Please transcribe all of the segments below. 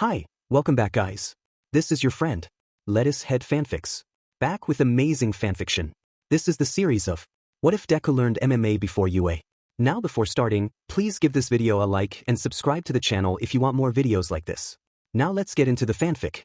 Hi, welcome back guys. This is your friend, Lettuce Head Fanfics. Back with amazing fanfiction. This is the series of What If Deku Learned MMA Before UA. Now before starting, please give this video a like and subscribe to the channel if you want more videos like this. Now let's get into the fanfic.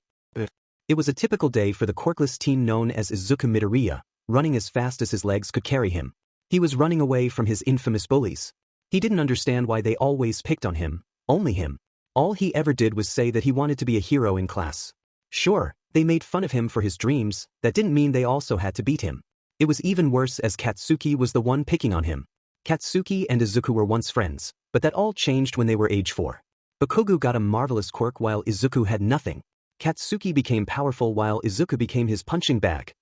It was a typical day for the quirkless teen known as Izuku Midoriya, running as fast as his legs could carry him. He was running away from his infamous bullies. He didn't understand why they always picked on him, only him. All he ever did was say that he wanted to be a hero in class. Sure, they made fun of him for his dreams, that didn't mean they also had to beat him. It was even worse as Katsuki was the one picking on him. Katsuki and Izuku were once friends, but that all changed when they were age 4. Bakugo got a marvelous quirk while Izuku had nothing. Katsuki became powerful while Izuku became his punching bag.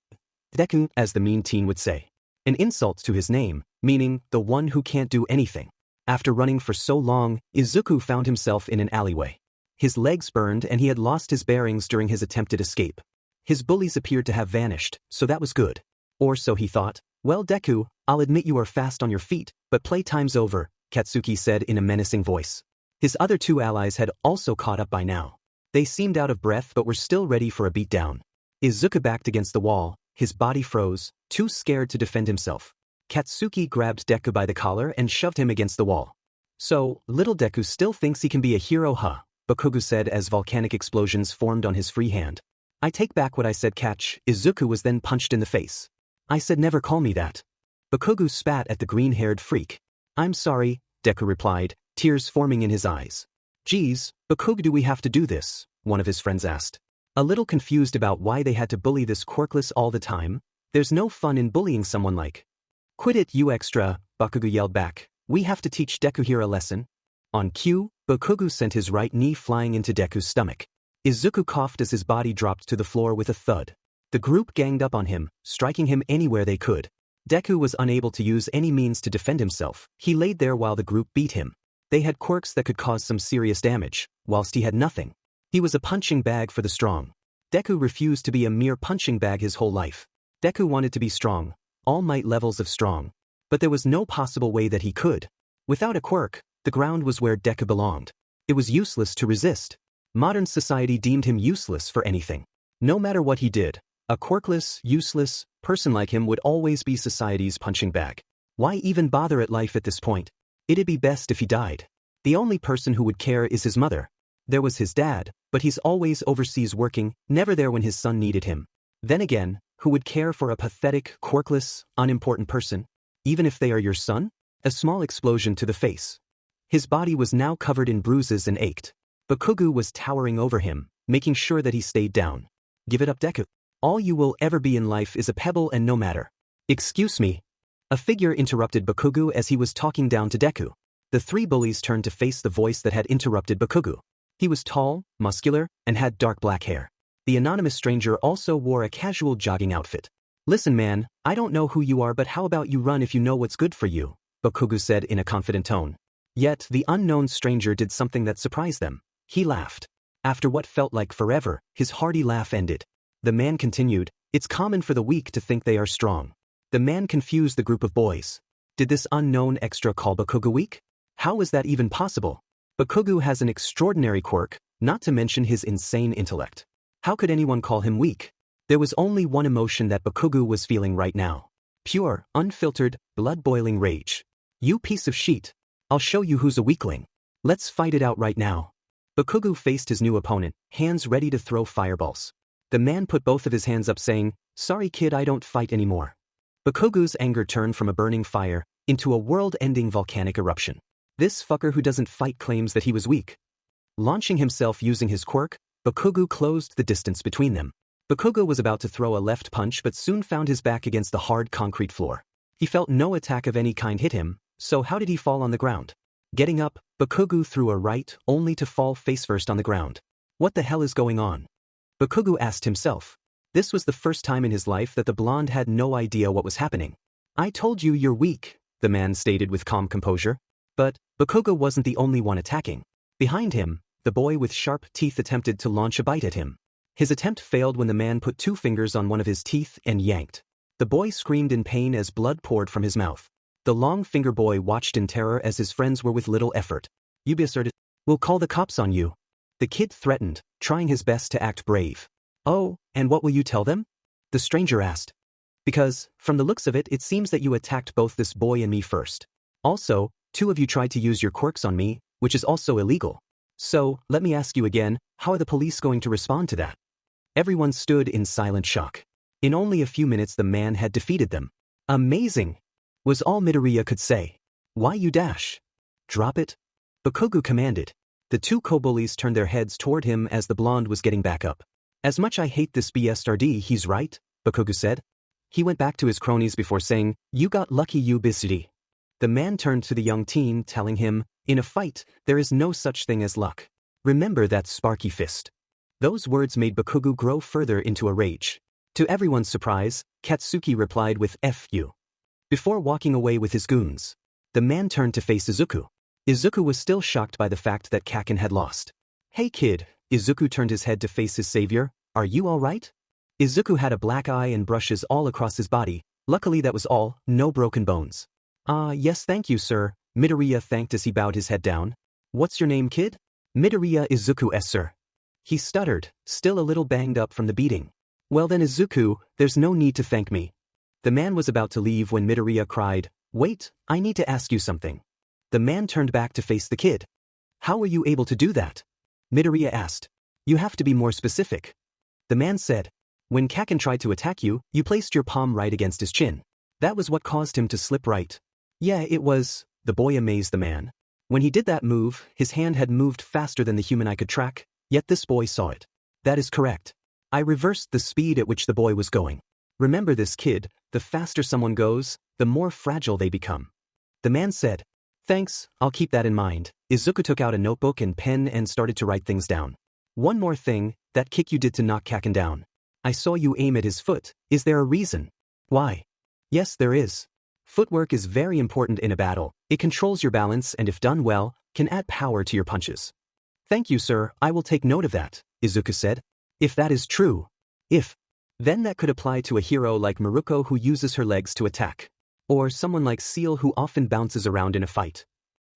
Deku, as the mean teen would say. An insult to his name, meaning the one who can't do anything. After running for so long, Izuku found himself in an alleyway. His legs burned and he had lost his bearings during his attempted escape. His bullies appeared to have vanished, so that was good. Or so he thought. Well Deku, I'll admit you are fast on your feet, but playtime's over, Katsuki said in a menacing voice. His other two allies had also caught up by now. They seemed out of breath but were still ready for a beatdown. Izuku backed against the wall, his body froze, too scared to defend himself. Katsuki grabbed Deku by the collar and shoved him against the wall. So, little Deku still thinks he can be a hero huh? Bakugo said as volcanic explosions formed on his free hand. I take back what I said catch, Izuku was then punched in the face. I said never call me that. Bakugo spat at the green-haired freak. I'm sorry, Deku replied, tears forming in his eyes. Geez, Bakugo do we have to do this? One of his friends asked. A little confused about why they had to bully this quirkless all the time. There's no fun in bullying someone like. Quit it you extra, Bakugo yelled back. We have to teach Deku here a lesson. On cue, Bakugo sent his right knee flying into Deku's stomach. Izuku coughed as his body dropped to the floor with a thud. The group ganged up on him, striking him anywhere they could. Deku was unable to use any means to defend himself. He laid there while the group beat him. They had quirks that could cause some serious damage, whilst he had nothing. He was a punching bag for the strong. Deku refused to be a mere punching bag his whole life. Deku wanted to be strong. All might levels of strong. But there was no possible way that he could. Without a quirk, the ground was where Deku belonged. It was useless to resist. Modern society deemed him useless for anything. No matter what he did, a quirkless, useless person like him would always be society's punching bag. Why even bother at life at this point? It'd be best if he died. The only person who would care is his mother. There was his dad, but he's always overseas working, never there when his son needed him. Then again, who would care for a pathetic, quirkless, unimportant person? Even if they are your son? A small explosion to the face. His body was now covered in bruises and ached. Bakugo was towering over him, making sure that he stayed down. Give it up Deku. All you will ever be in life is a pebble and no matter. Excuse me. A figure interrupted Bakugo as he was talking down to Deku. The three bullies turned to face the voice that had interrupted Bakugo. He was tall, muscular, and had dark black hair. The anonymous stranger also wore a casual jogging outfit. Listen man, I don't know who you are but how about you run if you know what's good for you, Bakugo said in a confident tone. Yet the unknown stranger did something that surprised them. He laughed. After what felt like forever, his hearty laugh ended. The man continued, it's common for the weak to think they are strong. The man confused the group of boys. Did this unknown extra call Bakugo weak? How was that even possible? Bakugo has an extraordinary quirk, not to mention his insane intellect. How could anyone call him weak? There was only one emotion that Bakugo was feeling right now. Pure, unfiltered, blood-boiling rage. You piece of shit. I'll show you who's a weakling. Let's fight it out right now. Bakugo faced his new opponent, hands ready to throw fireballs. The man put both of his hands up saying, sorry kid I don't fight anymore. Bakugo's anger turned from a burning fire into a world-ending volcanic eruption. This fucker who doesn't fight claims that he was weak. Launching himself using his quirk, Bakugo closed the distance between them. Bakugo was about to throw a left punch but soon found his back against the hard concrete floor. He felt no attack of any kind hit him, so how did he fall on the ground? Getting up, Bakugo threw a right only to fall face first on the ground. What the hell is going on? Bakugo asked himself. This was the first time in his life that the blonde had no idea what was happening. I told you you're weak, the man stated with calm composure. But Bakugo wasn't the only one attacking. Behind him, the boy with sharp teeth attempted to launch a bite at him. His attempt failed when the man put 2 fingers on one of his teeth and yanked. The boy screamed in pain as blood poured from his mouth. The long finger boy watched in terror as his friends were with little effort. You be asserted. We'll call the cops on you. The kid threatened, trying his best to act brave. Oh, and what will you tell them? The stranger asked. Because, from the looks of it, it seems that you attacked both this boy and me first. Also, 2 of you tried to use your quirks on me, which is also illegal. So, let me ask you again, how are the police going to respond to that? Everyone stood in silent shock. In only a few minutes the man had defeated them. Amazing! Was all Midoriya could say. Why you dash? Drop it? Bakugo commanded. The 2 co-bullies turned their heads toward him as the blonde was getting back up. As much I hate this BSRD, he's right, Bakugo said. He went back to his cronies before saying, you got lucky you bisity. The man turned to the young teen telling him, in a fight, there is no such thing as luck. Remember that sparky fist. Those words made Bakugo grow further into a rage. To everyone's surprise, Katsuki replied with F you. Before walking away with his goons, the man turned to face Izuku. Izuku was still shocked by the fact that Kaken had lost. Hey kid, Izuku turned his head to face his savior, are you alright? Izuku had a black eye and brushes all across his body, luckily that was all, no broken bones. Yes thank you sir, Midoriya thanked as he bowed his head down. What's your name kid? Midoriya Izuku S sir. He stuttered, still a little banged up from the beating. Well then Izuku, there's no need to thank me. The man was about to leave when Midoriya cried, wait, I need to ask you something. The man turned back to face the kid. How were you able to do that? Midoriya asked. You have to be more specific. The man said. When Kaken tried to attack you, you placed your palm right against his chin. That was what caused him to slip right. Yeah, it was, the boy amazed the man. When he did that move, his hand had moved faster than the human eye could track, yet this boy saw it. That is correct. I reversed the speed at which the boy was going. Remember this kid, the faster someone goes, the more fragile they become. The man said. Thanks, I'll keep that in mind. Izuku took out a notebook and pen and started to write things down. One more thing, that kick you did to knock Kaken down. I saw you aim at his foot, is there a reason? Why? Yes there is. Footwork is very important in a battle, it controls your balance and if done well, can add power to your punches. Thank you sir, I will take note of that, Izuku said. If that is true. Then that could apply to a hero like Maruko who uses her legs to attack. Or someone like Seal who often bounces around in a fight.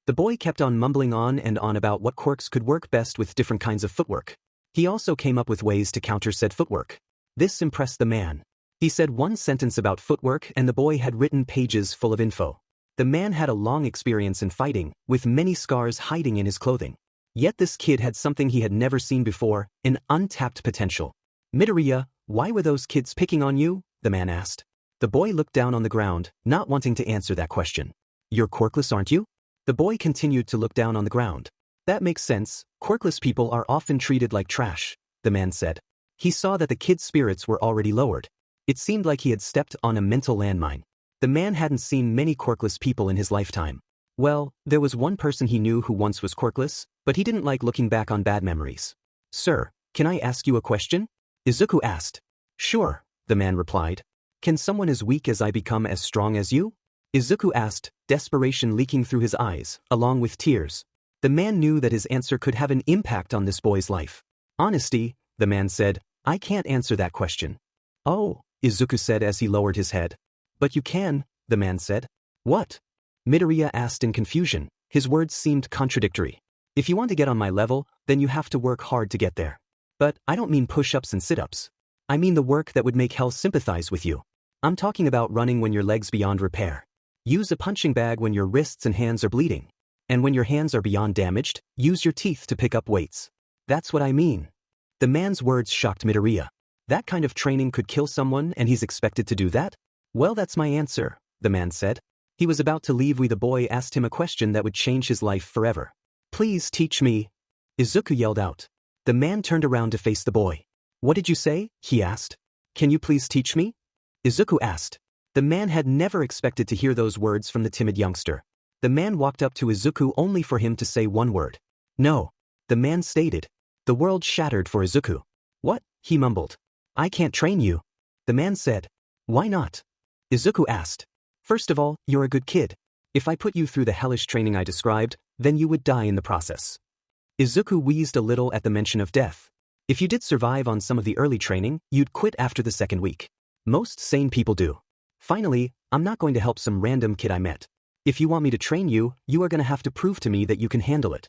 The boy kept on mumbling on and on about what quirks could work best with different kinds of footwork. He also came up with ways to counter said footwork. This impressed the man. He said one sentence about footwork and the boy had written pages full of info. The man had a long experience in fighting, with many scars hiding in his clothing. Yet this kid had something he had never seen before, an untapped potential. Midoriya, why were those kids picking on you? The man asked. The boy looked down on the ground, not wanting to answer that question. You're quirkless aren't you? The boy continued to look down on the ground. That makes sense, quirkless people are often treated like trash, the man said. He saw that the kid's spirits were already lowered. It seemed like he had stepped on a mental landmine. The man hadn't seen many quirkless people in his lifetime. Well, there was one person he knew who once was quirkless, but he didn't like looking back on bad memories. Sir, can I ask you a question? Izuku asked. Sure, the man replied. Can someone as weak as I become as strong as you? Izuku asked, desperation leaking through his eyes, along with tears. The man knew that his answer could have an impact on this boy's life. Honesty, the man said, I can't answer that question. Oh, Izuku said as he lowered his head. But you can, the man said. What? Midoriya asked in confusion. His words seemed contradictory. If you want to get on my level, then you have to work hard to get there. But I don't mean push-ups and sit-ups. I mean the work that would make hell sympathize with you. I'm talking about running when your leg's beyond repair. Use a punching bag when your wrists and hands are bleeding. And when your hands are beyond damaged, use your teeth to pick up weights. That's what I mean. The man's words shocked Midoriya. That kind of training could kill someone and he's expected to do that? Well, that's my answer, the man said. He was about to leave when the boy asked him a question that would change his life forever. Please teach me. Izuku yelled out. The man turned around to face the boy. What did you say? He asked. Can you please teach me? Izuku asked. The man had never expected to hear those words from the timid youngster. The man walked up to Izuku only for him to say one word. No. The man stated. The world shattered for Izuku. What? He mumbled. I can't train you. The man said. Why not? Izuku asked. First of all, you're a good kid. If I put you through the hellish training I described, then you would die in the process. Izuku wheezed a little at the mention of death. If you did survive on some of the early training, you'd quit after the second week. Most sane people do. Finally, I'm not going to help some random kid I met. If you want me to train you, you are going to have to prove to me that you can handle it.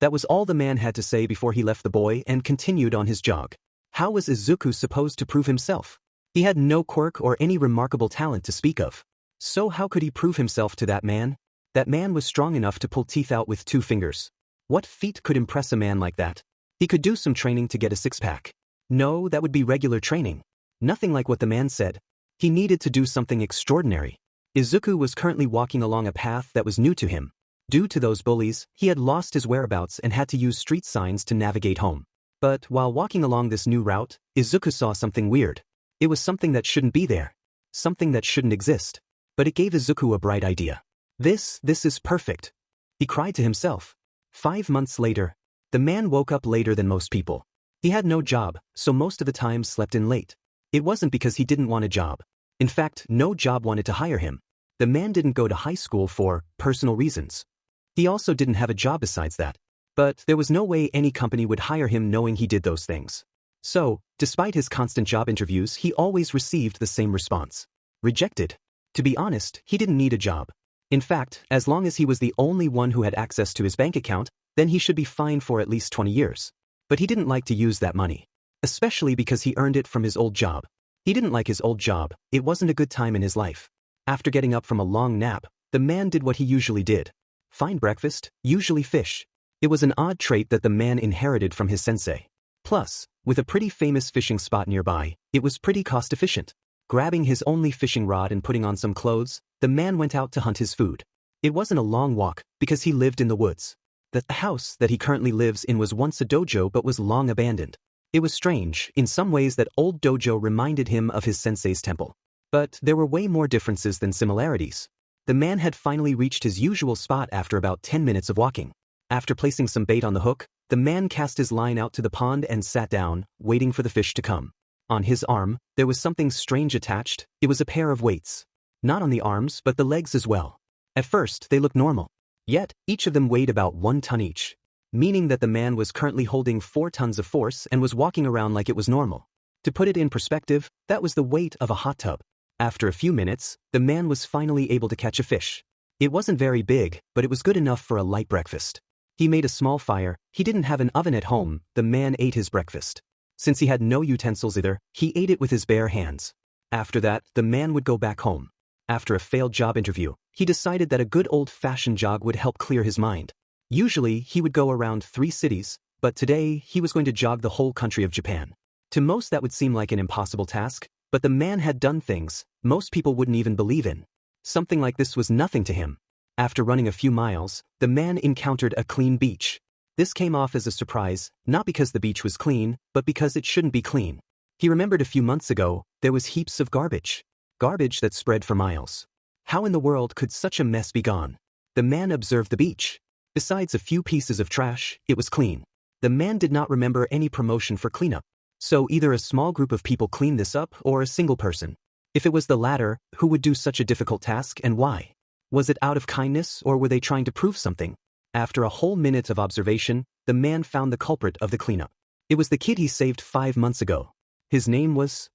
That was all the man had to say before he left the boy and continued on his jog. How was Izuku supposed to prove himself? He had no quirk or any remarkable talent to speak of. So how could he prove himself to that man? That man was strong enough to pull teeth out with 2 fingers. What feat could impress a man like that? He could do some training to get a six-pack. No, that would be regular training. Nothing like what the man said. He needed to do something extraordinary. Izuku was currently walking along a path that was new to him. Due to those bullies, he had lost his whereabouts and had to use street signs to navigate home. But while walking along this new route, Izuku saw something weird. It was something that shouldn't be there. Something that shouldn't exist. But it gave Izuku a bright idea. This is perfect. He cried to himself. 5 months later, the man woke up later than most people. He had no job, so most of the time slept in late. It wasn't because he didn't want a job. In fact, no job wanted to hire him. The man didn't go to high school for personal reasons. He also didn't have a job besides that. But there was no way any company would hire him knowing he did those things. So, despite his constant job interviews, he always received the same response. Rejected. To be honest, he didn't need a job. In fact, as long as he was the only one who had access to his bank account, then he should be fine for at least 20 years. But he didn't like to use that money. Especially because he earned it from his old job. He didn't like his old job, it wasn't a good time in his life. After getting up from a long nap, the man did what he usually did. Fine breakfast, usually fish. It was an odd trait that the man inherited from his sensei. Plus, with a pretty famous fishing spot nearby, it was pretty cost-efficient. Grabbing his only fishing rod and putting on some clothes, the man went out to hunt his food. It wasn't a long walk, because he lived in the woods. The house that he currently lives in was once a dojo but was long abandoned. It was strange, in some ways that old dojo reminded him of his sensei's temple. But there were way more differences than similarities. The man had finally reached his usual spot after about 10 minutes of walking. After placing some bait on the hook, the man cast his line out to the pond and sat down, waiting for the fish to come. On his arm, there was something strange attached. It was a pair of weights. Not on the arms, but the legs as well. At first, they looked normal. Yet, each of them weighed about 1 ton each. Meaning that the man was currently holding 4 tons of force and was walking around like it was normal. To put it in perspective, that was the weight of a hot tub. After a few minutes, the man was finally able to catch a fish. It wasn't very big, but it was good enough for a light breakfast. He made a small fire. He didn't have an oven at home. The man ate his breakfast. Since he had no utensils either, he ate it with his bare hands. After that, the man would go back home. After a failed job interview, he decided that a good old-fashioned jog would help clear his mind. Usually, he would go around 3 cities, but today, he was going to jog the whole country of Japan. To most that would seem like an impossible task, but the man had done things most people wouldn't even believe in. Something like this was nothing to him. After running a few miles, the man encountered a clean beach. This came off as a surprise, not because the beach was clean, but because it shouldn't be clean. He remembered a few months ago, there was heaps of garbage. Garbage that spread for miles. How in the world could such a mess be gone? The man observed the beach. Besides a few pieces of trash, it was clean. The man did not remember any promotion for cleanup. So either a small group of people cleaned this up or a single person. If it was the latter, who would do such a difficult task and why? Was it out of kindness or were they trying to prove something? After a whole minute of observation, the man found the culprit of the cleanup. It was the kid he saved 5 months ago. His name was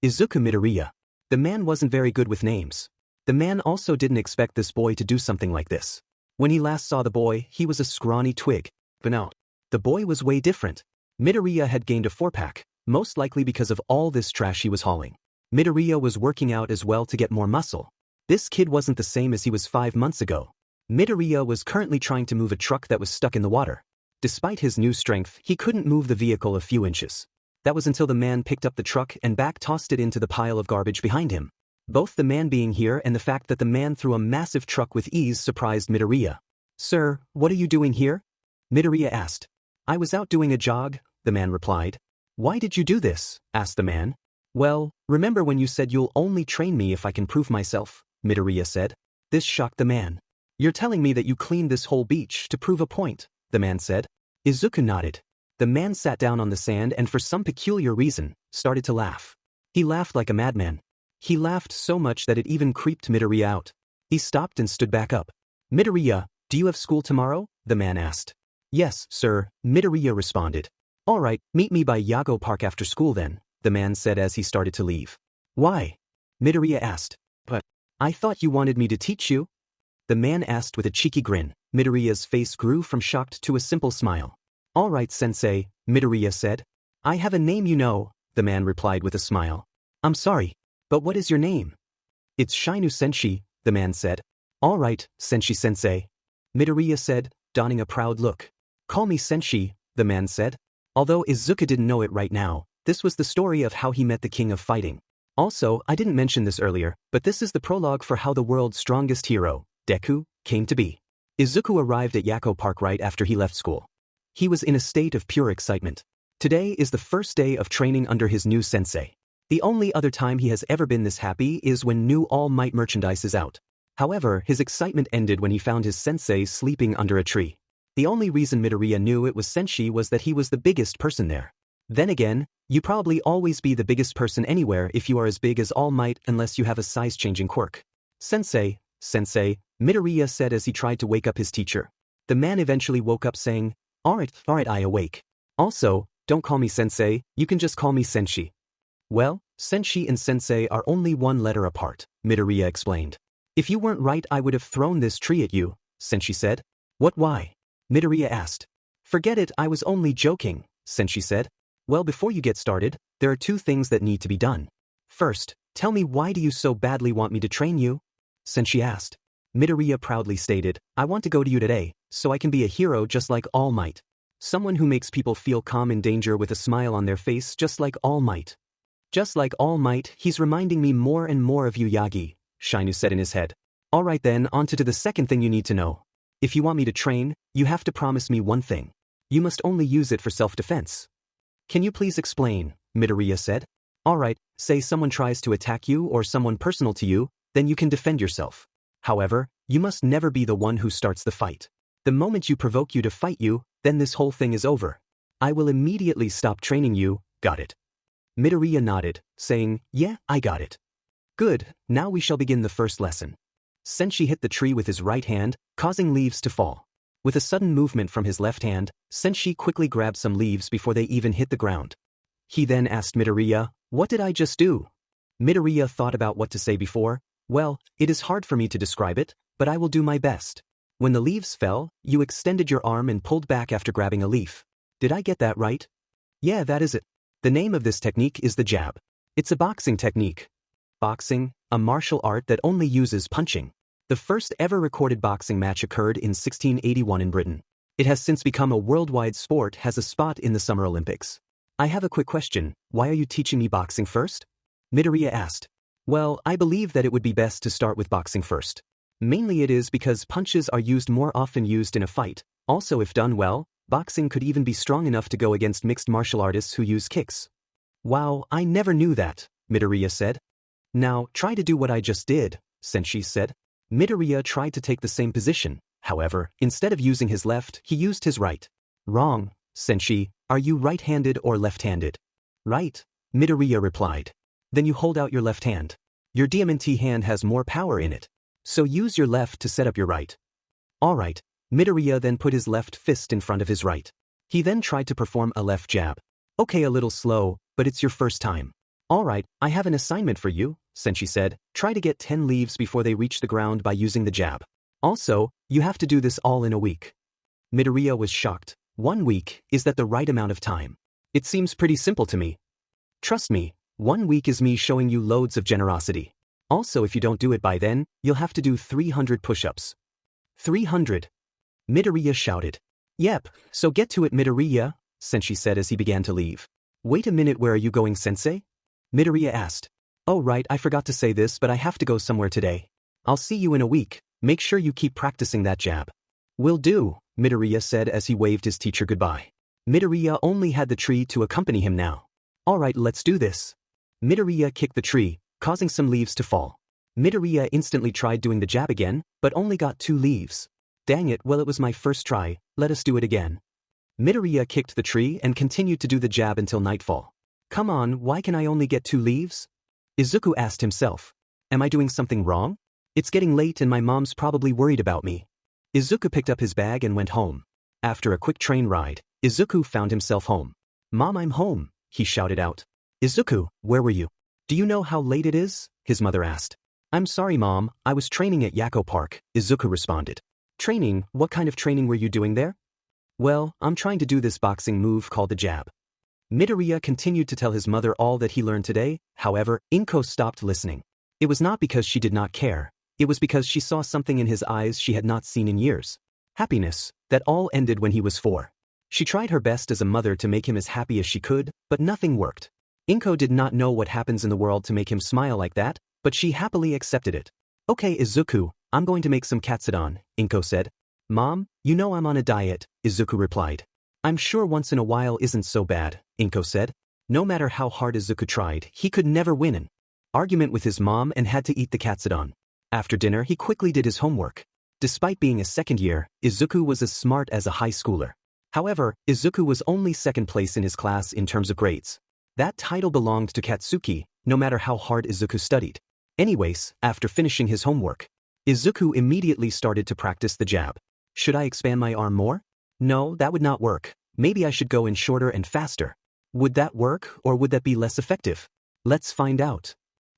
Izuku Midoriya. The man wasn't very good with names. The man also didn't expect this boy to do something like this. When he last saw the boy, he was a scrawny twig. But now, the boy was way different. Midoriya had gained a 4-pack, most likely because of all this trash he was hauling. Midoriya was working out as well to get more muscle. This kid wasn't the same as he was 5 months ago. Midoriya was currently trying to move a truck that was stuck in the water. Despite his new strength, he couldn't move the vehicle a few inches. That was until the man picked up the truck and tossed it into the pile of garbage behind him. Both the man being here and the fact that the man threw a massive truck with ease surprised Midoriya. "Sir, what are you doing here?" Midoriya asked. "I was out doing a jog," the man replied. "Why did you do this?" asked the man. "Well, remember when you said you'll only train me if I can prove myself," Midoriya said. This shocked the man. "You're telling me that you cleaned this whole beach to prove a point," the man said. Izuku nodded. The man sat down on the sand and for some peculiar reason, started to laugh. He laughed like a madman. He laughed so much that it even creeped Midoriya out. He stopped and stood back up. "Midoriya, do you have school tomorrow?" the man asked. "Yes, sir," Midoriya responded. "All right, meet me by Yago Park after school then," the man said as he started to leave. "Why?" Midoriya asked. "But I thought you wanted me to teach you?" the man asked with a cheeky grin. Midoriya's face grew from shocked to a simple smile. All right, sensei, Midoriya said. I have a name you know, the man replied with a smile. I'm sorry, but what is your name? It's Shinueni, the man said. All right, sensei. Midoriya said, donning a proud look. Call me sensei, the man said. Although Izuku didn't know it right now, this was the story of how he met the king of fighting. Also, I didn't mention this earlier, but this is the prologue for how the world's strongest hero, Deku, came to be. Izuku arrived at Yako Park right after he left school. He was in a state of pure excitement. Today is the first day of training under his new sensei. The only other time he has ever been this happy is when new All Might merchandise is out. However, his excitement ended when he found his sensei sleeping under a tree. The only reason Midoriya knew it was sensei was that he was the biggest person there. Then again, you probably always be the biggest person anywhere if you are as big as All Might unless you have a size-changing quirk. Sensei, Midoriya said as he tried to wake up his teacher. The man eventually woke up saying, Alright, I awake. Also, don't call me sensei, you can just call me sensei. Well, sensei and sensei are only one letter apart, Midoriya explained. If you weren't right I would have thrown this tree at you, sensei said. What why? Midoriya asked. Forget it, I was only joking, sensei said. Well, before you get started, there are two things that need to be done. First, tell me why do you so badly want me to train you? Sensei asked. Midoriya proudly stated, I want to go to you today, so I can be a hero just like All Might. Someone who makes people feel calm in danger with a smile on their face just like All Might. Just like All Might, he's reminding me more and more of you Yagi, Shinu said in his head. Alright then, on to the second thing you need to know. If you want me to train, you have to promise me one thing. You must only use it for self-defense. Can you please explain? Midoriya said. Alright, say someone tries to attack you or someone personal to you, then you can defend yourself. However, you must never be the one who starts the fight. The moment you provoke you to fight you, then this whole thing is over. I will immediately stop training you, got it? Midoriya nodded, saying, yeah, I got it. Good, now we shall begin the first lesson. Sensei hit the tree with his right hand, causing leaves to fall. With a sudden movement from his left hand, Sensei quickly grabbed some leaves before they even hit the ground. He then asked Midoriya, what did I just do? Midoriya thought about what to say before. Well, it is hard for me to describe it, but I will do my best. When the leaves fell, you extended your arm and pulled back after grabbing a leaf. Did I get that right? Yeah, that is it. The name of this technique is the jab. It's a boxing technique. Boxing, a martial art that only uses punching. The first ever recorded boxing match occurred in 1681 in Britain. It has since become a worldwide sport, has a spot in the Summer Olympics. I have a quick question, why are you teaching me boxing first? Midoriya asked. Well, I believe that it would be best to start with boxing first. Mainly it is because punches are more often used in a fight. Also, if done well, boxing could even be strong enough to go against mixed martial artists who use kicks. Wow, I never knew that, Midoriya said. Now, try to do what I just did, Sensei said. Midoriya tried to take the same position. However, instead of using his left, he used his right. Wrong, Sensei. Are you right-handed or left-handed? Right, Midoriya replied. Then you hold out your left hand. Your diamante hand has more power in it. So use your left to set up your right. Alright, Midoriya then put his left fist in front of his right. He then tried to perform a left jab. Okay, a little slow, but it's your first time. Alright, I have an assignment for you, Sensei said. Try to get 10 leaves before they reach the ground by using the jab. Also, you have to do this all in a week. Midoriya was shocked. 1 week, is that the right amount of time? It seems pretty simple to me. Trust me, 1 week is me showing you loads of generosity. Also, if you don't do it by then, you'll have to do 300 push-ups. 300. Midoriya shouted. Yep, so get to it Midoriya, Sensei said as he began to leave. Wait a minute, where are you going, Sensei? Midoriya asked. Oh right, I forgot to say this, but I have to go somewhere today. I'll see you in a week, make sure you keep practicing that jab. Will do, Midoriya said as he waved his teacher goodbye. Midoriya only had the tree to accompany him now. Alright, let's do this. Midoriya kicked the tree, causing some leaves to fall. Midoriya instantly tried doing the jab again, but only got 2 leaves. Dang it, well it was my first try, let us do it again. Midoriya kicked the tree and continued to do the jab until nightfall. Come on, why can I only get 2 leaves? Izuku asked himself. Am I doing something wrong? It's getting late and my mom's probably worried about me. Izuku picked up his bag and went home. After a quick train ride, Izuku found himself home. Mom, I'm home, he shouted out. Izuku, where were you? Do you know how late it is? His mother asked. I'm sorry Mom, I was training at Yako Park, Izuku responded. Training? What kind of training were you doing there? Well, I'm trying to do this boxing move called the jab. Midoriya continued to tell his mother all that he learned today. However, Inko stopped listening. It was not because she did not care. It was because she saw something in his eyes she had not seen in years. Happiness. That all ended when he was 4. She tried her best as a mother to make him as happy as she could, but nothing worked. Inko did not know what happens in the world to make him smile like that, but she happily accepted it. Okay, Izuku, I'm going to make some katsudon, Inko said. Mom, you know I'm on a diet, Izuku replied. I'm sure once in a while isn't so bad, Inko said. No matter how hard Izuku tried, he could never win an argument with his mom and had to eat the katsudon. After dinner he quickly did his homework. Despite being a second year, Izuku was as smart as a high schooler. However, Izuku was only second place in his class in terms of grades. That title belonged to Katsuki, no matter how hard Izuku studied. Anyways, after finishing his homework, Izuku immediately started to practice the jab. Should I expand my arm more? No, that would not work. Maybe I should go in shorter and faster. Would that work, or would that be less effective? Let's find out.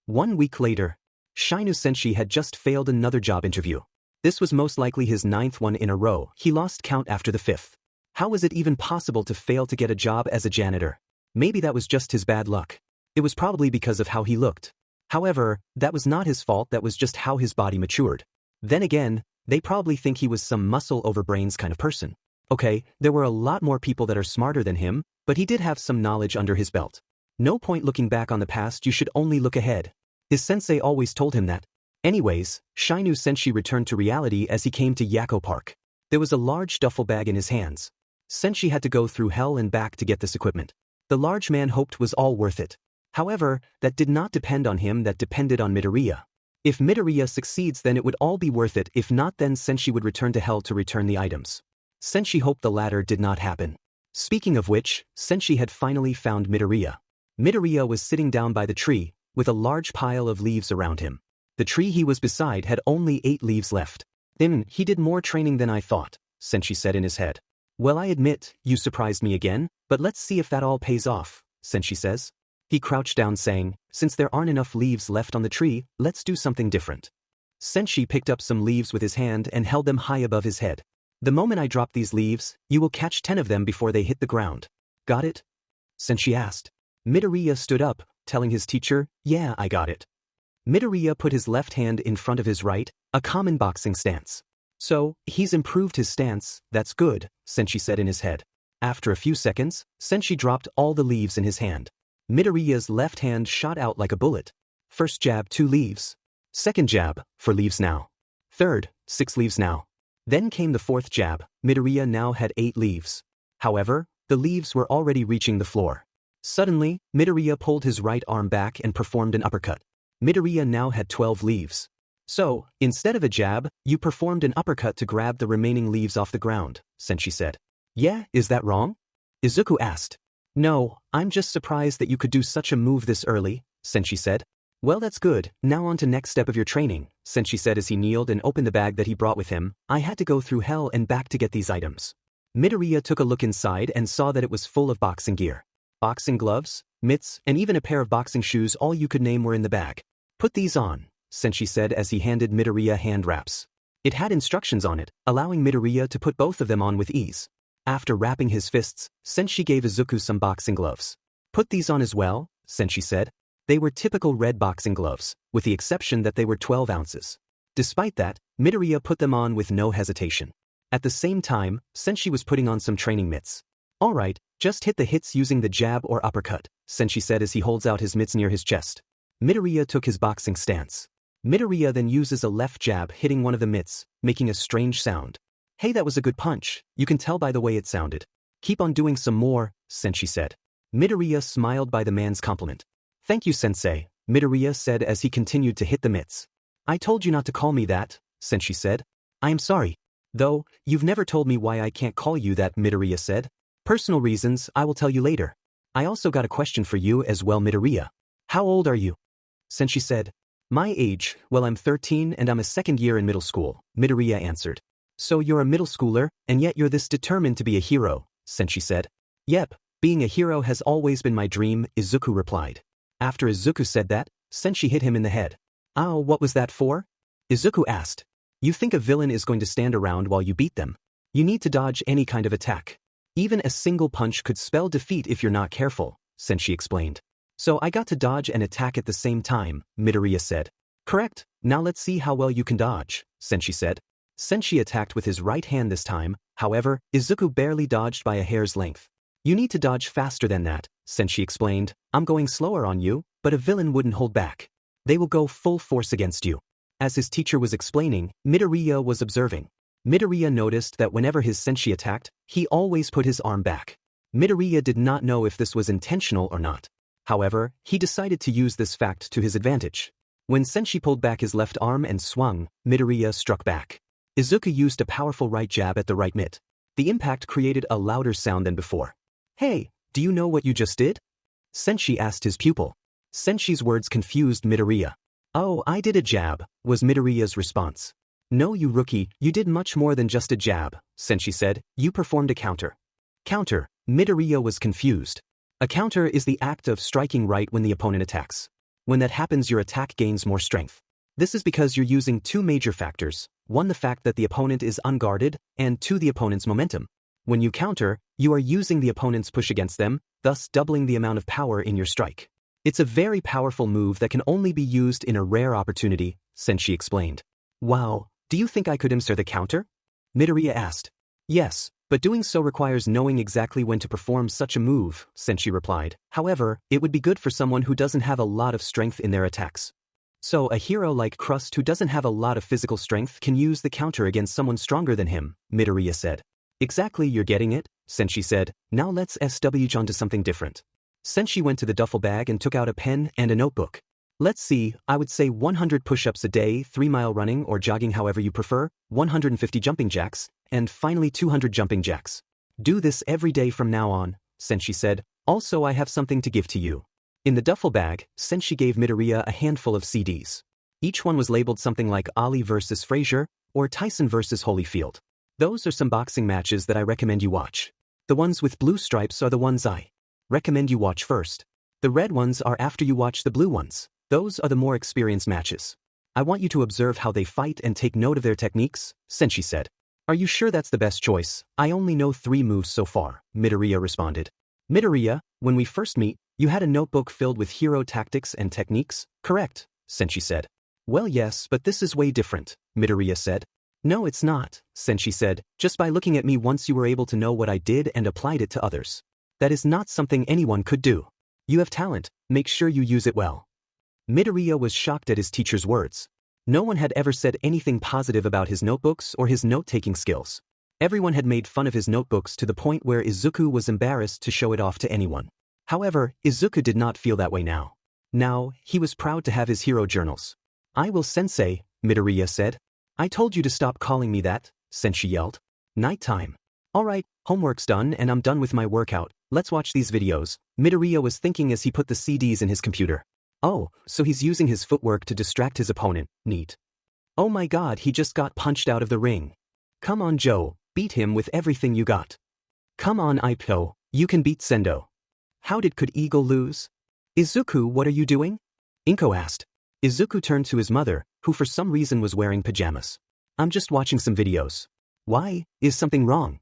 1 week later, Shinueni had just failed another job interview. This was most likely his 9th one in a row. He lost count after the 5th. How was it even possible to fail to get a job as a janitor? Maybe that was just his bad luck. It was probably because of how he looked. However, that was not his fault, that was just how his body matured. Then again, they probably think he was some muscle over brains kind of person. Okay, there were a lot more people that are smarter than him, but he did have some knowledge under his belt. No point looking back on the past, you should only look ahead. His sensei always told him that. Anyways, Shinueni returned to reality as he came to Yakko Park. There was a large duffel bag in his hands. Sensei had to go through hell and back to get this equipment. The large man hoped was all worth it. However, that did not depend on him, that depended on Midoriya. If Midoriya succeeds, then it would all be worth it. If not, then Sensei would return to hell to return the items. Sensei hoped the latter did not happen. Speaking of which, Sensei had finally found Midoriya. Midoriya was sitting down by the tree, with a large pile of leaves around him. The tree he was beside had only 8 leaves left. He did more training than I thought, Sensei said in his head. Well, I admit, you surprised me again, but let's see if that all pays off, Sensei says. He crouched down saying, since there aren't enough leaves left on the tree, let's do something different. Sensei picked up some leaves with his hand and held them high above his head. The moment I drop these leaves, you will catch 10 of them before they hit the ground. Got it? Sensei asked. Midoriya stood up, telling his teacher, yeah, I got it. Midoriya put his left hand in front of his right, a common boxing stance. So, he's improved his stance, that's good, Sensei said in his head. After a few seconds, Sensei dropped all the leaves in his hand. Midoriya's left hand shot out like a bullet. First jab, 2 leaves. Second jab, 4 leaves now. Third, 6 leaves now. Then came the 4th jab. Midoriya now had 8 leaves. However, the leaves were already reaching the floor. Suddenly, Midoriya pulled his right arm back and performed an uppercut. Midoriya now had 12 leaves. So, instead of a jab, you performed an uppercut to grab the remaining leaves off the ground, Sensei said. Yeah, is that wrong? Izuku asked. No, I'm just surprised that you could do such a move this early, Sensei said. Well, that's good. Now on to next step of your training, Sensei said as he kneeled and opened the bag that he brought with him. I had to go through hell and back to get these items. Midoriya took a look inside and saw that it was full of boxing gear. Boxing gloves, mitts, and even a pair of boxing shoes, all you could name, were in the bag. Put these on, Sensei said as he handed Midoriya hand wraps. It had instructions on it, allowing Midoriya to put both of them on with ease. After wrapping his fists, Sensei gave Izuku some boxing gloves. Put these on as well, Sensei said. They were typical red boxing gloves, with the exception that they were 12 ounces. Despite that, Midoriya put them on with no hesitation. At the same time, Sensei was putting on some training mitts. Alright, just hit the hits using the jab or uppercut, Sensei said as he holds out his mitts near his chest. Midoriya took his boxing stance. Midoriya then uses a left jab, hitting one of the mitts, making a strange sound. Hey, that was a good punch, you can tell by the way it sounded. Keep on doing some more, Sensei said. Midoriya smiled by the man's compliment. Thank you, Sensei, Midoriya said as he continued to hit the mitts. I told you not to call me that, Sensei said. I am sorry. Though, you've never told me why I can't call you that, Midoriya said. Personal reasons, I will tell you later. I also got a question for you as well, Midoriya. How old are you? Sensei said. My age, well, I'm 13 and I'm a second year in middle school, Midoriya answered. So you're a middle schooler, and yet you're this determined to be a hero, Sensei said. Yep, being a hero has always been my dream, Izuku replied. After Izuku said that, Sensei hit him in the head. Ow, what was that for? Izuku asked. You think a villain is going to stand around while you beat them. You need to dodge any kind of attack. Even a single punch could spell defeat if you're not careful, sensei explained. So I got to dodge and attack at the same time, Midoriya said. Correct, now let's see how well you can dodge, sensei said. Sensei attacked with his right hand this time, however, Izuku barely dodged by a hair's length. You need to dodge faster than that, sensei explained. I'm going slower on you, but a villain wouldn't hold back. They will go full force against you. As his teacher was explaining, Midoriya was observing. Midoriya noticed that whenever his sensei attacked, he always put his arm back. Midoriya did not know if this was intentional or not. However, he decided to use this fact to his advantage. When sensei pulled back his left arm and swung, Midoriya struck back. Izuku used a powerful right jab at the right mitt. The impact created a louder sound than before. Hey, do you know what you just did? Sensei asked his pupil. Sensei's words confused Midoriya. Oh, I did a jab, was Midoriya's response. No, you rookie, you did much more than just a jab, sensei said. You performed a counter. Counter, Midoriya was confused. A counter is the act of striking right when the opponent attacks. When that happens, your attack gains more strength. This is because you're using two major factors, one the fact that the opponent is unguarded, and two the opponent's momentum. When you counter, you are using the opponent's push against them, thus doubling the amount of power in your strike. It's a very powerful move that can only be used in a rare opportunity, sensei explained. Wow, do you think I could answer the counter? Midoriya asked. Yes, but doing so requires knowing exactly when to perform such a move, sensei replied. However, it would be good for someone who doesn't have a lot of strength in their attacks. So a hero like Crust who doesn't have a lot of physical strength can use the counter against someone stronger than him, Midoriya said. Exactly, you're getting it, sensei said. Now let's switch on to something different. Sensei went to the duffel bag and took out a pen and a notebook. Let's see, I would say 100 push-ups a day, 3-mile running or jogging however you prefer, 150 jumping jacks, and finally 200 jumping jacks. Do this every day from now on, sensei said. Also, I have something to give to you. In the duffel bag, sensei gave Midoriya a handful of CDs. Each one was labeled something like Ali vs. Frazier or Tyson vs. Holyfield. Those are some boxing matches that I recommend you watch. The ones with blue stripes are the ones I recommend you watch first. The red ones are after you watch the blue ones. Those are the more experienced matches. I want you to observe how they fight and take note of their techniques, sensei said. Are you sure that's the best choice? I only know 3 moves so far, Midoriya responded. Midoriya, when we first meet, you had a notebook filled with hero tactics and techniques, correct? Sensei said. Well, yes, but this is way different, Midoriya said. No, it's not, sensei said. Just by looking at me once you were able to know what I did and applied it to others. That is not something anyone could do. You have talent, make sure you use it well. Midoriya was shocked at his teacher's words. No one had ever said anything positive about his notebooks or his note-taking skills. Everyone had made fun of his notebooks to the point where Izuku was embarrassed to show it off to anyone. However, Izuku did not feel that way now. Now, he was proud to have his hero journals. I will sensei, Midoriya said. I told you to stop calling me that, sensei yelled. Nighttime. Alright, homework's done and I'm done with my workout. Let's watch these videos, Midoriya was thinking as he put the CDs in his computer. Oh, so he's using his footwork to distract his opponent, neat. Oh my god, he just got punched out of the ring. Come on Joe, beat him with everything you got. Come on Ippo, you can beat Sendo. How did Could Eagle lose? Izuku, what are you doing? Inko asked. Izuku turned to his mother, who for some reason was wearing pajamas. I'm just watching some videos. Why, is something wrong?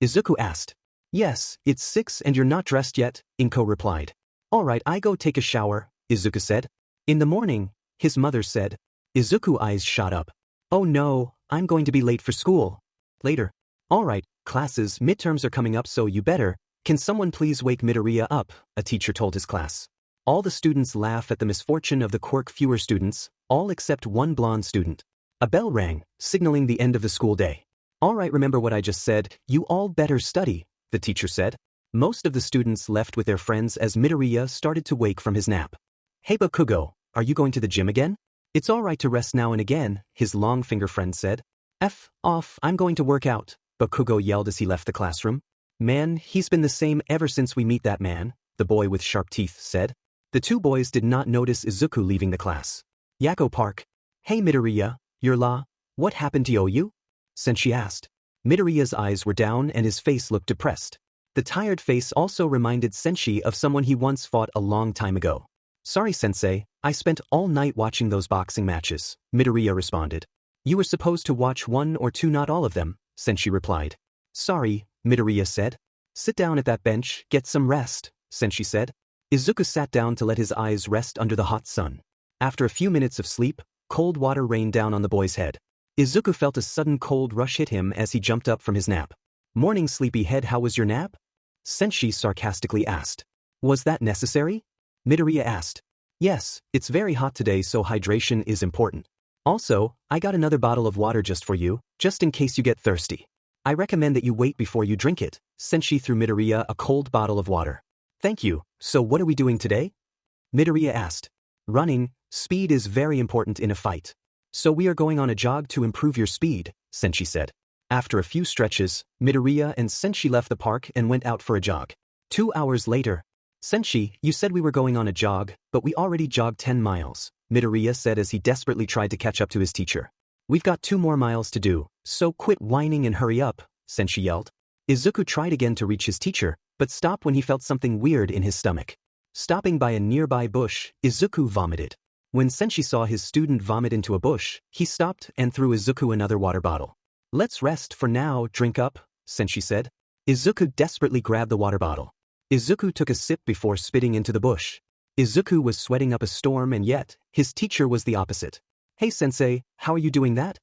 Izuku asked. Yes, it's 6 and you're not dressed yet, Inko replied. Alright, I go take a shower, Izuku said. In the morning, his mother said. Izuku's eyes shot up. Oh no, I'm going to be late for school. Later. Alright, classes, midterms are coming up so you better. Can someone please wake Midoriya up, a teacher told his class. All the students laugh at the misfortune of the quirk fewer students, all except one blonde student. A bell rang, signaling the end of the school day. Alright, remember what I just said, you all better study, the teacher said. Most of the students left with their friends as Midoriya started to wake from his nap. Hey Bakugo, are you going to the gym again? It's alright to rest now and again, his long finger friend said. F off, I'm going to work out, Bakugo yelled as he left the classroom. Man, he's been the same ever since we meet that man, the boy with sharp teeth said. The two boys did not notice Izuku leaving the class. Yakko Park. Hey Midoriya, you're what happened to you? Sensei asked. Midoriya's eyes were down and his face looked depressed. The tired face also reminded Sensei of someone he once fought a long time ago. Sorry sensei, I spent all night watching those boxing matches, Midoriya responded. You were supposed to watch one or two, not all of them, sensei replied. Sorry, Midoriya said. Sit down at that bench, get some rest, sensei said. Izuku sat down to let his eyes rest under the hot sun. After a few minutes of sleep, cold water rained down on the boy's head. Izuku felt a sudden cold rush hit him as he jumped up from his nap. Morning, sleepyhead, how was your nap? Sensei sarcastically asked. Was that necessary? Midoriya asked. Yes, it's very hot today, so hydration is important. Also, I got another bottle of water just for you, just in case you get thirsty. I recommend that you wait before you drink it. Sensei threw Midoriya a cold bottle of water. Thank you. So what are we doing today? Midoriya asked. Running. Speed is very important in a fight. So we are going on a jog to improve your speed, Sensei said. After a few stretches, Midoriya and Sensei left the park and went out for a jog. 2 hours later. Sensei, you said we were going on a jog, but we already jogged 10 miles, Midoriya said as he desperately tried to catch up to his teacher. We've got 2 more miles to do, so quit whining and hurry up, Sensei yelled. Izuku tried again to reach his teacher, but stopped when he felt something weird in his stomach. Stopping by a nearby bush, Izuku vomited. When Sensei saw his student vomit into a bush, he stopped and threw Izuku another water bottle. Let's rest for now, drink up, Sensei said. Izuku desperately grabbed the water bottle. Izuku took a sip before spitting into the bush. Izuku was sweating up a storm, and yet, his teacher was the opposite. Hey sensei, how are you doing that?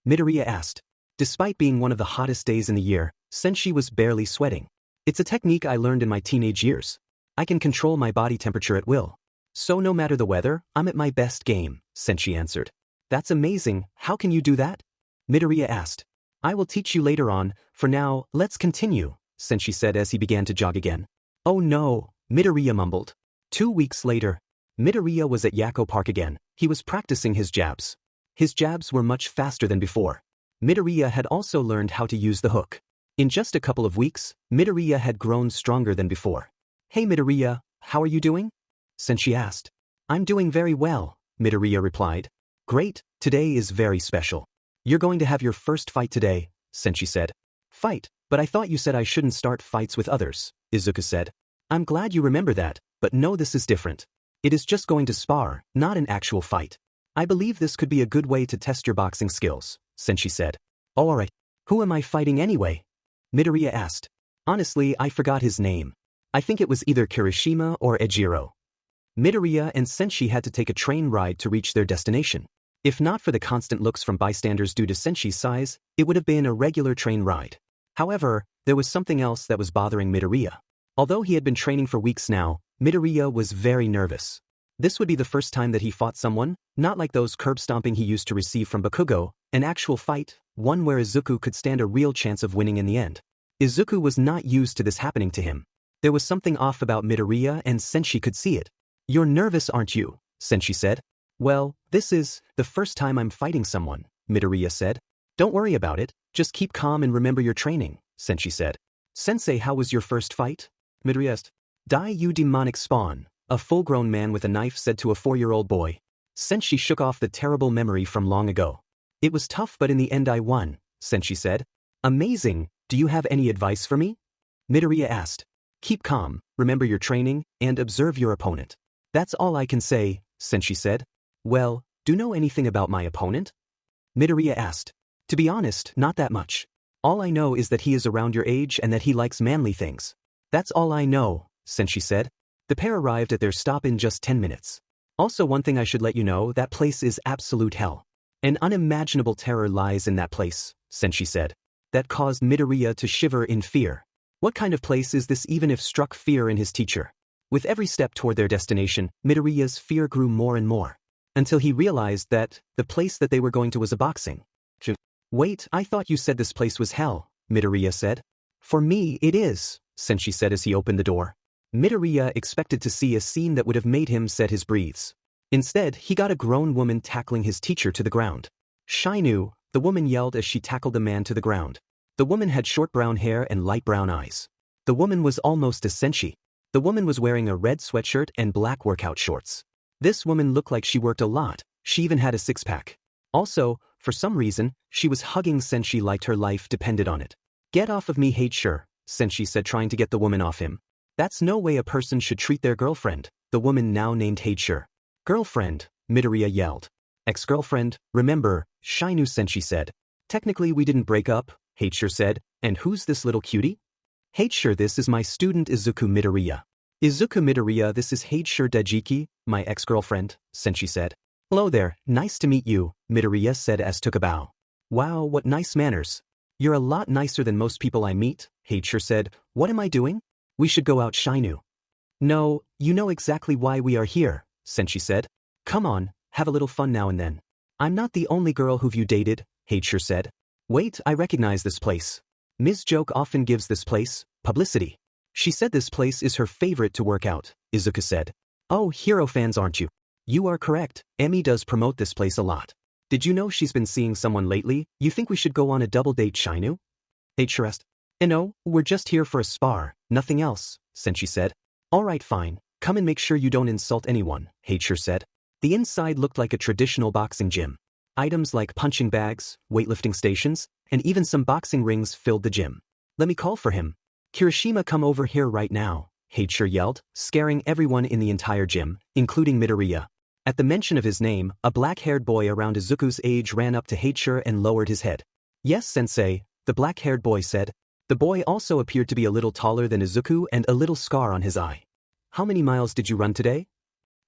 Midoriya asked. Despite being one of the hottest days in the year, Sensei was barely sweating. It's a technique I learned in my teenage years. I can control my body temperature at will. So no matter the weather, I'm at my best game, Sensei answered. That's amazing, how can you do that? Midoriya asked. I will teach you later on, for now, let's continue, Sensei said as he began to jog again. Oh no, Midoriya mumbled. 2 weeks later, Midoriya was at Yakko Park again. He was practicing his jabs. His jabs were much faster than before. Midoriya had also learned how to use the hook. In just a couple of weeks, Midoriya had grown stronger than before. Hey Midoriya, how are you doing? Sensei asked. I'm doing very well, Midoriya replied. Great, today is very special. You're going to have your first fight today, Sensei said. Fight, but I thought you said I shouldn't start fights with others, Izuku said. I'm glad you remember that, but no, this is different. It is just going to spar, not an actual fight. I believe this could be a good way to test your boxing skills, Sensei said. Oh, alright. Who am I fighting anyway? Midoriya asked. Honestly, I forgot his name. I think it was either Kirishima or Ejiro. Midoriya and Sensei had to take a train ride to reach their destination. If not for the constant looks from bystanders due to Sensei's size, it would have been a regular train ride. However, there was something else that was bothering Midoriya. Although he had been training for weeks now, Midoriya was very nervous. This would be the first time that he fought someone, not like those curb stomping he used to receive from Bakugo, an actual fight, one where Izuku could stand a real chance of winning in the end. Izuku was not used to this happening to him. There was something off about Midoriya and Sensei could see it. You're nervous, aren't you? Sensei said. Well, this is the first time I'm fighting someone, Midoriya said. Don't worry about it, just keep calm and remember your training, Sensei said. Sensei, how was your first fight? Midoriya asked. Die you demonic spawn, a full-grown man with a knife said to a 4-year-old boy. Sensei shook off the terrible memory from long ago. It was tough, but in the end I won, Sensei said. Amazing, do you have any advice for me? Midoriya asked. Keep calm, remember your training, and observe your opponent. That's all I can say, Sensei said. Well, do you know anything about my opponent? Midoriya asked. To be honest, not that much. All I know is that he is around your age and that he likes manly things. That's all I know, Sensei said. The pair arrived at their stop in just 10 minutes. Also, one thing I should let you know, that place is absolute hell. An unimaginable terror lies in that place, Sensei said. That caused Midoriya to shiver in fear. What kind of place is this, even if struck fear in his teacher? With every step toward their destination, Midoriya's fear grew more and more. Until he realized that the place that they were going to was a boxing. Wait, I thought you said this place was hell, Midoriya said. For me, it is, Sensei said as he opened the door. Midoriya expected to see a scene that would have made him set his breathes. Instead, he got a grown woman tackling his teacher to the ground. Shinu, the woman yelled as she tackled the man to the ground. The woman had short brown hair and light brown eyes. The woman was almost a sensei. The woman was wearing a red sweatshirt and black workout shorts. This woman looked like she worked a lot. She even had a six-pack. Also, for some reason, she was hugging Sensei like her life depended on it. Get off of me, Sure, Sensei said, trying to get the woman off him. That's no way a person should treat their girlfriend, the woman now named Sure. Girlfriend, Midoriya yelled. Ex-girlfriend, remember, Shinu Sensei said. Technically we didn't break up, Heichir said, and who's this little cutie? Heichir, this is my student Izuku Midoriya. Izuku Midoriya, this is Heichir Dejiki, my ex-girlfriend, Sensei said. Hello there, nice to meet you, Midoriya said as took a bow. Wow, what nice manners. You're a lot nicer than most people I meet, Heichir said. What am I doing? We should go out, Shinu. No, you know exactly why we are here, Sensei said. Come on, have a little fun now and then. I'm not the only girl who've you dated, Heichir said. Wait, I recognize this place. Ms. Joke often gives this place publicity. She said this place is her favorite to work out, Izuku said. Oh, hero fans aren't you? You are correct, Emi does promote this place a lot. Did you know she's been seeing someone lately? You think we should go on a double date, Shinu? Heichir asked. No, we're just here for a spar, nothing else, Sensei said. Alright fine, come and make sure you don't insult anyone, Heichir said. The inside looked like a traditional boxing gym. Items like punching bags, weightlifting stations, and even some boxing rings filled the gym. Let me call for him. Kirishima, come over here right now, Heichir yelled, scaring everyone in the entire gym, including Midoriya. At the mention of his name, a black-haired boy around Izuku's age ran up to Heichir and lowered his head. Yes, sensei, the black-haired boy said. The boy also appeared to be a little taller than Izuku and a little scar on his eye. How many miles did you run today?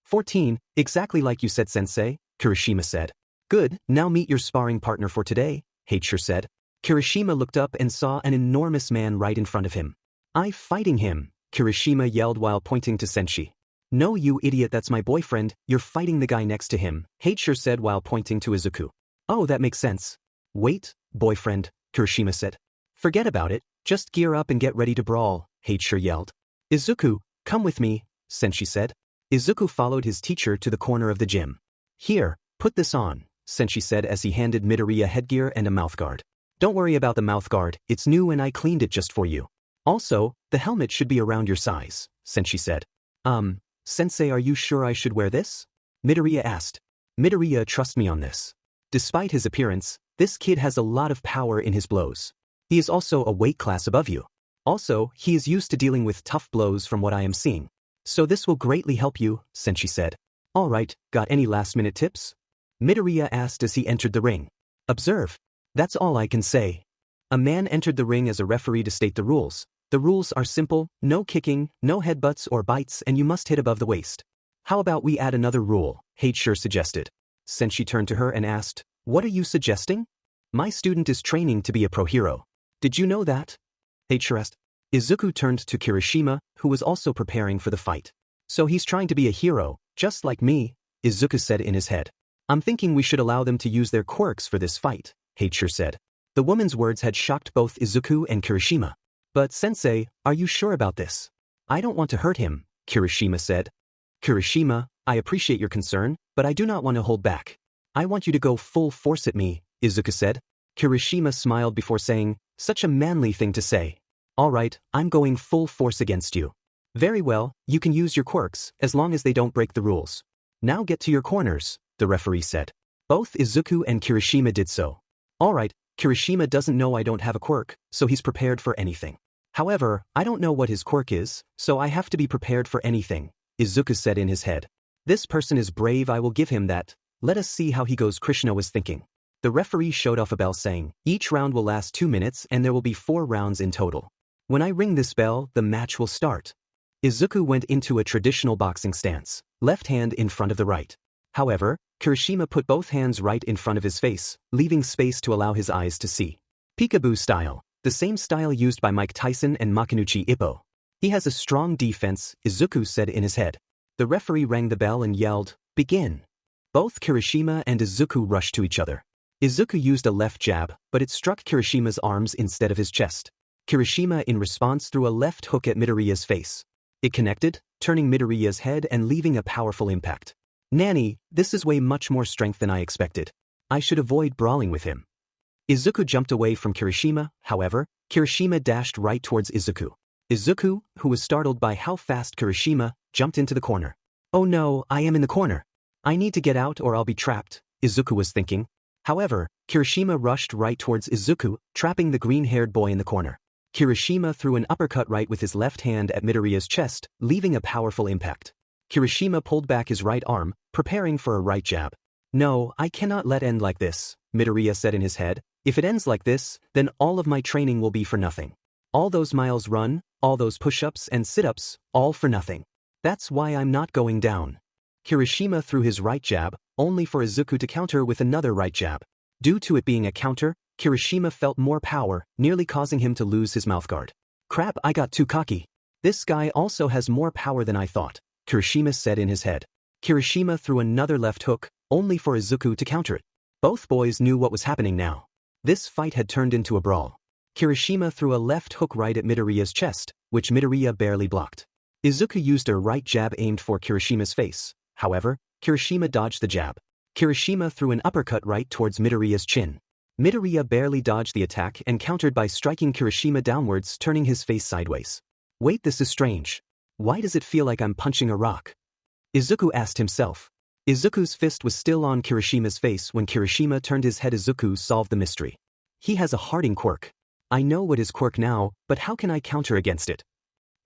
14, exactly like you said, sensei, Kirishima said. Good, now meet your sparring partner for today, Heichir said. Kirishima looked up and saw an enormous man right in front of him. I'm fighting him, Kirishima yelled while pointing to Sensei. No, you idiot, that's my boyfriend, you're fighting the guy next to him, Heichir said while pointing to Izuku. Oh, that makes sense. Wait, boyfriend, Kirishima said. Forget about it, just gear up and get ready to brawl, Heichir yelled. Izuku, come with me, Sensei said. Izuku followed his teacher to the corner of the gym. Here, put this on, Sensei said as he handed Midoriya headgear and a mouthguard. Don't worry about the mouthguard, it's new and I cleaned it just for you. Also, the helmet should be around your size, Sensei said. Sensei, are you sure I should wear this? Midoriya asked. Midoriya, trust me on this. Despite his appearance, this kid has a lot of power in his blows. He is also a weight class above you. Also, he is used to dealing with tough blows from what I am seeing. So this will greatly help you, Sensei said. Alright, got any last-minute tips? Midoriya asked as he entered the ring. Observe. That's all I can say. A man entered the ring as a referee to state the rules. The rules are simple, no kicking, no headbutts or bites, and you must hit above the waist. How about we add another rule, Heichir suggested. Sensei turned to her and asked, What are you suggesting? My student is training to be a pro hero. Did you know that? Heichir asked. Izuku turned to Kirishima, who was also preparing for the fight. So he's trying to be a hero, just like me, Izuku said in his head. I'm thinking we should allow them to use their quirks for this fight, Heichir said. The woman's words had shocked both Izuku and Kirishima. But sensei, are you sure about this? I don't want to hurt him, Kirishima said. Kirishima, I appreciate your concern, but I do not want to hold back. I want you to go full force at me, Izuku said. Kirishima smiled before saying, Such a manly thing to say. Alright, I'm going full force against you. Very well, you can use your quirks, as long as they don't break the rules. Now get to your corners, the referee said. Both Izuku and Kirishima did so. Alright, Kirishima doesn't know I don't have a quirk, so he's prepared for anything. However, I don't know what his quirk is, so I have to be prepared for anything, Izuku said in his head. This person is brave, I will give him that. Let us see how he goes, Krishna was thinking. The referee showed off a bell saying, each round will last 2 minutes and there will be 4 rounds in total. When I ring this bell, the match will start. Izuku went into a traditional boxing stance, left hand in front of the right. However, Kirishima put both hands right in front of his face, leaving space to allow his eyes to see. Peekaboo style, the same style used by Mike Tyson and Makinuchi Ippo. He has a strong defense, Izuku said in his head. The referee rang the bell and yelled, Begin. Both Kirishima and Izuku rushed to each other. Izuku used a left jab, but it struck Kirishima's arms instead of his chest. Kirishima in response threw a left hook at Midoriya's face. It connected, turning Midoriya's head and leaving a powerful impact. Nanny, this is way much more strength than I expected. I should avoid brawling with him. Izuku jumped away from Kirishima, however, Kirishima dashed right towards Izuku. Izuku, who was startled by how fast Kirishima, jumped into the corner. Oh no, I am in the corner. I need to get out or I'll be trapped, Izuku was thinking. However, Kirishima rushed right towards Izuku, trapping the green-haired boy in the corner. Kirishima threw an uppercut right with his left hand at Midoriya's chest, leaving a powerful impact. Kirishima pulled back his right arm, preparing for a right jab. No, I cannot let end like this, Midoriya said in his head. If it ends like this, then all of my training will be for nothing. All those miles run, all those push-ups and sit-ups, all for nothing. That's why I'm not going down. Kirishima threw his right jab, only for Izuku to counter with another right jab. Due to it being a counter, Kirishima felt more power, nearly causing him to lose his mouthguard. Crap, I got too cocky. This guy also has more power than I thought, Kirishima said in his head. Kirishima threw another left hook, only for Izuku to counter it. Both boys knew what was happening now. This fight had turned into a brawl. Kirishima threw a left hook right at Midoriya's chest, which Midoriya barely blocked. Izuku used a right jab aimed for Kirishima's face. However, Kirishima dodged the jab. Kirishima threw an uppercut right towards Midoriya's chin. Midoriya barely dodged the attack and countered by striking Kirishima downwards, turning his face sideways. Wait, this is strange. Why does it feel like I'm punching a rock? Izuku asked himself. Izuku's fist was still on Kirishima's face when Kirishima turned his head. Izuku solved the mystery. He has a hardening quirk. I know what his quirk now, but how can I counter against it?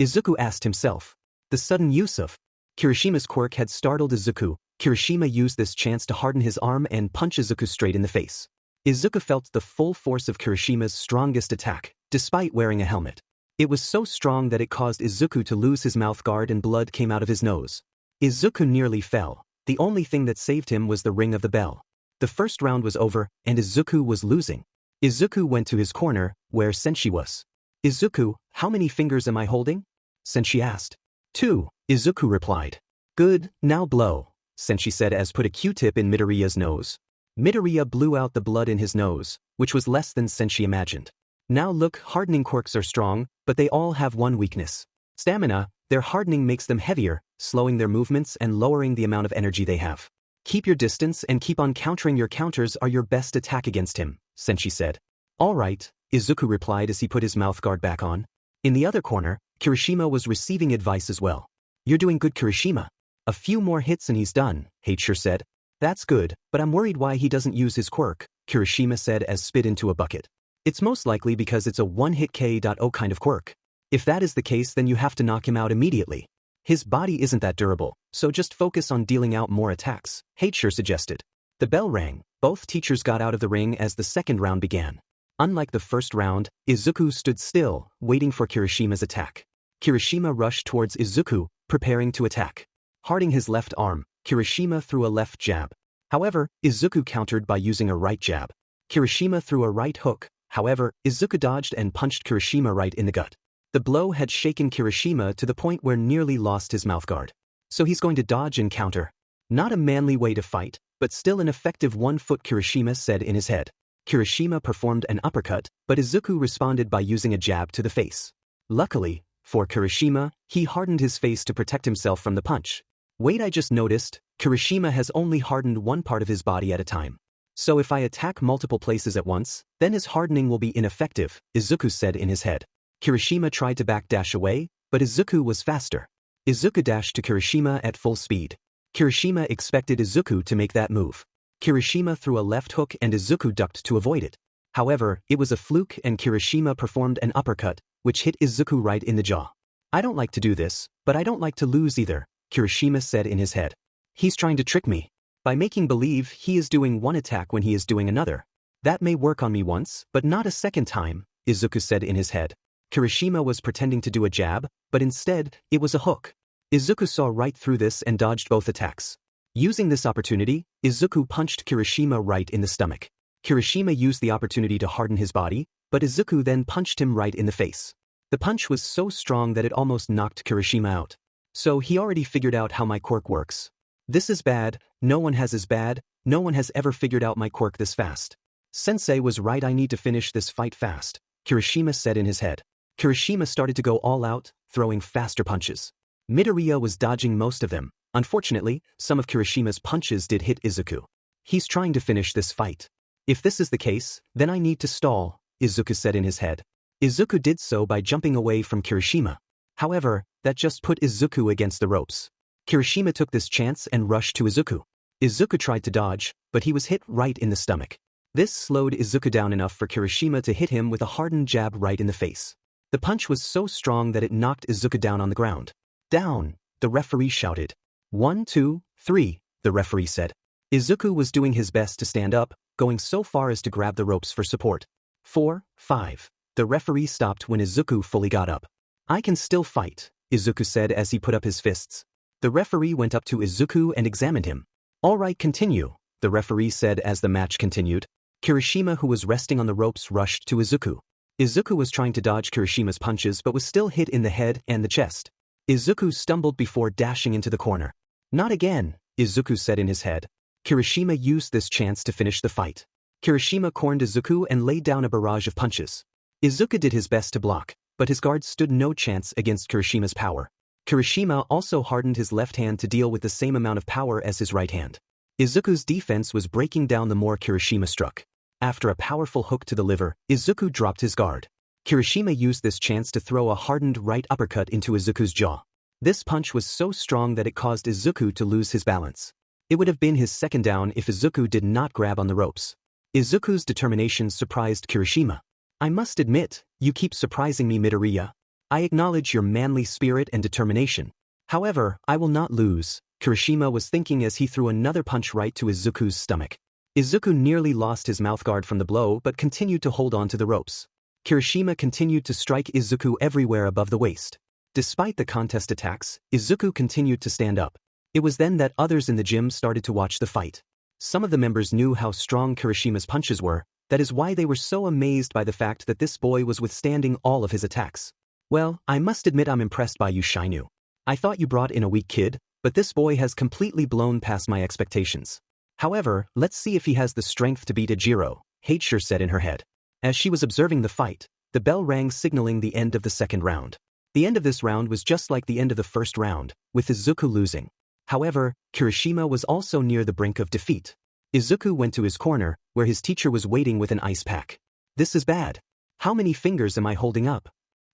Izuku asked himself. The sudden use of Kirishima's quirk had startled Izuku. Kirishima used this chance to harden his arm and punch Izuku straight in the face. Izuku felt the full force of Kirishima's strongest attack, despite wearing a helmet. It was so strong that it caused Izuku to lose his mouthguard and blood came out of his nose. Izuku nearly fell. The only thing that saved him was the ring of the bell. The first round was over, and Izuku was losing. Izuku went to his corner, where Sensei was. Izuku, how many fingers am I holding? Sensei asked. 2, Izuku replied. Good, now blow, Sensei said as put a Q-tip in Midoriya's nose. Midoriya blew out the blood in his nose, which was less than Sensei imagined. Now look, hardening quirks are strong, but they all have one weakness. Stamina. Their hardening makes them heavier, slowing their movements and lowering the amount of energy they have. Keep your distance and keep on countering. Your counters are your best attack against him, Sensei said. All right, Izuku replied as he put his mouthguard back on. In the other corner, Kirishima was receiving advice as well. You're doing good, Kirishima. A few more hits and he's done, Heichur said. That's good, but I'm worried why he doesn't use his quirk, Kirishima said as spit into a bucket. It's most likely because it's a one-hit KO kind of quirk. If that is the case, then you have to knock him out immediately. His body isn't that durable, so just focus on dealing out more attacks, Heichur suggested. The bell rang. Both teachers got out of the ring as the second round began. Unlike the first round, Izuku stood still, waiting for Kirishima's attack. Kirishima rushed towards Izuku, preparing to attack. Hardening his left arm, Kirishima threw a left jab. However, Izuku countered by using a right jab. Kirishima threw a right hook. However, Izuku dodged and punched Kirishima right in the gut. The blow had shaken Kirishima to the point where nearly lost his mouthguard. So he's going to dodge and counter. Not a manly way to fight, but still an effective one-foot, Kirishima said in his head. Kirishima performed an uppercut, but Izuku responded by using a jab to the face. Luckily, for Kirishima, he hardened his face to protect himself from the punch. Wait, I just noticed, Kirishima has only hardened one part of his body at a time. So if I attack multiple places at once, then his hardening will be ineffective, Izuku said in his head. Kirishima tried to backdash away, but Izuku was faster. Izuku dashed to Kirishima at full speed. Kirishima expected Izuku to make that move. Kirishima threw a left hook and Izuku ducked to avoid it. However, it was a fluke and Kirishima performed an uppercut, which hit Izuku right in the jaw. I don't like to do this, but I don't like to lose either, Kirishima said in his head. He's trying to trick me. By making believe he is doing one attack when he is doing another. That may work on me once, but not a second time, Izuku said in his head. Kirishima was pretending to do a jab, but instead, it was a hook. Izuku saw right through this and dodged both attacks. Using this opportunity, Izuku punched Kirishima right in the stomach. Kirishima used the opportunity to harden his body, but Izuku then punched him right in the face. The punch was so strong that it almost knocked Kirishima out. So he already figured out how my quirk works. This is bad, no one has as bad, no one has ever figured out my quirk this fast. Sensei was right, I need to finish this fight fast, Kirishima said in his head. Kirishima started to go all out, throwing faster punches. Midoriya was dodging most of them. Unfortunately, some of Kirishima's punches did hit Izuku. He's trying to finish this fight. If this is the case, then I need to stall, Izuku said in his head. Izuku did so by jumping away from Kirishima. However, that just put Izuku against the ropes. Kirishima took this chance and rushed to Izuku. Izuku tried to dodge, but he was hit right in the stomach. This slowed Izuku down enough for Kirishima to hit him with a hardened jab right in the face. The punch was so strong that it knocked Izuku down on the ground. Down, the referee shouted. 1, 2, 3, the referee said. Izuku was doing his best to stand up, going so far as to grab the ropes for support. 4, 5. The referee stopped when Izuku fully got up. I can still fight, Izuku said as he put up his fists. The referee went up to Izuku and examined him. All right, continue, the referee said as the match continued. Kirishima, who was resting on the ropes, rushed to Izuku. Izuku was trying to dodge Kirishima's punches but was still hit in the head and the chest. Izuku stumbled before dashing into the corner. Not again, Izuku said in his head. Kirishima used this chance to finish the fight. Kirishima cornered Izuku and laid down a barrage of punches. Izuku did his best to block, but his guard stood no chance against Kirishima's power. Kirishima also hardened his left hand to deal with the same amount of power as his right hand. Izuku's defense was breaking down the more Kirishima struck. After a powerful hook to the liver, Izuku dropped his guard. Kirishima used this chance to throw a hardened right uppercut into Izuku's jaw. This punch was so strong that it caused Izuku to lose his balance. It would have been his second down if Izuku did not grab on the ropes. Izuku's determination surprised Kirishima. I must admit, you keep surprising me, Midoriya. I acknowledge your manly spirit and determination. However, I will not lose, Kirishima was thinking as he threw another punch right to Izuku's stomach. Izuku nearly lost his mouthguard from the blow but continued to hold on to the ropes. Kirishima continued to strike Izuku everywhere above the waist. Despite the contest attacks, Izuku continued to stand up. It was then that others in the gym started to watch the fight. Some of the members knew how strong Kirishima's punches were, that is why they were so amazed by the fact that this boy was withstanding all of his attacks. Well, I must admit I'm impressed by you, Shinu. I thought you brought in a weak kid, but this boy has completely blown past my expectations. However, let's see if he has the strength to beat Ejiro, Hachiru said in her head. As she was observing the fight, the bell rang signaling the end of the second round. The end of this round was just like the end of the first round, with Izuku losing. However, Kirishima was also near the brink of defeat. Izuku went to his corner, where his teacher was waiting with an ice pack. This is bad. How many fingers am I holding up?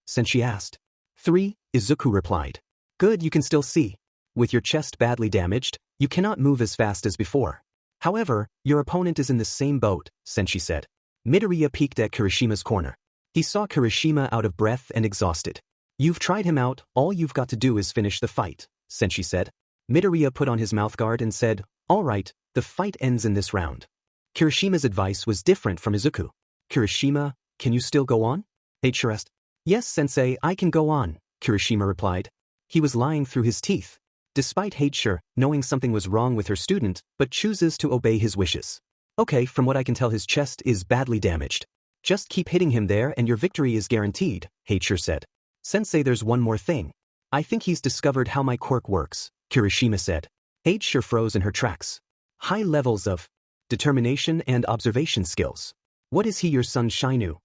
Sensei asked. 3, Izuku replied. Good, you can still see. With your chest badly damaged, you cannot move as fast as before. However, your opponent is in the same boat, Sensei said. Midoriya peeked at Kirishima's corner. He saw Kirishima out of breath and exhausted. You've tried him out, all you've got to do is finish the fight, Sensei said. Midoriya put on his mouthguard and said, all right, the fight ends in this round. Kirishima's advice was different from Izuku. Kirishima, can you still go on? Hachiru asked. Yes, Sensei, I can go on, Kirishima replied. He was lying through his teeth. Despite Hachiru knowing something was wrong with her student, but chooses to obey his wishes. Okay, from what I can tell his chest is badly damaged. Just keep hitting him there and your victory is guaranteed, Hachiru said. Sensei, there's one more thing. I think he's discovered how my quirk works, Kirishima said. Hachiru froze in her tracks. High levels of determination and observation skills. What is he, your son Shinu?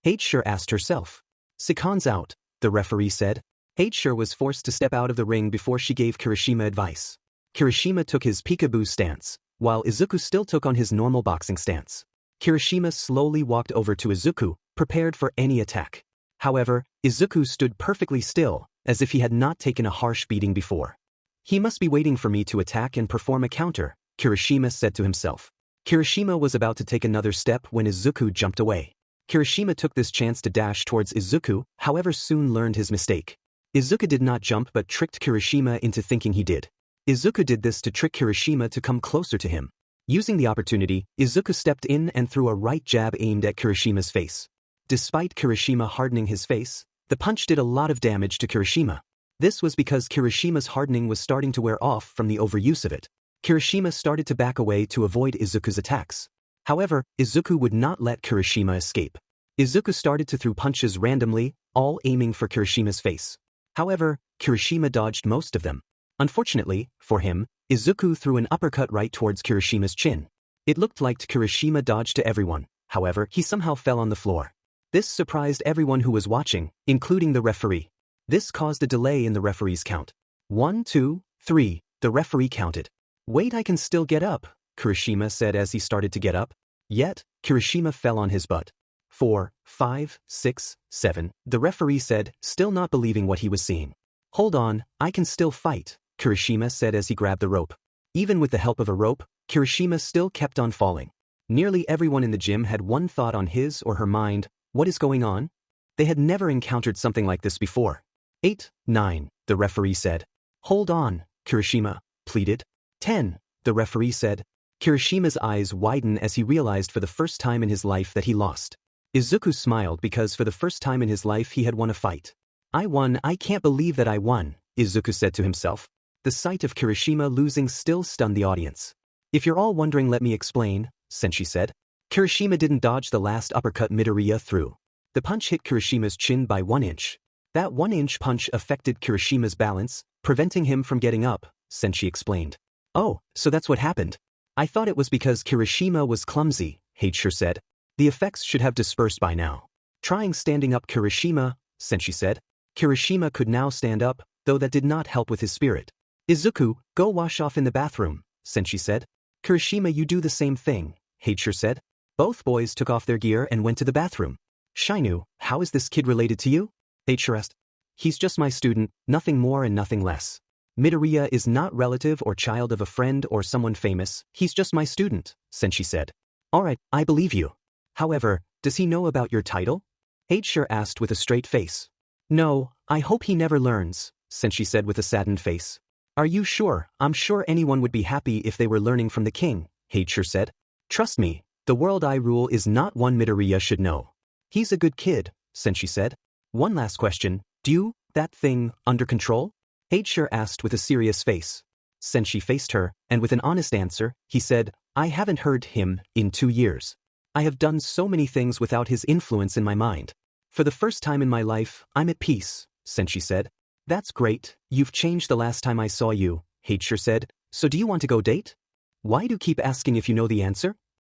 Hachiru asked herself. Seconds out, the referee said. Hachiru was forced to step out of the ring before she gave Kirishima advice. Kirishima took his peekaboo stance, while Izuku still took on his normal boxing stance. Kirishima slowly walked over to Izuku, prepared for any attack. However, Izuku stood perfectly still, as if he had not taken a harsh beating before. He must be waiting for me to attack and perform a counter, Kirishima said to himself. Kirishima was about to take another step when Izuku jumped away. Kirishima took this chance to dash towards Izuku, however soon learned his mistake. Izuku did not jump but tricked Kirishima into thinking he did. Izuku did this to trick Kirishima to come closer to him. Using the opportunity, Izuku stepped in and threw a right jab aimed at Kirishima's face. Despite Kirishima hardening his face, the punch did a lot of damage to Kirishima. This was because Kirishima's hardening was starting to wear off from the overuse of it. Kirishima started to back away to avoid Izuku's attacks. However, Izuku would not let Kirishima escape. Izuku started to throw punches randomly, all aiming for Kirishima's face. However, Kirishima dodged most of them. Unfortunately, for him, Izuku threw an uppercut right towards Kirishima's chin. It looked like Kirishima dodged to everyone, however, he somehow fell on the floor. This surprised everyone who was watching, including the referee. This caused a delay in the referee's count. 1, 2, 3, the referee counted. Wait, I can still get up, Kirishima said as he started to get up. Yet, Kirishima fell on his butt. 4, 5, 6, 7, the referee said, still not believing what he was seeing. Hold on, I can still fight, Kirishima said as he grabbed the rope. Even with the help of a rope, Kirishima still kept on falling. Nearly everyone in the gym had one thought on his or her mind, what is going on? They had never encountered something like this before. 8, 9, the referee said. Hold on, Kirishima pleaded. 10, the referee said. Kirishima's eyes widen as he realized for the first time in his life that he lost. Izuku smiled because for the first time in his life he had won a fight. I won, I can't believe that I won, Izuku said to himself. The sight of Kirishima losing still stunned the audience. If you're all wondering, let me explain, Sensei said. Kirishima didn't dodge the last uppercut Midoriya threw. The punch hit Kirishima's chin by 1 inch. That 1-inch punch affected Kirishima's balance, preventing him from getting up, Sensei explained. Oh, so that's what happened. I thought it was because Kirishima was clumsy, Heicher said. The effects should have dispersed by now. Trying standing up Kirishima, Sensei said. Kirishima could now stand up, though that did not help with his spirit. Izuku, go wash off in the bathroom, Sensei said. Kirishima, you do the same thing, Heicher said. Both boys took off their gear and went to the bathroom. Shinu, how is this kid related to you? Heicher asked. He's just my student, nothing more and nothing less. Midoriya is not relative or child of a friend or someone famous, he's just my student, Sensei said. Alright, I believe you. However, does he know about your title? Heicher asked with a straight face. No, I hope he never learns, Sensei said with a saddened face. Are you sure? I'm sure anyone would be happy if they were learning from the king, Heicher said. Trust me, the world I rule is not one Midoriya should know. He's a good kid, Sensei said. One last question, do you, that thing, under control? Heicher asked with a serious face. Sensei faced her, and with an honest answer, he said, I haven't heard him in 2 years. I have done so many things without his influence in my mind. For the first time in my life, I'm at peace, Sensei said. That's great, you've changed the last time I saw you, Heicher said. So do you want to go date? Why do you keep asking if you know the answer?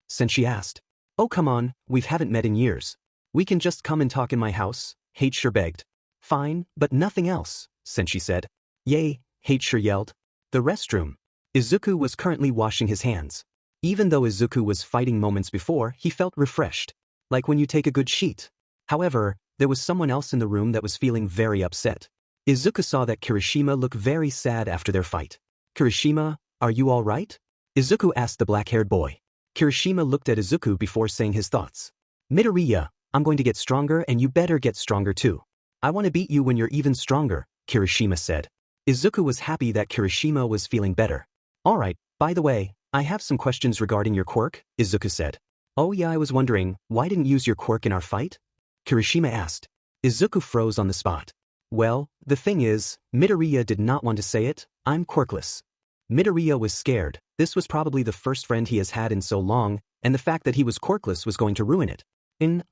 Sensei asked. Oh come on, we haven't met in years. We can just come and talk in my house, Heicher begged. Fine, but nothing else, Sensei said. Yay, Heicher yelled. The restroom. Izuku was currently washing his hands. Even though Izuku was fighting moments before, he felt refreshed. Like when you take a good sheet. However, there was someone else in the room that was feeling very upset. Izuku saw that Kirishima looked very sad after their fight. Kirishima, are you all right? Izuku asked the black-haired boy. Kirishima looked at Izuku before saying his thoughts. Midoriya, I'm going to get stronger and you better get stronger too. I want to beat you when you're even stronger, Kirishima said. Izuku was happy that Kirishima was feeling better. Alright, by the way, I have some questions regarding your quirk, Izuku said. Oh yeah, I was wondering, why didn't you use your quirk in our fight? Kirishima asked. Izuku froze on the spot. Well, the thing is, Midoriya did not want to say it, I'm quirkless. Midoriya was scared, this was probably the first friend he has had in so long, and the fact that he was quirkless was going to ruin it.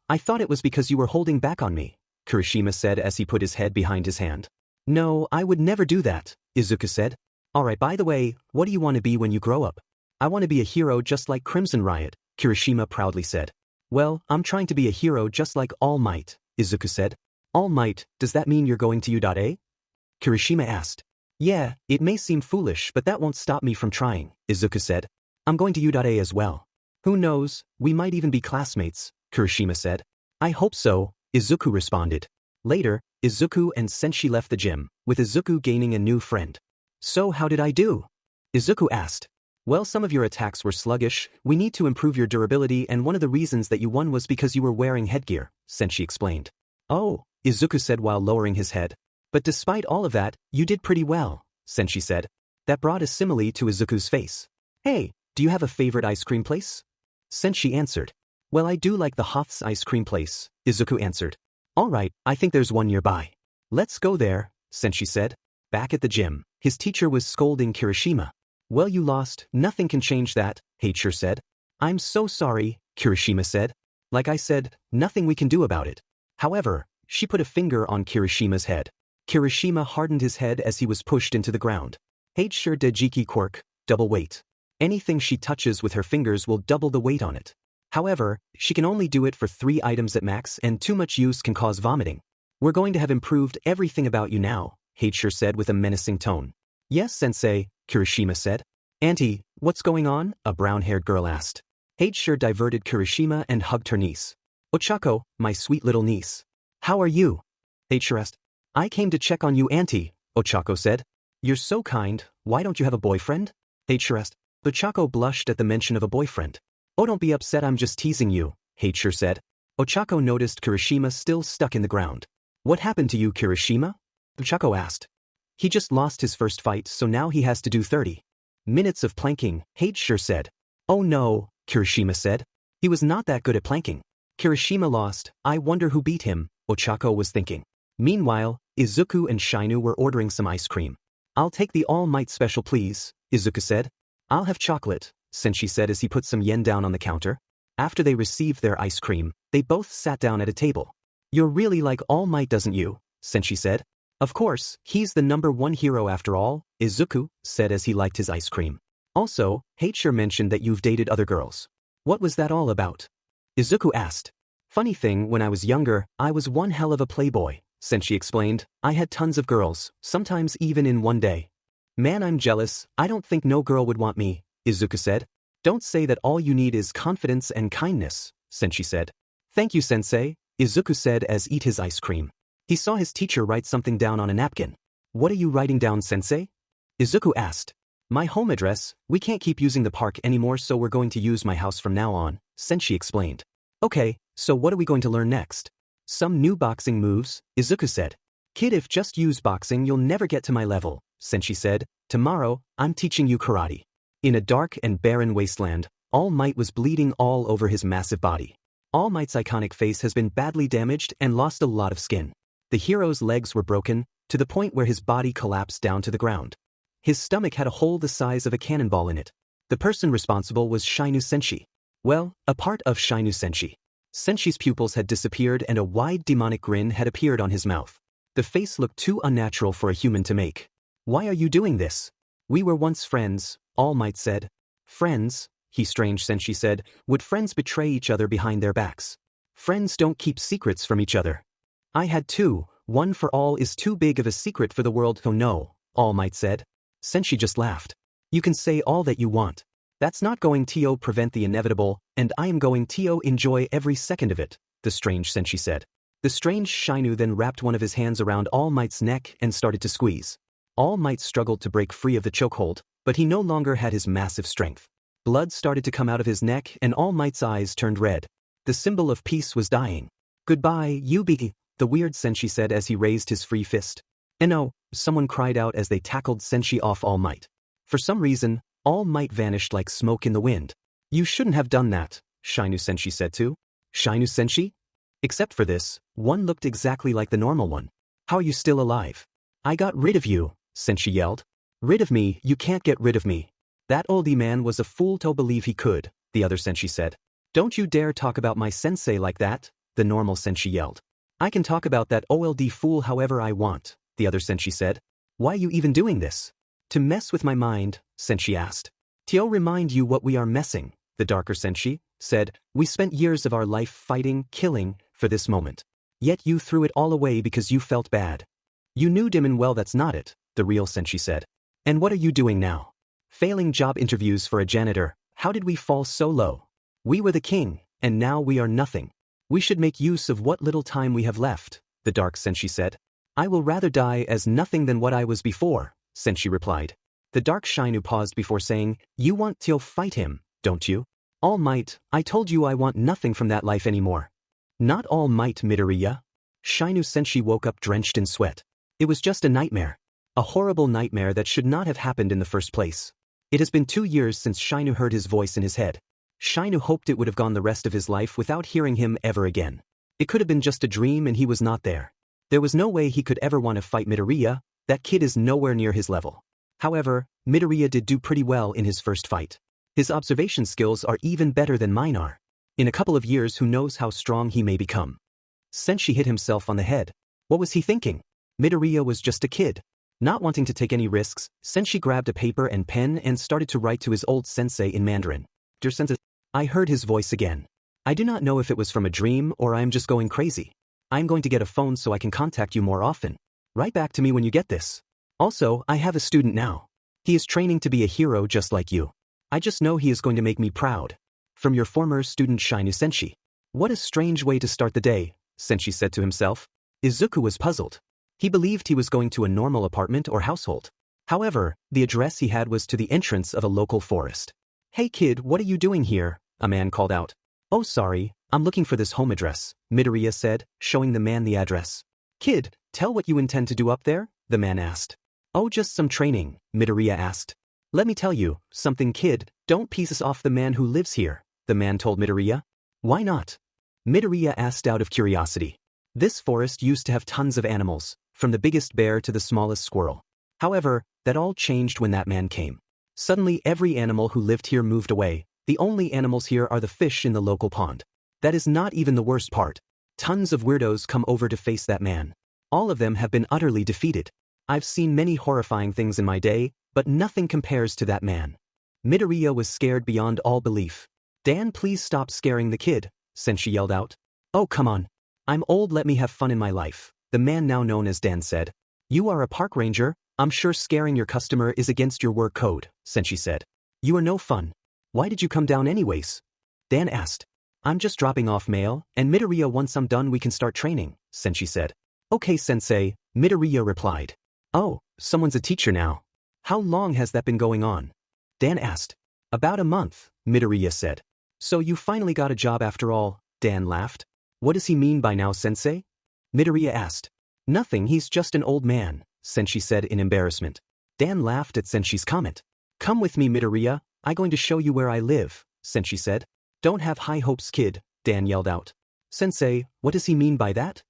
I thought it was because you were holding back on me, Kirishima said as he put his head behind his hand. No, I would never do that, Izuku said. Alright, by the way, what do you want to be when you grow up? I want to be a hero just like Crimson Riot, Kirishima proudly said. Well, I'm trying to be a hero just like All Might, Izuku said. All Might, does that mean you're going to U.A? Kirishima asked. Yeah, it may seem foolish but that won't stop me from trying, Izuku said. I'm going to U.A as well. Who knows, we might even be classmates, Kirishima said. I hope so, Izuku responded. Later, Izuku and Sensei left the gym, with Izuku gaining a new friend. So how did I do? Izuku asked. Well, some of your attacks were sluggish, we need to improve your durability and one of the reasons that you won was because you were wearing headgear, Sensei explained. Oh, Izuku said while lowering his head. But despite all of that, you did pretty well, Sensei said. That brought a simile to Izuku's face. Hey, do you have a favorite ice cream place? Sensei answered. Well, I do like the Hoth's ice cream place, Izuku answered. Alright, I think there's one nearby. Let's go there, Sensei said. Back at the gym, his teacher was scolding Kirishima. Well, you lost, nothing can change that, Heicher said. I'm so sorry, Kirishima said. Like I said, nothing we can do about it. However, she put a finger on Kirishima's head. Kirishima hardened his head as he was pushed into the ground. Heicher Dejiki quirk, double weight. Anything she touches with her fingers will double the weight on it. However, she can only do it for 3 items at max and too much use can cause vomiting. We're going to have improved everything about you now, Heicher said with a menacing tone. Yes, sensei, Kirishima said. Auntie, what's going on? A brown-haired girl asked. Heicher diverted Kirishima and hugged her niece. Ochako, my sweet little niece. How are you? Heicher asked. I came to check on you, Auntie, Ochako said. You're so kind, why don't you have a boyfriend? Heicher asked. Ochako blushed at the mention of a boyfriend. Oh, don't be upset, I'm just teasing you, Heicher said. Ochako noticed Kirishima still stuck in the ground. What happened to you, Kirishima? Ochako asked. He just lost his first fight, so now he has to do 30 minutes of planking, Heicher said. Oh no, Kirishima said. He was not that good at planking. Kirishima lost, I wonder who beat him, Ochako was thinking. Meanwhile, Izuku and Shinu were ordering some ice cream. I'll take the All Might special please, Izuku said. I'll have chocolate, Sensei said as he put some yen down on the counter. After they received their ice cream, they both sat down at a table. You're really like All Might, doesn't you? Sensei said. Of course, he's the #1 hero after all, Izuku said as he liked his ice cream. Also, Heicher mentioned that you've dated other girls. What was that all about? Izuku asked. Funny thing, when I was younger, I was one hell of a playboy, Sensei explained. I had tons of girls, sometimes even in one day. Man, I'm jealous, I don't think no girl would want me, Izuku said. Don't say that, all you need is confidence and kindness, Sensei said. Thank you, Sensei, Izuku said as eat his ice cream. He saw his teacher write something down on a napkin. What are you writing down, Sensei? Izuku asked. My home address, we can't keep using the park anymore, so we're going to use my house from now on, Sensei explained. Okay, so what are we going to learn next? Some new boxing moves, Izuku said. Kid, if just use boxing you'll never get to my level, Sensei said. Tomorrow, I'm teaching you karate. In a dark and barren wasteland, All Might was bleeding all over his massive body. All Might's iconic face has been badly damaged and lost a lot of skin. The hero's legs were broken, to the point where his body collapsed down to the ground. His stomach had a hole the size of a cannonball in it. The person responsible was Shinu Sensei. Well, a part of Shinu Sensei. Sensei's pupils had disappeared and a wide demonic grin had appeared on his mouth. The face looked too unnatural for a human to make. Why are you doing this? We were once friends, All Might said. Friends, he strange Sensei said, would friends betray each other behind their backs? Friends don't keep secrets from each other. I had two, one for all is too big of a secret for the world to know, All Might said. Sensei just laughed. You can say all that you want. That's not going to prevent the inevitable, and I am going to enjoy every second of it, the strange Sensei said. The strange Shinu then wrapped one of his hands around All Might's neck and started to squeeze. All Might struggled to break free of the chokehold, but he no longer had his massive strength. Blood started to come out of his neck and All Might's eyes turned red. The symbol of peace was dying. Goodbye, Yubi, the weird Sensei said as he raised his free fist. No, someone cried out as they tackled Sensei off All Might. For some reason, All Might vanished like smoke in the wind. You shouldn't have done that, Shinu Sensei said too. Shinu Sensei? Except for this, one looked exactly like the normal one. How are you still alive? I got rid of you, Sensei yelled. Rid of me? You can't get rid of me. That oldie man was a fool to believe he could, the other Sensei said. Don't you dare talk about my sensei like that, the normal Sensei yelled. I can talk about that old fool however I want, the other Sensei said. Why are you even doing this? To mess with my mind, Sensei asked. To remind you what we are messing, the darker Sensei said. We spent years of our life fighting, killing, for this moment. Yet you threw it all away because you felt bad. You knew dim and well that's not it, the real Sensei said. And what are you doing now? Failing job interviews for a janitor. How did we fall so low? We were the king, and now we are nothing. We should make use of what little time we have left, the dark Sensei said. I will rather die as nothing than what I was before, Sensei replied. The dark Shinu paused before saying, you want to fight him, don't you? All Might, I told you I want nothing from that life anymore. Not All Might, Midoriya. Shinu Sensei woke up drenched in sweat. It was just a nightmare. A horrible nightmare that should not have happened in the first place. It has been 2 years since Shinu heard his voice in his head. Shinu hoped it would have gone the rest of his life without hearing him ever again. It could have been just a dream and he was not there. There was no way he could ever want to fight Midoriya. That kid is nowhere near his level. However, Midoriya did do pretty well in his first fight. His observation skills are even better than mine are. In a couple of years who knows how strong he may become. Sensei hit himself on the head. What was he thinking? Midoriya was just a kid. Not wanting to take any risks, Sensei grabbed a paper and pen and started to write to his old sensei in Mandarin. Dear Sensei, I heard his voice again. I do not know if it was from a dream or I am just going crazy. I'm going to get a phone so I can contact you more often. Write back to me when you get this. Also, I have a student now. He is training to be a hero just like you. I just know he is going to make me proud. From your former student Shinu Sensei. What a strange way to start the day, Sensei said to himself. Izuku was puzzled. He believed he was going to a normal apartment or household. However, the address he had was to the entrance of a local forest. Hey kid, what are you doing here? A man called out. Oh sorry, I'm looking for this home address, Midoriya said, showing the man the address. Kid, tell what you intend to do up there, the man asked. Oh just some training, Midoriya asked. Let me tell you something kid, Don't piss off the man who lives here, the man told Midoriya. Why not? Midoriya asked out of curiosity. This forest used to have tons of animals, from the biggest bear to the smallest squirrel. However, that all changed when that man came. Suddenly every animal who lived here moved away. The only animals here are the fish in the local pond. That is not even the worst part. Tons of weirdos come over to face that man. All of them have been utterly defeated. I've seen many horrifying things in my day, but nothing compares to that man. Midoriya was scared beyond all belief. Dan, please stop scaring the kid, sensei yelled out. Oh, come on. I'm old, let me have fun in my life, the man now known as Dan said. You are a park ranger, I'm sure scaring your customer is against your work code, sensei said. You are no fun. Why did you come down anyways? Dan asked. I'm just dropping off mail, and Midoriya, once I'm done we can start training, sensei said. Okay sensei, Midoriya replied. Oh, someone's a teacher now. How long has that been going on? Dan asked. About a month, Midoriya said. So you finally got a job after all, Dan laughed. What does he mean by now sensei? Midoriya asked. Nothing, he's just an old man, sensei said in embarrassment. Dan laughed at sensei's comment. Come with me Midoriya, I'm going to show you where I live, sensei said. Don't have high hopes kid, Dan yelled out. Sensei, what does he mean by that?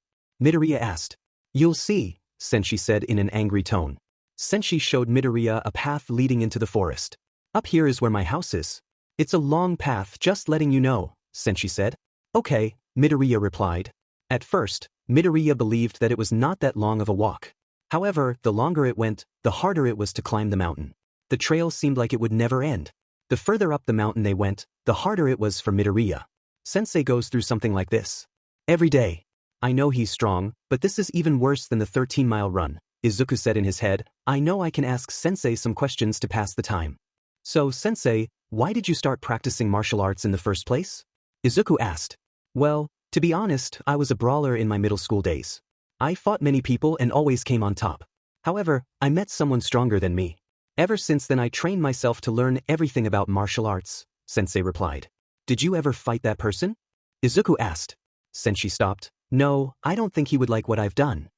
Midoriya asked. You'll see, sensei said in an angry tone. Sensei showed Midoriya a path leading into the forest. Up here is where my house is. It's a long path, just letting you know, sensei said. Okay, Midoriya replied. At first, Midoriya believed that it was not that long of a walk. However, the longer it went, the harder it was to climb the mountain. The trail seemed like it would never end. The further up the mountain they went, the harder it was for Midoriya. Sensei goes through something like this every day. I know he's strong, but this is even worse than the 13-mile run, Izuku said in his head. I know I can ask Sensei some questions to pass the time. So, Sensei, why did you start practicing martial arts in the first place? Izuku asked. Well, to be honest, I was a brawler in my middle school days. I fought many people and always came on top. However, I met someone stronger than me. Ever since then I trained myself to learn everything about martial arts, Sensei replied. Did you ever fight that person? Izuku asked. Sensei stopped. No, I don't think he would like what I've done.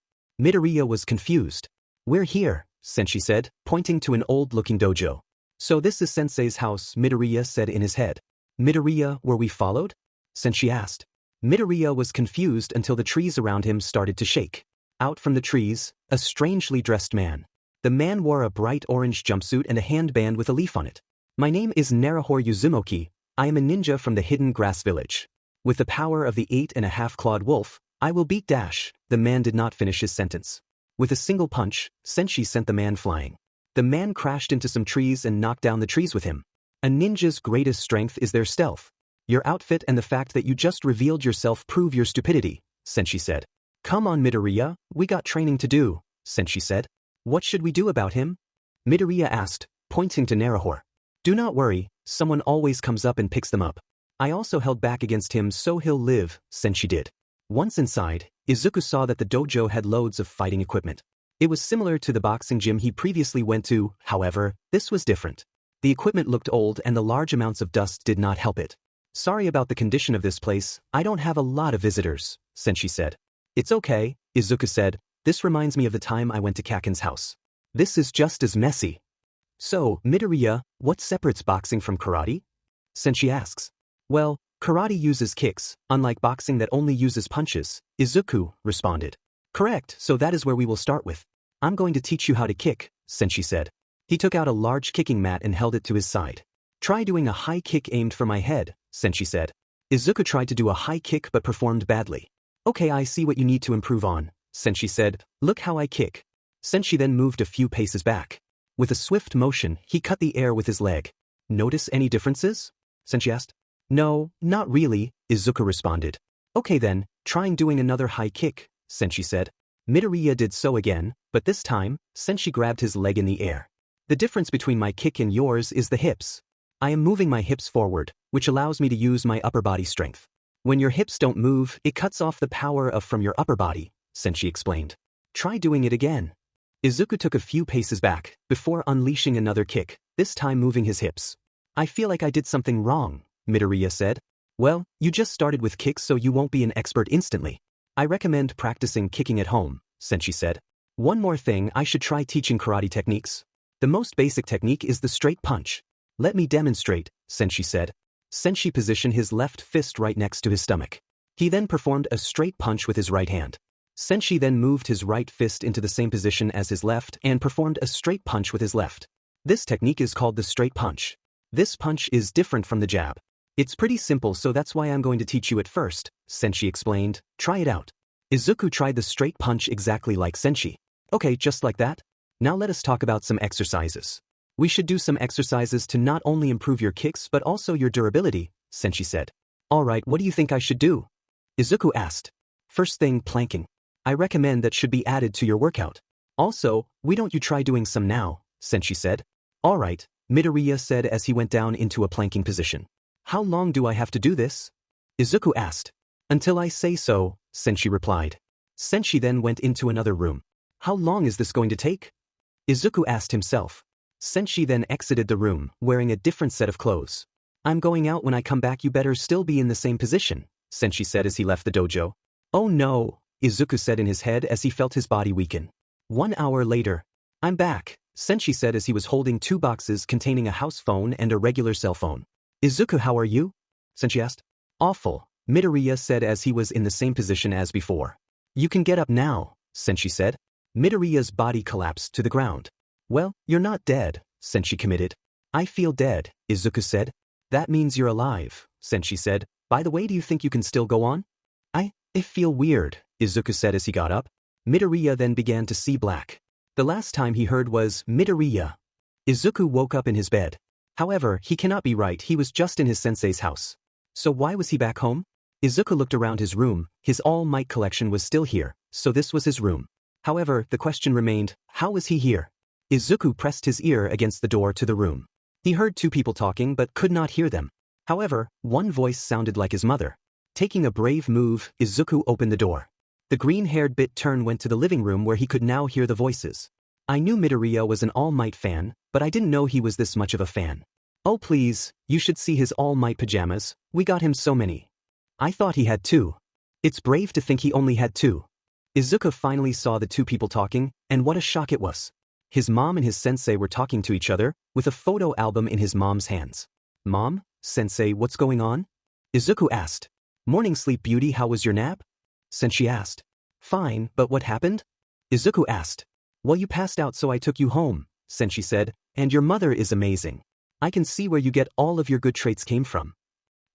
Midoriya was confused. We're here, Sensei said, pointing to an old-looking dojo. So this is Sensei's house, Midoriya said in his head. Midoriya, were we followed? Sensei asked. Midoriya was confused until the trees around him started to shake. Out from the trees, a strangely dressed man. The man wore a bright orange jumpsuit and a handband with a leaf on it. My name is Narahor Uzumoki, I am a ninja from the hidden grass village. With the power of the 8.5-clawed wolf, I will beat dash. The man did not finish his sentence. With a single punch, Sensei sent the man flying. The man crashed into some trees and knocked down the trees with him. A ninja's greatest strength is their stealth. Your outfit and the fact that you just revealed yourself prove your stupidity, Sensei said. Come on Midoriya, we got training to do, Sensei said. What should we do about him? Midoriya asked, pointing to Narahor. Do not worry, someone always comes up and picks them up. I also held back against him so he'll live, Sensei did. Once inside, Izuku saw that the dojo had loads of fighting equipment. It was similar to the boxing gym he previously went to, however, this was different. The equipment looked old and the large amounts of dust did not help it. Sorry about the condition of this place, I don't have a lot of visitors, Sensei said. It's okay, Izuku said, this reminds me of the time I went to Kaken's house. This is just as messy. So, Midoriya, what separates boxing from karate? Sensei asks. Well, karate uses kicks, unlike boxing that only uses punches, Izuku responded. Correct, so that is where we will start with. I'm going to teach you how to kick, Sensei said. He took out a large kicking mat and held it to his side. Try doing a high kick aimed for my head, Sensei said. Izuku tried to do a high kick but performed badly. Okay, I see what you need to improve on, Sensei said. Look how I kick. Sensei then moved a few paces back. With a swift motion, he cut the air with his leg. Notice any differences? Sensei asked. No, not really, Izuku responded. Okay then, try doing another high kick, Sensei said. Midoriya did so again, but this time, Sensei grabbed his leg in the air. The difference between my kick and yours is the hips. I am moving my hips forward, which allows me to use my upper body strength. When your hips don't move, it cuts off the power from your upper body, Sensei explained. Try doing it again. Izuku took a few paces back, before unleashing another kick, this time moving his hips. I feel like I did something wrong, Midoriya said. Well, you just started with kicks so you won't be an expert instantly. I recommend practicing kicking at home, Sensei said. One more thing, I should try teaching karate techniques. The most basic technique is the straight punch. Let me demonstrate, sensei said. Sensei positioned his left fist right next to his stomach. He then performed a straight punch with his right hand. Sensei then moved his right fist into the same position as his left and performed a straight punch with his left. This technique is called the straight punch. This punch is different from the jab. It's pretty simple, so that's why I'm going to teach you at first, sensei explained. Try it out. Izuku tried the straight punch exactly like sensei. Okay, just like that? Now let us talk about some exercises. We should do some exercises to not only improve your kicks but also your durability, sensei said. Alright, what do you think I should do? Izuku asked. First thing, planking. I recommend that should be added to your workout. Also, why don't you try doing some now, sensei said. Alright, Midoriya said as he went down into a planking position. How long do I have to do this? Izuku asked. Until I say so, sensei replied. Sensei then went into another room. How long is this going to take? Izuku asked himself. Sensei then exited the room, wearing a different set of clothes. I'm going out. When I come back you better still be in the same position, sensei said as he left the dojo. Oh no, Izuku said in his head as he felt his body weaken. 1 hour later. I'm back, sensei said as he was holding 2 boxes containing a house phone and a regular cell phone. Izuku, how are you? Sensei asked. Awful, Midoriya said as he was in the same position as before. You can get up now, sensei said. Midoriya's body collapsed to the ground. Well, you're not dead, sensei committed. I feel dead, Izuku said. That means you're alive, sensei said. By the way, do you think you can still go on? I feel weird, Izuku said as he got up. Midoriya then began to see black. The last time he heard was Midoriya. Izuku woke up in his bed. However, he cannot be right, he was just in his sensei's house. So why was he back home? Izuku looked around his room, his All Might collection was still here, so this was his room. However, the question remained, how was he here? Izuku pressed his ear against the door to the room. He heard 2 people talking but could not hear them. However, one voice sounded like his mother. Taking a brave move, Izuku opened the door. The green-haired bit-turn went to the living room where he could now hear the voices. I knew Midoriya was an All Might fan, but I didn't know he was this much of a fan. Oh please, you should see his All Might pajamas, we got him so many. I thought he had 2. It's brave to think he only had 2. Izuku finally saw the 2 people talking, and what a shock it was. His mom and his sensei were talking to each other, with a photo album in his mom's hands. Mom? Sensei, what's going on? Izuku asked. Morning sleep beauty, how was your nap? Sensei asked. Fine, but what happened? Izuku asked. Well, you passed out so I took you home, Sensei said, and your mother is amazing. I can see where you get all of your good traits came from.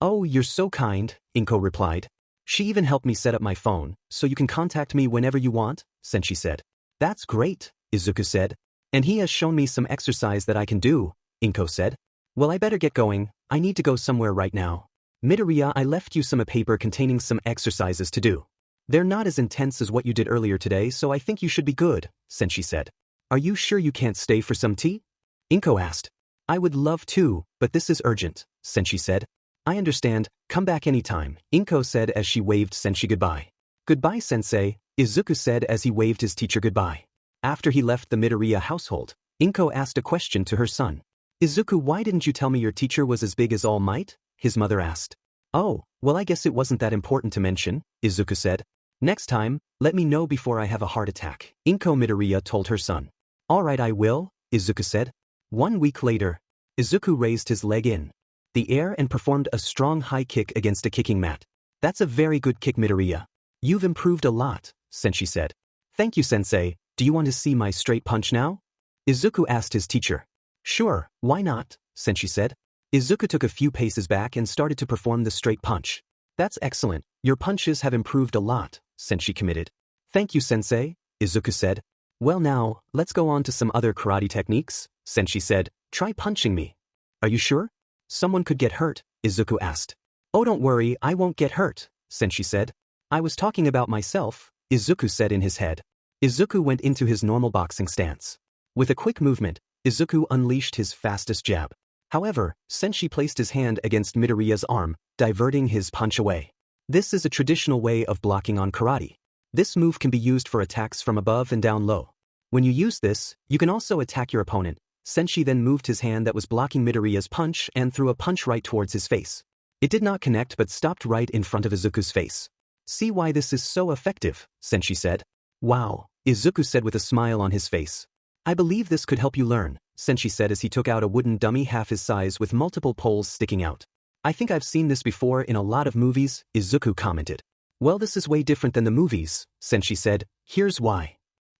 Oh, you're so kind, Inko replied. She even helped me set up my phone, so you can contact me whenever you want, Sensei said. That's great, Izuku said. And he has shown me some exercise that I can do, Inko said. Well, I better get going, I need to go somewhere right now. Midoriya, I left you some a paper containing some exercises to do. They're not as intense as what you did earlier today, so I think you should be good, Sensei said. Are you sure you can't stay for some tea? Inko asked. I would love to, but this is urgent, Sensei said. I understand, come back anytime, Inko said as she waved Sensei goodbye. Goodbye, Sensei, Izuku said as he waved his teacher goodbye. After he left the Midoriya household, Inko asked a question to her son. Izuku, why didn't you tell me your teacher was as big as All Might? His mother asked. Oh, well, I guess it wasn't that important to mention, Izuku said. Next time, let me know before I have a heart attack, Inko Midoriya told her son. Alright, I will, Izuku said. 1 week later, Izuku raised his leg in the air and performed a strong high kick against a kicking mat. That's a very good kick, Midoriya. You've improved a lot, Sensei said. Thank you, Sensei. Do you want to see my straight punch now? Izuku asked his teacher. Sure, why not, Sensei said. Izuku took a few paces back and started to perform the straight punch. That's excellent, your punches have improved a lot, Sensei committed. Thank you, Sensei, Izuku said. Well now, let's go on to some other karate techniques, Sensei said. Try punching me. Are you sure? Someone could get hurt, Izuku asked. Oh, don't worry, I won't get hurt, Sensei said. I was talking about myself, Izuku said in his head. Izuku went into his normal boxing stance. With a quick movement, Izuku unleashed his fastest jab. However, Sensei placed his hand against Midoriya's arm, diverting his punch away. This is a traditional way of blocking on karate. This move can be used for attacks from above and down low. When you use this, you can also attack your opponent. Sensei then moved his hand that was blocking Midoriya's punch and threw a punch right towards his face. It did not connect but stopped right in front of Izuku's face. See why this is so effective, Sensei said. Wow, Izuku said with a smile on his face. I believe this could help you learn, sensei said as he took out a wooden dummy half his size with multiple poles sticking out. I think I've seen this before in a lot of movies, Izuku commented. Well, this is way different than the movies, sensei said. Here's why.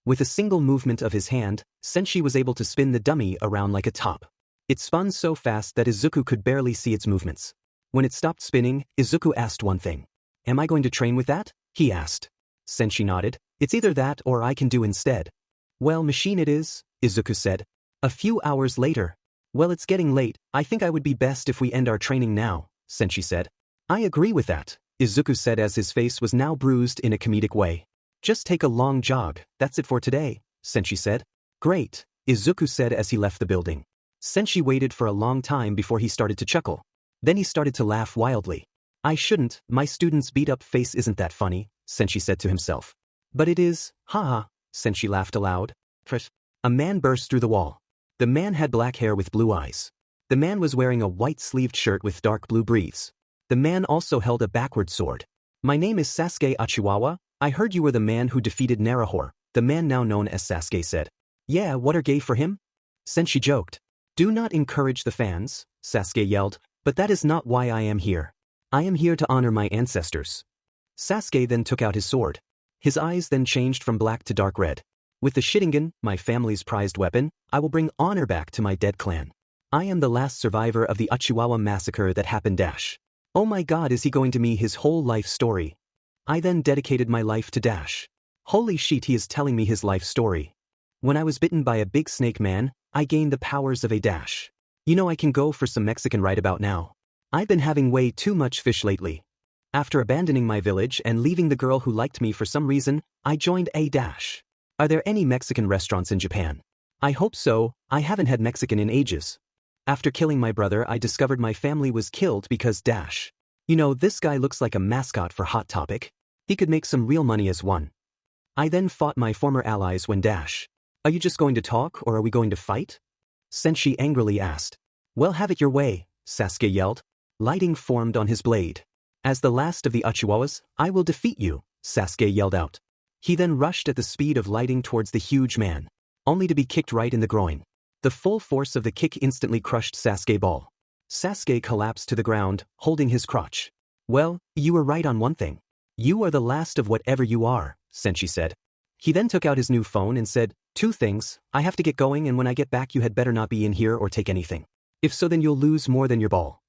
With a single movement of his hand, sensei was able to spin the dummy around like a top. It spun so fast that Izuku could barely see its movements. When it stopped spinning, Izuku asked one thing. Am I going to train with that? He asked. Sensei nodded. It's either that or I can do instead. Well, machine it is, Izuku said. A few hours later. Well, it's getting late, I think I would be best if we end our training now, sensei said. I agree with that, Izuku said as his face was now bruised in a comedic way. Just take a long jog, that's it for today, sensei said. Great, Izuku said as he left the building. Sensei waited for a long time before he started to chuckle. Then he started to laugh wildly. I shouldn't, my student's beat-up face isn't that funny, sensei said to himself. But it is, haha, sensei laughed aloud. A man burst through the wall. The man had black hair with blue eyes. The man was wearing a white-sleeved shirt with dark blue briefs. The man also held a backward sword. My name is Sasuke Uchiwawa, I heard you were the man who defeated Naruhodo, the man now known as Sasuke said. Yeah, what are gay for him? Sensei joked. Do not encourage the fans, Sasuke yelled, but that is not why I am here. I am here to honor my ancestors. Sasuke then took out his sword. His eyes then changed from black to dark red. With the Sharingan, my family's prized weapon, I will bring honor back to my dead clan. I am the last survivor of the Uchiwawa massacre that happened. Oh my god, is he going to me his whole life story? I then dedicated my life to Dash. Holy shit, he is telling me his life story. When I was bitten by a big snake man, I gained the powers of a Dash. You know, I can go for some Mexican right about now. I've been having way too much fish lately. After abandoning my village and leaving the girl who liked me for some reason, I joined a Dash. Are there any Mexican restaurants in Japan? I hope so, I haven't had Mexican in ages. After killing my brother, I discovered my family was killed because Dash. You know, this guy looks like a mascot for Hot Topic. He could make some real money as one. I then fought my former allies when Dash. Are you just going to talk or are we going to fight? Sensei angrily asked. Well, have it your way, Sasuke yelled. Lighting formed on his blade. As the last of the Uchiwawas, I will defeat you, Sasuke yelled out. He then rushed at the speed of lighting towards the huge man, only to be kicked right in the groin. The full force of the kick instantly crushed Sasuke ball. Sasuke collapsed to the ground, holding his crotch. Well, you were right on one thing. You are the last of whatever you are, Sensei said. He then took out his new phone and said, 2 things, I have to get going and when I get back you had better not be in here or take anything. If so then you'll lose more than your ball.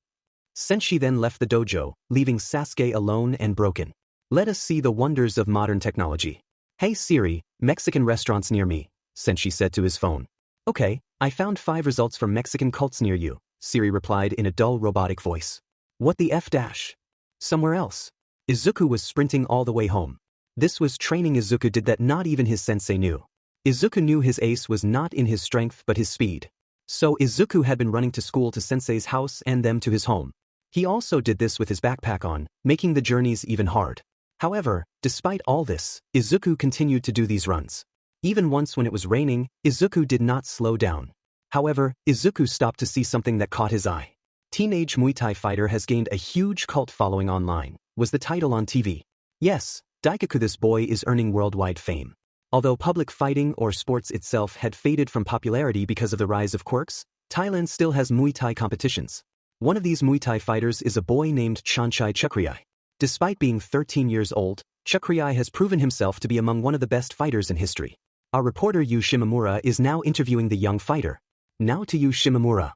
Sensei then left the dojo, leaving Sasuke alone and broken. Let us see the wonders of modern technology. Hey Siri, Mexican restaurants near me, Sensei said to his phone. Okay, I found 5 results from Mexican cults near you, Siri replied in a dull robotic voice. What the F dash? Somewhere else. Izuku was sprinting all the way home. This was training Izuku did that not even his sensei knew. Izuku knew his ace was not in his strength but his speed. So Izuku had been running to school to sensei's house and them to his home. He also did this with his backpack on, making the journeys even hard. However, despite all this, Izuku continued to do these runs. Even once when it was raining, Izuku did not slow down. However, Izuku stopped to see something that caught his eye. Teenage Muay Thai fighter has gained a huge cult following online, was the title on TV. Yes, Deku, this boy is earning worldwide fame. Although public fighting or sports itself had faded from popularity because of the rise of quirks, Thailand still has Muay Thai competitions. One of these Muay Thai fighters is a boy named Chakri. Despite being 13 years old, Chakri has proven himself to be among one of the best fighters in history. Our reporter Yu Shimamura is now interviewing the young fighter. Now to you Shimamura.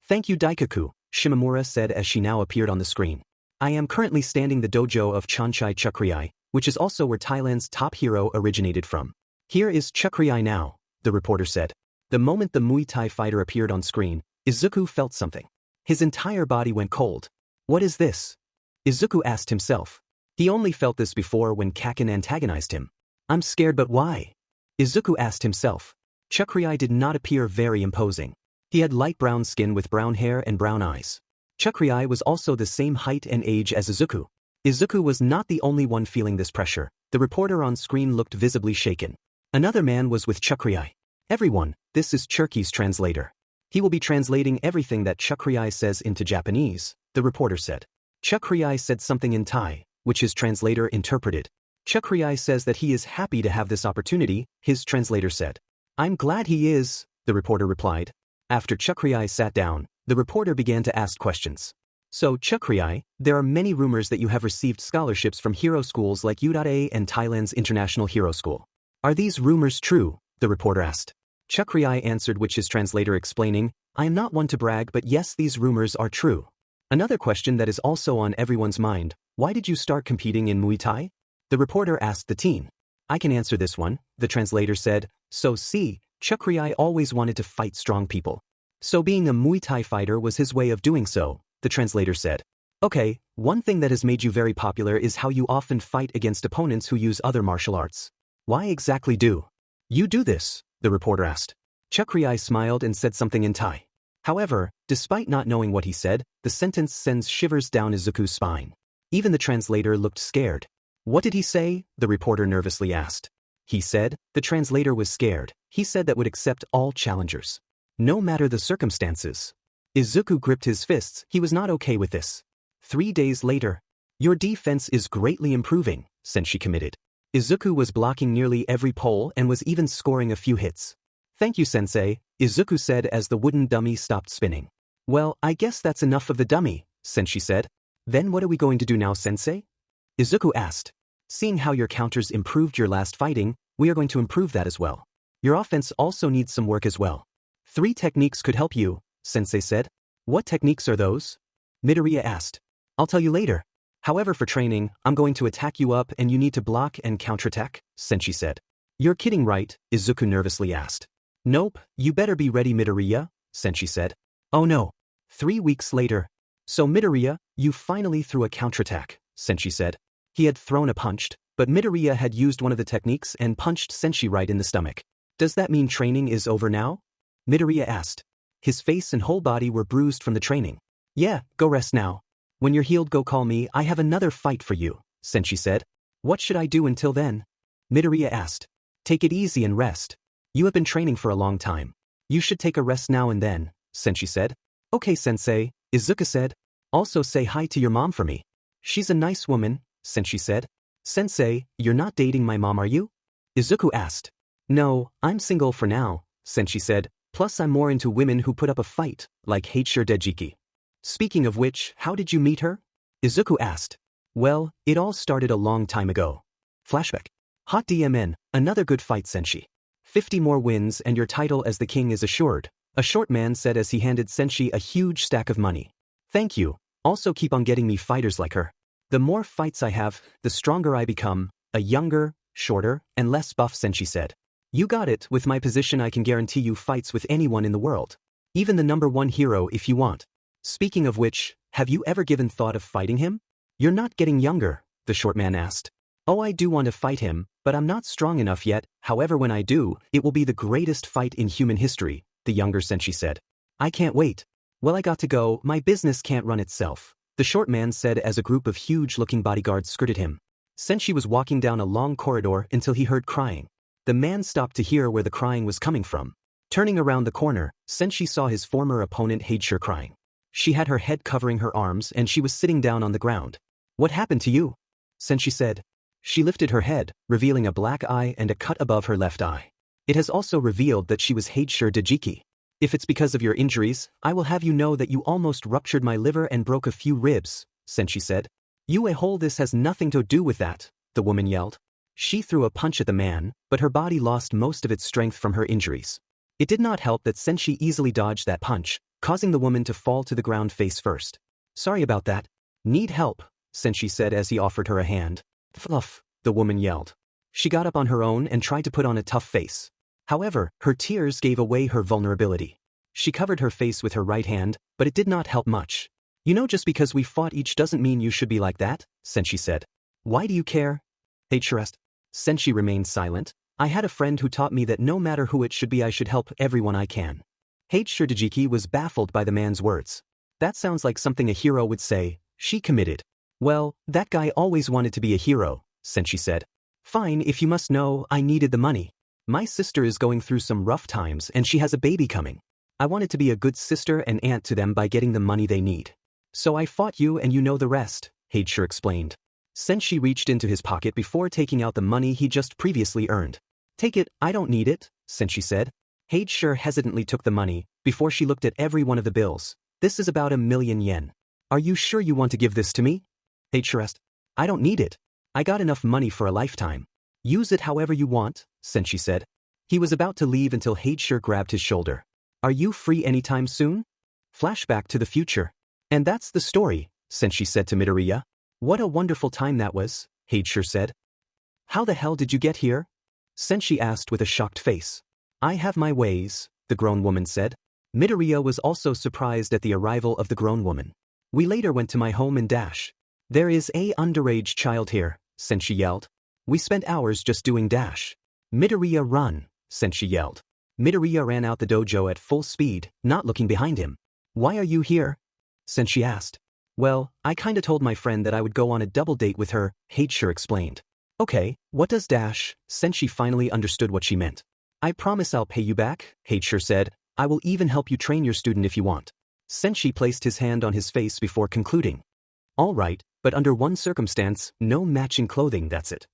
Thank you Daikaku, Shimamura said as she now appeared on the screen. I am currently standing the dojo of Chakri, which is also where Thailand's top hero originated from. Here is Chakri now, the reporter said. The moment the Muay Thai fighter appeared on screen, Izuku felt something. His entire body went cold. What is this? Izuku asked himself. He only felt this before when Kakin antagonized him. I'm scared but why? Izuku asked himself. Chakri did not appear very imposing. He had light brown skin with brown hair and brown eyes. Chakri was also the same height and age as Izuku. Izuku was not the only one feeling this pressure. The reporter on screen looked visibly shaken. Another man was with Chakri. Everyone, this is Cherky's translator. He will be translating everything that Chakri says into Japanese, the reporter said. Chakri said something in Thai, which his translator interpreted. Chakri says that he is happy to have this opportunity, his translator said. I'm glad he is, the reporter replied. After Chakri sat down, the reporter began to ask questions. So, Chakri, there are many rumors that you have received scholarships from hero schools like U.A and Thailand's International Hero School. Are these rumors true? The reporter asked. Chakri answered, which his translator explaining, I am not one to brag, but yes, these rumors are true. Another question that is also on everyone's mind, why did you start competing in Muay Thai? The reporter asked the teen. I can answer this one, the translator said. So see, Chakri always wanted to fight strong people. So being a Muay Thai fighter was his way of doing so, the translator said. Okay, one thing that has made you very popular is how you often fight against opponents who use other martial arts. Why exactly do you do this? The reporter asked. Chakri smiled and said something in Thai. However, despite not knowing what he said, the sentence sends shivers down Izuku's spine. Even the translator looked scared. What did he say? The reporter nervously asked. He said, the translator was scared. He said that would accept all challengers, no matter the circumstances. Izuku gripped his fists, he was not okay with this. 3 days later. Your defense is greatly improving, sensei committed. Izuku was blocking nearly every pole and was even scoring a few hits. Thank you, sensei, Izuku said as the wooden dummy stopped spinning. Well, I guess that's enough of the dummy, sensei said. Then what are we going to do now, sensei? Izuku asked. Seeing how your counters improved your last fighting, we are going to improve that as well. Your offense also needs some work as well. 3 techniques could help you, sensei said. What techniques are those? Midoriya asked. I'll tell you later. However, for training, I'm going to attack you up and you need to block and counterattack, sensei said. You're kidding, right? Izuku nervously asked. Nope, you better be ready, Midoriya, sensei said. Oh no. 3 weeks later. So Midoriya, you finally threw a counterattack, sensei said. He had thrown a punch, but Midoriya had used one of the techniques and punched sensei right in the stomach. Does that mean training is over now? Midoriya asked. His face and whole body were bruised from the training. Yeah, go rest now. When you're healed, go call me, I have another fight for you, sensei said. What should I do until then? Midoriya asked. Take it easy and rest. You have been training for a long time. You should take a rest now and then, sensei said. Okay, sensei, Izuku said. Also say hi to your mom for me. She's a nice woman, sensei said. Sensei, you're not dating my mom, are you? Izuku asked. No, I'm single for now, sensei said. Plus I'm more into women who put up a fight, like Heichir Dejiki. Speaking of which, how did you meet her? Izuku asked. Well, it all started a long time ago. Flashback. Hot DMN, another good fight, sensei. 50 more wins and your title as the king is assured, a short man said as he handed sensei a huge stack of money. Thank you, also keep on getting me fighters like her. The more fights I have, the stronger I become, a younger, shorter, and less buff, sensei said. You got it, with my position I can guarantee you fights with anyone in the world. Even the #1 hero if you want. Speaking of which, have you ever given thought of fighting him? You're not getting younger, the short man asked. Oh, I do want to fight him, but I'm not strong enough yet, however when I do, it will be the greatest fight in human history, the younger sensei said. I can't wait. Well, I got to go, my business can't run itself, the short man said as a group of huge-looking bodyguards skirted him. Sensei was walking down a long corridor until he heard crying. The man stopped to hear where the crying was coming from. Turning around the corner, Sensei saw his former opponent Heichir crying. She had her head covering her arms and she was sitting down on the ground. What happened to you? Sensei said. She lifted her head, revealing a black eye and a cut above her left eye. It has also revealed that she was Heichir Dejiki. If it's because of your injuries, I will have you know that you almost ruptured my liver and broke a few ribs, Sensei said. You a hole, this has nothing to do with that, the woman yelled. She threw a punch at the man, but her body lost most of its strength from her injuries. It did not help that Sensei easily dodged that punch, causing the woman to fall to the ground face first. Sorry about that. Need help, Sensei said as he offered her a hand. Fluff, the woman yelled. She got up on her own and tried to put on a tough face. However, her tears gave away her vulnerability. She covered her face with her right hand, but it did not help much. You know, just because we fought each doesn't mean you should be like that, Sensei said. Why do you care? Heichir asked. Sensei remained silent. I had a friend who taught me that no matter who it should be I should help everyone I can. Heichir Dejiki was baffled by the man's words. That sounds like something a hero would say, she committed. Well, that guy always wanted to be a hero, Sensei said. Fine, if you must know, I needed the money. My sister is going through some rough times and she has a baby coming. I wanted to be a good sister and aunt to them by getting the money they need. So I fought you and you know the rest, Heichir explained. Sensei reached into his pocket before taking out the money he just previously earned. Take it, I don't need it, Sensei said. Sure hesitantly took the money, before she looked at every one of the bills. This is about 1,000,000 yen. Are you sure you want to give this to me? Sure asked. I don't need it. I got enough money for a lifetime. Use it however you want, sensei said. He was about to leave until Sure grabbed his shoulder. Are you free anytime soon? Flashback to the future. And that's the story, sensei said to Midoriya. What a wonderful time that was, Sure said. How the hell did you get here? Sensei asked with a shocked face. I have my ways, the grown woman said. Midoriya was also surprised at the arrival of the grown woman. We later went to my home in Dash. There is a underage child here, Sensei yelled. We spent hours just doing Dash. Midoriya run, Sensei yelled. Midoriya ran out the dojo at full speed, not looking behind him. Why are you here? Sensei asked. Well, I kinda told my friend that I would go on a double date with her, Sure explained. Okay, what does Dash? Sensei finally understood what she meant. I promise I'll pay you back, Sure said. I will even help you train your student if you want. Sensei placed his hand on his face before concluding. All right, but under one circumstance, no matching clothing, that's it.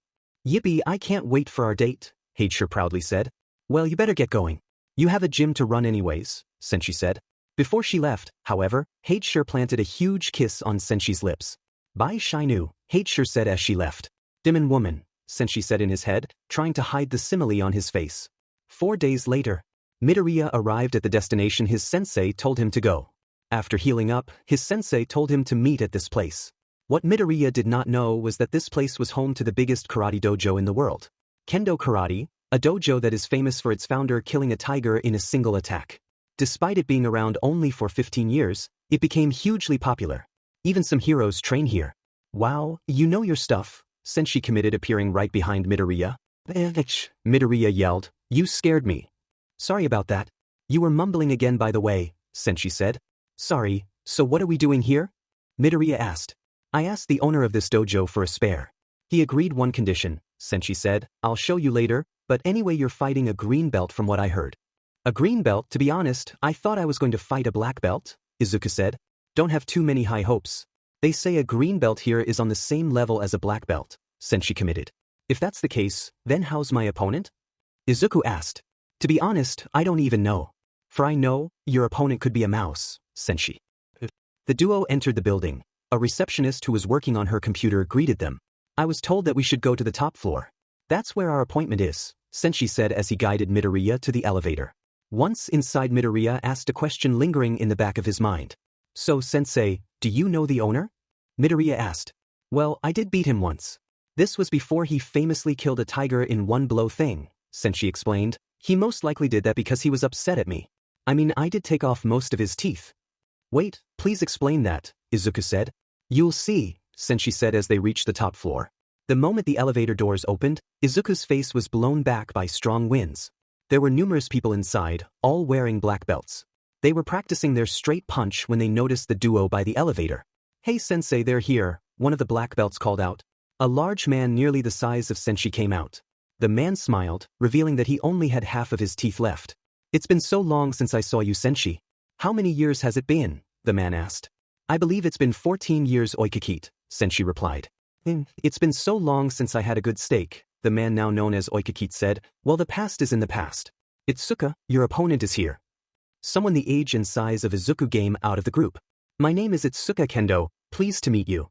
Yippee, I can't wait for our date, Sure proudly said. Well, you better get going. You have a gym to run anyways, Sensei said. Before she left, however, Sure planted a huge kiss on Sensei's lips. Bye Shinu, Sure said as she left. Demon woman, Sensei said in his head, trying to hide the simile on his face. 4 days later, Midoriya arrived at the destination his sensei told him to go. After healing up, his sensei told him to meet at this place. What Midoriya did not know was that this place was home to the biggest karate dojo in the world. Kendo Karate, a dojo that is famous for its founder killing a tiger in a single attack. Despite it being around only for 15 years, it became hugely popular. Even some heroes train here. Wow, you know your stuff, Sensei committed appearing right behind Midoriya. Midoriya yelled, you scared me. Sorry about that. You were mumbling again by the way, Sensei said. Sorry, so what are we doing here? Midoriya asked. I asked the owner of this dojo for a spare. He agreed one condition, Sensei said. I'll show you later, but anyway you're fighting a green belt from what I heard. A green belt? To be honest, I thought I was going to fight a black belt, Izuku said. Don't have too many high hopes. They say a green belt here is on the same level as a black belt, Sensei committed. If that's the case, then how's my opponent? Izuku asked. To be honest, I don't even know. For I know, your opponent could be a mouse, Sensei. The duo entered the building. A receptionist who was working on her computer greeted them. I was told that we should go to the top floor. That's where our appointment is, Sensei said as he guided Midoriya to the elevator. Once inside, Midoriya asked a question lingering in the back of his mind. So, Sensei, do you know the owner? Midoriya asked. Well, I did beat him once. This was before he famously killed a tiger in one blow thing, Sensei explained. He most likely did that because he was upset at me. I mean, I did take off most of his teeth. Wait, please explain that, Izuku said. You'll see, Sensei said as they reached the top floor. The moment the elevator doors opened, Izuku's face was blown back by strong winds. There were numerous people inside, all wearing black belts. They were practicing their straight punch when they noticed the duo by the elevator. Hey Sensei, they're here, one of the black belts called out. A large man nearly the size of Sensei came out. The man smiled, revealing that he only had half of his teeth left. It's been so long since I saw you, Sensei. How many years has it been? The man asked. I believe it's been 14 years, Oikakit, Sensei replied. It's been so long since I had a good steak, the man now known as Oikakit said. Well, the past is in the past. Itsuka, your opponent is here. Someone the age and size of Izuku came out of the group. My name is Itsuka Kendo, pleased to meet you.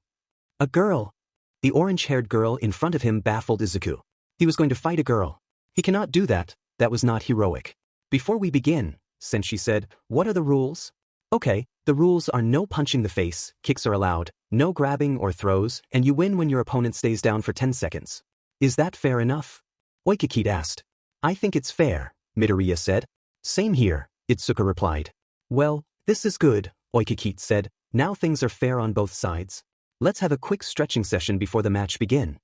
A girl. The orange-haired girl in front of him baffled Izuku. He was going to fight a girl. He cannot do that, that was not heroic. Before we begin, Sensei said, what are the rules? Okay, the rules are no punching the face, kicks are allowed, no grabbing or throws, and you win when your opponent stays down for 10 seconds. Is that fair enough? Oikakit asked. I think it's fair, Midoriya said. Same here, Itsuka replied. Well, this is good, Oikakit said. Now things are fair on both sides. Let's have a quick stretching session before the match begin.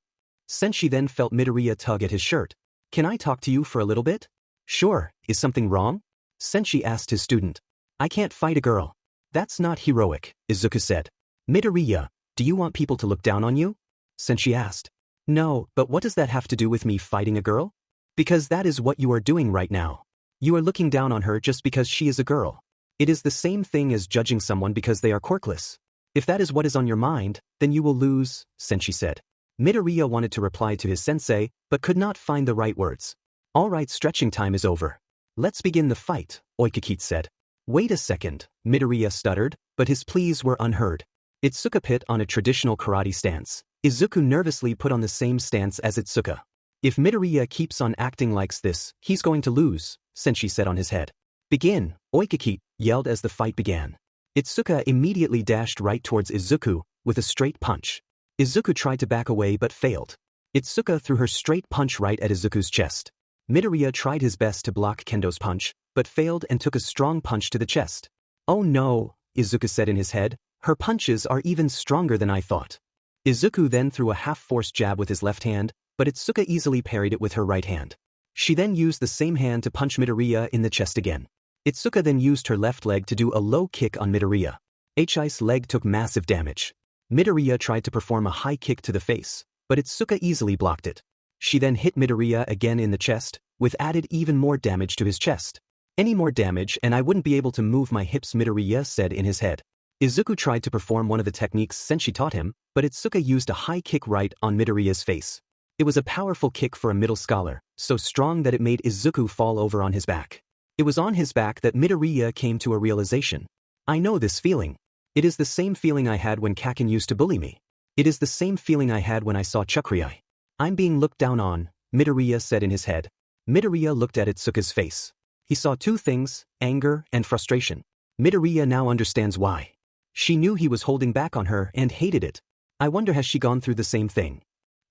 Sensei then felt Midoriya tug at his shirt. Can I talk to you for a little bit? Sure, is something wrong? Sensei asked his student. I can't fight a girl. That's not heroic, Izuku said. Midoriya, do you want people to look down on you? Sensei asked. No, but what does that have to do with me fighting a girl? Because that is what you are doing right now. You are looking down on her just because she is a girl. It is the same thing as judging someone because they are quirkless. If that is what is on your mind, then you will lose, Sensei said. Midoriya wanted to reply to his sensei, but could not find the right words. All right, stretching time is over. Let's begin the fight, Oikikit said. Wait a second, Midoriya stuttered, but his pleas were unheard. Itsuka put on a traditional karate stance. Izuku nervously put on the same stance as Itsuka. If Midoriya keeps on acting like this, he's going to lose, Sensei said on his head. Begin, Oikikit yelled as the fight began. Itsuka immediately dashed right towards Izuku with a straight punch. Izuku tried to back away but failed. Itsuka threw her straight punch right at Izuku's chest. Midoriya tried his best to block Kendo's punch, but failed and took a strong punch to the chest. Oh no, Izuku said in his head, her punches are even stronger than I thought. Izuku then threw a half-forced jab with his left hand, but Itsuka easily parried it with her right hand. She then used the same hand to punch Midoriya in the chest again. Itsuka then used her left leg to do a low kick on Midoriya. Hi's leg took massive damage. Midoriya tried to perform a high kick to the face, but Itsuka easily blocked it. She then hit Midoriya again in the chest, with added even more damage to his chest. Any more damage and I wouldn't be able to move my hips, Midoriya said in his head. Izuku tried to perform one of the techniques Sensei taught him, but Itsuka used a high kick right on Midoriya's face. It was a powerful kick for a middle scholar, so strong that it made Izuku fall over on his back. It was on his back that Midoriya came to a realization. I know this feeling. It is the same feeling I had when Kaken used to bully me. It is the same feeling I had when I saw Chakri. I'm being looked down on, Midoriya said in his head. Midoriya looked at Itsuka's face. He saw two things, anger and frustration. Midoriya now understands why. She knew he was holding back on her and hated it. I wonder has she gone through the same thing?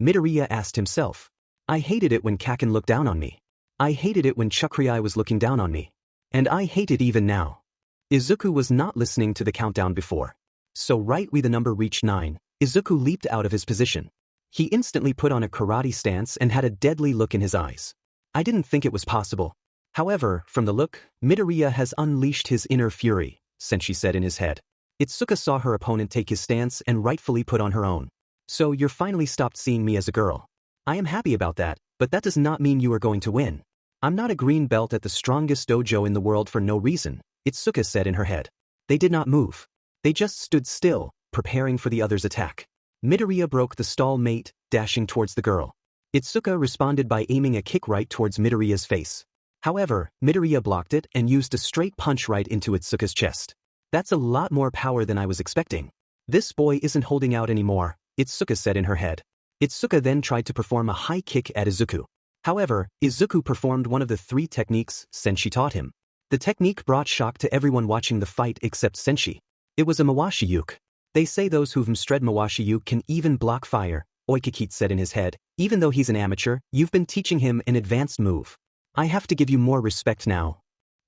Midoriya asked himself. I hated it when Kaken looked down on me. I hated it when Chakri was looking down on me. And I hate it even now. Izuku was not listening to the countdown before. So right when the number reached 9, Izuku leaped out of his position. He instantly put on a karate stance and had a deadly look in his eyes. I didn't think it was possible. However, from the look, Midoriya has unleashed his inner fury, Sensei said in his head. Itsuka saw her opponent take his stance and rightfully put on her own. So you're finally stopped seeing me as a girl. I am happy about that, but that does not mean you are going to win. I'm not a green belt at the strongest dojo in the world for no reason, Itsuka said in her head. They did not move. They just stood still, preparing for the other's attack. Midoriya broke the stalemate, dashing towards the girl. Itsuka responded by aiming a kick right towards Midoriya's face. However, Midoriya blocked it and used a straight punch right into Itsuka's chest. That's a lot more power than I was expecting. This boy isn't holding out anymore, Itsuka said in her head. Itsuka then tried to perform a high kick at Izuku. However, Izuku performed one of the 3 techniques Sensei taught him. The technique brought shock to everyone watching the fight except Sensei. It was a Mawashi-yuke. They say those who've mastered Mawashi-yuke can even block fire, Oikikit said in his head. Even though he's an amateur, you've been teaching him an advanced move. I have to give you more respect now.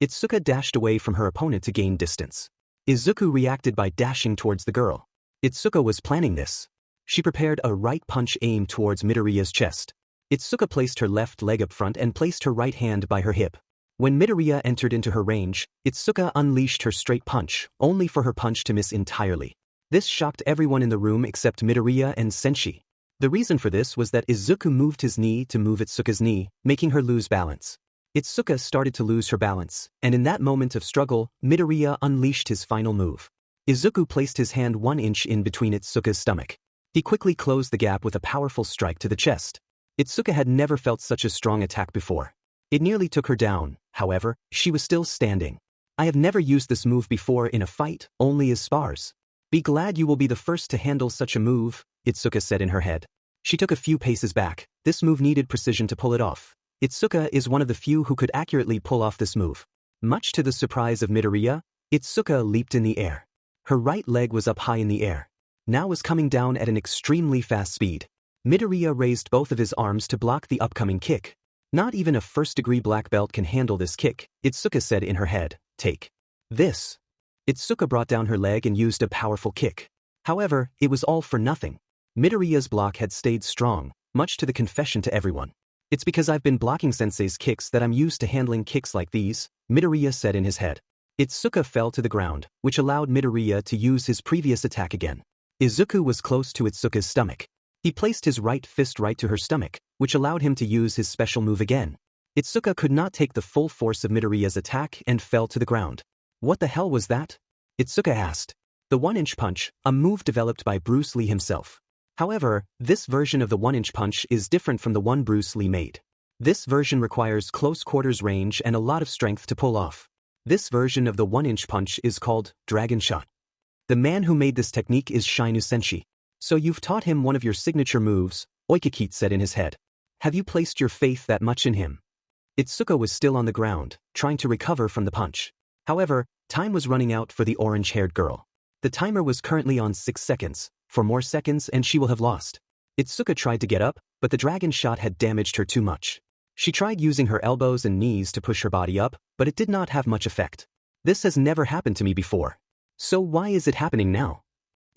Itsuka dashed away from her opponent to gain distance. Izuku reacted by dashing towards the girl. Itsuka was planning this. She prepared a right punch aimed towards Midoriya's chest. Itsuka placed her left leg up front and placed her right hand by her hip. When Midoriya entered into her range, Itsuka unleashed her straight punch, only for her punch to miss entirely. This shocked everyone in the room except Midoriya and Sensei. The reason for this was that Izuku moved his knee to move Itsuka's knee, making her lose balance. Itsuka started to lose her balance, and in that moment of struggle, Midoriya unleashed his final move. Izuku placed his hand 1 inch in between Itsuka's stomach. He quickly closed the gap with a powerful strike to the chest. Itsuka had never felt such a strong attack before. It nearly took her down, however, she was still standing. I have never used this move before in a fight, only as spars. Be glad you will be the first to handle such a move, Itsuka said in her head. She took a few paces back. This move needed precision to pull it off. Itsuka is one of the few who could accurately pull off this move. Much to the surprise of Midoriya, Itsuka leaped in the air. Her right leg was up high in the air. Now was coming down at an extremely fast speed. Midoriya raised both of his arms to block the upcoming kick. Not even a first-degree black belt can handle this kick, Itsuka said in her head. Take this. Itsuka brought down her leg and used a powerful kick. However, it was all for nothing. Midoriya's block had stayed strong, much to the confession to everyone. It's because I've been blocking Sensei's kicks that I'm used to handling kicks like these, Midoriya said in his head. Itsuka fell to the ground, which allowed Midoriya to use his previous attack again. Izuku was close to Itsuka's stomach. He placed his right fist right to her stomach, which allowed him to use his special move again. Itsuka could not take the full force of Midoriya's attack and fell to the ground. What the hell was that? Itsuka asked. The 1-inch punch, a move developed by Bruce Lee himself. However, this version of the 1-inch punch is different from the one Bruce Lee made. This version requires close quarters range and a lot of strength to pull off. This version of the 1-inch punch is called Dragon Shot. The man who made this technique is Shinueni. So you've taught him one of your signature moves, Oikakit said in his head. Have you placed your faith that much in him? Izuku was still on the ground, trying to recover from the punch. However, time was running out for the orange-haired girl. The timer was currently on 6 seconds. 4 more seconds and she will have lost. Izuku tried to get up, but the dragon shot had damaged her too much. She tried using her elbows and knees to push her body up, but it did not have much effect. This has never happened to me before. So why is it happening now?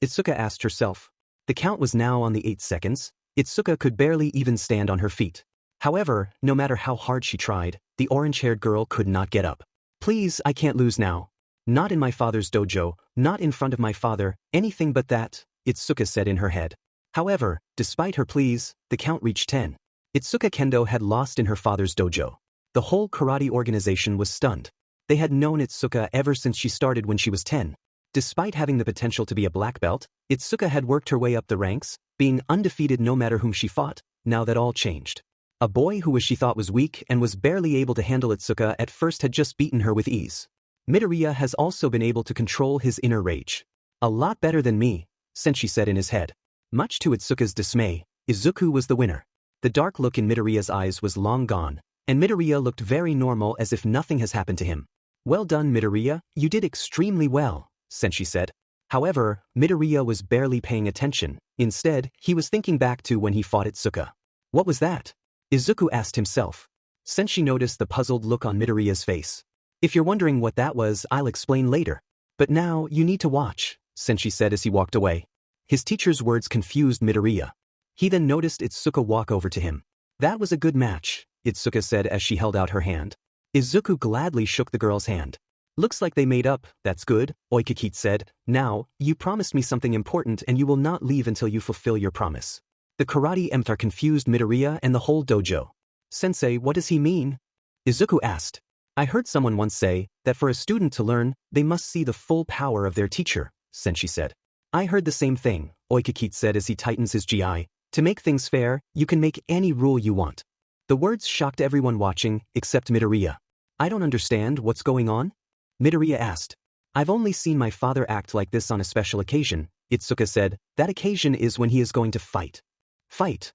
Izuku asked herself. The count was now on the 8 seconds. Izuku could barely even stand on her feet. However, no matter how hard she tried, the orange-haired girl could not get up. Please, I can't lose now. Not in my father's dojo, not in front of my father, anything but that, Izuku said in her head. However, despite her pleas, the count reached 10. Izuku Kendo had lost in her father's dojo. The whole karate organization was stunned. They had known Izuku ever since she started when she was 10. Despite having the potential to be a black belt, Izuku had worked her way up the ranks, being undefeated no matter whom she fought. Now that all changed. A boy who she thought was weak and was barely able to handle Izuku at first had just beaten her with ease. Midoriya has also been able to control his inner rage. A lot better than me, sensei said in his head. Much to Itsuka's dismay, Izuku was the winner. The dark look in Midoriya's eyes was long gone, and Midoriya looked very normal as if nothing has happened to him. Well done Midoriya, you did extremely well, sensei said. However, Midoriya was barely paying attention. Instead, he was thinking back to when he fought Izuku. What was that? Izuku asked himself. Sensei noticed the puzzled look on Midoriya's face. If you're wondering what that was, I'll explain later. But now, you need to watch, sensei said as he walked away. His teacher's words confused Midoriya. He then noticed Izuku walk over to him. That was a good match, Izuku said as she held out her hand. Izuku gladly shook the girl's hand. Looks like they made up, that's good, Oikakit said. Now, you promised me something important and you will not leave until you fulfill your promise. The karate emperor confused Midoriya and the whole dojo. Sensei, what does he mean? Izuku asked. I heard someone once say that for a student to learn, they must see the full power of their teacher, sensei said. I heard the same thing, Oikakit said as he tightens his gi. To make things fair, you can make any rule you want. The words shocked everyone watching, except Midoriya. I don't understand what's going on? Midoriya asked. I've only seen my father act like this on a special occasion, Izuku said. That occasion is when he is going to fight. Fight?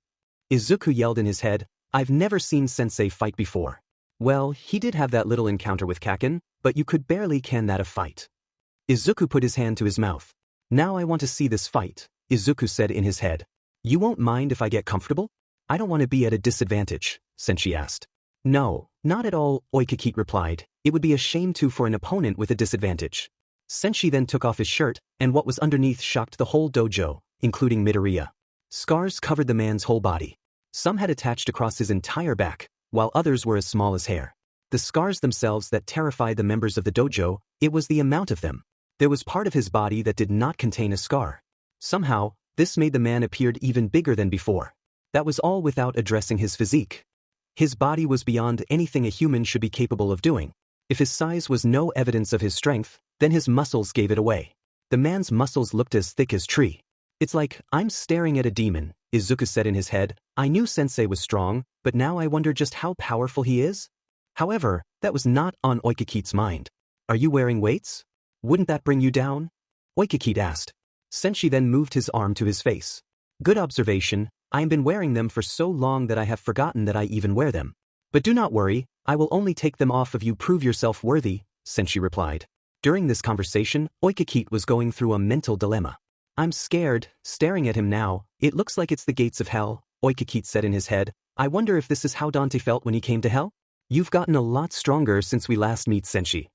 Izuku yelled in his head. I've never seen sensei fight before. Well, he did have that little encounter with Kaken, but you could barely can that a fight. Izuku put his hand to his mouth. Now I want to see this fight, Izuku said in his head. You won't mind if I get comfortable? I don't want to be at a disadvantage, sensei asked. No, not at all, Oikakit replied. It would be a shame to for an opponent with a disadvantage. Sensei then took off his shirt, and what was underneath shocked the whole dojo, including Midoriya. Scars covered the man's whole body. Some had attached across his entire back, while others were as small as hair. The scars themselves that terrified the members of the dojo, it was the amount of them. There was part of his body that did not contain a scar. Somehow, this made the man appear even bigger than before. That was all without addressing his physique. His body was beyond anything a human should be capable of doing. If his size was no evidence of his strength, then his muscles gave it away. The man's muscles looked as thick as tree. It's like, I'm staring at a demon, Izuku said in his head. I knew sensei was strong, but now I wonder just how powerful he is? However, that was not on Oikakit's mind. Are you wearing weights? Wouldn't that bring you down? Oikakit asked. Sensei then moved his arm to his face. Good observation, I have been wearing them for so long that I have forgotten that I even wear them. But do not worry, I will only take them off if you prove yourself worthy, Sensei replied. During this conversation, Oikakit was going through a mental dilemma. I'm scared, staring at him now, it looks like it's the gates of hell, Oikakit said in his head. I wonder if this is how Dante felt when he came to hell? You've gotten a lot stronger since we last met, Sensei.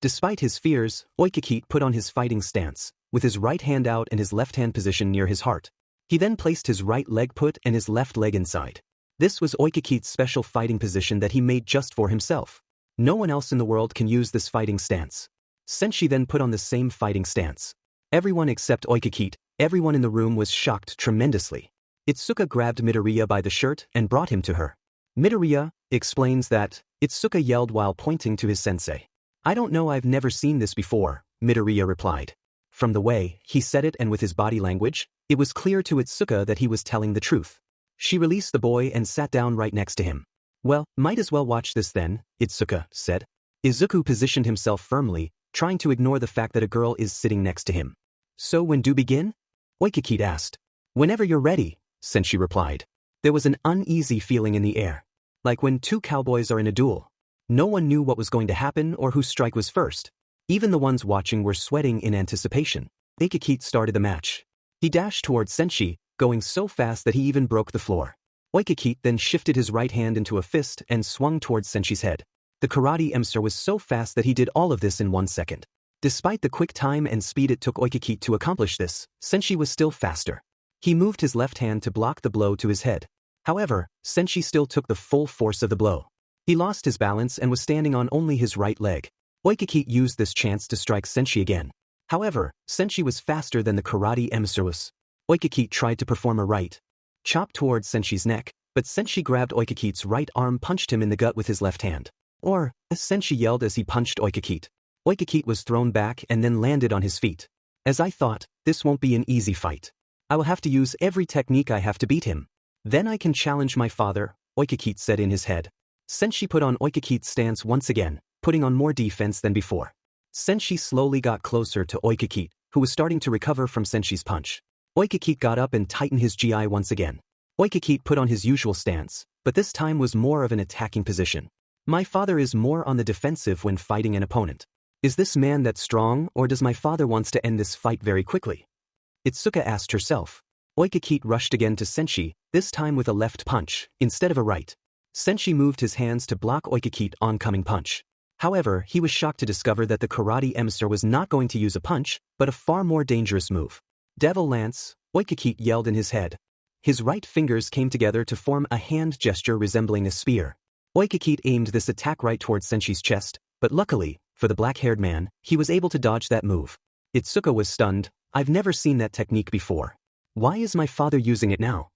Despite his fears, Oikakit put on his fighting stance, with his right hand out and his left hand positioned near his heart. He then placed his right leg put and his left leg inside. This was Oikakit's special fighting position that he made just for himself. No one else in the world can use this fighting stance. Sensei then put on the same fighting stance. Everyone except Oikakit, everyone in the room was shocked tremendously. Izuku grabbed Midoriya by the shirt and brought him to her. Midoriya explains that, Izuku yelled while pointing to his sensei. I don't know, I've never seen this before, Midoriya replied. From the way he said it and with his body language, it was clear to Izuku that he was telling the truth. She released the boy and sat down right next to him. Well, might as well watch this then, Izuku said. Izuku positioned himself firmly, trying to ignore the fact that a girl is sitting next to him. So when do begin? Oikakit asked. Whenever you're ready, Sensei replied. There was an uneasy feeling in the air. Like when two cowboys are in a duel. No one knew what was going to happen or whose strike was first. Even the ones watching were sweating in anticipation. Oikakit started the match. He dashed towards Sensei, going so fast that he even broke the floor. Oikakit then shifted his right hand into a fist and swung towards Sensei's head. The karate emser was so fast that he did all of this in 1 second. Despite the quick time and speed it took Oikakit to accomplish this, Sensei was still faster. He moved his left hand to block the blow to his head. However, Sensei still took the full force of the blow. He lost his balance and was standing on only his right leg. Oikakit used this chance to strike Sensei again. However, Sensei was faster than the karate emser was. Oikakit tried to perform a right chop towards Sensei's neck, but Sensei grabbed Oikakit's right arm, punched him in the gut with his left hand. Or, as Sensei yelled as he punched Oikakit. Oikakit was thrown back and then landed on his feet. As I thought, this won't be an easy fight. I will have to use every technique I have to beat him. Then I can challenge my father, Oikakit said in his head. Sensei put on Oikakit's stance once again, putting on more defense than before. Sensei slowly got closer to Oikakit, who was starting to recover from Sensei's punch. Oikakit got up and tightened his GI once again. Oikakit put on his usual stance, but this time was more of an attacking position. My father is more on the defensive when fighting an opponent. Is this man that strong, or does my father wants to end this fight very quickly? Itsuka asked herself. Oikakit rushed again to Sensei, this time with a left punch, instead of a right. Sensei moved his hands to block Oikakit's oncoming punch. However, he was shocked to discover that the karate emser was not going to use a punch, but a far more dangerous move. Devil Lance, Oikakit yelled in his head. His right fingers came together to form a hand gesture resembling a spear. Oikakit aimed this attack right towards Sensei's chest, but luckily, for the black-haired man, he was able to dodge that move. Itsuka was stunned. I've never seen that technique before. Why is my father using it now?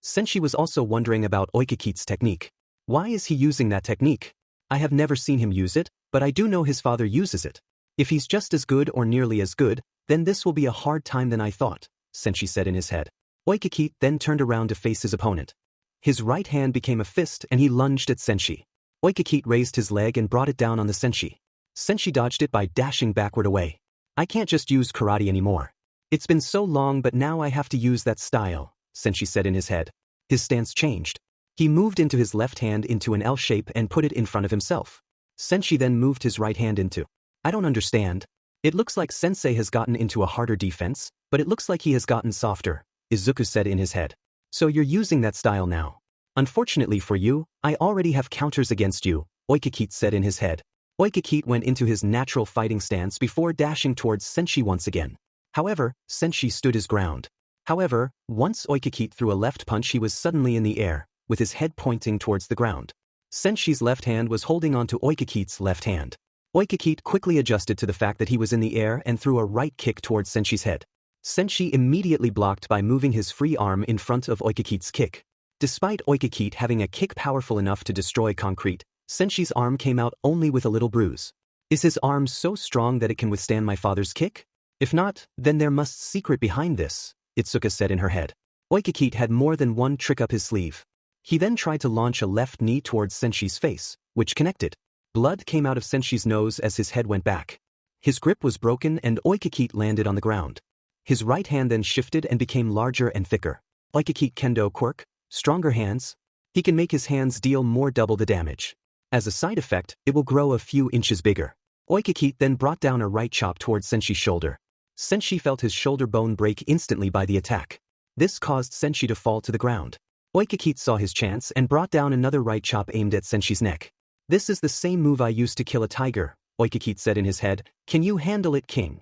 Sensei was also wondering about Oikakit's technique. Why is he using that technique? I have never seen him use it, but I do know his father uses it. If he's just as good or nearly as good, then this will be a hard time than I thought, Sensei said in his head. Oikakit then turned around to face his opponent. His right hand became a fist and he lunged at Sensei. Oikakit raised his leg and brought it down on the Sensei. Sensei dodged it by dashing backward away. I can't just use karate anymore. It's been so long, but now I have to use that style, Sensei said in his head. His stance changed. He moved into his left hand into an L shape and put it in front of himself. Sensei then moved his right hand into. I don't understand. It looks like Sensei has gotten into a harder defense, but it looks like he has gotten softer, Izuku said in his head. So you're using that style now. Unfortunately for you, I already have counters against you, Oikakit said in his head. Oikakit went into his natural fighting stance before dashing towards Sensei once again. However, Sensei stood his ground. However, once Oikakit threw a left punch, he was suddenly in the air, with his head pointing towards the ground. Sensei's left hand was holding on to Oikakit's left hand. Oikakit quickly adjusted to the fact that he was in the air and threw a right kick towards Sensei's head. Sensei immediately blocked by moving his free arm in front of Oikakit's kick. Despite Oikakit having a kick powerful enough to destroy concrete, Sensei's arm came out only with a little bruise. Is his arm so strong that it can withstand my father's kick? If not, then there must secret behind this, Itsuka said in her head. Oikakit had more than one trick up his sleeve. He then tried to launch a left knee towards Sensei's face, which connected. Blood came out of Sensei's nose as his head went back. His grip was broken and Oikakit landed on the ground. His right hand then shifted and became larger and thicker. Oikakit Kendo quirk, stronger hands. He can make his hands deal more double the damage. As a side effect, it will grow a few inches bigger. Oikakit then brought down a right chop towards Sensei's shoulder. Sensei felt his shoulder bone break instantly by the attack. This caused Sensei to fall to the ground. Oikakit saw his chance and brought down another right chop aimed at Sensei's neck. This is the same move I used to kill a tiger, Oikakit said in his head. Can you handle it, King?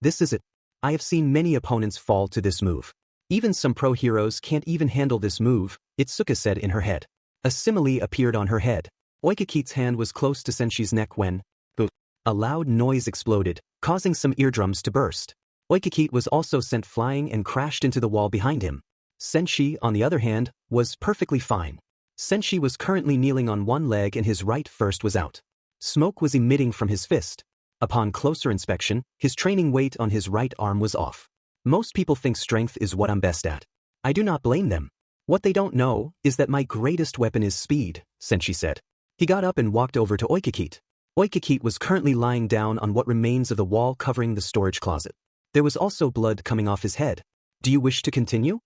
This is it. I have seen many opponents fall to this move. Even some pro heroes can't even handle this move, Itsuka said in her head. A simile appeared on her head. Oikakit's hand was close to Sensei's neck when a loud noise exploded, causing some eardrums to burst. Oikakit was also sent flying and crashed into the wall behind him. Sensei, on the other hand, was perfectly fine. Sensei was currently kneeling on one leg and his right fist was out. Smoke was emitting from his fist. Upon closer inspection, his training weight on his right arm was off. Most people think strength is what I'm best at. I do not blame them. What they don't know is that my greatest weapon is speed, Sensei said. He got up and walked over to Oikakit. Oikakit was currently lying down on what remains of the wall covering the storage closet. There was also blood coming off his head. Do you wish to continue?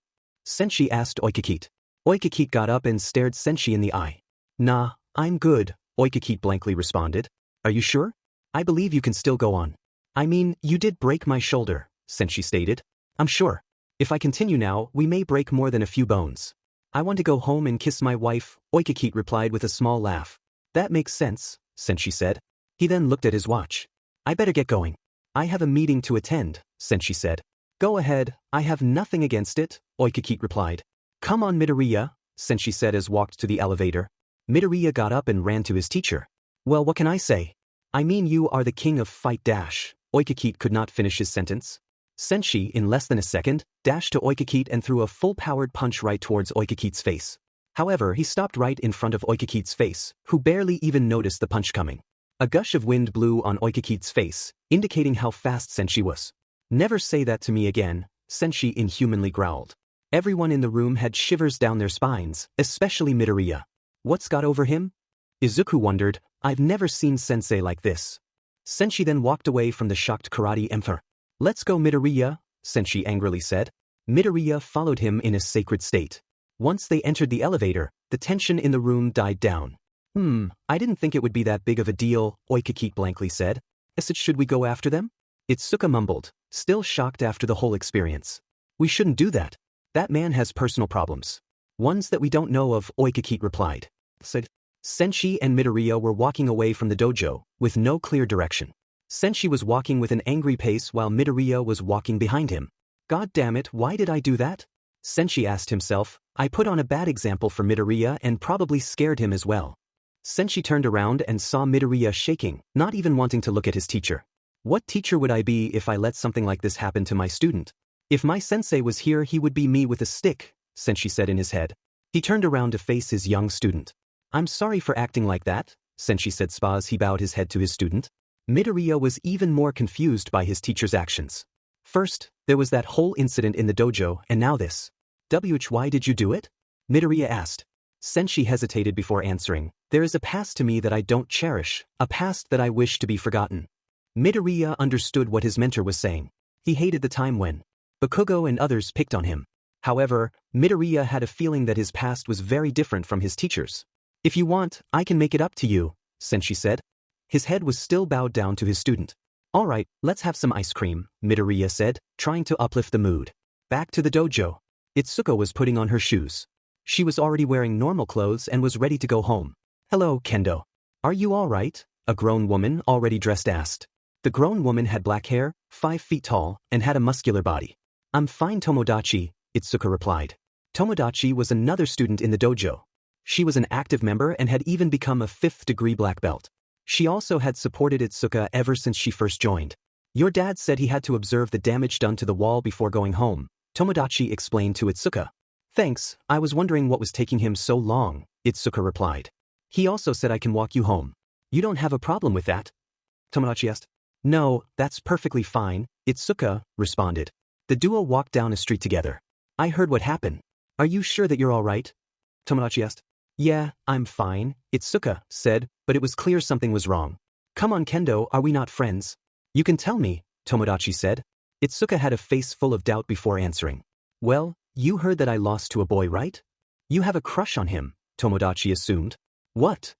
Sensei asked Oikakit. Oikakit got up and stared Sensei in the eye. Nah, I'm good, Oikakit blankly responded. Are you sure? I believe you can still go on. I mean, you did break my shoulder, Sensei stated. I'm sure. If I continue now, we may break more than a few bones. I want to go home and kiss my wife, Oikakit replied with a small laugh. That makes sense, Sensei said. He then looked at his watch. I better get going. I have a meeting to attend, Sensei said. Go ahead, I have nothing against it, Oikakit replied. Come on Midoriya, Sensei said as walked to the elevator. Midoriya got up and ran to his teacher. Well, what can I say? I mean, you are the king of fight dash. Oikakit could not finish his sentence. Sensei, in less than a second, dashed to Oikakit and threw a full-powered punch right towards Oikakit's face. However, he stopped right in front of Oikakit's face, who barely even noticed the punch coming. A gush of wind blew on Oikakit's face, indicating how fast Sensei was. Never say that to me again, Sensei inhumanly growled. Everyone in the room had shivers down their spines, especially Midoriya. What's got over him? Izuku wondered. I've never seen Sensei like this. Sensei then walked away from the shocked karate emperor. Let's go Midoriya, Sensei angrily said. Midoriya followed him in a sacred state. Once they entered the elevator, the tension in the room died down. I didn't think it would be that big of a deal, Oikakit blankly said. Should we go after them? Itsuka mumbled, still shocked after the whole experience. We shouldn't do that. That man has personal problems. Ones that we don't know of, Oikakit replied. Sensei and Midoriya were walking away from the dojo, with no clear direction. Sensei was walking with an angry pace while Midoriya was walking behind him. God damn it, why did I do that? Sensei asked himself. I put on a bad example for Midoriya and probably scared him as well. Sensei turned around and saw Midoriya shaking, not even wanting to look at his teacher. What teacher would I be if I let something like this happen to my student? If my sensei was here, he would be me with a stick, Sensei said in his head. He turned around to face his young student. I'm sorry for acting like that, Sensei said as he bowed his head to his student. Midoriya was even more confused by his teacher's actions. First, there was that whole incident in the dojo, and now this. Why did you do it? Midoriya asked. Sensei hesitated before answering. There is a past to me that I don't cherish, a past that I wish to be forgotten. Midoriya understood what his mentor was saying. He hated the time when Bakugo and others picked on him. However, Midoriya had a feeling that his past was very different from his teacher's. If you want, I can make it up to you, Sensei said. His head was still bowed down to his student. All right, let's have some ice cream, Midoriya said, trying to uplift the mood. Back to the dojo. Itsuka was putting on her shoes. She was already wearing normal clothes and was ready to go home. Hello, Kendo. Are you all right? A grown woman already dressed asked. The grown woman had black hair, 5 feet tall, and had a muscular body. I'm fine, Tomodachi, Itsuka replied. Tomodachi was another student in the dojo. She was an active member and had even become a 5th-degree black belt. She also had supported Itsuka ever since she first joined. Your dad said he had to observe the damage done to the wall before going home, Tomodachi explained to Itsuka. Thanks, I was wondering what was taking him so long, Itsuka replied. He also said I can walk you home. You don't have a problem with that? Tomodachi asked. No, that's perfectly fine, Itsuka responded. The duo walked down a street together. I heard what happened. Are you sure that you're all right? Tomodachi asked. Yeah, I'm fine, Itsuka said, but it was clear something was wrong. Come on Kendo, are we not friends? You can tell me, Tomodachi said. Itsuka had a face full of doubt before answering. Well, you heard that I lost to a boy, right? You have a crush on him, Tomodachi assumed. What?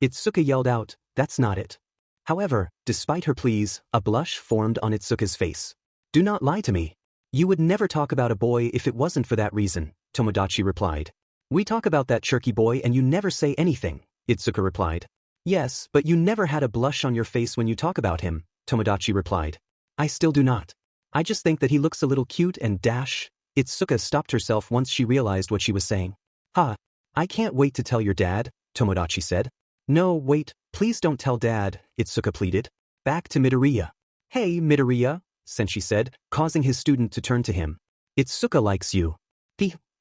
Itsuka yelled out, that's not it. However, despite her pleas, a blush formed on Itsuka's face. Do not lie to me. You would never talk about a boy if it wasn't for that reason, Tomodachi replied. We talk about that chirky boy and you never say anything, Itsuka replied. Yes, but you never had a blush on your face when you talk about him, Tomodachi replied. I still do not. I just think that he looks a little cute and dash. Itsuka stopped herself once she realized what she was saying. Ha, I can't wait to tell your dad, Tomodachi said. No, wait, please don't tell dad, Itsuka pleaded. Back to Midoriya. Hey, Midoriya, Sensei said, causing his student to turn to him. Itsuka likes you.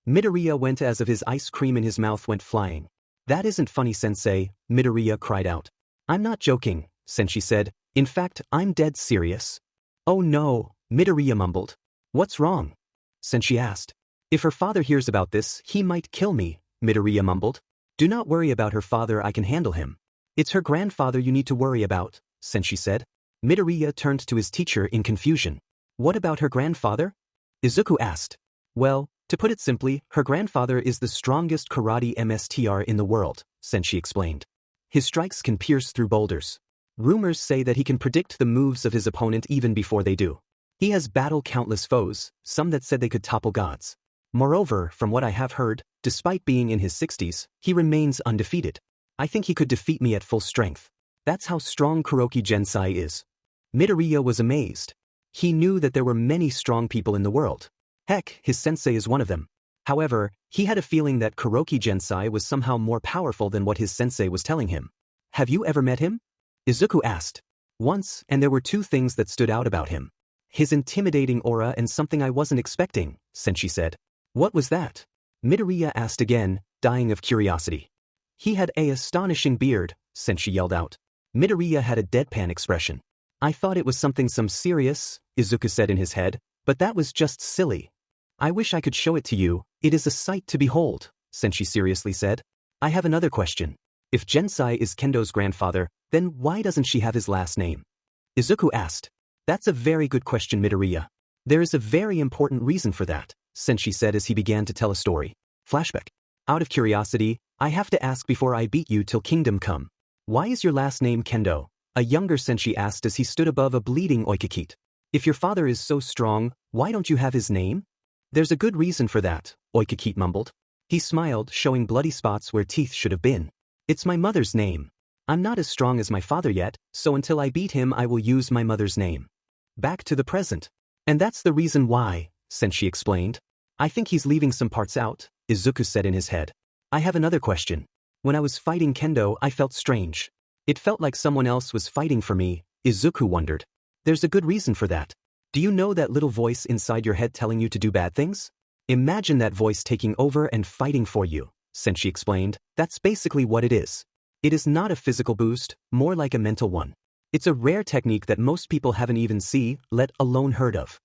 Midoriya went as if his ice cream in his mouth went flying. That isn't funny, Sensei, Midoriya cried out. I'm not joking, Sensei said. In fact, I'm dead serious. Oh no, Midoriya mumbled. What's wrong? Sensei asked. If her father hears about this, he might kill me, Midoriya mumbled. Do not worry about her father, I can handle him. It's her grandfather you need to worry about, sensei said. Midoriya turned to his teacher in confusion. What about her grandfather? Izuku asked. Well, to put it simply, her grandfather is the strongest karate MSTR in the world, sensei explained. His strikes can pierce through boulders. Rumors say that he can predict the moves of his opponent even before they do. He has battled countless foes, some that said they could topple gods. Moreover, from what I have heard, despite being in his 60s, he remains undefeated. I think he could defeat me at full strength. That's how strong Kuroki Gensai is. Midoriya was amazed. He knew that there were many strong people in the world. Heck, his sensei is one of them. However, he had a feeling that Kuroki Gensai was somehow more powerful than what his sensei was telling him. Have you ever met him? Izuku asked. Once, and there were two things that stood out about him. His intimidating aura and something I wasn't expecting, sensei said. What was that? Midoriya asked again, dying of curiosity. He had an astonishing beard, sensei yelled out. Midoriya had a deadpan expression. I thought it was something serious, Izuku said in his head, but that was just silly. I wish I could show it to you, it is a sight to behold, sensei seriously said. I have another question. If Gensai is Kendo's grandfather, then why doesn't she have his last name? Izuku asked. That's a very good question, Midoriya. There is a very important reason for that, sensei said as he began to tell a story. Flashback. Out of curiosity, I have to ask before I beat you till kingdom come. Why is your last name Kendo? A younger sensei asked as he stood above a bleeding Oikakite. If your father is so strong, why don't you have his name? There's a good reason for that, Oikakite mumbled. He smiled, showing bloody spots where teeth should have been. It's my mother's name. I'm not as strong as my father yet, so until I beat him I will use my mother's name. Back to the present. And that's the reason why, sensei explained. I think he's leaving some parts out, Izuku said in his head. I have another question. When I was fighting Kendo I felt strange. It felt like someone else was fighting for me, Izuku wondered. There's a good reason for that. Do you know that little voice inside your head telling you to do bad things? Imagine that voice taking over and fighting for you, sensei explained. That's basically what it is. It is not a physical boost, more like a mental one. It's a rare technique that most people haven't even seen, let alone heard of.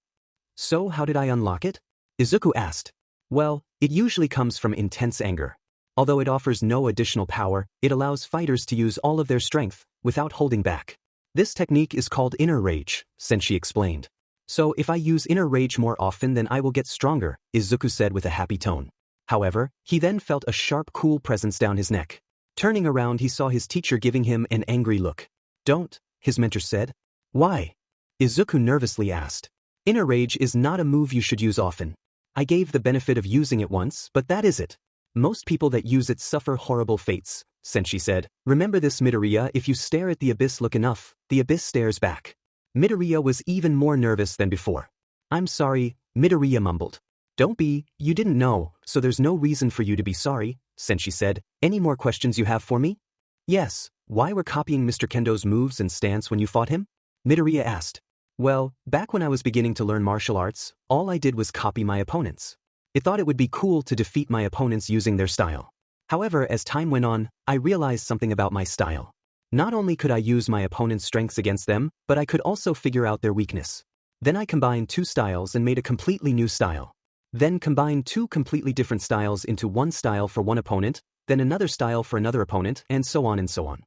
So how did I unlock it? Izuku asked. Well, it usually comes from intense anger. Although it offers no additional power, it allows fighters to use all of their strength, without holding back. This technique is called inner rage, sensei explained. So if I use inner rage more often then I will get stronger, Izuku said with a happy tone. However, he then felt a sharp cool presence down his neck. Turning around he saw his teacher giving him an angry look. Don't, his mentor said. Why? Izuku nervously asked. Inner rage is not a move you should use often. I gave the benefit of using it once, but that is it. Most people that use it suffer horrible fates, sensei said. Remember this, Midoriya, if you stare at the abyss long enough, the abyss stares back. Midoriya was even more nervous than before. I'm sorry, Midoriya mumbled. Don't be, you didn't know, so there's no reason for you to be sorry, sensei said. Any more questions you have for me? Yes, why were copying Mr. Kendo's moves and stance when you fought him? Midoriya asked. Well, back when I was beginning to learn martial arts, all I did was copy my opponents. I thought it would be cool to defeat my opponents using their style. However, as time went on, I realized something about my style. Not only could I use my opponent's strengths against them, but I could also figure out their weakness. Then I combined two styles and made a completely new style. Then combined two completely different styles into one style for one opponent, then another style for another opponent, and so on and so on.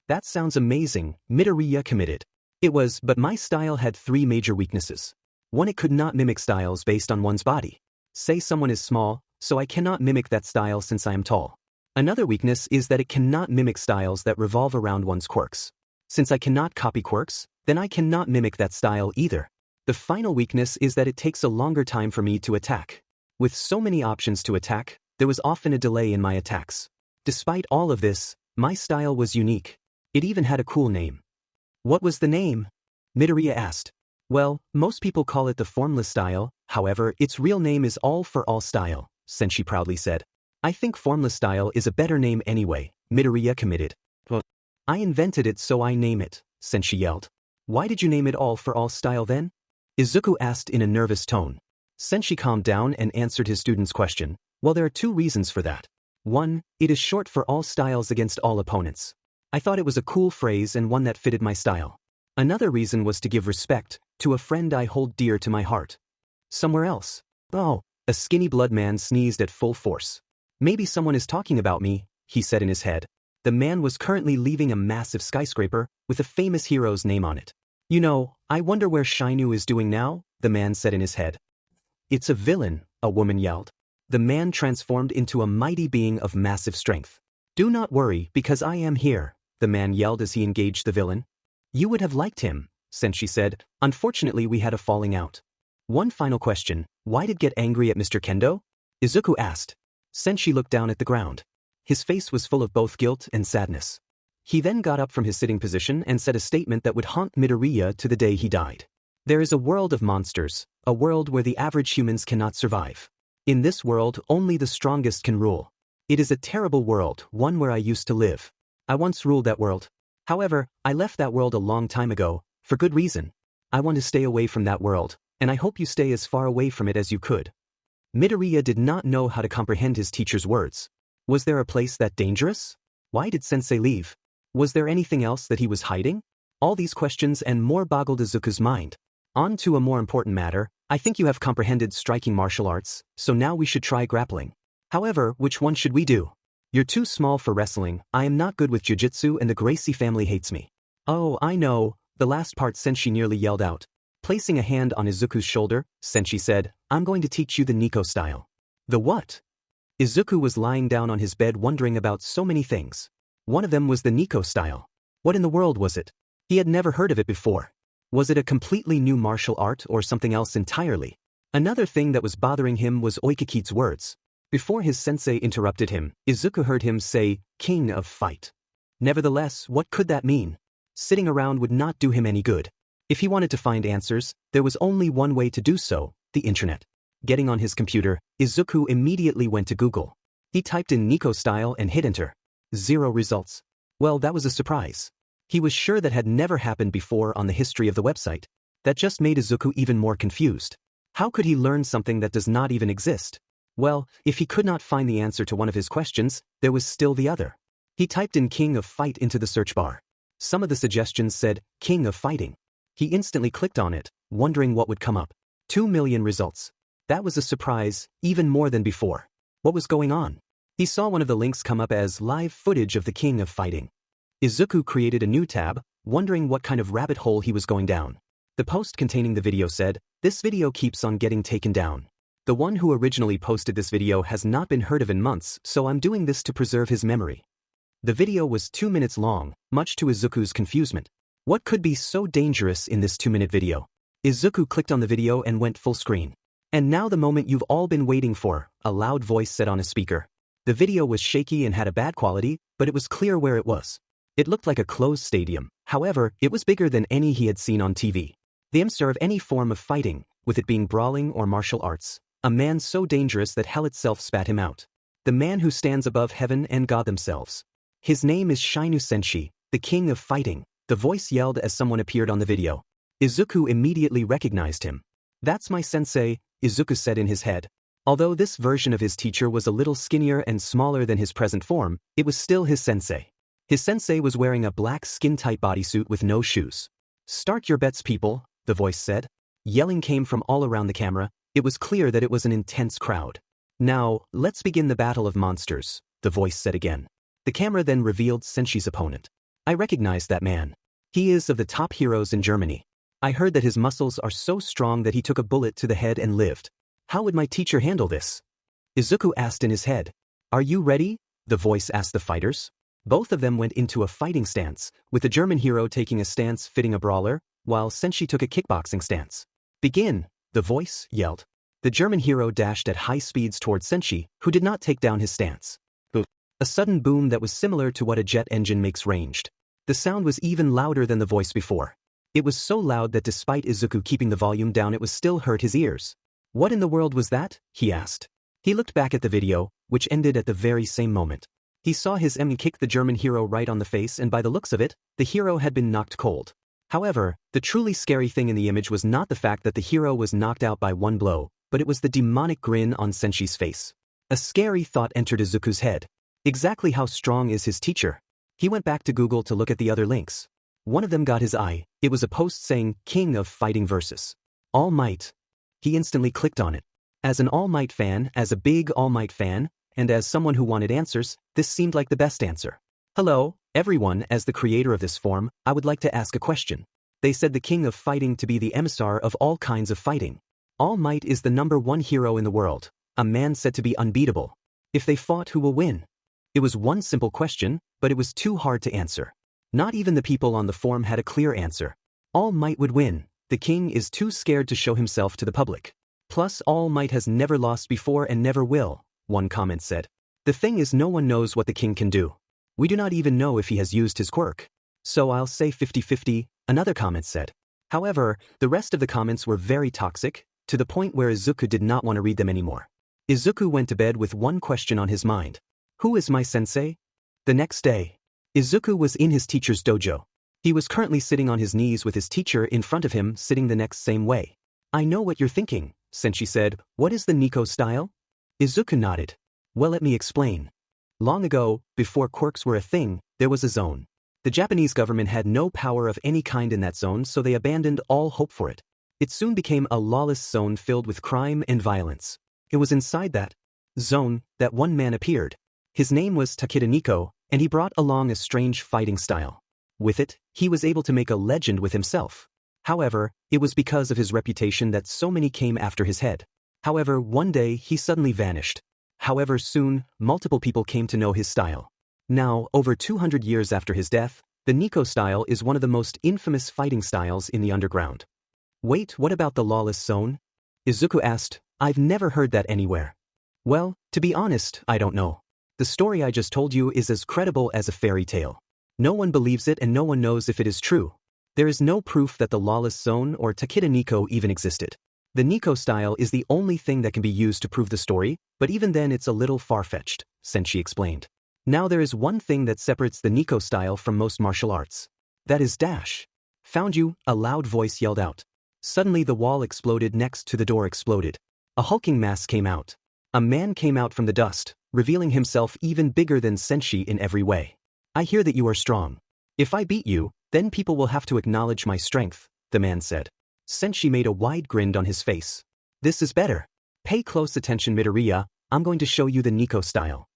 That sounds amazing, Midoriya committed. It was, but my style had three major weaknesses. One, it could not mimic styles based on one's body. Say someone is small, so I cannot mimic that style since I am tall. Another weakness is that it cannot mimic styles that revolve around one's quirks. Since I cannot copy quirks, then I cannot mimic that style either. The final weakness is that it takes a longer time for me to attack. With so many options to attack, there was often a delay in my attacks. Despite all of this, my style was unique. It even had a cool name. What was the name? Midoriya asked. Well, most people call it the formless style, however, its real name is all for all style, sensei proudly said. I think formless style is a better name anyway, Midoriya committed. I invented it so I name it, sensei yelled. Why did you name it all for all style then? Izuku asked in a nervous tone. Sensei calmed down and answered his student's question. Well, there are two reasons for that. One, it is short for all styles against all opponents. I thought it was a cool phrase and one that fitted my style. Another reason was to give respect to a friend I hold dear to my heart. Somewhere else. Oh, a skinny blood man sneezed at full force. Maybe someone is talking about me, he said in his head. The man was currently leaving a massive skyscraper with a famous hero's name on it. You know, I wonder where Shinueni is doing now, the man said in his head. It's a villain, a woman yelled. The man transformed into a mighty being of massive strength. Do not worry, because I am here, the man yelled as he engaged the villain. You would have liked him, Sensei said. Unfortunately, we had a falling out. One final question, why did get angry at Mr. Kendo? Izuku asked. Sensei looked down at the ground. His face was full of both guilt and sadness. He then got up from his sitting position and said a statement that would haunt Midoriya to the day he died. There is a world of monsters, a world where the average humans cannot survive. In this world, only the strongest can rule. It is a terrible world, one where I used to live. I once ruled that world. However, I left that world a long time ago, for good reason. I want to stay away from that world, and I hope you stay as far away from it as you could. Midoriya did not know how to comprehend his teacher's words. Was there a place that dangerous? Why did Sensei leave? Was there anything else that he was hiding? All these questions and more boggled Izuku's mind. On to a more important matter, I think you have comprehended striking martial arts, so now we should try grappling. However, which one should we do? You're too small for wrestling, I am not good with jiu-jitsu and the Gracie family hates me. Oh, I know, the last part Sensei nearly yelled out. Placing a hand on Izuku's shoulder, Sensei said, I'm going to teach you the Niko Style. The what? Izuku was lying down on his bed wondering about so many things. One of them was the Niko Style. What in the world was it? He had never heard of it before. Was it a completely new martial art or something else entirely? Another thing that was bothering him was Oikakit's words. Before his sensei interrupted him, Izuku heard him say, King of Fight. Nevertheless, what could that mean? Sitting around would not do him any good. If he wanted to find answers, there was only one way to do so, the internet. Getting on his computer, Izuku immediately went to Google. He typed in Niko Style and hit enter. 0 results. Well, that was a surprise. He was sure that had never happened before on the history of the website. That just made Izuku even more confused. How could he learn something that does not even exist? Well, if he could not find the answer to one of his questions, there was still the other. He typed in King of Fight into the search bar. Some of the suggestions said, King of Fighting. He instantly clicked on it, wondering what would come up. 2 million results. That was a surprise, even more than before. What was going on? He saw one of the links come up as live footage of the King of Fighting. Izuku created a new tab, wondering what kind of rabbit hole he was going down. The post containing the video said, this video keeps on getting taken down. The one who originally posted this video has not been heard of in months, so I'm doing this to preserve his memory. The video was 2 minutes long, much to Izuku's confusement. What could be so dangerous in this 2-minute video? Izuku clicked on the video and went full screen. And now the moment you've all been waiting for, a loud voice said on a speaker. The video was shaky and had a bad quality, but it was clear where it was. It looked like a closed stadium, however, it was bigger than any he had seen on TV. The emissary of any form of fighting, with it being brawling or martial arts, a man so dangerous that hell itself spat him out. The man who stands above heaven and God themselves. His name is Shinueni Sensei, the King of Fighting, the voice yelled as someone appeared on the video. Izuku immediately recognized him. That's my sensei, Izuku said in his head. Although this version of his teacher was a little skinnier and smaller than his present form, it was still his sensei. His sensei was wearing a black skin-tight bodysuit with no shoes. Start your bets, people, the voice said. Yelling came from all around the camera. It was clear that it was an intense crowd. Now, let's begin the battle of monsters, the voice said again. The camera then revealed Sensei's opponent. I recognized that man. He is of the top heroes in Germany. I heard that his muscles are so strong that he took a bullet to the head and lived. How would my teacher handle this? Izuku asked in his head. Are you ready? The voice asked the fighters. Both of them went into a fighting stance, with the German hero taking a stance fitting a brawler, while Sensei took a kickboxing stance. Begin, the voice yelled. The German hero dashed at high speeds towards Sensei, who did not take down his stance. A sudden boom that was similar to what a jet engine makes ranged. The sound was even louder than the voice before. It was so loud that despite Izuku keeping the volume down, it was still hurt his ears. What in the world was that? He asked. He looked back at the video, which ended at the very same moment. He saw his enemy kick the German hero right on the face, and by the looks of it, the hero had been knocked cold. However, the truly scary thing in the image was not the fact that the hero was knocked out by one blow, but it was the demonic grin on Sensei's face. A scary thought entered Izuku's head. Exactly how strong is his teacher? He went back to Google to look at the other links. One of them got his eye. It was a post saying, King of Fighting vs. All Might. He instantly clicked on it. As an All Might fan, as a big All Might fan, and as someone who wanted answers, this seemed like the best answer. Hello, everyone, as the creator of this form, I would like to ask a question. They said the king of fighting to be the emissary of all kinds of fighting. All Might is the #1 hero in the world, a man said to be unbeatable. If they fought, who will win? It was one simple question, but it was too hard to answer. Not even the people on the forum had a clear answer. All Might would win. The king is too scared to show himself to the public. Plus, All Might has never lost before and never will, one comment said. The thing is, no one knows what the king can do. We do not even know if he has used his quirk. So I'll say 50-50, another comment said. However, the rest of the comments were very toxic, to the point where Izuku did not want to read them anymore. Izuku went to bed with one question on his mind. Who is my sensei? The next day, Izuku was in his teacher's dojo. He was currently sitting on his knees with his teacher in front of him, sitting the next same way. I know what you're thinking, Sensei said. What is the Niko Style? Izuku nodded. Well, let me explain. Long ago, before quirks were a thing, there was a zone. The Japanese government had no power of any kind in that zone, so they abandoned all hope for it. It soon became a lawless zone filled with crime and violence. It was inside that zone that one man appeared. His name was Takeda Niko, and he brought along a strange fighting style. With it, he was able to make a legend with himself. However, it was because of his reputation that so many came after his head. However, one day he suddenly vanished. However, soon, multiple people came to know his style. Now, over 200 years after his death, the Niko style is one of the most infamous fighting styles in the underground. Wait, what about the lawless zone? Izuku asked. I've never heard that anywhere. Well, to be honest, I don't know. The story I just told you is as credible as a fairy tale. No one believes it and no one knows if it is true. There is no proof that the lawless zone or Takeda Niko even existed. The Niko style is the only thing that can be used to prove the story, but even then it's a little far-fetched, Sensei explained. Now there is one thing that separates the Niko style from most martial arts. That is dash. Found you, a loud voice yelled out. Suddenly the wall exploded next to the door exploded. A hulking mass came out. A man came out from the dust, revealing himself even bigger than Sensei in every way. I hear that you are strong. If I beat you, then people will have to acknowledge my strength, the man said. Sensei made a wide grin on his face. This is better. Pay close attention, Midoriya, I'm going to show you the Niko style.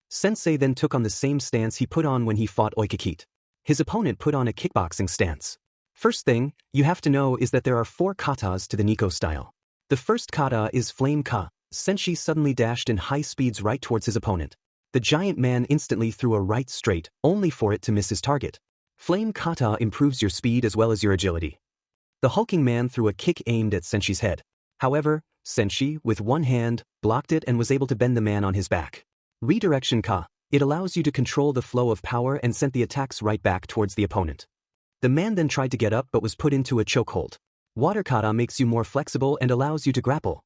Sensei then took on the same stance he put on when he fought Oikakite. His opponent put on a kickboxing stance. First thing you have to know is that there are 4 katas to the Niko style. The first kata is Flame Ka. Sensei suddenly dashed in high speeds right towards his opponent. The giant man instantly threw a right straight, only for it to miss his target. Flame Kata improves your speed as well as your agility. The hulking man threw a kick aimed at Sensei's head. However, Sensei, with one hand, blocked it and was able to bend the man on his back. Redirection Ka. It allows you to control the flow of power and sent the attacks right back towards the opponent. The man then tried to get up but was put into a chokehold. Water Kata makes you more flexible and allows you to grapple.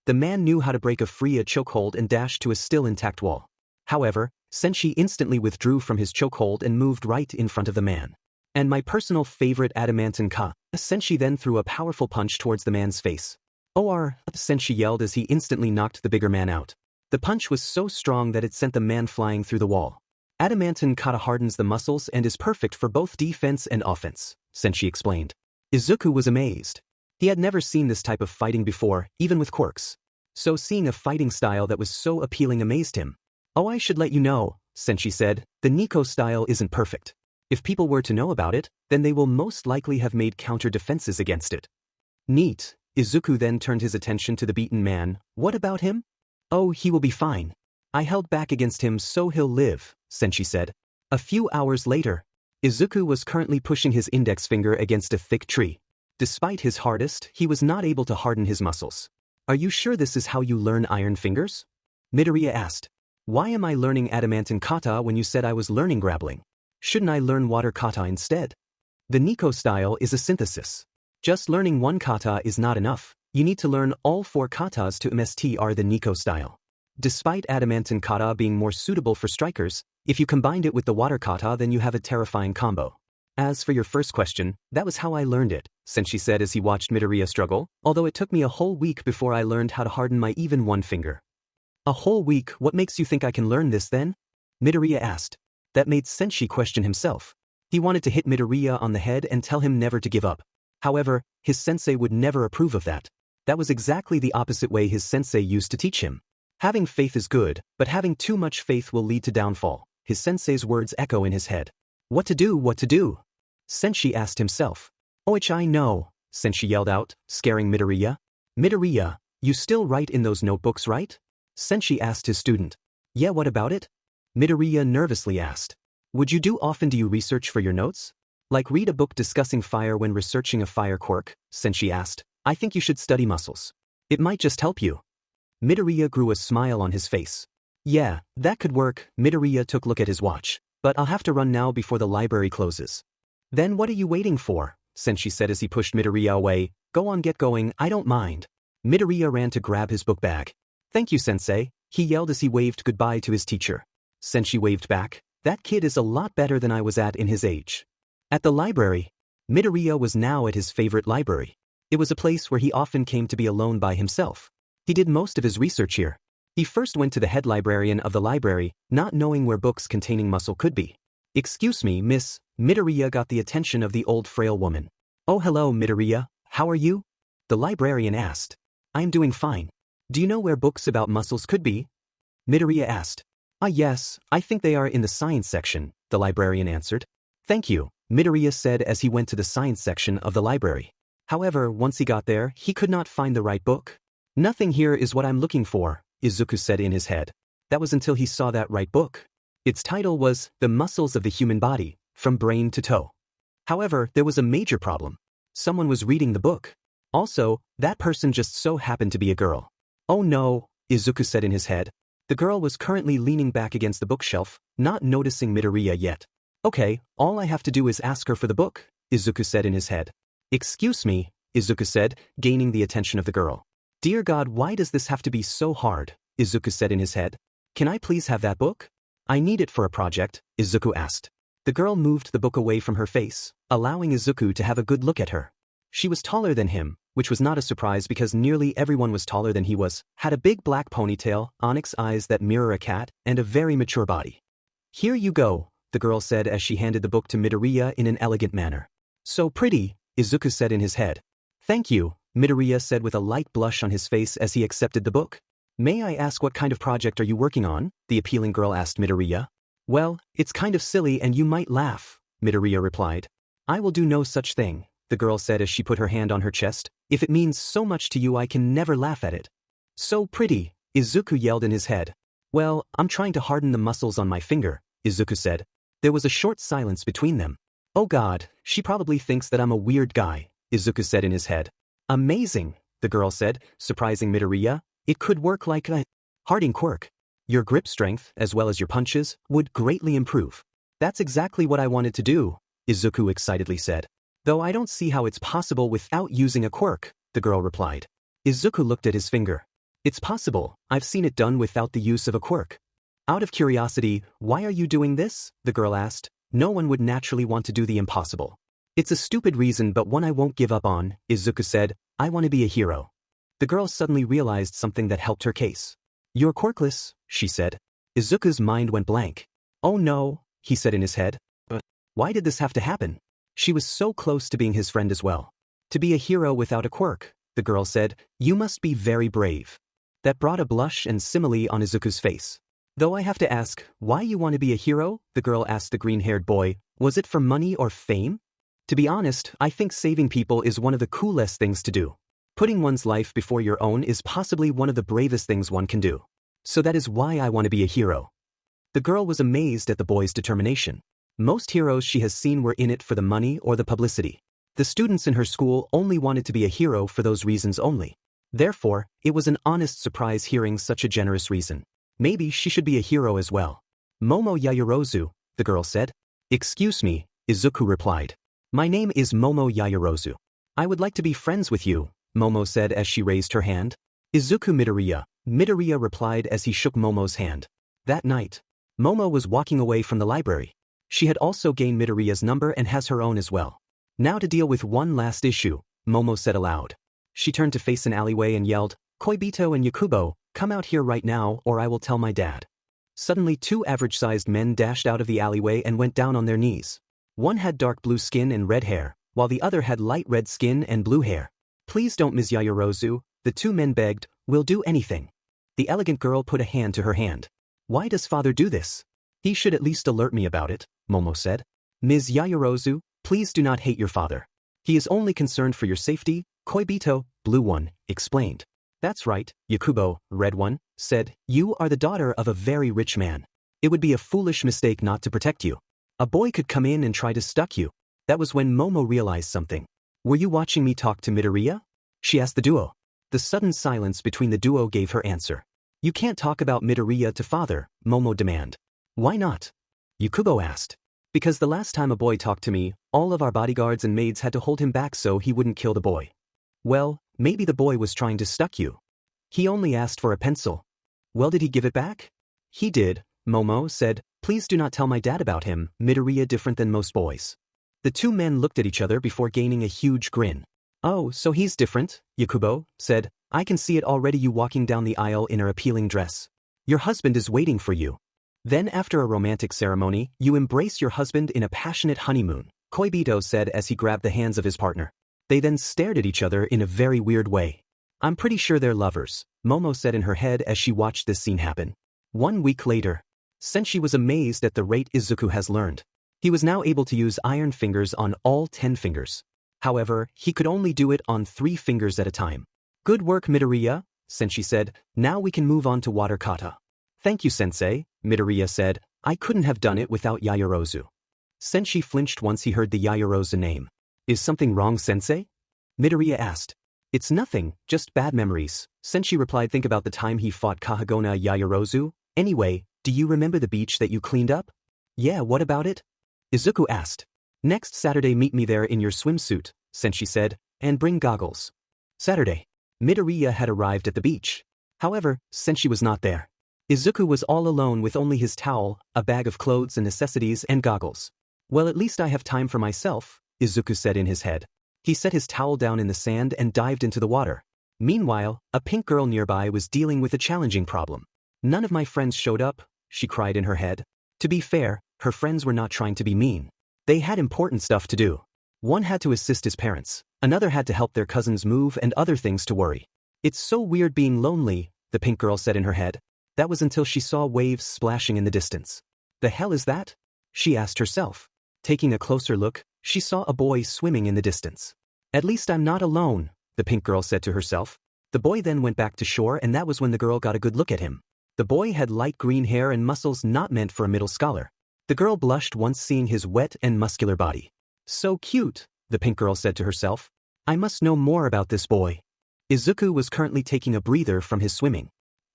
The man knew how to break free a chokehold and dash to a still intact wall. However, Sensei instantly withdrew from his chokehold and moved right in front of the man. And my personal favorite Adamantine Ka. Sensei then threw a powerful punch towards the man's face. "Or," Sensei yelled as he instantly knocked the bigger man out. The punch was so strong that it sent the man flying through the wall. Adamantine Kata hardens the muscles and is perfect for both defense and offense, Sensei explained. Izuku was amazed. He had never seen this type of fighting before, even with quirks. So seeing a fighting style that was so appealing amazed him. Oh, I should let you know, Sensei said, the Niko style isn't perfect. If people were to know about it, then they will most likely have made counter-defenses against it. Neat. Izuku then turned his attention to the beaten man. What about him? Oh, he will be fine. I held back against him so he'll live, Sensei said. A few hours later, Izuku was currently pushing his index finger against a thick tree. Despite his hardest, he was not able to harden his muscles. Are you sure this is how you learn iron fingers? Midoriya asked. Why am I learning adamantine kata when you said I was learning grappling? Shouldn't I learn water kata instead? The Niko style is a synthesis. Just learning one kata is not enough. You need to learn all 4 katas to mstr the Niko style. Despite adamantine kata being more suitable for strikers, if you combined it with the water kata, then you have a terrifying combo. As for your first question, that was how I learned it, Sensei said as he watched Midoriya struggle, although it took me a whole week before I learned how to harden my even one finger. A whole week? What makes you think I can learn this then? Midoriya asked. That made Sensei question himself. He wanted to hit Midoriya on the head and tell him never to give up. However, his sensei would never approve of that. That was exactly the opposite way his sensei used to teach him. Having faith is good, but having too much faith will lead to downfall. His sensei's words echo in his head. What to do, what to do? Sensei asked himself. Which I know, Sensei yelled out, scaring Midoriya. Midoriya, you still write in those notebooks, right? Sensei asked his student. Yeah, what about it? Midoriya nervously asked. Would you do often do you research for your notes? Like read a book discussing fire when researching a fire quirk, Sensei asked. I think you should study muscles. It might just help you. Midoriya grew a smile on his face. Yeah, that could work. Midoriya took a look at his watch. But I'll have to run now before the library closes. Then what are you waiting for? Sensei said as he pushed Midoriya away. Go on, get going, I don't mind. Midoriya ran to grab his book bag. Thank you, Sensei, he yelled as he waved goodbye to his teacher. Sensei waved back. That kid is a lot better than I was at in his age. At the library. Midoriya was now at his favorite library. It was a place where he often came to be alone by himself. He did most of his research here. He first went to the head librarian of the library, not knowing where books containing muscle could be. Excuse me, miss. Midoriya got the attention of the old frail woman. Oh, hello, Midoriya, how are you? The librarian asked. I'm doing fine. Do you know where books about muscles could be? Midoriya asked. Yes, I think they are in the science section, the librarian answered. Thank you, Midoriya said as he went to the science section of the library. However, once he got there, he could not find the right book. Nothing here is what I'm looking for, Izuku said in his head. That was until he saw that right book. Its title was The Muscles of the Human Body, From Brain to Toe. However, there was a major problem. Someone was reading the book. Also, that person just so happened to be a girl. Oh no, Izuku said in his head. The girl was currently leaning back against the bookshelf, not noticing Midoriya yet. Okay, all I have to do is ask her for the book, Izuku said in his head. Excuse me, Izuku said, gaining the attention of the girl. Dear God, why does this have to be so hard? Izuku said in his head. Can I please have that book? I need it for a project, Izuku asked. The girl moved the book away from her face, allowing Izuku to have a good look at her. She was taller than him, which was not a surprise because nearly everyone was taller than he was, had a big black ponytail, onyx eyes that mirror a cat, and a very mature body. Here you go, the girl said as she handed the book to Midoriya in an elegant manner. So pretty, Izuku said in his head. Thank you, Midoriya said with a light blush on his face as he accepted the book. May I ask what kind of project are you working on? The appealing girl asked Midoriya. Well, it's kind of silly and you might laugh, Midoriya replied. I will do no such thing, the girl said as she put her hand on her chest. If it means so much to you I can never laugh at it. So pretty, Izuku yelled in his head. Well, I'm trying to harden the muscles on my finger, Izuku said. There was a short silence between them. Oh God, she probably thinks that I'm a weird guy, Izuku said in his head. Amazing, the girl said, surprising Midoriya. It could work like a hardening quirk. Your grip strength, as well as your punches, would greatly improve. That's exactly what I wanted to do, Izuku excitedly said. Though I don't see how it's possible without using a quirk, the girl replied. Izuku looked at his finger. It's possible, I've seen it done without the use of a quirk. Out of curiosity, why are you doing this? The girl asked. No one would naturally want to do the impossible. It's a stupid reason but one I won't give up on, Izuku said. I want to be a hero. The girl suddenly realized something that helped her case. You're quirkless, she said. Izuku's mind went blank. Oh no, he said in his head. But why did this have to happen? She was so close to being his friend as well. To be a hero without a quirk, the girl said, you must be very brave. That brought a blush and simile on Izuku's face. Though I have to ask, why you want to be a hero? The girl asked the green-haired boy. Was it for money or fame? To be honest, I think saving people is one of the coolest things to do. Putting one's life before your own is possibly one of the bravest things one can do. So that is why I want to be a hero. The girl was amazed at the boy's determination. Most heroes she has seen were in it for the money or the publicity. The students in her school only wanted to be a hero for those reasons only. Therefore, it was an honest surprise hearing such a generous reason. Maybe she should be a hero as well. Momo Yaoyorozu, the girl said. Excuse me, Izuku replied. My name is Momo Yaoyorozu. I would like to be friends with you, Momo said as she raised her hand. Izuku Midoriya, Midoriya replied as he shook Momo's hand. That night, Momo was walking away from the library. She had also gained Midoriya's number and has her own as well. Now to deal with one last issue, Momo said aloud. She turned to face an alleyway and yelled, Koibito and Yakubo, come out here right now or I will tell my dad. Suddenly 2 average-sized men dashed out of the alleyway and went down on their knees. One had dark blue skin and red hair, while the other had light red skin and blue hair. Please don't, Ms. Yaoyorozu, the 2 men begged, we'll do anything. The elegant girl put a hand to her hand. Why does father do this? He should at least alert me about it, Momo said. Ms. Yaoyorozu, please do not hate your father. He is only concerned for your safety, Koibito, Blue One, explained. That's right, Yakubo, Red One, said, you are the daughter of a very rich man. It would be a foolish mistake not to protect you. A boy could come in and try to stalk you. That was when Momo realized something. Were you watching me talk to Midoriya? She asked the duo. The sudden silence between the duo gave her answer. You can't talk about Midoriya to father, Momo demanded. Why not? Yakubo asked. Because the last time a boy talked to me, all of our bodyguards and maids had to hold him back so he wouldn't kill the boy. Well, maybe the boy was trying to stalk you. He only asked for a pencil. Well, did he give it back? He did, Momo said. Please do not tell my dad about him, Midoriya different than most boys. The two men looked at each other before gaining a huge grin. Oh, so he's different, Yakubo said. I can see it already, you walking down the aisle in her appealing dress. Your husband is waiting for you. Then after a romantic ceremony, you embrace your husband in a passionate honeymoon, Koibito said as he grabbed the hands of his partner. They then stared at each other in a very weird way. I'm pretty sure they're lovers, Momo said in her head as she watched this scene happen. 1 week later. Sensei was amazed at the rate Izuku has learned. He was now able to use iron fingers on all 10 fingers. However, he could only do it on 3 fingers at a time. Good work, Midoriya, Sensei said. Now we can move on to water kata. Thank you, Sensei, Midoriya said. I couldn't have done it without Yaoyorozu. Sensei flinched once he heard the Yaoyorozu name. Is something wrong, Sensei? Midoriya asked. It's nothing, just bad memories, Sensei replied. Think about the time he fought Kahagona Yaoyorozu. Anyway, do you remember the beach that you cleaned up? Yeah, what about it? Izuku asked. Next Saturday meet me there in your swimsuit, Sensei said, and bring goggles. Saturday. Midoriya had arrived at the beach. However, Sensei was not there. Izuku was all alone with only his towel, a bag of clothes and necessities, and goggles. Well, at least I have time for myself, Izuku said in his head. He set his towel down in the sand and dived into the water. Meanwhile, a pink girl nearby was dealing with a challenging problem. None of my friends showed up, she cried in her head. To be fair, her friends were not trying to be mean. They had important stuff to do. One had to assist his parents, another had to help their cousins move, and other things to worry. It's so weird being lonely, the pink girl said in her head. That was until she saw waves splashing in the distance. The hell is that? She asked herself. Taking a closer look, she saw a boy swimming in the distance. At least I'm not alone, the pink girl said to herself. The boy then went back to shore, and that was when the girl got a good look at him. The boy had light green hair and muscles not meant for a middle scholar. The girl blushed once seeing his wet and muscular body. So cute, the pink girl said to herself. I must know more about this boy. Izuku was currently taking a breather from his swimming.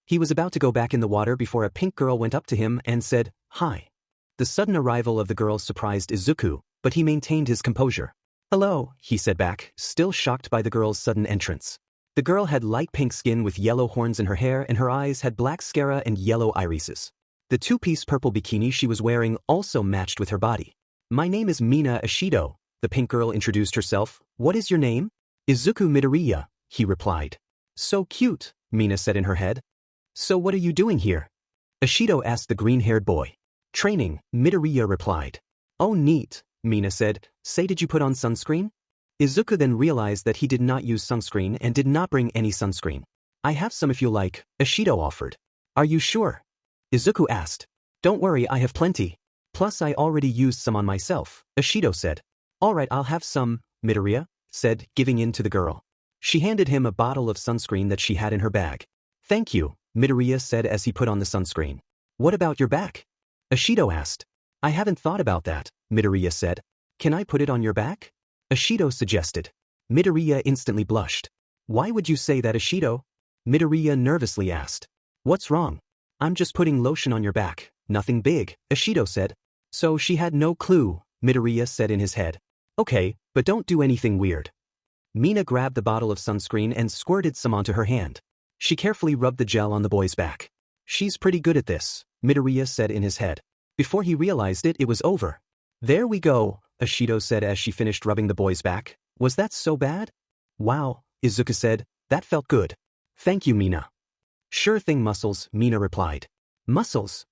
He was about to go back in the water before a pink girl went up to him and said, Hi. The sudden arrival of the girl surprised Izuku, but he maintained his composure. Hello, he said back, still shocked by the girl's sudden entrance. The girl had light pink skin with yellow horns in her hair, and her eyes had black sclera and yellow irises. The 2-piece purple bikini she was wearing also matched with her body. My name is Mina Ishido, the pink girl introduced herself. What is your name? Izuku Midoriya, he replied. So cute, Mina said in her head. So what are you doing here? Ishido asked the green-haired boy. Training, Midoriya replied. Oh neat, Mina said. Say, did you put on sunscreen? Izuku then realized that he did not use sunscreen and did not bring any sunscreen. I have some if you like, Ishido offered. Are you sure? Izuku asked. Don't worry, I have plenty. Plus I already used some on myself, Ishido said. Alright, I'll have some, Midoriya said, giving in to the girl. She handed him a bottle of sunscreen that she had in her bag. Thank you, Midoriya said as he put on the sunscreen. What about your back? Ishido asked. I haven't thought about that, Midoriya said. Can I put it on your back? Ishido suggested. Midoriya instantly blushed. Why would you say that, Ishido? Midoriya nervously asked. What's wrong? I'm just putting lotion on your back, nothing big, Ishido said. So she had no clue, Midoriya said in his head. Okay, but don't do anything weird. Mina grabbed the bottle of sunscreen and squirted some onto her hand. She carefully rubbed the gel on the boy's back. She's pretty good at this, Midoriya said in his head. Before he realized it, it was over. There we go, Ishido said as she finished rubbing the boy's back. Was that so bad? Wow, Izuku said. That felt good. Thank you, Mina. Sure thing, muscles, Mina replied. Muscles?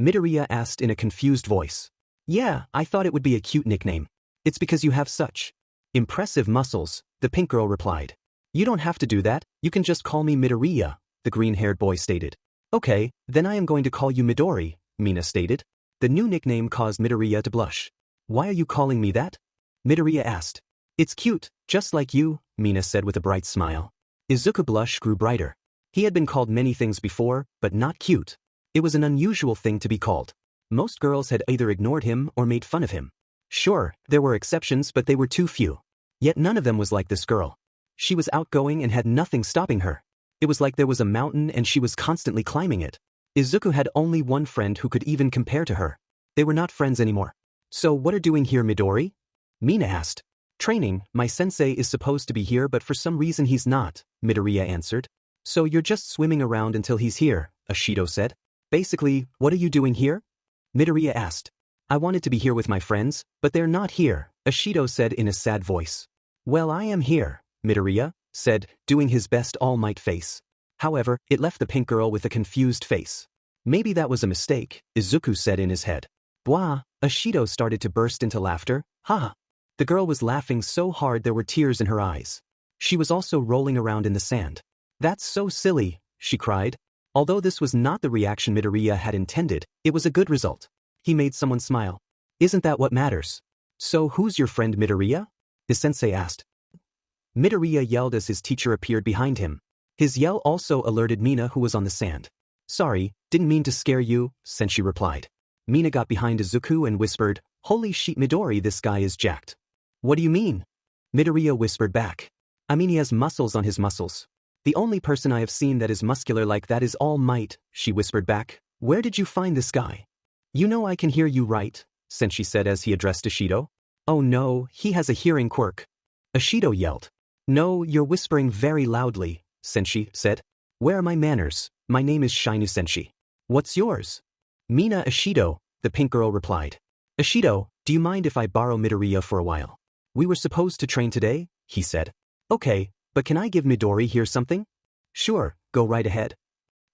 Midoriya asked in a confused voice. Yeah, I thought it would be a cute nickname. It's because you have such impressive muscles, the pink girl replied. You don't have to do that, you can just call me Midoriya, the green-haired boy stated. Okay, then I am going to call you Midori, Mina stated. The new nickname caused Midoriya to blush. Why are you calling me that? Midoriya asked. It's cute, just like you, Mina said with a bright smile. Izuku's blush grew brighter. He had been called many things before, but not cute. It was an unusual thing to be called. Most girls had either ignored him or made fun of him. Sure, there were exceptions, but they were too few. Yet none of them was like this girl. She was outgoing and had nothing stopping her. It was like there was a mountain and she was constantly climbing it. Izuku had only one friend who could even compare to her. They were not friends anymore. So what are you doing here, Midori? Mina asked. Training, my sensei is supposed to be here but for some reason he's not, Midoriya answered. So you're just swimming around until he's here, Ashido said. Basically, what are you doing here? Midoriya asked. I wanted to be here with my friends, but they're not here, Ashido said in a sad voice. Well, I am here, Midoriya said, doing his best all-might face. However, it left the pink girl with a confused face. Maybe that was a mistake, Izuku said in his head. Blah, Ashido started to burst into laughter. Ha! The girl was laughing so hard there were tears in her eyes. She was also rolling around in the sand. That's so silly, she cried. Although this was not the reaction Midoriya had intended, it was a good result. He made someone smile. Isn't that what matters? So who's your friend Midoriya? The sensei asked. Midoriya yelled as his teacher appeared behind him. His yell also alerted Mina, who was on the sand. Sorry, didn't mean to scare you, Sensei replied. Mina got behind Izuku and whispered, Holy shit Midori, this guy is jacked. What do you mean? Midoriya whispered back. I mean he has muscles on his muscles. The only person I have seen that is muscular like that is All Might, she whispered back. Where did you find this guy? You know I can hear you right, Sensei said as he addressed Ashido. Oh no, he has a hearing quirk. Ashido yelled. No, you're whispering very loudly, Sensei said. Where are my manners? My name is Shinu Sensei. What's yours? Mina Ashido, the pink girl replied. Ashido, do you mind if I borrow Midoriya for a while? We were supposed to train today, he said. Okay, but can I give Midori here something? Sure, go right ahead.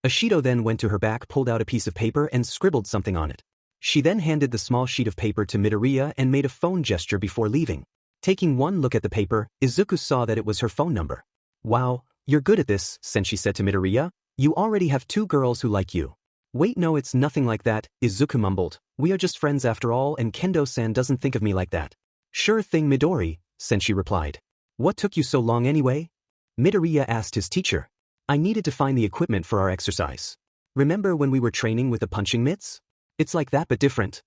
Ashido then went to her back, pulled out a piece of paper and scribbled something on it. She then handed the small sheet of paper to Midoriya and made a phone gesture before leaving. Taking one look at the paper, Izuku saw that it was her phone number. Wow, you're good at this, Sensei said to Midoriya. You already have 2 girls who like you. Wait, no, it's nothing like that, Izuku mumbled. We are just friends after all and Kendo-san doesn't think of me like that. Sure thing Midori, Sensei replied. What took you so long anyway? Midoriya asked his teacher. I needed to find the equipment for our exercise. Remember when we were training with the punching mitts? It's like that but different.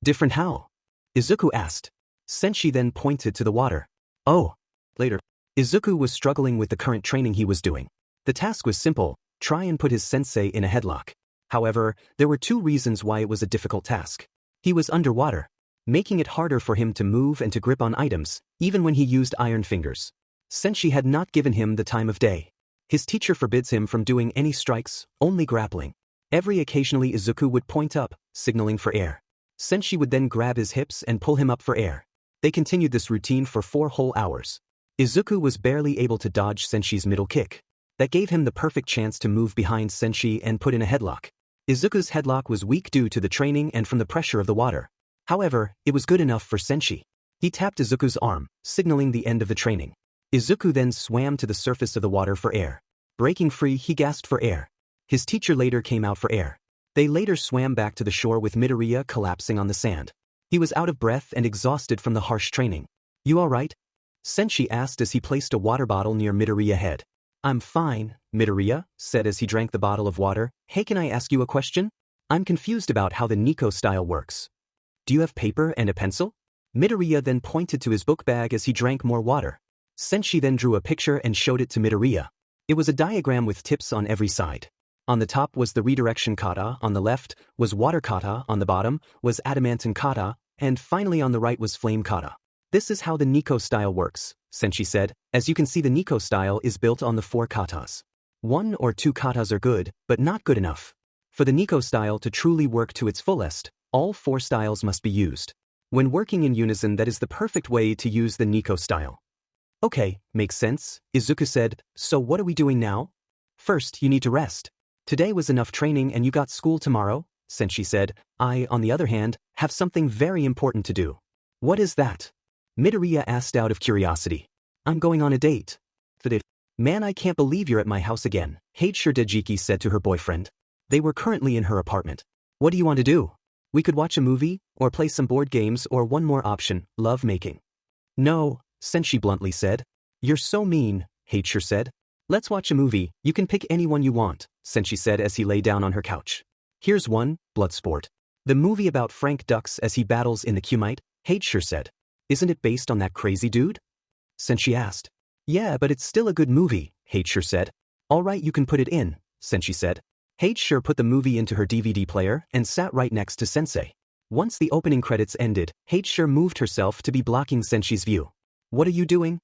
Different how? Izuku asked. Sensei then pointed to the water. Oh. Later. Izuku was struggling with the current training he was doing. The task was simple, try and put his sensei in a headlock. However, there were 2 reasons why it was a difficult task. He was underwater, making it harder for him to move and to grip on items, even when he used iron fingers. Sensei had not given him the time of day. His teacher forbids him from doing any strikes, only grappling. Every occasionally Izuku would point up, signaling for air. Sensei would then grab his hips and pull him up for air. They continued this routine for 4 whole hours. Izuku was barely able to dodge Sensei's middle kick. That gave him the perfect chance to move behind Sensei and put in a headlock. Izuku's headlock was weak due to the training and from the pressure of the water. However, it was good enough for Sensei. He tapped Izuku's arm, signaling the end of the training. Izuku then swam to the surface of the water for air. Breaking free, he gasped for air. His teacher later came out for air. They later swam back to the shore with Midoriya collapsing on the sand. He was out of breath and exhausted from the harsh training. You alright? Sensei asked as he placed a water bottle near Midoriya's head. I'm fine, Midoriya said as he drank the bottle of water. Hey, can I ask you a question? I'm confused about how the Niko Style works. Do you have paper and a pencil? Midoriya then pointed to his book bag as he drank more water. Sensei then drew a picture and showed it to Midoriya. It was a diagram with tips on every side. On the top was the redirection kata, on the left was water kata, on the bottom was adamantine kata, and finally on the right was flame kata. This is how the Niko Style works, Sensei said. As you can see, the Niko Style is built on the 4 katas. 1 or 2 katas are good, but not good enough. For the Niko Style to truly work to its fullest, all 4 styles must be used. When working in unison, that is the perfect way to use the Niko Style. Okay, makes sense, Izuku said. So what are we doing now? First, you need to rest. Today was enough training and you got school tomorrow, Sensei said. I, on the other hand, have something very important to do. What is that? Midoriya asked out of curiosity. I'm going on a date. Man, I can't believe you're at my house again, Dejiki said to her boyfriend. They were currently in her apartment. What do you want to do? We could watch a movie, or play some board games, or one more option, love making. No, Senshi bluntly said. You're so mean, Heicher said. Let's watch a movie, you can pick anyone you want, Senshi said as he lay down on her couch. Here's one, Bloodsport. The movie about Frank Dux as he battles in the Kumite, Heicher said. Isn't it based on that crazy dude? Senshi asked. Yeah, but it's still a good movie, Heicher said. Alright, you can put it in, Senshi said. Heicher put the movie into her DVD player and sat right next to Sensei. Once the opening credits ended, Heicher moved herself to be blocking Senshi's view. What are you doing?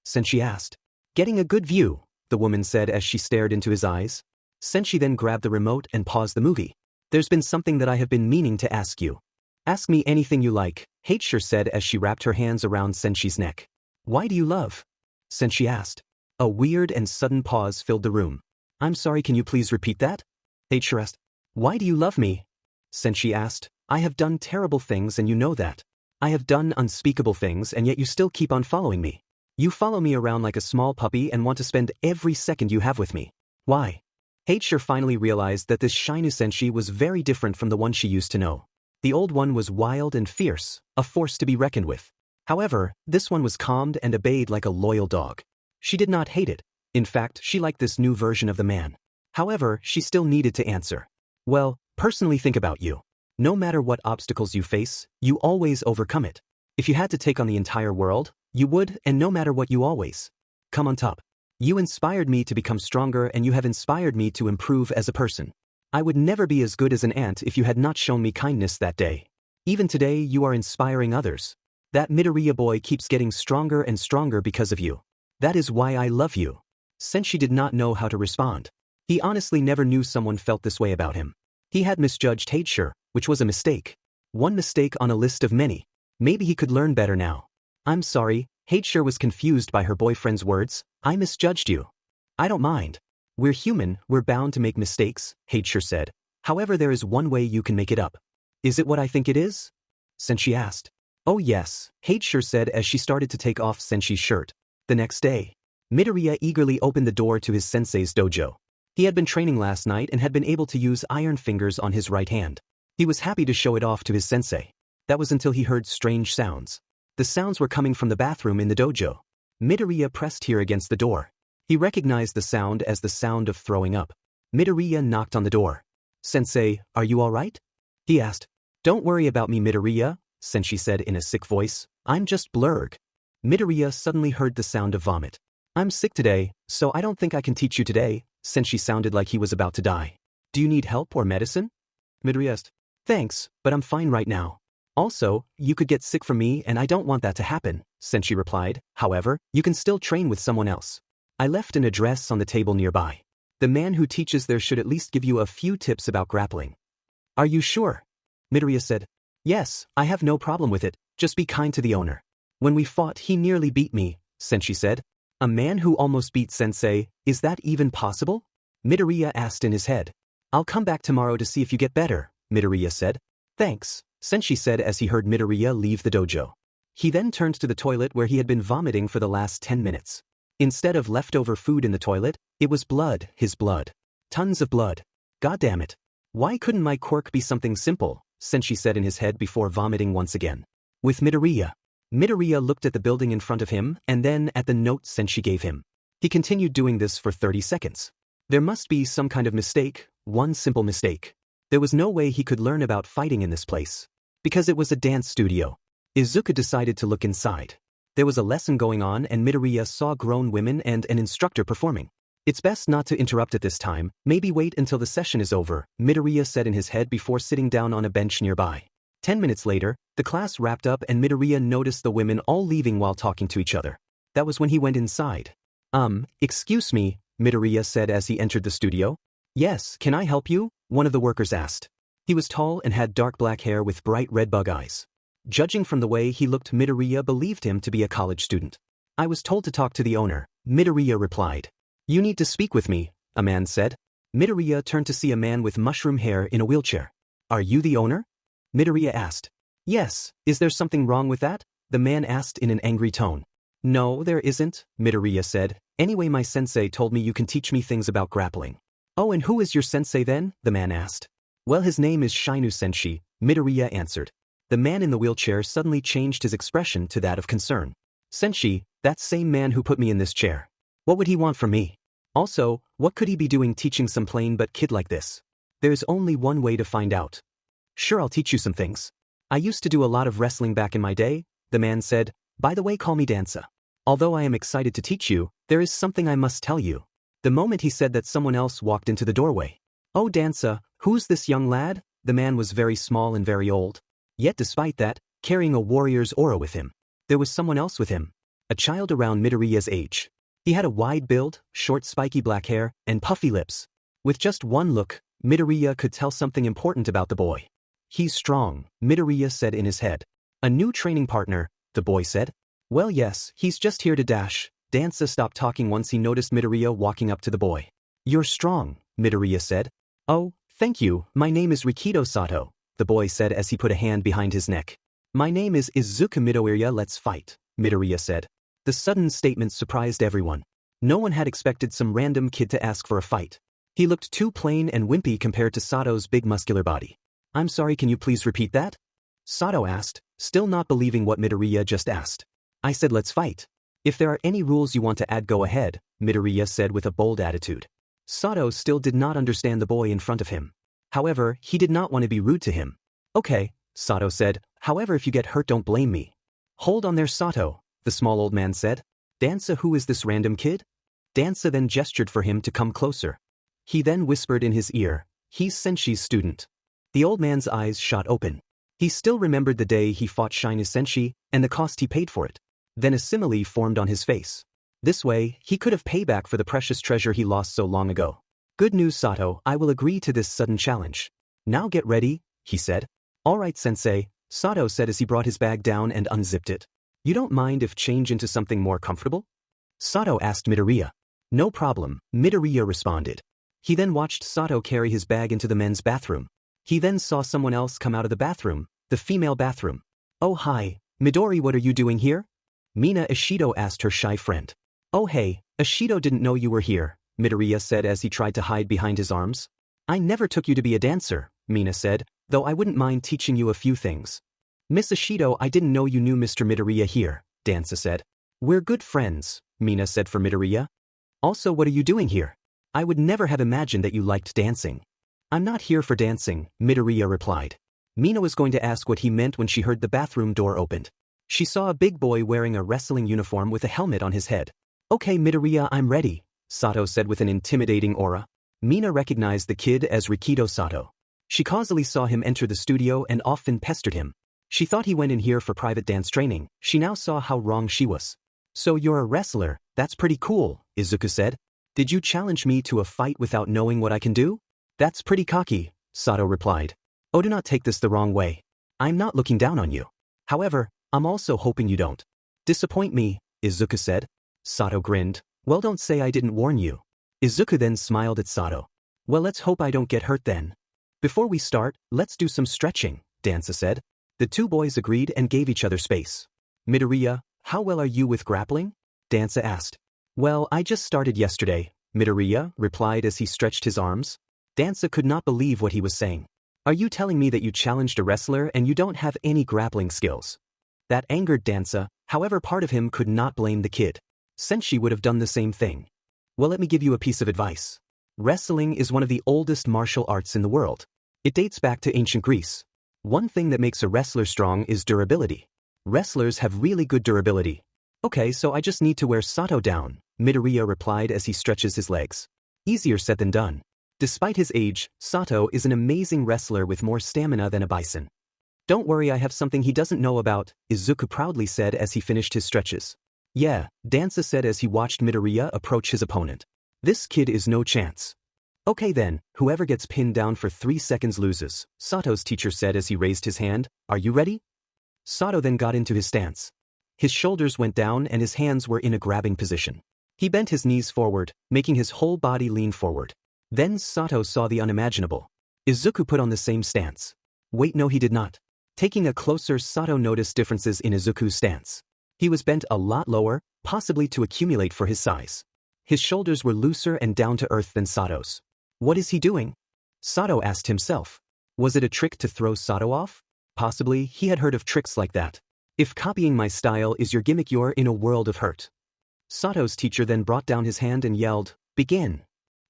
Senshi asked. Getting a good view, the woman said as she stared into his eyes. Senshi then grabbed the remote and paused the movie. There's been something that I have been meaning to ask you. Ask me anything you like, Heicher said as she wrapped her hands around Senshi's neck. Why do you love? Senshi asked. A weird and sudden pause filled the room. I'm sorry, can you please repeat that? Heicher asked. Why do you love me? Senshi asked. I have done terrible things and you know that. I have done unspeakable things and yet you still keep on following me. You follow me around like a small puppy and want to spend every second you have with me. Why? Heicher finally realized that this Shinu Senshi was very different from the one she used to know. The old one was wild and fierce, a force to be reckoned with. However, this one was calmed and obeyed like a loyal dog. She did not hate it. In fact, she liked this new version of the man. However, she still needed to answer. Well, personally think about you. No matter what obstacles you face, you always overcome it. If you had to take on the entire world, you would, and no matter what you always come on top. You inspired me to become stronger and you have inspired me to improve as a person. I would never be as good as an ant if you had not shown me kindness that day. Even today you are inspiring others. That Midoriya boy keeps getting stronger and stronger because of you. That is why I love you. Senshi did not know how to respond. He honestly never knew someone felt this way about him. He had misjudged Heicher, which was a mistake. One mistake on a list of many. Maybe he could learn better now. I'm sorry, Heicher was confused by her boyfriend's words. I misjudged you. I don't mind. We're human, we're bound to make mistakes, Heicher said. However, there is one way you can make it up. Is it what I think it is? Senshi asked. Oh yes, Heicher said as she started to take off Senshi's shirt. The next day, Midoriya eagerly opened the door to his sensei's dojo. He had been training last night and had been able to use iron fingers on his right hand. He was happy to show it off to his sensei. That was until he heard strange sounds. The sounds were coming from the bathroom in the dojo. Midoriya pressed here against the door. He recognized the sound as the sound of throwing up. Midoriya knocked on the door. Sensei, are you all right? He asked. Don't worry about me, Midoriya, Senshi said in a sick voice. I'm just blurg. Midoriya suddenly heard the sound of vomit. I'm sick today, so I don't think I can teach you today, Senshi sounded like he was about to die. Do you need help or medicine? Midoriya asked. Thanks, but I'm fine right now. Also, you could get sick from me and I don't want that to happen, Senshi replied. However, you can still train with someone else. I left an address on the table nearby. The man who teaches there should at least give you a few tips about grappling. Are you sure? Midoriya said. Yes, I have no problem with it, just be kind to the owner. When we fought he nearly beat me, Senshi said. A man who almost beat Sensei, is that even possible? Midoriya asked in his head. I'll come back tomorrow to see if you get better, Midoriya said. Thanks, Senshi said as he heard Midoriya leave the dojo. He then turned to the toilet where he had been vomiting for the last 10 minutes. Instead of leftover food in the toilet, it was blood, his blood. Tons of blood. God damn it. Why couldn't my quirk be something simple, Senshi said in his head before vomiting once again. With Midoriya. Midoriya looked at the building in front of him and then at the note Senshi gave him. He continued doing this for 30 seconds. There must be some kind of mistake, one simple mistake. There was no way he could learn about fighting in this place. Because it was a dance studio. Izuku decided to look inside. There was a lesson going on and Midoriya saw grown women and an instructor performing. It's best not to interrupt at this time, maybe wait until the session is over, Midoriya said in his head before sitting down on a bench nearby. 10 minutes later, the class wrapped up and Midoriya noticed the women all leaving while talking to each other. That was when he went inside. Excuse me, Midoriya said as he entered the studio. Yes, can I help you? One of the workers asked. He was tall and had dark black hair with bright red bug eyes. Judging from the way he looked, Midoriya believed him to be a college student. I was told to talk to the owner, Midoriya replied. You need to speak with me, a man said. Midoriya turned to see a man with mushroom hair in a wheelchair. Are you the owner? Midoriya asked. Yes, is there something wrong with that? The man asked in an angry tone. No, there isn't, Midoriya said, Anyway, my sensei told me you can teach me things about grappling. Oh, and who is your sensei then? The man asked. Well, his name is Shinueni, Midoriya answered. The man in the wheelchair suddenly changed his expression to that of concern. Sensei, that same man who put me in this chair. What would he want from me? Also, what could he be doing teaching some plain but kid like this? There's only one way to find out. Sure, I'll teach you some things. I used to do a lot of wrestling back in my day, the man said. By the way, call me Dansa. Although I am excited to teach you, there is something I must tell you. The moment he said that, someone else walked into the doorway. Oh, Dansa, who's this young lad? The man was very small and very old. Yet despite that, carrying a warrior's aura with him. There was someone else with him. A child around Midoriya's age. He had a wide build, short spiky black hair, and puffy lips. With just one look, Midoriya could tell something important about the boy. He's strong, Midoriya said in his head. A new training partner, the boy said. Well, yes, he's just here to dash. Dansa stopped talking once he noticed Midoriya walking up to the boy. You're strong, Midoriya said. Oh, thank you, my name is Rikido Sato, the boy said as he put a hand behind his neck. My name is Izuku Midoriya, let's fight, Midoriya said. The sudden statement surprised everyone. No one had expected some random kid to ask for a fight. He looked too plain and wimpy compared to Sato's big muscular body. I'm sorry, can you please repeat that? Sato asked, still not believing what Midoriya just asked. I said let's fight. If there are any rules you want to add, go ahead, Midoriya said with a bold attitude. Sato still did not understand the boy in front of him. However, he did not want to be rude to him. Okay, Sato said, however if you get hurt don't blame me. Hold on there, Sato, the small old man said. Dansa, who is this random kid? Dansa then gestured for him to come closer. He then whispered in his ear, he's Sensei's student. The old man's eyes shot open. He still remembered the day he fought Shinueni and the cost he paid for it. Then a simile formed on his face. This way, he could have payback for the precious treasure he lost so long ago. Good news, Sato, I will agree to this sudden challenge. Now get ready, he said. All right, sensei, Sato said as he brought his bag down and unzipped it. You don't mind if change into something more comfortable? Sato asked Midoriya. No problem, Midoriya responded. He then watched Sato carry his bag into the men's bathroom. He then saw someone else come out of the bathroom, the female bathroom. Oh hi, Midori, what are you doing here? Mina Ishido asked her shy friend. Oh hey, Ishido didn't know you were here, Midoriya said as he tried to hide behind his arms. I never took you to be a dancer, Mina said, though I wouldn't mind teaching you a few things. Miss Ishido, I didn't know you knew Mr. Midoriya here, Dansa said. We're good friends, Mina said for Midoriya. Also, what are you doing here? I would never have imagined that you liked dancing. I'm not here for dancing, Midoriya replied. Mina was going to ask what he meant when she heard the bathroom door opened. She saw a big boy wearing a wrestling uniform with a helmet on his head. Okay, Midoriya, I'm ready, Sato said with an intimidating aura. Mina recognized the kid as Rikido Sato. She causally saw him enter the studio and often pestered him. She thought he went in here for private dance training. She now saw how wrong she was. So you're a wrestler, that's pretty cool, Izuku said. Did you challenge me to a fight without knowing what I can do? That's pretty cocky, Sato replied. Oh, do not take this the wrong way. I'm not looking down on you. However, I'm also hoping you don't disappoint me, Izuku said. Sato grinned. Well, don't say I didn't warn you. Izuku then smiled at Sato. Well, let's hope I don't get hurt then. Before we start, let's do some stretching, Dansa said. The two boys agreed and gave each other space. Midoriya, how well are you with grappling? Dansa asked. Well, I just started yesterday, Midoriya replied as he stretched his arms. Dansa could not believe what he was saying. Are you telling me that you challenged a wrestler and you don't have any grappling skills? That angered Dansa, however part of him could not blame the kid. Sensei would have done the same thing. Well, let me give you a piece of advice. Wrestling is one of the oldest martial arts in the world. It dates back to ancient Greece. One thing that makes a wrestler strong is durability. Wrestlers have really good durability. Okay, so I just need to wear Sato down, Midoriya replied as he stretches his legs. Easier said than done. Despite his age, Sato is an amazing wrestler with more stamina than a bison. Don't worry, I have something he doesn't know about, Izuku proudly said as he finished his stretches. Yeah, Dansa said as he watched Midoriya approach his opponent. This kid is no chance. Okay then, whoever gets pinned down for 3 seconds loses, Sato's teacher said as he raised his hand. Are you ready? Sato then got into his stance. His shoulders went down and his hands were in a grabbing position. He bent his knees forward, making his whole body lean forward. Then Sato saw the unimaginable. Izuku put on the same stance. Wait, no, he did not. Taking a closer, Sato noticed differences in Izuku's stance. He was bent a lot lower, possibly to accumulate for his size. His shoulders were looser and down to earth than Sato's. What is he doing? Sato asked himself. Was it a trick to throw Sato off? Possibly, he had heard of tricks like that. If copying my style is your gimmick, you're in a world of hurt. Sato's teacher then brought down his hand and yelled, "Begin."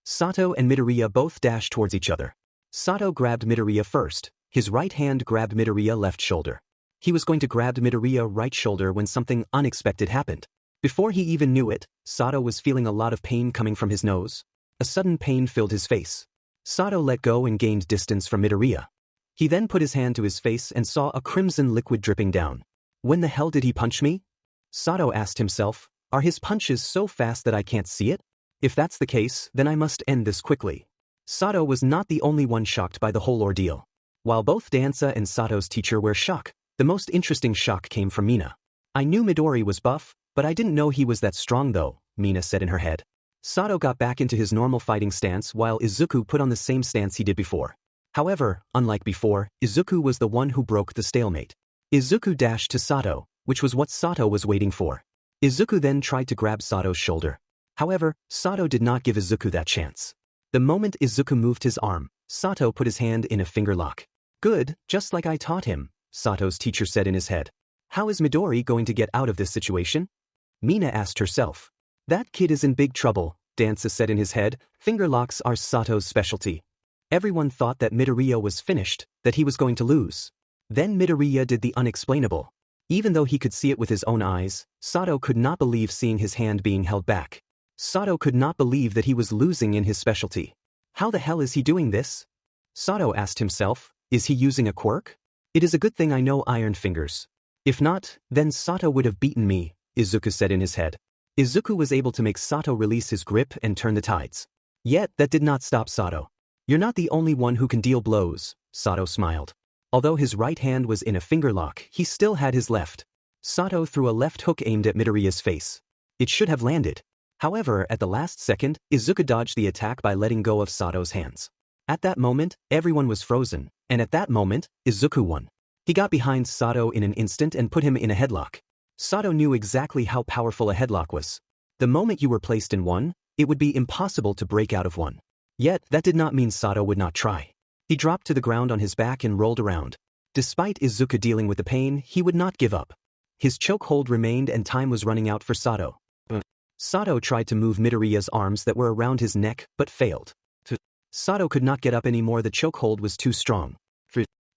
Sato and Midoriya both dashed towards each other. Sato grabbed Midoriya first. His right hand grabbed Midoriya left shoulder. He was going to grab Midoriya right shoulder when something unexpected happened. Before he even knew it, Sato was feeling a lot of pain coming from his nose. A sudden pain filled his face. Sato let go and gained distance from Midoriya. He then put his hand to his face and saw a crimson liquid dripping down. When the hell did he punch me? Sato asked himself. Are his punches so fast that I can't see it? If that's the case, then I must end this quickly. Sato was not the only one shocked by the whole ordeal. While both Dansa and Sato's teacher were shocked, the most interesting shock came from Mina. I knew Midori was buff, but I didn't know he was that strong though, Mina said in her head. Sato got back into his normal fighting stance while Izuku put on the same stance he did before. However, unlike before, Izuku was the one who broke the stalemate. Izuku dashed to Sato, which was what Sato was waiting for. Izuku then tried to grab Sato's shoulder. However, Sato did not give Izuku that chance. The moment Izuku moved his arm, Sato put his hand in a finger lock. Good, just like I taught him, Sato's teacher said in his head. How is Midori going to get out of this situation? Mina asked herself. That kid is in big trouble, Dansa said in his head. Finger locks are Sato's specialty. Everyone thought that Midoriya was finished, that he was going to lose. Then Midoriya did the unexplainable. Even though he could see it with his own eyes, Sato could not believe seeing his hand being held back. Sato could not believe that he was losing in his specialty. How the hell is he doing this? Sato asked himself, is he using a quirk? It is a good thing I know iron fingers. If not, then Sato would have beaten me, Izuku said in his head. Izuku was able to make Sato release his grip and turn the tides. Yet, that did not stop Sato. You're not the only one who can deal blows, Sato smiled. Although his right hand was in a finger lock, he still had his left. Sato threw a left hook aimed at Midoriya's face. It should have landed. However, at the last second, Izuku dodged the attack by letting go of Sato's hands. At that moment, everyone was frozen, and at that moment, Izuku won. He got behind Sato in an instant and put him in a headlock. Sato knew exactly how powerful a headlock was. The moment you were placed in one, it would be impossible to break out of one. Yet, that did not mean Sato would not try. He dropped to the ground on his back and rolled around. Despite Izuku dealing with the pain, he would not give up. His chokehold remained and time was running out for Sato. Sato tried to move Midoriya's arms that were around his neck, but failed. Sato could not get up anymore, the chokehold was too strong.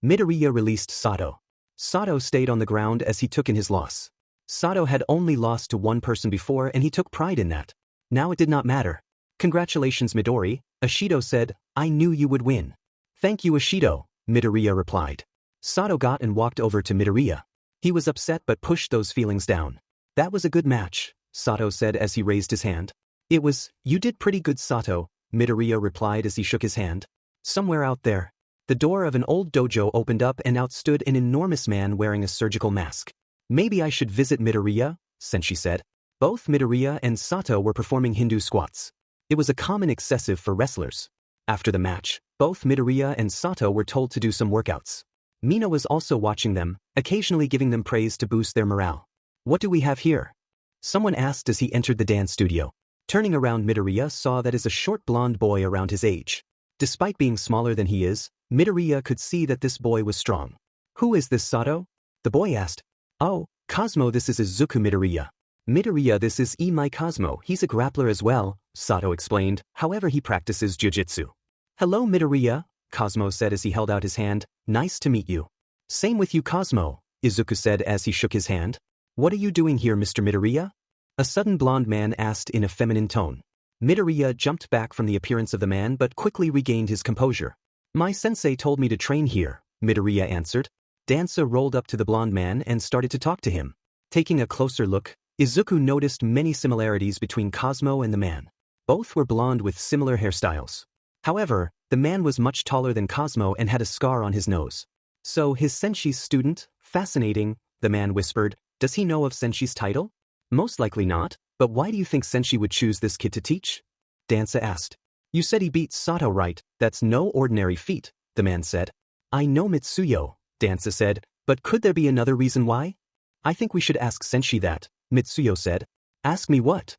Midoriya released Sato. Sato stayed on the ground as he took in his loss. Sato had only lost to one person before and he took pride in that. Now it did not matter. Congratulations Midori, Ashido said, I knew you would win. Thank you Ashido, Midoriya replied. Sato got and walked over to Midoriya. He was upset but pushed those feelings down. That was a good match, Sato said as he raised his hand. It was, you did pretty good Sato, Midoriya replied as he shook his hand. Somewhere out there, the door of an old dojo opened up and out stood an enormous man wearing a surgical mask. Maybe I should visit Midoriya, sensei said. Both Midoriya and Sato were performing Hindu squats. It was a common excessive for wrestlers. After the match, both Midoriya and Sato were told to do some workouts. Mina was also watching them, occasionally giving them praise to boost their morale. What do we have here? Someone asked as he entered the dance studio. Turning around, Midoriya saw that is a short blonde boy around his age. Despite being smaller than he is, Midoriya could see that this boy was strong. Who is this Sato? The boy asked. Oh, Cosmo, this is Izuku Midoriya. Midoriya, this is my Cosmo, he's a grappler as well, Sato explained, however he practices jiu-jitsu. Hello Midoriya, Cosmo said as he held out his hand, nice to meet you. Same with you Cosmo, Izuku said as he shook his hand. What are you doing here Mr. Midoriya? A sudden blonde man asked in a feminine tone. Midoriya jumped back from the appearance of the man but quickly regained his composure. My sensei told me to train here, Midoriya answered. Dansa rolled up to the blonde man and started to talk to him. Taking a closer look, Izuku noticed many similarities between Cosmo and the man. Both were blonde with similar hairstyles. However, the man was much taller than Cosmo and had a scar on his nose. So his sensei's student? Fascinating, the man whispered. Does he know of sensei's title? Most likely not, but why do you think sensei would choose this kid to teach? Dansa asked. You said he beat Sato right, that's no ordinary feat, the man said. I know Mitsuyo, Dansa said, but could there be another reason why? I think we should ask sensei that, Mitsuyo said. Ask me what?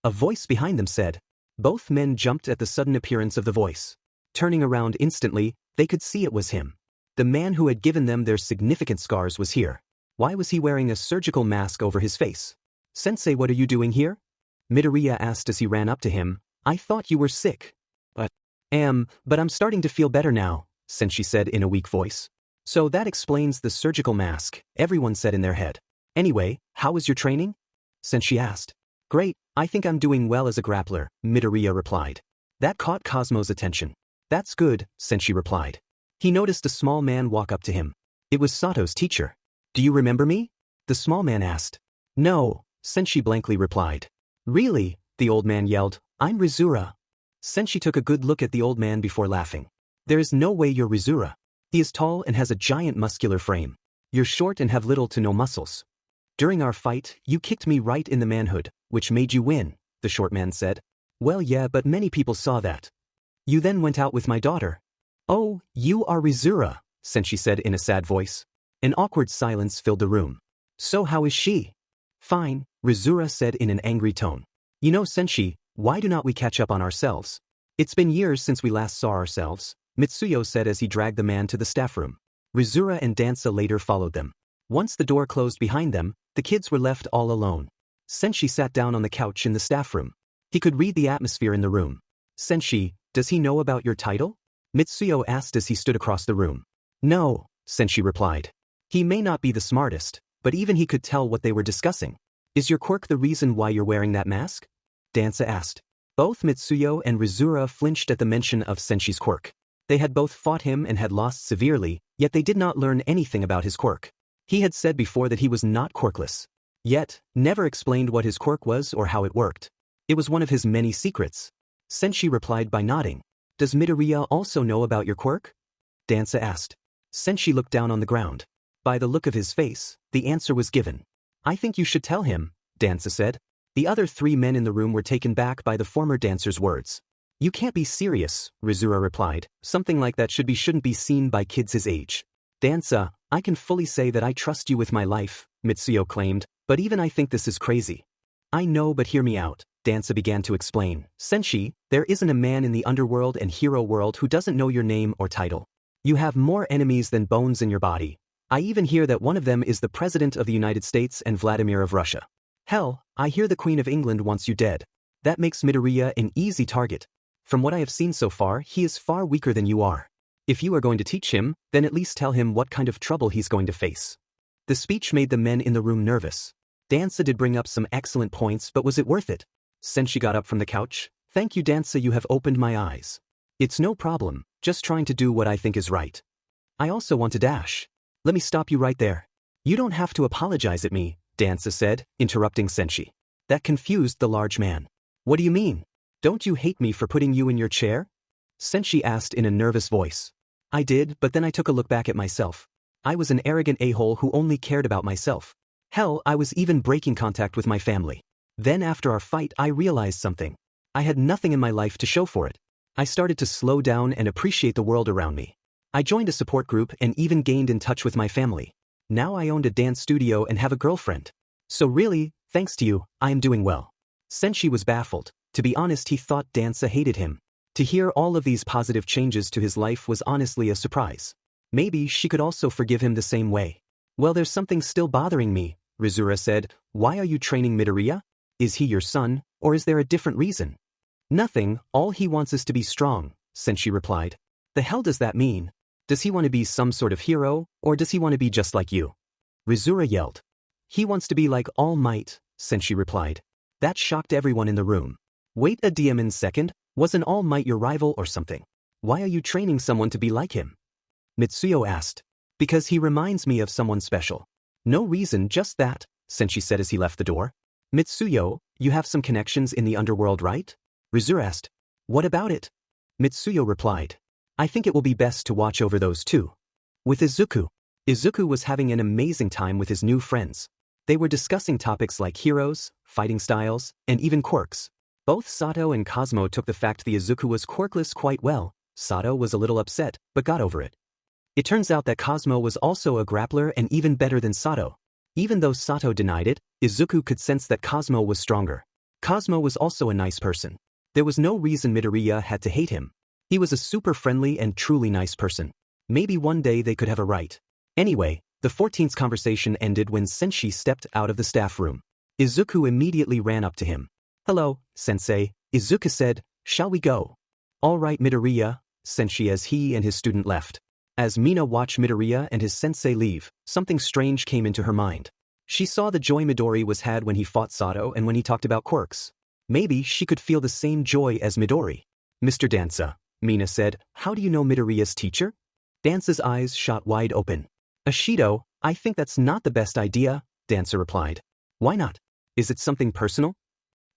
A voice behind them said. Both men jumped at the sudden appearance of the voice. Turning around instantly, they could see it was him. The man who had given them their significant scars was here. Why was he wearing a surgical mask over his face? Sensei, what are you doing here? Midoriya asked as he ran up to him. I thought you were sick. But I'm starting to feel better now, Sensei said in a weak voice. So that explains the surgical mask, everyone said in their head. Anyway, how was your training? Sensei asked. Great, I think I'm doing well as a grappler, Midoriya replied. That caught Cosmo's attention. That's good, Sensei replied. He noticed a small man walk up to him. It was Sato's teacher. Do you remember me? The small man asked. No, Sensei blankly replied. Really? The old man yelled. I'm Rizura. Sensei took a good look at the old man before laughing. There is no way you're Rizura. He is tall and has a giant muscular frame. You're short and have little to no muscles. During our fight, you kicked me right in the manhood, which made you win, the short man said. Well yeah, but many people saw that. You then went out with my daughter. Oh, you are Rizura, Sensei said in a sad voice. An awkward silence filled the room. So how is she? Fine, Rizura said in an angry tone. You know Sensei, why do not we catch up on ourselves? It's been years since we last saw ourselves, Mitsuyo said as he dragged the man to the staff room. Rizura and Dansa later followed them. Once the door closed behind them, the kids were left all alone. Sensei sat down on the couch in the staff room. He could read the atmosphere in the room. Sensei, does he know about your title? Mitsuyo asked as he stood across the room. No, Sensei replied. He may not be the smartest, but even he could tell what they were discussing. Is your quirk the reason why you're wearing that mask? Dansa asked. Both Mitsuyo and Rizura flinched at the mention of Sensei's quirk. They had both fought him and had lost severely, yet they did not learn anything about his quirk. He had said before that he was not quirkless. Yet, never explained what his quirk was or how it worked. It was one of his many secrets. Sensei replied by nodding. Does Midoriya also know about your quirk? Dansa asked. Sensei looked down on the ground. By the look of his face, the answer was given. I think you should tell him, Dansa said. The other three men in the room were taken back by the former dancer's words. You can't be serious, Rizura replied. Something like that shouldn't be seen by kids his age. Dansa, I can fully say that I trust you with my life, Mitsuyo claimed, but even I think this is crazy. I know, but hear me out, Dansa began to explain. Sensei, there isn't a man in the underworld and hero world who doesn't know your name or title. You have more enemies than bones in your body. I even hear that one of them is the President of the United States and Vladimir of Russia. Hell, I hear the Queen of England wants you dead. That makes Midoriya an easy target. From what I have seen so far, he is far weaker than you are. If you are going to teach him, then at least tell him what kind of trouble he's going to face. The speech made the men in the room nervous. Dansa did bring up some excellent points, but was it worth it? Sensei got up from the couch. Thank you, Dansa, you have opened my eyes. It's no problem, just trying to do what I think is right. I also want to dash. Let me stop you right there. You don't have to apologize at me, Dansa said, interrupting Sensei. That confused the large man. What do you mean? Don't you hate me for putting you in your chair? Sensei asked in a nervous voice. I did, but then I took a look back at myself. I was an arrogant a-hole who only cared about myself. Hell, I was even breaking contact with my family. Then after our fight I realized something. I had nothing in my life to show for it. I started to slow down and appreciate the world around me. I joined a support group and even gained in touch with my family. Now I owned a dance studio and have a girlfriend. So really, thanks to you, I am doing well. Sensei was baffled. To be honest, he thought Dansa hated him. To hear all of these positive changes to his life was honestly a surprise. Maybe she could also forgive him the same way. Well, there's something still bothering me, Rizura said. Why are you training Midoriya? Is he your son, or is there a different reason? Nothing, all he wants is to be strong, Sensei replied. The hell does that mean? Does he want to be some sort of hero, or does he want to be just like you? Rizura yelled. He wants to be like All Might, Sensei replied. That shocked everyone in the room. Wait a DMN second, wasn't All Might your rival or something? Why are you training someone to be like him? Mitsuyo asked. Because he reminds me of someone special. No reason, just that, Sensei said as he left the door. Mitsuyo, you have some connections in the underworld, right? Rizura asked. What about it? Mitsuyo replied. I think it will be best to watch over those too. With Izuku. Izuku was having an amazing time with his new friends. They were discussing topics like heroes, fighting styles, and even quirks. Both Sato and Cosmo took the fact the Izuku was quirkless quite well. Sato was a little upset, but got over it. It turns out that Cosmo was also a grappler and even better than Sato. Even though Sato denied it, Izuku could sense that Cosmo was stronger. Cosmo was also a nice person. There was no reason Midoriya had to hate him. He was a super friendly and truly nice person. Maybe one day they could have a right. Anyway, the 14th conversation ended when Sensei stepped out of the staff room. Izuku immediately ran up to him. "Hello, Sensei," Izuku said, "shall we go?" "All right, Midoriya," Sensei as he and his student left. As Mina watched Midoriya and his sensei leave, something strange came into her mind. She saw the joy Midori was had when he fought Sato and when he talked about quirks. Maybe she could feel the same joy as Midori. "Mr. Dansa," Mina said, "how do you know Midoriya's teacher?" Dansa's eyes shot wide open. "Ashido, I think that's not the best idea," Dansa replied. "Why not? Is it something personal?"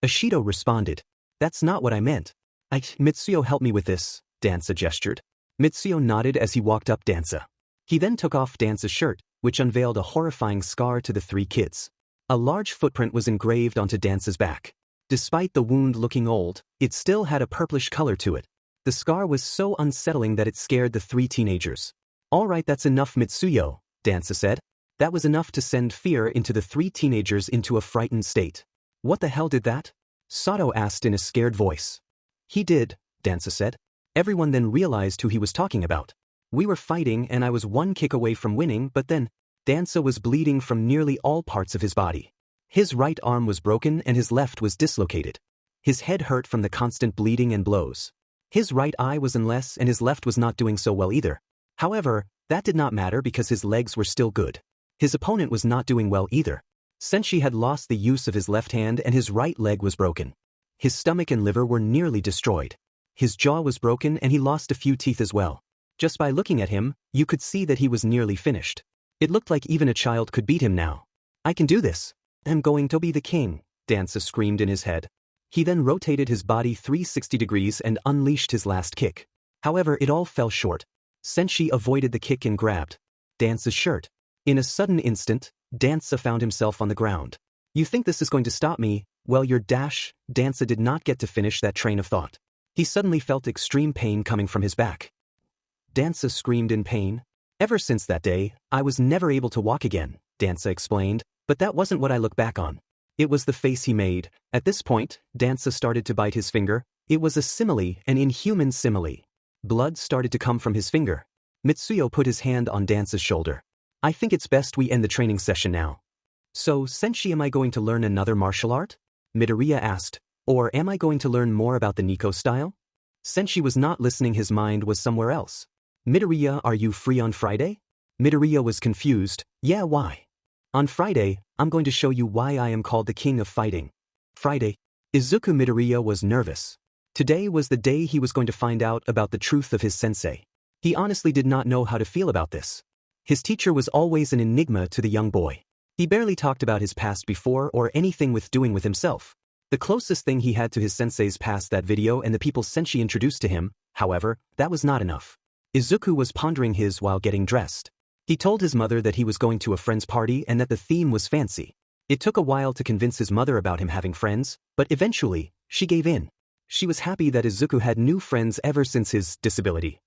Ashido responded. "That's not what I meant. Mitsuyo helped me with this," Dansa gestured. Mitsuyo nodded as he walked up Dansa. He then took off Dansa's shirt, which unveiled a horrifying scar to the three kids. A large footprint was engraved onto Dansa's back. Despite the wound looking old, it still had a purplish color to it. The scar was so unsettling that it scared the three teenagers. "All right, that's enough, Mitsuyo," Dansa said. That was enough to send fear into the three teenagers into a frightened state. "What the hell did that?" Sato asked in a scared voice. "He did," Dansa said. Everyone then realized who he was talking about. "We were fighting and I was one kick away from winning, but then Dansa was bleeding from nearly all parts of his body. His right arm was broken and his left was dislocated. His head hurt from the constant bleeding and blows. His right eye was in less and his left was not doing so well either. However, that did not matter because his legs were still good. His opponent was not doing well either. Sensei had lost the use of his left hand and his right leg was broken. His stomach and liver were nearly destroyed. His jaw was broken and he lost a few teeth as well. Just by looking at him, you could see that he was nearly finished. It looked like even a child could beat him now. "I can do this. I'm going to be the king," Dansa screamed in his head. He then rotated his body 360 degrees and unleashed his last kick. However, it all fell short. Sensei avoided the kick and grabbed Dansa's shirt. In a sudden instant, Dansa found himself on the ground. "You think this is going to stop me? Well, your dash." Dansa did not get to finish that train of thought. He suddenly felt extreme pain coming from his back. Dansa screamed in pain. "Ever since that day, I was never able to walk again," Dansa explained, but that wasn't what I look back on. It was the face he made. At this point, Dansa started to bite his finger. It was a simile, an inhuman simile. Blood started to come from his finger. Mitsuyo put his hand on Dansa's shoulder. "I think it's best we end the training session now." "So, Sensei, am I going to learn another martial art?" Midoriya asked. "Or am I going to learn more about the Niko style?" Sensei was not listening, his mind was somewhere else. "Midoriya, are you free on Friday?" Midoriya was confused. "Yeah, why?" "On Friday, I'm going to show you why I am called the king of fighting." Friday. Izuku Midoriya was nervous. Today was the day he was going to find out about the truth of his sensei. He honestly did not know how to feel about this. His teacher was always an enigma to the young boy. He barely talked about his past before or anything with doing with himself. The closest thing he had to his sensei's past, that video and the people Sensei introduced to him, however, that was not enough. Izuku was pondering his while getting dressed. He told his mother that he was going to a friend's party and that the theme was fancy. It took a while to convince his mother about him having friends, but eventually, she gave in. She was happy that Izuku had new friends ever since his disability.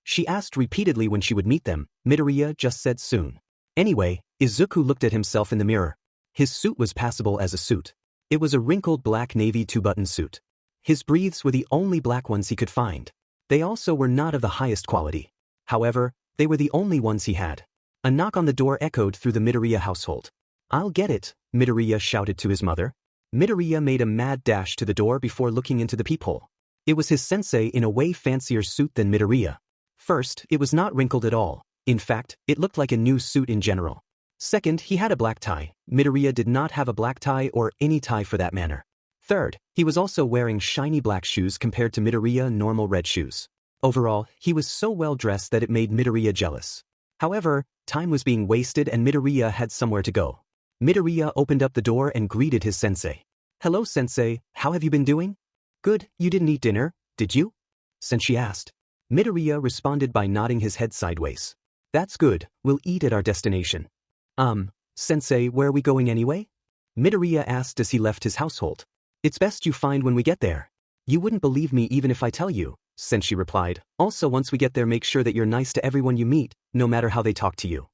She asked repeatedly when she would meet them. Midoriya just said soon. Anyway, Izuku looked at himself in the mirror. His suit was passable as a suit. It was a wrinkled black navy 2-button suit. His briefs were the only black ones he could find. They also were not of the highest quality. However, they were the only ones he had. A knock on the door echoed through the Midoriya household. "I'll get it," Midoriya shouted to his mother. Midoriya made a mad dash to the door before looking into the peephole. It was his sensei in a way fancier suit than Midoriya. First, it was not wrinkled at all. In fact, it looked like a new suit in general. Second, he had a black tie. Midoriya did not have a black tie or any tie for that matter. Third, he was also wearing shiny black shoes compared to Midoriya's normal red shoes. Overall, he was so well dressed that it made Midoriya jealous. However, time was being wasted and Midoriya had somewhere to go. Midoriya opened up the door and greeted his sensei. "Hello, sensei, how have you been doing?" "Good, you didn't eat dinner, did you?" Sensei asked. Midoriya responded by nodding his head sideways. "That's good, we'll eat at our destination." Sensei, where are we going anyway?" Midoriya asked as he left his household. "It's best you find when we get there." "You wouldn't believe me even if I tell you," Sensei replied. "Also, once we get there, make sure that you're nice to everyone you meet, no matter how they talk to you."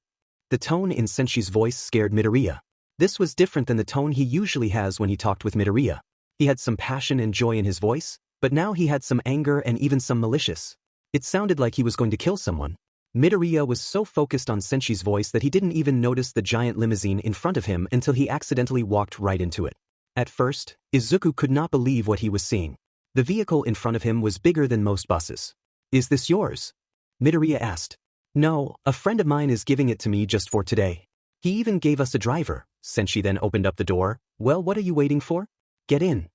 The tone in Sensei's voice scared Midoriya. This was different than the tone he usually has when he talked with Midoriya. He had some passion and joy in his voice, but now he had some anger and even some malicious. It sounded like he was going to kill someone. Midoriya was so focused on Sensei's voice that he didn't even notice the giant limousine in front of him until he accidentally walked right into it. At first, Izuku could not believe what he was seeing. The vehicle in front of him was bigger than most buses. "Is this yours?" Midoriya asked. "No, a friend of mine is giving it to me just for today. He even gave us a driver." Sensei then opened up the door. "Well, what are you waiting for? Get in."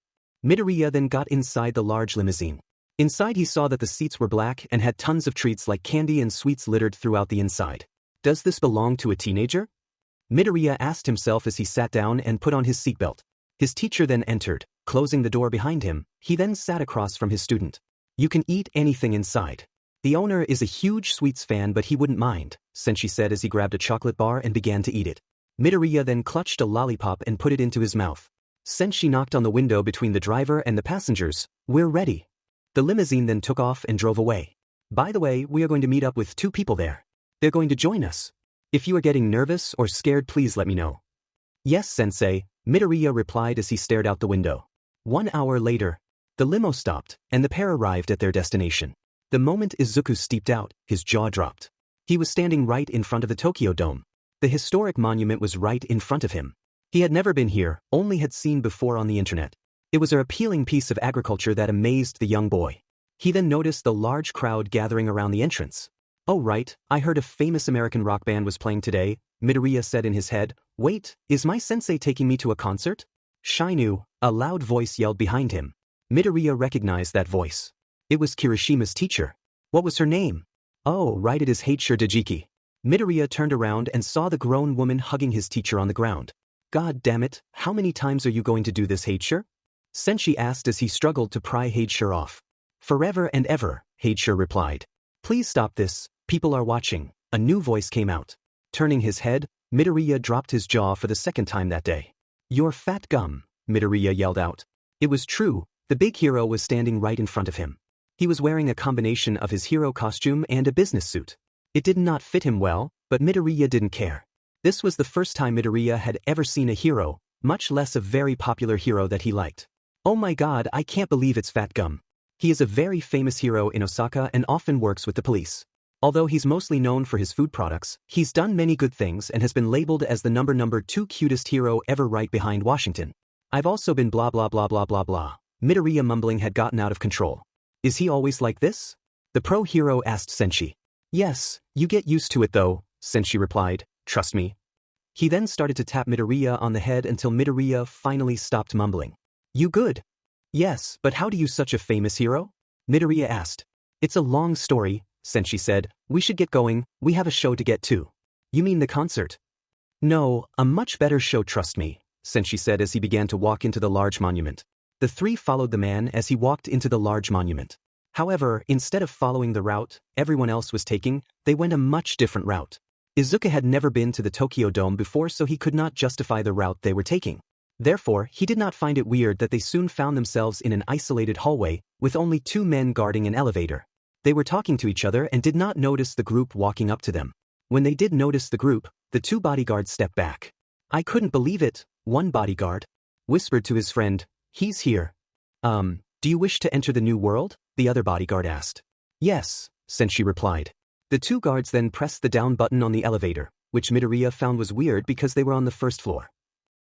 Midoriya then got inside the large limousine. Inside he saw that the seats were black and had tons of treats like candy and sweets littered throughout the inside. Does this belong to a teenager? Midoriya asked himself as he sat down and put on his seatbelt. His teacher then entered, closing the door behind him. He then sat across from his student. "You can eat anything inside. The owner is a huge sweets fan, but he wouldn't mind," Sensei said as he grabbed a chocolate bar and began to eat it. Midoriya then clutched a lollipop and put it into his mouth. Sensei knocked on the window between the driver and the passengers. "We're ready." The limousine then took off and drove away. "By the way, we are going to meet up with 2 people there. They're going to join us. If you are getting nervous or scared, please let me know." "Yes, Sensei," Midoriya replied as he stared out the window. 1 hour later, the limo stopped, and the pair arrived at their destination. The moment Izuku stepped out, his jaw dropped. He was standing right in front of the Tokyo Dome. The historic monument was right in front of him. He had never been here, only had seen before on the internet. It was an appealing piece of agriculture that amazed the young boy. He then noticed the large crowd gathering around the entrance. "Oh right, I heard a famous American rock band was playing today," Midoriya said in his head. "Wait, is my sensei taking me to a concert?" "Shinu," a loud voice yelled behind him. Midoriya recognized that voice. It was Kirishima's teacher. What was her name? "Oh right, it is Heichir Dejiki." Midoriya turned around and saw the grown woman hugging his teacher on the ground. "God damn it, how many times are you going to do this, Heichir?" Sensei asked as he struggled to pry Heichir off. "Forever and ever," Heichir replied. "Please stop this, people are watching." A new voice came out. Turning his head, Midoriya dropped his jaw for the second time that day. "You're fat gum," Midoriya yelled out. It was true, the big hero was standing right in front of him. He was wearing a combination of his hero costume and a business suit. It did not fit him well, but Midoriya didn't care. This was the first time Midoriya had ever seen a hero, much less a very popular hero that he liked. "Oh my god, I can't believe it's Fat Gum. He is a very famous hero in Osaka and often works with the police. Although he's mostly known for his food products, he's done many good things and has been labeled as the number 2 cutest hero ever right behind Washington. I've also been blah blah blah blah blah blah." Midoriya mumbling had gotten out of control. "Is he always like this?" the pro hero asked Sensei. "Yes, you get used to it though," Sensei replied. "Trust me." He then started to tap Midoriya on the head until Midoriya finally stopped mumbling. "You good?" "Yes, but how do you such a famous hero?" Midoriya asked. "It's a long story," Sensei said. "We should get going, we have a show to get to." "You mean the concert?" "No, a much better show, trust me," Sensei said as he began to walk into the large monument. The 3 followed the man as he walked into the large monument. However, instead of following the route everyone else was taking, they went a much different route. Izuku had never been to the Tokyo Dome before, so he could not justify the route they were taking. Therefore, he did not find it weird that they soon found themselves in an isolated hallway, with only 2 men guarding an elevator. They were talking to each other and did not notice the group walking up to them. When they did notice the group, the 2 bodyguards stepped back. "I couldn't believe it," one bodyguard whispered to his friend. "He's here." Do you wish to enter the new world?" the other bodyguard asked. "Yes," Sensei replied. The 2 guards then pressed the down button on the elevator, which Midoriya found was weird because they were on the first floor.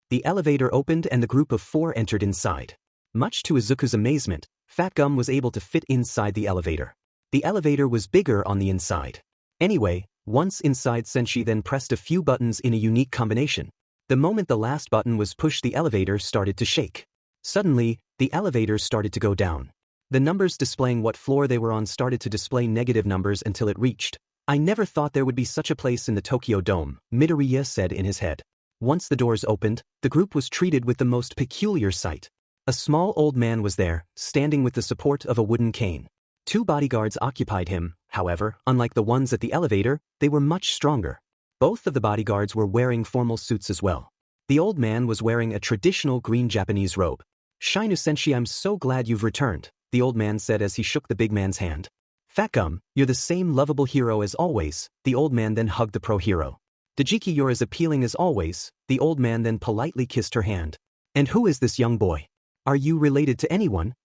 The elevator opened and the group of 4 entered inside. Much to Izuku's amazement, Fat Gum was able to fit inside the elevator. The elevator was bigger on the inside. Anyway, once inside, Sensei then pressed a few buttons in a unique combination. The moment the last button was pushed, the elevator started to shake. Suddenly, the elevator started to go down. The numbers displaying what floor they were on started to display negative numbers until it reached. "I never thought there would be such a place in the Tokyo Dome," Midoriya said in his head. Once the doors opened, the group was treated with the most peculiar sight. A small old man was there, standing with the support of a wooden cane. 2 bodyguards occupied him, however, unlike the ones at the elevator, they were much stronger. Both of the bodyguards were wearing formal suits as well. The old man was wearing a traditional green Japanese robe. "Shinu Sensei, I'm so glad you've returned," the old man said as he shook the big man's hand. "Fat Gum, you're the same lovable hero as always," the old man then hugged the pro hero. "Dejiki, you're as appealing as always," the old man then politely kissed her hand. "And who is this young boy? Are you related to anyone?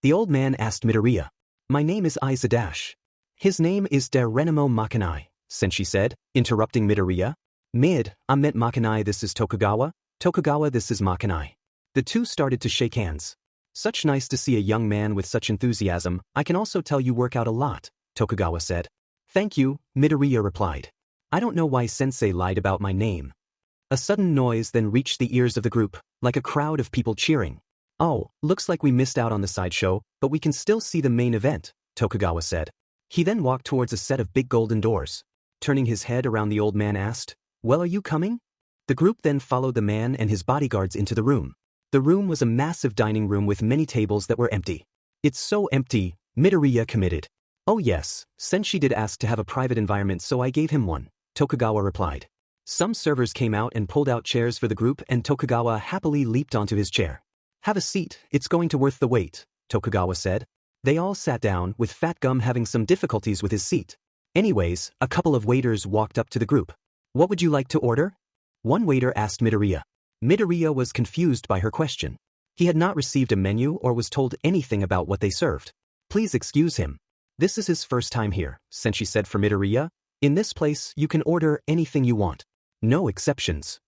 The old man asked Midoriya. My name is Izuku. His name is Darenimo Makanai, sensei said, interrupting Midoriya. I meant Makanai, this is Tokugawa. Tokugawa, this is Makanai. The two started to shake hands. Such nice to see a young man with such enthusiasm. I can also tell you work out a lot, Tokugawa said. Thank you, Midoriya replied. I don't know why sensei lied about my name. A sudden noise then reached the ears of the group, like a crowd of people cheering. Oh, looks like we missed out on the sideshow, but we can still see the main event, Tokugawa said. He then walked towards a set of big golden doors. Turning his head around, the old man asked, Well, are you coming? The group then followed the man and his bodyguards into the room. The room was a massive dining room with many tables that were empty. It's so empty, Midoriya committed. Oh yes, sensei did ask to have a private environment, so I gave him one, Tokugawa replied. Some servers came out and pulled out chairs for the group, and Tokugawa happily leaped onto his chair. Have a seat, it's going to worth the wait, Tokugawa said. They all sat down, with Fat Gum having some difficulties with his seat. Anyways, a couple of waiters walked up to the group. What would you like to order? One waiter asked Midoriya. Midoriya was confused by her question. He had not received a menu or was told anything about what they served. Please excuse him. This is his first time here, sensei said for Midoriya. In this place, you can order anything you want. No exceptions.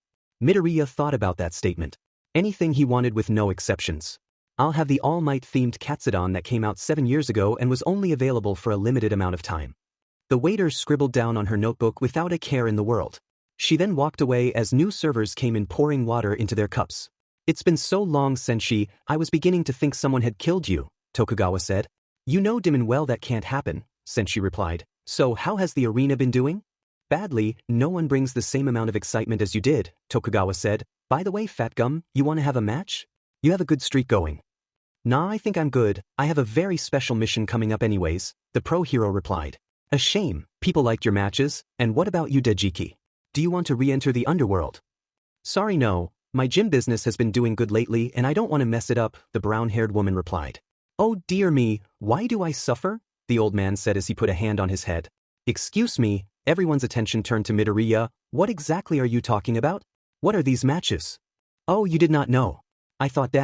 Midoriya thought about that statement. Anything he wanted with no exceptions. I'll have the All Might-themed Katsudon that came out 7 years ago and was only available for a limited amount of time. The waiter scribbled down on her notebook without a care in the world. She then walked away as new servers came in pouring water into their cups. It's been so long, sensei, I was beginning to think someone had killed you, Tokugawa said. You know damn well that can't happen, sensei replied. So how has the arena been doing? Badly, no one brings the same amount of excitement as you did, Tokugawa said. By the way, Fat Gum, you want to have a match? You have a good streak going. Nah, I think I'm good. I have a very special mission coming up anyways, the pro hero replied. A shame, people liked your matches, and what about you, Dejiki? Do you want to re-enter the underworld? Sorry, no, my gym business has been doing good lately and I don't want to mess it up, the brown-haired woman replied. Oh dear me, why do I suffer? The old man said as he put a hand on his head. Excuse me, everyone's attention turned to Midoriya. What exactly are you talking about? What are these matches? Oh, you did not know. I thought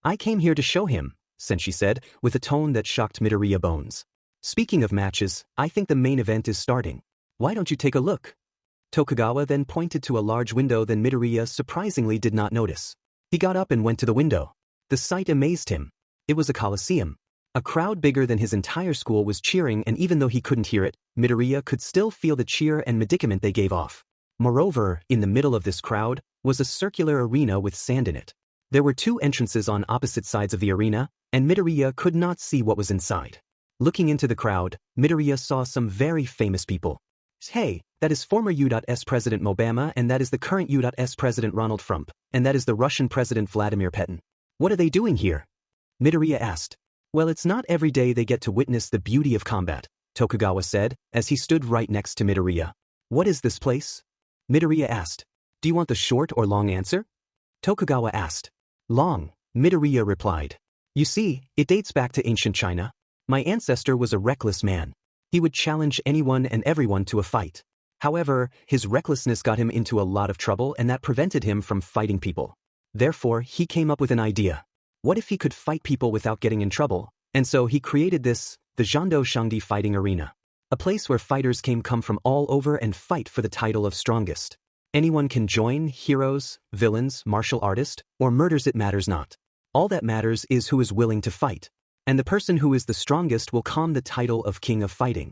I came here to show him, sensei said, with a tone that shocked Midoriya bones. Speaking of matches, I think the main event is starting. Why don't you take a look? Tokugawa then pointed to a large window that Midoriya surprisingly did not notice. He got up and went to the window. The sight amazed him. It was a coliseum. A crowd bigger than his entire school was cheering, and even though he couldn't hear it, Midoriya could still feel the cheer and medicament they gave off. Moreover, in the middle of this crowd was a circular arena with sand in it. There were 2 entrances on opposite sides of the arena, and Midoriya could not see what was inside. Looking into the crowd, Midoriya saw some very famous people. Hey, that is former U.S. President Obama, and that is the current U.S. President Ronald Trump, and that is the Russian President Vladimir Putin. What are they doing here? Midoriya asked. Well, it's not every day they get to witness the beauty of combat, Tokugawa said, as he stood right next to Midoriya. What is this place? Midoriya asked. Do you want the short or long answer? Tokugawa asked. Long, Midoriya replied. You see, it dates back to ancient China. My ancestor was a reckless man. He would challenge anyone and everyone to a fight. However, his recklessness got him into a lot of trouble, and that prevented him from fighting people. Therefore, he came up with an idea. What if he could fight people without getting in trouble? And so he created this, the Zhando Shangdi Fighting Arena. A place where fighters come from all over and fight for the title of strongest. Anyone can join, heroes, villains, martial artist, or murders, it matters not. All that matters is who is willing to fight. And the person who is the strongest will claim the title of King of Fighting.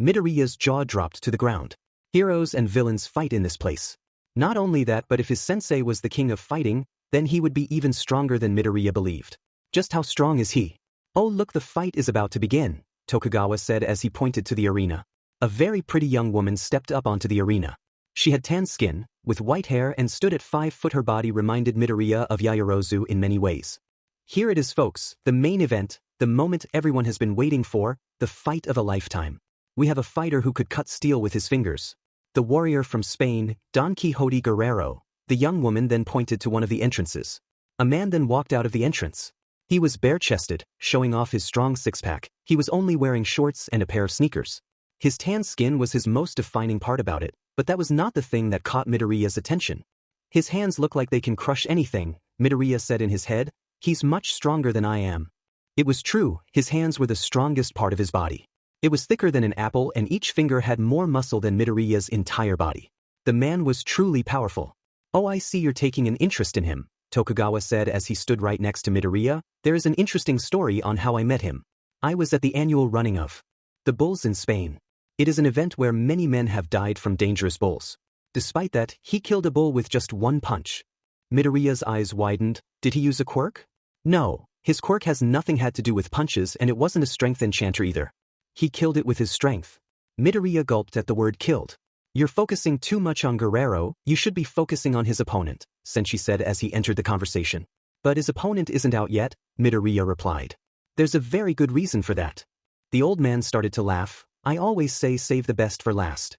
Midoriya's jaw dropped to the ground. Heroes and villains fight in this place. Not only that, but if his sensei was the king of fighting, then he would be even stronger than Midoriya believed. Just how strong is he? Oh look, the fight is about to begin, Tokugawa said as he pointed to the arena. A very pretty young woman stepped up onto the arena. She had tan skin, with white hair, and stood at 5 foot. Her body reminded Midoriya of Yaoyorozu in many ways. Here it is, folks, the main event, the moment everyone has been waiting for, the fight of a lifetime. We have a fighter who could cut steel with his fingers. The warrior from Spain, Don Quixote Guerrero. The young woman then pointed to one of the entrances. A man then walked out of the entrance. He was bare-chested, showing off his strong six-pack. He was only wearing shorts and a pair of sneakers. His tan skin was his most defining part about it, but that was not the thing that caught Midoriya's attention. His hands look like they can crush anything, Midoriya said in his head. He's much stronger than I am. It was true, his hands were the strongest part of his body. It was thicker than an apple and each finger had more muscle than Midoriya's entire body. The man was truly powerful. Oh, I see you're taking an interest in him, Tokugawa said as he stood right next to Midoriya. There is an interesting story on how I met him. I was at the annual running of the bulls in Spain. It is an event where many men have died from dangerous bulls. Despite that, he killed a bull with just one punch. Midoriya's eyes widened. Did he use a quirk? No, his quirk has nothing had to do with punches and it wasn't a strength enchanter either. He killed it with his strength. Midoriya gulped at the word killed. You're focusing too much on Guerrero, you should be focusing on his opponent, Sensei said as he entered the conversation. But his opponent isn't out yet, Midoriya replied. There's a very good reason for that. The old man started to laugh. I always say save the best for last.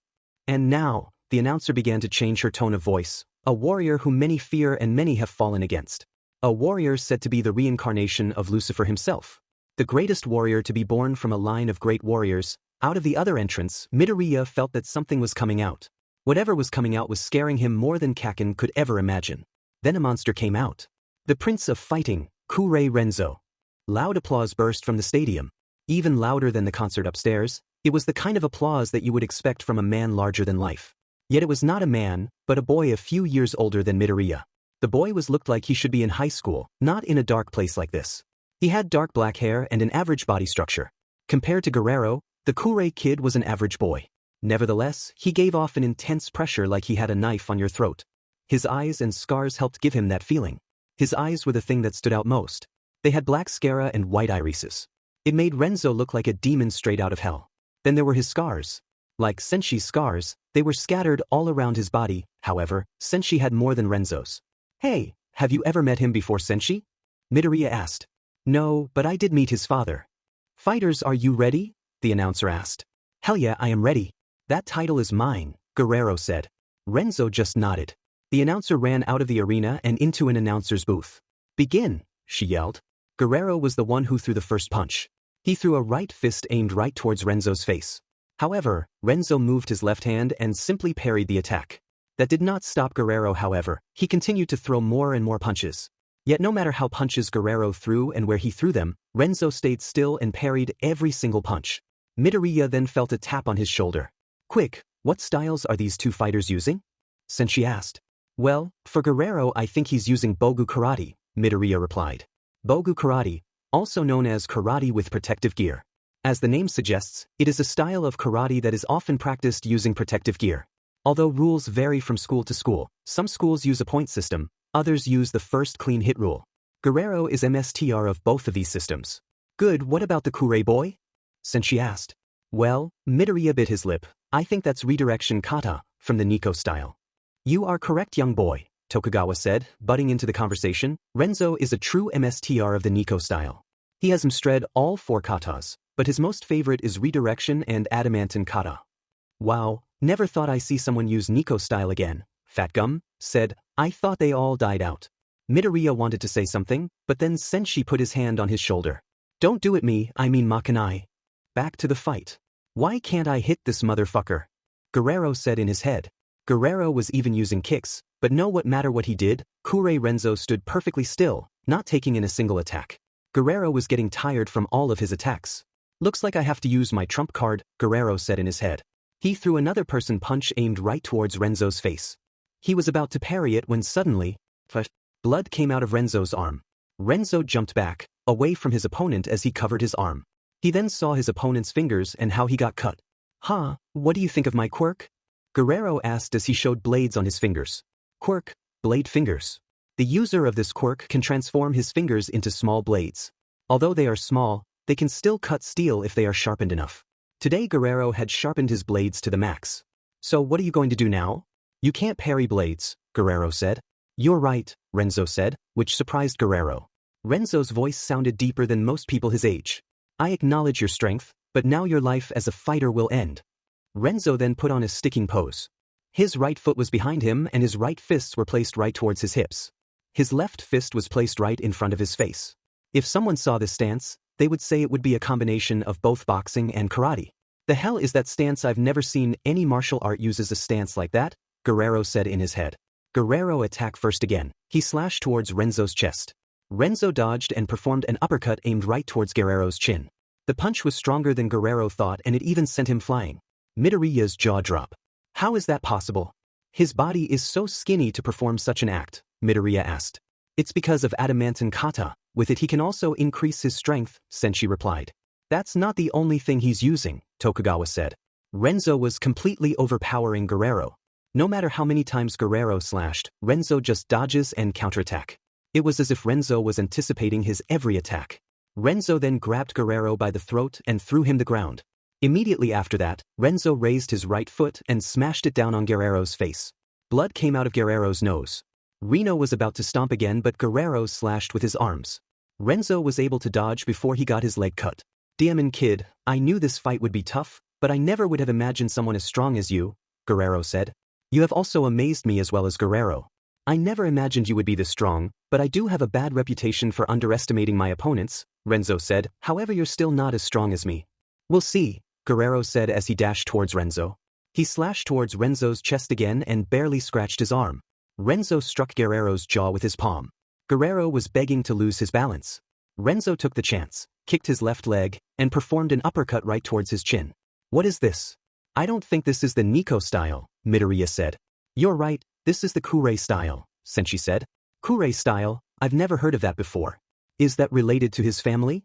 And now, the announcer began to change her tone of voice. A warrior whom many fear and many have fallen against. A warrior said to be the reincarnation of Lucifer himself. The greatest warrior to be born from a line of great warriors. Out of the other entrance, Midoriya felt that something was coming out. Whatever was coming out was scaring him more than Kaken could ever imagine. Then a monster came out. The Prince of Fighting, Kuray Renzo. Loud applause burst from the stadium. Even louder than the concert upstairs, it was the kind of applause that you would expect from a man larger than life. Yet it was not a man, but a boy a few years older than Midoriya. The boy looked like he should be in high school, not in a dark place like this. He had dark black hair and an average body structure. Compared to Guerrero, the Kuray kid was an average boy. Nevertheless, he gave off an intense pressure like he had a knife on your throat. His eyes and scars helped give him that feeling. His eyes were the thing that stood out most. They had black sclera and white irises. It made Renzo look like a demon straight out of hell. Then there were his scars. Like Sensei's scars, they were scattered all around his body. However, Sensei had more than Renzo's. Hey, have you ever met him before, Sensei? Midoriya asked. No, but I did meet his father. Fighters, are you ready? The announcer asked. Hell yeah, I am ready. That title is mine, Guerrero said. Renzo just nodded. The announcer ran out of the arena and into an announcer's booth. Begin, she yelled. Guerrero was the one who threw the first punch. He threw a right fist aimed right towards Renzo's face. However, Renzo moved his left hand and simply parried the attack. That did not stop Guerrero, however. He continued to throw more and more punches. Yet no matter how punches Guerrero threw and where he threw them, Renzo stayed still and parried every single punch. Midoriya then felt a tap on his shoulder. Quick, what styles are these two fighters using? Sensei asked. Well, for Guerrero I think he's using Bogu Karate, Midoriya replied. Bogu Karate, also known as karate with protective gear. As the name suggests, it is a style of karate that is often practiced using protective gear. Although rules vary from school to school, some schools use a point system, others use the first clean hit rule. Guerrero is MSTR of both of these systems. Good, what about the Kuray boy? Sensei asked. Well, Midoriya bit his lip. I think that's redirection kata, from the Niko style. You are correct, young boy, Tokugawa said, butting into the conversation. Renzo is a true MSTR of the Niko style. He has mastered all 4 katas, but his most favorite is redirection and adamantine kata. Wow, never thought I see someone use Niko style again, Fat Gum said. I thought they all died out. Midoriya wanted to say something, but then Sensei put his hand on his shoulder. Don't do it I mean Makanai. Back to the fight. Why can't I hit this motherfucker? Guerrero said in his head. Guerrero was even using kicks, but no matter what he did, Kuray Renzo stood perfectly still, not taking in a single attack. Guerrero was getting tired from all of his attacks. Looks like I have to use my trump card, Guerrero said in his head. He threw another person punch aimed right towards Renzo's face. He was about to parry it when suddenly, blood came out of Renzo's arm. Renzo jumped back, away from his opponent as he covered his arm. He then saw his opponent's fingers and how he got cut. Huh, what do you think of my quirk? Guerrero asked as he showed blades on his fingers. Quirk, blade fingers. The user of this quirk can transform his fingers into small blades. Although they are small, they can still cut steel if they are sharpened enough. Today Guerrero had sharpened his blades to the max. So what are you going to do now? You can't parry blades, Guerrero said. You're right, Renzo said, which surprised Guerrero. Renzo's voice sounded deeper than most people his age. I acknowledge your strength, but now your life as a fighter will end. Renzo then put on a sticking pose. His right foot was behind him and his right fists were placed right towards his hips. His left fist was placed right in front of his face. If someone saw this stance, they would say it would be a combination of both boxing and karate. The hell is that stance? I've never seen any martial art uses a stance like that, Guerrero said in his head. Guerrero attacked first again. He slashed towards Renzo's chest. Renzo dodged and performed an uppercut aimed right towards Guerrero's chin. The punch was stronger than Guerrero thought and it even sent him flying. Midoriya's jaw dropped. How is that possible? His body is so skinny to perform such an act, Midoriya asked. It's because of adamantine kata. With it he can also increase his strength, Sensei replied. That's not the only thing he's using, Tokugawa said. Renzo was completely overpowering Guerrero. No matter how many times Guerrero slashed, Renzo just dodges and counterattack. It was as if Renzo was anticipating his every attack. Renzo then grabbed Guerrero by the throat and threw him to the ground. Immediately after that, Renzo raised his right foot and smashed it down on Guerrero's face. Blood came out of Guerrero's nose. Reno was about to stomp again but Guerrero slashed with his arms. Renzo was able to dodge before he got his leg cut. Diamond Kid, I knew this fight would be tough, but I never would have imagined someone as strong as you, Guerrero said. You have also amazed me as well as Guerrero. I never imagined you would be this strong, but I do have a bad reputation for underestimating my opponents, Renzo said, however you're still not as strong as me. We'll see, Guerrero said as he dashed towards Renzo. He slashed towards Renzo's chest again and barely scratched his arm. Renzo struck Guerrero's jaw with his palm. Guerrero was begging to lose his balance. Renzo took the chance, kicked his left leg, and performed an uppercut right towards his chin. What is this? I don't think this is the Niko style, Midoriya said. You're right, this is the Kuray style, Sensei said. Kuray style, I've never heard of that before. Is that related to his family?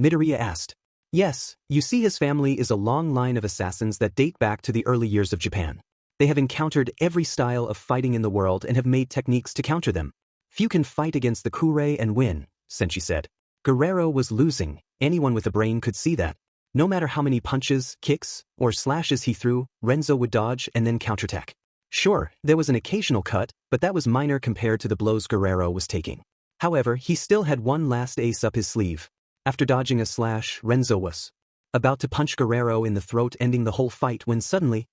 Midoriya asked. Yes, you see his family is a long line of assassins that date back to the early years of Japan. They have encountered every style of fighting in the world and have made techniques to counter them. Few can fight against the Kuray and win, Sensei said. Guerrero was losing, anyone with a brain could see that. No matter how many punches, kicks, or slashes he threw, Renzo would dodge and then counterattack. Sure, there was an occasional cut, but that was minor compared to the blows Guerrero was taking. However, he still had one last ace up his sleeve. After dodging a slash, Renzo was about to punch Guerrero in the throat, ending the whole fight when suddenly,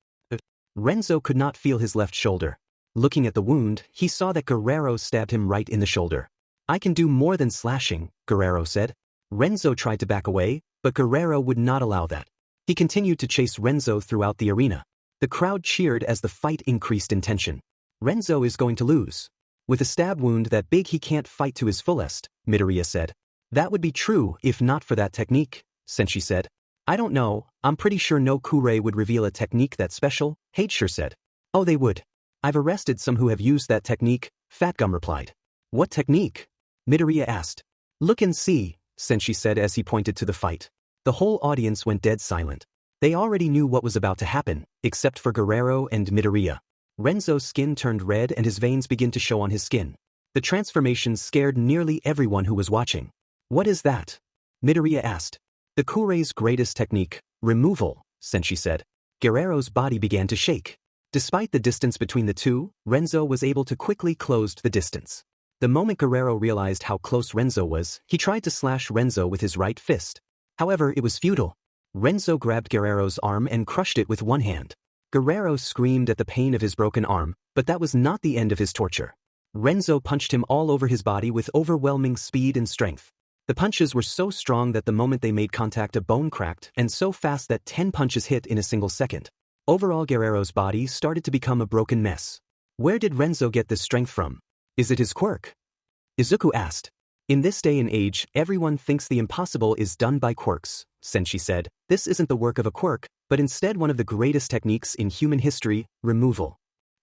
Renzo could not feel his left shoulder. Looking at the wound, he saw that Guerrero stabbed him right in the shoulder. I can do more than slashing, Guerrero said. Renzo tried to back away, but Guerrero would not allow that. He continued to chase Renzo throughout the arena. The crowd cheered as the fight increased in tension. Renzo is going to lose. With a stab wound that big he can't fight to his fullest, Midoriya said. That would be true if not for that technique, Sensei said. I don't know, I'm pretty sure no Kuray would reveal a technique that special, Sure said. Oh they would. I've arrested some who have used that technique, Fat Gum replied. What technique? Midoriya asked. Look and see, Sensei said as he pointed to the fight. The whole audience went dead silent. They already knew what was about to happen, except for Guerrero and Midoriya. Renzo's skin turned red and his veins began to show on his skin. The transformation scared nearly everyone who was watching. What is that? Midoriya asked. The Kuray's greatest technique, removal, Sensei said. Guerrero's body began to shake. Despite the distance between the two, Renzo was able to quickly close the distance. The moment Guerrero realized how close Renzo was, he tried to slash Renzo with his right fist. However, it was futile. Renzo grabbed Guerrero's arm and crushed it with one hand. Guerrero screamed at the pain of his broken arm, but that was not the end of his torture. Renzo punched him all over his body with overwhelming speed and strength. The punches were so strong that the moment they made contact a bone cracked, and so fast that 10 punches hit in a single second. Overall Guerrero's body started to become a broken mess. Where did Renzo get this strength from? Is it his quirk? Izuku asked. In this day and age, everyone thinks the impossible is done by quirks, Sensei said. This isn't the work of a quirk, but instead one of the greatest techniques in human history, removal.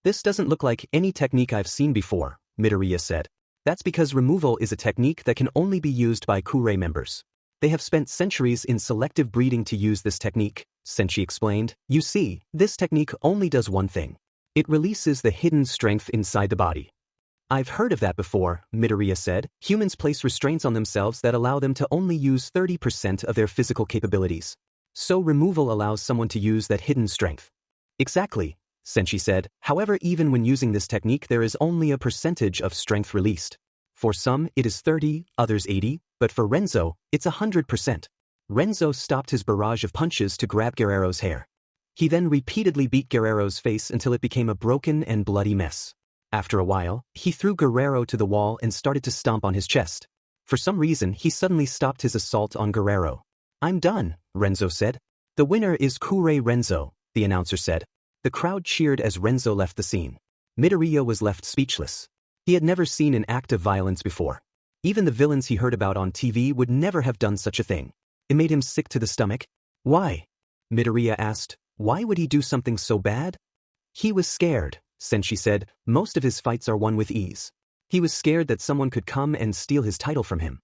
This doesn't look like any technique I've seen before, Midoriya said. That's because removal is a technique that can only be used by Kuray members. They have spent centuries in selective breeding to use this technique, Sensei explained. You see, this technique only does one thing. It releases the hidden strength inside the body. I've heard of that before, Midoriya said. Humans place restraints on themselves that allow them to only use 30% of their physical capabilities. So removal allows someone to use that hidden strength. Exactly, Sensei said. However, even when using this technique there is only a percentage of strength released. For some, it is 30, others 80, but for Renzo, it's 100%. Renzo stopped his barrage of punches to grab Guerrero's hair. He then repeatedly beat Guerrero's face until it became a broken and bloody mess. After a while, he threw Guerrero to the wall and started to stomp on his chest. For some reason, he suddenly stopped his assault on Guerrero. I'm done, Renzo said. The winner is Kuray Renzo, the announcer said. The crowd cheered as Renzo left the scene. Midoriya was left speechless. He had never seen an act of violence before. Even the villains he heard about on TV would never have done such a thing. It made him sick to the stomach. Why? Midoriya asked. Why would he do something so bad? He was scared, Sensei said. Most of his fights are won with ease. He was scared that someone could come and steal his title from him.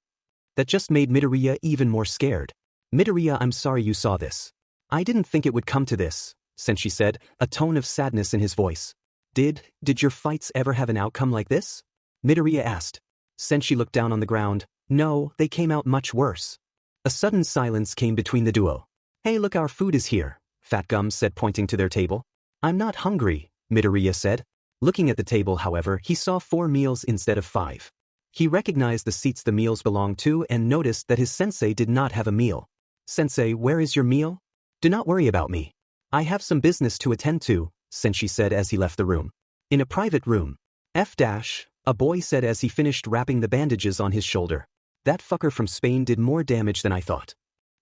That just made Midoriya even more scared. Midoriya, I'm sorry you saw this. I didn't think it would come to this, Sensei said, a tone of sadness in his voice. Did your fights ever have an outcome like this? Midoriya asked. Sensei looked down on the ground. No, they came out much worse. A sudden silence came between the duo. Hey, look, our food is here, Fat Gums said, pointing to their table. I'm not hungry, Midoriya said. Looking at the table, however, he saw 4 meals instead of 5. He recognized the seats the meals belonged to and noticed that his sensei did not have a meal. Sensei, where is your meal? Do not worry about me. I have some business to attend to, Sensei said as he left the room. In a private room. A boy said as he finished wrapping the bandages on his shoulder. That fucker from Spain did more damage than I thought.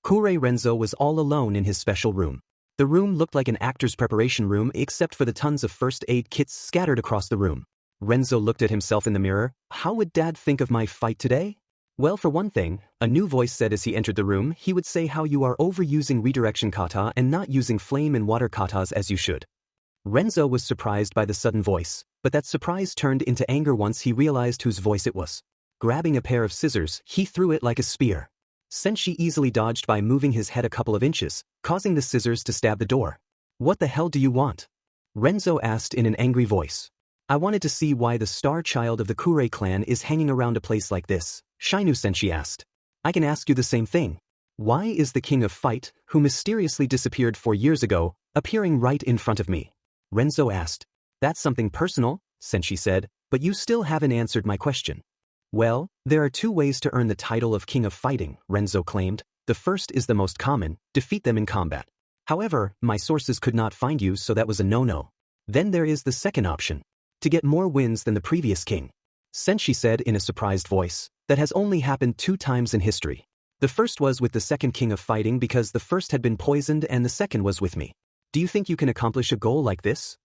Kuray Renzo was all alone in his special room. The room looked like an actor's preparation room except for the tons of first aid kits scattered across the room. Renzo looked at himself in the mirror. How would Dad think of my fight today? Well, for one thing, a new voice said as he entered the room, he would say how you are overusing redirection kata and not using flame and water katas as you should. Renzo was surprised by the sudden voice, but that surprise turned into anger once he realized whose voice it was. Grabbing a pair of scissors, he threw it like a spear. Sensei easily dodged by moving his head a couple of inches, causing the scissors to stab the door. What the hell do you want? Renzo asked in an angry voice. I wanted to see why the star child of the Kuray clan is hanging around a place like this, Shinueni Sensei asked. I can ask you the same thing. Why is the king of fight, who mysteriously disappeared 4 years ago, appearing right in front of me? Renzo asked. That's something personal, Sensei said, but you still haven't answered my question. Well, there are 2 ways to earn the title of King of Fighting, Renzo claimed. The first is the most common, defeat them in combat. However, my sources could not find you, so that was a no-no. Then there is the second option. To get more wins than the previous king. Sensei said in a surprised voice. That has only happened 2 times in history. The first was with the second king of fighting because the first had been poisoned and the second was with me. Do you think you can accomplish a goal like this?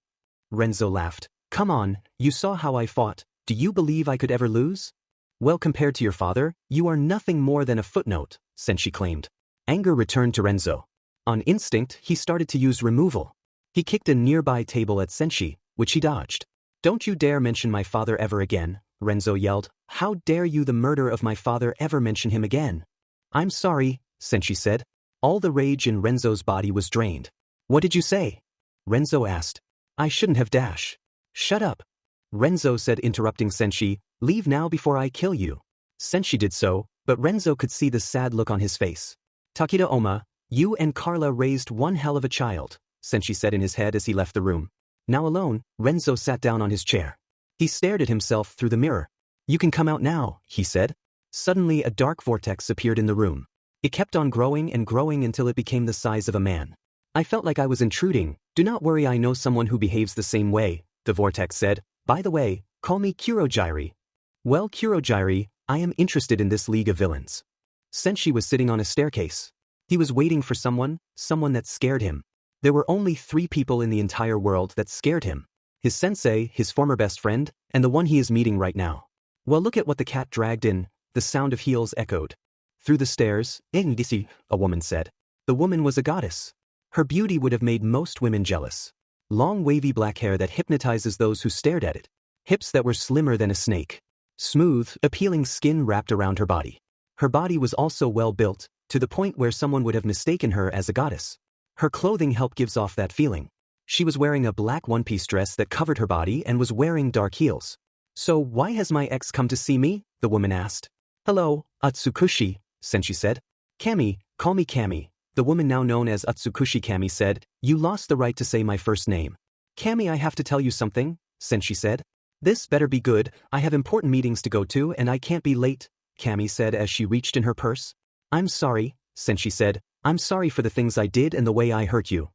Renzo laughed. Come on, you saw how I fought. Do you believe I could ever lose? Well, compared to your father, you are nothing more than a footnote, Sensei claimed. Anger returned to Renzo. On instinct, he started to use removal. He kicked a nearby table at Sensei, which he dodged. Don't you dare mention my father ever again, Renzo yelled. How dare you, the murder of my father, ever mention him again? I'm sorry, Sensei said. All the rage in Renzo's body was drained. What did you say? Renzo asked. I shouldn't have dash. Shut up. Renzo said, interrupting Sensei. Leave now before I kill you. Sensei did so, but Renzo could see the sad look on his face. Takeda Oma, you and Carla raised one hell of a child, Sensei said in his head as he left the room. Now alone, Renzo sat down on his chair. He stared at himself through the mirror. You can come out now, he said. Suddenly a dark vortex appeared in the room. It kept on growing and growing until it became the size of a man. I felt like I was intruding. Do not worry, I know someone who behaves the same way, the vortex said. By the way, call me Kurojiri. Well, Kurojiri, I am interested in this league of villains. Sensei was sitting on a staircase. He was waiting for someone that scared him. There were only 3 people in the entire world that scared him. His sensei, his former best friend, and the one he is meeting right now. Well, look at what the cat dragged in. The sound of heels echoed. Through the stairs, a woman said. The woman was a goddess. Her beauty would have made most women jealous. Long wavy black hair that hypnotizes those who stared at it. Hips that were slimmer than a snake. Smooth, appealing skin wrapped around her body. Her body was also well built, to the point where someone would have mistaken her as a goddess. Her clothing helped gives off that feeling. She was wearing a black one-piece dress that covered her body and was wearing dark heels. So why has my ex come to see me? The woman asked. Hello, Atsukushi, Sensei said. Kami, call me Kami. The woman now known as Atsukushi Kami said. You lost the right to say my first name. Kami, I have to tell you something, Sensei said. This better be good, I have important meetings to go to and I can't be late, Kami said as she reached in her purse. I'm sorry, Sensei said. I'm sorry for the things I did and the way I hurt you.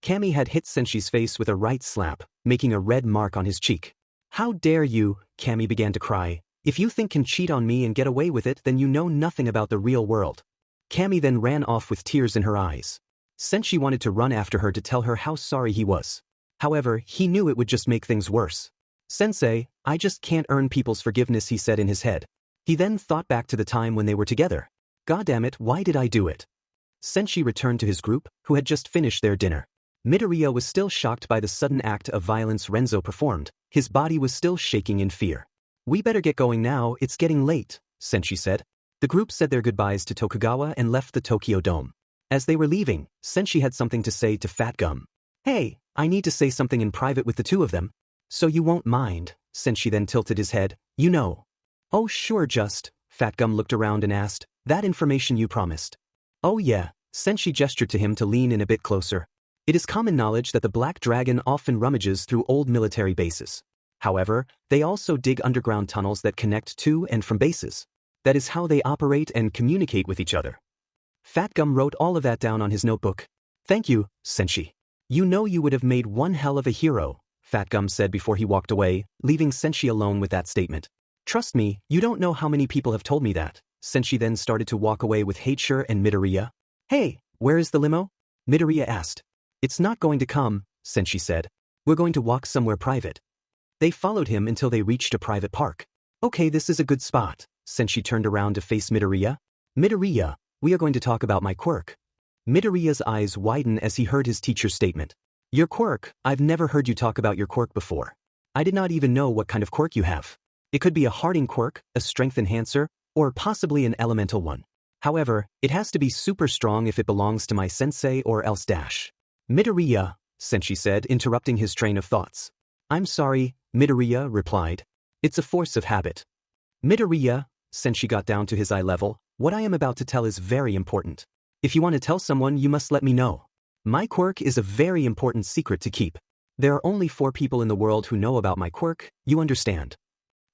Kami had hit Sensei's face with a right slap, making a red mark on his cheek. How dare you, Kami began to cry. If you think can cheat on me and get away with it, then you know nothing about the real world. Kami then ran off with tears in her eyes. Sensei wanted to run after her to tell her how sorry he was. However, he knew it would just make things worse. Sensei, I just can't earn people's forgiveness, he said in his head. He then thought back to the time when they were together. God damn it, why did I do it? Sensei returned to his group, who had just finished their dinner. Midoriya was still shocked by the sudden act of violence Renzo performed. His body was still shaking in fear. We better get going now, it's getting late, Sensei said. The group said their goodbyes to Tokugawa and left the Tokyo Dome. As they were leaving, Sensei had something to say to Fat Gum. Hey, I need to say something in private with the two of them. So you won't mind, Sensei then tilted his head, you know. Oh sure just, Fat Gum looked around and asked, that information you promised. Oh yeah, Sensei gestured to him to lean in a bit closer. It is common knowledge that the Black Dragon often rummages through old military bases. However, they also dig underground tunnels that connect to and from bases. That is how they operate and communicate with each other. Fat Gum wrote all of that down on his notebook. Thank you, Sensei. You know you would have made one hell of a hero, Fat Gum said before he walked away, leaving Sensei alone with that statement. Trust me, you don't know how many people have told me that. Sensei then started to walk away with Heichir and Midoriya. Hey, where is the limo? Midoriya asked. It's not going to come, Sensei said. We're going to walk somewhere private. They followed him until they reached a private park. Okay, this is a good spot. Sensei turned around to face Midoriya. Midoriya, we are going to talk about my quirk. Midoriya's eyes widened as he heard his teacher's statement. Your quirk, I've never heard you talk about your quirk before. I did not even know what kind of quirk you have. It could be a hardening quirk, a strength enhancer, or possibly an elemental one. However, it has to be super strong if it belongs to my sensei or else dash. Midoriya, Sensei said, interrupting his train of thoughts. I'm sorry, Midoriya replied. It's a force of habit. Midoriya, Sensei got down to his eye level, what I am about to tell is very important. If you want to tell someone, you must let me know. My quirk is a very important secret to keep. There are only 4 people in the world who know about my quirk, you understand?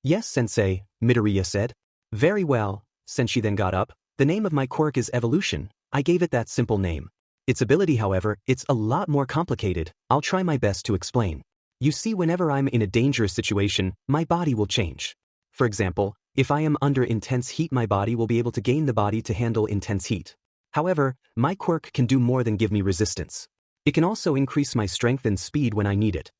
Yes, Sensei, Midoriya said. Very well, Sensei then got up. The name of my quirk is evolution. I gave it that simple name. Its ability, however, it's a lot more complicated. I'll try my best to explain. You see, whenever I'm in a dangerous situation, my body will change. For example, if I am under intense heat, my body will be able to gain the body to handle intense heat. However, my quirk can do more than give me resistance. It can also increase my strength and speed when I need it.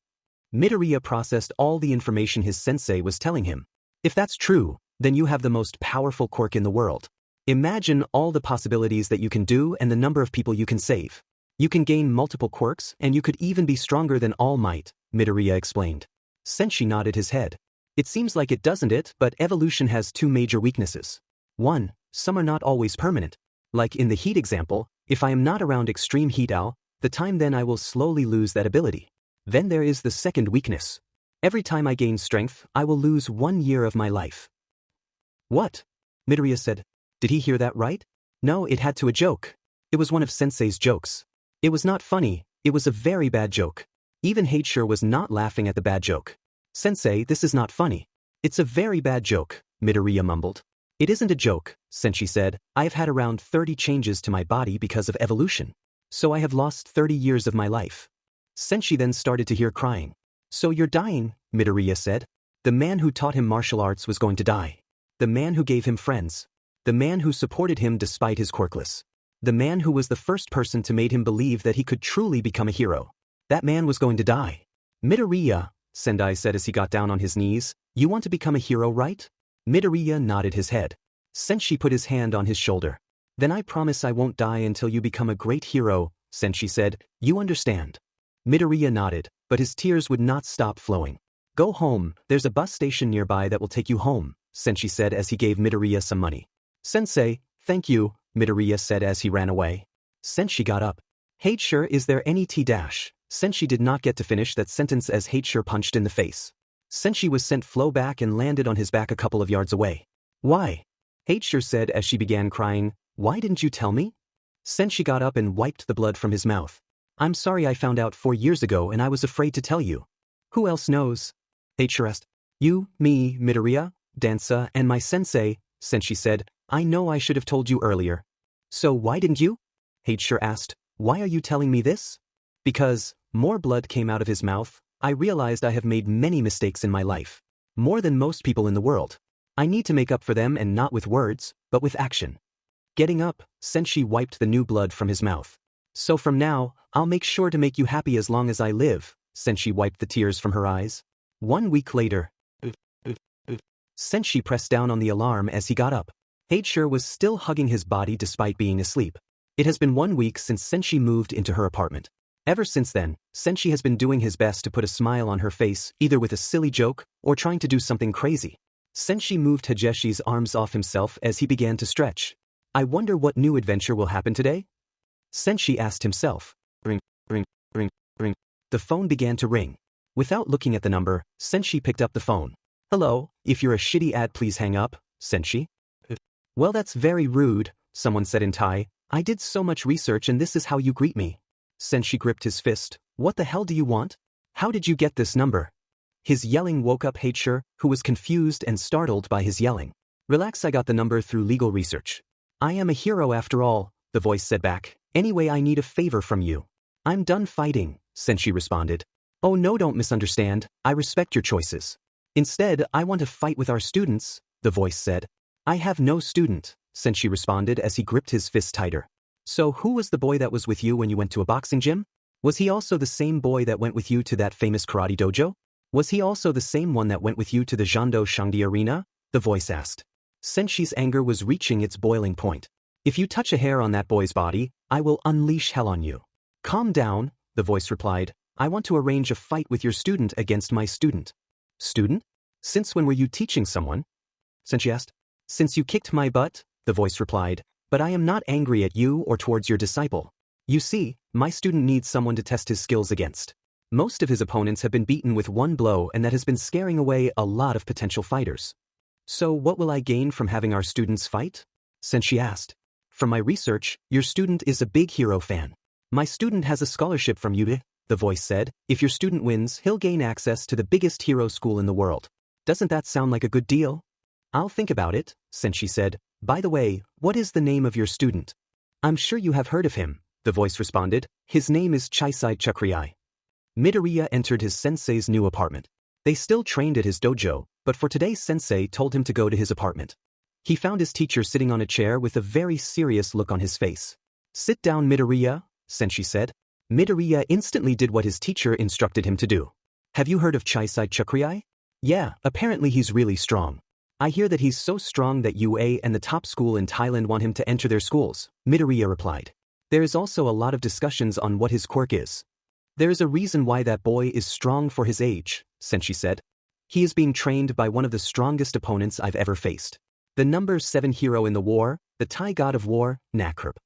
Midoriya processed all the information his sensei was telling him. If that's true, then you have the most powerful quirk in the world. Imagine all the possibilities that you can do and the number of people you can save. You can gain multiple quirks and you could even be stronger than All Might, Midoriya explained. Sensei nodded his head. It seems like it, doesn't it? But evolution has 2 major weaknesses. 1, some are not always permanent. Like in the heat example, if I am not around extreme heat all the time, then I will slowly lose that ability. Then there is the second weakness. Every time I gain strength, I will lose 1 year of my life. What? Midoriya said. Did he hear that right? No, it had to a joke. It was one of Sensei's jokes. It was not funny, it was a very bad joke. Even Heichir was not laughing at the bad joke. Sensei, this is not funny. It's a very bad joke, Midoriya mumbled. It isn't a joke, Sensei said. I have had around 30 changes to my body because of evolution. So I have lost 30 years of my life. Sensei then started to hear crying. So you're dying, Midoriya said. The man who taught him martial arts was going to die. The man who gave him friends. The man who supported him despite his quirkless. The man who was the first person to made him believe that he could truly become a hero. That man was going to die. Midoriya, Sendai said as he got down on his knees, you want to become a hero, right? Midoriya nodded his head. Sensei put his hand on his shoulder. Then I promise I won't die until you become a great hero, Sensei said, you understand? Midoriya nodded, but his tears would not stop flowing. Go home, there's a bus station nearby that will take you home, Sensei said as he gave Midoriya some money. Sensei, thank you, Midoriya said as he ran away. Sensei got up. Heichir, is there any tea-dash? Sensei did not get to finish that sentence as Heichir punched in the face. Sensei was sent flow back and landed on his back a couple of yards away. Why? Heichir said as she began crying, why didn't you tell me? Sensei got up and wiped the blood from his mouth. I'm sorry, I found out 4 years ago and I was afraid to tell you. Who else knows? Heichir asked. You, me, Midoriya, Dansa, and my sensei, Sensei said. I know I should have told you earlier. So why didn't you? Heichir asked. Why are you telling me this? Because, more blood came out of his mouth. I realized I have made many mistakes in my life. More than most people in the world. I need to make up for them, and not with words, but with action. Getting up, Sensei wiped the new blood from his mouth. So from now, I'll make sure to make you happy as long as I live. Sensei wiped the tears from her eyes. 1 week later. Sensei pressed down on the alarm as he got up. Sure was still hugging his body despite being asleep. It has been 1 week since Sensei moved into her apartment. Ever since then, Sensei has been doing his best to put a smile on her face, either with a silly joke or trying to do something crazy. Sensei moved Hajeshi's arms off himself as he began to stretch. I wonder what new adventure will happen today? Sensei asked himself. Ring, ring, ring, ring. The phone began to ring. Without looking at the number, Sensei picked up the phone. Hello, if you're a shitty ad please hang up, Sensei. Well that's very rude, someone said in Thai. I did so much research and this is how you greet me. Sensei gripped his fist. What the hell do you want? How did you get this number? His yelling woke up Sure, who was confused and startled by his yelling. Relax, I got the number through legal research. I am a hero after all, the voice said back. Anyway, I need a favor from you. I'm done fighting, Sensei responded. Oh no, don't misunderstand, I respect your choices. Instead, I want to fight with our students, the voice said. I have no student, Sensei responded as he gripped his fist tighter. So who was the boy that was with you when you went to a boxing gym? Was he also the same boy that went with you to that famous karate dojo? Was he also the same one that went with you to the Zhando Shangdi arena? The voice asked. Sensei's anger was reaching its boiling point. If you touch a hair on that boy's body, I will unleash hell on you. Calm down, the voice replied. I want to arrange a fight with your student against my student. Student? Since when were you teaching someone? Sensei asked. Since you kicked my butt, the voice replied, but I am not angry at you or towards your disciple. You see, my student needs someone to test his skills against. Most of his opponents have been beaten with one blow and that has been scaring away a lot of potential fighters. So what will I gain from having our students fight? Sensei asked. From my research, your student is a big hero fan. My student has a scholarship from you, the voice said. If your student wins, he'll gain access to the biggest hero school in the world. Doesn't that sound like a good deal? I'll think about it, Sensei said. By the way, what is the name of your student? I'm sure you have heard of him, the voice responded. His name is Chakri. Midoriya entered his sensei's new apartment. They still trained at his dojo, but for today sensei told him to go to his apartment. He found his teacher sitting on a chair with a very serious look on his face. Sit down, Midoriya, Sensei said. Midoriya instantly did what his teacher instructed him to do. Have you heard of Chakri? Yeah, apparently he's really strong. I hear that he's so strong that UA and the top school in Thailand want him to enter their schools, Midoriya replied. There is also a lot of discussions on what his quirk is. There is a reason why that boy is strong for his age, Sensei said. He is being trained by one of the strongest opponents I've ever faced. The number 7 hero in the war, the Thai god of war, Nakrb.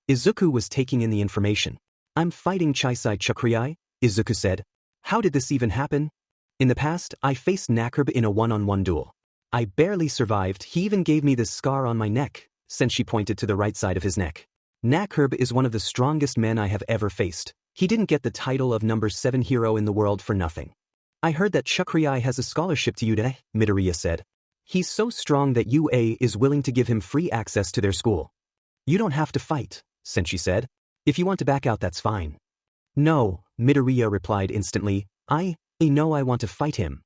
Izuku was taking in the information. I'm fighting Chakri, Izuku said. How did this even happen? In the past, I faced Nakrb in a one-on-one duel. I barely survived, he even gave me this scar on my neck, Sensei pointed to the right side of his neck. Nakrb is one of the strongest men I have ever faced. He didn't get the title of number 7 hero in the world for nothing. I heard that Chakri has a scholarship to UA, Midoriya said. He's so strong that UA is willing to give him free access to their school. You don't have to fight, Sensei said. If you want to back out that's fine. No, Midoriya replied instantly. I know I want to fight him.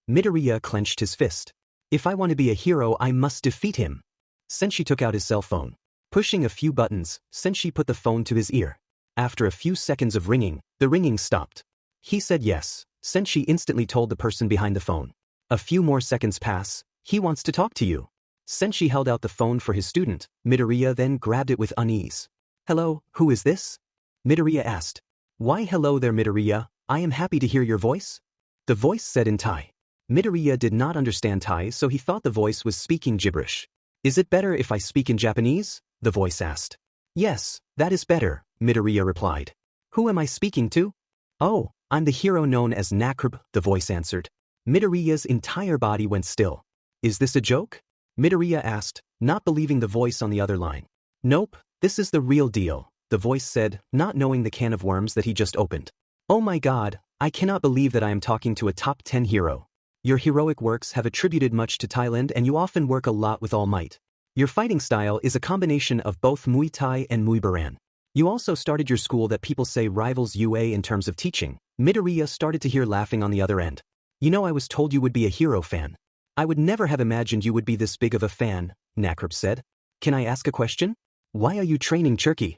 Midoriya clenched his fist. If I want to be a hero I must defeat him. Sensei took out his cell phone. Pushing a few buttons, Sensei put the phone to his ear. After a few seconds of ringing, the ringing stopped. He said yes. Sensei instantly told the person behind the phone. A few more seconds pass. He wants to talk to you. Sensei held out the phone for his student. Midoriya then grabbed it with unease. Hello, who is this? Midoriya asked. Why hello there Midoriya, I am happy to hear your voice. The voice said in Thai. Midoriya did not understand Thai so he thought the voice was speaking gibberish. Is it better if I speak in Japanese? The voice asked. Yes, that is better, Midoriya replied. Who am I speaking to? Oh, I'm the hero known as Nakrb, the voice answered. Midoriya's entire body went still. Is this a joke? Midoriya asked, not believing the voice on the other line. Nope, this is the real deal, the voice said, not knowing the can of worms that he just opened. Oh my god, I cannot believe that I am talking to a top 10 hero. Your heroic works have attributed much to Thailand and you often work a lot with all might. Your fighting style is a combination of both Muay Thai and Muay Baran. You also started your school that people say rivals UA in terms of teaching. Midoriya started to hear laughing on the other end. You know I was told you would be a hero fan. I would never have imagined you would be this big of a fan, Nakrb said. Can I ask a question? Why are you training Churki?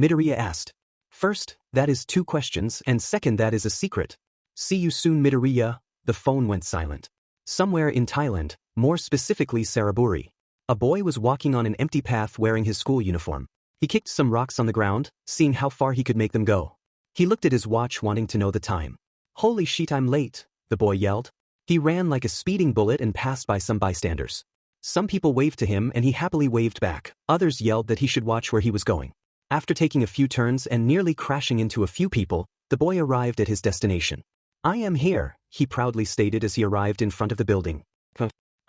Midoriya asked. First, that is 2 questions and second that is a secret. See you soon Midoriya. The phone went silent. Somewhere in Thailand, more specifically Saraburi. A boy was walking on an empty path wearing his school uniform. He kicked some rocks on the ground, seeing how far he could make them go. He looked at his watch wanting to know the time. "Holy shit, I'm late," the boy yelled. He ran like a speeding bullet and passed by some bystanders. Some people waved to him and he happily waved back. Others yelled that he should watch where he was going. After taking a few turns and nearly crashing into a few people, the boy arrived at his destination. "I am here," he proudly stated as he arrived in front of the building.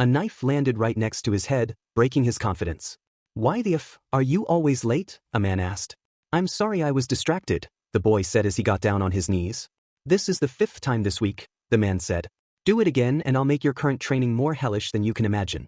A knife landed right next to his head, breaking his confidence. "Why the f are you always late?" a man asked. "I'm sorry, I was distracted," the boy said as he got down on his knees. "This is the 5th time this week," the man said. "Do it again and I'll make your current training more hellish than you can imagine."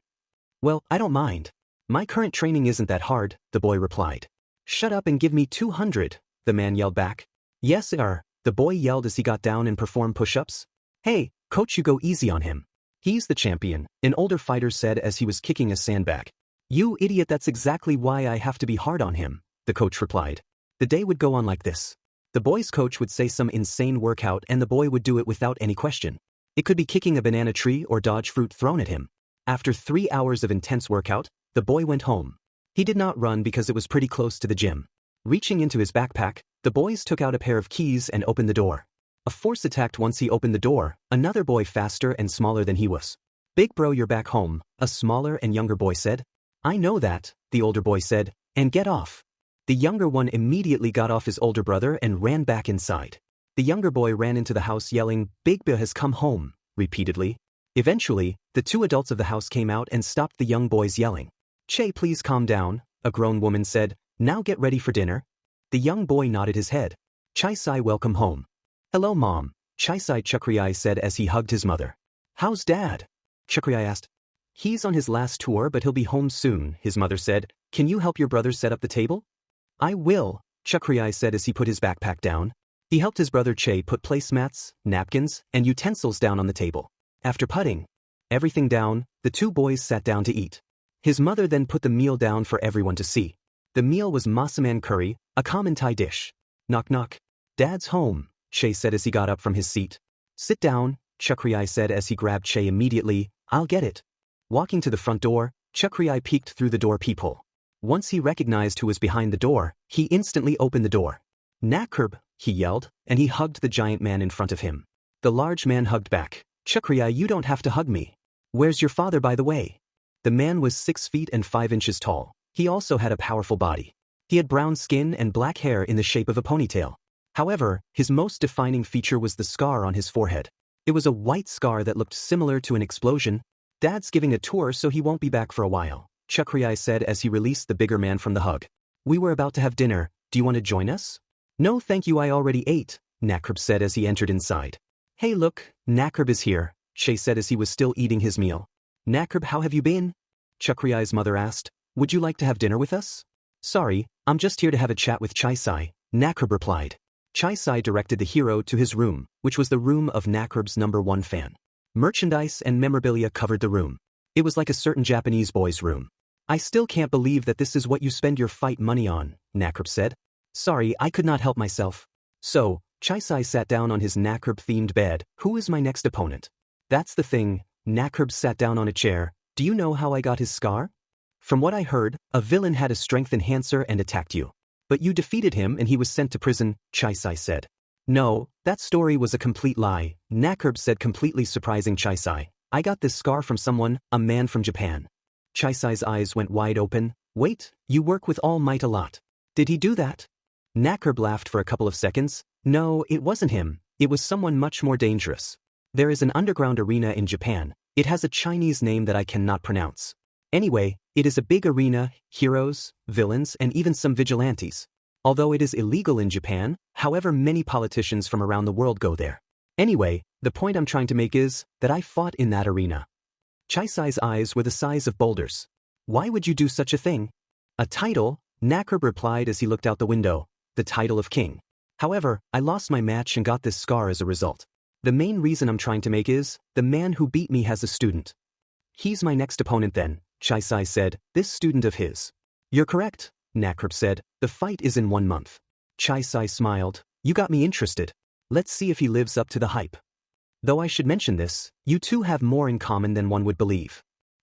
"Well, I don't mind. My current training isn't that hard," the boy replied. "Shut up and give me 200, the man yelled back. "Yes, sir," the boy yelled as he got down and performed push-ups. "Hey, coach, you go easy on him. He's the champion," an older fighter said as he was kicking a sandbag. "You idiot, that's exactly why I have to be hard on him," the coach replied. The day would go on like this. The boy's coach would say some insane workout and the boy would do it without any question. It could be kicking a banana tree or dodge fruit thrown at him. After 3 hours of intense workout, the boy went home. He did not run because it was pretty close to the gym. Reaching into his backpack, the boys took out a pair of keys and opened the door. A force attacked once he opened the door, another boy faster and smaller than he was. "Big bro, you're back home," a smaller and younger boy said. "I know that," the older boy said, "and get off." The younger one immediately got off his older brother and ran back inside. The younger boy ran into the house yelling, "Big bro has come home," repeatedly. Eventually, the 2 adults of the house came out and stopped the young boys yelling. "Che, please calm down," a grown woman said. "Now get ready for dinner." The young boy nodded his head. "Chai-sai, welcome home." "Hello, Mom," Chai-sai Chakri said as he hugged his mother. "How's Dad?" Chakri asked. "He's on his last tour but he'll be home soon," his mother said. "Can you help your brother set up the table?" "I will," Chakri said as he put his backpack down. He helped his brother Che put placemats, napkins, and utensils down on the table. After putting everything down, the 2 boys sat down to eat. His mother then put the meal down for everyone to see. The meal was masaman curry, a common Thai dish. "Knock knock." "Dad's home," Che said as he got up from his seat. "Sit down," Chakri said as he grabbed Che immediately. "I'll get it." Walking to the front door, Chakri peeked through the door peephole. Once he recognized who was behind the door, he instantly opened the door. "Nakurb," he yelled, and he hugged the giant man in front of him. The large man hugged back. "Chakri, you don't have to hug me. Where's your father, by the way?" The man was 6 feet and 5 inches tall. He also had a powerful body. He had brown skin and black hair in the shape of a ponytail. However, his most defining feature was the scar on his forehead. It was a white scar that looked similar to an explosion. "Dad's giving a tour so he won't be back for a while," Chakri said as he released the bigger man from the hug. "We were about to have dinner. Do you want to join us?" "No thank you, I already ate," Nakurb said as he entered inside. "Hey look, Nakurb is here," Che said as he was still eating his meal. "Nakurb, how have you been?" Chakri's mother asked. "Would you like to have dinner with us?" "Sorry, I'm just here to have a chat with Chai-sai," Nakurb replied. Chai-sai directed the hero to his room, which was the room of Nakurb's #1 fan. Merchandise and memorabilia covered the room. It was like a certain Japanese boy's room. "I still can't believe that this is what you spend your fight money on," Nakurb said. "Sorry, I could not help myself." "So," Chai-sai sat down on his Nakurb-themed bed. "Who is my next opponent?" "That's the thing." Nakurb sat down on a chair. "Do you know how I got his scar?" "From what I heard, a villain had a strength enhancer and attacked you. But you defeated him and he was sent to prison," Chai-sai said. "No, that story was a complete lie," Nakurb said, completely surprising Chai-sai. "I got this scar from someone, a man from Japan." Chai-sai's eyes went wide open. "Wait, you work with All Might a lot. Did he do that?" Nakurb laughed for a couple of seconds. "No, it wasn't him. It was someone much more dangerous. There is an underground arena in Japan. It has a Chinese name that I cannot pronounce. Anyway, it is a big arena, heroes, villains, and even some vigilantes. Although it is illegal in Japan, however, many politicians from around the world go there. Anyway, the point I'm trying to make is that I fought in that arena." Chai-sai's eyes were the size of boulders. "Why would you do such a thing?" "A title," Nakurb replied as he looked out the window. "The title of king. However, I lost my match and got this scar as a result. The main reason I'm trying to make is, the man who beat me has a student." "He's my next opponent then," Chai-sai said. "This student of his." "You're correct," Nakurb said. "The fight is in 1 month." Chai-sai smiled. "You got me interested. Let's see if he lives up to the hype. Though I should mention this, you two have more in common than one would believe."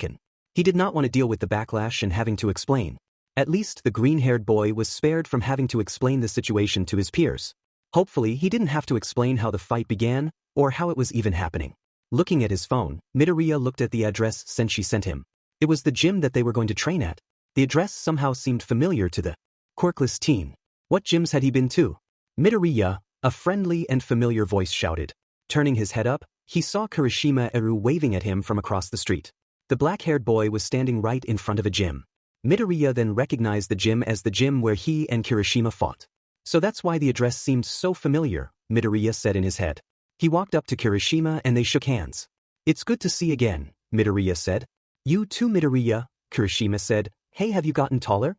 second. He did not want to deal with the backlash and having to explain. At least the green-haired boy was spared from having to explain the situation to his peers. Hopefully he didn't have to explain how the fight began, or how it was even happening. Looking at his phone, Midoriya looked at the address sensei sent him. It was the gym that they were going to train at. The address somehow seemed familiar to the quirkless teen. What gyms had he been to? Midoriya, a friendly and familiar voice shouted. Turning his head up, he saw Kirishima-eru waving at him from across the street. The black-haired boy was standing right in front of a gym. Midoriya then recognized the gym as the gym where he and Kirishima fought. So that's why the address seemed so familiar, Midoriya said in his head. He walked up to Kirishima and they shook hands. It's good to see again, Midoriya said. You too, Midoriya, Kirishima said. Hey, have you gotten taller?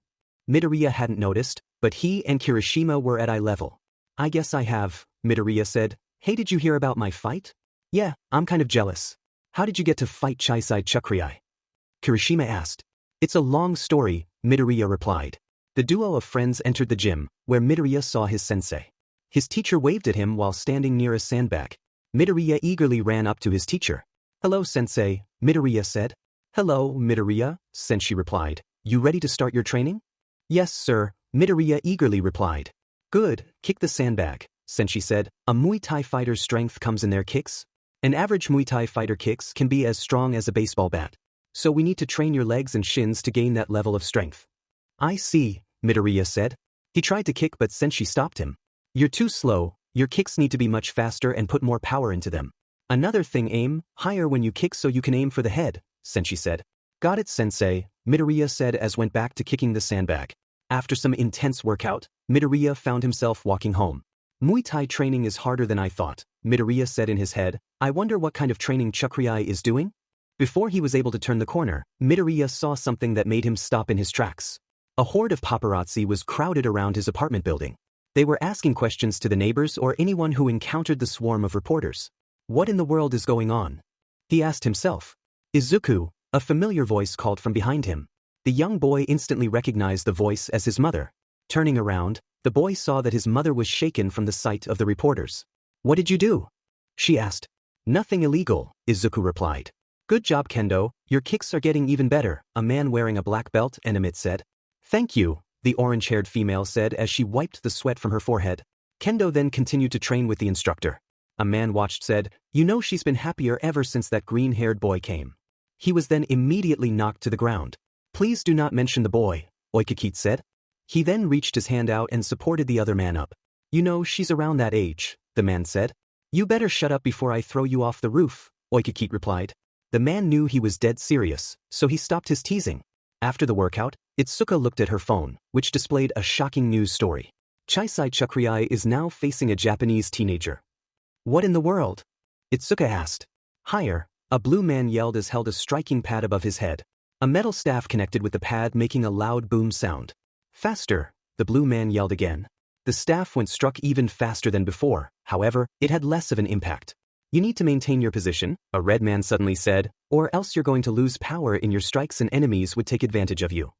Midoriya hadn't noticed, but he and Kirishima were at eye level. I guess I have, Midoriya said. Hey, did you hear about my fight? Yeah, I'm kind of jealous. How did you get to fight Chai-side Chakri? Kirishima asked. It's a long story, Midoriya replied. The duo of friends entered the gym, where Midoriya saw his sensei. His teacher waved at him while standing near a sandbag. Midoriya eagerly ran up to his teacher. Hello, sensei, Midoriya said. Hello, Midoriya, sensei replied. You ready to start your training? Yes, sir, Midoriya eagerly replied. Good, kick the sandbag, sensei said. A Muay Thai fighter's strength comes in their kicks. An average Muay Thai fighter kicks can be as strong as a baseball bat. So we need to train your legs and shins to gain that level of strength. I see, Midoriya said. He tried to kick but sensei stopped him. You're too slow, your kicks need to be much faster and put more power into them. Another thing, aim higher when you kick so you can aim for the head, sensei said. Got it, sensei, Midoriya said as went back to kicking the sandbag. After some intense workout, Midoriya found himself walking home. Muay Thai training is harder than I thought, Midoriya said in his head. I wonder what kind of training Chakri is doing? Before he was able to turn the corner, Midoriya saw something that made him stop in his tracks. A horde of paparazzi was crowded around his apartment building. They were asking questions to the neighbors or anyone who encountered the swarm of reporters. What in the world is going on? He asked himself. Izuku, a familiar voice called from behind him. The young boy instantly recognized the voice as his mother. Turning around, the boy saw that his mother was shaken from the sight of the reporters. What did you do? She asked. Nothing illegal, Izuku replied. Good job, Kendo, your kicks are getting even better, a man wearing a black belt and Amit said. Thank you, the orange-haired female said as she wiped the sweat from her forehead. Kendo then continued to train with the instructor. A man watched said, you know she's been happier ever since that green-haired boy came. He was then immediately knocked to the ground. Please do not mention the boy, Oikakit said. He then reached his hand out and supported the other man up. You know she's around that age, the man said. You better shut up before I throw you off the roof, Oikakit replied. The man knew he was dead serious, so he stopped his teasing. After the workout, Itsuka looked at her phone, which displayed a shocking news story. Chakri is now facing a Japanese teenager. What in the world? Itsuka asked. Higher, a blue man yelled as held a striking pad above his head. A metal staff connected with the pad making a loud boom sound. Faster, the blue man yelled again. The staff went struck even faster than before, however, it had less of an impact. You need to maintain your position, a red man suddenly said, or else you're going to lose power in your strikes and enemies would take advantage of you.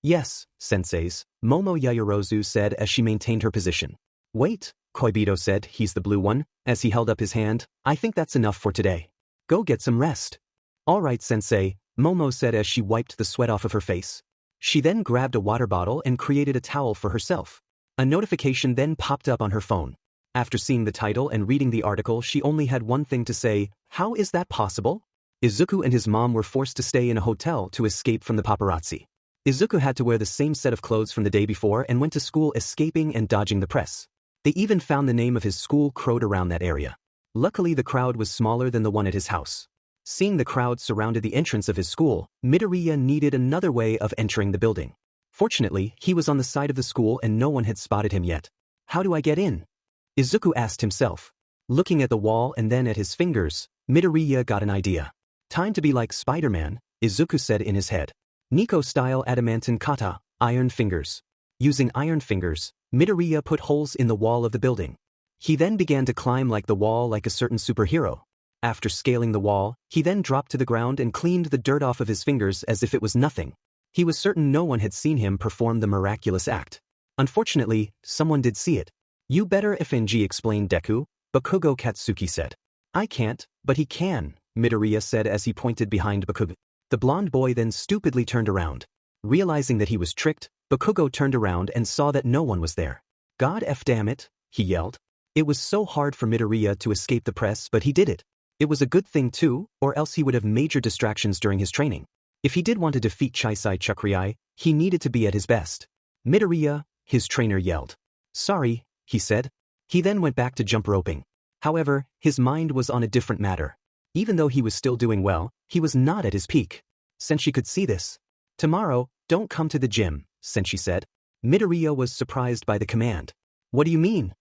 Yes, senseis, Momo Yaoyorozu said as she maintained her position. Wait, Koibito said, he's the blue one, as he held up his hand, I think that's enough for today. Go get some rest. All right, sensei, Momo said as she wiped the sweat off of her face. She then grabbed a water bottle and created a towel for herself. A notification then popped up on her phone. After seeing the title and reading the article, she only had one thing to say, how is that possible? Izuku and his mom were forced to stay in a hotel to escape from the paparazzi. Izuku had to wear the same set of clothes from the day before and went to school escaping and dodging the press. They even found the name of his school crowed around that area. Luckily the crowd was smaller than the one at his house. Seeing the crowd surrounded the entrance of his school, Midoriya needed another way of entering the building. Fortunately, he was on the side of the school and no one had spotted him yet. How do I get in? Izuku asked himself. Looking at the wall and then at his fingers, Midoriya got an idea. Time to be like Spider-Man, Izuku said in his head. Niko Style adamantine kata, iron fingers. Using iron fingers, Midoriya put holes in the wall of the building. He then began to climb like the wall like a certain superhero. After scaling the wall, he then dropped to the ground and cleaned the dirt off of his fingers as if it was nothing. He was certain no one had seen him perform the miraculous act. Unfortunately, someone did see it. You better FNG, explained Deku, Bakugo Katsuki said. I can't, but he can, Midoriya said as he pointed behind Bakugo. The blonde boy then stupidly turned around. Realizing that he was tricked, Bakugo turned around and saw that no one was there. God f damn it, he yelled. It was so hard for Midoriya to escape the press, but he did it. It was a good thing too, or else he would have major distractions during his training. If he did want to defeat Chakri, he needed to be at his best. Midoriya, his trainer yelled. Sorry, he said. He then went back to jump roping. However, his mind was on a different matter. Even though he was still doing well, he was not at his peak. Sensei could see this. Tomorrow, don't come to the gym, Sensei said. Midoriya was surprised by the command. What do you mean?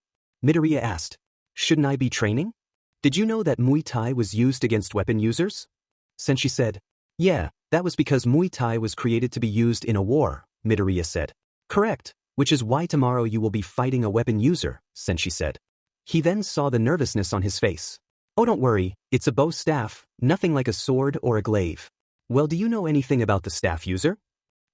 Midoriya asked. Shouldn't I be training? Did you know that Muay Thai was used against weapon users? Sensei said. Yeah, that was because Muay Thai was created to be used in a war, Midoriya said. Correct, which is why tomorrow you will be fighting a weapon user, Sensei said. He then saw the nervousness on his face. Oh, don't worry, it's a bow staff, nothing like a sword or a glaive. Well, do you know anything about the staff user?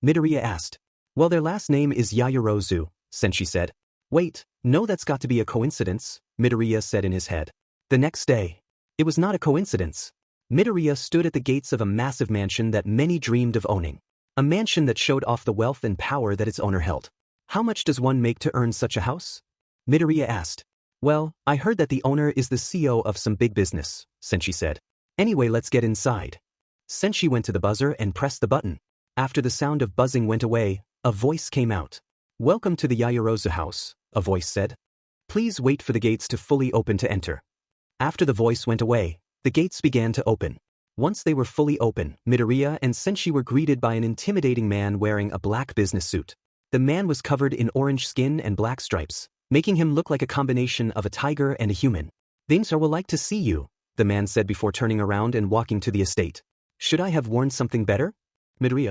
Midoriya asked. Well, their last name is Yaoyorozu, Sensei said. Wait, no, that's got to be a coincidence, Midoriya said in his head. The next day. It was not a coincidence. Midoriya stood at the gates of a massive mansion that many dreamed of owning. A mansion that showed off the wealth and power that its owner held. How much does one make to earn such a house? Midoriya asked. Well, I heard that the owner is the CEO of some big business, Sensei said. Anyway, let's get inside. Sensei went to the buzzer and pressed the button. After the sound of buzzing went away, a voice came out. Welcome to the Yaoyorozu house, a voice said. Please wait for the gates to fully open to enter. After the voice went away, the gates began to open. Once they were fully open, Midoriya and Sensei were greeted by an intimidating man wearing a black business suit. The man was covered in orange skin and black stripes, making him look like a combination of a tiger and a human. Dansa will like to see you, the man said before turning around and walking to the estate. Should I have worn something better? Midoriya.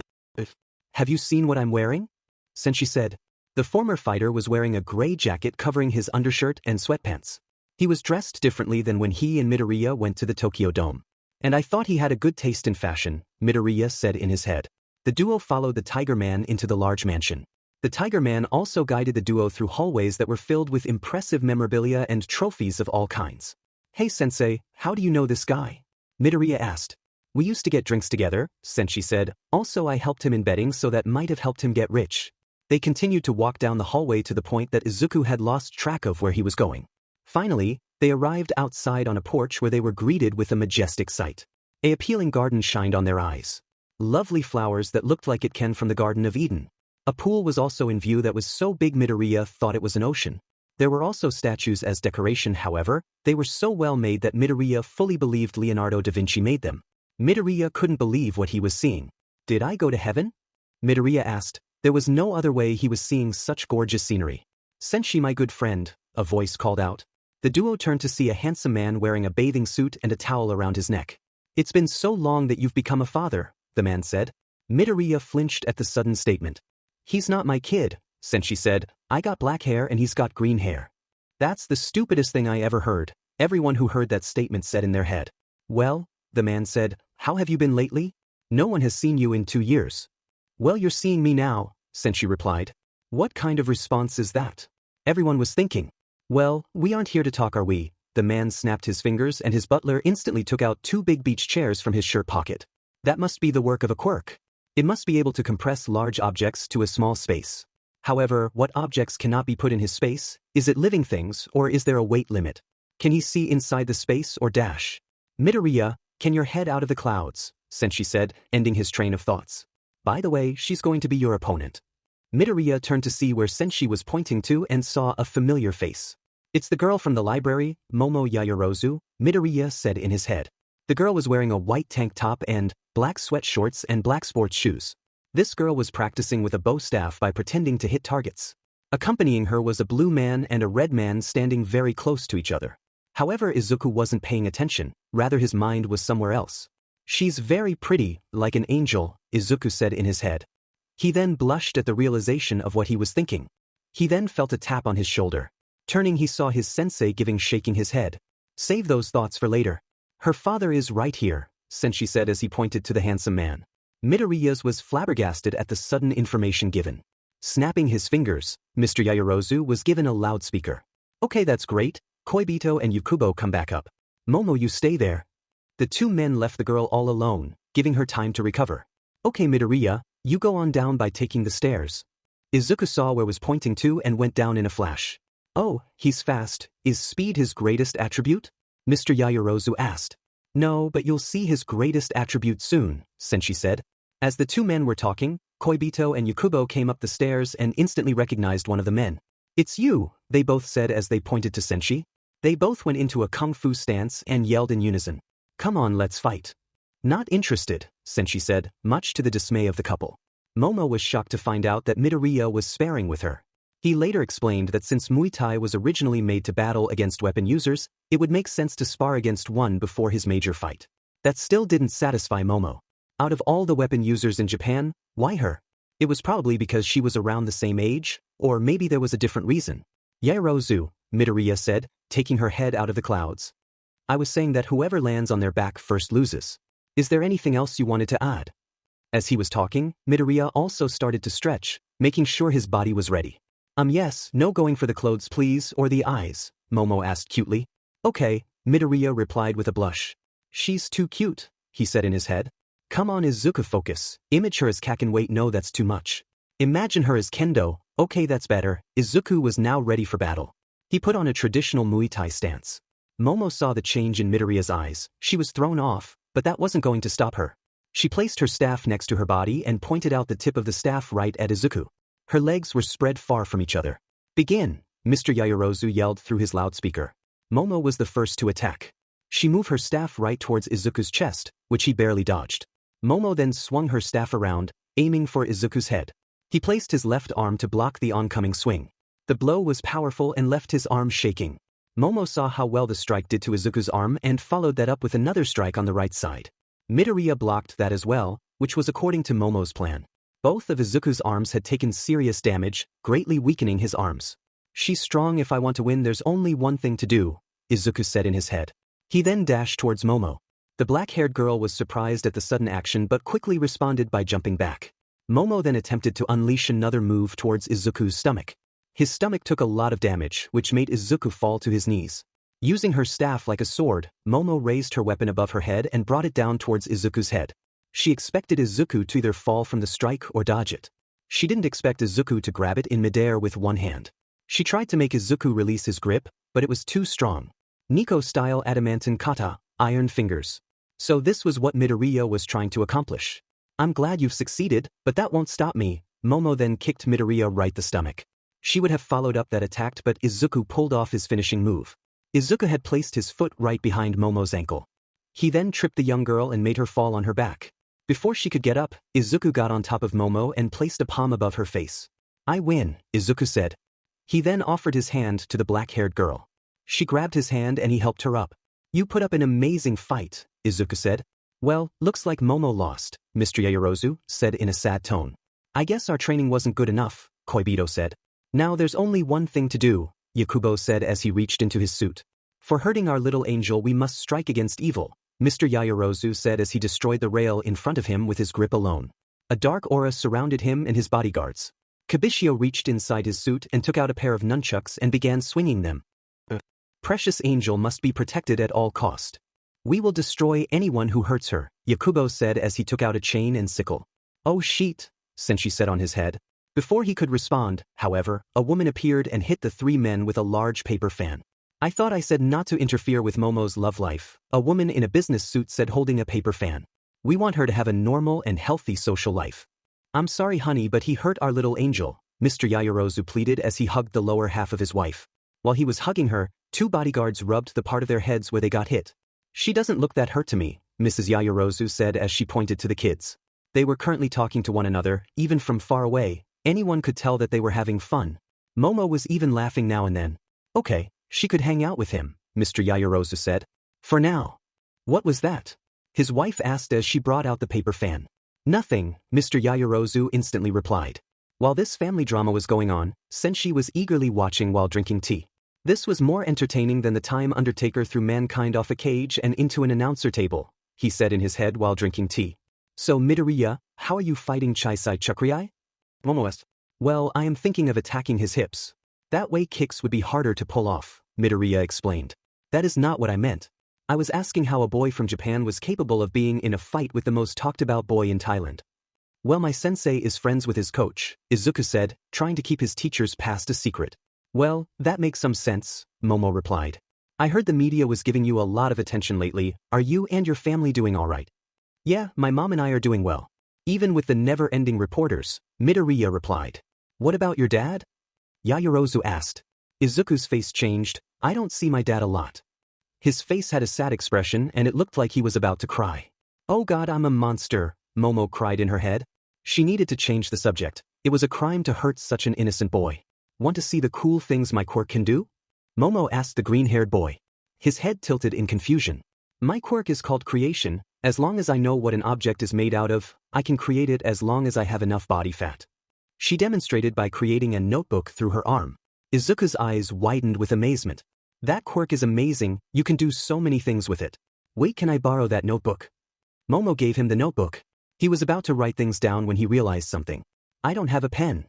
Have you seen what I'm wearing? Sensei said. The former fighter was wearing a gray jacket covering his undershirt and sweatpants. He was dressed differently than when he and Midoriya went to the Tokyo Dome. And I thought he had a good taste in fashion, Midoriya said in his head. The duo followed the Tiger Man into the large mansion. The Tiger Man also guided the duo through hallways that were filled with impressive memorabilia and trophies of all kinds. Hey Sensei, how do you know this guy? Midoriya asked. We used to get drinks together, Sensei said. Also I helped him in betting, so that might have helped him get rich. They continued to walk down the hallway to the point that Izuku had lost track of where he was going. Finally, they arrived outside on a porch where they were greeted with a majestic sight. An appealing garden shined on their eyes. Lovely flowers that looked like it came from the Garden of Eden. A pool was also in view that was so big Midoriya thought it was an ocean. There were also statues as decoration, however, they were so well made that Midoriya fully believed Leonardo da Vinci made them. Midoriya couldn't believe what he was seeing. Did I go to heaven? Midoriya asked. There was no other way he was seeing such gorgeous scenery. Sensei, my good friend, a voice called out. The duo turned to see a handsome man wearing a bathing suit and a towel around his neck. It's been so long that you've become a father, the man said. Midoriya flinched at the sudden statement. He's not my kid, Sensei said. I got black hair and he's got green hair. That's the stupidest thing I ever heard, everyone who heard that statement said in their head. Well, the man said, how have you been lately? No one has seen you in 2 years. Well, you're seeing me now, Sensei replied. What kind of response is that? Everyone was thinking. Well, we aren't here to talk, are we? The man snapped his fingers and his butler instantly took out 2 big beach chairs from his shirt pocket. That must be the work of a quirk. It must be able to compress large objects to a small space. However, what objects cannot be put in his space? Is it living things, or is there a weight limit? Can he see inside the space or dash? Midoriya, can your head out of the clouds, Sensei said, ending his train of thoughts. By the way, she's going to be your opponent. Midoriya turned to see where Sensei was pointing to and saw a familiar face. It's the girl from the library, Momo Yaoyorozu, Midoriya said in his head. The girl was wearing a white tank top and black sweat shorts and black sports shoes. This girl was practicing with a bow staff by pretending to hit targets. Accompanying her was a blue man and a red man standing very close to each other. However, Izuku wasn't paying attention, rather his mind was somewhere else. She's very pretty, like an angel, Izuku said in his head. He then blushed at the realization of what he was thinking. He then felt a tap on his shoulder. Turning, he saw his sensei shaking his head. Save those thoughts for later. Her father is right here, Sensei said as he pointed to the handsome man. Midoriya's was flabbergasted at the sudden information given. Snapping his fingers, Mr. Yaoyorozu was given a loudspeaker. Okay, that's great. Koibito and Yukubo, come back up. Momo, you stay there. The 2 men left the girl all alone, giving her time to recover. Okay, Midoriya, you go on down by taking the stairs. Izuku saw where was pointing to and went down in a flash. Oh, he's fast. Is speed his greatest attribute? Mr. Yaoyorozu asked. No, but you'll see his greatest attribute soon, Sensei said. As the 2 men were talking, Koibito and Yukubo came up the stairs and instantly recognized one of the men. It's you, they both said as they pointed to Sensei. They both went into a kung fu stance and yelled in unison. Come on, let's fight. Not interested, Sensei said, much to the dismay of the couple. Momo was shocked to find out that Midoriya was sparring with her. He later explained that since Muay Thai was originally made to battle against weapon users, it would make sense to spar against one before his major fight. That still didn't satisfy Momo. Out of all the weapon users in Japan, why her? It was probably because she was around the same age, or maybe there was a different reason. Yaoyorozu, Midoriya said, taking her head out of the clouds. I was saying that whoever lands on their back first loses. Is there anything else you wanted to add? As he was talking, Midoriya also started to stretch, making sure his body was ready. Yes, no going for the clothes please, or the eyes, Momo asked cutely. Okay, Midoriya replied with a blush. She's too cute, he said in his head. Come on Izuku, focus. Image her as Kaken, wait no, that's too much. Imagine her as Kendo, Okay, that's better. Izuku was now ready for battle. He put on a traditional Muay Thai stance. Momo saw the change in Midoriya's eyes. She was thrown off, but that wasn't going to stop her. She placed her staff next to her body and pointed out the tip of the staff right at Izuku. Her legs were spread far from each other. Begin, Mr. Yaoyorozu yelled through his loudspeaker. Momo was the first to attack. She moved her staff right towards Izuku's chest, which he barely dodged. Momo then swung her staff around, aiming for Izuku's head. He placed his left arm to block the oncoming swing. The blow was powerful and left his arm shaking. Momo saw how well the strike did to Izuku's arm and followed that up with another strike on the right side. Midoriya blocked that as well, which was according to Momo's plan. Both of Izuku's arms had taken serious damage, greatly weakening his arms. She's strong. If I want to win, there's only one thing to do, Izuku said in his head. He then dashed towards Momo. The black-haired girl was surprised at the sudden action but quickly responded by jumping back. Momo then attempted to unleash another move towards Izuku's stomach. His stomach took a lot of damage, which made Izuku fall to his knees. Using her staff like a sword, Momo raised her weapon above her head and brought it down towards Izuku's head. She expected Izuku to either fall from the strike or dodge it. She didn't expect Izuku to grab it in midair with one hand. She tried to make Izuku release his grip, but it was too strong. Niko Style adamantine kata, iron fingers. So this was what Midoriya was trying to accomplish. I'm glad you've succeeded, but that won't stop me. Momo then kicked Midoriya right the stomach. She would have followed up that attack, but Izuku pulled off his finishing move. Izuku had placed his foot right behind Momo's ankle. He then tripped the young girl and made her fall on her back. Before she could get up, Izuku got on top of Momo and placed a palm above her face. I win, Izuku said. He then offered his hand to the black-haired girl. She grabbed his hand and he helped her up. You put up an amazing fight, Izuku said. Well, looks like Momo lost, Mr. Yaoyorozu said in a sad tone. I guess our training wasn't good enough, Koibito said. Now there's only one thing to do, Yakubo said as he reached into his suit. For hurting our little angel we must strike against evil, Mr. Yaoyorozu said as he destroyed the rail in front of him with his grip alone. A dark aura surrounded him and his bodyguards. Kibishio reached inside his suit and took out a pair of nunchucks and began swinging them. Precious angel must be protected at all cost. We will destroy anyone who hurts her, Yakubo said as he took out a chain and sickle. Oh shit, Senshi said on his head. Before he could respond, however, a woman appeared and hit the three men with a large paper fan. I thought I said not to interfere with Momo's love life, a woman in a business suit said holding a paper fan. We want her to have a normal and healthy social life. I'm sorry honey, but he hurt our little angel, Mr. Yaoyorozu pleaded as he hugged the lower half of his wife. While he was hugging her, two bodyguards rubbed the part of their heads where they got hit. She doesn't look that hurt to me, Mrs. Yaoyorozu said as she pointed to the kids. They were currently talking to one another, even from far away. Anyone could tell that they were having fun. Momo was even laughing now and then. Okay, she could hang out with him, Mr. Yaoyorozu said. For now. What was that? His wife asked as she brought out the paper fan. Nothing, Mr. Yaoyorozu instantly replied. While this family drama was going on, Senshi was eagerly watching while drinking tea. This was more entertaining than the time Undertaker threw mankind off a cage and into an announcer table, he said in his head while drinking tea. So Midoriya, how are you fighting Chaisai Chakri? Momo asked. Well, I am thinking of attacking his hips. That way kicks would be harder to pull off, Midoriya explained. That is not what I meant. I was asking how a boy from Japan was capable of being in a fight with the most talked about boy in Thailand. Well, my sensei is friends with his coach, Izuku said, trying to keep his teacher's past a secret. Well, that makes some sense, Momo replied. I heard the media was giving you a lot of attention lately. Are you and your family doing all right? Yeah, my mom and I are doing well. Even with the never-ending reporters, Midoriya replied. What about your dad? Yaoyorozu asked. Izuku's face changed. I don't see my dad a lot. His face had a sad expression and it looked like he was about to cry. Oh God, I'm a monster, Momo cried in her head. She needed to change the subject. It was a crime to hurt such an innocent boy. Want to see the cool things my quirk can do? Momo asked the green-haired boy. His head tilted in confusion. My quirk is called creation. As long as I know what an object is made out of, I can create it as long as I have enough body fat. She demonstrated by creating a notebook through her arm. Izuku's eyes widened with amazement. That quirk is amazing, you can do so many things with it. Wait, can I borrow that notebook? Momo gave him the notebook. He was about to write things down when he realized something. I don't have a pen.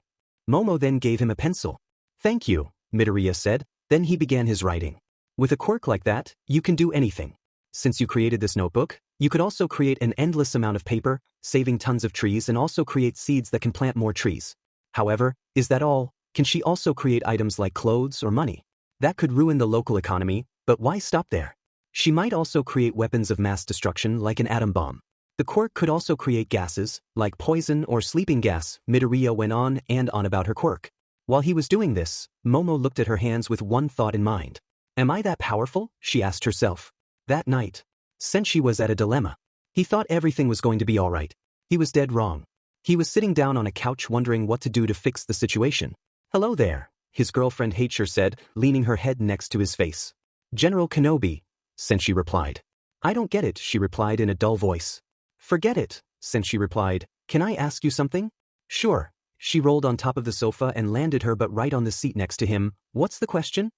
Momo then gave him a pencil. Thank you, Midoriya said, then he began his writing. With a quirk like that, you can do anything. Since you created this notebook, you could also create an endless amount of paper, saving tons of trees and also create seeds that can plant more trees. However, is that all? Can she also create items like clothes or money? That could ruin the local economy, but why stop there? She might also create weapons of mass destruction like an atom bomb. The quirk could also create gases, like poison or sleeping gas. Midoriya went on and on about her quirk. While he was doing this, Momo looked at her hands with one thought in mind. Am I that powerful? She asked herself. That night, Sensei was at a dilemma. He thought everything was going to be alright. He was dead wrong. He was sitting down on a couch wondering what to do to fix the situation. Hello there, his girlfriend Hacher said, leaning her head next to his face. General Kenobi, Sensei replied. I don't get it, she replied in a dull voice. Forget it, Sensei replied. Can I ask you something? Sure. She rolled on top of the sofa and landed her butt right on the seat next to him. What's the question?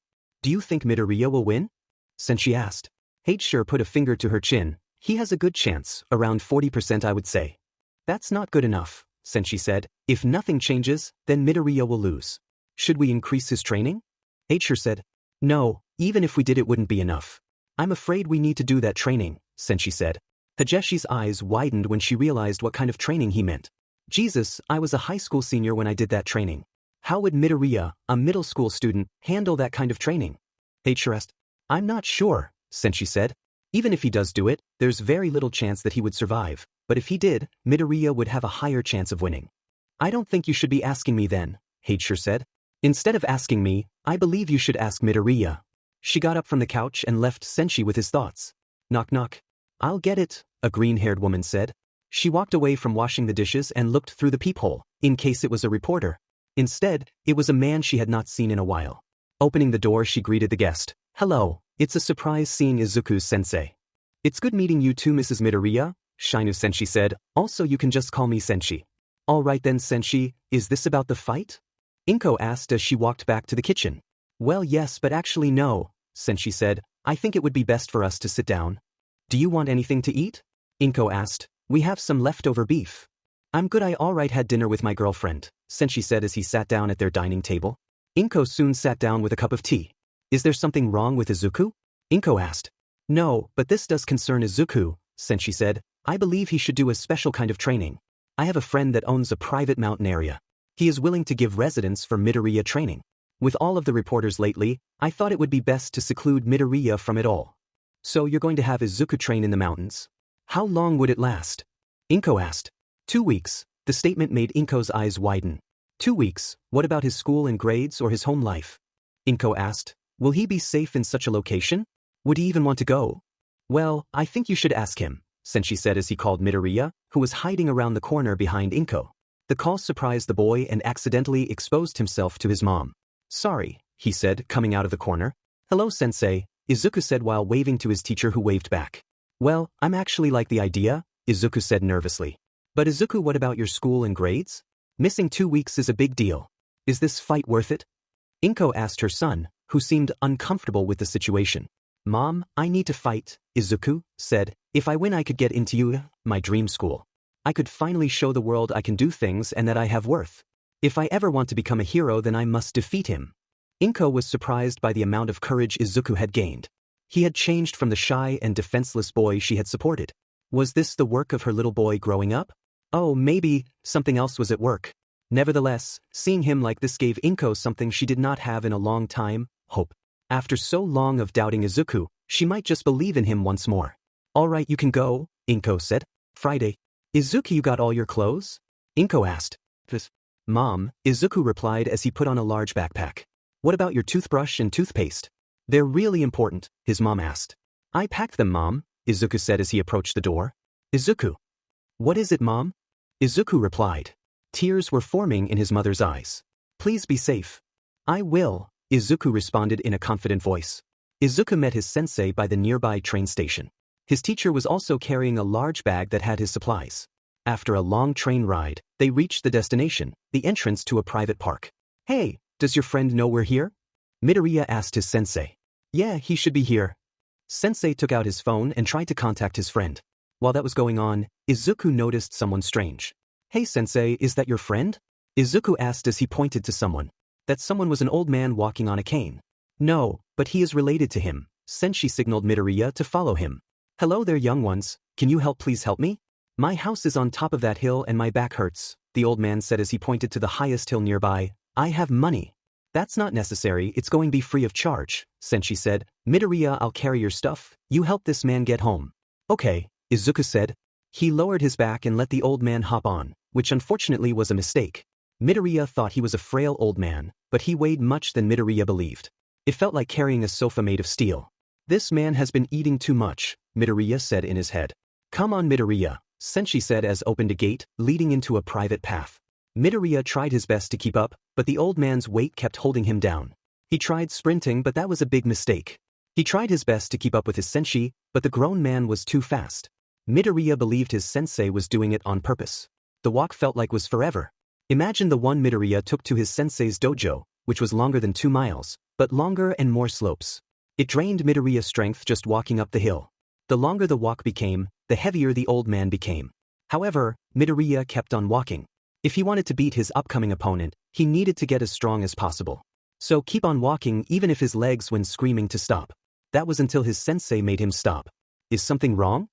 Do you think Midoriya will win? Sensei asked. Hacher put a finger to her chin. He has a good chance, around 40% I would say. That's not good enough, Sensei said. If nothing changes, then Midoriya will lose. Should we increase his training? Hacher said. No, even if we did it wouldn't be enough. I'm afraid we need to do that training, Sensei said. Hajeshi's eyes widened when she realized what kind of training he meant. Jesus, I was a high school senior when I did that training. How would Midoriya, a middle school student, handle that kind of training? Hacher asked. I'm not sure, Sensei said. Even if he does do it, there's very little chance that he would survive, but if he did, Midoriya would have a higher chance of winning. I don't think you should be asking me then, Hacher said. Instead of asking me, I believe you should ask Midoriya. She got up from the couch and left Sensei with his thoughts. Knock knock. I'll get it, a green-haired woman said. She walked away from washing the dishes and looked through the peephole, in case it was a reporter. Instead, it was a man she had not seen in a while. Opening the door, she greeted the guest. Hello, it's a surprise seeing Izuku's sensei. It's good meeting you too, Mrs. Midoriya, Shinu Sensei said. Also you can just call me Sensei. All right then, Sensei, is this about the fight? Inko asked as she walked back to the kitchen. Well yes, but actually no, Sensei said. I think it would be best for us to sit down. Do you want anything to eat? Inko asked. We have some leftover beef. I'm good, I alright had dinner with my girlfriend, Sensei said as he sat down at their dining table. Inko soon sat down with a cup of tea. Is there something wrong with Izuku? Inko asked. No, but this does concern Izuku, Sensei said. I believe he should do a special kind of training. I have a friend that owns a private mountain area. He is willing to give residence for Midoriya training. With all of the reporters lately, I thought it would be best to seclude Midoriya from it all. So you're going to have Izuku train in the mountains? How long would it last? Inko asked. 2 weeks. The statement made Inko's eyes widen. 2 weeks, what about his school and grades or his home life? Inko asked. Will he be safe in such a location? Would he even want to go? Well, I think you should ask him, Sensei said as he called Midoriya, who was hiding around the corner behind Inko. The call surprised the boy and accidentally exposed himself to his mom. Sorry, he said, coming out of the corner. Hello, Sensei, Izuku said while waving to his teacher who waved back. Well, I'm actually like the idea, Izuku said nervously. But Izuku, what about your school and grades? Missing 2 weeks is a big deal. Is this fight worth it? Inko asked her son, who seemed uncomfortable with the situation. Mom, I need to fight, Izuku said. If I win I could get into my dream school. I could finally show the world I can do things and that I have worth. If I ever want to become a hero then I must defeat him. Inko was surprised by the amount of courage Izuku had gained. He had changed from the shy and defenseless boy she had supported. Was this the work of her little boy growing up? Oh, maybe something else was at work. Nevertheless, seeing him like this gave Inko something she did not have in a long time, hope. After so long of doubting Izuku, she might just believe in him once more. All right, you can go, Inko said. Friday. Izuku, you got all your clothes? Inko asked. Mom, Izuku replied as he put on a large backpack. What about your toothbrush and toothpaste? They're really important, his mom asked. I packed them, Mom, Izuku said as he approached the door. Izuku. What is it, Mom? Izuku replied. Tears were forming in his mother's eyes. Please be safe. I will, Izuku responded in a confident voice. Izuku met his sensei by the nearby train station. His teacher was also carrying a large bag that had his supplies. After a long train ride, they reached the destination, the entrance to a private park. Hey, does your friend know we're here? Midoriya asked his sensei. Yeah, he should be here. Sensei took out his phone and tried to contact his friend. While that was going on, Izuku noticed someone strange. Hey sensei, is that your friend? Izuku asked as he pointed to someone. That someone was an old man walking on a cane. No, but he is related to him. Sensei signaled Midoriya to follow him. Hello there, young ones, can you please help me? My house is on top of that hill and my back hurts, the old man said as he pointed to the highest hill nearby. I have money. That's not necessary, it's going to be free of charge, sensei said. Midoriya, I'll carry your stuff, you help this man get home. Okay, Izuku said. He lowered his back and let the old man hop on, which unfortunately was a mistake. Midoriya thought he was a frail old man, but he weighed much than Midoriya believed. It felt like carrying a sofa made of steel. This man has been eating too much, Midoriya said in his head. Come on Midoriya, sensei said as opened a gate, leading into a private path. Midoriya tried his best to keep up, but the old man's weight kept holding him down. He tried sprinting, but that was a big mistake. He tried his best to keep up with his sensei, but the grown man was too fast. Midoriya believed his sensei was doing it on purpose. The walk felt like was forever. Imagine the one Midoriya took to his sensei's dojo, which was longer than 2 miles, but longer and more slopes. It drained Midoriya's strength just walking up the hill. The longer the walk became, the heavier the old man became. However, Midoriya kept on walking. If he wanted to beat his upcoming opponent, he needed to get as strong as possible. So keep on walking even if his legs went screaming to stop. That was until his sensei made him stop. Is something wrong?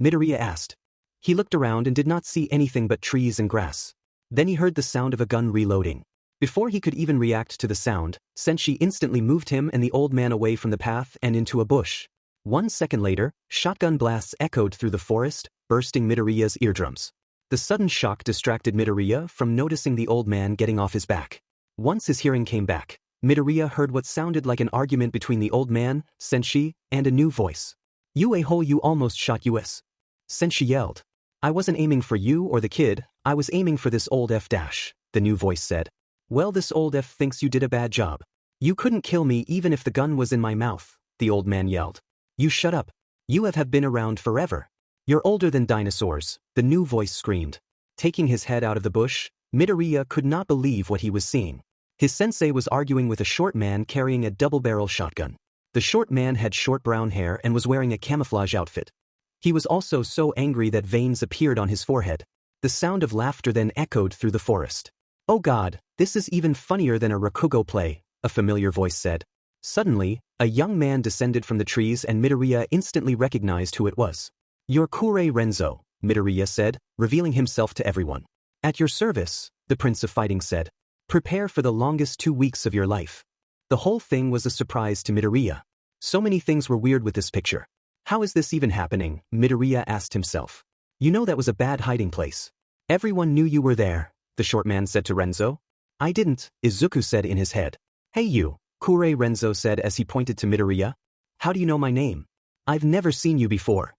Midoriya asked. He looked around and did not see anything but trees and grass. Then he heard the sound of a gun reloading. Before he could even react to the sound, sensei instantly moved him and the old man away from the path and into a bush. 1 second later, shotgun blasts echoed through the forest, bursting Midoriya's eardrums. The sudden shock distracted Midoriya from noticing the old man getting off his back. Once his hearing came back, Midoriya heard what sounded like an argument between the old man, sensei, and a new voice. You a-hole, you almost shot us. Sensei yelled. I wasn't aiming for you or the kid, I was aiming for this old F dash, the new voice said. Well, this old F thinks you did a bad job. You couldn't kill me even if the gun was in my mouth, the old man yelled. You shut up. You have been around forever. You're older than dinosaurs, the new voice screamed. Taking his head out of the bush, Midoriya could not believe what he was seeing. His sensei was arguing with a short man carrying a double-barrel shotgun. The short man had short brown hair and was wearing a camouflage outfit. He was also so angry that veins appeared on his forehead. The sound of laughter then echoed through the forest. Oh God, this is even funnier than a rakugo play, a familiar voice said. Suddenly, a young man descended from the trees and Midoriya instantly recognized who it was. You're Kuray Renzo, Midoriya said, revealing himself to everyone. At your service, the Prince of Fighting said. Prepare for the longest 2 weeks of your life. The whole thing was a surprise to Midoriya. So many things were weird with this picture. How is this even happening? Midoriya asked himself. You know that was a bad hiding place. Everyone knew you were there, the short man said to Renzo. I didn't, Izuku said in his head. Hey you, Kuray Renzo said as he pointed to Midoriya. How do you know my name? I've never seen you before.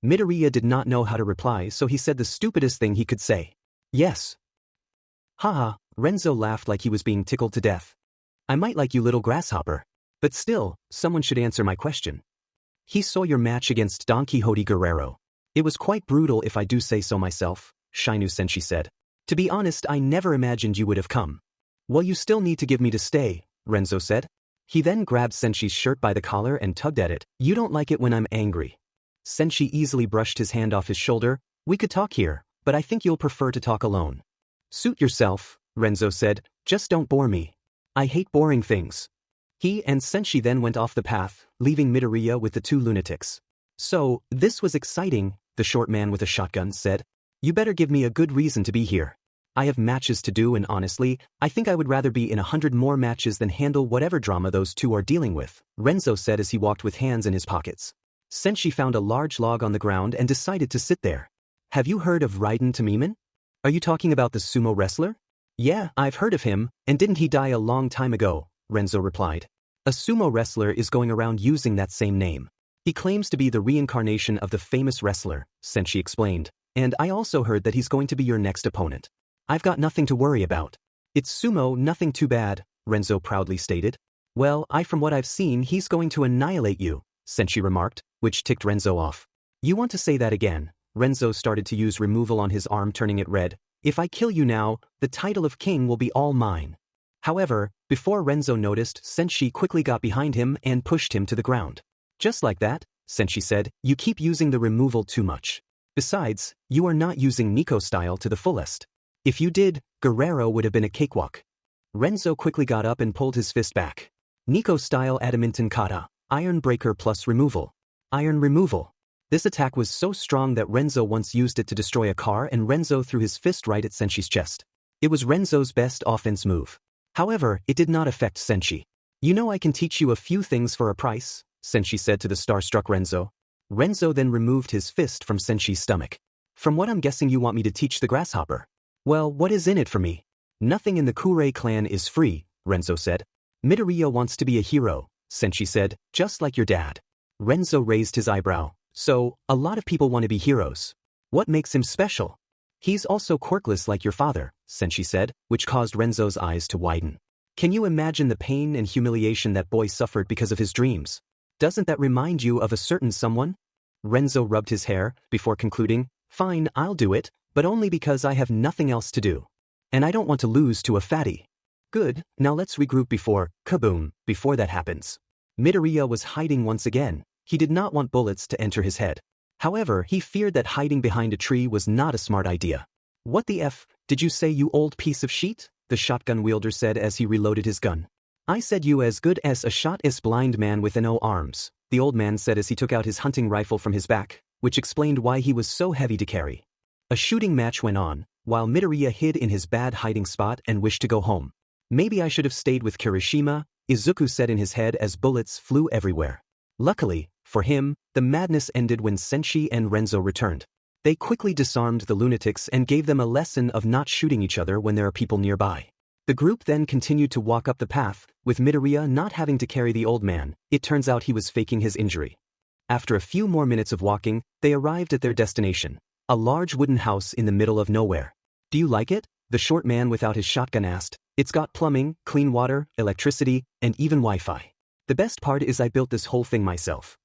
Midoriya did not know how to reply, so he said the stupidest thing he could say. Yes. Haha, Renzo laughed like he was being tickled to death. I might like you, little grasshopper. But still, someone should answer my question. He saw your match against Don Quixote Guerrero. It was quite brutal if I do say so myself, Shinu Sensei said. To be honest, I never imagined you would have come. Well, you still need to give me to stay, Renzo said. He then grabbed Sensei's shirt by the collar and tugged at it. You don't like it when I'm angry. Sensei easily brushed his hand off his shoulder. We could talk here, but I think you'll prefer to talk alone. Suit yourself, Renzo said, just don't bore me. I hate boring things. He and Sensei then went off the path, leaving Midoriya with the 2 lunatics. So, this was exciting, the short man with a shotgun said. You better give me a good reason to be here. I have matches to do and honestly, I think I would rather be in 100 more matches than handle whatever drama those 2 are dealing with, Renzo said as he walked with hands in his pockets. Sensei found a large log on the ground and decided to sit there. Have you heard of Raiden Tamimin? Are you talking about the sumo wrestler? Yeah, I've heard of him, and didn't he die a long time ago, Renzo replied. A sumo wrestler is going around using that same name. He claims to be the reincarnation of the famous wrestler, Sensei explained, and I also heard that he's going to be your next opponent. I've got nothing to worry about. It's sumo, nothing too bad, Renzo proudly stated. Well, from what I've seen, he's going to annihilate you, Sensei remarked, which ticked Renzo off. You want to say that again? Renzo started to use removal on his arm, turning it red. If I kill you now, the title of king will be all mine. However, before Renzo noticed, Sensei quickly got behind him and pushed him to the ground. Just like that, Sensei said, you keep using the removal too much. Besides, you are not using Niko Style to the fullest. If you did, Guerrero would have been a cakewalk. Renzo quickly got up and pulled his fist back. Niko Style Adamantan Kata, Iron Breaker plus removal. Iron removal. This attack was so strong that Renzo once used it to destroy a car and Renzo threw his fist right at Sensei's chest. It was Renzo's best offense move. However, it did not affect Senshi. You know I can teach you a few things for a price, Senshi said to the starstruck Renzo. Renzo then removed his fist from Senshi's stomach. From what I'm guessing you want me to teach the grasshopper. Well, what is in it for me? Nothing in the Kuray clan is free, Renzo said. Midoriya wants to be a hero, Senshi said, just like your dad. Renzo raised his eyebrow. So, a lot of people want to be heroes. What makes him special? He's also quirkless like your father, Senshi said, which caused Renzo's eyes to widen. Can you imagine the pain and humiliation that boy suffered because of his dreams? Doesn't that remind you of a certain someone? Renzo rubbed his hair, before concluding, fine, I'll do it, but only because I have nothing else to do. And I don't want to lose to a fatty. Good, now let's regroup before that happens. Midoriya was hiding once again. He did not want bullets to enter his head. However, he feared that hiding behind a tree was not a smart idea. What the F, did you say, you old piece of shit? The shotgun wielder said as he reloaded his gun. I said you as good as a shot is blind man with no arms, the old man said as he took out his hunting rifle from his back, which explained why he was so heavy to carry. A shooting match went on, while Midoriya hid in his bad hiding spot and wished to go home. Maybe I should have stayed with Kirishima, Izuku said in his head as bullets flew everywhere. Luckily, for him, the madness ended when Senshi and Renzo returned. They quickly disarmed the lunatics and gave them a lesson of not shooting each other when there are people nearby. The group then continued to walk up the path, with Midoriya not having to carry the old man. It turns out he was faking his injury. After a few more minutes of walking, they arrived at their destination, a large wooden house in the middle of nowhere. Do you like it? The short man without his shotgun asked. It's got plumbing, clean water, electricity, and even Wi-Fi. The best part is I built this whole thing myself.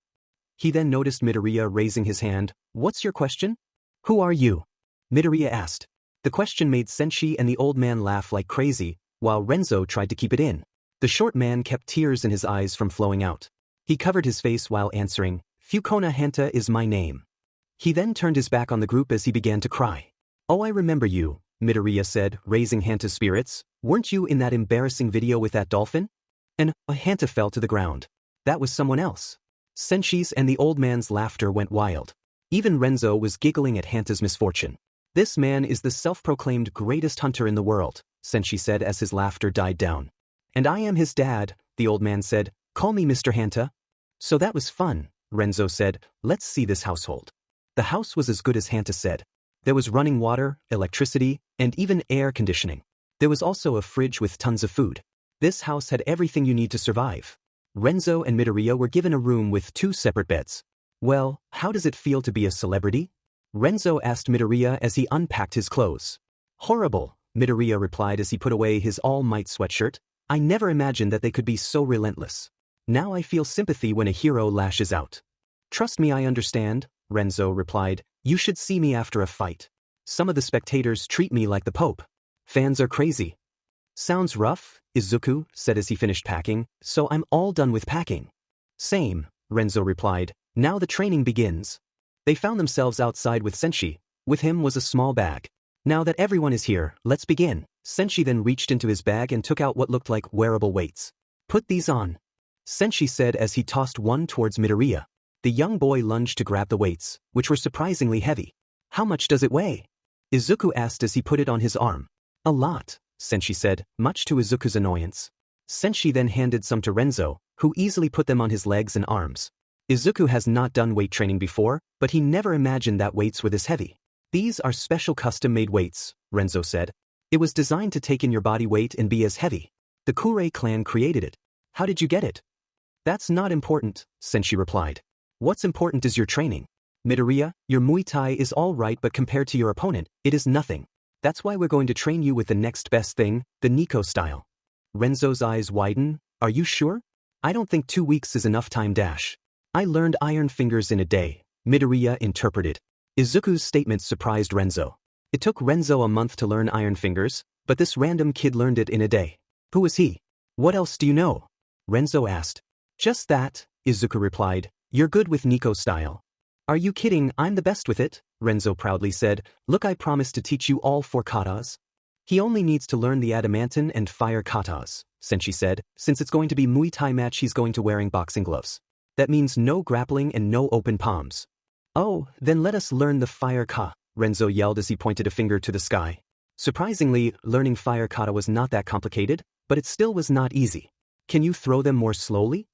He then noticed Midoriya raising his hand. What's your question? Who are you? Midoriya asked. The question made Senshi and the old man laugh like crazy, while Renzo tried to keep it in. The short man kept tears in his eyes from flowing out. He covered his face while answering, Fukona Hanta is my name. He then turned his back on the group as he began to cry. Oh, I remember you, Midoriya said, raising Hanta's spirits. Weren't you in that embarrassing video with that dolphin? And Hanta fell to the ground. That was someone else. Senshi's and the old man's laughter went wild. Even Renzo was giggling at Hanta's misfortune. This man is the self-proclaimed greatest hunter in the world, Senshi said as his laughter died down. And I am his dad, the old man said. Call me Mr. Hanta. So that was fun, Renzo said. Let's see this household. The house was as good as Hanta said. There was running water, electricity, and even air conditioning. There was also a fridge with tons of food. This house had everything you need to survive. Renzo and Midoriya were given a room with 2 separate beds. Well, how does it feel to be a celebrity? Renzo asked Midoriya as he unpacked his clothes. Horrible, Midoriya replied as he put away his All Might sweatshirt. I never imagined that they could be so relentless. Now I feel sympathy when a hero lashes out. Trust me, I understand, Renzo replied. You should see me after a fight. Some of the spectators treat me like the Pope. Fans are crazy. Sounds rough, Izuku said as he finished packing, so I'm all done with packing. Same, Renzo replied. Now the training begins. They found themselves outside with Senshi. With him was a small bag. Now that everyone is here, let's begin. Senshi then reached into his bag and took out what looked like wearable weights. Put these on, Senshi said as he tossed one towards Midoriya. The young boy lunged to grab the weights, which were surprisingly heavy. How much does it weigh? Izuku asked as he put it on his arm. A lot, Senshi said, much to Izuku's annoyance. Senshi then handed some to Renzo, who easily put them on his legs and arms. Izuku has not done weight training before, but he never imagined that weights were this heavy. These are special custom-made weights, Renzo said. It was designed to take in your body weight and be as heavy. The Kuray clan created it. How did you get it? That's not important, Senshi replied. What's important is your training. Midoriya, your Muay Thai is all right, but compared to your opponent, it is nothing. That's why we're going to train you with the next best thing, the Niko Style. Renzo's eyes widen. Are you sure? I don't think 2 weeks is enough time dash. I learned Iron Fingers in a day, Midoriya interpreted. Izuku's statement surprised Renzo. It took Renzo a month to learn Iron Fingers, but this random kid learned it in a day. Who is he? What else do you know? Renzo asked. Just that, Izuku replied. You're good with Niko Style. Are you kidding? I'm the best with it, Renzo proudly said. Look, I promise to teach you all 4 katas. He only needs to learn the adamantine and fire katas, Senshi said. Since it's going to be Muay Thai match, he's going to wearing boxing gloves. That means no grappling and no open palms. Oh, then let us learn the fire ka, Renzo yelled as he pointed a finger to the sky. Surprisingly, learning fire kata was not that complicated. but it still was not easy. Can you throw them more slowly?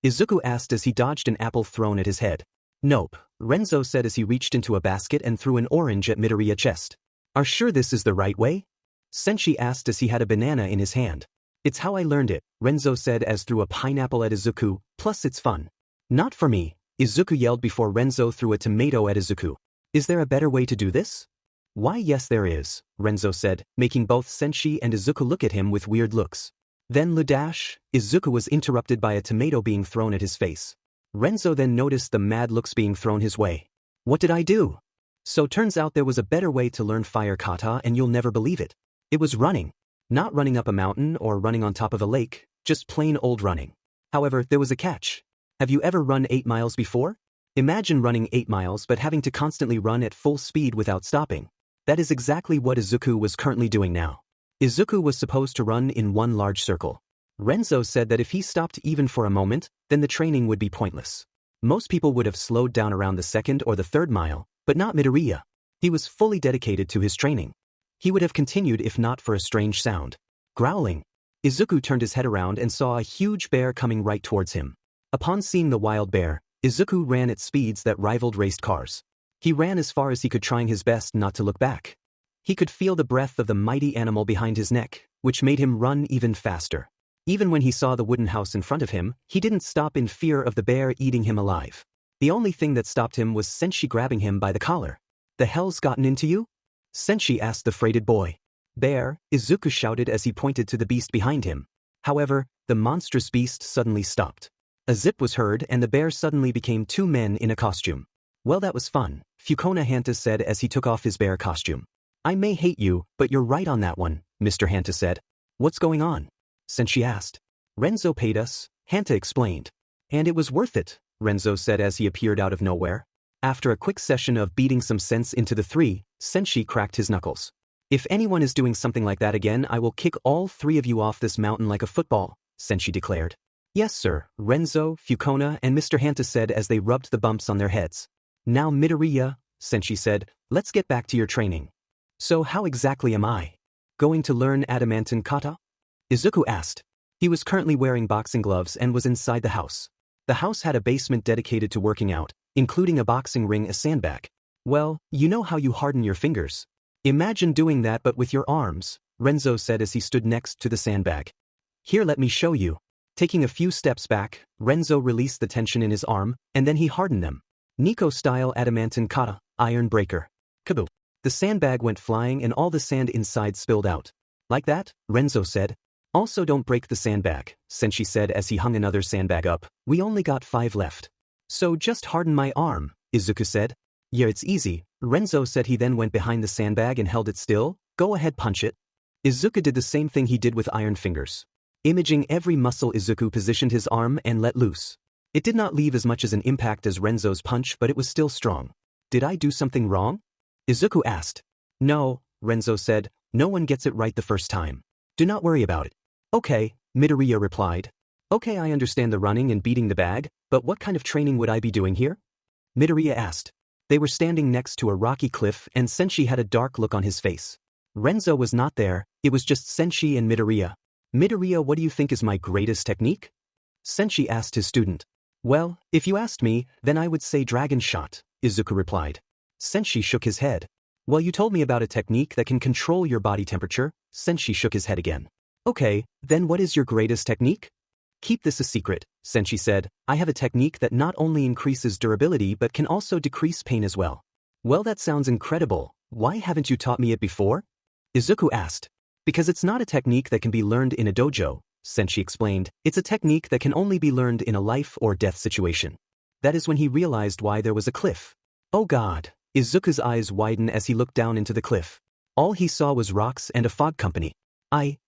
Izuku asked as he dodged an apple thrown at his head. Nope, Renzo said as he reached into a basket and threw an orange at Midoriya's chest. Are sure this is the right way? Sensei asked as he had a banana in his hand. It's how I learned it, Renzo said as threw a pineapple at Izuku, plus it's fun. Not for me, Izuku yelled before Renzo threw a tomato at Izuku. Is there a better way to do this? Why yes there is, Renzo said, making both Sensei and Izuku look at him with weird looks. Then Ludash, Izuku was interrupted by a tomato being thrown at his face. Renzo then noticed the mad looks being thrown his way. What did I do? So turns out there was a better way to learn fire kata and you'll never believe it. It was running. Not running up a mountain or running on top of a lake, just plain old running. However, there was a catch. Have you ever run 8 miles before? Imagine running 8 miles but having to constantly run at full speed without stopping. That is exactly what Izuku was currently doing now. Izuku was supposed to run in one large circle. Renzo said that if he stopped even for a moment, then the training would be pointless. Most people would have slowed down around the second or the third mile, but not Midoriya. He was fully dedicated to his training. He would have continued if not for a strange sound. Growling. Izuku turned his head around and saw a huge bear coming right towards him. Upon seeing the wild bear, Izuku ran at speeds that rivaled raced cars. He ran as far as he could, trying his best not to look back. He could feel the breath of the mighty animal behind his neck, which made him run even faster. Even when he saw the wooden house in front of him, he didn't stop in fear of the bear eating him alive. The only thing that stopped him was Sensei grabbing him by the collar. The hell's gotten into you? Sensei asked the freighted boy. Bear, Izuku shouted as he pointed to the beast behind him. However, the monstrous beast suddenly stopped. A zip was heard and the bear suddenly became 2 men in a costume. Well, that was fun, Fukona Hanta said as he took off his bear costume. I may hate you, but you're right on that one, Mr. Hanta said. What's going on? Sensei asked. Renzo paid us, Hanta explained. And it was worth it, Renzo said as he appeared out of nowhere. After a quick session of beating some sense into the 3, Sensei cracked his knuckles. If anyone is doing something like that again, I will kick all 3 of you off this mountain like a football, Sensei declared. Yes sir, Renzo, Fukona and Mr. Hanta said as they rubbed the bumps on their heads. Now Midoriya, Sensei said, let's get back to your training. So how exactly am I going to learn adamantine kata? Izuku asked. He was currently wearing boxing gloves and was inside the house. The house had a basement dedicated to working out, including a boxing ring, a sandbag. Well, you know how you harden your fingers. Imagine doing that but with your arms, Renzo said as he stood next to the sandbag. Here, let me show you. Taking a few steps back, Renzo released the tension in his arm, and then he hardened them. Niko Style adamantine kata, iron breaker. Kaboom. The sandbag went flying and all the sand inside spilled out. Like that, Renzo said. Also don't break the sandbag, Sensei said as he hung another sandbag up. We only got 5 left. So just harden my arm, Izuku said. Yeah, it's easy, Renzo said. He then went behind the sandbag and held it still. Go ahead, punch it. Izuku did the same thing he did with iron fingers. Imaging every muscle, Izuku positioned his arm and let loose. It did not leave as much as an impact as Renzo's punch, but it was still strong. Did I do something wrong? Izuku asked. No, Renzo said. No one gets it right the first time. Do not worry about it. Okay, Midoriya replied. Okay, I understand the running and beating the bag, but what kind of training would I be doing here? Midoriya asked. They were standing next to a rocky cliff and Sensei had a dark look on his face. Renzo was not there, it was just Sensei and Midoriya. Midoriya, what do you think is my greatest technique? Sensei asked his student. Well, if you asked me, then I would say dragon shot, Izuku replied. Sensei shook his head. Well, you told me about a technique that can control your body temperature, Sensei shook his head again. Okay, then what is your greatest technique? Keep this a secret, Sensei said. I have a technique that not only increases durability but can also decrease pain as well. Well, that sounds incredible. Why haven't you taught me it before? Izuku asked. Because it's not a technique that can be learned in a dojo, Sensei explained. It's a technique that can only be learned in a life or death situation. That is when he realized why there was a cliff. Oh God, Izuku's eyes widened as he looked down into the cliff. All he saw was rocks and a fog company. I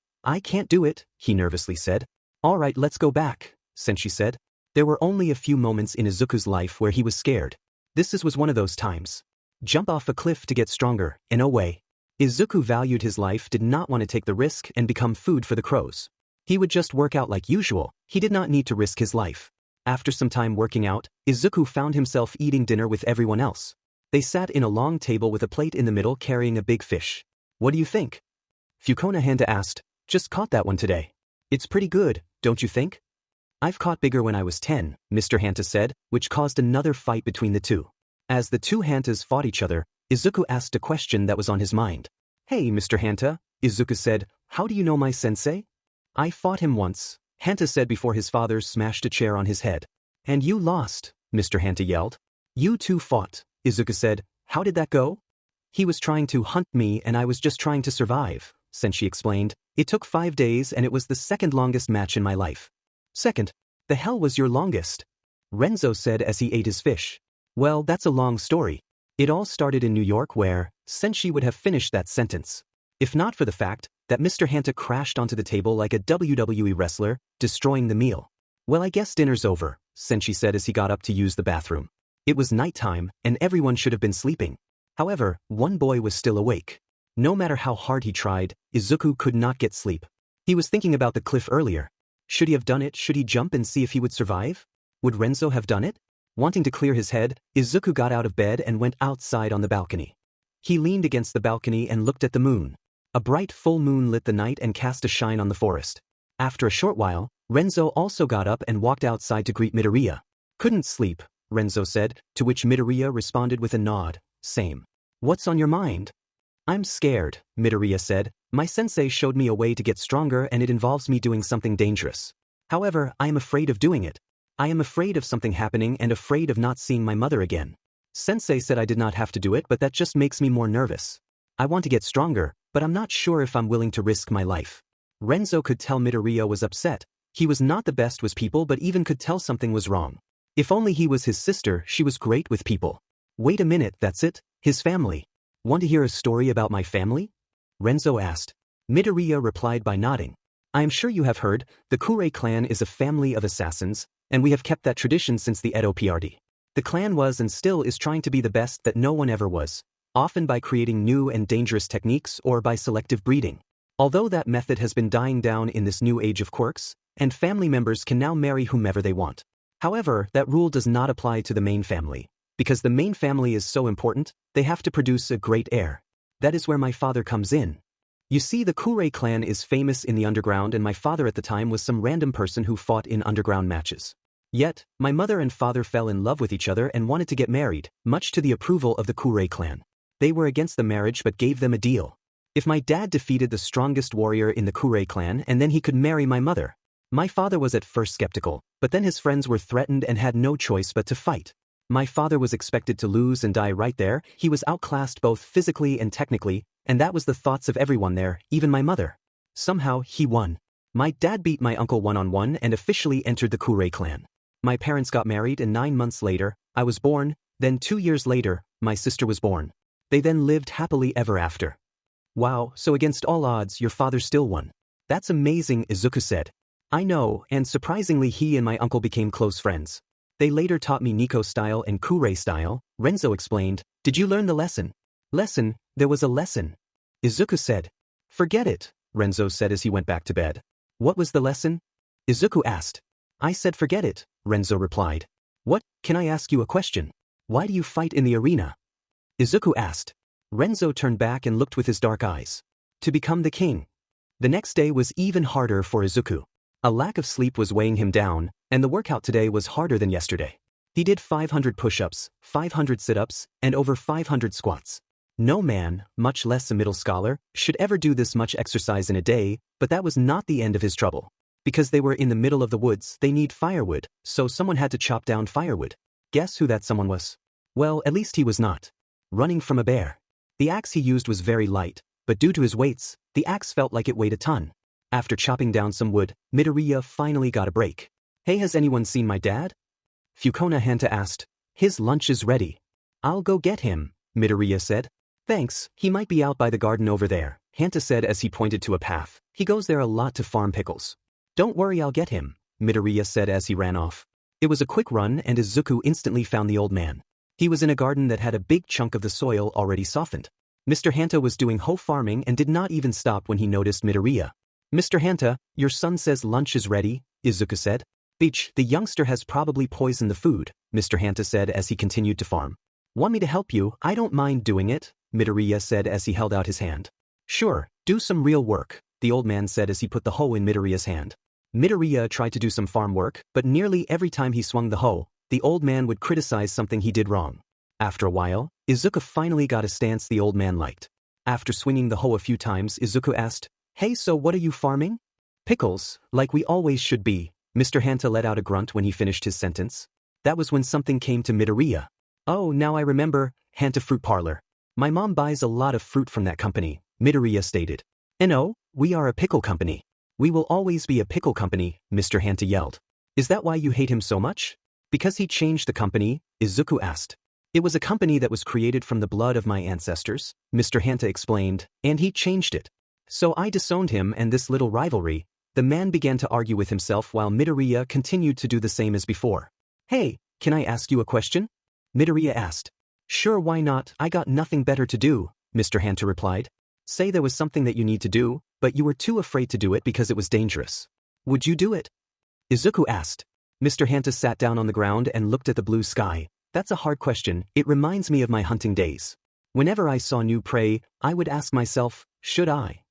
can't do it, he nervously said. All right, let's go back, Sensei said. There were only a few moments in Izuku's life where he was scared. This was one of those times. Jump off a cliff to get stronger, and no way. Izuku valued his life, did not want to take the risk and become food for the crows. He would just work out like usual, he did not need to risk his life. After some time working out, Izuku found himself eating dinner with everyone else. They sat in a long table with a plate in the middle carrying a big fish. What do you think? Fukona Hanta asked. Just caught that one today. It's pretty good, don't you think? I've caught bigger when I was 10, Mr. Hanta said, which caused another fight between the two. As the two Hantas fought each other, Izuku asked a question that was on his mind. Hey, Mr. Hanta, Izuku said, how do you know my sensei? I fought him once, Hanta said before his father smashed a chair on his head. And you lost, Mr. Hanta yelled. You two fought, Izuku said. How did that go? He was trying to hunt me and I was just trying to survive, Sensei explained. It took 5 days and it was the second longest match in my life. Second, the hell was your longest? Renzo said as he ate his fish. Well, that's a long story. It all started in New York where, Sensei would have finished that sentence. If not for the fact that Mr. Hanta crashed onto the table like a WWE wrestler, destroying the meal. Well, I guess dinner's over, Sensei said as he got up to use the bathroom. It was nighttime and everyone should have been sleeping. However, one boy was still awake. No matter how hard he tried, Izuku could not get sleep. He was thinking about the cliff earlier. Should he have done it? Should he jump and see if he would survive? Would Renzo have done it? Wanting to clear his head, Izuku got out of bed and went outside on the balcony. He leaned against the balcony and looked at the moon. A bright full moon lit the night and cast a shine on the forest. After a short while, Renzo also got up and walked outside to greet Midoriya. Couldn't sleep, Renzo said, to which Midoriya responded with a nod. Same. What's on your mind? I'm scared, Midoriya said. My sensei showed me a way to get stronger and it involves me doing something dangerous. However, I am afraid of doing it. I am afraid of something happening and afraid of not seeing my mother again. Sensei said I did not have to do it, but that just makes me more nervous. I want to get stronger, but I'm not sure if I'm willing to risk my life. Renzo could tell Midoriya was upset. He was not the best with people but even could tell something was wrong. If only he was his sister, she was great with people. Wait a minute, that's it? His family. Want to hear a story about my family? Renzo asked. Midoriya replied by nodding. I am sure you have heard, the Kuray clan is a family of assassins, and we have kept that tradition since the Edo period. The clan was and still is trying to be the best that no one ever was, often by creating new and dangerous techniques or by selective breeding. Although that method has been dying down in this new age of quirks, and family members can now marry whomever they want. However, that rule does not apply to the main family. Because the main family is so important, they have to produce a great heir. That is where my father comes in. You see, the Kuray clan is famous in the underground and my father at the time was some random person who fought in underground matches. Yet, my mother and father fell in love with each other and wanted to get married, much to the approval of the Kuray clan. They were against the marriage but gave them a deal. If my dad defeated the strongest warrior in the Kuray clan and then he could marry my mother. My father was at first skeptical, but then his friends were threatened and had no choice but to fight. My father was expected to lose and die right there. He was outclassed both physically and technically, and that was the thoughts of everyone there, even my mother. Somehow, he won. My dad beat my uncle one-on-one and officially entered the Kuray clan. My parents got married and 9 months later, I was born, then 2 years later, my sister was born. They then lived happily ever after. Wow, so against all odds, your father still won. That's amazing, Izuku said. I know, and surprisingly he and my uncle became close friends. They later taught me Niko Style and Kuray Style, Renzo explained. Did you learn the lesson? Lesson? There was a lesson. Izuku said. Forget it, Renzo said as he went back to bed. What was the lesson? Izuku asked. I said forget it, Renzo replied. What? Can I ask you a question? Why do you fight in the arena? Izuku asked. Renzo turned back and looked with his dark eyes. To become the king. The next day was even harder for Izuku. A lack of sleep was weighing him down, and the workout today was harder than yesterday. He did 500 push-ups, 500 sit-ups, and over 500 squats. No man, much less a middle scholar, should ever do this much exercise in a day, but that was not the end of his trouble. Because they were in the middle of the woods, they need firewood, so someone had to chop down firewood. Guess who that someone was? Well, at least he was not running from a bear. The axe he used was very light, but due to his weights, the axe felt like it weighed a ton. After chopping down some wood, Midoriya finally got a break. Hey, has anyone seen my dad? Fukona Hanta asked. His lunch is ready. I'll go get him, Midoriya said. Thanks, he might be out by the garden over there, Hanta said as he pointed to a path. He goes there a lot to farm pickles. Don't worry, I'll get him, Midoriya said as he ran off. It was a quick run and Izuku instantly found the old man. He was in a garden that had a big chunk of the soil already softened. Mr. Hanta was doing hoe farming and did not even stop when he noticed Midoriya. Mr. Hanta, your son says lunch is ready, Izuku said. Beach, the youngster has probably poisoned the food, Mr. Hanta said as he continued to farm. Want me to help you? I don't mind doing it, Midoriya said as he held out his hand. Sure, do some real work, the old man said as he put the hoe in Midoriya's hand. Midoriya tried to do some farm work, but nearly every time he swung the hoe, the old man would criticize something he did wrong. After a while, Izuku finally got a stance the old man liked. After swinging the hoe a few times, Izuku asked, "Hey, so what are you farming?" "Pickles, like we always should be." Mr. Hanta let out a grunt when he finished his sentence. That was when something came to Midoriya. "Oh, now I remember, Hanta Fruit Parlor. My mom buys a lot of fruit from that company," Midoriya stated. "No, we are a pickle company. We will always be a pickle company," Mr. Hanta yelled. "Is that why you hate him so much?" "Because he changed the company?" Izuku asked. "It was a company that was created from the blood of my ancestors," Mr. Hanta explained, "and he changed it. So I disowned him and this little rivalry." The man began to argue with himself while Midoriya continued to do the same as before. "Hey, can I ask you a question?" Midoriya asked. "Sure, why not? I got nothing better to do," Mr. Hanta replied. "Say there was something that you need to do, but you were too afraid to do it because it was dangerous. Would you do it?" Izuku asked. Mr. Hanta sat down on the ground and looked at the blue sky. "That's a hard question. It reminds me of my hunting days. Whenever I saw new prey, I would ask myself, should I?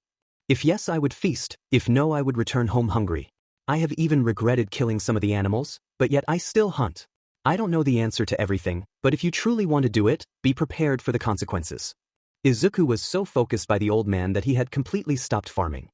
If yes, I would feast. If no, I would return home hungry. I have even regretted killing some of the animals, but yet I still hunt. I don't know the answer to everything, but if you truly want to do it, be prepared for the consequences." Izuku was so focused by the old man that he had completely stopped farming.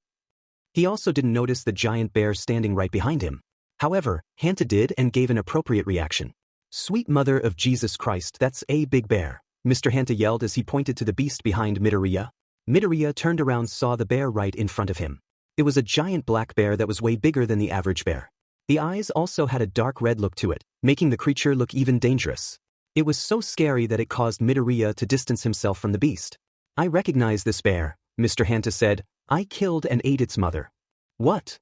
He also didn't notice the giant bear standing right behind him. However, Hanta did and gave an appropriate reaction. "Sweet mother of Jesus Christ, that's a big bear," Mr. Hanta yelled as he pointed to the beast behind Midoriya. Midoriya turned around, saw the bear right in front of him. It was a giant black bear that was way bigger than the average bear. The eyes also had a dark red look to it, making the creature look even dangerous. It was so scary that it caused Midoriya to distance himself from the beast. "I recognize this bear," Mr. Hanta said. "I killed and ate its mother." "What?"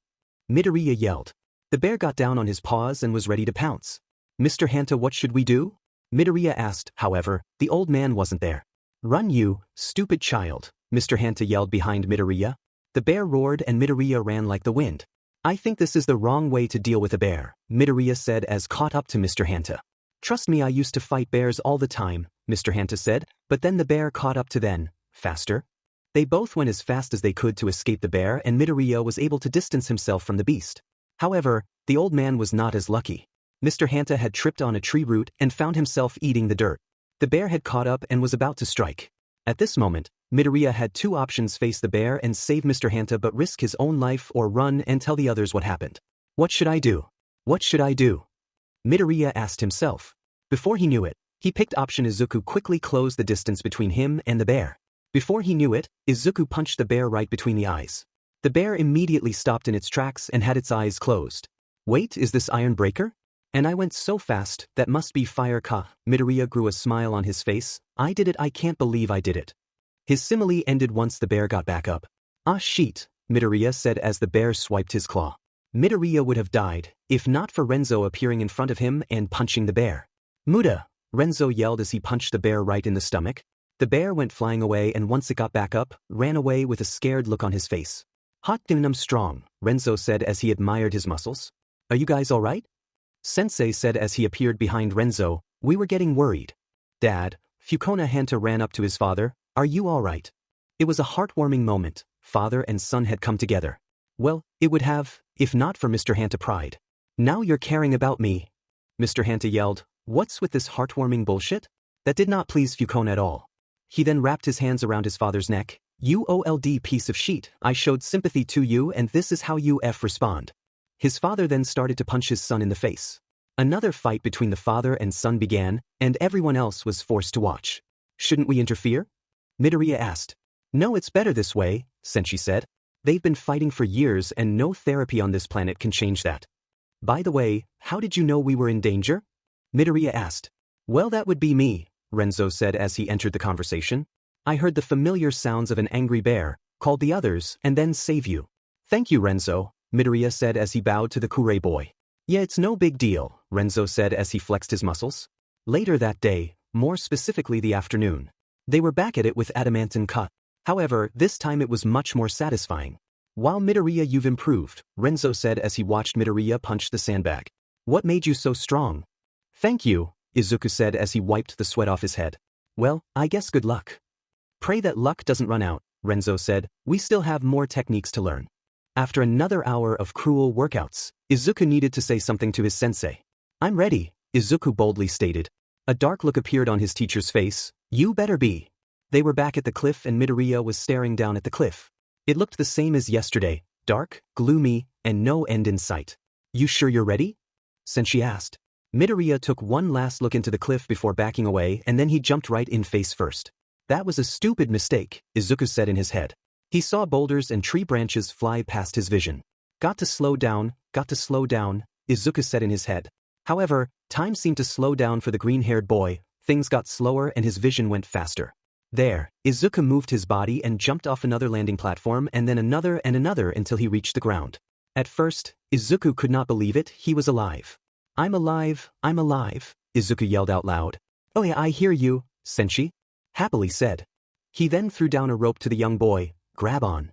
Midoriya yelled. The bear got down on his paws and was ready to pounce. "Mr. Hanta, what should we do?" Midoriya asked. However, the old man wasn't there. "Run, you stupid child," Mr. Hanta yelled behind Midoriya. The bear roared and Midoriya ran like the wind. "I think this is the wrong way to deal with a bear," Midoriya said as caught up to Mr. Hanta. "Trust me, I used to fight bears all the time," Mr. Hanta said, but then the bear caught up to them, faster. They both went as fast as they could to escape the bear and Midoriya was able to distance himself from the beast. However, the old man was not as lucky. Mr. Hanta had tripped on a tree root and found himself eating the dirt. The bear had caught up and was about to strike. At this moment, Midoriya had two options: face the bear and save Mr. Hanta but risk his own life, or run and tell the others what happened. "What should I do? What should I do?" Midoriya asked himself. Before he knew it, he picked option Izuku quickly closed the distance between him and the bear. Before he knew it, Izuku punched the bear right between the eyes. The bear immediately stopped in its tracks and had its eyes closed. "Wait, is this Iron Breaker? And I went so fast, that must be Fire Ka." Midoriya grew a smile on his face. "I did it, I can't believe I did it." His simile ended once the bear got back up. "Ah shit," Midoriya said as the bear swiped his claw. Midoriya would have died, if not for Renzo appearing in front of him and punching the bear. "Muda!" Renzo yelled as he punched the bear right in the stomach. The bear went flying away and once it got back up, ran away with a scared look on his face. "Hot damn, I'm strong," Renzo said as he admired his muscles. "Are you guys alright?" Sensei said as he appeared behind Renzo. "We were getting worried." "Dad," Fukona Hanta ran up to his father. "Are you alright?" It was a heartwarming moment. Father and son had come together. Well, it would have, if not for Mr. Hanta pride. "Now you're caring about me," Mr. Hanta yelled. "What's with this heartwarming bullshit?" That did not please Fukona at all. He then wrapped his hands around his father's neck. "You old piece of shit, I showed sympathy to you and this is how you respond." His father then started to punch his son in the face. Another fight between the father and son began, and everyone else was forced to watch. "Shouldn't we interfere?" Midoriya asked. "No, it's better this way," Sensei said. "They've been fighting for years and no therapy on this planet can change that." "By the way, how did you know we were in danger?" Midoriya asked. "Well, that would be me," Renzo said as he entered the conversation. "I heard the familiar sounds of an angry bear, called the others, and then save you." "Thank you, Renzo," Midoriya said as he bowed to the Kuray boy. "Yeah, it's no big deal," Renzo said as he flexed his muscles. Later that day, more specifically the afternoon, they were back at it with adamantine cut. However, this time it was much more satisfying. "While Midoriya, you've improved," Renzo said as he watched Midoriya punch the sandbag. "What made you so strong?" "Thank you," Izuku said as he wiped the sweat off his head. "Well, I guess good luck." "Pray that luck doesn't run out," Renzo said. "We still have more techniques to learn." After another hour of cruel workouts, Izuku needed to say something to his sensei. I'm ready, Izuku boldly stated. A dark look appeared on his teacher's face. You better be. They were back at the cliff and Midoriya was staring down at the cliff. It looked the same as yesterday, dark, gloomy, and no end in sight. You sure you're ready? Sensei asked. Midoriya took one last look into the cliff before backing away and then he jumped right in face first. That was a stupid mistake, Izuku said in his head. He saw boulders and tree branches fly past his vision. Got to slow down, Izuku said in his head. However, time seemed to slow down for the green-haired boy, things got slower and his vision went faster. There, Izuku moved his body and jumped off another landing platform and then another and another until he reached the ground. At first, Izuku could not believe it, he was alive. I'm alive, Izuku yelled out loud. Oh yeah, I hear you, Sensei, happily said. He then threw down a rope to the young boy. Grab on.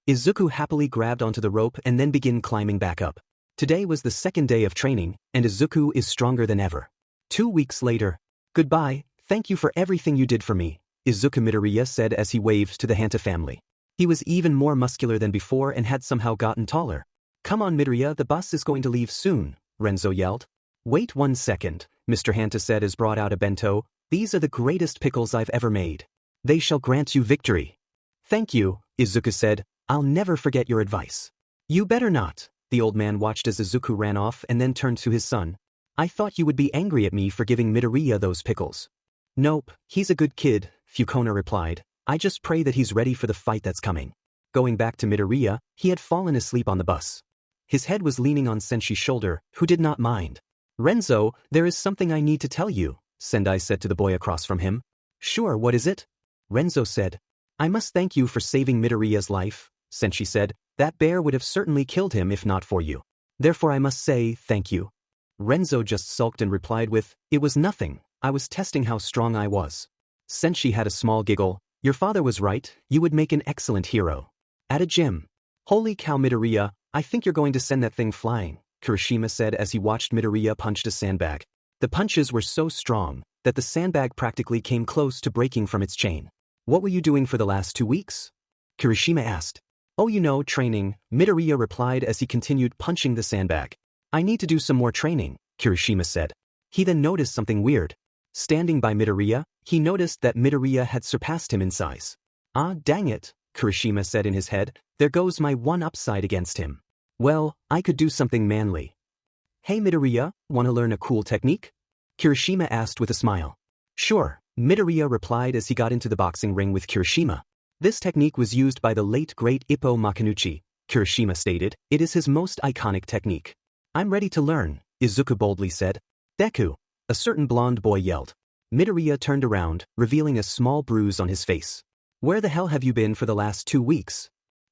Izuku happily grabbed onto the rope and then began climbing back up. Today was the second day of training, and Izuku is stronger than ever. 2 weeks later. Goodbye, thank you for everything you did for me, Izuku Midoriya said as he waved to the Hanta family. He was even more muscular than before and had somehow gotten taller. Come on Midoriya, the bus is going to leave soon, Renzo yelled. Wait 1 second, Mr. Hanta said as brought out a bento. These are the greatest pickles I've ever made. They shall grant you victory. Thank you, Izuku said. I'll never forget your advice. You better not. The old man watched as Izuku ran off and then turned to his son. I thought you would be angry at me for giving Midoriya those pickles. Nope, he's a good kid, Fukona replied. I just pray that he's ready for the fight that's coming. Going back to Midoriya, he had fallen asleep on the bus. His head was leaning on Sensei's shoulder, who did not mind. Renzo, there is something I need to tell you, Sendai said to the boy across from him. Sure, what is it? Renzo said. I must thank you for saving Midoriya's life, Sensei said. That bear would have certainly killed him if not for you. Therefore I must say thank you. Renzo just sulked and replied with, it was nothing, I was testing how strong I was. Sensei had a small giggle. Your father was right, you would make an excellent hero. At a gym. Holy cow Midoriya, I think you're going to send that thing flying, Kirishima said as he watched Midoriya punch a sandbag. The punches were so strong that the sandbag practically came close to breaking from its chain. What were you doing for the last 2 weeks? Kirishima asked. Oh, you know, training, Midoriya replied as he continued punching the sandbag. I need to do some more training, Kirishima said. He then noticed something weird. Standing by Midoriya, he noticed that Midoriya had surpassed him in size. Ah, dang it, Kirishima said in his head, there goes my one upside against him. Well, I could do something manly. Hey Midoriya, wanna learn a cool technique? Kirishima asked with a smile. Sure, Midoriya replied as he got into the boxing ring with Kirishima. This technique was used by the late great Ippo Makinuchi, Kirishima stated. It is his most iconic technique. I'm ready to learn, Izuku boldly said. Deku, a certain blonde boy yelled. Midoriya turned around, revealing a small bruise on his face. Where the hell have you been for the last 2 weeks?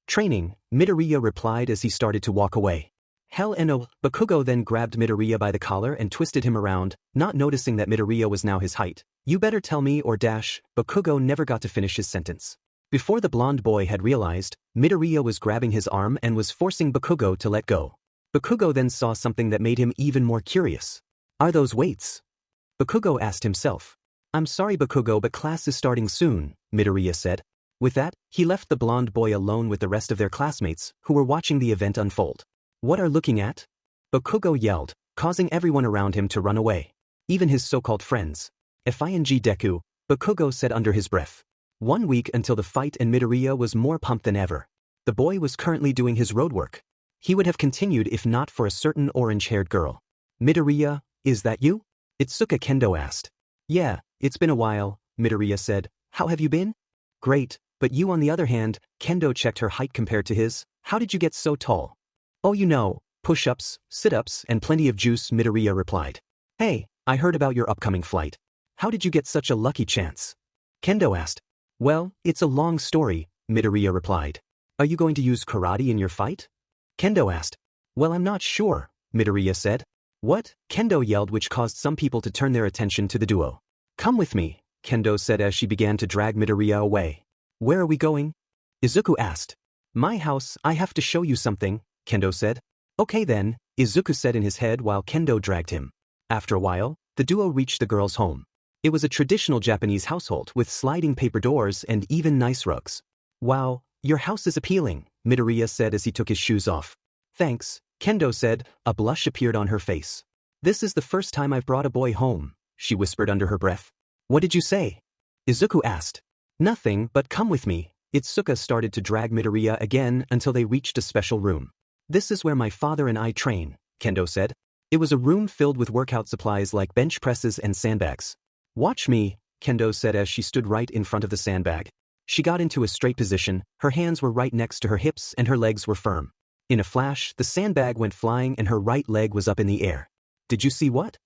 Training, Midoriya replied as he started to walk away. Hell no, Bakugo then grabbed Midoriya by the collar and twisted him around, not noticing that Midoriya was now his height. You better tell me or dash, Bakugo never got to finish his sentence. Before the blonde boy had realized, Midoriya was grabbing his arm and was forcing Bakugo to let go. Bakugo then saw something that made him even more curious. Are those weights? Bakugo asked himself. I'm sorry Bakugo, but class is starting soon, Midoriya said. With that, he left the blonde boy alone with the rest of their classmates, who were watching the event unfold. What are looking at? Bakugo yelled, causing everyone around him to run away. Even his so-called friends. Fing Deku, Bakugo said under his breath. 1 week until the fight and Midoriya was more pumped than ever. The boy was currently doing his road work. He would have continued if not for a certain orange-haired girl. Midoriya, is that you? Itsuka Kendo asked. Yeah, it's been a while, Midoriya said. How have you been? Great, but you on the other hand, Kendo checked her height compared to his. How did you get so tall? Oh you know, push-ups, sit-ups and plenty of juice, Midoriya replied. Hey, I heard about your upcoming flight. How did you get such a lucky chance? Kendo asked. Well, it's a long story, Midoriya replied. Are you going to use karate in your fight? Kendo asked. Well, I'm not sure, Midoriya said. What? Kendo yelled, which caused some people to turn their attention to the duo. Come with me, Kendo said as she began to drag Midoriya away. Where are we going? Izuku asked. My house, I have to show you something, Kendo said. Okay then, Izuku said in his head while Kendo dragged him. After a while, the duo reached the girl's home. It was a traditional Japanese household with sliding paper doors and even nice rugs. Wow, your house is appealing, Midoriya said as he took his shoes off. Thanks, Kendo said, a blush appeared on her face. This is the first time I've brought a boy home, she whispered under her breath. What did you say? Izuku asked. Nothing, but come with me. Itsuka started to drag Midoriya again until they reached a special room. This is where my father and I train, Kendo said. It was a room filled with workout supplies like bench presses and sandbags. Watch me, Kendo said as she stood right in front of the sandbag. She got into a straight position, her hands were right next to her hips and her legs were firm. In a flash, the sandbag went flying and her right leg was up in the air. Did you see what?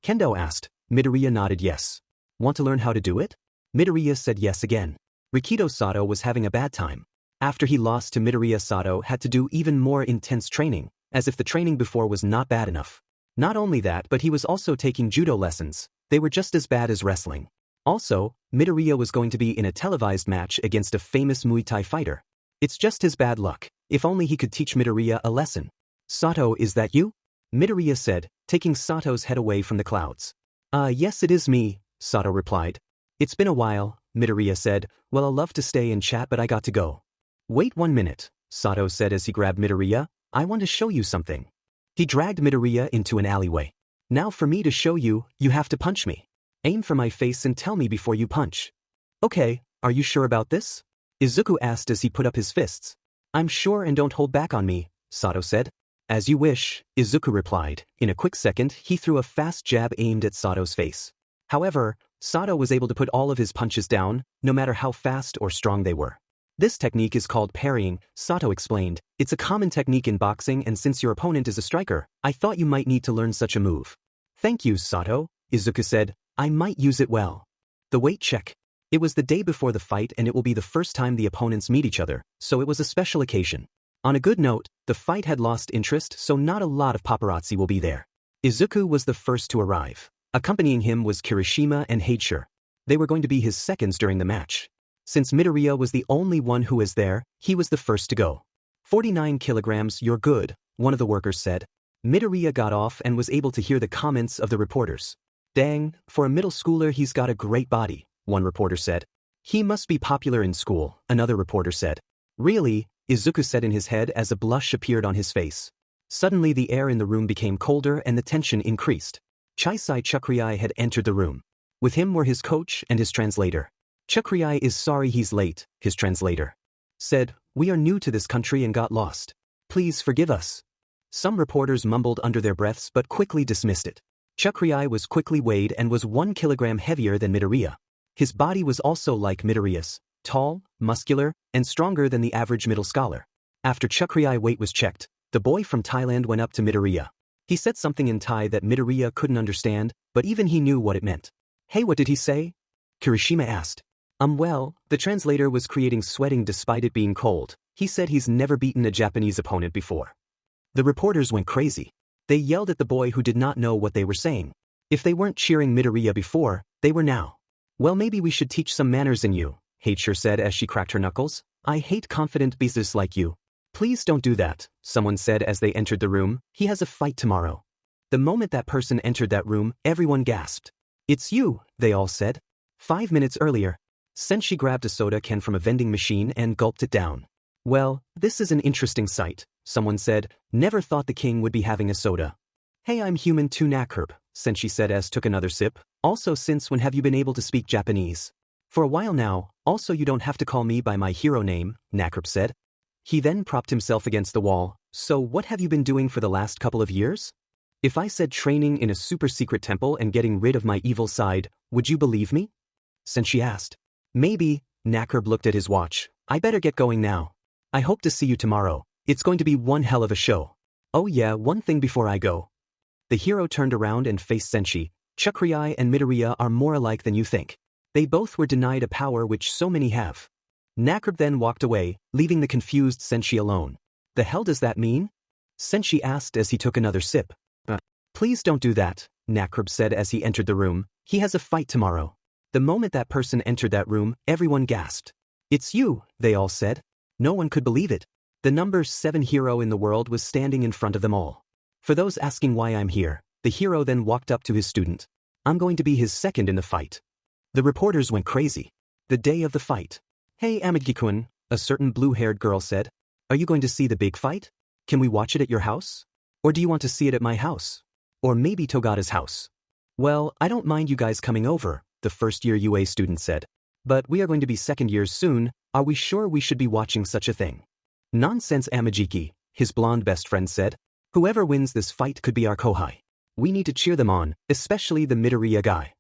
Kendo asked. Midoriya nodded yes. Want to learn how to do it? Midoriya said yes again. Rikido Sato was having a bad time. After he lost to Midoriya, Sato had to do even more intense training, as if the training before was not bad enough. Not only that, but he was also taking judo lessons. They were just as bad as wrestling. Also, Midoriya was going to be in a televised match against a famous Muay Thai fighter. It's just his bad luck. If only he could teach Midoriya a lesson. Sato, is that you? Midoriya said, taking Sato's head away from the clouds. Yes it is me, Sato replied. It's been a while, Midoriya said. Well, I'll love to stay and chat but I got to go. Wait 1 minute, Sato said as he grabbed Midoriya. I want to show you something. He dragged Midoriya into an alleyway. Now for me to show you, you have to punch me. Aim for my face and tell me before you punch. Okay, are you sure about this? Izuku asked as he put up his fists. I'm sure and don't hold back on me, Sato said. As you wish, Izuku replied. In a quick second, he threw a fast jab aimed at Sato's face. However, Sato was able to put all of his punches down, no matter how fast or strong they were. This technique is called parrying, Sato explained. It's a common technique in boxing and since your opponent is a striker, I thought you might need to learn such a move. Thank you, Sato, Izuku said. I might use it well. The weight check. It was the day before the fight and it will be the first time the opponents meet each other, so it was a special occasion. On a good note, the fight had lost interest so not a lot of paparazzi will be there. Izuku was the first to arrive. Accompanying him was Kirishima and Heichur. They were going to be his seconds during the match. Since Midoriya was the only one who was there, he was the first to go. 49 kilograms, you're good, one of the workers said. Midoriya got off and was able to hear the comments of the reporters. Dang, for a middle schooler he's got a great body, one reporter said. He must be popular in school, another reporter said. Really? Izuku said in his head as a blush appeared on his face. Suddenly the air in the room became colder and the tension increased. Chakri had entered the room. With him were his coach and his translator. Chakri is sorry he's late, his translator said. We are new to this country and got lost. Please forgive us. Some reporters mumbled under their breaths but quickly dismissed it. Chakri was quickly weighed and was 1 kilogram heavier than Midoriya. His body was also like Midoriya's, tall, muscular, and stronger than the average middle scholar. After Chakri weight was checked, the boy from Thailand went up to Midoriya. He said something in Thai that Midoriya couldn't understand, but even he knew what it meant. Hey, what did he say? Kirishima asked. Well, the translator was creating sweating despite it being cold. He said he's never beaten a Japanese opponent before. The reporters went crazy. They yelled at the boy who did not know what they were saying. If they weren't cheering Midoriya before, they were now. Well, maybe we should teach some manners in you, Heichur said as she cracked her knuckles. I hate confident beasts like you. Please don't do that, someone said as they entered the room. He has a fight tomorrow. The moment that person entered that room, everyone gasped. It's you, they all said. 5 minutes earlier, Sensei grabbed a soda can from a vending machine and gulped it down. Well, this is an interesting sight, someone said. Never thought the king would be having a soda. Hey, I'm human too, Nakurb, Sensei said as took another sip. Also, since when have you been able to speak Japanese? For a while now. Also, you don't have to call me by my hero name, Nakurb said. He then propped himself against the wall. So what have you been doing for the last couple of years? If I said training in a super secret temple and getting rid of my evil side, would you believe me? Sensei asked. Maybe. Nakurb looked at his watch. I better get going now. I hope to see you tomorrow. It's going to be one hell of a show. Oh yeah, one thing before I go. The hero turned around and faced Sensei. Chakri and Midoriya are more alike than you think. They both were denied a power which so many have. Nakurb then walked away, leaving the confused Sensei alone. The hell does that mean? Sensei asked as he took another sip. Please don't do that, Nakurb said as he entered the room. He has a fight tomorrow. The moment that person entered that room, everyone gasped. It's you, they all said. No one could believe it. The number 7 hero in the world was standing in front of them all. For those asking why I'm here, the hero then walked up to his student. I'm going to be his second in the fight. The reporters went crazy. The day of the fight. Hey Amagi-kun, a certain blue-haired girl said. Are you going to see the big fight? Can we watch it at your house? Or do you want to see it at my house? Or maybe Togata's house? Well, I don't mind you guys coming over, the first-year UA student said. But we are going to be second years soon, are we sure we should be watching such a thing? Nonsense Amajiki, his blonde best friend said. Whoever wins this fight could be our kohai. We need to cheer them on, especially the Midoriya guy.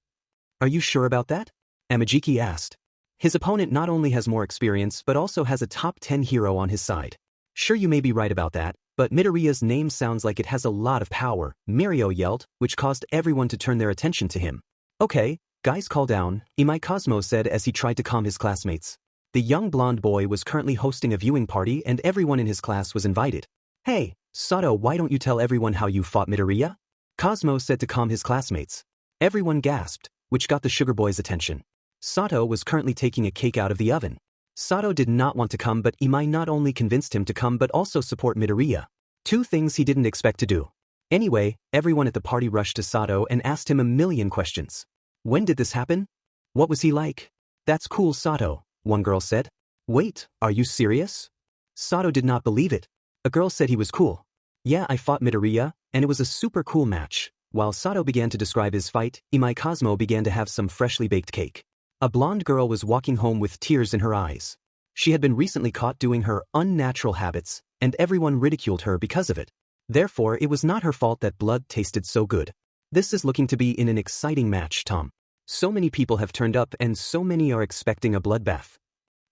Are you sure about that? Amajiki asked. His opponent not only has more experience but also has a top 10 hero on his side. Sure, you may be right about that, but Midoriya's name sounds like it has a lot of power, Mirio yelled, which caused everyone to turn their attention to him. Okay, guys, calm down, Imai Cosmo said as he tried to calm his classmates. The young blonde boy was currently hosting a viewing party and everyone in his class was invited. Hey, Sato, why don't you tell everyone how you fought Midoriya? Cosmo said to calm his classmates. Everyone gasped, which got the sugar boy's attention. Sato was currently taking a cake out of the oven. Sato did not want to come, but Imai not only convinced him to come but also support Midoriya. Two things he didn't expect to do. Anyway, everyone at the party rushed to Sato and asked him a million questions. When did this happen? What was he like? That's cool, Sato, one girl said. Wait, are you serious? Sato did not believe it. A girl said he was cool. Yeah, I fought Midoriya, and it was a super cool match. While Sato began to describe his fight, Imai Cosmo began to have some freshly baked cake. A blonde girl was walking home with tears in her eyes. She had been recently caught doing her unnatural habits, and everyone ridiculed her because of it. Therefore, it was not her fault that blood tasted so good. This is looking to be in an exciting match, Tom. So many people have turned up and so many are expecting a bloodbath.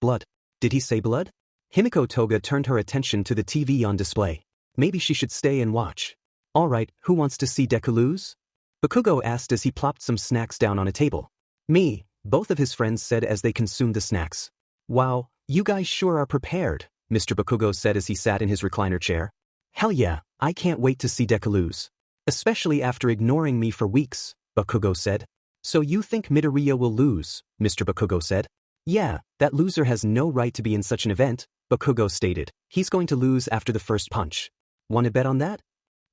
Blood. Did he say blood? Himiko Toga turned her attention to the TV on display. Maybe she should stay and watch. Alright, who wants to see Deku lose? Bakugo asked as he plopped some snacks down on a table. Me, both of his friends said as they consumed the snacks. Wow, you guys sure are prepared, Mr. Bakugo said as he sat in his recliner chair. Hell yeah, I can't wait to see Deku lose. Especially after ignoring me for weeks, Bakugo said. So you think Midoriya will lose, Mr. Bakugo said. Yeah, that loser has no right to be in such an event, Bakugo stated. He's going to lose after the first punch. Want to bet on that?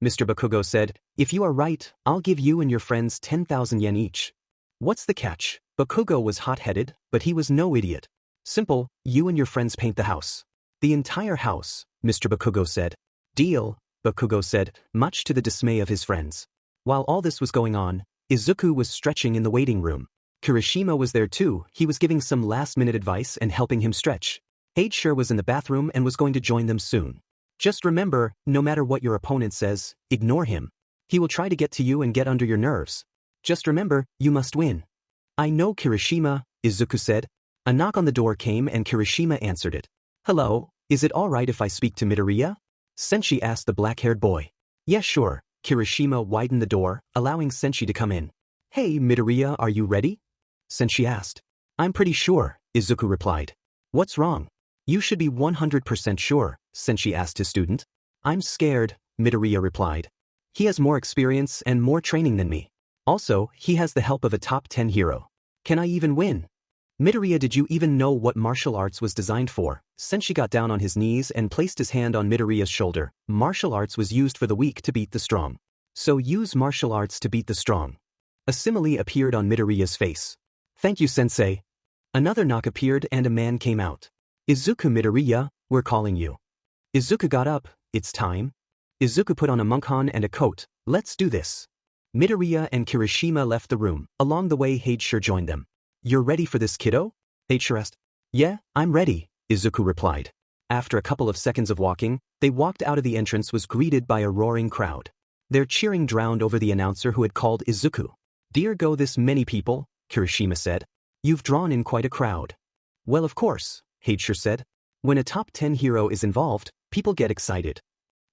Mr. Bakugo said, if you are right, I'll give you and your friends 10,000 yen each. What's the catch? Bakugo was hot-headed, but he was no idiot. Simple, you and your friends paint the house. The entire house, Mr. Bakugo said. Deal, Bakugo said, much to the dismay of his friends. While all this was going on, Izuku was stretching in the waiting room. Kirishima was there too, he was giving some last-minute advice and helping him stretch. Sure was in the bathroom and was going to join them soon. Just remember, no matter what your opponent says, ignore him. He will try to get to you and get under your nerves. Just remember, you must win. I know, Kirishima, Izuku said. A knock on the door came and Kirishima answered it. Hello, is it alright if I speak to Midoriya? Sensei asked the black-haired boy. Yes, sure. Kirishima widened the door, allowing Sensei to come in. Hey, Midoriya, are you ready? Sensei asked. I'm pretty sure, Izuku replied. What's wrong? You should be 100% sure, Sensei asked his student. I'm scared, Midoriya replied. He has more experience and more training than me. Also, he has the help of a top 10 hero. Can I even win? Midoriya, did you even know what martial arts was designed for? Sensei got down on his knees and placed his hand on Midoriya's shoulder. Martial arts was used for the weak to beat the strong. So use martial arts to beat the strong. A simile appeared on Midoriya's face. Thank you, Sensei. Another knock appeared and a man came out. Izuku, Midoriya, we're calling you. Izuku got up. It's time. Izuku put on a monkon and a coat. Let's do this. Midoriya and Kirishima left the room. Along the way, Sure joined them. You're ready for this, kiddo? Sure asked. Yeah, I'm ready, Izuku replied. After a couple of seconds of walking, they walked out of the entrance was greeted by a roaring crowd. Their cheering drowned over the announcer who had called Izuku. Dear go this many people, Kirishima said. You've drawn in quite a crowd. Well, of course, Sure said. When a top 10 hero is involved, people get excited.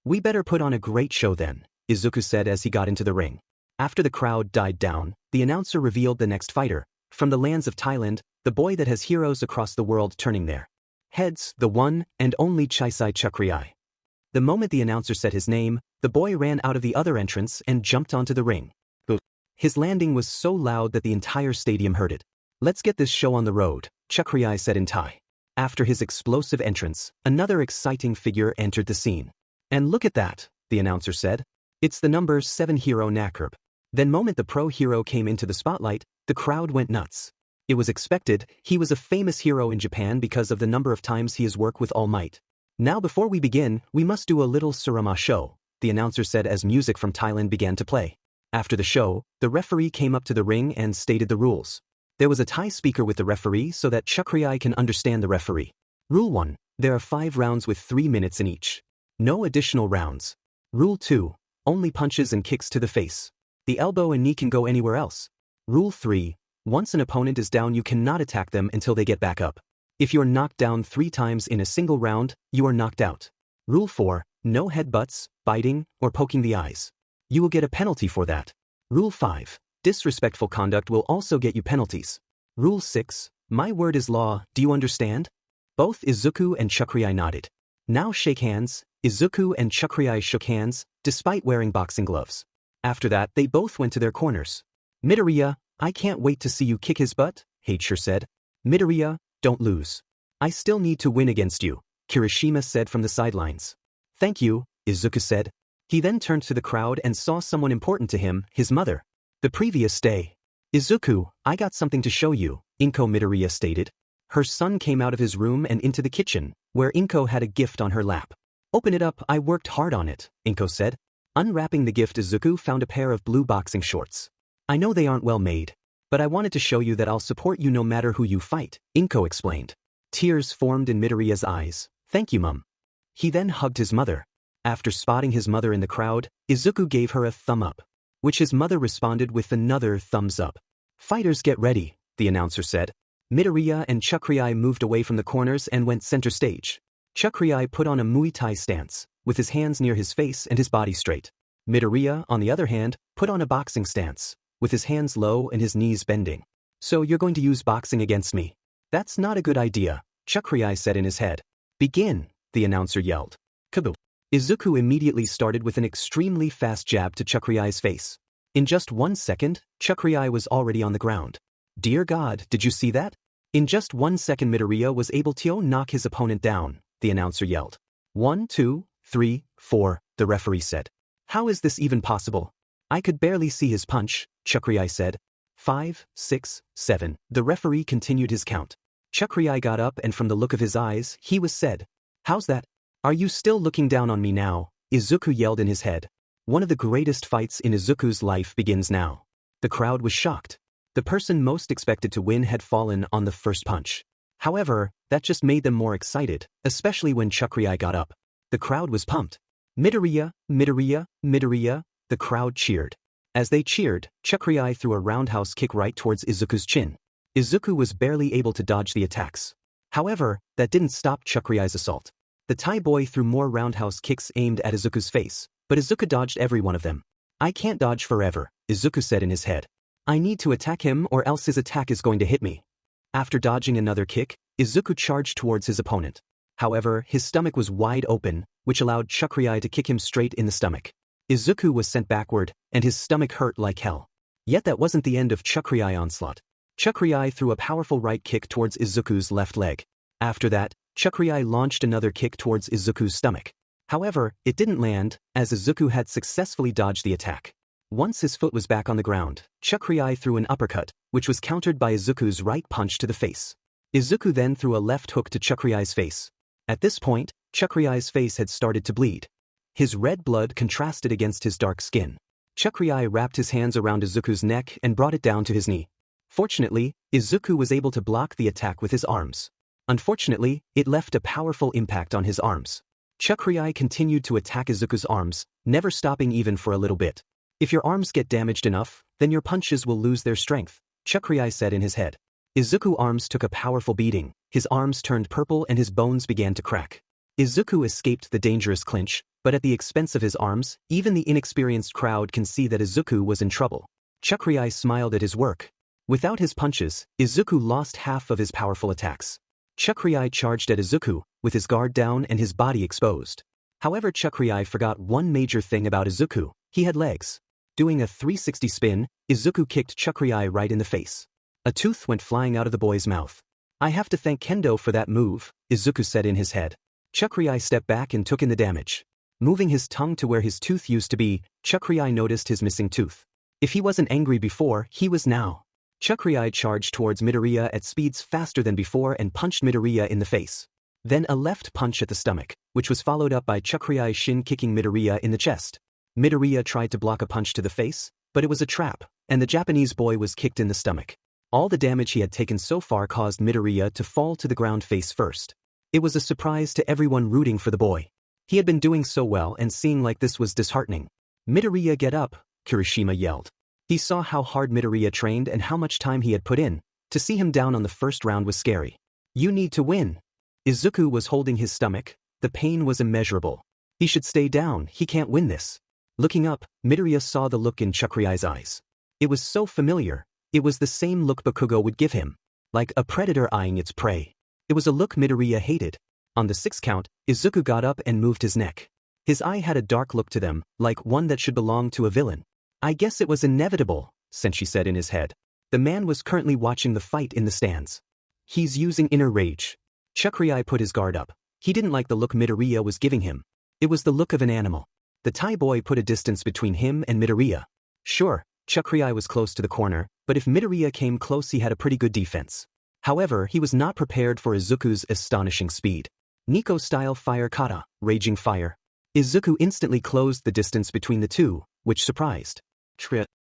We better put on a great show then, Izuku said as he got into the ring. After the crowd died down, the announcer revealed the next fighter. From the lands of Thailand, the boy that has heroes across the world turning their heads, the one and only Chakri. The moment the announcer said his name, the boy ran out of the other entrance and jumped onto the ring. His landing was so loud that the entire stadium heard it. Let's get this show on the road, Chakri said in Thai. After his explosive entrance, another exciting figure entered the scene. And look at that, the announcer said. It's the number 7 hero Nakurb. Then moment the pro hero came into the spotlight, the crowd went nuts. It was expected, he was a famous hero in Japan because of the number of times he has worked with All Might. Now before we begin, we must do a little surama show, the announcer said as music from Thailand began to play. After the show, the referee came up to the ring and stated the rules. There was a Thai speaker with the referee so that Chakri can understand the referee. Rule 1. There are 5 rounds with 3 minutes in each. No additional rounds. Rule 2. Only punches and kicks to the face. The elbow and knee can go anywhere else. Rule 3. Once an opponent is down, you cannot attack them until they get back up. If you're knocked down 3 times in a single round, you are knocked out. Rule 4. No headbutts, biting, or poking the eyes. You will get a penalty for that. Rule 5. Disrespectful conduct will also get you penalties. Rule 6. My word is law, do you understand? Both Izuku and Chakri nodded. Now shake hands. Izuku and Chakri shook hands, despite wearing boxing gloves. After that, they both went to their corners. Midoriya, I can't wait to see you kick his butt, Heichir said. Midoriya, don't lose. I still need to win against you, Kirishima said from the sidelines. Thank you, Izuku said. He then turned to the crowd and saw someone important to him, his mother. The previous day. Izuku, I got something to show you, Inko Midoriya stated. Her son came out of his room and into the kitchen, where Inko had a gift on her lap. Open it up, I worked hard on it, Inko said. Unwrapping the gift, Izuku found a pair of blue boxing shorts. I know they aren't well made, but I wanted to show you that I'll support you no matter who you fight, Inko explained. Tears formed in Midoriya's eyes. Thank you, Mum. He then hugged his mother. After spotting his mother in the crowd, Izuku gave her a thumb up, which his mother responded with another thumbs up. Fighters get ready, the announcer said. Midoriya and Chakri moved away from the corners and went center stage. Chakri put on a Muay Thai stance, with his hands near his face and his body straight. Midoriya, on the other hand, put on a boxing stance, with his hands low and his knees bending. So you're going to use boxing against me? That's not a good idea, Chakri said in his head. Begin, the announcer yelled. Kaboom. Izuku immediately started with an extremely fast jab to Chakri's face. In just 1 second, Chakri was already on the ground. Dear God, did you see that? In just 1 second, Midoriya was able to knock his opponent down, the announcer yelled. 1, 2, 3, 4, the referee said. How is this even possible? I could barely see his punch, Chakri said. 5, 6, 7, the referee continued his count. Chakri got up and from the look of his eyes, he was said. How's that? Are you still looking down on me now? Izuku yelled in his head. One of the greatest fights in Izuku's life begins now. The crowd was shocked. The person most expected to win had fallen on the first punch. However, that just made them more excited, especially when Chakri got up. The crowd was pumped. Midoriya, Midoriya, Midoriya, the crowd cheered. As they cheered, Chakri threw a roundhouse kick right towards Izuku's chin. Izuku was barely able to dodge the attacks. However, that didn't stop Chakri's assault. The Thai boy threw more roundhouse kicks aimed at Izuku's face, but Izuku dodged every one of them. I can't dodge forever, Izuku said in his head. I need to attack him or else his attack is going to hit me. After dodging another kick, Izuku charged towards his opponent. However, his stomach was wide open, which allowed Chakri to kick him straight in the stomach. Izuku was sent backward, and his stomach hurt like hell. Yet that wasn't the end of Chakri onslaught. Chakri threw a powerful right kick towards Izuku's left leg. After that, Chakri launched another kick towards Izuku's stomach. However, it didn't land, as Izuku had successfully dodged the attack. Once his foot was back on the ground, Chakri threw an uppercut, which was countered by Izuku's right punch to the face. Izuku then threw a left hook to Chakri's face. At this point, Chakri's face had started to bleed. His red blood contrasted against his dark skin. Chakri wrapped his hands around Izuku's neck and brought it down to his knee. Fortunately, Izuku was able to block the attack with his arms. Unfortunately, it left a powerful impact on his arms. Chakri continued to attack Izuku's arms, never stopping even for a little bit. If your arms get damaged enough, then your punches will lose their strength, Chakri said in his head. Izuku's arms took a powerful beating, his arms turned purple and his bones began to crack. Izuku escaped the dangerous clinch, but at the expense of his arms, even the inexperienced crowd can see that Izuku was in trouble. Chakri smiled at his work. Without his punches, Izuku lost half of his powerful attacks. Chakri charged at Izuku, with his guard down and his body exposed. However, Chakri forgot one major thing about Izuku: he had legs. Doing a 360 spin, Izuku kicked Chakri right in the face. A tooth went flying out of the boy's mouth. I have to thank Kendo for that move, Izuku said in his head. Chakri stepped back and took in the damage. Moving his tongue to where his tooth used to be, Chakri noticed his missing tooth. If he wasn't angry before, he was now. Chakri charged towards Midoriya at speeds faster than before and punched Midoriya in the face. Then a left punch at the stomach, which was followed up by Chakri's shin kicking Midoriya in the chest. Midoriya tried to block a punch to the face, but it was a trap, and the Japanese boy was kicked in the stomach. All the damage he had taken so far caused Midoriya to fall to the ground face first. It was a surprise to everyone rooting for the boy. He had been doing so well and seeing like this was disheartening. Midoriya, get up, Kirishima yelled. He saw how hard Midoriya trained and how much time he had put in. To see him down on the first round was scary. You need to win. Izuku was holding his stomach. The pain was immeasurable. He should stay down, he can't win this. Looking up, Midoriya saw the look in Chakri's eyes. It was so familiar. It was the same look Bakugo would give him. Like a predator eyeing its prey. It was a look Midoriya hated. On the 6th count, Izuku got up and moved his neck. His eye had a dark look to them, like one that should belong to a villain. I guess it was inevitable, Sensei said in his head. The man was currently watching the fight in the stands. He's using inner rage. Chakri put his guard up. He didn't like the look Midoriya was giving him. It was the look of an animal. The Thai boy put a distance between him and Midoriya. Sure, Chakri was close to the corner, but if Midoriya came close he had a pretty good defense. However, he was not prepared for Izuku's astonishing speed. Niko Style fire kata, raging fire. Izuku instantly closed the distance between the two, which surprised.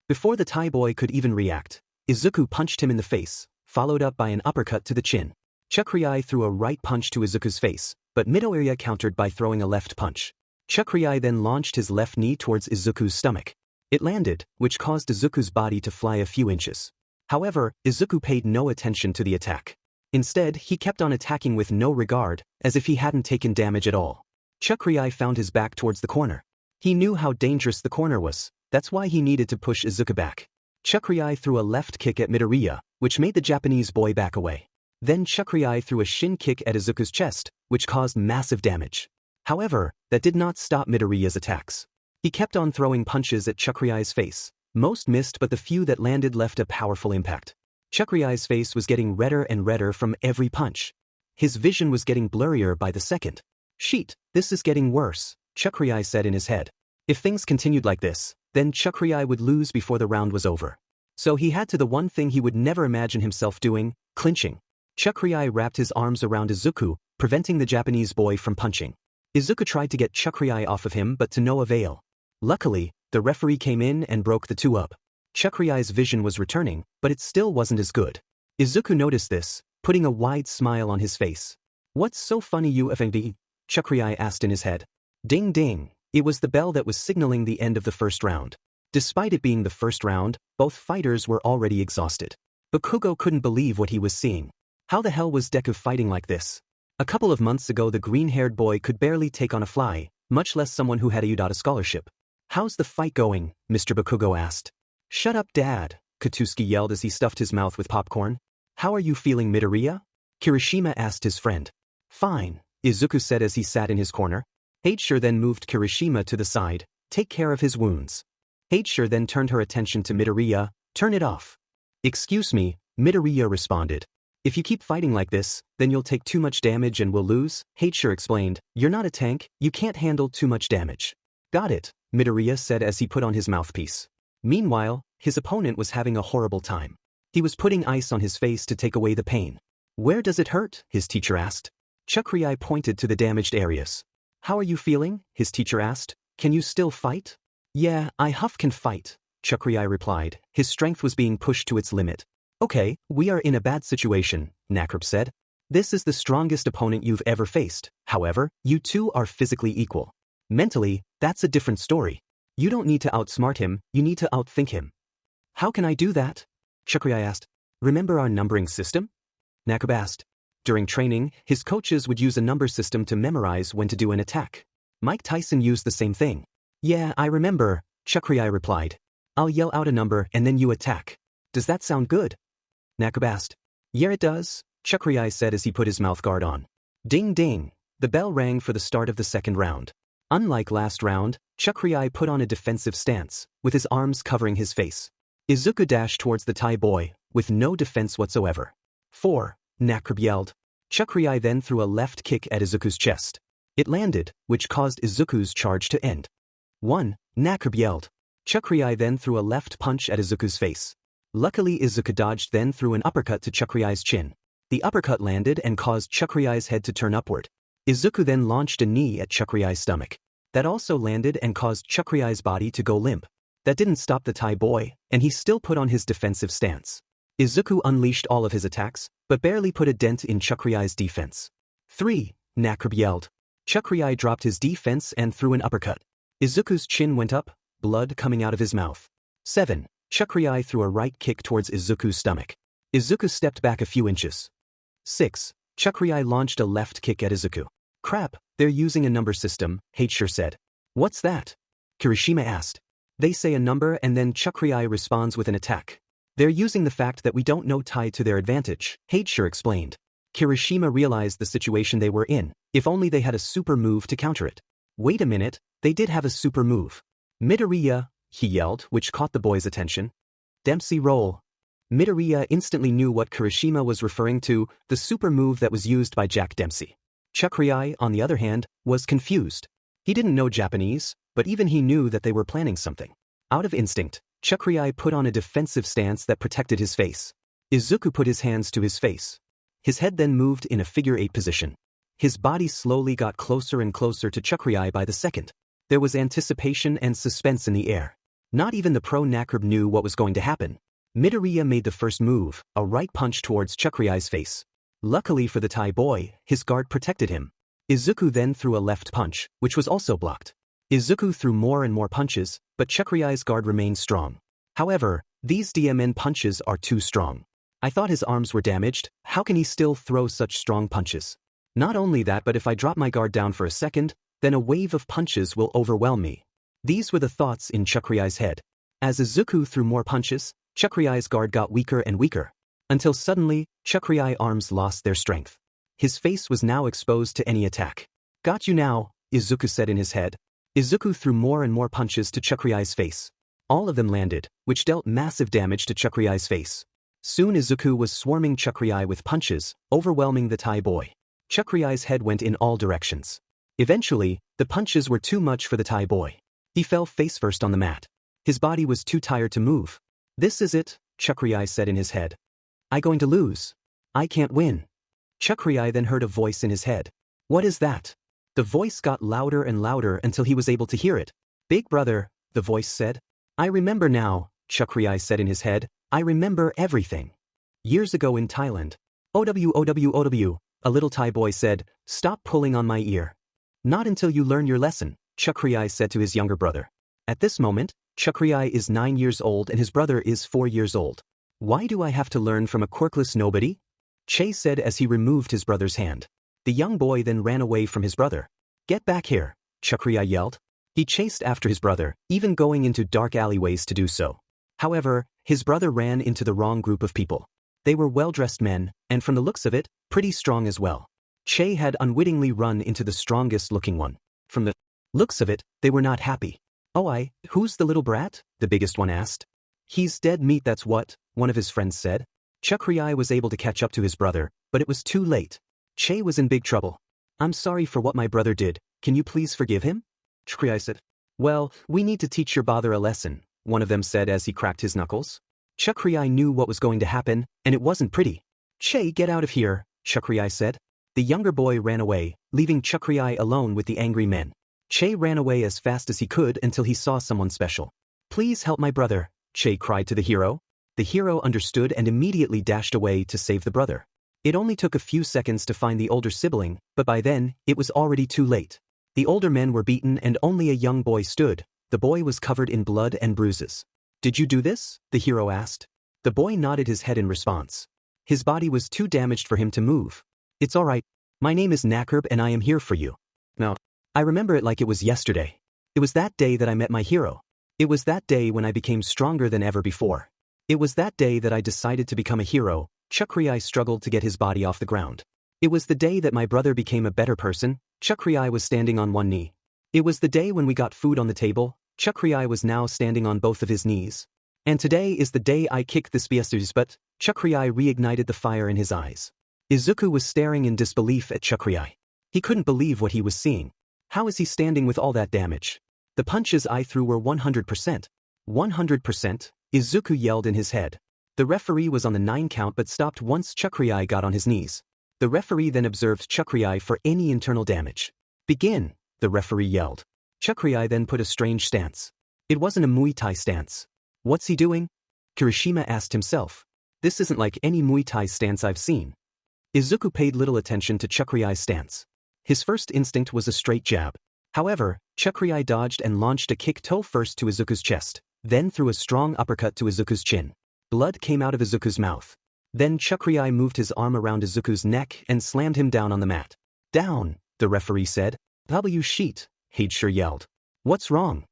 Before the Thai boy could even react, Izuku punched him in the face, followed up by an uppercut to the chin. Chakri threw a right punch to Izuku's face, but Midoriya countered by throwing a left punch. Chakri then launched his left knee towards Izuku's stomach. It landed, which caused Izuku's body to fly a few inches. However, Izuku paid no attention to the attack. Instead, he kept on attacking with no regard, as if he hadn't taken damage at all. Chakri found his back towards the corner. He knew how dangerous the corner was, that's why he needed to push Izuku back. Chakri threw a left kick at Midoriya, which made the Japanese boy back away. Then Chakri threw a shin kick at Izuku's chest, which caused massive damage. However, that did not stop Midoriya's attacks. He kept on throwing punches at Chakri's face. Most missed, but the few that landed left a powerful impact. Chakri's face was getting redder and redder from every punch. His vision was getting blurrier by the second. Sheet, this is getting worse, Chakri said in his head. If things continued like this, then Chakri would lose before the round was over. So he had to the one thing he would never imagine himself doing, clinching. Chakri wrapped his arms around Izuku, preventing the Japanese boy from punching. Izuku tried to get Chakri off of him but to no avail. Luckily, the referee came in and broke the two up. Chakri's vision was returning, but it still wasn't as good. Izuku noticed this, putting a wide smile on his face. What's so funny you FND? Chakri asked in his head. Ding ding, it was the bell that was signaling the end of the first round. Despite it being the first round, both fighters were already exhausted. Bakugo couldn't believe what he was seeing. How the hell was Deku fighting like this? A couple of months ago the green-haired boy could barely take on a fly, much less someone who had a Udata scholarship. How's the fight going? Mr. Bakugo asked. Shut up, Dad, Katsuki yelled as he stuffed his mouth with popcorn. How are you feeling, Midoriya? Kirishima asked his friend. Fine, Izuku said as he sat in his corner. Heichir then moved Kirishima to the side. Take care of his wounds. Heichir then turned her attention to Midoriya. Turn it off. Excuse me, Midoriya responded. If you keep fighting like this, then you'll take too much damage and will lose, Heichir explained. You're not a tank, you can't handle too much damage. Got it, Midoriya said as he put on his mouthpiece. Meanwhile, his opponent was having a horrible time. He was putting ice on his face to take away the pain. Where does it hurt? His teacher asked. Chakri pointed to the damaged areas. How are you feeling? His teacher asked. Can you still fight? Yeah, I can fight, Chakri replied. His strength was being pushed to its limit. Okay, we are in a bad situation, Nakrab said. This is the strongest opponent you've ever faced. However, you two are physically equal. Mentally, that's a different story. You don't need to outsmart him, you need to outthink him. How can I do that? Chakri asked. Remember our numbering system? Nakrab asked. During training, his coaches would use a number system to memorize when to do an attack. Mike Tyson used the same thing. Yeah, I remember, Chakri replied. I'll yell out a number and then you attack. Does that sound good? Nakrab asked. Yeah, it does, Chakri said as he put his mouth guard on. Ding ding, the bell rang for the start of the second round. Unlike last round, Chakri put on a defensive stance, with his arms covering his face. Izuku dashed towards the Thai boy, with no defense whatsoever. 4, Nakrab yelled. Chakri then threw a left kick at Izuku's chest. It landed, which caused Izuku's charge to end. 1, Nakrab yelled. Chakri then threw a left punch at Izuku's face. Luckily Izuku dodged then threw an uppercut to Chakri's chin. The uppercut landed and caused Chakri's head to turn upward. Izuku then launched a knee at Chakri's stomach. That also landed and caused Chakri's body to go limp. That didn't stop the Thai boy, and he still put on his defensive stance. Izuku unleashed all of his attacks, but barely put a dent in Chakri's defense. 3. Nakrib yelled. Chakri dropped his defense and threw an uppercut. Izuku's chin went up, blood coming out of his mouth. 7. Chakri threw a right kick towards Izuku's stomach. Izuku stepped back a few inches. 6. Chakri launched a left kick at Izuku. Crap, they're using a number system, Hachir said. What's that? Kirishima asked. They say a number and then Chakri responds with an attack. They're using the fact that we don't know Thai to their advantage, Hachir explained. Kirishima realized the situation they were in, if only they had a super move to counter it. Wait a minute, they did have a super move. Midoriya, he yelled, which caught the boy's attention. Dempsey roll. Midoriya instantly knew what Kirishima was referring to, the super move that was used by Jack Dempsey. Chakri, on the other hand, was confused. He didn't know Japanese, but even he knew that they were planning something. Out of instinct, Chakri put on a defensive stance that protected his face. Izuku put his hands to his face. His head then moved in a figure 8 position. His body slowly got closer and closer to Chakri by the second. There was anticipation and suspense in the air. Not even the pro Nakrib knew what was going to happen. Midoriya made the first move, a right punch towards Chakri's face. Luckily for the Thai boy, his guard protected him. Izuku then threw a left punch, which was also blocked. Izuku threw more and more punches, but Chakri's guard remained strong. However, these DMN punches are too strong. I thought his arms were damaged, how can he still throw such strong punches? Not only that, but if I drop my guard down for a second, then a wave of punches will overwhelm me. These were the thoughts in Chakri's head. As Izuku threw more punches, Chakri's guard got weaker and weaker. Until suddenly, Chakri's arms lost their strength. His face was now exposed to any attack. Got you now, Izuku said in his head. Izuku threw more and more punches to Chakri's face. All of them landed, which dealt massive damage to Chakri's face. Soon Izuku was swarming Chakri with punches, overwhelming the Thai boy. Chakri's head went in all directions. Eventually, the punches were too much for the Thai boy. He fell face first on the mat. His body was too tired to move. This is it, Chakri said in his head. I going to lose. I can't win. Chakri then heard a voice in his head. What is that? The voice got louder and louder until he was able to hear it. Big brother, the voice said. I remember now, Chakri said in his head. I remember everything. Years ago in Thailand. OW, a little Thai boy said, stop pulling on my ear. Not until you learn your lesson, Chakri said to his younger brother. At this moment, Chakri is 9 years old and his brother is 4 years old. Why do I have to learn from a quirkless nobody? Che said as he removed his brother's hand. The young boy then ran away from his brother. Get back here, Chakri yelled. He chased after his brother, even going into dark alleyways to do so. However, his brother ran into the wrong group of people. They were well-dressed men, and from the looks of it, pretty strong as well. Che had unwittingly run into the strongest-looking one. From the looks of it, they were not happy. Oh, who's the little brat? The biggest one asked. He's dead meat, that's what, one of his friends said. Chakri was able to catch up to his brother, but it was too late. Che was in big trouble. I'm sorry for what my brother did, can you please forgive him? Chakri said. Well, we need to teach your father a lesson, one of them said as he cracked his knuckles. Chakri knew what was going to happen, and it wasn't pretty. Che, get out of here, Chakri said. The younger boy ran away, leaving Chakri alone with the angry men. Che ran away as fast as he could until he saw someone special. Please help my brother, Che cried to the hero. The hero understood and immediately dashed away to save the brother. It only took a few seconds to find the older sibling, but by then, it was already too late. The older men were beaten and only a young boy stood. The boy was covered in blood and bruises. Did you do this? The hero asked. The boy nodded his head in response. His body was too damaged for him to move. It's all right. My name is Nakrib and I am here for you. No. I remember it like it was yesterday. It was that day that I met my hero. It was that day when I became stronger than ever before. It was that day that I decided to become a hero. Chakri struggled to get his body off the ground. It was the day that my brother became a better person. Chakri was standing on one knee. It was the day when we got food on the table. Chakri was now standing on both of his knees. And today is the day I kicked the spiesters, but Chakri reignited the fire in his eyes. Izuku was staring in disbelief at Chakri. He couldn't believe what he was seeing. How is he standing with all that damage? The punches I threw were 100%. 100%, Izuku yelled in his head. The referee was on the 9 count but stopped once Chakri got on his knees. The referee then observed Chakri for any internal damage. Begin, the referee yelled. Chakri then put a strange stance. It wasn't a Muay Thai stance. What's he doing? Kirishima asked himself. This isn't like any Muay Thai stance I've seen. Izuku paid little attention to Chakri's stance. His first instinct was a straight jab. However, Chakri dodged and launched a kick toe first to Izuku's chest, then threw a strong uppercut to Izuku's chin. Blood came out of Izuku's mouth. Then Chakri moved his arm around Izuku's neck and slammed him down on the mat. Down, the referee said. W sheet, Heidsure yelled. What's wrong?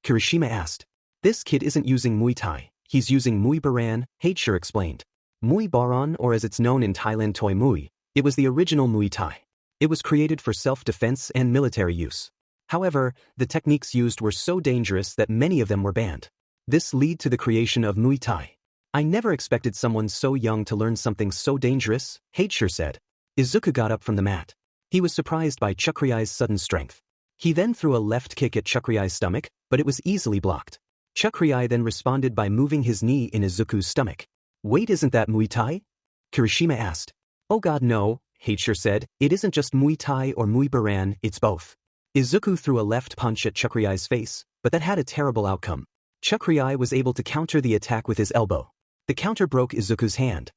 Kirishima asked. This kid isn't using Muay Thai, he's using Muay Baran, Heidsure explained. Muay Baran, or as it's known in Thailand Toi Muay, it was the original Muay Thai. It was created for self-defense and military use. However, the techniques used were so dangerous that many of them were banned. This led to the creation of Muay Thai. I never expected someone so young to learn something so dangerous, Heidsure said. Izuku got up from the mat. He was surprised by Chakri's sudden strength. He then threw a left kick at Chakri's stomach, but it was easily blocked. Chakri then responded by moving his knee in Izuku's stomach. Wait, isn't that Muay Thai? Kirishima asked. Oh god no, Heidsure said, it isn't just Muay Thai or Muay Baran, it's both. Izuku threw a left punch at Chakri's face, but that had a terrible outcome. Chakri was able to counter the attack with his elbow. The counter broke Izuku's hand.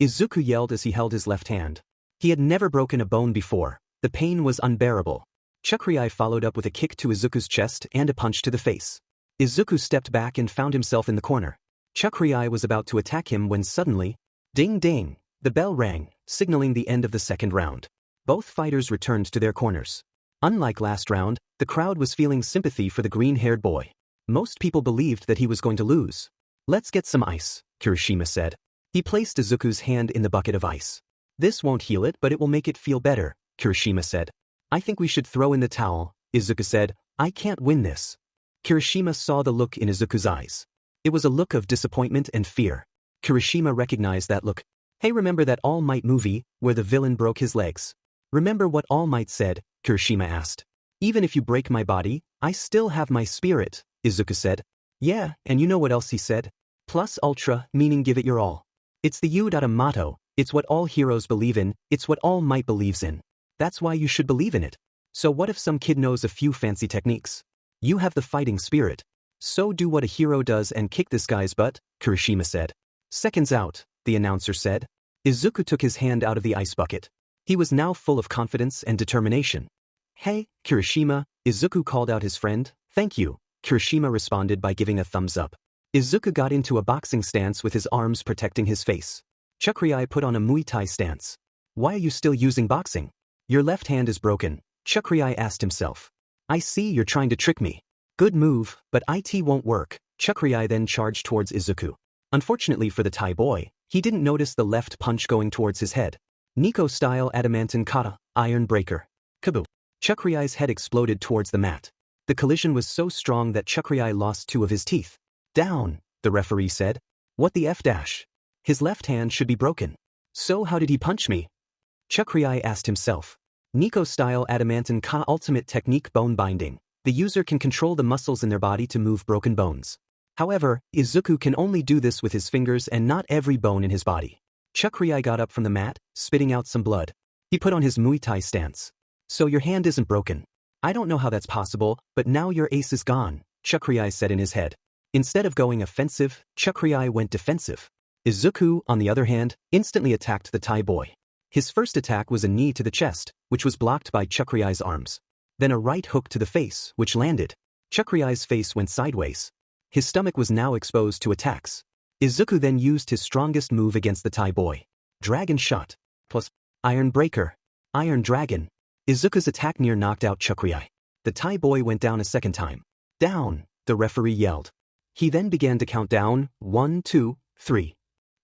Izuku yelled as he held his left hand. He had never broken a bone before. The pain was unbearable. Chakri followed up with a kick to Izuku's chest and a punch to the face. Izuku stepped back and found himself in the corner. Chakri was about to attack him when suddenly, ding ding, the bell rang, signaling the end of the second round. Both fighters returned to their corners. Unlike last round, the crowd was feeling sympathy for the green-haired boy. Most people believed that he was going to lose. Let's get some ice, Kirishima said. He placed Izuku's hand in the bucket of ice. This won't heal it, but it will make it feel better, Kirishima said. I think we should throw in the towel, Izuku said. I can't win this. Kirishima saw the look in Izuku's eyes. It was a look of disappointment and fear. Kirishima recognized that look. Hey, remember that All Might movie, where the villain broke his legs? Remember what All Might said, Kirishima asked. Even if you break my body, I still have my spirit, Izuku said. Yeah, and you know what else he said? Plus ultra, meaning give it your all. It's the U motto, it's what all heroes believe in, it's what All Might believes in. That's why you should believe in it. So what if some kid knows a few fancy techniques? You have the fighting spirit. So do what a hero does and kick this guy's butt, Kirishima said. Seconds out, the announcer said. Izuku took his hand out of the ice bucket. He was now full of confidence and determination. Hey, Kirishima, Izuku called out his friend. Thank you, Kirishima responded by giving a thumbs up. Izuku got into a boxing stance with his arms protecting his face. Chakri put on a Muay Thai stance. Why are you still using boxing? Your left hand is broken, Chakri asked himself. I see you're trying to trick me. Good move, but it won't work. Chakri then charged towards Izuku. Unfortunately for the Thai boy, he didn't notice the left punch going towards his head. Niko Style adamantine kata, iron breaker. Kaboo. Chakri's head exploded towards the mat. The collision was so strong that Chakri lost 2 of his teeth. Down, the referee said. What the F dash? His left hand should be broken. So how did he punch me? Chakri asked himself. Niko Style adamantine kata ultimate technique bone binding. The user can control the muscles in their body to move broken bones. However, Izuku can only do this with his fingers and not every bone in his body. Chakri got up from the mat, spitting out some blood. He put on his Muay Thai stance. So your hand isn't broken. I don't know how that's possible, but now your ace is gone, Chakri said in his head. Instead of going offensive, Chakri went defensive. Izuku, on the other hand, instantly attacked the Thai boy. His first attack was a knee to the chest, which was blocked by Chakri's arms. Then a right hook to the face, which landed. Chakri's face went sideways. His stomach was now exposed to attacks. Izuku then used his strongest move against the Thai boy. Dragon shot. Plus, iron breaker. Iron dragon. Izuku's attack near knocked out Chakri. The Thai boy went down a second time. Down, the referee yelled. He then began to count down, 1, 2, 3.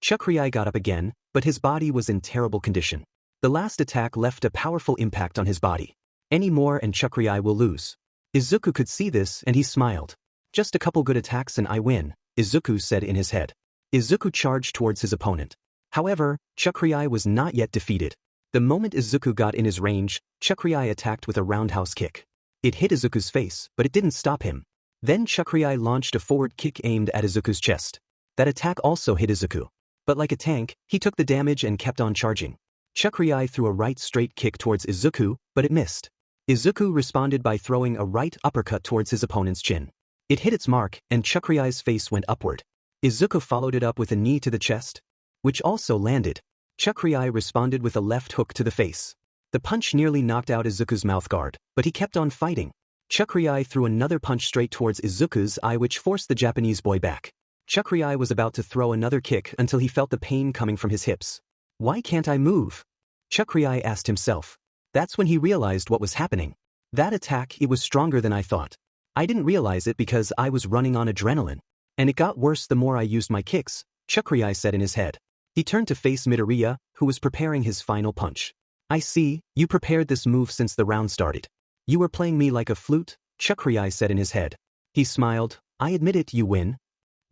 Chakri got up again, but his body was in terrible condition. The last attack left a powerful impact on his body. Any more and Chakri will lose. Izuku could see this and he smiled. Just a couple good attacks and I win, Izuku said in his head. Izuku charged towards his opponent. However, Chakri was not yet defeated. The moment Izuku got in his range, Chakri attacked with a roundhouse kick. It hit Izuku's face, but it didn't stop him. Then Chakri launched a forward kick aimed at Izuku's chest. That attack also hit Izuku. But like a tank, he took the damage and kept on charging. Chakri threw a right straight kick towards Izuku, but it missed. Izuku responded by throwing a right uppercut towards his opponent's chin. It hit its mark, and Chakri's face went upward. Izuku followed it up with a knee to the chest, which also landed. Chakri responded with a left hook to the face. The punch nearly knocked out Izuku's mouthguard, but he kept on fighting. Chakri threw another punch straight towards Izuku's eye, which forced the Japanese boy back. Chakri was about to throw another kick until he felt the pain coming from his hips. Why can't I move? Chakri asked himself. That's when he realized what was happening. That attack, it was stronger than I thought. I didn't realize it because I was running on adrenaline. And it got worse the more I used my kicks, Chakri said in his head. He turned to face Midoriya, who was preparing his final punch. I see, you prepared this move since the round started. You were playing me like a flute, Chakri said in his head. He smiled. I admit it, you win.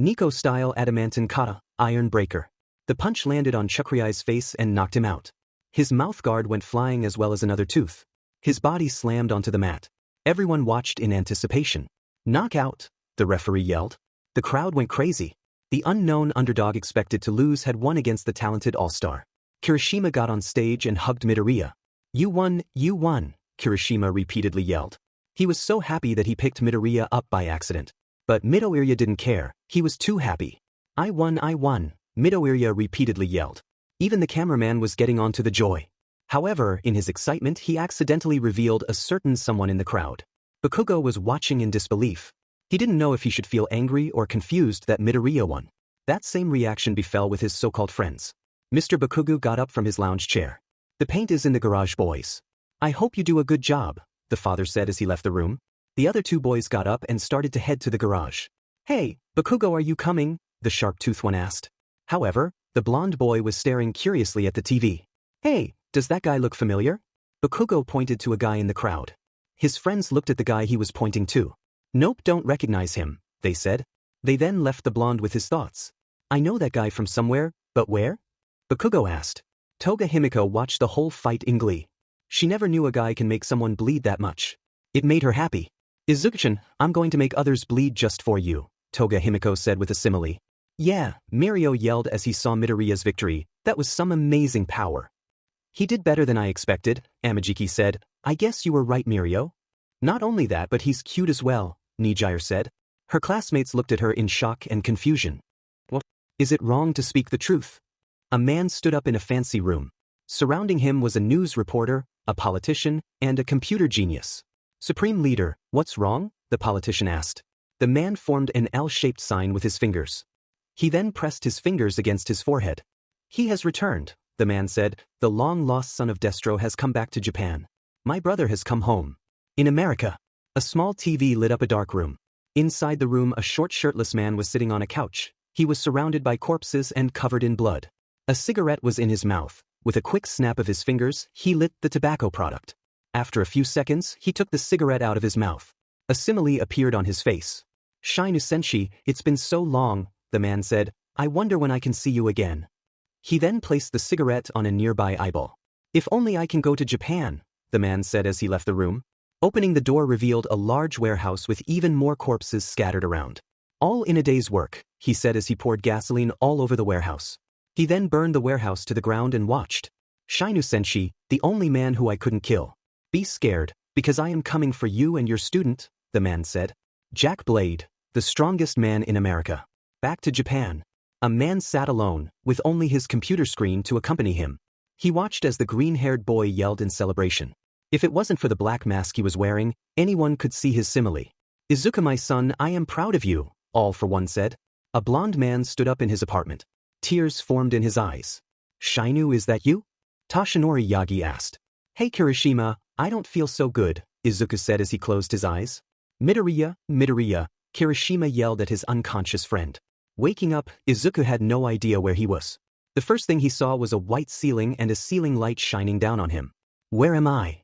Niko Style adamantine kata, iron breaker. The punch landed on Chakri's face and knocked him out. His mouthguard went flying as well as another tooth. His body slammed onto the mat. Everyone watched in anticipation. Knockout, the referee yelled. The crowd went crazy. The unknown underdog expected to lose had won against the talented all-star. Kirishima got on stage and hugged Midoriya. You won, Kirishima repeatedly yelled. He was so happy that he picked Midoriya up by accident. But Midoriya didn't care, he was too happy. I won, Midoriya repeatedly yelled. Even the cameraman was getting onto the joy. However, in his excitement he accidentally revealed a certain someone in the crowd. Bakugo was watching in disbelief. He didn't know if he should feel angry or confused that Midoriya won. That same reaction befell with his so-called friends. Mr. Bakugo got up from his lounge chair. The paint is in the garage, boys. I hope you do a good job, the father said as he left the room. The other two boys got up and started to head to the garage. Hey, Bakugo, are you coming? The sharp-toothed one asked. However, the blonde boy was staring curiously at the TV. Hey, does that guy look familiar? Bakugo pointed to a guy in the crowd. His friends looked at the guy he was pointing to. Nope, don't recognize him, they said. They then left the blonde with his thoughts. I know that guy from somewhere, but where? Bakugo asked. Toga Himiko watched the whole fight in glee. She never knew a guy can make someone bleed that much. It made her happy. Izuku-chan, I'm going to make others bleed just for you, Toga Himiko said with a simile. Yeah, Mirio yelled as he saw Midoriya's victory. That was some amazing power. He did better than I expected, Amajiki said. I guess you were right, Mirio. Not only that, but he's cute as well, Nijire said. Her classmates looked at her in shock and confusion. What? Is it wrong to speak the truth? A man stood up in a fancy room. Surrounding him was a news reporter, a politician, and a computer genius. Supreme Leader, what's wrong? The politician asked. The man formed an L-shaped sign with his fingers. He then pressed his fingers against his forehead. He has returned, the man said. The long-lost son of Destro has come back to Japan. My brother has come home. In America. A small TV lit up a dark room. Inside the room, a short shirtless man was sitting on a couch. He was surrounded by corpses and covered in blood. A cigarette was in his mouth. With a quick snap of his fingers, he lit the tobacco product. After a few seconds, he took the cigarette out of his mouth. A simile appeared on his face. Shinueni, it's been so long, the man said. I wonder when I can see you again. He then placed the cigarette on a nearby eyeball. If only I can go to Japan, the man said as he left the room. Opening the door revealed a large warehouse with even more corpses scattered around. All in a day's work, he said as he poured gasoline all over the warehouse. He then burned the warehouse to the ground and watched. Shinueni, the only man who I couldn't kill. Be scared, because I am coming for you and your student, the man said. Jack Blade, the strongest man in America. Back to Japan. A man sat alone, with only his computer screen to accompany him. He watched as the green-haired boy yelled in celebration. If it wasn't for the black mask he was wearing, anyone could see his simile. Izuku, my son, I am proud of you, all for one said. A blond man stood up in his apartment. Tears formed in his eyes. Shinu, is that you? Toshinori Yagi asked. Hey Kirishima, I don't feel so good, Izuku said as he closed his eyes. Midoriya, Kirishima yelled at his unconscious friend. Waking up, Izuku had no idea where he was. The first thing he saw was a white ceiling and a ceiling light shining down on him. Where am I?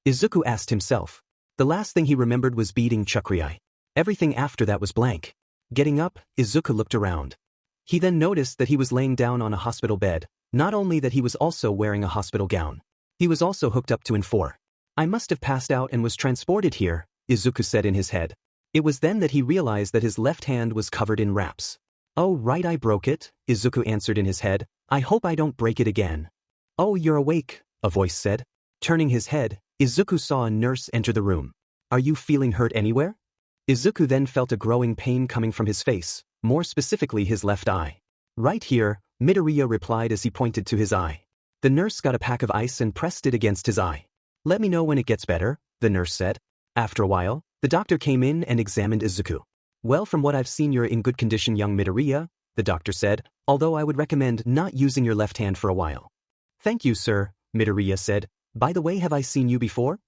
Izuku asked himself. The last thing he remembered was beating Chakri. Everything after that was blank. Getting up, Izuku looked around. He then noticed that he was laying down on a hospital bed, not only that he was also wearing a hospital gown. He was also hooked up to N4. I must have passed out and was transported here, Izuku said in his head. It was then that he realized that his left hand was covered in wraps. Oh right, I broke it, Izuku answered in his head. I hope I don't break it again. Oh, you're awake, a voice said. Turning his head, Izuku saw a nurse enter the room. Are you feeling hurt anywhere? Izuku then felt a growing pain coming from his face, more specifically his left eye. Right here, Midoriya replied as he pointed to his eye. The nurse got a pack of ice and pressed it against his eye. Let me know when it gets better, the nurse said. After a while, the doctor came in and examined Izuku. Well, from what I've seen, you're in good condition, young Midoriya, the doctor said, although I would recommend not using your left hand for a while. Thank you, sir, Midoriya said. By the way, have I seen you before?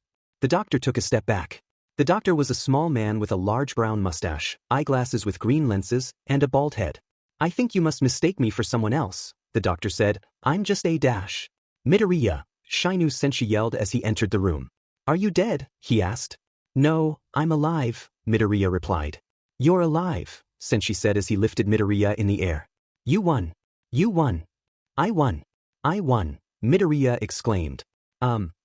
The doctor took a step back. The doctor was a small man with a large brown mustache, eyeglasses with green lenses, and a bald head. I think you must mistake me for someone else, the doctor said. I'm just a dash. Midoriya, Shinueni sensei yelled as he entered the room. Are you dead? He asked. No, I'm alive, Midoriya replied. You're alive, sensei said as he lifted Midoriya in the air. You won. You won. I won. I won, Midoriya exclaimed.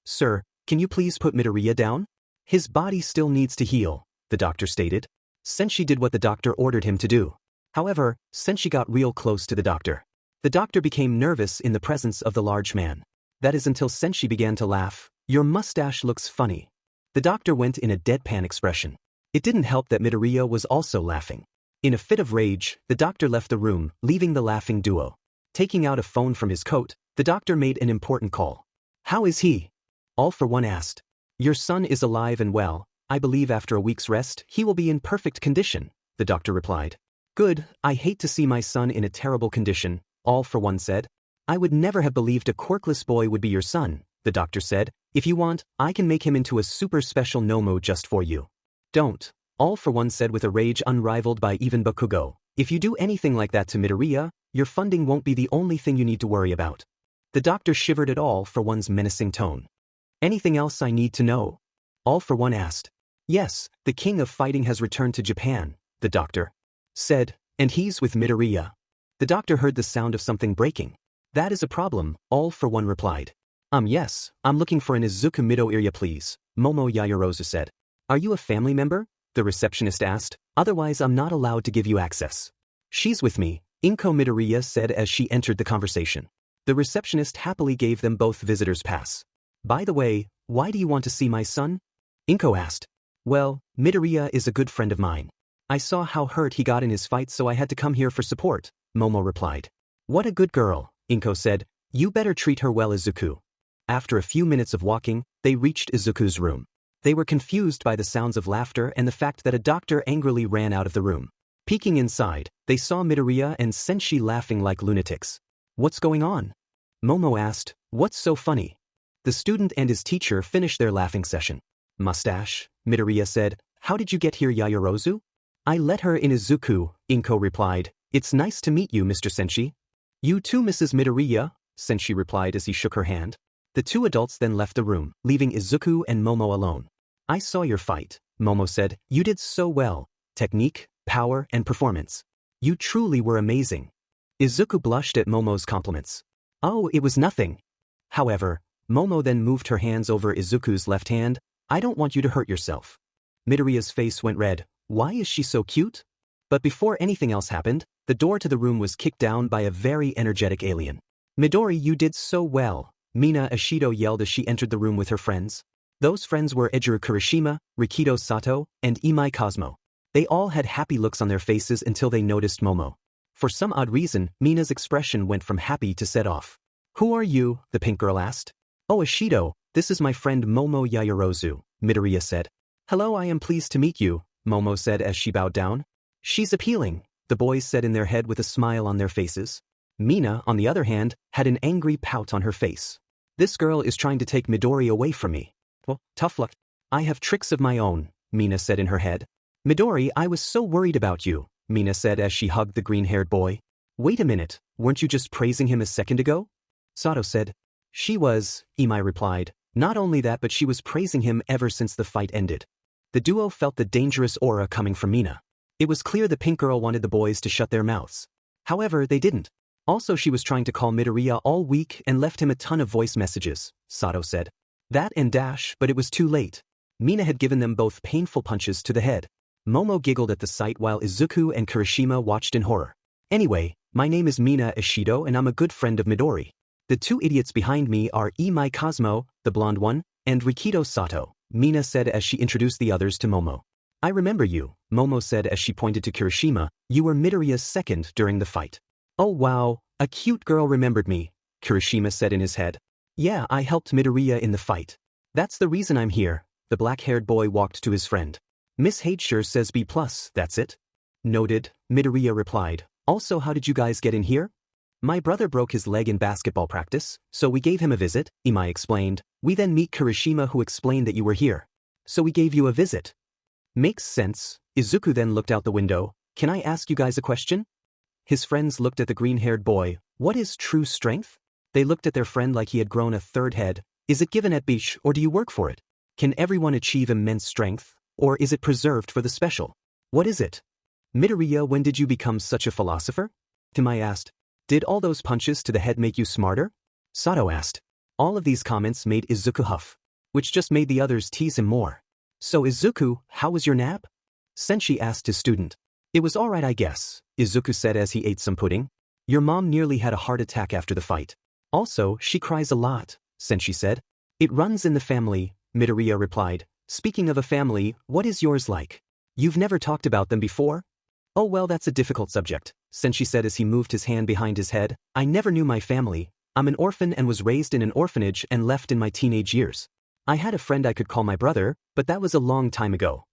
Sir, can you please put Midoriya down? His body still needs to heal, the doctor stated. Sensei did what the doctor ordered him to do. However, Sensei got real close to the doctor. The doctor became nervous in the presence of the large man. That is until Sensei began to laugh. Your mustache looks funny. The doctor went in a deadpan expression. It didn't help that Midoriya was also laughing. In a fit of rage, the doctor left the room, leaving the laughing duo. Taking out a phone from his coat, the doctor made an important call. How is he? All for One asked. Your son is alive and well. I believe after a week's rest, he will be in perfect condition, the doctor replied. Good, I hate to see my son in a terrible condition, All for One said. I would never have believed a quirkless boy would be your son, the doctor said. If you want, I can make him into a super special Momo just for you. Don't, All for One said with a rage unrivaled by even Bakugo. If you do anything like that to Midoriya, your funding won't be the only thing you need to worry about. The doctor shivered at All for One's menacing tone. Anything else I need to know? All for One asked. Yes, the king of fighting has returned to Japan, the doctor said, and he's with Midoriya. The doctor heard the sound of something breaking. That is a problem, All for One replied. Yes, I'm looking for an Izuku Midoriya please, Momo Yaoyorozu said. Are you a family member? The receptionist asked. Otherwise I'm not allowed to give you access. She's with me, Inko Midoriya said as she entered the conversation. The receptionist happily gave them both visitors pass. By the way, why do you want to see my son? Inko asked. Well, Midoriya is a good friend of mine. I saw how hurt he got in his fight, so I had to come here for support, Momo replied. What a good girl, Inko said. You better treat her well, Izuku. After a few minutes of walking, they reached Izuku's room. They were confused by the sounds of laughter and the fact that a doctor angrily ran out of the room. Peeking inside, they saw Midoriya and Sensei laughing like lunatics. What's going on? Momo asked. What's so funny? The student and his teacher finished their laughing session. Mustache, Midoriya said. How did you get here, Yaoyorozu? I let her in, Izuku, Inko replied. It's nice to meet you, Mr. Sensei. You too, Mrs. Midoriya, Sensei replied as he shook her hand. The two adults then left the room, leaving Izuku and Momo alone. I saw your fight, Momo said. You did so well. Technique, power, and performance. You truly were amazing. Izuku blushed at Momo's compliments. Oh, it was nothing. However, Momo then moved her hands over Izuku's left hand. I don't want you to hurt yourself. Midoriya's face went red. Why is she so cute? But before anything else happened, the door to the room was kicked down by a very energetic alien. Midori, you did so well, Mina Ashido yelled as she entered the room with her friends. Those friends were Ejiro Kirishima, Rikido Sato, and Imai Cosmo. They all had happy looks on their faces until they noticed Momo. For some odd reason, Mina's expression went from happy to set off. Who are you? The pink girl asked. Oh, Ashido, this is my friend Momo Yaoyorozu, Midoriya said. Hello, I am pleased to meet you, Momo said as she bowed down. She's appealing, the boys said in their head with a smile on their faces. Mina, on the other hand, had an angry pout on her face. This girl is trying to take Midori away from me. Well, tough luck. I have tricks of my own, Mina said in her head. Midori, I was so worried about you, Mina said as she hugged the green-haired boy. Wait a minute, weren't you just praising him a second ago? Sato said. She was, Imai replied. Not only that, but she was praising him ever since the fight ended. The duo felt the dangerous aura coming from Mina. It was clear the pink girl wanted the boys to shut their mouths. However, they didn't. Also, she was trying to call Midoriya all week and left him a ton of voice messages, Sato said. That and dash, but it was too late. Mina had given them both painful punches to the head. Momo giggled at the sight while Izuku and Kirishima watched in horror. Anyway, my name is Mina Ishido and I'm a good friend of Midori. The two idiots behind me are Imai Cosmo, the blonde one, and Rikido Sato, Mina said as she introduced the others to Momo. I remember you, Momo said as she pointed to Kirishima, you were Midoriya's second during the fight. Oh wow, a cute girl remembered me, Kirishima said in his head. Yeah, I helped Midoriya in the fight. That's the reason I'm here, the black-haired boy walked to his friend. Miss H says B+, that's it? Noted, Midoriya replied. Also, how did you guys get in here? My brother broke his leg in basketball practice, so we gave him a visit, Imai explained. We then meet Kirishima who explained that you were here. So we gave you a visit. Makes sense. Izuku then looked out the window. Can I ask you guys a question? His friends looked at the green-haired boy. What is true strength? They looked at their friend like he had grown a third head. Is it given at beach or do you work for it? Can everyone achieve immense strength, or is it preserved for the special? What is it? Midoriya, when did you become such a philosopher? Imai asked. Did all those punches to the head make you smarter? Sato asked. All of these comments made Izuku huff, which just made the others tease him more. So Izuku, how was your nap? Sensei asked his student. It was alright I guess, Izuku said as he ate some pudding. Your mom nearly had a heart attack after the fight. Also, she cries a lot, Sensei said. It runs in the family, Midoriya replied. Speaking of a family, what is yours like? You've never talked about them before? Oh well, that's a difficult subject, Sensei said as he moved his hand behind his head. I never knew my family. I'm an orphan and was raised in an orphanage and left in my teenage years. I had a friend I could call my brother, but that was a long time ago.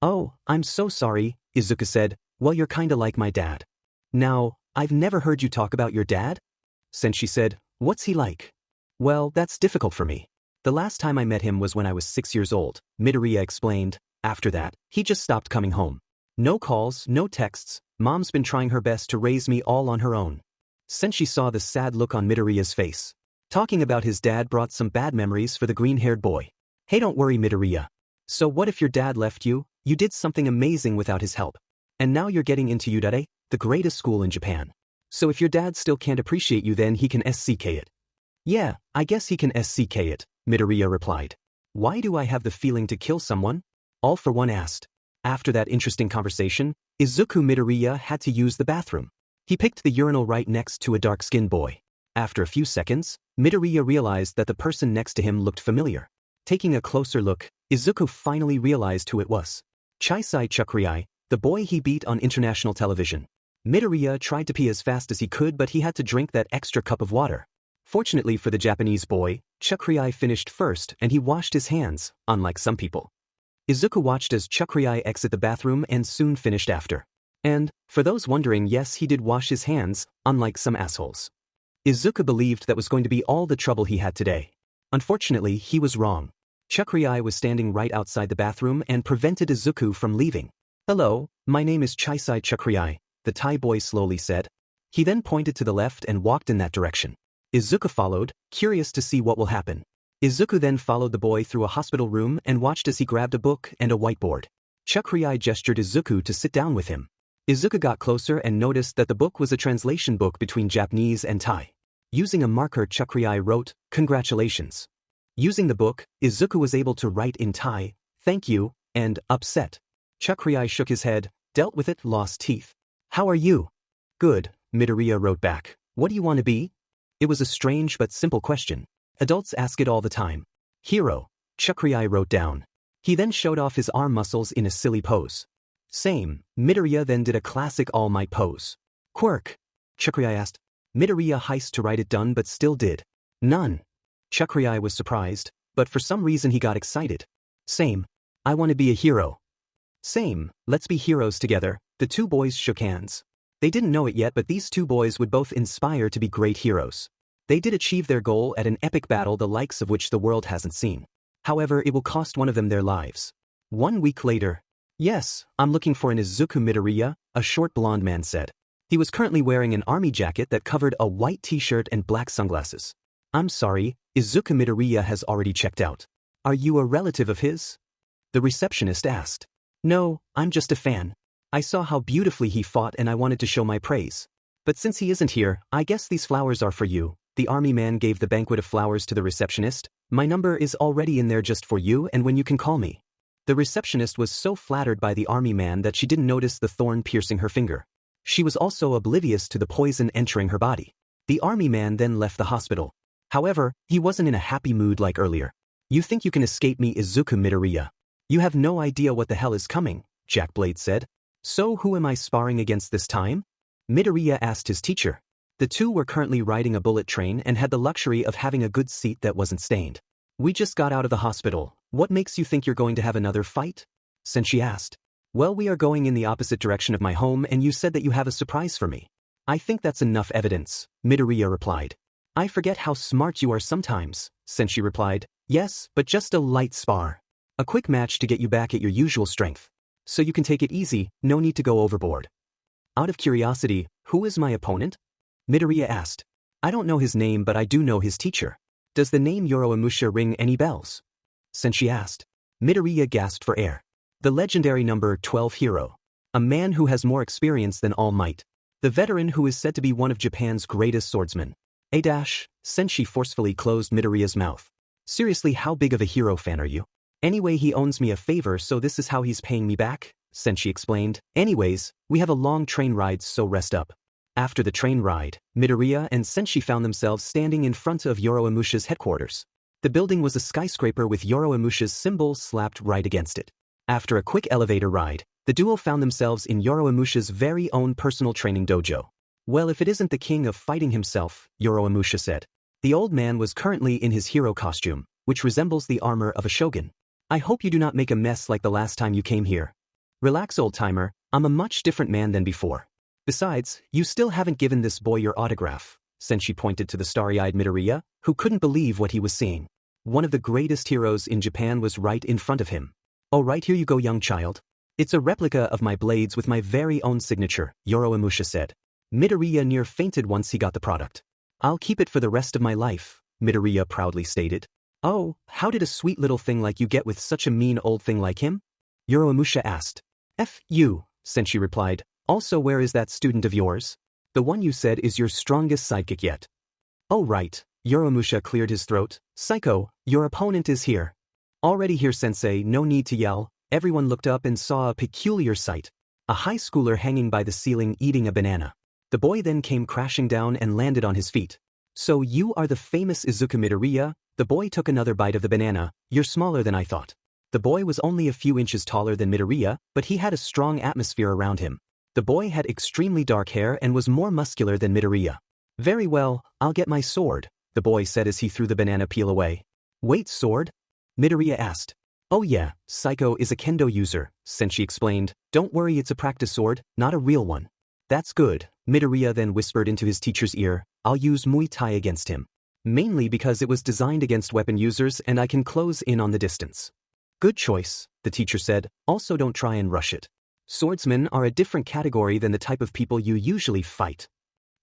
Oh, I'm so sorry, Izuku said. Well, you're kinda like my dad. Now, I've never heard you talk about your dad? Sensei said. What's he like? Well, that's difficult for me. The last time I met him was when I was 6 years old, Midoriya explained. After that, he just stopped coming home. No calls, no texts. Mom's been trying her best to raise me all on her own. Sensei saw the sad look on Midoriya's face. Talking about his dad brought some bad memories for the green-haired boy. Hey, don't worry, Midoriya. So what if your dad left you? You did something amazing without his help. And now you're getting into Udare, the greatest school in Japan. So if your dad still can't appreciate you, then he can SCK it. Yeah, I guess he can SCK it, Midoriya replied. Why do I have the feeling to kill someone? All for one asked. After that interesting conversation, Izuku Midoriya had to use the bathroom. He picked the urinal right next to a dark-skinned boy. After a few seconds, Midoriya realized that the person next to him looked familiar. Taking a closer look, Izuku finally realized who it was. Chisai Chakri, the boy he beat on international television. Midoriya tried to pee as fast as he could, but he had to drink that extra cup of water. Fortunately for the Japanese boy, Chakri finished first and he washed his hands, unlike some people. Izuku watched as Chakri exit the bathroom and soon finished after. And, for those wondering, yes, he did wash his hands, unlike some assholes. Izuku believed that was going to be all the trouble he had today. Unfortunately, he was wrong. Chakri was standing right outside the bathroom and prevented Izuku from leaving. Hello, my name is Chisai Chakri, the Thai boy slowly said. He then pointed to the left and walked in that direction. Izuku followed, curious to see what will happen. Izuku then followed the boy through a hospital room and watched as he grabbed a book and a whiteboard. Chakri gestured Izuku to sit down with him. Izuku got closer and noticed that the book was a translation book between Japanese and Thai. Using a marker, Chakri wrote, "Congratulations." Using the book, Izuku was able to write in Thai, "Thank you," and "upset." Chakri shook his head, dealt with it, lost teeth. "How are you?" "Good," Midoriya wrote back. "What do you want to be?" It was a strange but simple question. Adults ask it all the time. "Hero," Chakri wrote down. He then showed off his arm muscles in a silly pose. "Same," Midoriya then did a classic All Might pose. "Quirk," Chakri asked. Midoriya heist to write it done but still did. "None." Chakri was surprised, but for some reason he got excited. "Same. I want to be a hero." "Same, let's be heroes together." The two boys shook hands. They didn't know it yet, but these two boys would both inspire to be great heroes. They did achieve their goal at an epic battle the likes of which the world hasn't seen. However, it will cost one of them their lives. 1 week later. "Yes, I'm looking for an Izuku Midoriya," a short blonde man said. He was currently wearing an army jacket that covered a white t-shirt and black sunglasses. "I'm sorry, Izuku Midoriya has already checked out. Are you a relative of his?" The receptionist asked. "No, I'm just a fan. I saw how beautifully he fought and I wanted to show my praise. But since he isn't here, I guess these flowers are for you." The army man gave the banquet of flowers to the receptionist. "My number is already in there just for you and when you can call me." The receptionist was so flattered by the army man that she didn't notice the thorn piercing her finger. She was also oblivious to the poison entering her body. The army man then left the hospital. However, he wasn't in a happy mood like earlier. You think you can escape me, Izuku Midoriya? You have no idea what the hell is coming, Jack Blade said. So who am I sparring against this time? Midoriya asked his teacher. The two were currently riding a bullet train and had the luxury of having a good seat that wasn't stained. We just got out of the hospital. What makes you think you're going to have another fight? Sensei asked. Well, we are going in the opposite direction of my home and you said that you have a surprise for me. I think that's enough evidence, Midoriya replied. I forget how smart you are sometimes, Sensei replied. Yes, but just a light spar. A quick match to get you back at your usual strength. So you can take it easy, no need to go overboard. Out of curiosity, who is my opponent? Midoriya asked. I don't know his name, but I do know his teacher. Does the name Oromusha ring any bells? Sensei asked. Midoriya gasped for air. The legendary number 12 hero. A man who has more experience than All Might. The veteran who is said to be one of Japan's greatest swordsmen. Sensei forcefully closed Midoriya's mouth. Seriously, how big of a hero fan are you? Anyway, he owes me a favor, so this is how he's paying me back, Sensei explained. Anyways, we have a long train ride, so rest up. After the train ride, Midoriya and Sensei found themselves standing in front of Oromusha's headquarters. The building was a skyscraper with Oromusha's symbol slapped right against it. After a quick elevator ride, the duo found themselves in Oromusha's very own personal training dojo. Well, if it isn't the king of fighting himself, Oromusha said. The old man was currently in his hero costume, which resembles the armor of a shogun. I hope you do not make a mess like the last time you came here. Relax, old-timer, I'm a much different man than before. Besides, you still haven't given this boy your autograph, Sensei pointed to the starry-eyed Midoriya, who couldn't believe what he was seeing. One of the greatest heroes in Japan was right in front of him. Oh, right, here you go, young child. It's a replica of my blades with my very own signature, Oromusha said. Midoriya near fainted once he got the product. I'll keep it for the rest of my life, Midoriya proudly stated. Oh, how did a sweet little thing like you get with such a mean old thing like him? Oromusha asked. F you, Sensei replied. Also, where is that student of yours? The one you said is your strongest sidekick yet. Oh right, Oromusha cleared his throat. Psycho, your opponent is here. Already here, Sensei, no need to yell. Everyone looked up and saw a peculiar sight. A high schooler hanging by the ceiling eating a banana. The boy then came crashing down and landed on his feet. So you are the famous Izuku Midoriya? The boy took another bite of the banana. You're smaller than I thought. The boy was only a few inches taller than Midoriya, but he had a strong atmosphere around him. The boy had extremely dark hair and was more muscular than Midoriya. Very well, I'll get my sword, the boy said as he threw the banana peel away. Wait, sword? Midoriya asked. Oh yeah, Psycho is a Kendo user, Sensei explained. Don't worry, it's a practice sword, not a real one. That's good, Midoriya then whispered into his teacher's ear. I'll use Muay Thai against him. Mainly because it was designed against weapon users and I can close in on the distance. Good choice, the teacher said. Also don't try and rush it. Swordsmen are a different category than the type of people you usually fight.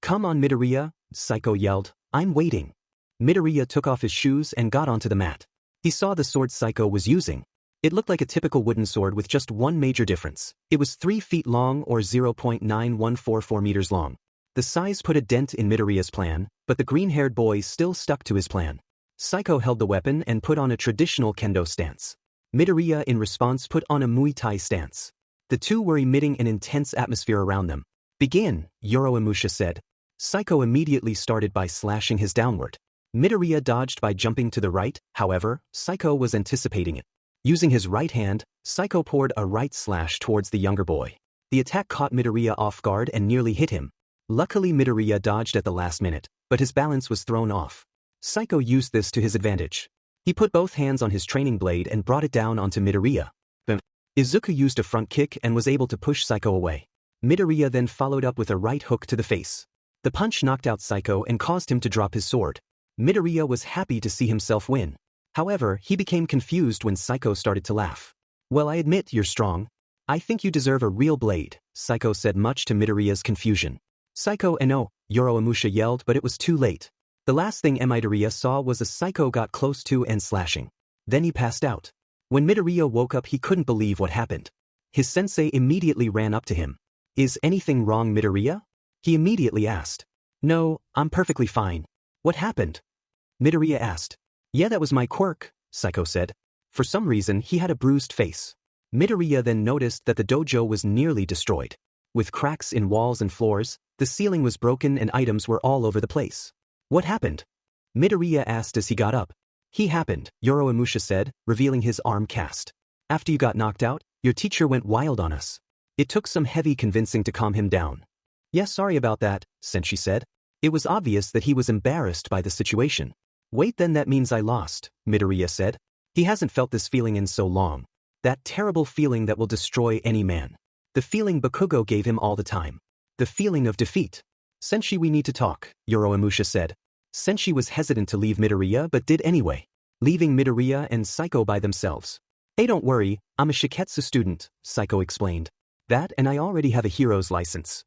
Come on, Midoriya, Psycho yelled. I'm waiting. Midoriya took off his shoes and got onto the mat. He saw the sword Psycho was using. It looked like a typical wooden sword with just one major difference. It was 3 feet long or 0.9144 meters long. The size put a dent in Midoriya's plan, but the green-haired boy still stuck to his plan. Psycho held the weapon and put on a traditional Kendo stance. Midoriya in response put on a Muay Thai stance. The two were emitting an intense atmosphere around them. Begin, Oromusha said. Psycho immediately started by slashing his downward. Midoriya dodged by jumping to the right, however, Psycho was anticipating it. Using his right hand, Psycho poured a right slash towards the younger boy. The attack caught Midoriya off guard and nearly hit him. Luckily Midoriya dodged at the last minute, but his balance was thrown off. Psycho used this to his advantage. He put both hands on his training blade and brought it down onto Midoriya. Izuku used a front kick and was able to push Psycho away. Midoriya then followed up with a right hook to the face. The punch knocked out Psycho and caused him to drop his sword. Midoriya was happy to see himself win. However, he became confused when Psycho started to laugh. Well, I admit you're strong. I think you deserve a real blade, Psycho said, much to Midoriya's confusion. Psycho no, Oromusha yelled, but it was too late. The last thing Midoriya saw was a Psycho got close to and slashing. Then he passed out. When Midoriya woke up, he couldn't believe what happened. His sensei immediately ran up to him. Is anything wrong, Midoriya? He immediately asked. No, I'm perfectly fine. What happened? Midoriya asked. Yeah, that was my quirk, Psycho said. For some reason, he had a bruised face. Midoriya then noticed that the dojo was nearly destroyed. with cracks in walls and floors, the ceiling was broken and items were all over the place. What happened? Midoriya asked as he got up. He happened, Yoroimusha said, revealing his arm cast. After you got knocked out, your teacher went wild on us. It took some heavy convincing to calm him down. Yeah, sorry about that, Sensei said. It was obvious that he was embarrassed by the situation. Wait, then that means I lost, Midoriya said. He hasn't felt this feeling in so long. That terrible feeling that will destroy any man. The feeling Bakugo gave him all the time. The feeling of defeat. Sensei, we need to talk, Yoroimusha said. Sensei was hesitant to leave Midoriya but did anyway, leaving Midoriya and Saito by themselves. Hey, don't worry, I'm a Shiketsu student, Saito explained. That and I already have a hero's license.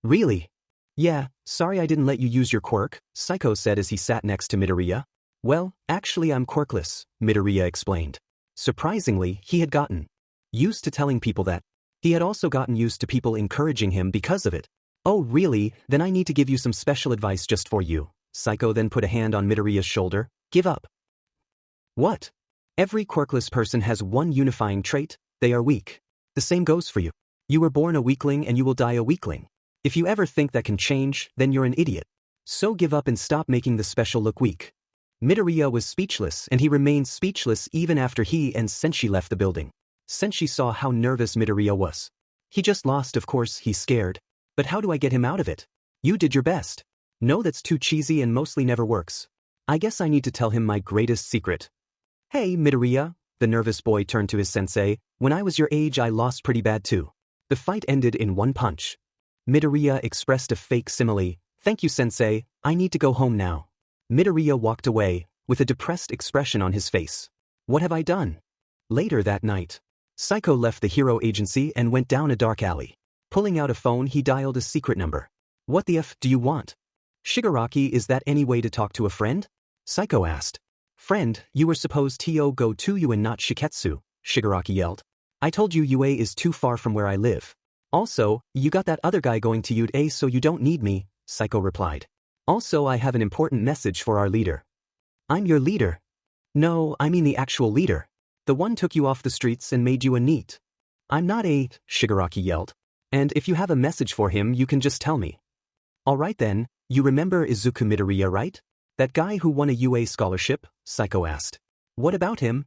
Really? Yeah, sorry I didn't let you use your quirk, Saito said as he sat next to Midoriya. Well, actually I'm quirkless, Midoriya explained. Surprisingly, he had gotten used to telling people that. He had also gotten used to people encouraging him because of it. Oh really, then I need to give you some special advice just for you. Saito then put a hand on Midoriya's shoulder. Give up. What? Every quirkless person has one unifying trait, they are weak. The same goes for you. You were born a weakling and you will die a weakling. If you ever think that can change, then you're an idiot. So give up and stop making the special look weak. Midoriya was speechless and he remained speechless even after he and Sensei left the building. Sensei saw how nervous Midoriya was. He just lost, of course, he's scared. But how do I get him out of it? You did your best. No, that's too cheesy and mostly never works. I guess I need to tell him my greatest secret. Hey, Midoriya, the nervous boy turned to his sensei, when I was your age I lost pretty bad too. The fight ended in one punch. Midoriya expressed a fake simile. Thank you, sensei, I need to go home now. Midoriya walked away, with a depressed expression on his face. What have I done? Later that night, Saito left the hero agency and went down a dark alley. Pulling out a phone, he dialed a secret number. What the F do you want? Shigaraki, is that any way to talk to a friend? Saito asked. Friend, you were supposed to go to you and not Shiketsu, Shigaraki yelled. I told you UA is too far from where I live. Also, you got that other guy going to UA so you don't need me, Saito replied. Also, I have an important message for our leader. I'm your leader. No, I mean the actual leader. The one took you off the streets and made you a NEET. I'm not a, Shigaraki yelled. And if you have a message for him you can just tell me. Alright then, you remember Izuku Midoriya, right? That guy who won a UA scholarship, Saito asked. What about him?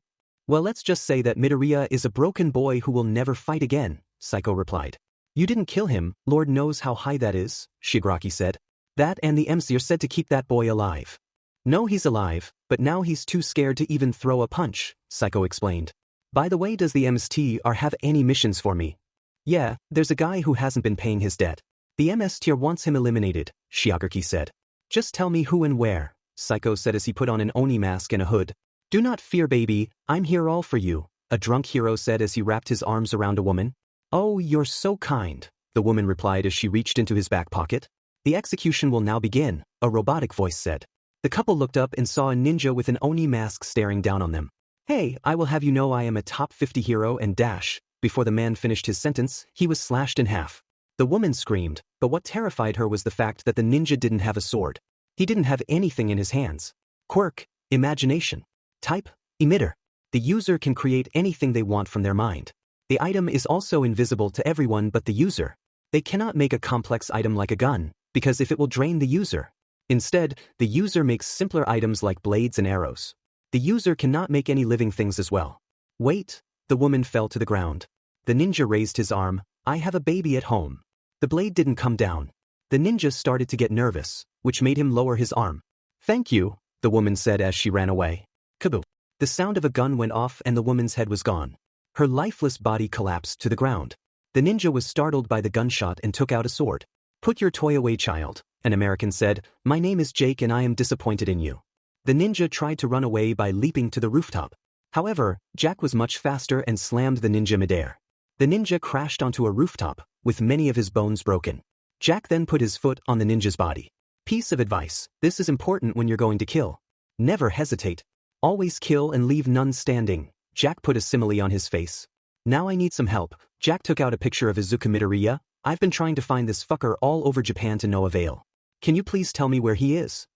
Well, let's just say that Midoriya is a broken boy who will never fight again, Saito replied. You didn't kill him, Lord knows how high that is, Shigaraki said. That and the MC are said to keep that boy alive. No, he's alive, but now he's too scared to even throw a punch, Saito explained. By the way, does the MSTR have any missions for me? Yeah, there's a guy who hasn't been paying his debt. The MSTR wants him eliminated, Shigaraki said. Just tell me who and where, Saito said as he put on an Oni mask and a hood. Do not fear, baby, I'm here all for you, a drunk hero said as he wrapped his arms around a woman. Oh, you're so kind, the woman replied as she reached into his back pocket. The execution will now begin, a robotic voice said. The couple looked up and saw a ninja with an Oni mask staring down on them. Hey, I will have you know I am a top 50 hero and dash. Before the man finished his sentence, he was slashed in half. The woman screamed, but what terrified her was the fact that the ninja didn't have a sword. He didn't have anything in his hands. Quirk, imagination. Type, emitter. The user can create anything they want from their mind. The item is also invisible to everyone but the user. They cannot make a complex item like a gun, because if it will drain the user. Instead, the user makes simpler items like blades and arrows. The user cannot make any living things as well. Wait, the woman fell to the ground. The ninja raised his arm. I have a baby at home. The blade didn't come down. The ninja started to get nervous, which made him lower his arm. Thank you, the woman said as she ran away. Kaboom. The sound of a gun went off and the woman's head was gone. Her lifeless body collapsed to the ground. The ninja was startled by the gunshot and took out a sword. Put your toy away, child, an American said. My name is Jake and I am disappointed in you. The ninja tried to run away by leaping to the rooftop. However, Jack was much faster and slammed the ninja midair. The ninja crashed onto a rooftop, with many of his bones broken. Jack then put his foot on the ninja's body. Piece of advice, this is important when you're going to kill. Never hesitate. Always kill and leave none standing. Jack put a simile on his face. Now I need some help. Jack took out a picture of Izuku Midoriya. I've been trying to find this fucker all over Japan to no avail. Can you please tell me where he is?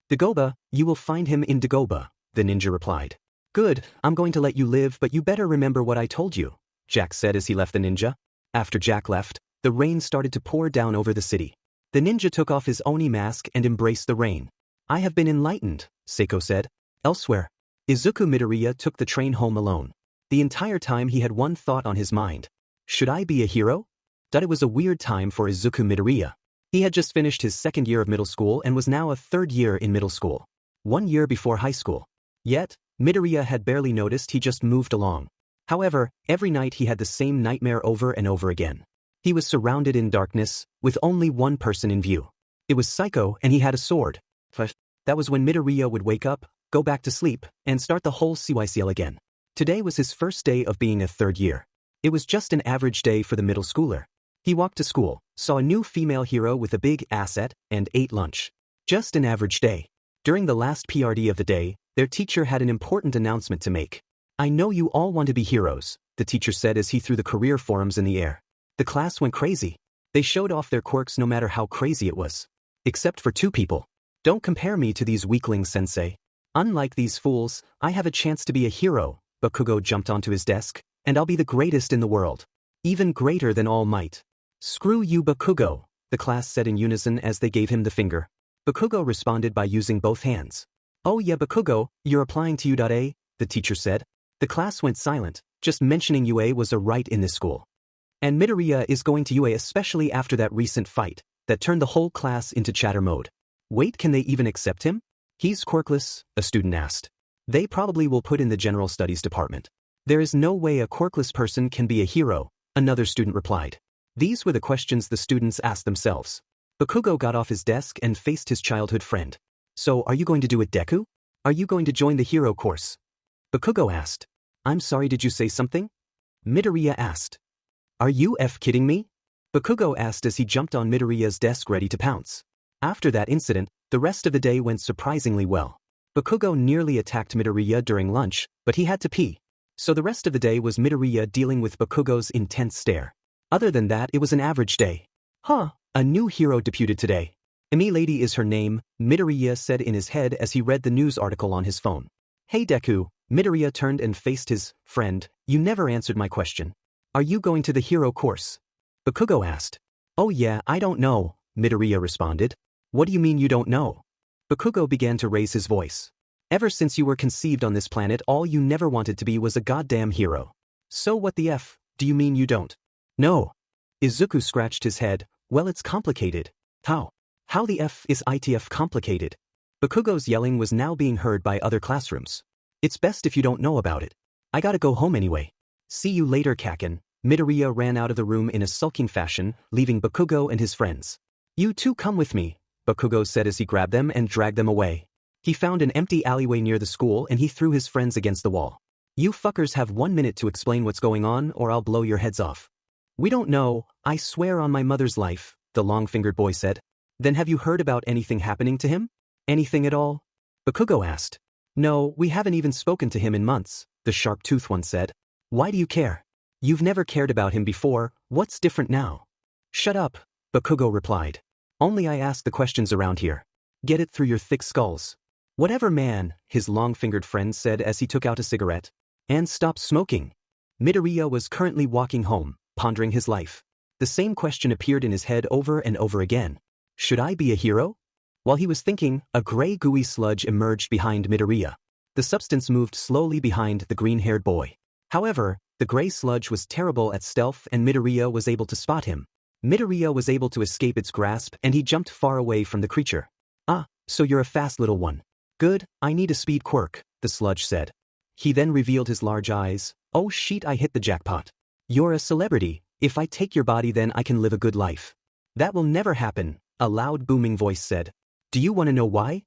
Dagoba, you will find him in Dagoba, the ninja replied. Good, I'm going to let you live but you better remember what I told you, Jack said as he left the ninja. After Jack left, the rain started to pour down over the city. The ninja took off his Oni mask and embraced the rain. I have been enlightened, Seiko said. Elsewhere, Izuku Midoriya took the train home alone. The entire time he had one thought on his mind. Should I be a hero? It was a weird time for Izuku Midoriya. He had just finished his second year of middle school and was now a third year in middle school. 1 year before high school. Yet, Midoriya had barely noticed he just moved along. However, every night he had the same nightmare over and over again. He was surrounded in darkness, with only one person in view. It was Psycho and he had a sword. That was when Midoriya would wake up, go back to sleep, and start the whole CYCL again. Today was his first day of being a third year. It was just an average day for the middle schooler. He walked to school, saw a new female hero with a big asset, and ate lunch. Just an average day. During the last PRD of the day, their teacher had an important announcement to make. I know you all want to be heroes, the teacher said as he threw the career forums in the air. The class went crazy. They showed off their quirks no matter how crazy it was. Except for 2 people. Don't compare me to these weaklings, sensei. Unlike these fools, I have a chance to be a hero. Bakugo jumped onto his desk, and I'll be the greatest in the world. Even greater than All Might. Screw you, Bakugo, the class said in unison as they gave him the finger. Bakugo responded by using both hands. Oh yeah, Bakugo, you're applying to U.A, the teacher said. The class went silent, just mentioning UA was a right in this school. And Midoriya is going to UA especially after that recent fight, that turned the whole class into chatter mode. Wait, can they even accept him? He's quirkless, a student asked. They probably will put in the general studies department. There is no way a quirkless person can be a hero, another student replied. These were the questions the students asked themselves. Bakugo got off his desk and faced his childhood friend. So are you going to do it, Deku? Are you going to join the hero course? Bakugo asked. I'm sorry, did you say something? Midoriya asked. Are you kidding me? Bakugo asked as he jumped on Midoriya's desk ready to pounce. After that incident, the rest of the day went surprisingly well. Bakugo nearly attacked Midoriya during lunch, but he had to pee. So the rest of the day was Midoriya dealing with Bakugo's intense stare. Other than that, it was an average day. Huh, a new hero debuted today. Emi lady is her name, Midoriya said in his head as he read the news article on his phone. Hey Deku, Midoriya turned and faced his friend. You never answered my question. Are you going to the hero course? Bakugo asked. Oh yeah, I don't know, Midoriya responded. What do you mean you don't know? Bakugo began to raise his voice. Ever since you were conceived on this planet, all you never wanted to be was a goddamn hero. So what the F, do you mean you don't? No. Izuku scratched his head. Well, it's complicated. How? How the F is ITF complicated? Bakugo's yelling was now being heard by other classrooms. It's best if you don't know about it. I gotta go home anyway. See you later, Kaken. Midoriya ran out of the room in a sulking fashion, leaving Bakugo and his friends. You two come with me, Bakugo said as he grabbed them and dragged them away. He found an empty alleyway near the school and he threw his friends against the wall. You fuckers have 1 minute to explain what's going on or I'll blow your heads off. We don't know, I swear on my mother's life, the long-fingered boy said. Then have you heard about anything happening to him? Anything at all? Bakugo asked. No, we haven't even spoken to him in months, the sharp-toothed one said. Why do you care? You've never cared about him before, what's different now? Shut up, Bakugo replied. Only I ask the questions around here. Get it through your thick skulls. Whatever, man, his long-fingered friend said as he took out a cigarette. And stopped smoking. Midoriya was currently walking home, pondering his life. The same question appeared in his head over and over again. Should I be a hero? While he was thinking, a gray gooey sludge emerged behind Midoriya. The substance moved slowly behind the green-haired boy. However, the gray sludge was terrible at stealth and Midoriya was able to spot him. Midoriya was able to escape its grasp and he jumped far away from the creature. Ah, so you're a fast little one. Good, I need a speed quirk, the sludge said. He then revealed his large eyes. Oh shit, I hit the jackpot. You're a celebrity, if I take your body then I can live a good life. That will never happen, a loud booming voice said. Do you want to know why?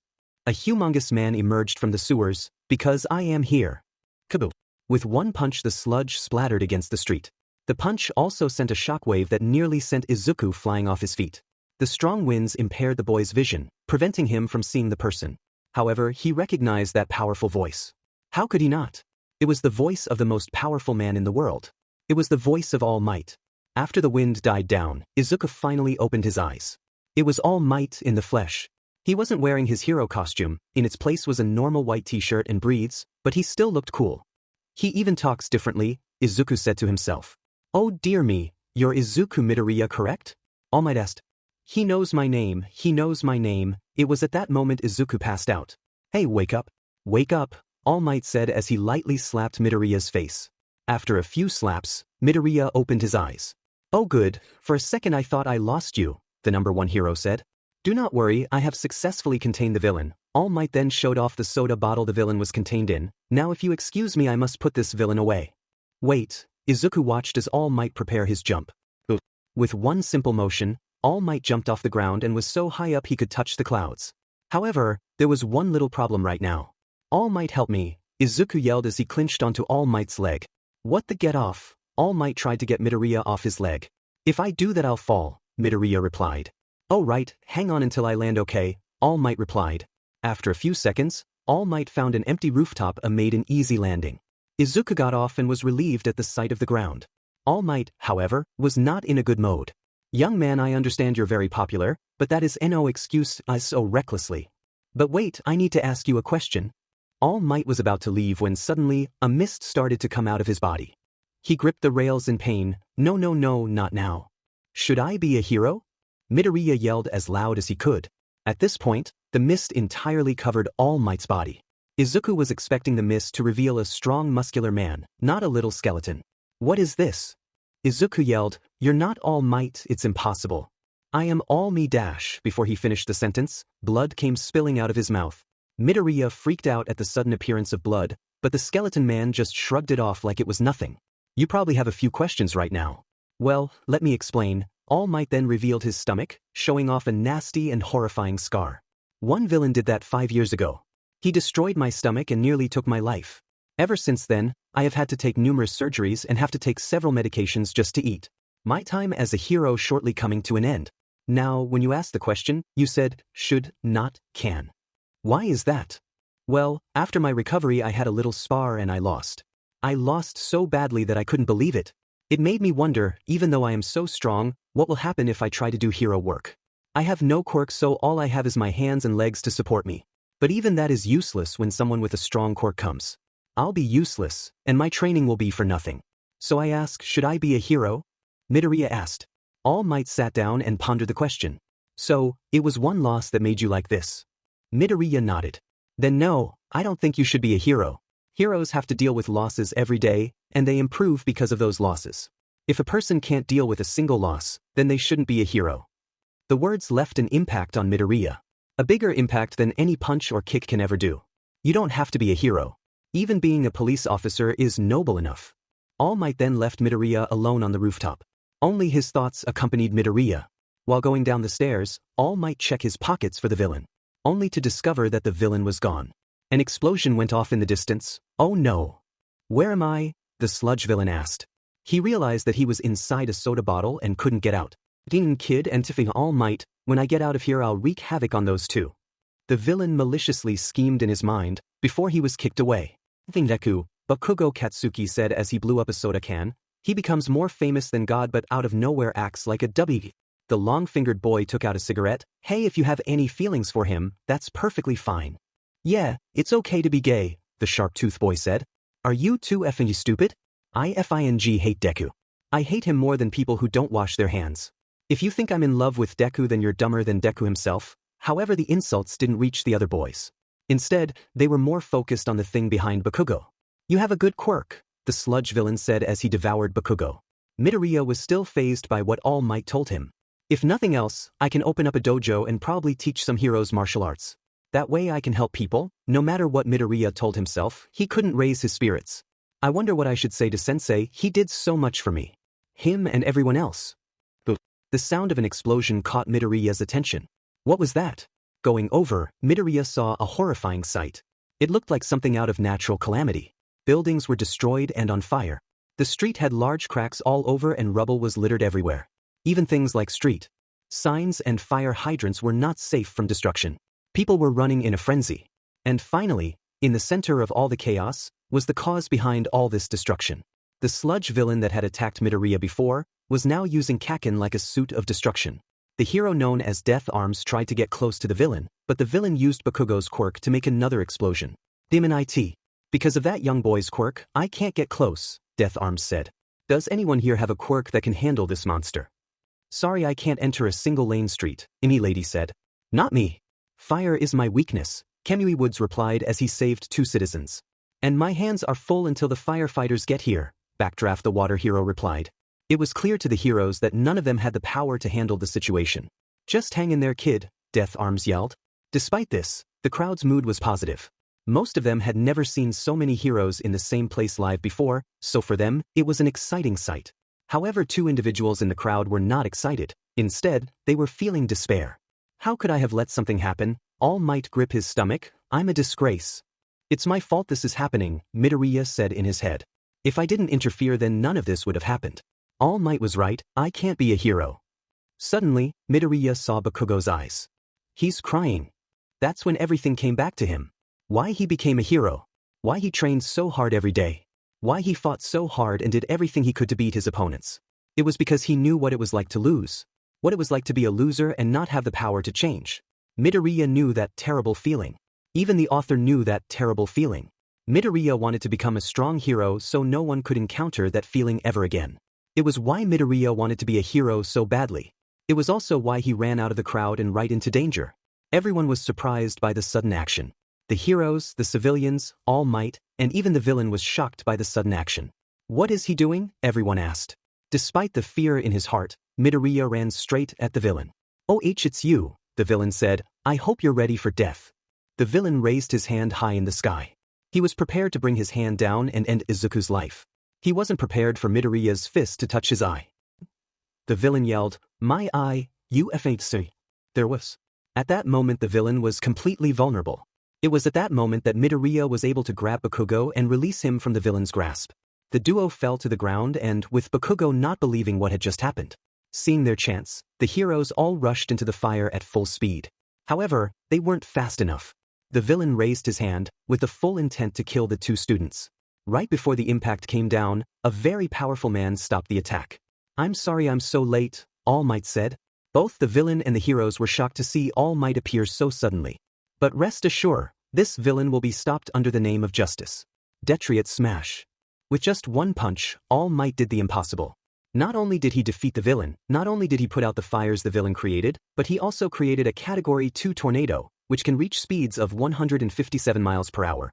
A humongous man emerged from the sewers, because I am here. Kaboom. With one punch the sludge splattered against the street. The punch also sent a shockwave that nearly sent Izuku flying off his feet. The strong winds impaired the boy's vision, preventing him from seeing the person. However, he recognized that powerful voice. How could he not? It was the voice of the most powerful man in the world. It was the voice of All Might. After the wind died down, Izuku finally opened his eyes. It was All Might in the flesh. He wasn't wearing his hero costume, in its place was a normal white t-shirt and breathes, but he still looked cool. He even talks differently, Izuku said to himself. Oh dear me, You're Izuku Midoriya, correct? All Might asked. He knows my name, he knows my name. It was at that moment Izuku passed out. Hey, wake up. Wake up, All Might said as he lightly slapped Midoriya's face. After a few slaps, Midoriya opened his eyes. Oh good, for a second I thought I lost you, the #1 hero said. Do not worry, I have successfully contained the villain. All Might then showed off the soda bottle the villain was contained in. Now if you excuse me, I must put this villain away. Wait, Izuku watched as All Might prepare his jump. With one simple motion, All Might jumped off the ground and was so high up he could touch the clouds. However, there was one little problem right now. All Might help me, Izuku yelled as he clinched onto All Might's leg. What the get off? All Might tried to get Midoriya off his leg. If I do that I'll fall, Midoriya replied. Oh right, hang on until I land, okay, All Might replied. After a few seconds, All Might found an empty rooftop and made an easy landing. Izuku got off and was relieved at the sight of the ground. All Might, however, was not in a good mode. Young man, I understand you're very popular, but that is no excuse so recklessly. But wait, I need to ask you a question. All Might was about to leave when suddenly, a mist started to come out of his body. He gripped the rails in pain. No, not now. Should I be a hero? Midoriya yelled as loud as he could. At this point, the mist entirely covered All Might's body. Izuku was expecting the mist to reveal a strong muscular man, not a little skeleton. What is this? Izuku yelled, You're not All Might, it's impossible. I am all me dash. Before he finished the sentence, blood came spilling out of his mouth. Midoriya freaked out at the sudden appearance of blood, but the skeleton man just shrugged it off like it was nothing. You probably have a few questions right now. Well, let me explain. All Might then revealed his stomach, showing off a nasty and horrifying scar. One villain did that 5 years ago. He destroyed my stomach and nearly took my life. Ever since then, I have had to take numerous surgeries and have to take several medications just to eat. My time as a hero shortly coming to an end. Now, when you asked the question, you said, should, not, can. Why is that? Well, after my recovery I had a little spar and I lost. I lost so badly that I couldn't believe it. It made me wonder, even though I am so strong, what will happen if I try to do hero work? I have no quirk, so all I have is my hands and legs to support me. But even that is useless when someone with a strong quirk comes. I'll be useless, and my training will be for nothing. So I ask, should I be a hero? Midoriya asked. All Might sat down and pondered the question. So, it was one loss that made you like this? Midoriya nodded. Then no, I don't think you should be a hero. Heroes have to deal with losses every day, and they improve because of those losses. If a person can't deal with a single loss, then they shouldn't be a hero. The words left an impact on Midoriya. A bigger impact than any punch or kick can ever do. You don't have to be a hero. Even being a police officer is noble enough. All Might then left Midoriya alone on the rooftop. Only his thoughts accompanied Midoriya. While going down the stairs, All Might check his pockets for the villain. Only to discover that the villain was gone. An explosion went off in the distance. Oh no. Where am I? The sludge villain asked. He realized that he was inside a soda bottle and couldn't get out. Ding kid and Tiffy All Might, when I get out of here I'll wreak havoc on those two. The villain maliciously schemed in his mind, before he was kicked away. Deku, Bakugo Katsuki said as he blew up a soda can. He becomes more famous than God but out of nowhere acts like a W. The long-fingered boy took out a cigarette. Hey, if you have any feelings for him, that's perfectly fine. Yeah, it's okay to be gay, the sharp-toothed boy said. Are you too effing stupid? I hate Deku. I hate him more than people who don't wash their hands. If you think I'm in love with Deku then you're dumber than Deku himself. However, the insults didn't reach the other boys. Instead, they were more focused on the thing behind Bakugo. You have a good quirk, the sludge villain said as he devoured Bakugo. Midoriya was still fazed by what All Might told him. If nothing else, I can open up a dojo and probably teach some heroes martial arts. That way I can help people. No matter what Midoriya told himself, he couldn't raise his spirits. I wonder what I should say to sensei, he did so much for me. Him and everyone else. The sound of an explosion caught Midoriya's attention. What was that? Going over, Midoriya saw a horrifying sight. It looked like something out of natural calamity. Buildings were destroyed and on fire. The street had large cracks all over and rubble was littered everywhere. Even things like street signs and fire hydrants were not safe from destruction. People were running in a frenzy. And finally, in the center of all the chaos, was the cause behind all this destruction. The sludge villain that had attacked Midoriya before was now using Kaken like a suit of destruction. The hero known as Death Arms tried to get close to the villain, but the villain used Bakugo's quirk to make another explosion. Demon IT. Because of that young boy's quirk, I can't get close, Death Arms said. Does anyone here have a quirk that can handle this monster? Sorry, I can't enter a single lane street, any lady said. Not me. Fire is my weakness, Kamui Woods replied as he saved 2 citizens. And my hands are full until the firefighters get here, Backdraft the water hero replied. It was clear to the heroes that none of them had the power to handle the situation. Just hang in there, kid, Death Arms yelled. Despite this, the crowd's mood was positive. Most of them had never seen so many heroes in the same place live before, so for them, it was an exciting sight. However, 2 individuals in the crowd were not excited. Instead, they were feeling despair. How could I have let something happen? All Might grip his stomach. I'm a disgrace. It's my fault this is happening, Midoriya said in his head. If I didn't interfere, then none of this would have happened. All Might was right, I can't be a hero. Suddenly, Midoriya saw Bakugo's eyes. He's crying. That's when everything came back to him. Why he became a hero. Why he trained so hard every day. Why he fought so hard and did everything he could to beat his opponents. It was because he knew what it was like to lose. What it was like to be a loser and not have the power to change. Midoriya knew that terrible feeling. Even the author knew that terrible feeling. Midoriya wanted to become a strong hero so no one could encounter that feeling ever again. It was why Midoriya wanted to be a hero so badly. It was also why he ran out of the crowd and right into danger. Everyone was surprised by the sudden action. The heroes, the civilians, All Might, and even the villain was shocked by the sudden action. What is he doing? Everyone asked. Despite the fear in his heart, Midoriya ran straight at the villain. Oh, it's you, the villain said. I hope you're ready for death. The villain raised his hand high in the sky. He was prepared to bring his hand down and end Izuku's life. He wasn't prepared for Midoriya's fist to touch his eye. The villain yelled, "My eye, you f8c." There was. At that moment the villain was completely vulnerable. It was at that moment that Midoriya was able to grab Bakugo and release him from the villain's grasp. The duo fell to the ground and, with Bakugo not believing what had just happened. Seeing their chance, the heroes all rushed into the fire at full speed. However, they weren't fast enough. The villain raised his hand, with the full intent to kill the 2 students. Right before the impact came down, a very powerful man stopped the attack. I'm sorry I'm so late, All Might said. Both the villain and the heroes were shocked to see All Might appear so suddenly. But rest assured, this villain will be stopped under the name of justice. Detriot Smash. With just one punch, All Might did the impossible. Not only did he defeat the villain, not only did he put out the fires the villain created, but he also created a Category 2 tornado, which can reach speeds of 157 miles per hour.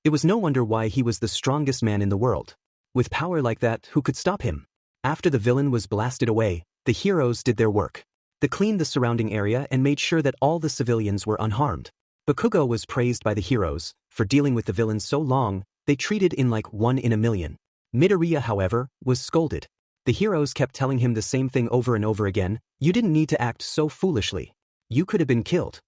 It was no wonder why he was the strongest man in the world. With power like that, who could stop him? After the villain was blasted away, the heroes did their work. They cleaned the surrounding area and made sure that all the civilians were unharmed. Bakugo was praised by the heroes. For dealing with the villain so long, they treated him like 1 in a million. Midoriya, however, was scolded. The heroes kept telling him the same thing over and over again. You didn't need to act so foolishly. You could have been killed.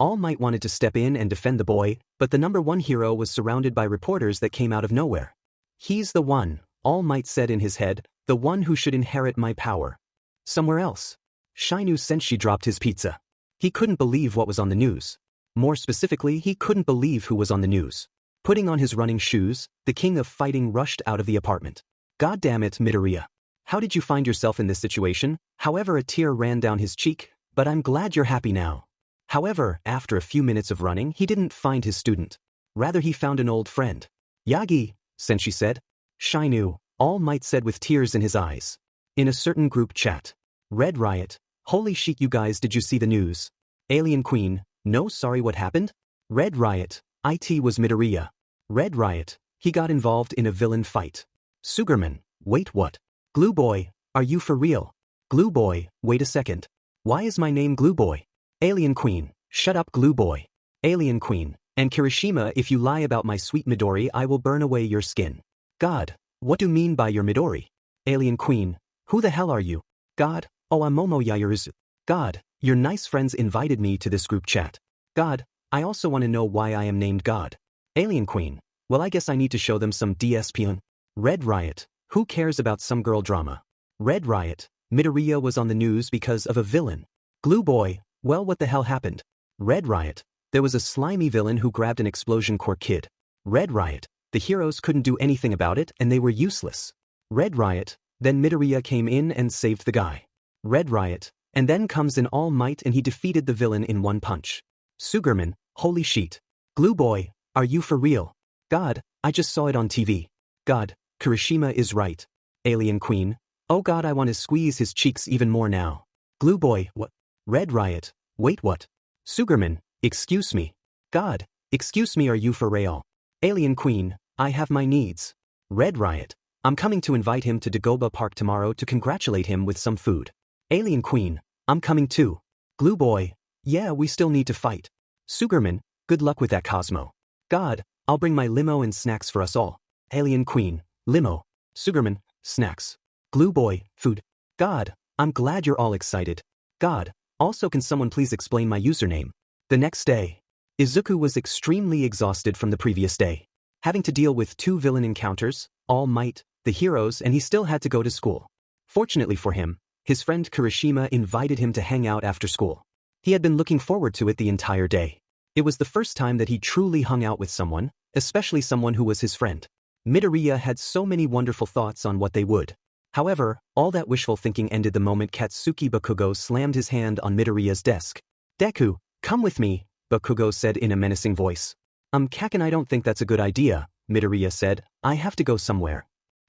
All Might wanted to step in and defend the boy, but the #1 hero was surrounded by reporters that came out of nowhere. He's the one, All Might said in his head, the one who should inherit my power. Somewhere else. Shinueni Sensei dropped his pizza. He couldn't believe what was on the news. More specifically, he couldn't believe who was on the news. Putting on his running shoes, the king of fighting rushed out of the apartment. God damn it, Midoriya. How did you find yourself in this situation? However, a tear ran down his cheek, but I'm glad you're happy now. However, after a few minutes of running, he didn't find his student. Rather, he found an old friend. Yagi, Sensei said. Shinueni, All Might said with tears in his eyes. In a certain group chat. Red Riot. Holy shit, you guys, did you see the news? Alien Queen. No, sorry, what happened? Red Riot. It was Midoriya. Red Riot. He got involved in a villain fight. Sugarman. Wait, what? Glue Boy. Are you for real? Glue Boy. Wait a second. Why is my name Glue Boy? Alien Queen. Shut up, Glue Boy. Alien Queen. And Kirishima, if you lie about my sweet Midori, I will burn away your skin. God. What do you mean by your Midori? Alien Queen. Who the hell are you? God. Oh, I'm Momo Yaoyuruzu. God. Your nice friends invited me to this group chat. God. I also want to know why I am named God. Alien Queen. Well, I guess I need to show them some DSPN. Red Riot. Who cares about some girl drama? Red Riot. Midoriya was on the news because of a villain. Glue Boy. Well, what the hell happened? Red Riot. There was a slimy villain who grabbed an explosion core kid. Red Riot. The heroes couldn't do anything about it and they were useless. Red Riot. Then Midoriya came in and saved the guy. Red Riot. And then comes an All Might and he defeated the villain in one punch. Sugarman. Holy shit. Glue Boy. Are you for real? God. I just saw it on TV. God. Kirishima is right. Alien Queen. Oh god, I want to squeeze his cheeks even more now. Glue Boy, what? Red Riot, wait what? Sugarman, excuse me. God, excuse me, are you for real? Alien Queen, I have my needs. Red Riot, I'm coming to invite him to Dagoba Park tomorrow to congratulate him with some food. Alien Queen, I'm coming too. Glue Boy, yeah, we still need to fight. Sugarman, good luck with that Cosmo. God, I'll bring my limo and snacks for us all. Alien Queen, limo. Sugarman, snacks. Glue Boy, food. God, I'm glad you're all excited. God, also can someone please explain my username? The next day, Izuku was extremely exhausted from the previous day, having to deal with 2 villain encounters, All Might, the heroes, and he still had to go to school. Fortunately for him, his friend Kirishima invited him to hang out after school. He had been looking forward to it the entire day. It was the first time that he truly hung out with someone, especially someone who was his friend. Midoriya had so many wonderful thoughts on what they would. However, all that wishful thinking ended the moment Katsuki Bakugo slammed his hand on Midoriya's desk. Deku, come with me, Bakugo said in a menacing voice. Kaken, I don't think that's a good idea, Midoriya said. I have to go somewhere.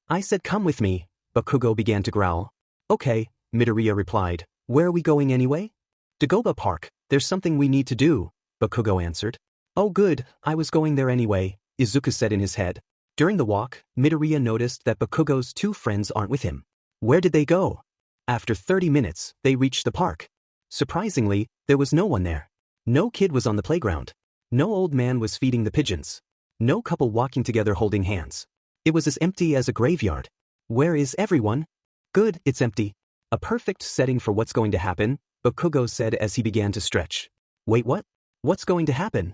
I said come with me, Bakugo began to growl. Okay, Midoriya replied. Where are we going anyway? Dagoba Park, there's something we need to do, Bakugo answered. Oh good, I was going there anyway, Izuku said in his head. During the walk, Midoriya noticed that Bakugo's 2 friends aren't with him. Where did they go? After 30 minutes, they reached the park. Surprisingly, there was no one there. No kid was on the playground. No old man was feeding the pigeons. No couple walking together holding hands. It was as empty as a graveyard. Where is everyone? Good, it's empty. A perfect setting for what's going to happen, Bakugo said as he began to stretch. Wait, what? What's going to happen?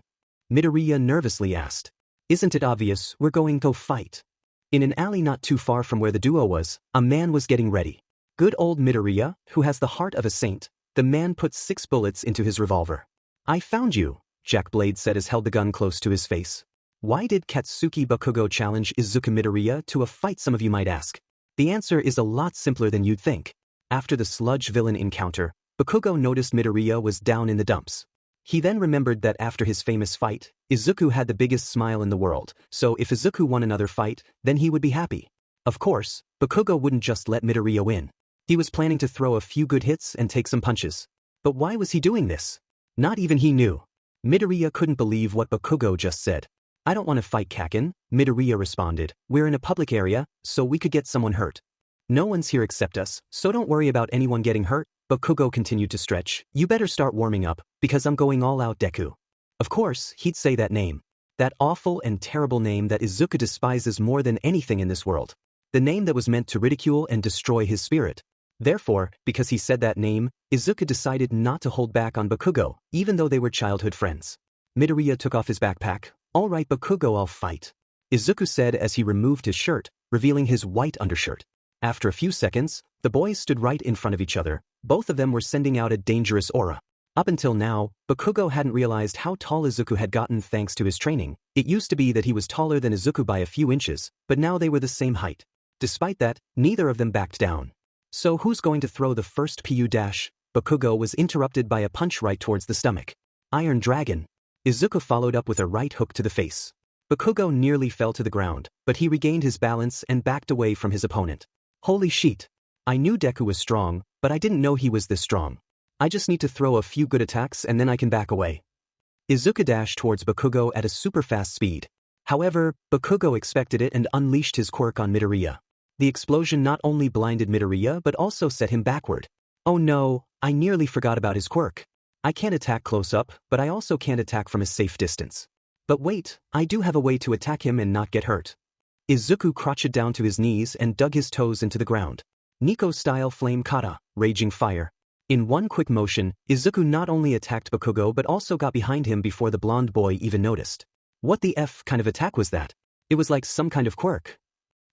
Midoriya nervously asked. Isn't it obvious we're going to fight? In an alley not too far from where the duo was, a man was getting ready. Good old Midoriya, who has the heart of a saint, the man put 6 bullets into his revolver. I found you, Jack Blade said as held the gun close to his face. Why did Katsuki Bakugo challenge Izuku Midoriya to a fight, some of you might ask? The answer is a lot simpler than you'd think. After the sludge villain encounter, Bakugo noticed Midoriya was down in the dumps. He then remembered that after his famous fight, Izuku had the biggest smile in the world, so if Izuku won another fight, then he would be happy. Of course, Bakugo wouldn't just let Midoriya win. He was planning to throw a few good hits and take some punches. But why was he doing this? Not even he knew. Midoriya couldn't believe what Bakugo just said. I don't want to fight, Kaken, Midoriya responded. We're in a public area, so we could get someone hurt. No one's here except us, so don't worry about anyone getting hurt. Bakugo continued to stretch. You better start warming up, because I'm going all out, Deku. Of course, he'd say that name. That awful and terrible name that Izuku despises more than anything in this world. The name that was meant to ridicule and destroy his spirit. Therefore, because he said that name, Izuku decided not to hold back on Bakugo, even though they were childhood friends. Midoriya took off his backpack. All right, Bakugo, I'll fight, Izuku said as he removed his shirt, revealing his white undershirt. After a few seconds, the boys stood right in front of each other. Both of them were sending out a dangerous aura. Up until now, Bakugo hadn't realized how tall Izuku had gotten thanks to his training. It used to be that he was taller than Izuku by a few inches, but now they were the same height. Despite that, neither of them backed down. So who's going to throw the first PU dash? Bakugo was interrupted by a punch right towards the stomach. Iron Dragon. Izuku followed up with a right hook to the face. Bakugo nearly fell to the ground, but he regained his balance and backed away from his opponent. Holy shit. I knew Deku was strong, but I didn't know he was this strong. I just need to throw a few good attacks and then I can back away. Izuku dashed towards Bakugo at a super fast speed. However, Bakugo expected it and unleashed his quirk on Midoriya. The explosion not only blinded Midoriya but also set him backward. Oh no, I nearly forgot about his quirk. I can't attack close up, but I also can't attack from a safe distance. But wait, I do have a way to attack him and not get hurt. Izuku crouched down to his knees and dug his toes into the ground. Niko Style Flame Kata, Raging Fire. In one quick motion, Izuku not only attacked Bakugo but also got behind him before the blonde boy even noticed. What the F kind of attack was that? It was like some kind of quirk.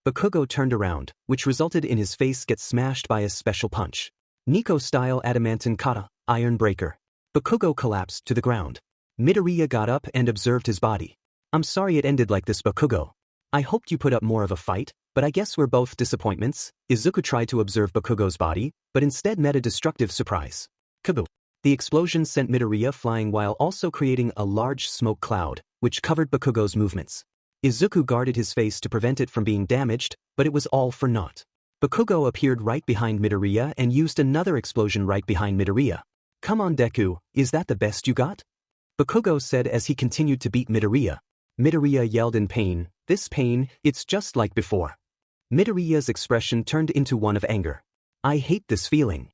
Bakugo turned around, which resulted in his face get smashed by a special punch. Niko Style Adamantine Kata, Iron Breaker. Bakugo collapsed to the ground. Midoriya got up and observed his body. I'm sorry it ended like this, Bakugo. I hoped you put up more of a fight, but I guess we're both disappointments. Izuku tried to observe Bakugo's body, but instead met a destructive surprise. Kaboom! The explosion sent Midoriya flying while also creating a large smoke cloud, which covered Bakugo's movements. Izuku guarded his face to prevent it from being damaged, but it was all for naught. Bakugo appeared right behind Midoriya and used another explosion right behind Midoriya. Come on Deku, is that the best you got? Bakugo said as he continued to beat Midoriya. Midoriya yelled in pain, this pain, it's just like before. Midoriya's expression turned into one of anger. I hate this feeling.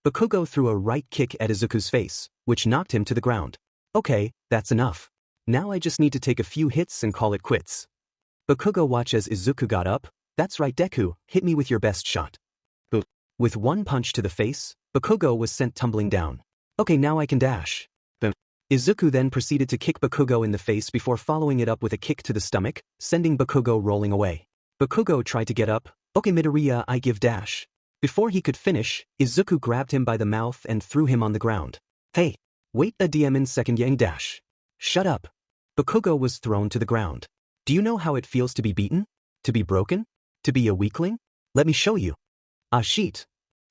Bakugo threw a right kick at Izuku's face, which knocked him to the ground. Okay, that's enough. Now I just need to take a few hits and call it quits. Bakugo watched as Izuku got up. That's right Deku, hit me with your best shot. With one punch to the face, Bakugo was sent tumbling down. Okay, now I can dash. Izuku then proceeded to kick Bakugo in the face before following it up with a kick to the stomach, sending Bakugo rolling away. Bakugo tried to get up. Okay Midoriya, I give dash. Before he could finish, Izuku grabbed him by the mouth and threw him on the ground. Hey, wait a DM second yang dash. Shut up. Bakugo was thrown to the ground. Do you know how it feels to be beaten? To be broken? To be a weakling? Let me show you. Ah shit.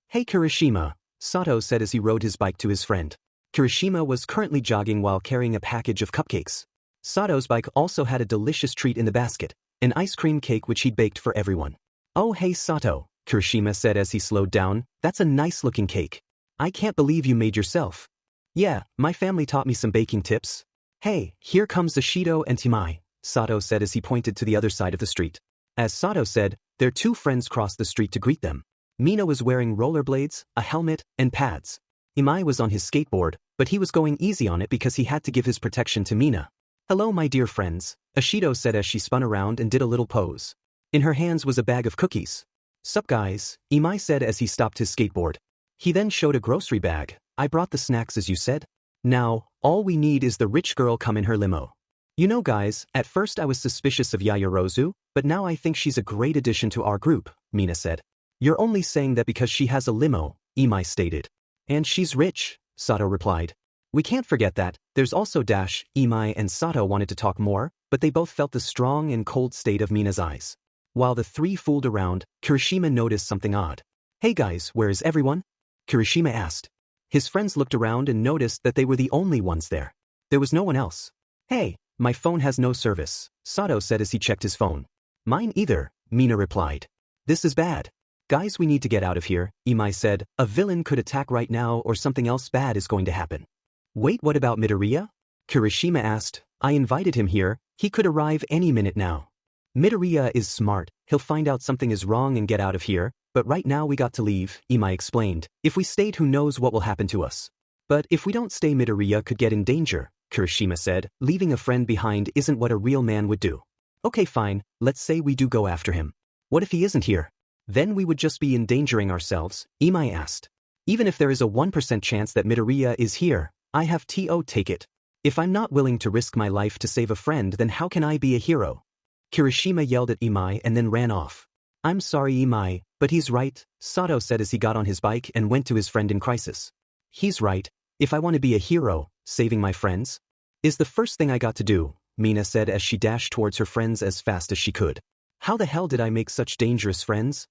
Hey Kirishima, Sato said as he rode his bike to his friend. Kirishima was currently jogging while carrying a package of cupcakes. Sato's bike also had a delicious treat in the basket, an ice cream cake which he'd baked for everyone. Oh hey Sato, Kirishima said as he slowed down, that's a nice looking cake. I can't believe you made yourself. Yeah, my family taught me some baking tips. Hey, here comes the Shido and Timai, Sato said as he pointed to the other side of the street. As Sato said, their two friends crossed the street to greet them. Mina was wearing rollerblades, a helmet, and pads. Imai was on his skateboard, but he was going easy on it because he had to give his protection to Mina. Hello my dear friends, Ashido said as she spun around and did a little pose. In her hands was a bag of cookies. Sup guys, Imai said as he stopped his skateboard. He then showed a grocery bag. I brought the snacks as you said. Now, all we need is the rich girl come in her limo. You know guys, at first I was suspicious of Yayarozu, but now I think she's a great addition to our group, Mina said. You're only saying that because she has a limo, Imai stated. And she's rich, Sato replied. We can't forget that, there's also Dash, Imai and Sato wanted to talk more, but they both felt the strong and cold state of Mina's eyes. While the three fooled around, Kirishima noticed something odd. Hey guys, where is everyone? Kirishima asked. His friends looked around and noticed that they were the only ones there. There was no one else. Hey, my phone has no service, Sato said as he checked his phone. Mine either, Mina replied. This is bad. Guys, we need to get out of here, Imai said. A villain could attack right now or something else bad is going to happen. Wait, what about Midoriya? Kirishima asked. I invited him here, he could arrive any minute now. Midoriya is smart, he'll find out something is wrong and get out of here, but right now we got to leave, Imai explained. If we stayed who knows what will happen to us. But if we don't stay Midoriya could get in danger, Kirishima said. Leaving a friend behind isn't what a real man would do. Okay fine, let's say we do go after him. What if he isn't here? Then we would just be endangering ourselves, Imai asked. Even if there is a 1% chance that Midoriya is here, I have to take it. If I'm not willing to risk my life to save a friend then how can I be a hero? Kirishima yelled at Imai and then ran off. I'm sorry Imai, but he's right, Sato said as he got on his bike and went to his friend in crisis. He's right, if I want to be a hero, saving my friends is the first thing I got to do, Mina said as she dashed towards her friends as fast as she could. How the hell did I make such dangerous friends?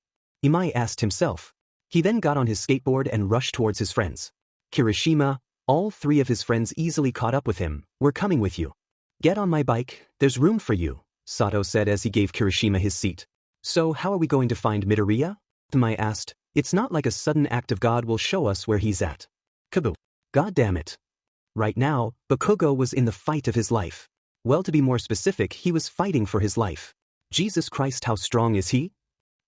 Imai asked himself. He then got on his skateboard and rushed towards his friends. Kirishima, all three of his friends easily caught up with him. We're coming with you. Get on my bike, there's room for you, Sato said as he gave Kirishima his seat. So how are we going to find Midoriya? Imai asked. It's not like a sudden act of God will show us where he's at. Kaboom. God damn it. Right now, Bakugo was in the fight of his life. Well, to be more specific, he was fighting for his life. Jesus Christ, how strong is he?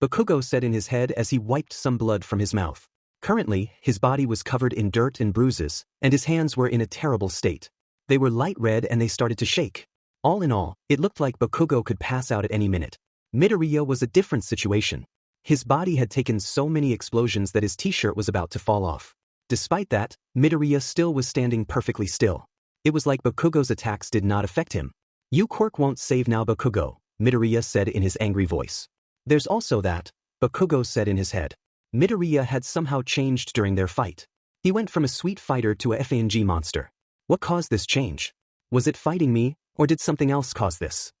Bakugo said in his head as he wiped some blood from his mouth. Currently, his body was covered in dirt and bruises, and his hands were in a terrible state. They were light red and they started to shake. All in all, it looked like Bakugo could pass out at any minute. Midoriya was a different situation. His body had taken so many explosions that his t-shirt was about to fall off. Despite that, Midoriya still was standing perfectly still. It was like Bakugo's attacks did not affect him. You quirk won't save now Bakugo, Midoriya said in his angry voice. There's also that, Bakugo said in his head. Midoriya had somehow changed during their fight. He went from a sweet fighter to a FANG monster. What caused this change? Was it fighting me, or did something else cause this?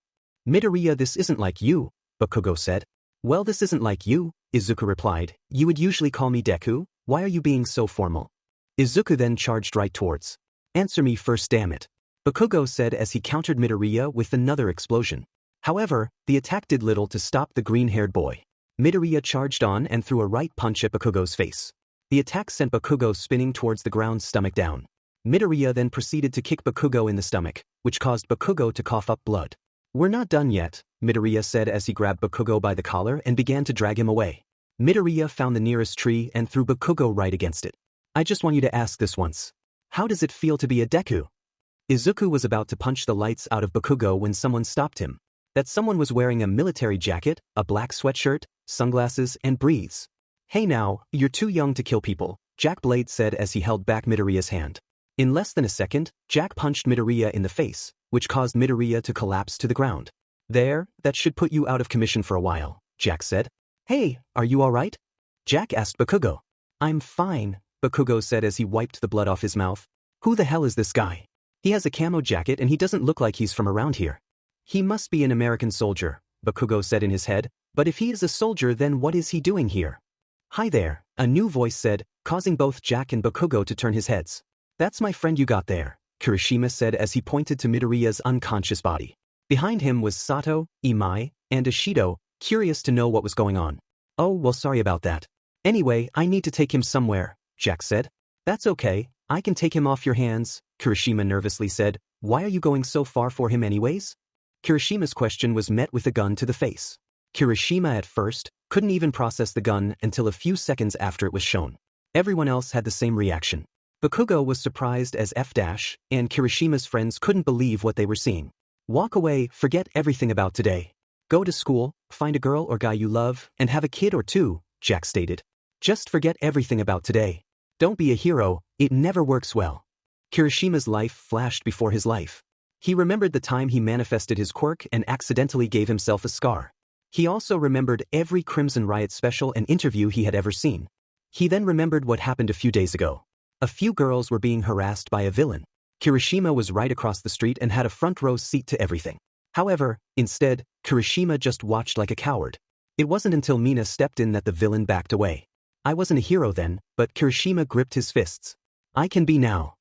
Midoriya, this isn't like you, Bakugo said. Well, this isn't like you, Izuku replied. You would usually call me Deku, why are you being so formal? Izuku then charged right towards. Answer me first, damn it. Bakugo said as he countered Midoriya with another explosion. However, the attack did little to stop the green-haired boy. Midoriya charged on and threw a right punch at Bakugo's face. The attack sent Bakugo spinning towards the ground, stomach down. Midoriya then proceeded to kick Bakugo in the stomach, which caused Bakugo to cough up blood. "We're not done yet," Midoriya said as he grabbed Bakugo by the collar and began to drag him away. Midoriya found the nearest tree and threw Bakugo right against it. "I just want you to ask this once. How does it feel to be a Deku?" Izuku was about to punch the lights out of Bakugo when someone stopped him. That someone was wearing a military jacket, a black sweatshirt, sunglasses, and breathes. "Hey now, you're too young to kill people," Jack Blade said as he held back Midoriya's hand. In less than a second, Jack punched Midoriya in the face, which caused Midoriya to collapse to the ground. "There, that should put you out of commission for a while," Jack said. "Hey, are you alright?" Jack asked Bakugo. "I'm fine," Bakugo said as he wiped the blood off his mouth. "Who the hell is this guy? He has a camo jacket and he doesn't look like he's from around here." "He must be an American soldier," Bakugo said in his head, "but if he is a soldier then what is he doing here?" "Hi there," a new voice said, causing both Jack and Bakugo to turn his heads. "That's my friend you got there," Kirishima said as he pointed to Midoriya's unconscious body. Behind him was Sato, Imai, and Ishido, curious to know what was going on. "Oh, well, sorry about that. Anyway, I need to take him somewhere," Jack said. "That's okay, I can take him off your hands," Kirishima nervously said. "Why are you going so far for him anyways?" Kirishima's question was met with a gun to the face. Kirishima at first couldn't even process the gun until a few seconds after it was shown. Everyone else had the same reaction. Bakugo was surprised as F-, and Kirishima's friends couldn't believe what they were seeing. "Walk away, forget everything about today. Go to school, find a girl or guy you love, and have a kid or two," Jack stated. "Just forget everything about today. Don't be a hero, it never works well." Kirishima's life flashed before his life. He remembered the time he manifested his quirk and accidentally gave himself a scar. He also remembered every Crimson Riot special and interview he had ever seen. He then remembered what happened a few days ago. A few girls were being harassed by a villain. Kirishima was right across the street and had a front row seat to everything. However, instead, Kirishima just watched like a coward. It wasn't until Mina stepped in that the villain backed away. "I wasn't a hero then," but Kirishima gripped his fists. "I can be now.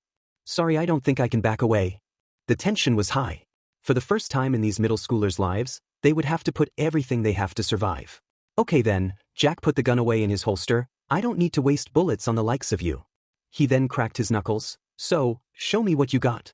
Sorry, I don't think I can back away." The tension was high. For the first time in these middle schoolers' lives, they would have to put everything they have to survive. "Okay then," Jack put the gun away in his holster, "I don't need to waste bullets on the likes of you." He then cracked his knuckles. "So, show me what you got."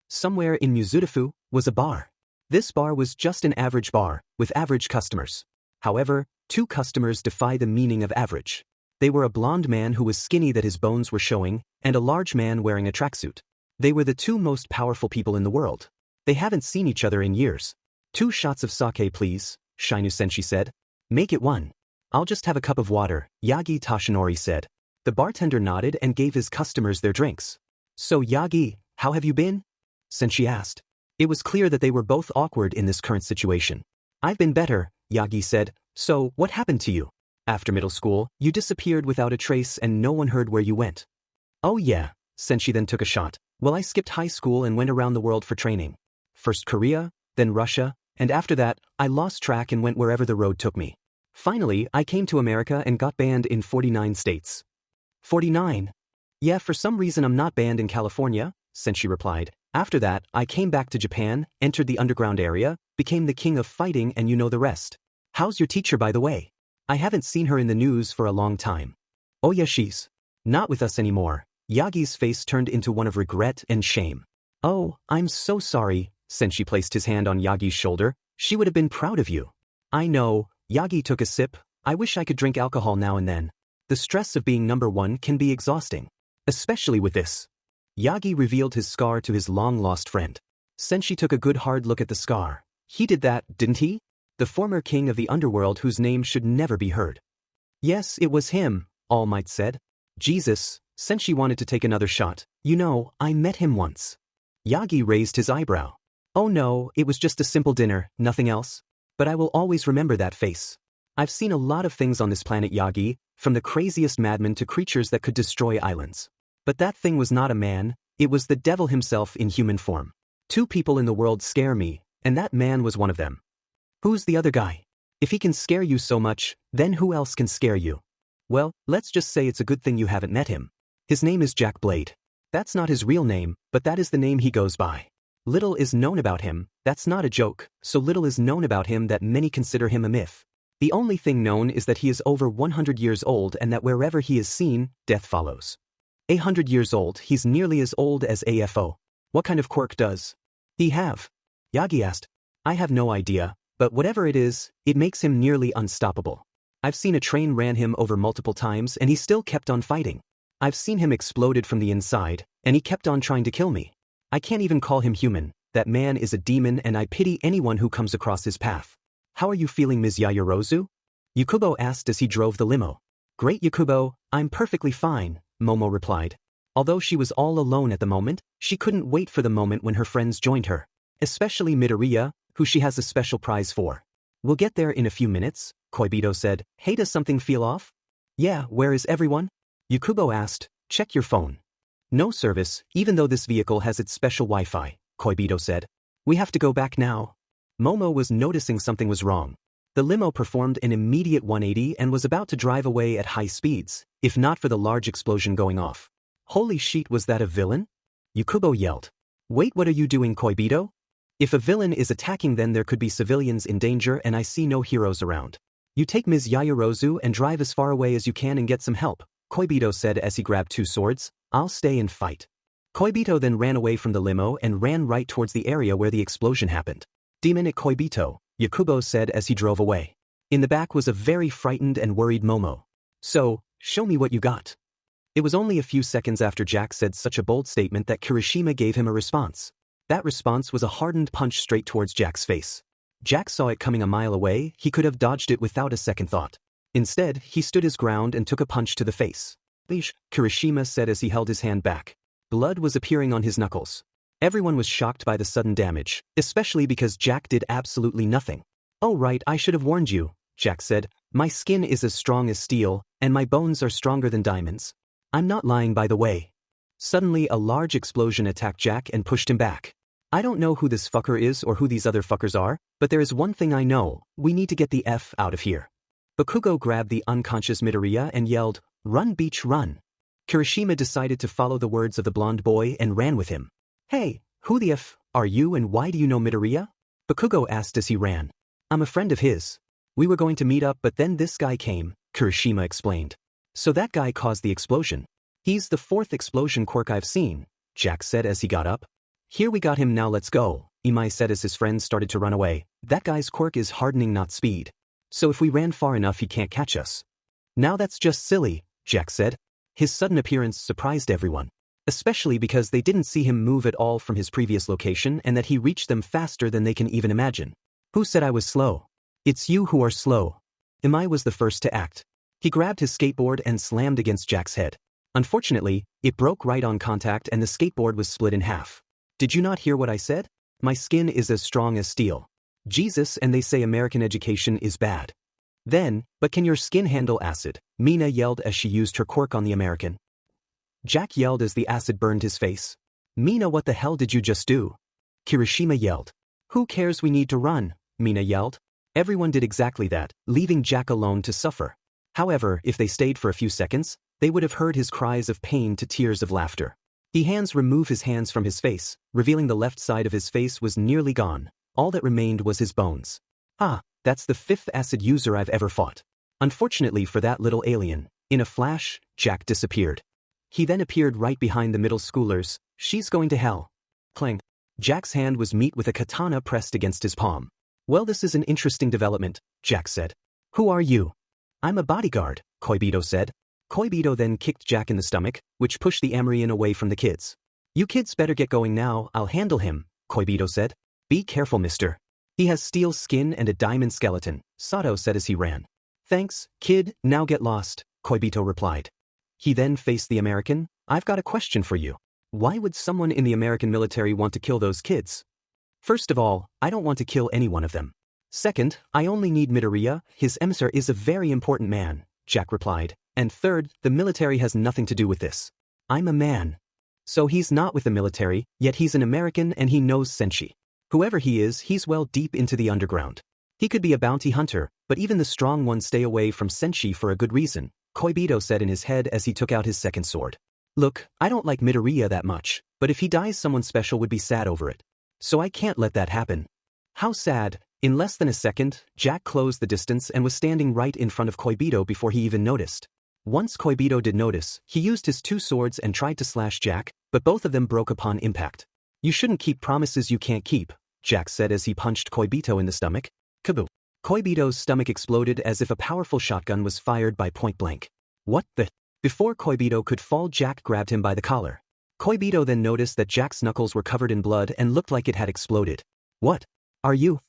Somewhere in Mizudafu was a bar. This bar was just an average bar, with average customers. However, two customers defy the meaning of average. They were a blonde man who was skinny that his bones were showing, and a large man wearing a tracksuit. They were the two most powerful people in the world. They haven't seen each other in years. "2 shots of sake please," Shinu-sensei said. "Make it 1. "I'll just have a cup of water," Yagi Toshinori said. The bartender nodded and gave his customers their drinks. "So Yagi, how have you been?" Sensei asked. It was clear that they were both awkward in this current situation. "I've been better," Yagi said. "So, what happened to you? After middle school, you disappeared without a trace and no one heard where you went." "Oh yeah," Sensei then took a shot. "Well, I skipped high school and went around the world for training. First Korea, then Russia, and after that, I lost track and went wherever the road took me. Finally, I came to America and got banned in 49 states. 49? Yeah, for some reason I'm not banned in California, Sensei replied. After that, I came back to Japan, entered the underground area, became the king of fighting, and you know the rest. How's your teacher, by the way? I haven't seen her in the news for a long time." "Oh yeah, she's not with us anymore." Yagi's face turned into one of regret and shame. "Oh, I'm so sorry," Sensei placed his hand on Yagi's shoulder. "She would have been proud of you." "I know." Yagi took a sip. "I wish I could drink alcohol now and then. The stress of being number one can be exhausting. Especially with this." Yagi revealed his scar to his long-lost friend. Sensei took a good hard look at the scar. "He did that, didn't he? The former king of the underworld whose name should never be heard." "Yes, it was him," All Might said. "Jesus," Sensei wanted to take another shot. "You know, I met him once." Yagi raised his eyebrow. "Oh no, it was just a simple dinner, nothing else. But I will always remember that face. I've seen a lot of things on this planet, Yagi, from the craziest madmen to creatures that could destroy islands. But that thing was not a man, it was the devil himself in human form. 2 people in the world scare me, and that man was one of them. Who's the other guy? If he can scare you so much, then who else can scare you? Well, let's just say it's a good thing you haven't met him. His name is Jack Blade. That's not his real name, but that is the name he goes by. Little is known about him, that's not a joke, so little is known about him that many consider him a myth. The only thing known is that he is over 100 years old and that wherever he is seen, death follows. 100 years old, he's nearly as old as AFO. What kind of quirk does he have? Yagi asked. I have no idea, but whatever it is, it makes him nearly unstoppable. I've seen a train ran him over multiple times and he still kept on fighting. I've seen him exploded from the inside, and he kept on trying to kill me. I can't even call him human. That man is a demon and I pity anyone who comes across his path. How are you feeling, Ms. Yayorozu? Yakubo asked as he drove the limo. Great, Yakubo, I'm perfectly fine, Momo replied. Although she was all alone at the moment, she couldn't wait for the moment when her friends joined her. Especially Midoriya, who she has a special prize for. We'll get there in a few minutes, Koibito said. Hey, does something feel off? Yeah, where is everyone? Yakubo asked. Check your phone. No service, even though this vehicle has its special Wi-Fi, Koibito said. We have to go back now. Momo was noticing something was wrong. The limo performed an immediate 180 and was about to drive away at high speeds, if not for the large explosion going off. Holy shit, was that a villain? Yakubo yelled. Wait, what are you doing, Koibito? If a villain is attacking, then there could be civilians in danger and I see no heroes around. You take Ms. Yayorozu and drive as far away as you can and get some help, Koibito said as he grabbed two swords. I'll stay and fight. Koibito then ran away from the limo and ran right towards the area where the explosion happened. Demon at Koibito, Yakubo said as he drove away. In the back was a very frightened and worried Momo. So, show me what you got. It was only a few seconds after Jack said such a bold statement that Kirishima gave him a response. That response was a hardened punch straight towards Jack's face. Jack saw it coming a mile away. He could have dodged it without a second thought. Instead, he stood his ground and took a punch to the face. Leash, Kirishima said as he held his hand back. Blood was appearing on his knuckles. Everyone was shocked by the sudden damage, especially because Jack did absolutely nothing. Oh right, I should have warned you, Jack said. My skin is as strong as steel, and my bones are stronger than diamonds. I'm not lying, by the way. Suddenly a large explosion attacked Jack and pushed him back. I don't know who this fucker is or who these other fuckers are, but there is one thing I know, we need to get the F out of here. Bakugo grabbed the unconscious Midoriya and yelled, Run, beach, run. Kirishima decided to follow the words of the blonde boy and ran with him. Hey, who the F are you and why do you know Midoriya? Bakugo asked as he ran. I'm a friend of his. We were going to meet up but then this guy came, Kirishima explained. So that guy caused the explosion. He's the fourth explosion quirk I've seen, Jack said as he got up. Here we got him, now let's go, Imai said as his friends started to run away. That guy's quirk is hardening, not speed. So if we ran far enough he can't catch us. Now that's just silly, Jack said. His sudden appearance surprised everyone. Especially because they didn't see him move at all from his previous location and that he reached them faster than they can even imagine. Who said I was slow? It's you who are slow. Imai was the first to act. He grabbed his skateboard and slammed against Jack's head. Unfortunately, it broke right on contact and the skateboard was split in half. Did you not hear what I said? My skin is as strong as steel. Jesus, and they say American education is bad. Then, but can your skin handle acid? Mina yelled as she used her quirk on the American. Jack yelled as the acid burned his face. Mina, what the hell did you just do? Kirishima yelled. Who cares, we need to run, Mina yelled. Everyone did exactly that, leaving Jack alone to suffer. However, if they stayed for a few seconds, they would have heard his cries of pain to tears of laughter. Remove his hands from his face, revealing the left side of his face was nearly gone. All that remained was his bones. Ah, that's the fifth acid user I've ever fought. Unfortunately for that little alien, in a flash, Jack disappeared. He then appeared right behind the middle schoolers. She's going to hell. Clang. Jack's hand was meet with a katana pressed against his palm. Well, this is an interesting development, Jack said. Who are you? I'm a bodyguard, Koibito said. Koibito then kicked Jack in the stomach, which pushed the Amarian away from the kids. You kids better get going now, I'll handle him, Koibito said. Be careful, mister. He has steel skin and a diamond skeleton, Sato said as he ran. Thanks, kid, now get lost, Koibito replied. He then faced the American. I've got a question for you. Why would someone in the American military want to kill those kids? First of all, I don't want to kill any one of them. Second, I only need Midoriya, his emissary is a very important man, Jack replied. And third, the military has nothing to do with this. I'm a man. So he's not with the military, yet he's an American and he knows sensei. Whoever he is, he's well deep into the underground. He could be a bounty hunter, but even the strong ones stay away from sensei for a good reason, Koibito said in his head as he took out his second sword. Look, I don't like Midoriya that much, but if he dies someone special would be sad over it. So I can't let that happen. How sad, In less than a second, Jack closed the distance and was standing right in front of Koibito before he even noticed. Once Koibito did notice, he used his two swords and tried to slash Jack, but both of them broke upon impact. You shouldn't keep promises you can't keep, Jack said as he punched Koibito in the stomach. Kaboom! Koibito's stomach exploded as if a powerful shotgun was fired by point blank. What the? Before Koibito could fall, Jack grabbed him by the collar. Koibito then noticed that Jack's knuckles were covered in blood and looked like it had exploded. What? Are you?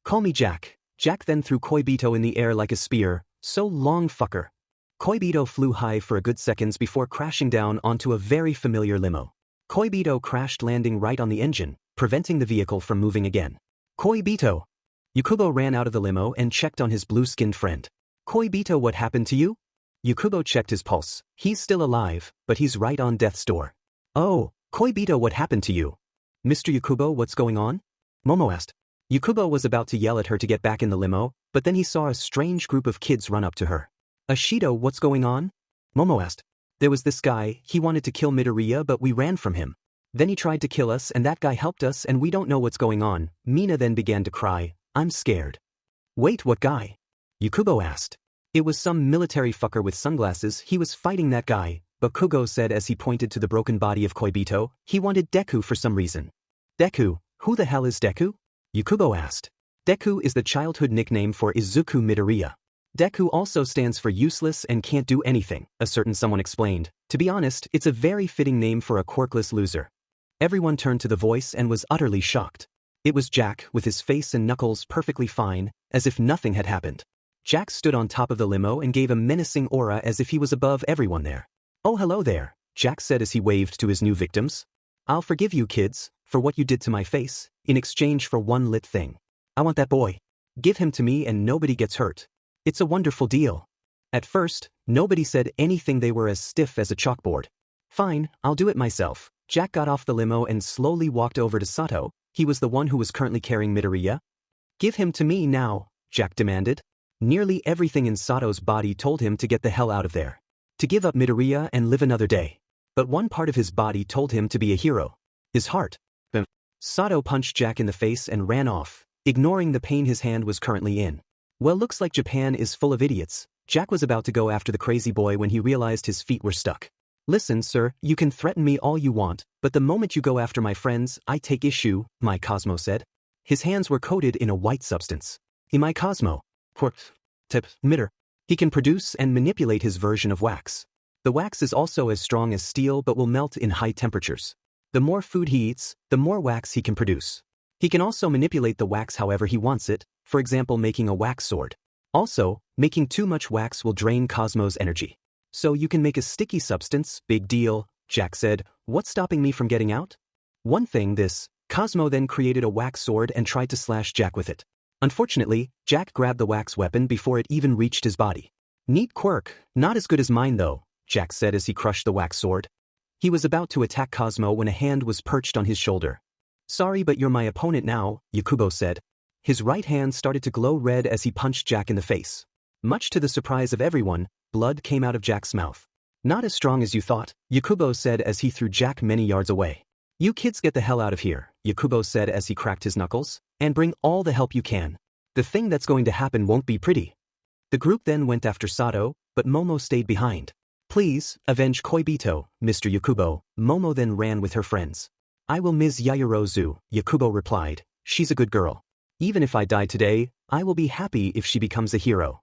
Call me Jack. Jack then threw Koibito in the air like a spear. So long, fucker. Koibito flew high for a good seconds before crashing down onto a very familiar limo. Koibito crashed, landing right on the engine, preventing the vehicle from moving again. Koibito! Yakubo ran out of the limo and checked on his blue-skinned friend. Koibito, what happened to you? Yakubo checked his pulse. He's still alive, but he's right on death's door. Oh, Koibito, what happened to you? Mr. Yakubo, what's going on? Momo asked. Yakubo was about to yell at her to get back in the limo, but then he saw a strange group of kids run up to her. Ashido, what's going on? Momo asked. There was this guy, he wanted to kill Midoriya but we ran from him. Then he tried to kill us and that guy helped us and we don't know what's going on. Mina then began to cry. I'm scared. Wait, what guy? Yakubo asked. It was some military fucker with sunglasses, he was fighting that guy, Bakugo said as he pointed to the broken body of Koibito. He wanted Deku for some reason. Deku? Who the hell is Deku? Yakubo asked. Deku is the childhood nickname for Izuku Midoriya. Deku also stands for useless and can't do anything, a certain someone explained. To be honest, it's a very fitting name for a quirkless loser. Everyone turned to the voice and was utterly shocked. It was Jack, with his face and knuckles perfectly fine, as if nothing had happened. Jack stood on top of the limo and gave a menacing aura as if he was above everyone there. Oh, hello there, Jack said as he waved to his new victims. I'll forgive you kids, for what you did to my face, in exchange for one lit thing. I want that boy. Give him to me and nobody gets hurt. It's a wonderful deal. At first, nobody said anything, they were as stiff as a chalkboard. Fine, I'll do it myself. Jack got off the limo and slowly walked over to Sato. He was the one who was currently carrying Midoriya. Give him to me now, Jack demanded. Nearly everything in Sato's body told him to get the hell out of there. To give up Midoriya and live another day. But one part of his body told him to be a hero. His heart. Sato punched Jack in the face and ran off, ignoring the pain his hand was currently in. Well, looks like Japan is full of idiots. Jack was about to go after the crazy boy when he realized his feet were stuck. Listen, sir, you can threaten me all you want, but the moment you go after my friends, I take issue, my Cosmo said. His hands were coated in a white substance. My Cosmo. Mitter. He can produce and manipulate his version of wax. The wax is also as strong as steel but will melt in high temperatures. The more food he eats, the more wax he can produce. He can also manipulate the wax however he wants it, for example making a wax sword. Also, making too much wax will drain Cosmo's energy. So you can make a sticky substance, big deal, Jack said. What's stopping me from getting out? One thing, this. Cosmo then created a wax sword and tried to slash Jack with it. Unfortunately, Jack grabbed the wax weapon before it even reached his body. Neat quirk, not as good as mine though, Jack said as he crushed the wax sword. He was about to attack Cosmo when a hand was perched on his shoulder. Sorry, but you're my opponent now, Yakubo said. His right hand started to glow red as he punched Jack in the face. Much to the surprise of everyone, blood came out of Jack's mouth. Not as strong as you thought, Yakubo said as he threw Jack many yards away. You kids get the hell out of here, Yakubo said as he cracked his knuckles, and bring all the help you can. The thing that's going to happen won't be pretty. The group then went after Sato, but Momo stayed behind. Please, avenge Koibito, Mr. Yakubo. Momo then ran with her friends. I will Ms. Yaoyorozu, Yakubo replied. She's a good girl. Even if I die today, I will be happy if she becomes a hero.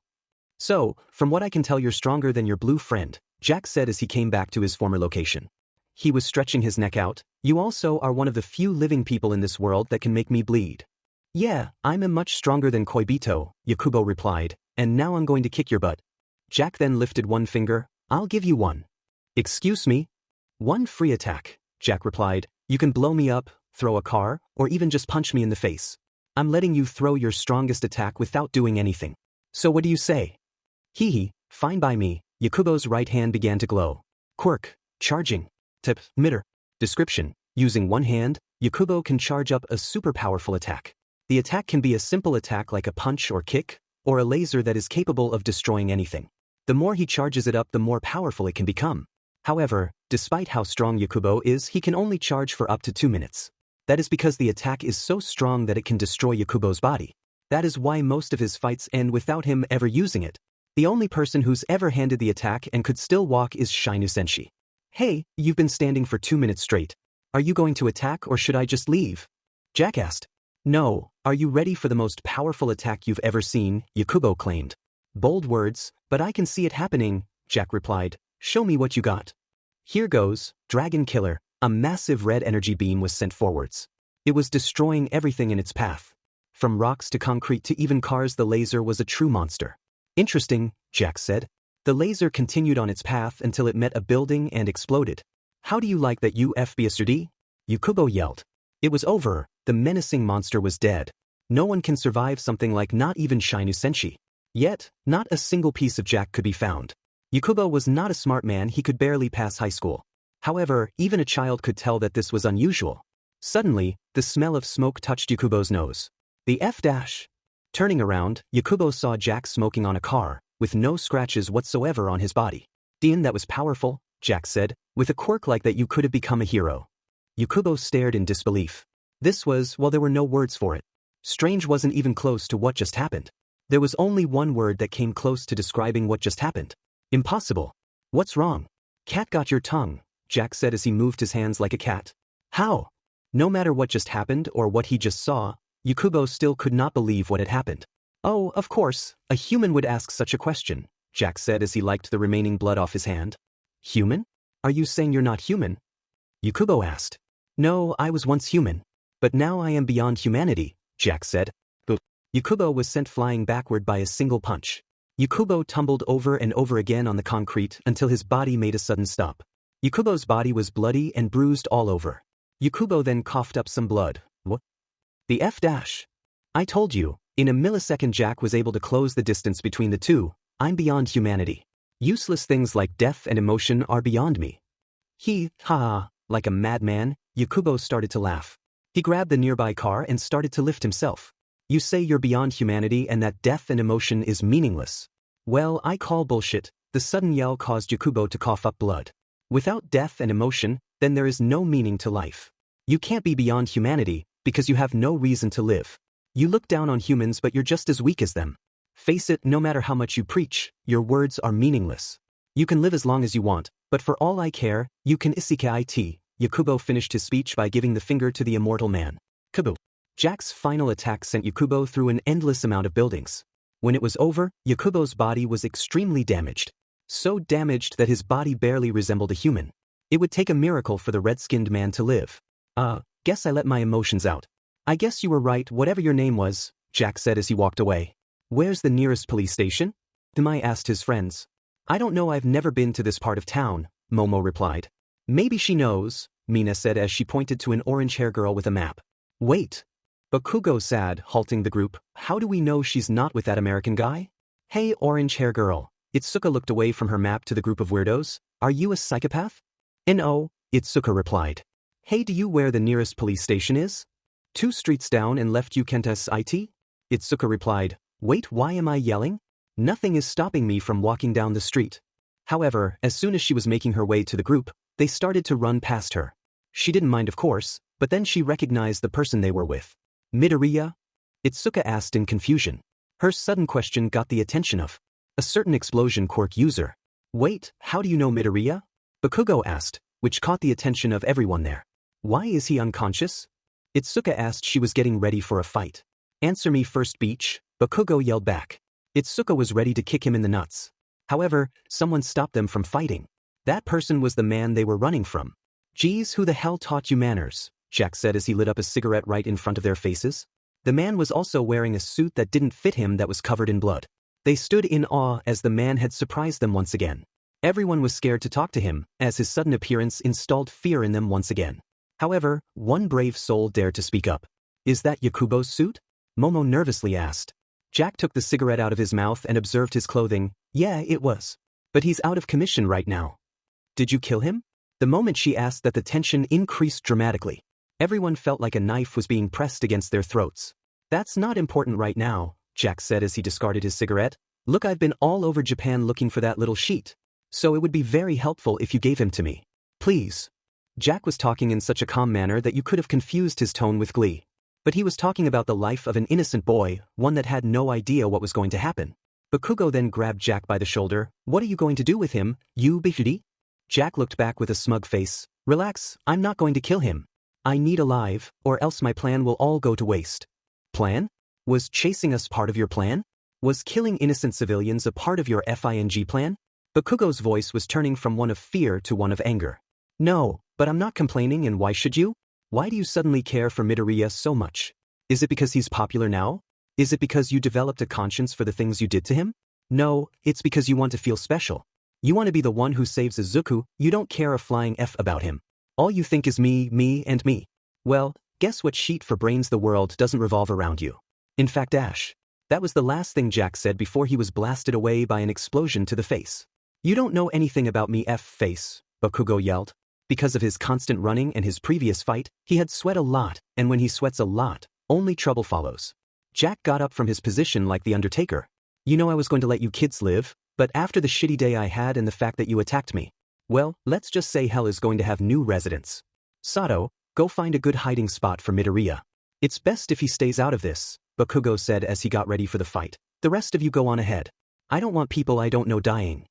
So, from what I can tell, you're stronger than your blue friend, Jack said as he came back to his former location. He was stretching his neck out. You also are one of the few living people in this world that can make me bleed. Yeah, I'm much stronger than Koibito, Yakubo replied, and now I'm going to kick your butt. Jack then lifted one finger. I'll give you one. Excuse me? One free attack, Jack replied. You can blow me up, throw a car, or even just punch me in the face. I'm letting you throw your strongest attack without doing anything. So what do you say? Hee, fine by me. Yakubo's right hand began to glow. Quirk, charging. Tip, mitter. Description. Using one hand, Yakubo can charge up a super powerful attack. The attack can be a simple attack like a punch or kick, or a laser that is capable of destroying anything. The more he charges it up, the more powerful it can become. However, despite how strong Yakubo is, he can only charge for up to 2 minutes. That is because the attack is so strong that it can destroy Yakubo's body. That is why most of his fights end without him ever using it. The only person who's ever handed the attack and could still walk is Shinueni. Hey, you've been standing for 2 minutes straight. Are you going to attack or should I just leave? Jack asked. No, are you ready for the most powerful attack you've ever seen? Yakubo claimed. Bold words, but I can see it happening, Jack replied. Show me what you got. Here goes, Dragon Killer. A massive red energy beam was sent forwards. It was destroying everything in its path. From rocks to concrete to even cars, the laser was a true monster. Interesting, Jack said. The laser continued on its path until it met a building and exploded. How do you like that, UFBSRD? Yakubo yelled. It was over, the menacing monster was dead. No one can survive something like not even Shinueni. Yet, not a single piece of Jack could be found. Yakubo was not a smart man, he could barely pass high school. However, even a child could tell that this was unusual. Suddenly, the smell of smoke touched Yakubo's nose. The F-. Turning around, Yakubo saw Jack smoking on a car, with no scratches whatsoever on his body. Dean, that was powerful, Jack said. With a quirk like that you could have become a hero. Yakubo stared in disbelief. This was, well, there were no words for it. Strange wasn't even close to what just happened. There was only one word that came close to describing what just happened. Impossible. What's wrong? Cat got your tongue, Jack said as he moved his hands like a cat. How? No matter what just happened or what he just saw, Yakubo still could not believe what had happened. Oh, of course, a human would ask such a question, Jack said as he wiped the remaining blood off his hand. Human? Are you saying you're not human? Yakubo asked. No, I was once human. But now I am beyond humanity, Jack said. Yakubo was sent flying backward by a single punch. Yakubo tumbled over and over again on the concrete until his body made a sudden stop. Yakubo's body was bloody and bruised all over. Yakubo then coughed up some blood. What? The F-. I told you, in a millisecond Jack was able to close the distance between the two. I'm beyond humanity. Useless things like death and emotion are beyond me. Like a madman, Yakubo started to laugh. He grabbed the nearby car and started to lift himself. You say you're beyond humanity and that death and emotion is meaningless. Well, I call bullshit. The sudden yell caused Yakubo to cough up blood. Without death and emotion, then there is no meaning to life. You can't be beyond humanity, because you have no reason to live. You look down on humans but you're just as weak as them. Face it, no matter how much you preach, your words are meaningless. You can live as long as you want, but for all I care, you can isekai. Yakubo finished his speech by giving the finger to the immortal man. Kaboom. Jack's final attack sent Yakubo through an endless amount of buildings. When it was over, Yakubo's body was extremely damaged. So damaged that his body barely resembled a human. It would take a miracle for the red-skinned man to live. Guess I let my emotions out. I guess you were right, whatever your name was, Jack said as he walked away. Where's the nearest police station? Demai asked his friends. I don't know, I've never been to this part of town, Momo replied. Maybe she knows, Mina said as she pointed to an orange-haired girl with a map. Wait. Bakugo said, halting the group. How do we know she's not with that American guy? Hey, orange-haired girl. Itsuka looked away from her map to the group of weirdos. Are you a psychopath? No, Itsuka replied. Hey, do you where the nearest police station is? 2 streets down and left you can't it? Itsuka replied. Wait, why am I yelling? Nothing is stopping me from walking down the street. However, as soon as she was making her way to the group, they started to run past her. She didn't mind, of course, but then she recognized the person they were with. Midoriya? Itsuka asked in confusion. Her sudden question got the attention of a certain explosion quirk user. Wait, how do you know Midoriya? Bakugo asked, which caught the attention of everyone there. Why is he unconscious? Itsuka asked. She was getting ready for a fight. Answer me first, Beach, Bakugo yelled back. Itsuka was ready to kick him in the nuts. However, someone stopped them from fighting. That person was the man they were running from. Geez, who the hell taught you manners? Jack said as he lit up a cigarette right in front of their faces. The man was also wearing a suit that didn't fit him that was covered in blood. They stood in awe as the man had surprised them once again. Everyone was scared to talk to him, as his sudden appearance installed fear in them once again. However, one brave soul dared to speak up. Is that Yakubo's suit? Momo nervously asked. Jack took the cigarette out of his mouth and observed his clothing. Yeah, it was. But he's out of commission right now. Did you kill him? The moment she asked that, the tension increased dramatically. Everyone felt like a knife was being pressed against their throats. That's not important right now, Jack said as he discarded his cigarette. Look, I've been all over Japan looking for that little sheet. So it would be very helpful if you gave him to me. Please. Jack was talking in such a calm manner that you could have confused his tone with glee. But he was talking about the life of an innocent boy, one that had no idea what was going to happen. Bakugo then grabbed Jack by the shoulder. What are you going to do with him, you beauty? Jack looked back with a smug face. Relax, I'm not going to kill him. I need alive, or else my plan will all go to waste. Plan? Was chasing us part of your plan? Was killing innocent civilians a part of your FING plan? Bakugo's voice was turning from one of fear to one of anger. No, but I'm not complaining, and why should you? Why do you suddenly care for Midoriya so much? Is it because he's popular now? Is it because you developed a conscience for the things you did to him? No, it's because you want to feel special. You want to be the one who saves Izuku. You don't care a flying F about him. All you think is me, me, and me. Well, guess what, sheet for brains, the world doesn't revolve around you. In fact, Ash. That was the last thing Jack said before he was blasted away by an explosion to the face. You don't know anything about me, F-face, Bakugo yelled. Because of his constant running and his previous fight, he had sweat a lot, and when he sweats a lot, only trouble follows. Jack got up from his position like the Undertaker. You know I was going to let you kids live, but after the shitty day I had and the fact that you attacked me, well, let's just say hell is going to have new residents. Sato, go find a good hiding spot for Midoriya. It's best if he stays out of this, Bakugo said as he got ready for the fight. The rest of you go on ahead. I don't want people I don't know dying.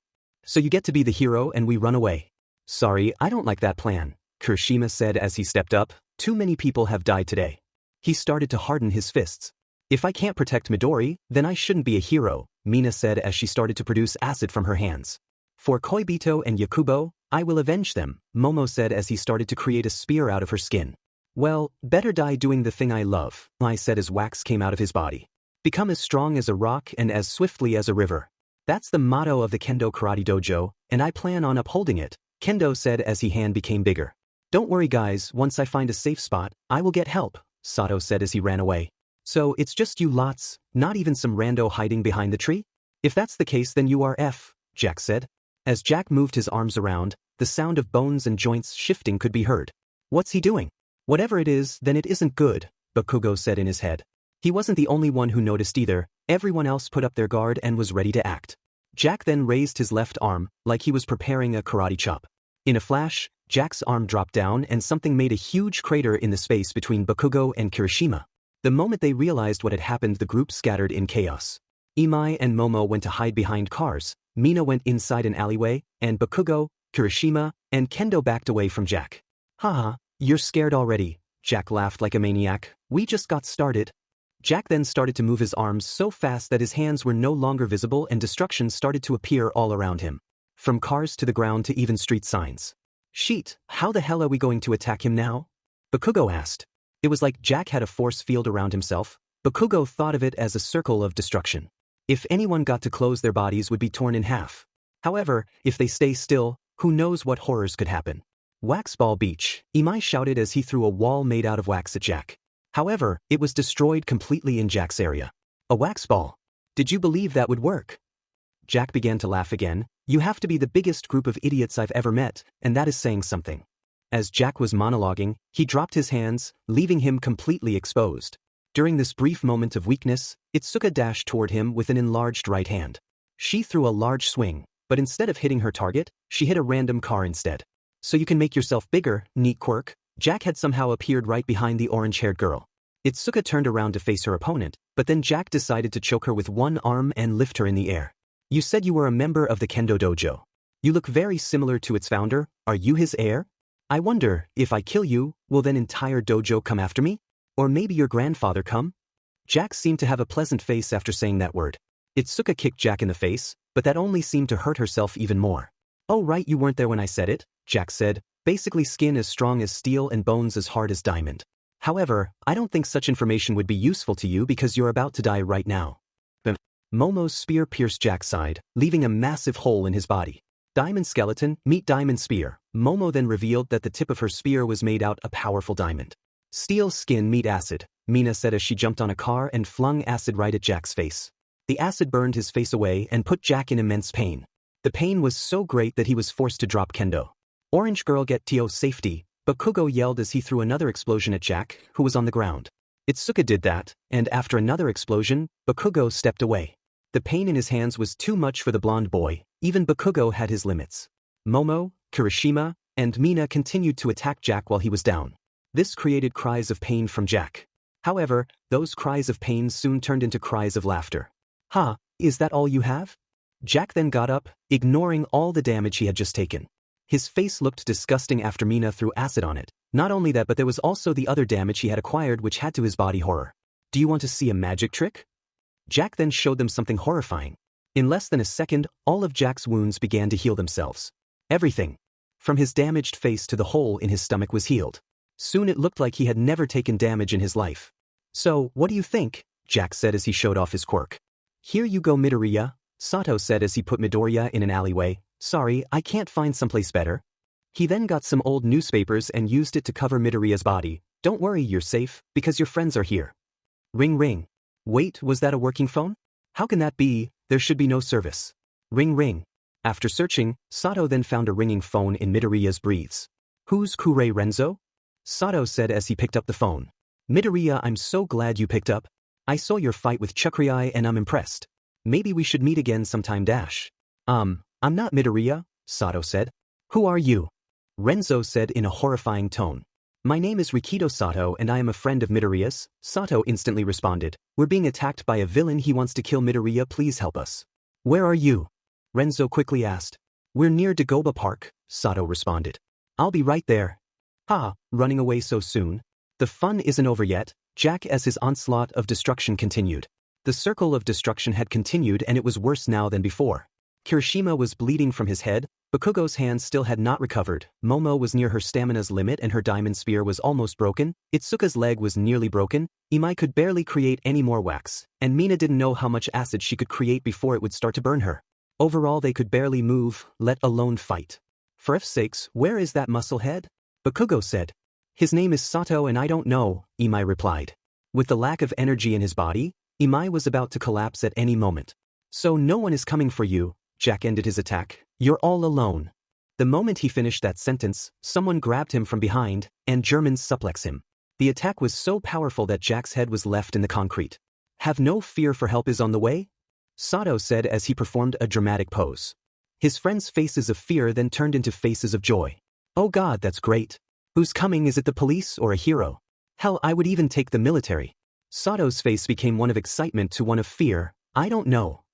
So you get to be the hero and we run away. Sorry, I don't like that plan, Kirishima said as he stepped up. Too many people have died today. He started to harden his fists. If I can't protect Midori, then I shouldn't be a hero, Mina said as she started to produce acid from her hands. For Koibito and Yakubo, I will avenge them, Momo said as he started to create a spear out of her skin. Well, better die doing the thing I love, I said as wax came out of his body. Become as strong as a rock and as swiftly as a river. That's the motto of the Kendo Karate Dojo, and I plan on upholding it, Kendo said as his hand became bigger. Don't worry guys, once I find a safe spot, I will get help, Sato said as he ran away. So it's just you lots, not even some rando hiding behind the tree? If that's the case then you are F, Jack said. As Jack moved his arms around, the sound of bones and joints shifting could be heard. What's he doing? Whatever it is, then it isn't good, Bakugo said in his head. He wasn't the only one who noticed either, everyone else put up their guard and was ready to act. Jack then raised his left arm, like he was preparing a karate chop. In a flash, Jack's arm dropped down and something made a huge crater in the space between Bakugo and Kirishima. The moment they realized what had happened, the group scattered in chaos. Imai and Momo went to hide behind cars, Mina went inside an alleyway, and Bakugo, Kirishima, and Kendo backed away from Jack. Haha, you're scared already, Jack laughed like a maniac. We just got started. Jack then started to move his arms so fast that his hands were no longer visible and destruction started to appear all around him. From cars to the ground to even street signs. Sheet, how the hell are we going to attack him now? Bakugo asked. It was like Jack had a force field around himself. Bakugo thought of it as a circle of destruction. If anyone got too close, their bodies would be torn in half. However, if they stay still, who knows what horrors could happen. Waxball Beach, Imai shouted as he threw a wall made out of wax at Jack. However, it was destroyed completely in Jack's area. A wax ball. Did you believe that would work? Jack began to laugh again. You have to be the biggest group of idiots I've ever met, and that is saying something. As Jack was monologuing, he dropped his hands, leaving him completely exposed. During this brief moment of weakness, Itsuka dashed toward him with an enlarged right hand. She threw a large swing, but instead of hitting her target, she hit a random car instead. So you can make yourself bigger, neat quirk. Jack had somehow appeared right behind the orange-haired girl. Itsuka turned around to face her opponent, but then Jack decided to choke her with one arm and lift her in the air. You said you were a member of the Kendo Dojo. You look very similar to its founder. Are you his heir? I wonder, if I kill you, will then entire dojo come after me? Or maybe your grandfather come? Jack seemed to have a pleasant face after saying that word. Itsuka kicked Jack in the face, but that only seemed to hurt herself even more. Oh right, you weren't there when I said it, Jack said, basically skin as strong as steel and bones as hard as diamond. However, I don't think such information would be useful to you because you're about to die right now. Momo's spear pierced Jack's side, leaving a massive hole in his body. Diamond skeleton, meet diamond spear. Momo then revealed that the tip of her spear was made out a powerful diamond. Steel skin meet acid, Mina said as she jumped on a car and flung acid right at Jack's face. The acid burned his face away and put Jack in immense pain. The pain was so great that he was forced to drop Kendo. Orange girl get to safety, Bakugo yelled as he threw another explosion at Jack, who was on the ground. Itsuka did that, and after another explosion, Bakugo stepped away. The pain in his hands was too much for the blonde boy, even Bakugo had his limits. Momo, Kirishima, and Mina continued to attack Jack while he was down. This created cries of pain from Jack. However, those cries of pain soon turned into cries of laughter. "Ha, is that all you have?" Jack then got up, ignoring all the damage he had just taken. His face looked disgusting after Mina threw acid on it. Not only that, but there was also the other damage he had acquired which had to his body horror. "Do you want to see a magic trick?" Jack then showed them something horrifying. In less than a second, all of Jack's wounds began to heal themselves. Everything, from his damaged face to the hole in his stomach, was healed. Soon it looked like he had never taken damage in his life. "So, what do you think?" Jack said as he showed off his quirk. "Here you go, Midoriya," Sato said as he put Midoriya in an alleyway. "Sorry, I can't find someplace better." He then got some old newspapers and used it to cover Midoriya's body. "Don't worry, you're safe, because your friends are here." Ring ring. Wait, was that a working phone? How can that be? There should be no service. Ring ring. After searching, Sato then found a ringing phone in Midoriya's breathes. "Who's Kuray Renzo?" Sato said as he picked up the phone. "Midoriya, I'm so glad you picked up. I saw your fight with Chakri and I'm impressed. Maybe we should meet again sometime dash." I'm not Midoriya," Sato said. "Who are you?" Renzo said in a horrifying tone. "My name is Rikido Sato and I am a friend of Midoriya's," Sato instantly responded. "We're being attacked by a villain. He wants to kill Midoriya. Please help us." "Where are you?" Renzo quickly asked. "We're near Dagoba Park," Sato responded. "I'll be right there." "Ha, running away so soon? The fun isn't over yet." Jack as his onslaught of destruction continued. The circle of destruction had continued and it was worse now than before. Kirishima was bleeding from his head, Bakugo's hands still had not recovered, Momo was near her stamina's limit and her diamond spear was almost broken, Itsuka's leg was nearly broken, Imai could barely create any more wax, and Mina didn't know how much acid she could create before it would start to burn her. Overall they could barely move, let alone fight. "For F's sakes, where is that musclehead?" Bakugo said. "His name is Sato and I don't know," Imai replied. With the lack of energy in his body, Imai was about to collapse at any moment. "So no one is coming for you," Jack ended his attack. "You're all alone." The moment he finished that sentence, someone grabbed him from behind, and Germans suplex him. The attack was so powerful that Jack's head was left in the concrete. "Have no fear, for help is on the way," Sato said as he performed a dramatic pose. His friends' faces of fear then turned into faces of joy. "Oh God, that's great. Who's coming? Is it the police or a hero? Hell, I would even take the military." Sato's face became one of excitement to one of fear. "I don't know.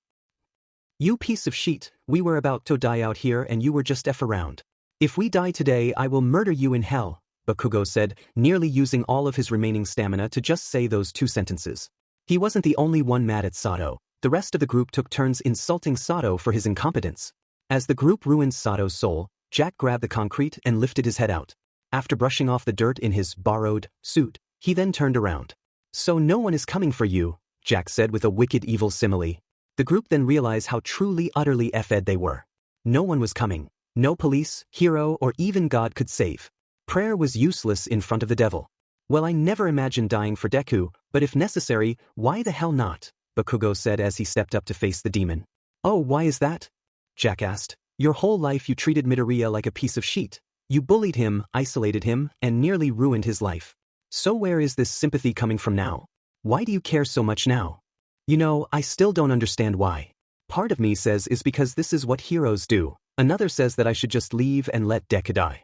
You piece of shit, we were about to die out here and you were just F around. If we die today I will murder you in hell," Bakugo said, nearly using all of his remaining stamina to just say those two sentences. He wasn't the only one mad at Sato. The rest of the group took turns insulting Sato for his incompetence. As the group ruined Sato's soul, Jack grabbed the concrete and lifted his head out. After brushing off the dirt in his borrowed suit, he then turned around. "So no one is coming for you," Jack said with a wicked evil simile. The group then realized how truly utterly F-ed they were. No one was coming. No police, hero, or even God could save. Prayer was useless in front of the devil. "Well, I never imagined dying for Deku, but if necessary, why the hell not?" Bakugo said as he stepped up to face the demon. "Oh, why is that?" Jack asked. "Your whole life you treated Midoriya like a piece of shit. You bullied him, isolated him, and nearly ruined his life. So where is this sympathy coming from now? Why do you care so much now?" "You know, I still don't understand why. Part of me says is because this is what heroes do. Another says that I should just leave and let Deku die.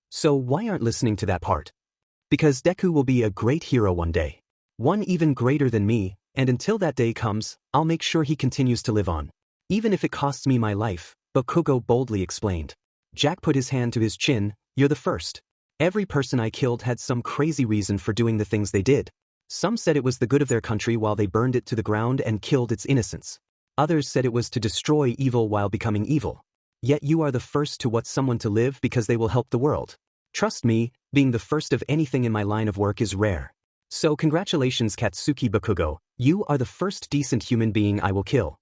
So why aren't listening to that part? Because Deku will be a great hero one day. One even greater than me, and until that day comes, I'll make sure he continues to live on. Even if it costs me my life," Bakugo boldly explained. Jack put his hand to his chin. "You're the first. Every person I killed had some crazy reason for doing the things they did. Some said it was the good of their country while they burned it to the ground and killed its innocents. Others said it was to destroy evil while becoming evil. Yet you are the first to want someone to live because they will help the world. Trust me, being the first of anything in my line of work is rare. So congratulations, Katsuki Bakugo, you are the first decent human being I will kill."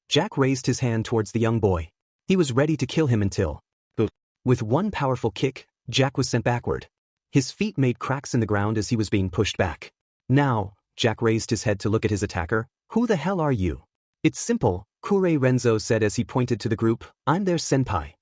Jack raised his hand towards the young boy. He was ready to kill him until... With one powerful kick, Jack was sent backward. His feet made cracks in the ground as he was being pushed back. "Now," Jack raised his head to look at his attacker, "who the hell are you?" "It's simple," Kuray Renzo said as he pointed to the group. "I'm their senpai."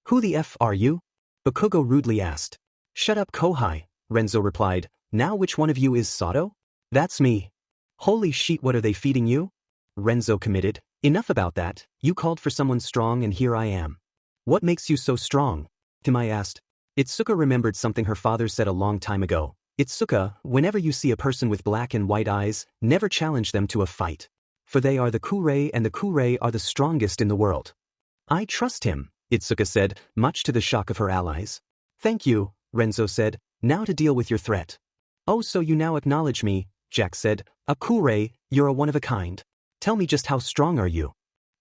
"Who the F are you?" Bakugo rudely asked. "Shut up, Kohai," Renzo replied. "Now which one of you is Sato?" "That's me." "Holy shit, what are they feeding you?" Renzo committed. "Enough about that, you called for someone strong and here I am." "What makes you so strong?" Timai asked. Itsuka remembered something her father said a long time ago. Itsuka, whenever you see a person with black and white eyes, never challenge them to a fight. For they are the Kuray and the Kuray are the strongest in the world. I trust him, Itsuka said, much to the shock of her allies. Thank you, Renzo said, now to deal with your threat. Oh, so you now acknowledge me, Jack said. A Kuray, you're a one-of-a-kind. Tell me just how strong are you?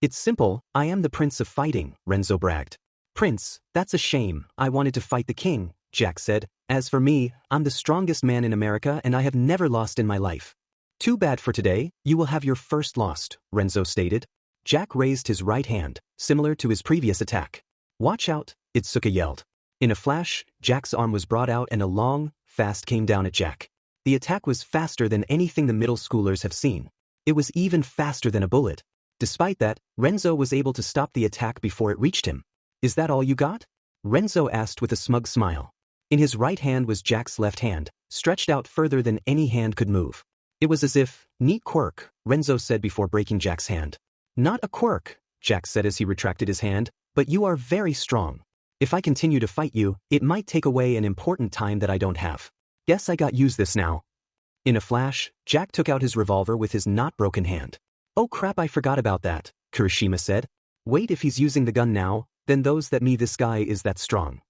It's simple, I am the prince of fighting, Renzo bragged. Prince, that's a shame, I wanted to fight the king, Jack said. As for me, I'm the strongest man in America and I have never lost in my life. Too bad for today, you will have your first lost, Renzo stated. Jack raised his right hand, similar to his previous attack. Watch out, Itsuka yelled. In a flash, Jack's arm was brought out and a long, fast came down at Jack. The attack was faster than anything the middle schoolers have seen. It was even faster than a bullet. Despite that, Renzo was able to stop the attack before it reached him. Is that all you got? Renzo asked with a smug smile. In his right hand was Jack's left hand, stretched out further than any hand could move. It was as if, neat quirk, Renzo said before breaking Jack's hand. Not a quirk, Jack said as he retracted his hand, but you are very strong. If I continue to fight you, it might take away an important time that I don't have. Guess I got use this now. In a flash, Jack took out his revolver with his not broken hand. Oh crap, I forgot about that, Kirishima said. Wait, if he's using the gun now, then those that me this guy is that strong.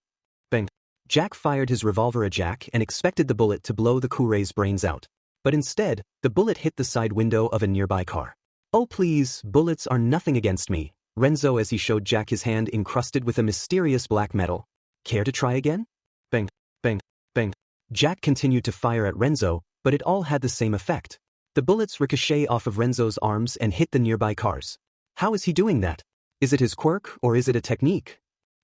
Bang. Jack fired his revolver at Jack and expected the bullet to blow the Kuray's brains out. But instead, the bullet hit the side window of a nearby car. Oh please, bullets are nothing against me, Renzo as he showed Jack his hand encrusted with a mysterious black metal. Care to try again? Bang, bang, bang. Jack continued to fire at Renzo, but it all had the same effect. The bullets ricochet off of Renzo's arms and hit the nearby cars. How is he doing that? Is it his quirk or is it a technique?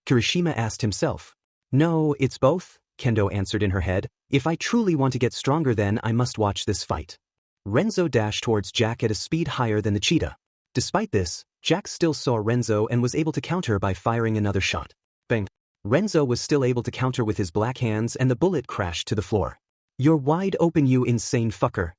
Kirishima asked himself. No, it's both, Kendo answered in her head. If I truly want to get stronger then I must watch this fight. Renzo dashed towards Jack at a speed higher than the cheetah. Despite this, Jack still saw Renzo and was able to counter by firing another shot. Bang. Renzo was still able to counter with his black hands and the bullet crashed to the floor. You're wide open, you insane fucker,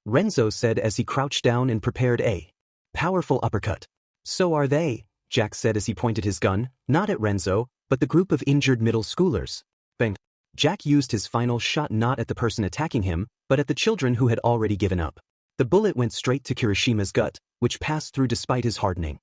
Renzo said as he crouched down and prepared a powerful uppercut. So are they, Jack said as he pointed his gun, not at Renzo, but the group of injured middle schoolers. Bang. Jack used his final shot not at the person attacking him, but at the children who had already given up. The bullet went straight to Kirishima's gut, which passed through despite his hardening.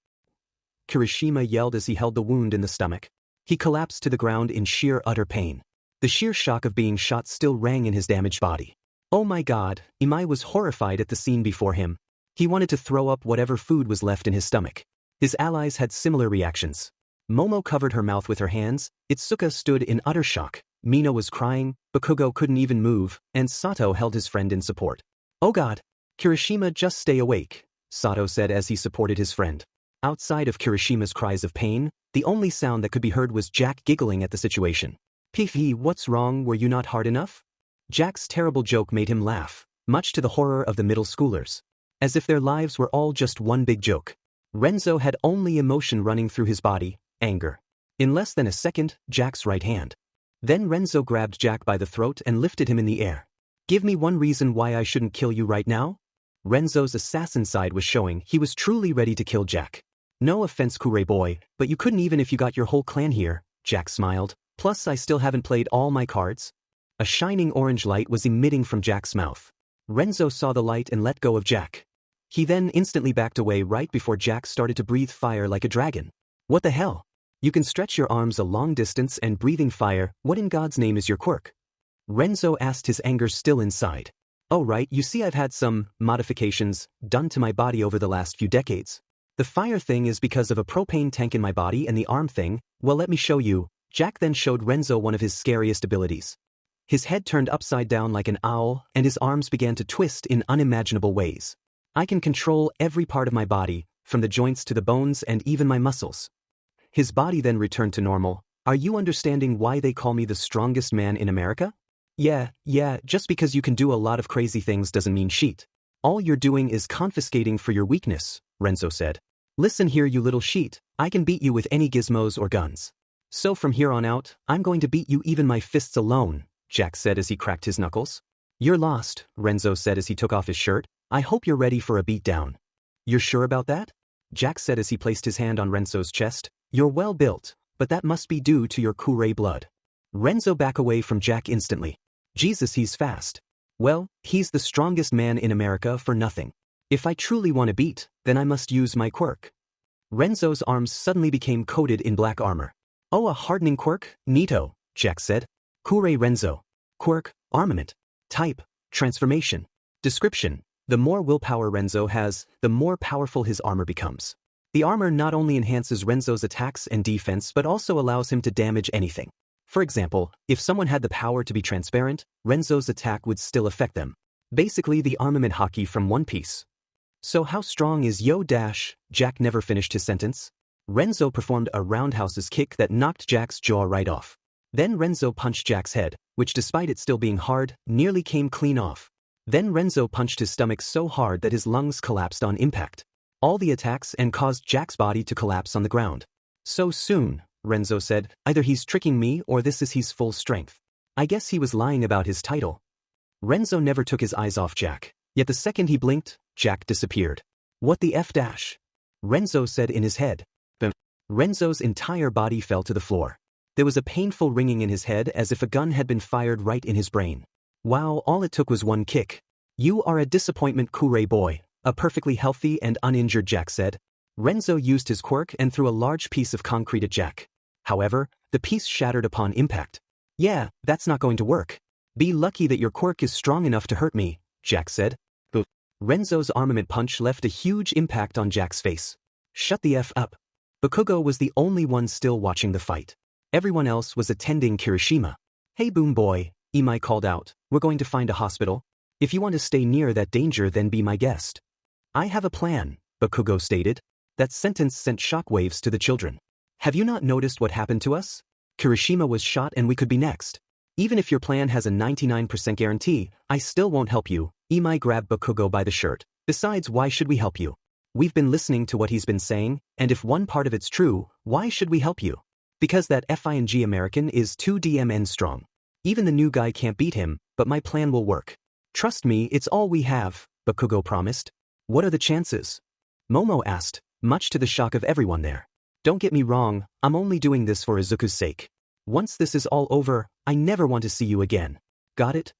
Kirishima yelled as he held the wound in the stomach. He collapsed to the ground in sheer utter pain. The sheer shock of being shot still rang in his damaged body. Oh my god, Imai was horrified at the scene before him. He wanted to throw up whatever food was left in his stomach. His allies had similar reactions. Momo covered her mouth with her hands, Itsuka stood in utter shock, Mina was crying, Bakugo couldn't even move, and Sato held his friend in support. Oh god. Kirishima, just stay awake, Sato said as he supported his friend. Outside of Kirishima's cries of pain, the only sound that could be heard was Jack giggling at the situation. Pee, what's wrong, were you not hard enough? Jack's terrible joke made him laugh, much to the horror of the middle schoolers. As if their lives were all just one big joke. Renzo had only emotion running through his body, anger. In less than a second, Jack's right hand. Then Renzo grabbed Jack by the throat and lifted him in the air. Give me one reason why I shouldn't kill you right now? Renzo's assassin side was showing he was truly ready to kill Jack. No offense, Kuray boy, but you couldn't even if you got your whole clan here, Jack smiled. Plus I still haven't played all my cards. A shining orange light was emitting from Jack's mouth. Renzo saw the light and let go of Jack. He then instantly backed away right before Jack started to breathe fire like a dragon. What the hell? You can stretch your arms a long distance and breathing fire, what in God's name is your quirk? Renzo asked, his anger still inside. Oh right, you see I've had some modifications done to my body over the last few decades. The fire thing is because of a propane tank in my body and the arm thing, well let me show you. Jack then showed Renzo one of his scariest abilities. His head turned upside down like an owl and his arms began to twist in unimaginable ways. I can control every part of my body, from the joints to the bones and even my muscles. His body then returned to normal. Are you understanding why they call me the strongest man in America? Yeah, just because you can do a lot of crazy things doesn't mean shit. All you're doing is confiscating for your weakness, Renzo said. Listen here you little sheet, I can beat you with any gizmos or guns. So from here on out, I'm going to beat you even my fists alone, Jack said as he cracked his knuckles. You're lost, Renzo said as he took off his shirt. I hope you're ready for a beatdown. You're sure about that? Jack said as he placed his hand on Renzo's chest. You're well built, but that must be due to your Kuray blood. Renzo backed away from Jack instantly. Jesus, he's fast. Well, he's the strongest man in America for nothing. If I truly want to beat, then I must use my quirk. Renzo's arms suddenly became coated in black armor. Oh, a hardening quirk? Neato, Jack said. Kuray Renzo. Quirk, armament. Type, transformation. Description: the more willpower Renzo has, the more powerful his armor becomes. The armor not only enhances Renzo's attacks and defense but also allows him to damage anything. For example, if someone had the power to be transparent, Renzo's attack would still affect them. Basically the armament hockey from One Piece. So how strong is Yo Dash? Jack never finished his sentence. Renzo performed a roundhouse's kick that knocked Jack's jaw right off. Then Renzo punched Jack's head, which despite it still being hard, nearly came clean off. Then Renzo punched his stomach so hard that his lungs collapsed on impact. All the attacks and caused Jack's body to collapse on the ground. So soon, Renzo said, either he's tricking me or this is his full strength. I guess he was lying about his title. Renzo never took his eyes off Jack, yet the second he blinked, Jack disappeared. What the F dash? Renzo said in his head. Bam. Renzo's entire body fell to the floor. There was a painful ringing in his head as if a gun had been fired right in his brain. Wow, all it took was one kick. You are a disappointment, Kuray boy. A perfectly healthy and uninjured Jack said. Renzo used his quirk and threw a large piece of concrete at Jack. However, the piece shattered upon impact. Yeah, that's not going to work. Be lucky that your quirk is strong enough to hurt me, Jack said. But Renzo's armament punch left a huge impact on Jack's face. Shut the F up. Bakugo was the only one still watching the fight. Everyone else was attending Kirishima. Hey boom boy, Imai called out, we're going to find a hospital. If you want to stay near that danger then be my guest. I have a plan, Bakugo stated. That sentence sent shockwaves to the children. Have you not noticed what happened to us? Kirishima was shot and we could be next. Even if your plan has a 99% guarantee, I still won't help you. Imai grabbed Bakugo by the shirt. Besides, why should we help you? We've been listening to what he's been saying, and if one part of it's true, why should we help you? Because that FING American is too DMN strong. Even the new guy can't beat him, but my plan will work. Trust me, it's all we have, Bakugo promised. What are the chances? Momo asked, much to the shock of everyone there. Don't get me wrong, I'm only doing this for Izuku's sake. Once this is all over, I never want to see you again. Got it?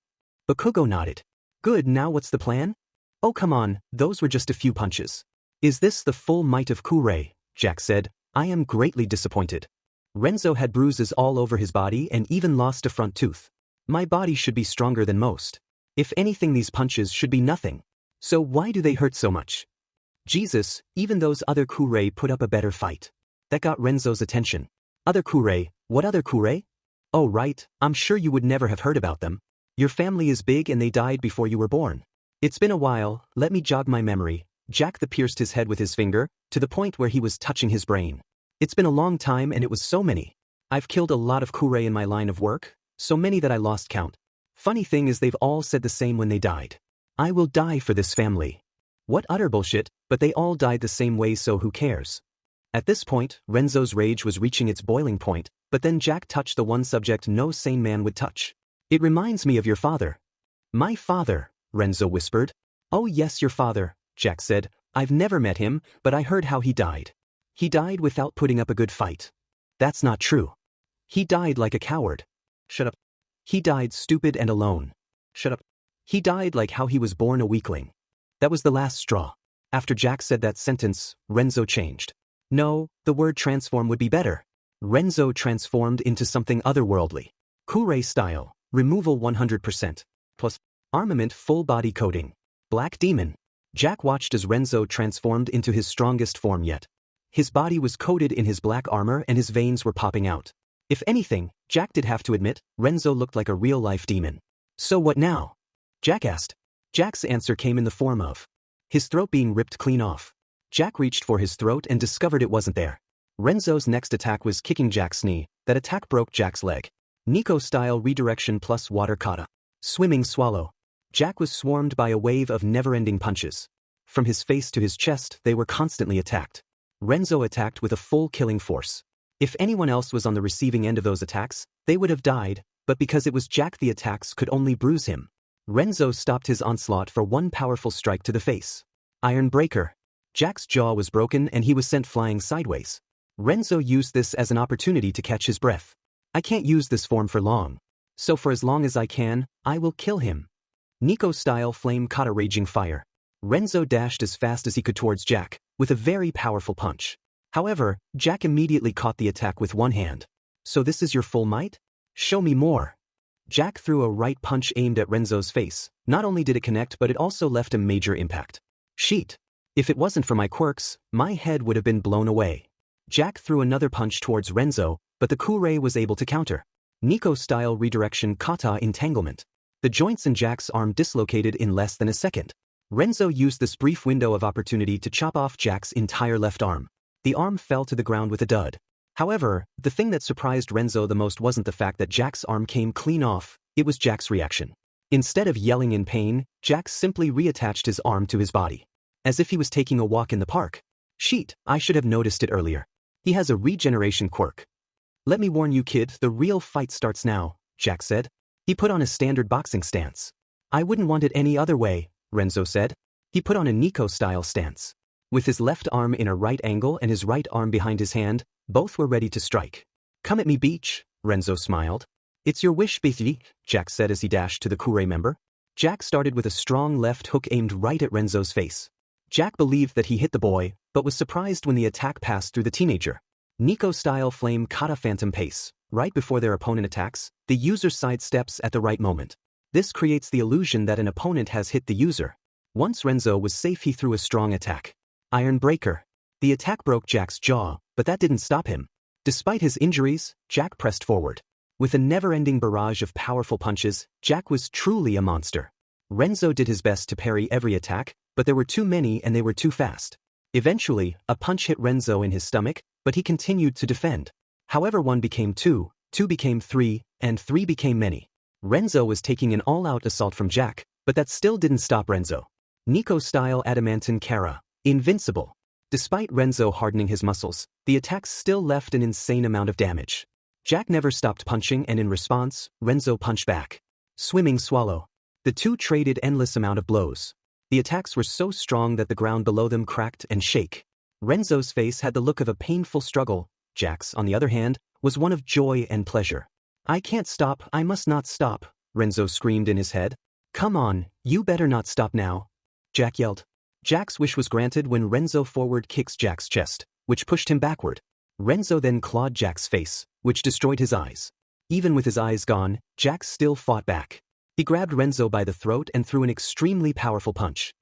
Bakugo nodded. Good, now what's the plan? Oh come on, those were just a few punches. Is this the full might of Kuray? Jack said. I am greatly disappointed. Renzo had bruises all over his body and even lost a front tooth. My body should be stronger than most. If anything, these punches should be nothing. So why do they hurt so much? Jesus, even those other Kuray put up a better fight. That got Renzo's attention. Other Kuray? What other Kuray? Oh right, I'm sure you would never have heard about them. Your family is big and they died before you were born. It's been a while, let me jog my memory. Jack pierced his head with his finger, to the point where he was touching his brain. It's been a long time and it was so many. I've killed a lot of Kuray in my line of work, so many that I lost count. Funny thing is they've all said the same when they died. I will die for this family. What utter bullshit, but they all died the same way, so who cares? At this point, Renzo's rage was reaching its boiling point, but then Jack touched the one subject no sane man would touch. It reminds me of your father. My father, Renzo whispered. Oh yes, your father, Jack said. I've never met him, but I heard how he died. He died without putting up a good fight. That's not true. He died like a coward. Shut up. He died stupid and alone. Shut up. He died like how he was born a weakling. That was the last straw. After Jack said that sentence, Renzo changed. No, the word transform would be better. Renzo transformed into something otherworldly. Kuray style, removal 100%. Plus, armament full body coating. Black demon. Jack watched as Renzo transformed into his strongest form yet. His body was coated in his black armor and his veins were popping out. If anything, Jack did have to admit, Renzo looked like a real-life demon. So what now? Jack asked. Jack's answer came in the form of his throat being ripped clean off. Jack reached for his throat and discovered it wasn't there. Renzo's next attack was kicking Jack's knee. That attack broke Jack's leg. Niko Style redirection plus water kata. Swimming swallow. Jack was swarmed by a wave of never-ending punches. From his face to his chest, they were constantly attacked. Renzo attacked with a full killing force. If anyone else was on the receiving end of those attacks, they would have died, but because it was Jack, the attacks could only bruise him. Renzo stopped his onslaught for one powerful strike to the face. Iron Breaker. Jack's jaw was broken and he was sent flying sideways. Renzo used this as an opportunity to catch his breath. I can't use this form for long. So for as long as I can, I will kill him. Niko Style flame caught a raging fire. Renzo dashed as fast as he could towards Jack, with a very powerful punch. However, Jack immediately caught the attack with one hand. So this is your full might? Show me more. Jack threw a right punch aimed at Renzo's face. Not only did it connect, but it also left a major impact. Sheet. If it wasn't for my quirks, my head would have been blown away. Jack threw another punch towards Renzo, but the Kuray was able to counter. Niko Style redirection kata entanglement. The joints in Jack's arm dislocated in less than a second. Renzo used this brief window of opportunity to chop off Jack's entire left arm. The arm fell to the ground with a dud. However, the thing that surprised Renzo the most wasn't the fact that Jack's arm came clean off, it was Jack's reaction. Instead of yelling in pain, Jack simply reattached his arm to his body. As if he was taking a walk in the park. Sheet, I should have noticed it earlier. He has a regeneration quirk. Let me warn you kid, the real fight starts now, Jack said. He put on a standard boxing stance. I wouldn't want it any other way, Renzo said. He put on a Niko Style stance. With his left arm in a right angle and his right arm behind his hand, both were ready to strike. Come at me beach, Renzo smiled. It's your wish Bithi, Jack said as he dashed to the Kuray member. Jack started with a strong left hook aimed right at Renzo's face. Jack believed that he hit the boy, but was surprised when the attack passed through the teenager. Niko Style flame kata phantom pace. Right before their opponent attacks, the user sidesteps at the right moment. This creates the illusion that an opponent has hit the user. Once Renzo was safe, he threw a strong attack. Iron Breaker. The attack broke Jack's jaw, but that didn't stop him. Despite his injuries, Jack pressed forward. With a never-ending barrage of powerful punches, Jack was truly a monster. Renzo did his best to parry every attack, but there were too many and they were too fast. Eventually, a punch hit Renzo in his stomach, but he continued to defend. However, 1 became 2, 2 became 3, and 3 became many. Renzo was taking an all-out assault from Jack, but that still didn't stop Renzo. Niko Style Adamantine Kara. Invincible. Despite Renzo hardening his muscles, the attacks still left an insane amount of damage. Jack never stopped punching and in response, Renzo punched back. Swimming Swallow. The two traded endless amount of blows. The attacks were so strong that the ground below them cracked and shook. Renzo's face had the look of a painful struggle. Jack's, on the other hand, was one of joy and pleasure. I can't stop, I must not stop, Renzo screamed in his head. Come on, you better not stop now, Jack yelled. Jack's wish was granted when Renzo forward kicks Jack's chest, which pushed him backward. Renzo then clawed Jack's face, which destroyed his eyes. Even with his eyes gone, Jack still fought back. He grabbed Renzo by the throat and threw an extremely powerful punch.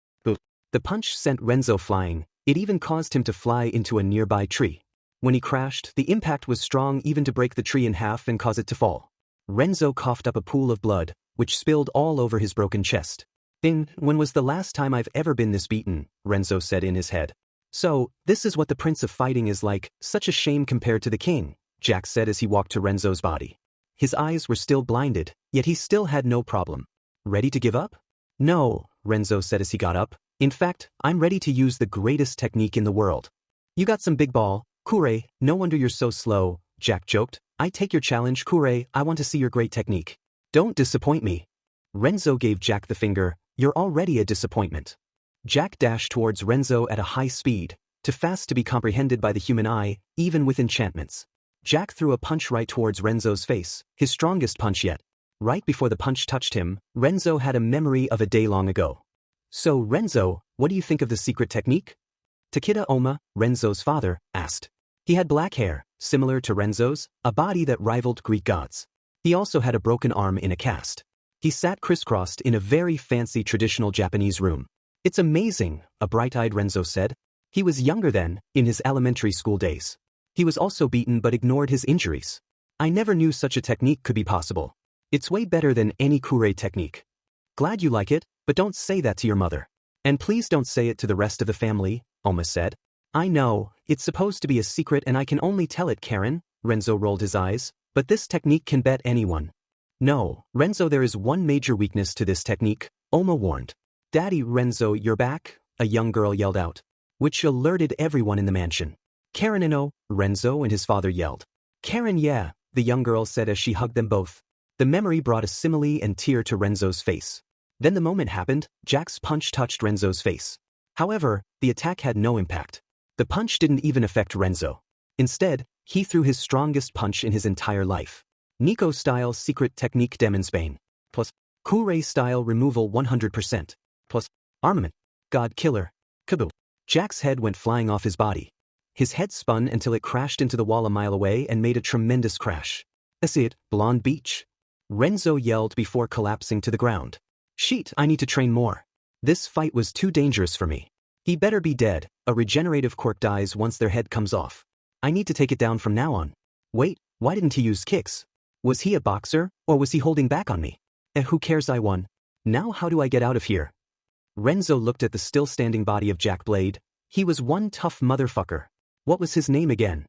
The punch sent Renzo flying, it even caused him to fly into a nearby tree. When he crashed, the impact was strong even to break the tree in half and cause it to fall. Renzo coughed up a pool of blood, which spilled all over his broken chest. When was the last time I've ever been this beaten, Renzo said in his head. So, this is what the Prince of Fighting is like, such a shame compared to the king, Jack said as he walked to Renzo's body. His eyes were still blinded, yet he still had no problem. Ready to give up? No, Renzo said as he got up. In fact, I'm ready to use the greatest technique in the world. You got some big ball, Kuray, no wonder you're so slow, Jack joked. I take your challenge, Kuray, I want to see your great technique. Don't disappoint me. Renzo gave Jack the finger, you're already a disappointment. Jack dashed towards Renzo at a high speed, too fast to be comprehended by the human eye, even with enchantments. Jack threw a punch right towards Renzo's face, his strongest punch yet. Right before the punch touched him, Renzo had a memory of a day long ago. So Renzo, what do you think of the secret technique? Takeda Oma, Renzo's father, asked. He had black hair, similar to Renzo's, a body that rivaled Greek gods. He also had a broken arm in a cast. He sat crisscrossed in a very fancy traditional Japanese room. It's amazing, a bright-eyed Renzo said. He was younger then, in his elementary school days. He was also beaten but ignored his injuries. I never knew such a technique could be possible. It's way better than any Kuray technique. Glad you like it, but don't say that to your mother. And please don't say it to the rest of the family, Oma said. I know, it's supposed to be a secret and I can only tell it, Karen, Renzo rolled his eyes, but this technique can bet anyone. No, Renzo, there is one major weakness to this technique, Oma warned. Daddy, Renzo, you're back, a young girl yelled out, which alerted everyone in the mansion. Karen and O, Renzo and his father yelled. Karen, yeah, the young girl said as she hugged them both. The memory brought a simile and tear to Renzo's face. Then the moment happened, Jack's punch touched Renzo's face. However, the attack had no impact. The punch didn't even affect Renzo. Instead, he threw his strongest punch in his entire life. Niko Style Secret Technique Demonstrain. Plus, Kuray Style Removal 100%. Plus, Armament. God Killer. Kaboom. Jack's head went flying off his body. His head spun until it crashed into the wall a mile away and made a tremendous crash. That's it, Blonde Beach. Renzo yelled before collapsing to the ground. Sheet, I need to train more. This fight was too dangerous for me. He better be dead. A regenerative quirk dies once their head comes off. I need to take it down from now on. Wait, why didn't he use kicks? Was he a boxer, or was he holding back on me? Who cares, I won. Now how do I get out of here? Renzo looked at the still standing body of Jack Blade. He was one tough motherfucker. What was his name again?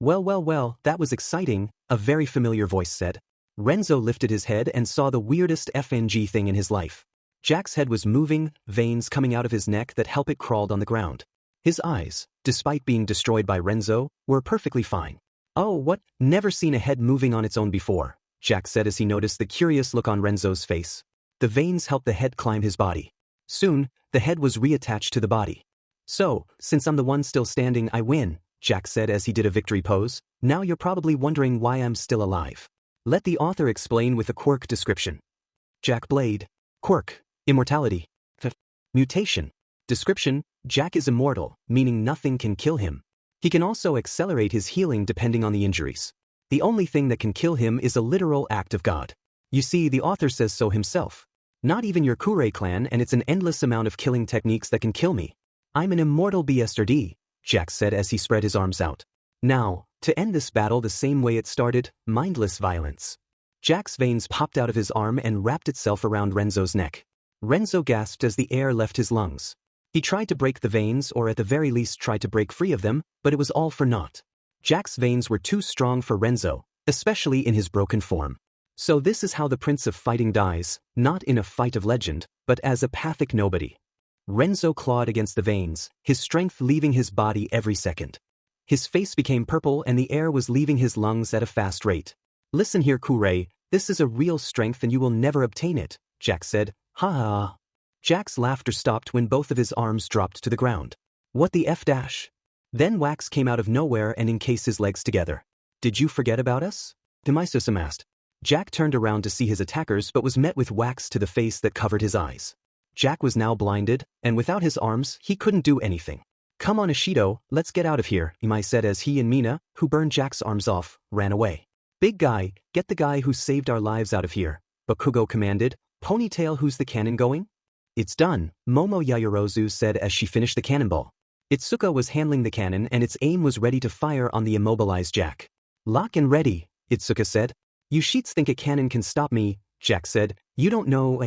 Well, that was exciting, a very familiar voice said. Renzo lifted his head and saw the weirdest FNG thing in his life. Jack's head was moving, veins coming out of his neck that helped it crawled on the ground. His eyes, despite being destroyed by Renzo, were perfectly fine. Oh, what? Never seen a head moving on its own before, Jack said as he noticed the curious look on Renzo's face. The veins helped the head climb his body. Soon, the head was reattached to the body. So, since I'm the one still standing, I win, Jack said as he did a victory pose. Now you're probably wondering why I'm still alive. Let the author explain with a quirk description. Jack Blade. Quirk. Immortality. Mutation. Description. Jack is immortal, meaning nothing can kill him. He can also accelerate his healing depending on the injuries. The only thing that can kill him is a literal act of God. You see, the author says so himself. Not even your Kuray clan, and it's an endless amount of killing techniques that can kill me. I'm an immortal BSRD, Jack said as he spread his arms out. Now, to end this battle the same way it started, mindless violence. Jack's veins popped out of his arm and wrapped itself around Renzo's neck. Renzo gasped as the air left his lungs. He tried to break the veins, or at the very least tried to break free of them, but it was all for naught. Jack's veins were too strong for Renzo, especially in his broken form. So this is how the Prince of Fighting dies, not in a fight of legend, but as a pathic nobody. Renzo clawed against the veins, his strength leaving his body every second. His face became purple and the air was leaving his lungs at a fast rate. Listen here, Kuray, this is a real strength and you will never obtain it, Jack said. Ha ha. Jack's laughter stopped when both of his arms dropped to the ground. What the F dash? Then Wax came out of nowhere and encased his legs together. Did you forget about us? Demisosum asked. Jack turned around to see his attackers but was met with wax to the face that covered his eyes. Jack was now blinded, and without his arms, he couldn't do anything. Come on Ishido, let's get out of here, Imai said as he and Mina, who burned Jack's arms off, ran away. Big guy, get the guy who saved our lives out of here, Bakugo commanded. Ponytail, who's the cannon going? It's done, Momo Yaoyorozu said as she finished the cannonball. Itsuka was handling the cannon and its aim was ready to fire on the immobilized Jack. Lock and ready, Itsuka said. You sheets think a cannon can stop me, Jack said. You don't know.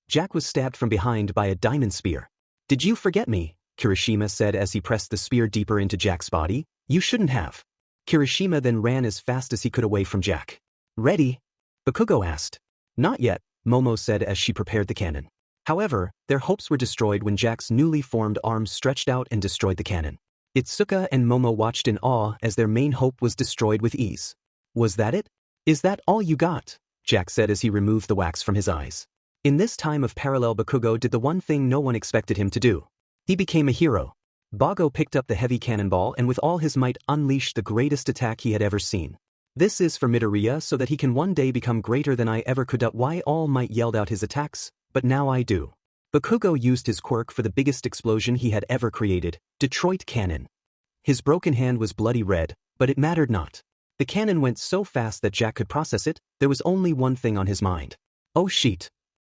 Jack was stabbed from behind by a diamond spear. Did you forget me? Kirishima said as he pressed the spear deeper into Jack's body. You shouldn't have. Kirishima then ran as fast as he could away from Jack. Ready? Bakugo asked. Not yet, Momo said as she prepared the cannon. However, their hopes were destroyed when Jack's newly formed arms stretched out and destroyed the cannon. Itsuka and Momo watched in awe as their main hope was destroyed with ease. Was that it? Is that all you got? Jack said as he removed the wax from his eyes. In this time of parallel, Bakugo did the one thing no one expected him to do. He became a hero. Bago picked up the heavy cannonball and with all his might unleashed the greatest attack he had ever seen. This is for Midoriya so that he can one day become greater than I ever could. Why All Might yelled out his attacks, but now I do. Bakugo used his quirk for the biggest explosion he had ever created, Detroit Cannon. His broken hand was bloody red, but it mattered not. The cannon went so fast that Jack could process it. There was only one thing on his mind. Oh shit.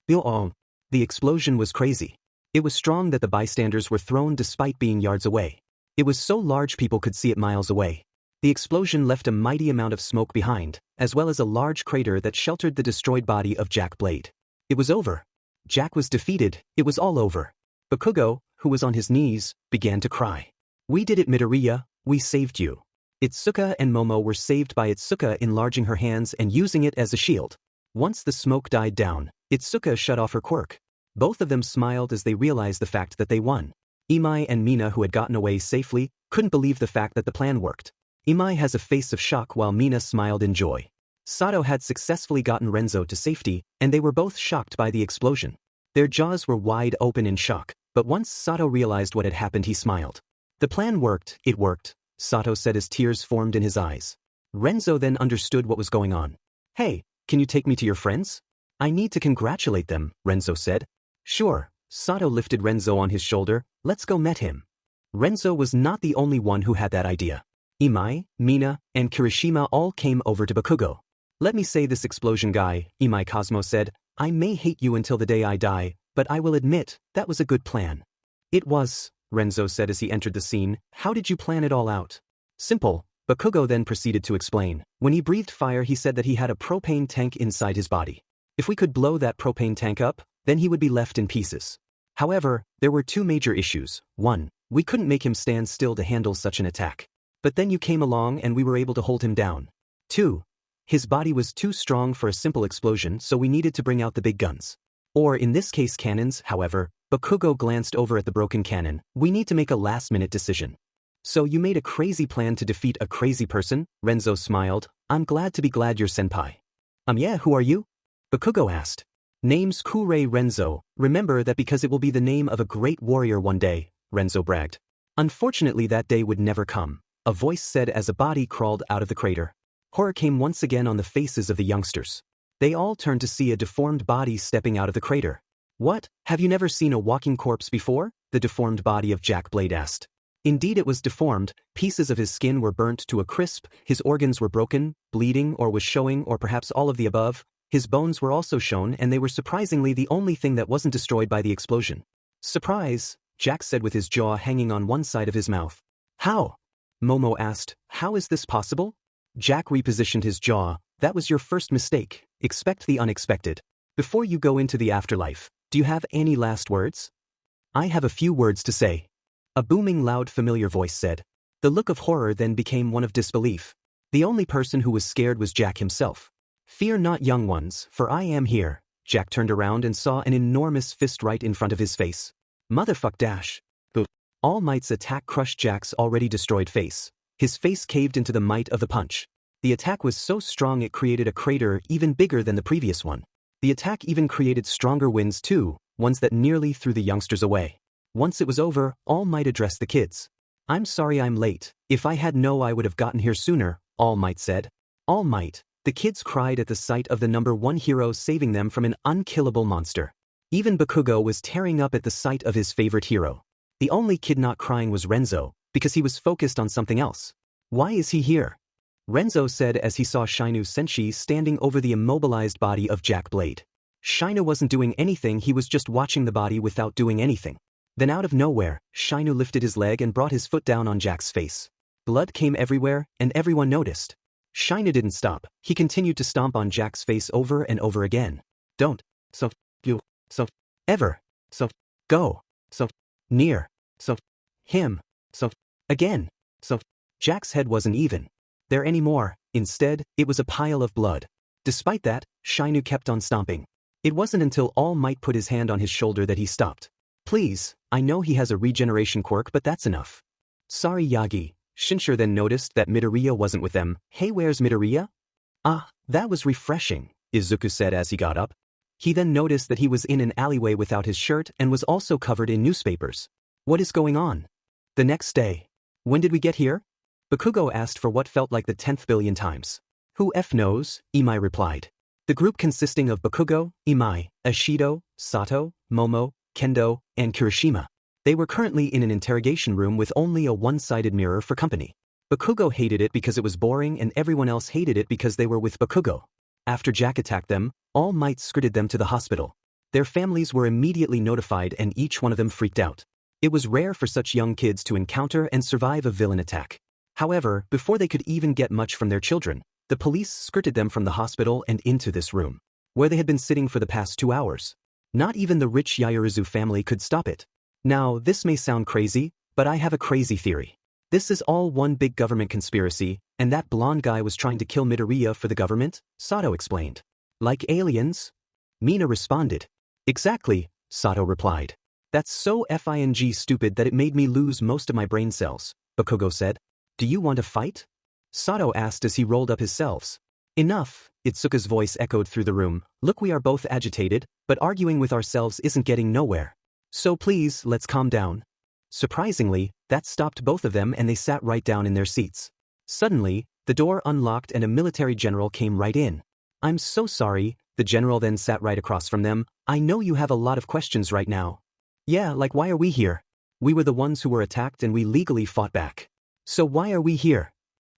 The explosion was crazy. It was strong that the bystanders were thrown despite being yards away. It was so large people could see it miles away. The explosion left a mighty amount of smoke behind, as well as a large crater that sheltered the destroyed body of Jack Blade. It was over. Jack was defeated, it was all over. Bakugo, who was on his knees, began to cry. We did it, Midoriya, we saved you. Itsuka and Momo were saved by Itsuka enlarging her hands and using it as a shield. Once the smoke died down, Itsuka shut off her quirk. Both of them smiled as they realized the fact that they won. Imai and Mina, who had gotten away safely, couldn't believe the fact that the plan worked. Imai has a face of shock while Mina smiled in joy. Sato had successfully gotten Renzo to safety, and they were both shocked by the explosion. Their jaws were wide open in shock, but once Sato realized what had happened, he smiled. The plan worked, it worked, Sato said as tears formed in his eyes. Renzo then understood what was going on. Hey, can you take me to your friends? I need to congratulate them, Renzo said. Sure, Sato lifted Renzo on his shoulder, let's go meet him. Renzo was not the only one who had that idea. Imai, Mina, and Kirishima all came over to Bakugo. Let me say this explosion guy, Imai Cosmo said, I may hate you until the day I die, but I will admit, that was a good plan. It was, Renzo said as he entered the scene, how did you plan it all out? Simple, Bakugo then proceeded to explain. When he breathed fire he said that he had a propane tank inside his body. If we could blow that propane tank up, then he would be left in pieces. However, there were two major issues. One, we couldn't make him stand still to handle such an attack. But then you came along and we were able to hold him down. Two, his body was too strong for a simple explosion, so we needed to bring out the big guns. Or in this case cannons, however, Bakugo glanced over at the broken cannon. We need to make a last-minute decision. So you made a crazy plan to defeat a crazy person? Renzo smiled. I'm glad to be glad you're senpai. Yeah, who are you? Bakugo asked. Name's Kuray Renzo. Remember that because it will be the name of a great warrior one day, Renzo bragged. Unfortunately that day would never come, a voice said as a body crawled out of the crater. Horror came once again on the faces of the youngsters. They all turned to see a deformed body stepping out of the crater. What, have you never seen a walking corpse before? The deformed body of Jack Blade asked. Indeed it was deformed, pieces of his skin were burnt to a crisp, his organs were broken, bleeding or was showing or perhaps all of the above. His bones were also shown and they were surprisingly the only thing that wasn't destroyed by the explosion. Surprise, Jack said with his jaw hanging on one side of his mouth. How? Momo asked, how is this possible? Jack repositioned his jaw. That was your first mistake. Expect the unexpected. Before you go into the afterlife, do you have any last words? I have a few words to say. A booming loud familiar voice said. The look of horror then became one of disbelief. The only person who was scared was Jack himself. Fear not, young ones, for I am here. Jack turned around and saw an enormous fist right in front of his face. Motherfuck dash. All Might's attack crushed Jack's already destroyed face. His face caved into the might of the punch. The attack was so strong it created a crater even bigger than the previous one. The attack even created stronger winds too, ones that nearly threw the youngsters away. Once it was over, All Might addressed the kids. I'm sorry I'm late. If I had known I would have gotten here sooner, All Might said. All Might. The kids cried at the sight of the number one hero saving them from an unkillable monster. Even Bakugo was tearing up at the sight of his favorite hero. The only kid not crying was Renzo, because he was focused on something else. Why is he here? Renzo said as he saw Shinu Senshi standing over the immobilized body of Jack Blade. Shinu wasn't doing anything, he was just watching the body without doing anything. Then out of nowhere, Shinu lifted his leg and brought his foot down on Jack's face. Blood came everywhere, and everyone noticed. Shinu didn't stop, he continued to stomp on Jack's face over and over again. Don't. So. You. So. Ever. So. Go. So. Near. So. Him. So. Again. So. Jack's head wasn't even there anymore, instead, it was a pile of blood. Despite that, Shinu kept on stomping. It wasn't until All Might put his hand on his shoulder that he stopped. Please, I know he has a regeneration quirk but that's enough. Sorry Yagi. Shinsher then noticed that Midoriya wasn't with them. Hey, where's Midoriya? Ah, that was refreshing, Izuku said as he got up. He then noticed that he was in an alleyway without his shirt and was also covered in newspapers. What is going on? The next day. When did we get here? Bakugo asked for what felt like the 10th billion times. Who F knows, Imai replied. The group consisting of Bakugo, Imai, Ashido, Sato, Momo, Kendo, and Kirishima. They were currently in an interrogation room with only a one-sided mirror for company. Bakugo hated it because it was boring and everyone else hated it because they were with Bakugo. After Jack attacked them, All Might escorted them to the hospital. Their families were immediately notified and each one of them freaked out. It was rare for such young kids to encounter and survive a villain attack. However, before they could even get much from their children, the police escorted them from the hospital and into this room, where they had been sitting for the past 2 hours. Not even the rich Yaoyorozu family could stop it. Now, this may sound crazy, but I have a crazy theory. This is all one big government conspiracy, and that blonde guy was trying to kill Midoriya for the government, Sato explained. Like aliens? Mina responded. Exactly, Sato replied. That's so f***ing stupid that it made me lose most of my brain cells, Bakugo said. Do you want to fight? Sato asked as he rolled up his cells. Enough, Itsuka's voice echoed through the room. Look, we are both agitated, but arguing with ourselves isn't getting nowhere. So please, let's calm down. Surprisingly, that stopped both of them and they sat right down in their seats. Suddenly, the door unlocked and a military general came right in. I'm so sorry, the general then sat right across from them. I know you have a lot of questions right now. Yeah, like why are we here? We were the ones who were attacked and we legally fought back. So why are we here?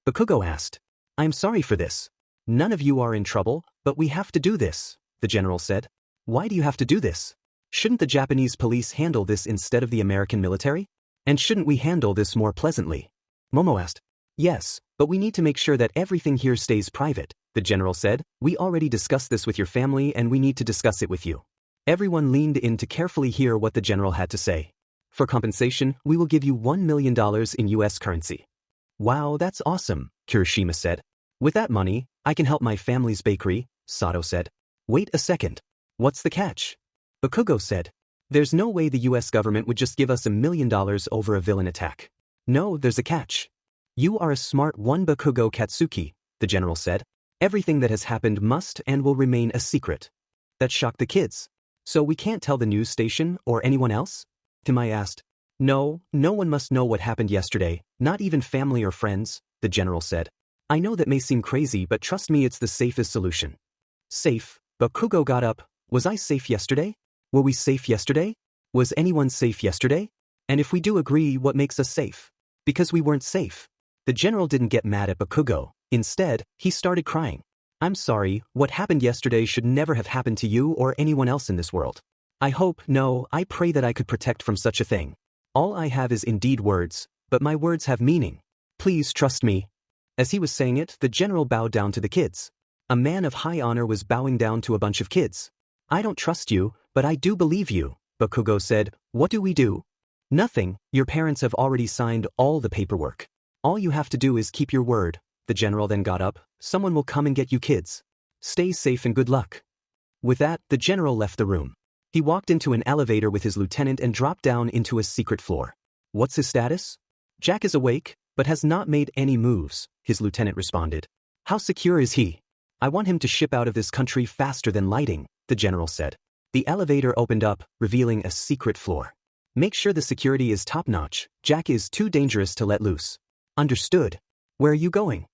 Bakugo asked. I'm sorry for this. None of you are in trouble, but we have to do this, the general said. Why do you have to do this? Shouldn't the Japanese police handle this instead of the American military? And shouldn't we handle this more pleasantly? Momo asked. Yes, but we need to make sure that everything here stays private, the general said. We already discussed this with your family and we need to discuss it with you. Everyone leaned in to carefully hear what the general had to say. For compensation, we will give you $1 million in US currency. Wow, that's awesome, Kirishima said. With that money, I can help my family's bakery, Sato said. Wait a second. What's the catch? Bakugo said. There's no way the US government would just give us $1 million over a villain attack. No, there's a catch. You are a smart one, Bakugo Katsuki, the general said. Everything that has happened must and will remain a secret. That shocked the kids. So we can't tell the news station or anyone else? Timai asked. No, no one must know what happened yesterday, not even family or friends, the general said. I know that may seem crazy, but trust me, it's the safest solution. Safe? Bakugo got up. Was I safe yesterday? Were we safe yesterday? Was anyone safe yesterday? And if we do agree, what makes us safe? Because we weren't safe. The general didn't get mad at Bakugo. Instead, he started crying. I'm sorry, what happened yesterday should never have happened to you or anyone else in this world. I pray that I could protect from such a thing. All I have is indeed words, but my words have meaning. Please trust me. As he was saying it, the general bowed down to the kids. A man of high honor was bowing down to a bunch of kids. I don't trust you, but I do believe you, Bakugo said. What do we do? Nothing, your parents have already signed all the paperwork. All you have to do is keep your word. The general then got up. Someone will come and get you kids. Stay safe and good luck. With that, the general left the room. He walked into an elevator with his lieutenant and dropped down into a secret floor. What's his status? Jack is awake, but has not made any moves, his lieutenant responded. How secure is he? I want him to ship out of this country faster than lighting, the general said. The elevator opened up, revealing a secret floor. Make sure the security is top-notch. Jack is too dangerous to let loose. Understood. Where are you going?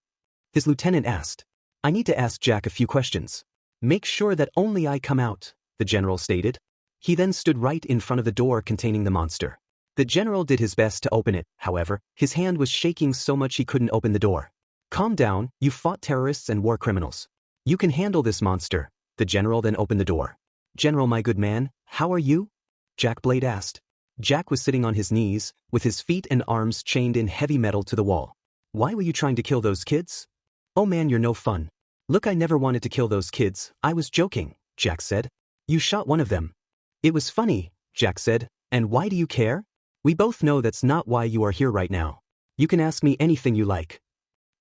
His lieutenant asked. I need to ask Jack a few questions. Make sure that only I come out, the general stated. He then stood right in front of the door containing the monster. The general did his best to open it, however, his hand was shaking so much he couldn't open the door. Calm down, you fought terrorists and war criminals. You can handle this monster. The general then opened the door. General, my good man, how are you? Jack Blade asked. Jack was sitting on his knees, with his feet and arms chained in heavy metal to the wall. Why were you trying to kill those kids? Oh man, you're no fun. Look, I never wanted to kill those kids, I was joking, Jack said. You shot one of them. It was funny, Jack said. And why do you care? We both know that's not why you are here right now. You can ask me anything you like.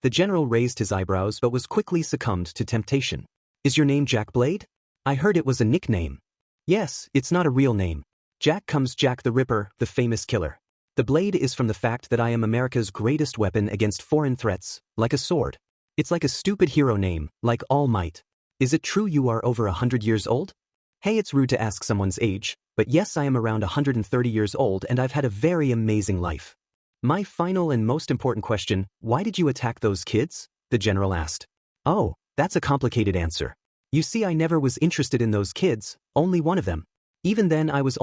The general raised his eyebrows but was quickly succumbed to temptation. Is your name Jack Blade? I heard it was a nickname. Yes, it's not a real name. Jack comes Jack the Ripper, the famous killer. The blade is from the fact that I am America's greatest weapon against foreign threats, like a sword. It's like a stupid hero name, like All Might. Is it true you are over 100 years old? Hey, it's rude to ask someone's age, but yes, I am around 130 years old and I've had a very amazing life. My final and most important question, why did you attack those kids? The general asked. Oh, that's a complicated answer. You see, I never was interested in those kids, only one of them. Even then I was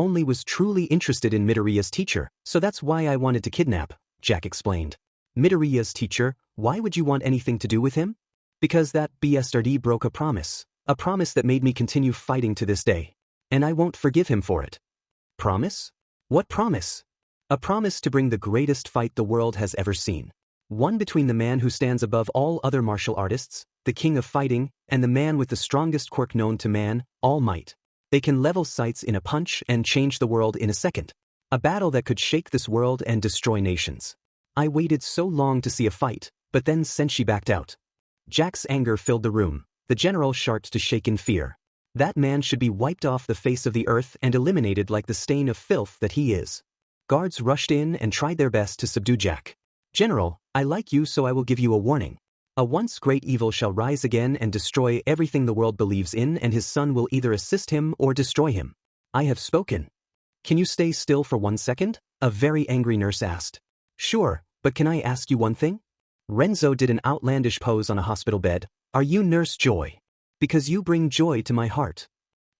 truly interested in Midoriya's teacher, so that's why I wanted to kidnap, Jack explained. Midoriya's teacher, why would you want anything to do with him? Because that bastard broke a promise that made me continue fighting to this day. And I won't forgive him for it. Promise? What promise? A promise to bring the greatest fight the world has ever seen. One between the man who stands above all other martial artists, the king of fighting, and the man with the strongest quirk known to man, All Might. They can level sights in a punch and change the world in a second. A battle that could shake this world and destroy nations. I waited so long to see a fight, but then Senshi backed out. Jack's anger filled the room. The general started to shake in fear. That man should be wiped off the face of the earth and eliminated like the stain of filth that he is. Guards rushed in and tried their best to subdue Jack. General, I like you, so I will give you a warning. A once great evil shall rise again and destroy everything the world believes in, and his son will either assist him or destroy him. I have spoken. Can you stay still for 1 second? A very angry nurse asked. Sure, but can I ask you one thing? Renzo did an outlandish pose on a hospital bed. Are you Nurse Joy? Because you bring joy to my heart.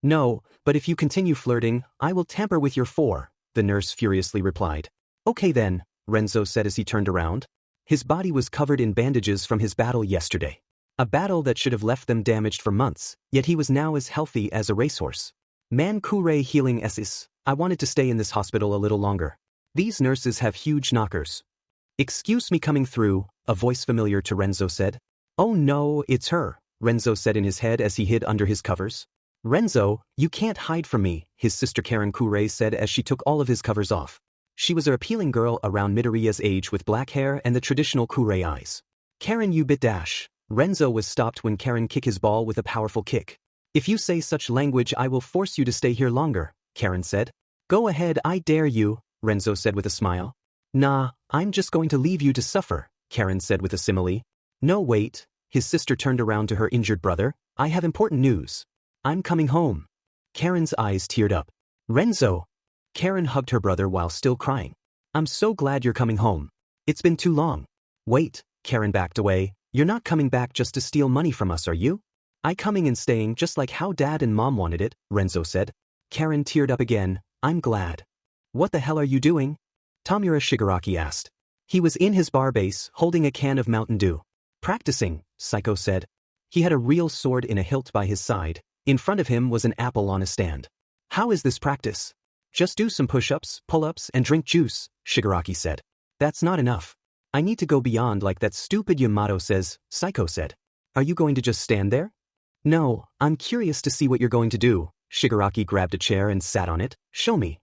No, but if you continue flirting, I will tamper with your four, the nurse furiously replied. Okay then, Renzo said as he turned around. His body was covered in bandages from his battle yesterday. A battle that should have left them damaged for months, yet he was now as healthy as a racehorse. Man Kuray healing SS, I wanted to stay in this hospital a little longer. These nurses have huge knockers. Excuse me coming through, a voice familiar to Renzo said. Oh no, it's her, Renzo said in his head as he hid under his covers. Renzo, you can't hide from me, his sister Karen Kuray said as she took all of his covers off. She was an appealing girl around Midoriya's age with black hair and the traditional Kuray eyes. Karen you bit dash. Renzo was stopped when Karen kicked his ball with a powerful kick. If you say such language I will force you to stay here longer, Karen said. Go ahead I dare you, Renzo said with a smile. Nah, I'm just going to leave you to suffer, Karen said with a simile. No wait, his sister turned around to her injured brother. I have important news. I'm coming home. Karen's eyes teared up. Renzo. Karen hugged her brother while still crying. I'm so glad you're coming home. It's been too long. Wait, Karen backed away. You're not coming back just to steal money from us, are you? I coming and staying just like how Dad and Mom wanted it, Renzo said. Karen teared up again. I'm glad. What the hell are you doing? Tamura Shigaraki asked. He was in his bar base, holding a can of Mountain Dew. Practicing, Psycho said. He had a real sword in a hilt by his side. In front of him was an apple on a stand. How is this practice? Just do some push-ups, pull-ups, and drink juice, Shigaraki said. That's not enough. I need to go beyond like that stupid Yamato says, Psycho said. Are you going to just stand there? No, I'm curious to see what you're going to do. Shigaraki grabbed a chair and sat on it. Show me.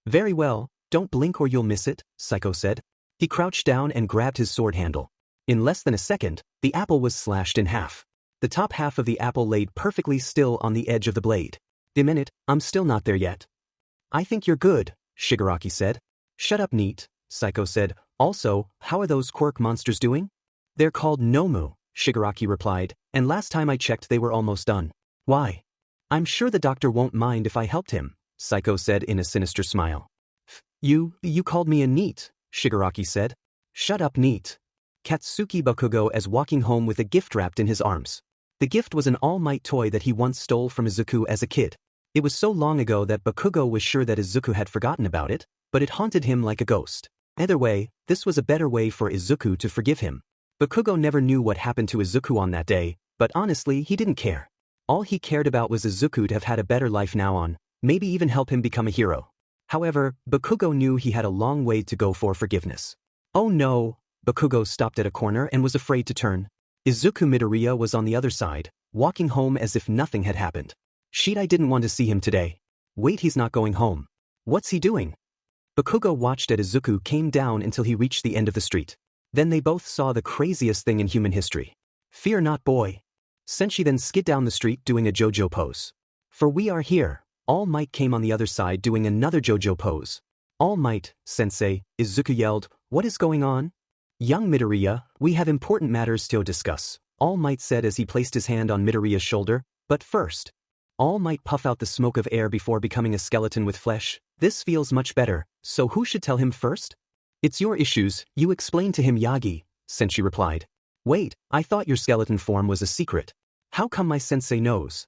Very well, don't blink or you'll miss it, Psycho said. He crouched down and grabbed his sword handle. In less than a second, the apple was slashed in half. The top half of the apple laid perfectly still on the edge of the blade. A minute, I'm still not there yet. I think you're good, Shigaraki said. Shut up neat, Psycho said. Also, how are those quirk monsters doing? They're called Nomu, Shigaraki replied, and last time I checked they were almost done. Why? I'm sure the doctor won't mind if I helped him, Psycho said in a sinister smile. You called me a neat, Shigaraki said. Shut up neat. Katsuki Bakugo as walking home with a gift wrapped in his arms. The gift was an All Might toy that he once stole from Izuku as a kid. It was so long ago that Bakugo was sure that Izuku had forgotten about it, but it haunted him like a ghost. Either way, this was a better way for Izuku to forgive him. Bakugo never knew what happened to Izuku on that day, but honestly he didn't care. All he cared about was Izuku to have had a better life now on, maybe even help him become a hero. However, Bakugo knew he had a long way to go for forgiveness. Oh no, Bakugo stopped at a corner and was afraid to turn. Izuku Midoriya was on the other side, walking home as if nothing had happened. Shit, I didn't want to see him today. Wait, he's not going home. What's he doing? Bakugo watched as Izuku came down until he reached the end of the street. Then they both saw the craziest thing in human history. Fear not, boy. Sensei then skid down the street doing a JoJo pose. For we are here. All Might came on the other side doing another JoJo pose. All Might, Sensei, Izuku yelled, what is going on? Young Midoriya, we have important matters to discuss, All Might said as he placed his hand on Midoriya's shoulder, but first. All Might puff out the smoke of air before becoming a skeleton with flesh. This feels much better, so who should tell him first? It's your issues, you explain to him Yagi, Sensei replied. Wait, I thought your skeleton form was a secret. How come my sensei knows?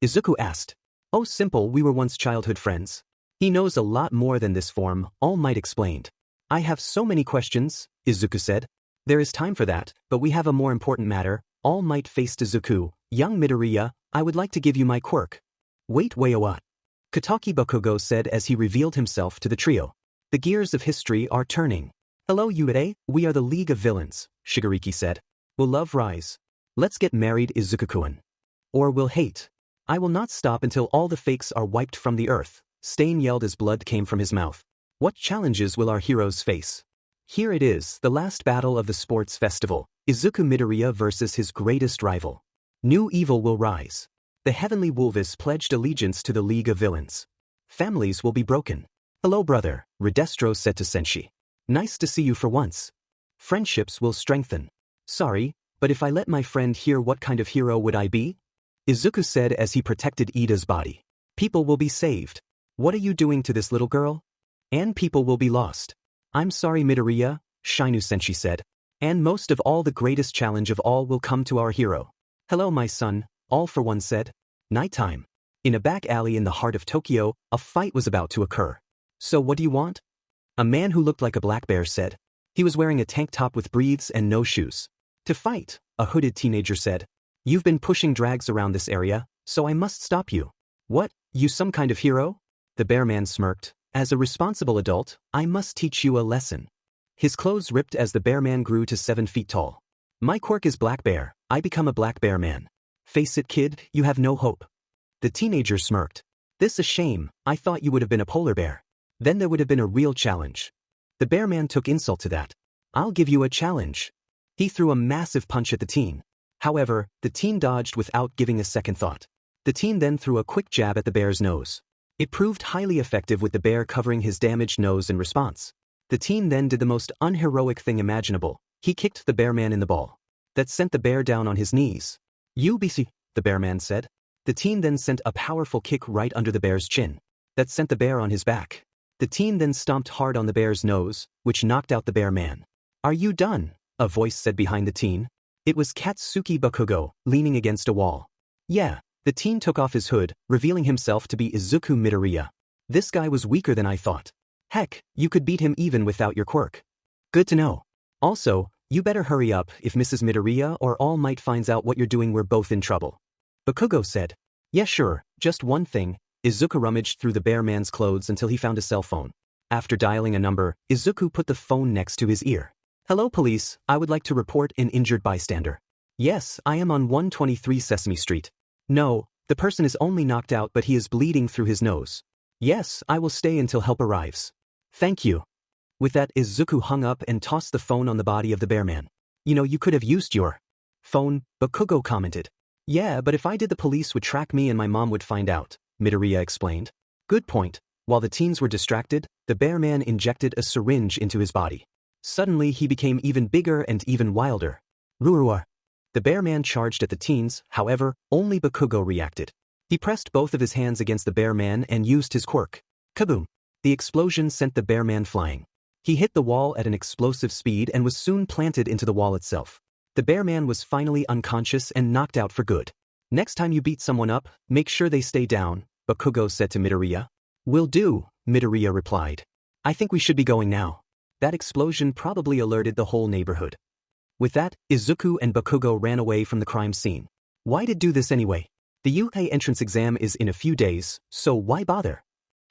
Izuku asked. Oh simple, we were once childhood friends. He knows a lot more than this form, All Might explained. I have so many questions, Izuku said. There is time for that, but we have a more important matter. All Might faced Izuku. Young Midoriya, I would like to give you my quirk. Wait, what? Kataki Bakugo said as he revealed himself to the trio. The gears of history are turning. Hello Yuide, we are the League of Villains, Shigaraki said. Will love rise? Let's get married, Izuku-kun. Or will hate? I will not stop until all the fakes are wiped from the earth, Stain yelled as blood came from his mouth. What challenges will our heroes face? Here it is, the last battle of the sports festival, Izuku Midoriya versus his greatest rival. New evil will rise. The heavenly wolves pledged allegiance to the League of Villains. Families will be broken. Hello brother, Redestro said to Sensei. Nice to see you for once. Friendships will strengthen. Sorry, but if I let my friend hear, what kind of hero would I be? Izuku said as he protected Ida's body. People will be saved. What are you doing to this little girl? And people will be lost. I'm sorry Midoriya, Shinu Sensei said. And most of all, the greatest challenge of all will come to our hero. Hello my son, All for One said. Nighttime. In a back alley in the heart of Tokyo, a fight was about to occur. So what do you want? A man who looked like a black bear said. He was wearing a tank top with breathes and no shoes. To fight, a hooded teenager said. You've been pushing drags around this area, so I must stop you. What, you some kind of hero? The bear man smirked. As a responsible adult, I must teach you a lesson. His clothes ripped as the bear man grew to 7 feet tall. My quirk is black bear, I become a black bear man. Face it, kid, you have no hope. The teenager smirked. This a shame, I thought you would have been a polar bear. Then there would have been a real challenge. The bear man took insult to that. I'll give you a challenge. He threw a massive punch at the teen. However, the teen dodged without giving a second thought. The teen then threw a quick jab at the bear's nose. It proved highly effective with the bear covering his damaged nose in response. The teen then did the most unheroic thing imaginable. He kicked the bear man in the ball. That sent the bear down on his knees. UBC, the bear man said. The teen then sent a powerful kick right under the bear's chin. That sent the bear on his back. The teen then stomped hard on the bear's nose, which knocked out the bear man. Are you done? A voice said behind the teen. It was Katsuki Bakugo, leaning against a wall. Yeah, the teen took off his hood, revealing himself to be Izuku Midoriya. This guy was weaker than I thought. Heck, you could beat him even without your quirk. Good to know. Also, you better hurry up. If Mrs. Midoriya or All Might finds out what you're doing, we're both in trouble. Bakugo said. Yeah, sure, just one thing. Izuku rummaged through the bear man's clothes until he found a cell phone. After dialing a number, Izuku put the phone next to his ear. Hello police, I would like to report an injured bystander. Yes, I am on 123 Sesame Street. No, the person is only knocked out but he is bleeding through his nose. Yes, I will stay until help arrives. Thank you. With that, Izuku hung up and tossed the phone on the body of the bear man. You know, you could have used your phone, Bakugo commented. Yeah, but if I did, the police would track me and my mom would find out, Midoriya explained. Good point. While the teens were distracted, the bear man injected a syringe into his body. Suddenly he became even bigger and even wilder. Ruruar. The bear man charged at the teens, however, only Bakugo reacted. He pressed both of his hands against the bear man and used his quirk. Kaboom! The explosion sent the bear man flying. He hit the wall at an explosive speed and was soon planted into the wall itself. The bear man was finally unconscious and knocked out for good. Next time you beat someone up, make sure they stay down, Bakugo said to Midoriya. Will do, Midoriya replied. I think we should be going now. That explosion probably alerted the whole neighborhood. With that, Izuku and Bakugo ran away from the crime scene. Why did do this anyway? The UA entrance exam is in a few days, so why bother?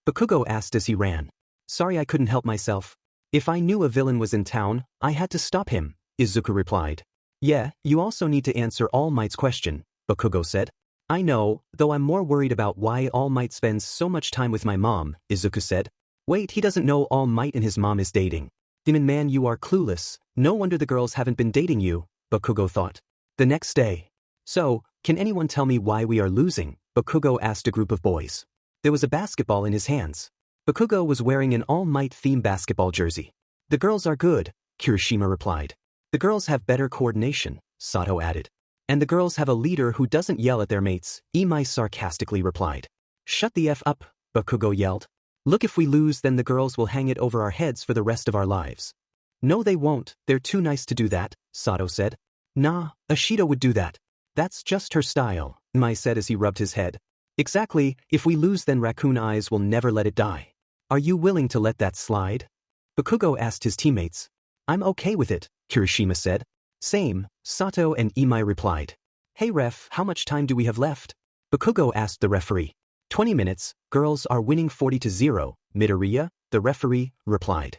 Bakugo asked as he ran. Sorry, I couldn't help myself. If I knew a villain was in town, I had to stop him, Izuku replied. Yeah, you also need to answer All Might's question, Bakugo said. I know, though I'm more worried about why All Might spends so much time with my mom, Izuku said. Wait, he doesn't know All Might and his mom is dating. Demon man, you are clueless. No wonder the girls haven't been dating you, Bakugo thought. The next day. So, can anyone tell me why we are losing? Bakugo asked a group of boys. There was a basketball in his hands. Bakugo was wearing an All Might theme basketball jersey. The girls are good, Kirishima replied. The girls have better coordination, Sato added. And the girls have a leader who doesn't yell at their mates, Imai sarcastically replied. Shut the F up, Bakugo yelled. Look, if we lose then the girls will hang it over our heads for the rest of our lives. No they won't, they're too nice to do that, Sato said. Nah, Ashita would do that. That's just her style, Imai said as he rubbed his head. Exactly, if we lose then Raccoon Eyes will never let it die. Are you willing to let that slide? Bakugo asked his teammates. I'm okay with it, Kirishima said. Same, Sato and Imai replied. Hey ref, how much time do we have left? Bakugo asked the referee. 20 minutes, girls are winning 40-0, Midoriya, the referee, replied.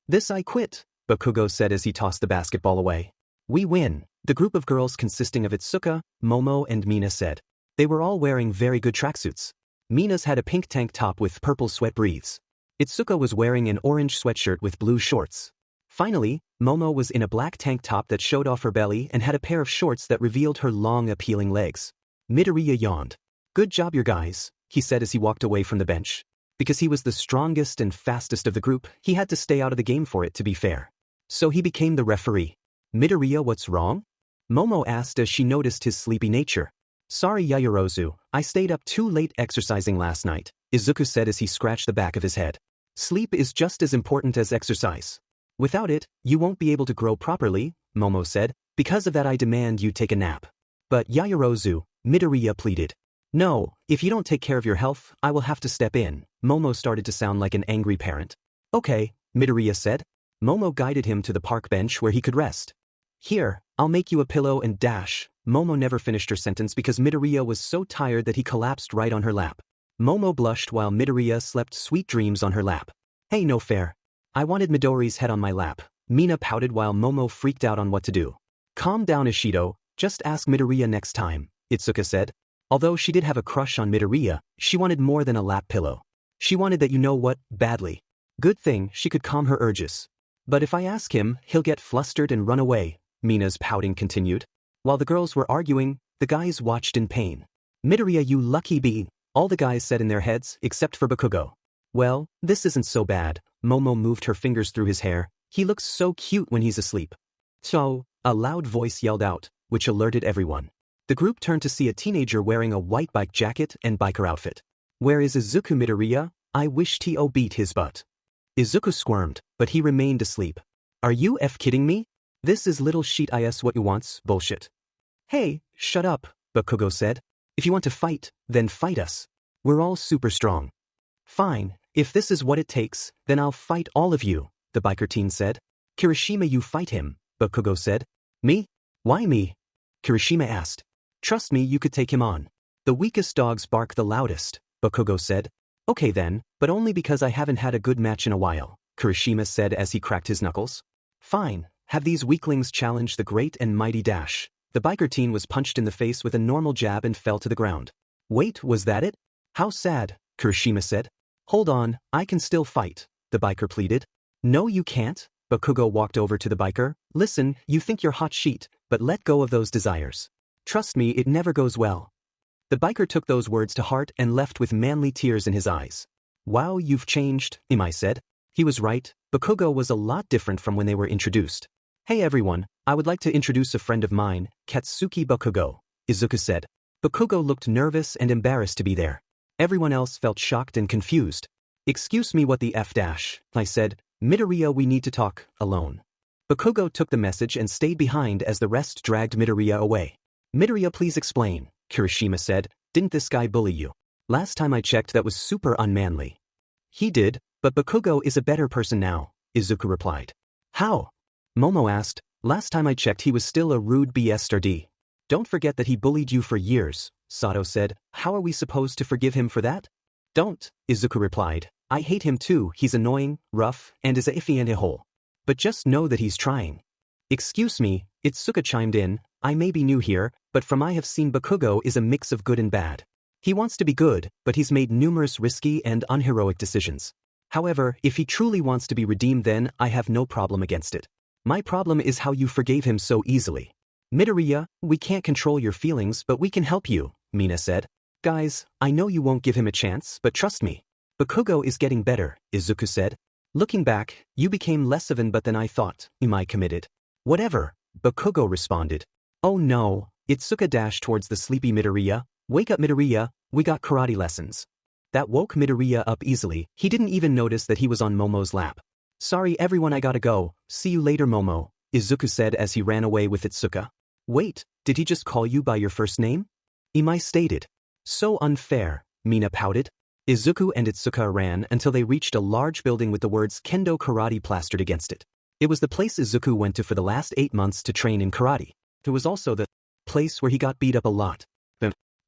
This I quit, Bakugo said as he tossed the basketball away. We win, the group of girls consisting of Itsuka, Momo and Mina said. They were all wearing very good tracksuits. Mina's had a pink tank top with purple sweat breathes. Itsuka was wearing an orange sweatshirt with blue shorts. Finally, Momo was in a black tank top that showed off her belly and had a pair of shorts that revealed her long appealing legs. Midoriya yawned. Good job you guys, he said as he walked away from the bench. Because he was the strongest and fastest of the group, he had to stay out of the game for it to be fair. So he became the referee. Midoriya, what's wrong? Momo asked as she noticed his sleepy nature. Sorry Yaoyorozu, I stayed up too late exercising last night, Izuku said as he scratched the back of his head. Sleep is just as important as exercise. Without it, you won't be able to grow properly, Momo said. Because of that I demand you take a nap. But Yaoyorozu, Midoriya pleaded. No, if you don't take care of your health, I will have to step in. Momo started to sound like an angry parent. Okay, Midoriya said. Momo guided him to the park bench where he could rest. Here, I'll make you a pillow and dash. Momo never finished her sentence because Midoriya was so tired that he collapsed right on her lap. Momo blushed while Midoriya slept sweet dreams on her lap. Hey, no fair. I wanted Midori's head on my lap. Mina pouted while Momo freaked out on what to do. Calm down, Ishido, just ask Midoriya next time, Izuku said. Although she did have a crush on Midoriya, she wanted more than a lap pillow. She wanted that badly. Good thing she could calm her urges. But if I ask him, he'll get flustered and run away, Mina's pouting continued. While the girls were arguing, the guys watched in pain. Midoriya, you lucky bee, all the guys said in their heads except for Bakugo. Well, this isn't so bad. Momo moved her fingers through his hair. He looks so cute when he's asleep. So, a loud voice yelled out, which alerted everyone. The group turned to see a teenager wearing a white bike jacket and biker outfit. Where is Izuku Midoriya? I wish T.O. beat his butt. Izuku squirmed, but he remained asleep. Are you kidding me? This is little sheet is what you wants, bullshit. Hey, shut up, Bakugo said. If you want to fight, then fight us. We're all super strong. Fine, if this is what it takes, then I'll fight all of you, the biker teen said. Kirishima, you fight him, Bakugo said. Me? Why me? Kirishima asked. Trust me, you could take him on. The weakest dogs bark the loudest, Bakugo said. Okay then, but only because I haven't had a good match in a while, Kirishima said as he cracked his knuckles. Fine, have these weaklings challenge the great and mighty Dash. The biker teen was punched in the face with a normal jab and fell to the ground. Wait, was that it? How sad, Kirishima said. Hold on, I can still fight, the biker pleaded. No you can't, Bakugo walked over to the biker. Listen, you think you're hot shit, but let go of those desires. Trust me, it never goes well. The biker took those words to heart and left with manly tears in his eyes. Wow, you've changed, Imai said. He was right, Bakugo was a lot different from when they were introduced. Hey everyone, I would like to introduce a friend of mine, Katsuki Bakugo, Izuku said. Bakugo looked nervous and embarrassed to be there. Everyone else felt shocked and confused. Excuse me, what the F dash, I said. Midoriya, we need to talk, alone. Bakugo took the message and stayed behind as the rest dragged Midoriya away. Midoriya, please explain, Kirishima said. Didn't this guy bully you? Last time I checked, that was super unmanly. He did, but Bakugo is a better person now, Izuku replied. How? Momo asked. Last time I checked, he was still a rude bastard. Don't forget that he bullied you for years, Sato said. How are we supposed to forgive him for that? Don't, Izuku replied. I hate him too, he's annoying, rough, and is a iffy and a hole. But just know that he's trying. Excuse me, Itsuka chimed in. I may be new here, but from I have seen, Bakugo is a mix of good and bad. He wants to be good, but he's made numerous risky and unheroic decisions. However, if he truly wants to be redeemed, then I have no problem against it. My problem is how you forgave him so easily. Midoriya, we can't control your feelings, but we can help you, Mina said. Guys, I know you won't give him a chance, but trust me. Bakugo is getting better, Izuku said. Looking back, you became less of an but than I thought, Imai committed. Whatever, Bakugo responded. Oh no, Itsuka dashed towards the sleepy Midoriya. Wake up Midoriya, we got karate lessons. That woke Midoriya up easily, he didn't even notice that he was on Momo's lap. Sorry everyone, I gotta go, see you later Momo, Izuku said as he ran away with Itsuka. Wait, did he just call you by your first name? Imai stated. So unfair, Mina pouted. Izuku and Itsuka ran until they reached a large building with the words Kendo Karate plastered against it. It was the place Izuku went to for the last 8 months to train in karate. It was also the place where he got beat up a lot.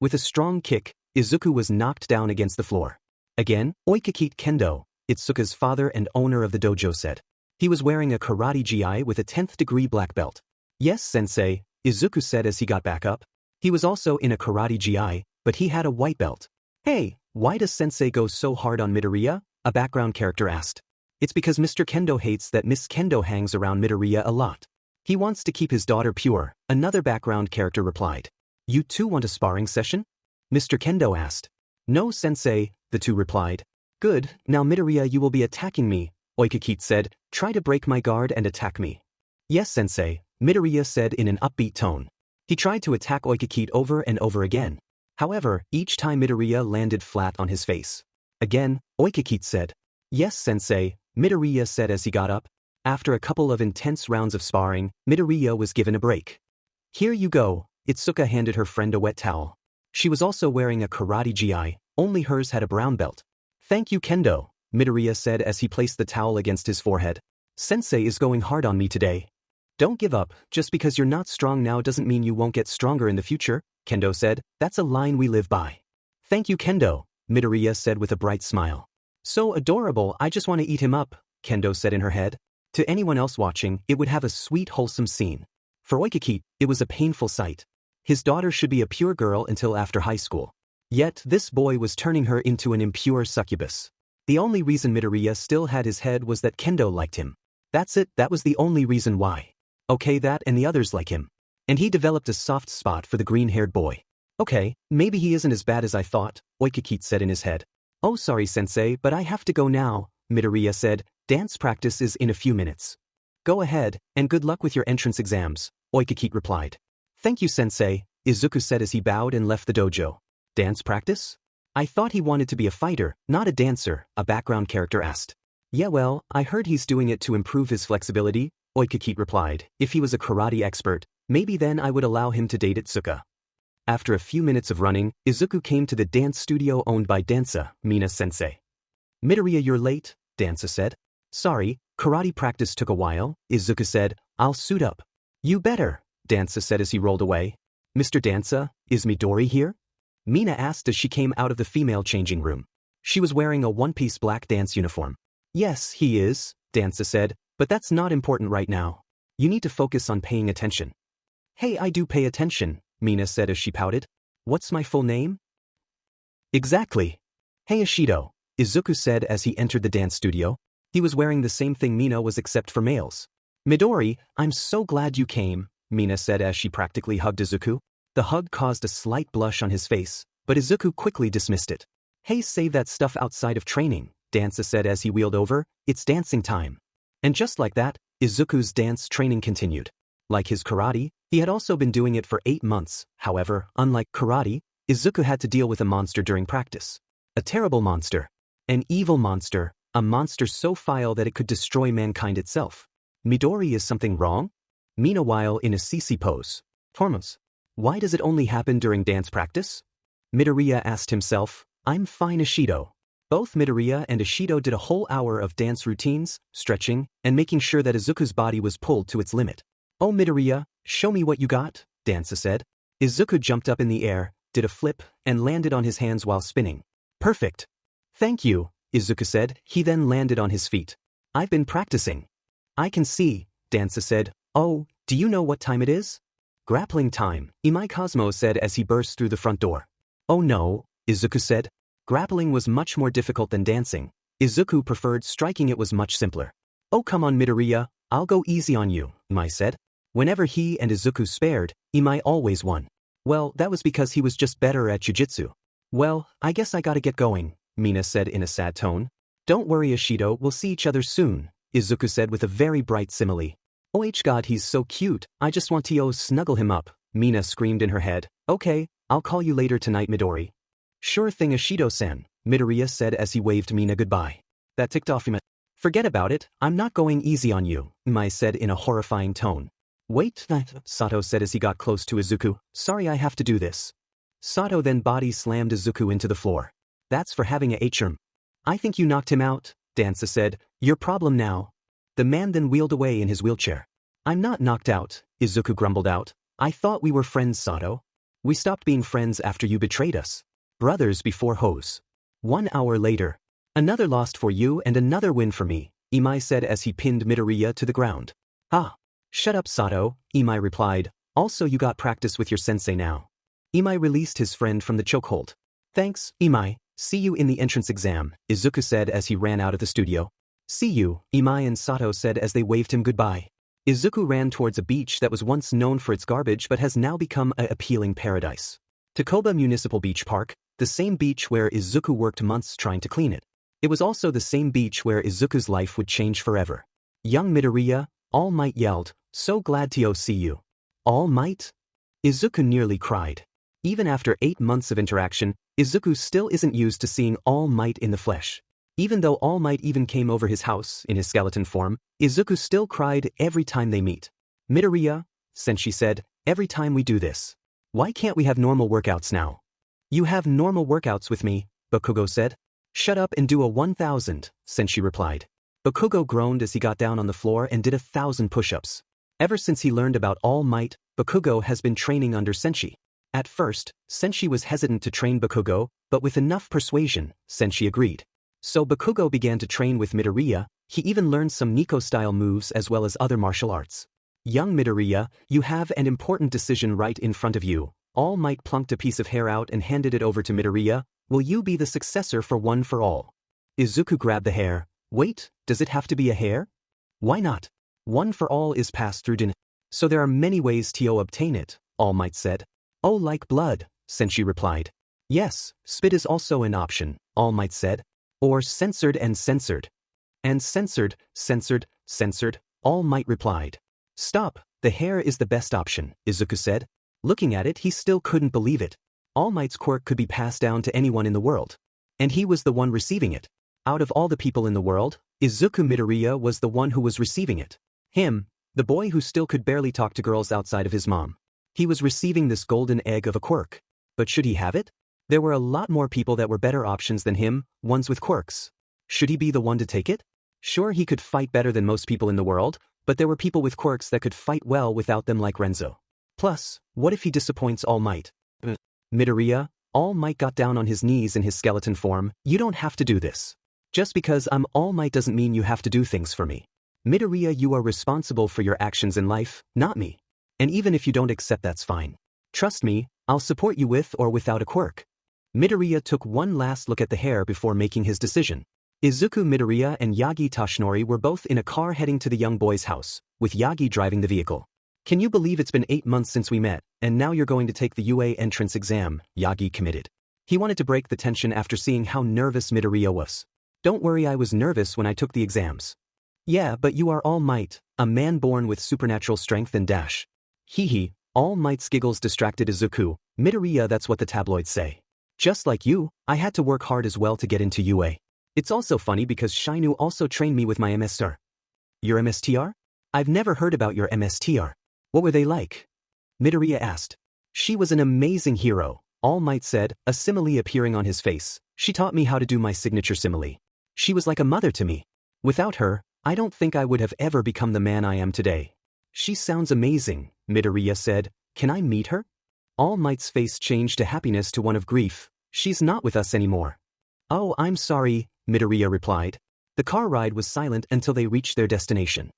With a strong kick, Izuku was knocked down against the floor. Again, Oikakite Kendo, Itsuka's father and owner of the dojo, said. He was wearing a karate GI with a 10th degree black belt. Yes, sensei, Izuku said as he got back up. He was also in a karate GI, but he had a white belt. Hey, why does sensei go so hard on Midoriya? A background character asked. It's because Mr. Kendo hates that Miss Kendo hangs around Midoriya a lot. He wants to keep his daughter pure, another background character replied. You two want a sparring session? Mr. Kendo asked. No, sensei, the two replied. Good, now Midoriya, you will be attacking me, Oikakite said. Try to break my guard and attack me. Yes, sensei, Midoriya said in an upbeat tone. He tried to attack Oikakite over and over again. However, each time Midoriya landed flat on his face. Again, Oikakite said. Yes, sensei, Midoriya said as he got up. After a couple of intense rounds of sparring, Midoriya was given a break. Here you go, Itsuka handed her friend a wet towel. She was also wearing a karate gi, only hers had a brown belt. Thank you Kendo, Midoriya said as he placed the towel against his forehead. Sensei is going hard on me today. Don't give up, just because you're not strong now doesn't mean you won't get stronger in the future, Kendo said. That's a line we live by. Thank you Kendo, Midoriya said with a bright smile. So adorable, I just want to eat him up, Kendo said in her head. To anyone else watching, it would have a sweet wholesome scene. For Oikiki, it was a painful sight. His daughter should be a pure girl until after high school. Yet this boy was turning her into an impure succubus. The only reason Midoriya still had his head was that Kendo liked him. That's it, that was the only reason why. Okay, that and the others like him. And he developed a soft spot for the green-haired boy. Okay, maybe he isn't as bad as I thought, Oikiki said in his head. Oh sorry sensei, but I have to go now, Midoriya said. Dance practice is in a few minutes. Go ahead, and good luck with your entrance exams, Oikiki replied. Thank you sensei, Izuku said as he bowed and left the dojo. Dance practice? I thought he wanted to be a fighter, not a dancer, a background character asked. Yeah well, I heard he's doing it to improve his flexibility, Oikiki replied. If he was a karate expert, maybe then I would allow him to date Itsuka. After a few minutes of running, Izuku came to the dance studio owned by Dansa, Mina sensei. Midoriya you're late, Dansa said. Sorry, karate practice took a while, Izuku said. I'll suit up. You better, Dansa said as he rolled away. Mr. Dansa, is Midori here? Mina asked as she came out of the female changing room. She was wearing a one-piece black dance uniform. Yes, he is, Dansa said, but that's not important right now. You need to focus on paying attention. Hey, I do pay attention, Mina said as she pouted. What's my full name? Exactly. Hey Ishido, Izuku said as he entered the dance studio. He was wearing the same thing Mina was except for males. Midori, I'm so glad you came, Mina said as she practically hugged Izuku. The hug caused a slight blush on his face, but Izuku quickly dismissed it. Hey, save that stuff outside of training, Dansa said as he wheeled over. It's dancing time. And just like that, Izuku's dance training continued. Like his karate, he had also been doing it for 8 months. However, unlike karate, Izuku had to deal with a monster during practice. A terrible monster. An evil monster, a monster so vile that it could destroy mankind itself. Midori, is something wrong? Meanwhile in a CC pose. Tormos. Why does it only happen during dance practice? Midoriya asked himself. I'm fine Ishido. Both Midoriya and Ishido did a whole hour of dance routines, stretching, and making sure that Izuku's body was pulled to its limit. Oh Midoriya, show me what you got, Dansa said. Izuku jumped up in the air, did a flip, and landed on his hands while spinning. Perfect. Thank you, Izuku said. He then landed on his feet. I've been practicing. I can see, Dansa said. Oh, do you know what time it is? Grappling time, Imai Cosmo said as he burst through the front door. Oh no, Izuku said. Grappling was much more difficult than dancing. Izuku preferred striking, it was much simpler. Oh come on Midoriya, I'll go easy on you, Imai said. Whenever he and Izuku spared, Imai always won. Well, that was because he was just better at jiu-jitsu. Well, I guess I gotta get going, Mina said in a sad tone. Don't worry Ishido, we'll see each other soon, Izuku said with a very bright simile. Oh god, he's so cute, I just want to snuggle him up, Mina screamed in her head. Okay, I'll call you later tonight Midori. Sure thing Ishido-san, Midoriya said as he waved Mina goodbye. That ticked off him. Forget about it, I'm not going easy on you, Imai said in a horrifying tone. Wait, Sato said as he got close to Izuku. Sorry I have to do this. Sato then body slammed Izuku into the floor. That's for having a HRM. I think you knocked him out, Dansa said. Your problem now. The man then wheeled away in his wheelchair. I'm not knocked out, Izuku grumbled out. I thought we were friends Sato. We stopped being friends after you betrayed us. Brothers before hoes. 1 hour later. Another loss for you and another win for me, Imai said as he pinned Midoriya to the ground. Ah. Shut up Sato, Imai replied. Also you got practice with your sensei now. Imai released his friend from the chokehold. Thanks, Imai. See you in the entrance exam, Izuku said as he ran out of the studio. See you, Imai and Sato said as they waved him goodbye. Izuku ran towards a beach that was once known for its garbage but has now become an appealing paradise. Takoba Municipal Beach Park, the same beach where Izuku worked months trying to clean it. It was also the same beach where Izuku's life would change forever. Young Midoriya, All Might yelled, so glad to see you. All Might? Izuku nearly cried. Even after 8 months of interaction, Izuku still isn't used to seeing All Might in the flesh. Even though All Might even came over his house in his skeleton form, Izuku still cried every time they meet. Midoriya, Senshi said, every time we do this. Why can't we have normal workouts now? You have normal workouts with me, Bakugo said. Shut up and do a 1,000, sensei replied. Bakugo groaned as he got down on the floor and did 1,000 push-ups. Ever since he learned about All Might, Bakugo has been training under sensei. At first, sensei was hesitant to train Bakugo, but with enough persuasion, sensei agreed. So Bakugo began to train with Midoriya. He even learned some Niko Style moves as well as other martial arts. Young Midoriya, you have an important decision right in front of you. All Might plunked a piece of hair out and handed it over to Midoriya. Will you be the successor for One for All? Izuku grabbed the hair. Wait, does it have to be a hair? Why not? One for All is passed through DNA. So there are many ways to obtain it, All Might said. Oh, like blood, sensei replied. Yes, spit is also an option, All Might said. Or censored and censored. And censored, All Might replied. Stop, the hair is the best option, Izuku said. Looking at it, he still couldn't believe it. All Might's quirk could be passed down to anyone in the world. And he was the one receiving it. Out of all the people in the world, Izuku Midoriya was the one who was receiving it. Him, the boy who still could barely talk to girls outside of his mom. He was receiving this golden egg of a quirk. But should he have it? There were a lot more people that were better options than him, ones with quirks. Should he be the one to take it? Sure, he could fight better than most people in the world, but there were people with quirks that could fight well without them like Renzo. Plus, what if he disappoints All Might? Midoriya, All Might got down on his knees in his skeleton form. You don't have to do this. Just because I'm All Might doesn't mean you have to do things for me. Midoriya, you are responsible for your actions in life, not me. And even if you don't accept, that's fine. Trust me, I'll support you with or without a quirk. Midoriya took one last look at the hair before making his decision. Izuku Midoriya and Yagi Toshinori were both in a car heading to the young boy's house, with Yagi driving the vehicle. Can you believe it's been 8 months since we met, and now you're going to take the UA entrance exam, Yagi committed. He wanted to break the tension after seeing how nervous Midoriya was. Don't worry, I was nervous when I took the exams. Yeah, but you are All Might, a man born with supernatural strength and dash. Hee, All Might's giggles distracted Izuku. Midoriya, that's what the tabloids say. Just like you, I had to work hard as well to get into UA. It's also funny because Shinueni also trained me with my MSTR. Your MSTR? I've never heard about your MSTR. What were they like? Midoriya asked. She was an amazing hero, All Might said, a simile appearing on his face. She taught me how to do my signature simile. She was like a mother to me. Without her, I don't think I would have ever become the man I am today. She sounds amazing, Midoriya said. Can I meet her? All Might's face changed to happiness to one of grief. She's not with us anymore. Oh, I'm sorry, Midoriya replied. The car ride was silent until they reached their destination.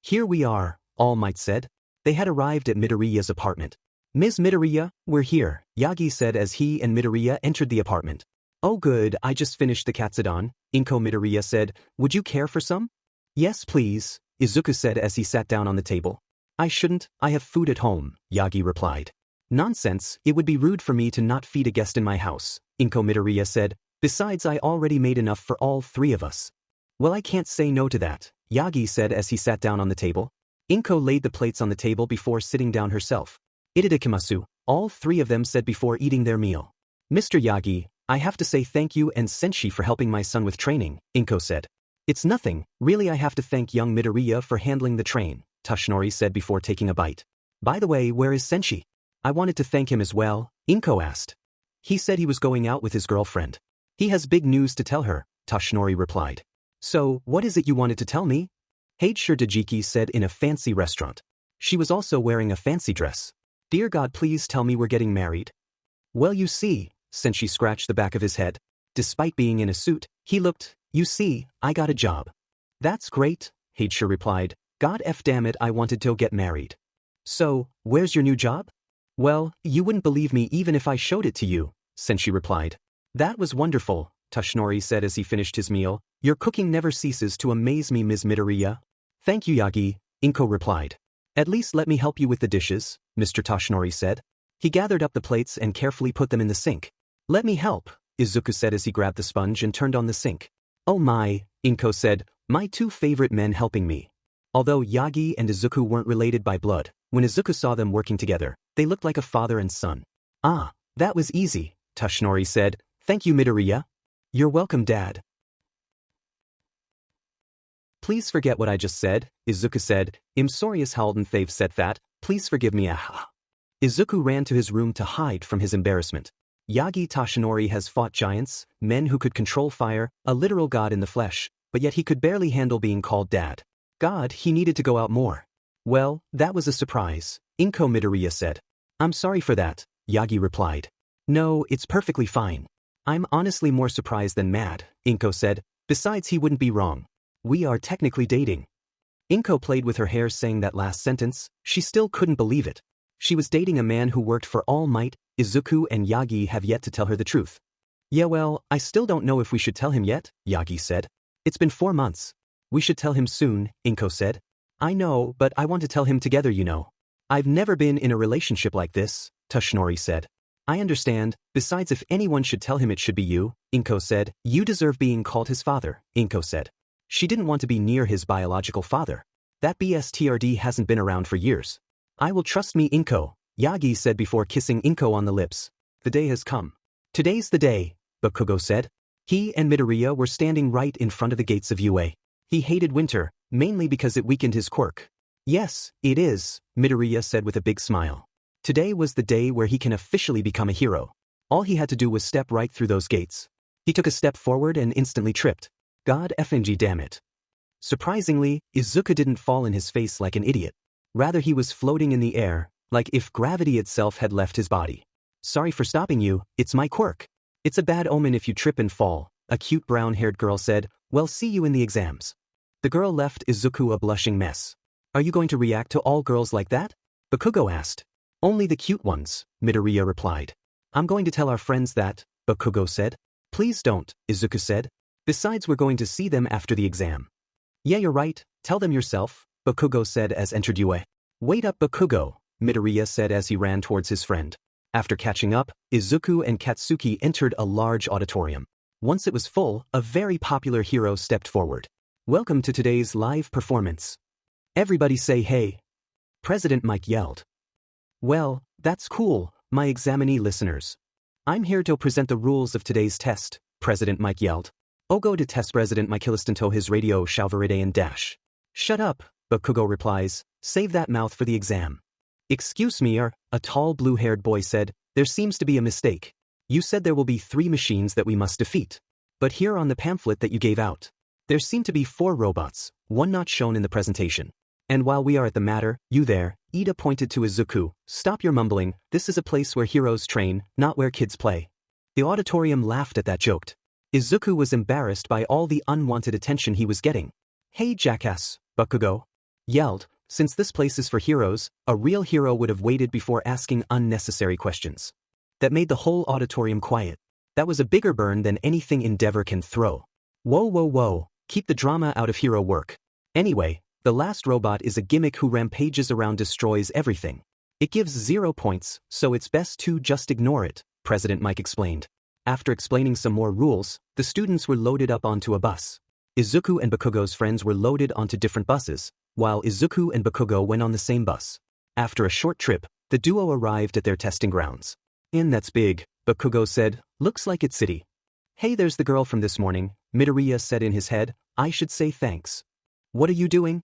Here we are, All Might said. They had arrived at Midoriya's apartment. Ms. Midoriya, we're here, Yagi said as he and Midoriya entered the apartment. Oh good, I just finished the katsudon, Inko Midoriya said. Would you care for some? Yes please, Izuku said as he sat down on the table. I shouldn't, I have food at home, Yagi replied. Nonsense, it would be rude for me to not feed a guest in my house, Inko Midoriya said. Besides, I already made enough for all 3 of us. Well, I can't say no to that, Yagi said as he sat down on the table. Inko laid the plates on the table before sitting down herself. Itadakimasu, all 3 of them said before eating their meal. Mr. Yagi, I have to say thank you and sensei for helping my son with training, Inko said. It's nothing, really I have to thank young Midoriya for handling the train, Toshinori said before taking a bite. By the way, where is sensei? I wanted to thank him as well, Inko asked. He said he was going out with his girlfriend. He has big news to tell her, Toshinori replied. So, what is it you wanted to tell me? Heichir Dejiki said in a fancy restaurant. She was also wearing a fancy dress. Dear God, please tell me we're getting married. Well, you see, sensei scratched the back of his head. Despite being in a suit, he looked, you see, I got a job. That's great, Heichir replied. God f damn it, I wanted to get married. So, where's your new job? Well, you wouldn't believe me even if I showed it to you, sensei replied. That was wonderful, Toshinori said as he finished his meal. Your cooking never ceases to amaze me, Ms. Midoriya. Thank you, Yagi, Inko replied. At least let me help you with the dishes, Mr. Toshinori said. He gathered up the plates and carefully put them in the sink. Let me help, Izuku said as he grabbed the sponge and turned on the sink. Oh my, Inko said, my 2 favorite men helping me. Although Yagi and Izuku weren't related by blood, when Izuku saw them working together, they looked like a father and son. Ah, that was easy, Toshinori said. Thank you, Midoriya. You're welcome, Dad. Please forget what I just said, Izuku said. I'm sorry as Halden Fave said that, please forgive me Izuku ran to his room to hide from his embarrassment. Yagi Toshinori has fought giants, men who could control fire, a literal god in the flesh, but yet he could barely handle being called dad. God, he needed to go out more. Well, that was a surprise, Inko Midoriya said. I'm sorry for that, Yagi replied. No, it's perfectly fine. I'm honestly more surprised than mad, Inko said. Besides, he wouldn't be wrong. We are technically dating. Inko played with her hair saying that last sentence. She still couldn't believe it. She was dating a man who worked for All Might. Izuku and Yagi have yet to tell her the truth. Yeah, well, I still don't know if we should tell him yet, Yagi said. It's been 4 months. We should tell him soon, Inko said. I know, but I want to tell him together, you know. I've never been in a relationship like this, Toshinori said. I understand. Besides, if anyone should tell him, it should be you, Inko said. You deserve being called his father, Inko said. She didn't want to be near his biological father. That BSTRD hasn't been around for years. I will trust me, Inko, Yagi said before kissing Inko on the lips. The day has come. Today's the day, Bakugo said. He and Midoriya were standing right in front of the gates of UA. He hated winter, mainly because it weakened his quirk. Yes, it is, Midoriya said with a big smile. Today was the day where he can officially become a hero. All he had to do was step right through those gates. He took a step forward and instantly tripped. God FNG, damn it. Surprisingly, Izuku didn't fall in his face like an idiot. Rather, he was floating in the air, like if gravity itself had left his body. Sorry for stopping you, it's my quirk. It's a bad omen if you trip and fall, a cute brown-haired girl said. Well, see you in the exams. The girl left Izuku a blushing mess. Are you going to react to all girls like that? Bakugo asked. Only the cute ones, Midoriya replied. I'm going to tell our friends that, Bakugo said. Please don't, Izuku said. Besides, we're going to see them after the exam. Yeah, you're right, tell them yourself, Bakugo said as entered UA. Wait up, Bakugo, Midoriya said as he ran towards his friend. After catching up, Izuku and Katsuki entered a large auditorium. Once it was full, a very popular hero stepped forward. Welcome to today's live performance. Everybody say hey. President Mike yelled. Well, that's cool, my examinee listeners. I'm here to present the rules of today's test, President Mike yelled. Ogo de test President Mike Listanto his radio Shauveride and dash. Shut up, Bakugo replies. Save that mouth for the exam. Excuse me, a tall blue-haired boy said. There seems to be a mistake. You said there will be 3 machines that we must defeat. But here on the pamphlet that you gave out, there seem to be 4 robots, one not shown in the presentation. And while we are at the matter, you there, Ida pointed to Izuku. Stop your mumbling, this is a place where heroes train, not where kids play. The auditorium laughed at that joke. Izuku was embarrassed by all the unwanted attention he was getting. Hey jackass, Bakugo yelled. Since this place is for heroes, a real hero would have waited before asking unnecessary questions. That made the whole auditorium quiet. That was a bigger burn than anything Endeavor can throw. Whoa, keep the drama out of hero work. Anyway, the last robot is a gimmick who rampages around, destroys everything. It gives 0 points, so it's best to just ignore it, President Mike explained. After explaining some more rules, the students were loaded up onto a bus. Izuku and Bakugo's friends were loaded onto different buses, while Izuku and Bakugo went on the same bus. After a short trip, the duo arrived at their testing grounds. That's big, Bakugo said. Looks like it's city. Hey, there's the girl from this morning, Midoriya said in his head. I should say thanks. What are you doing?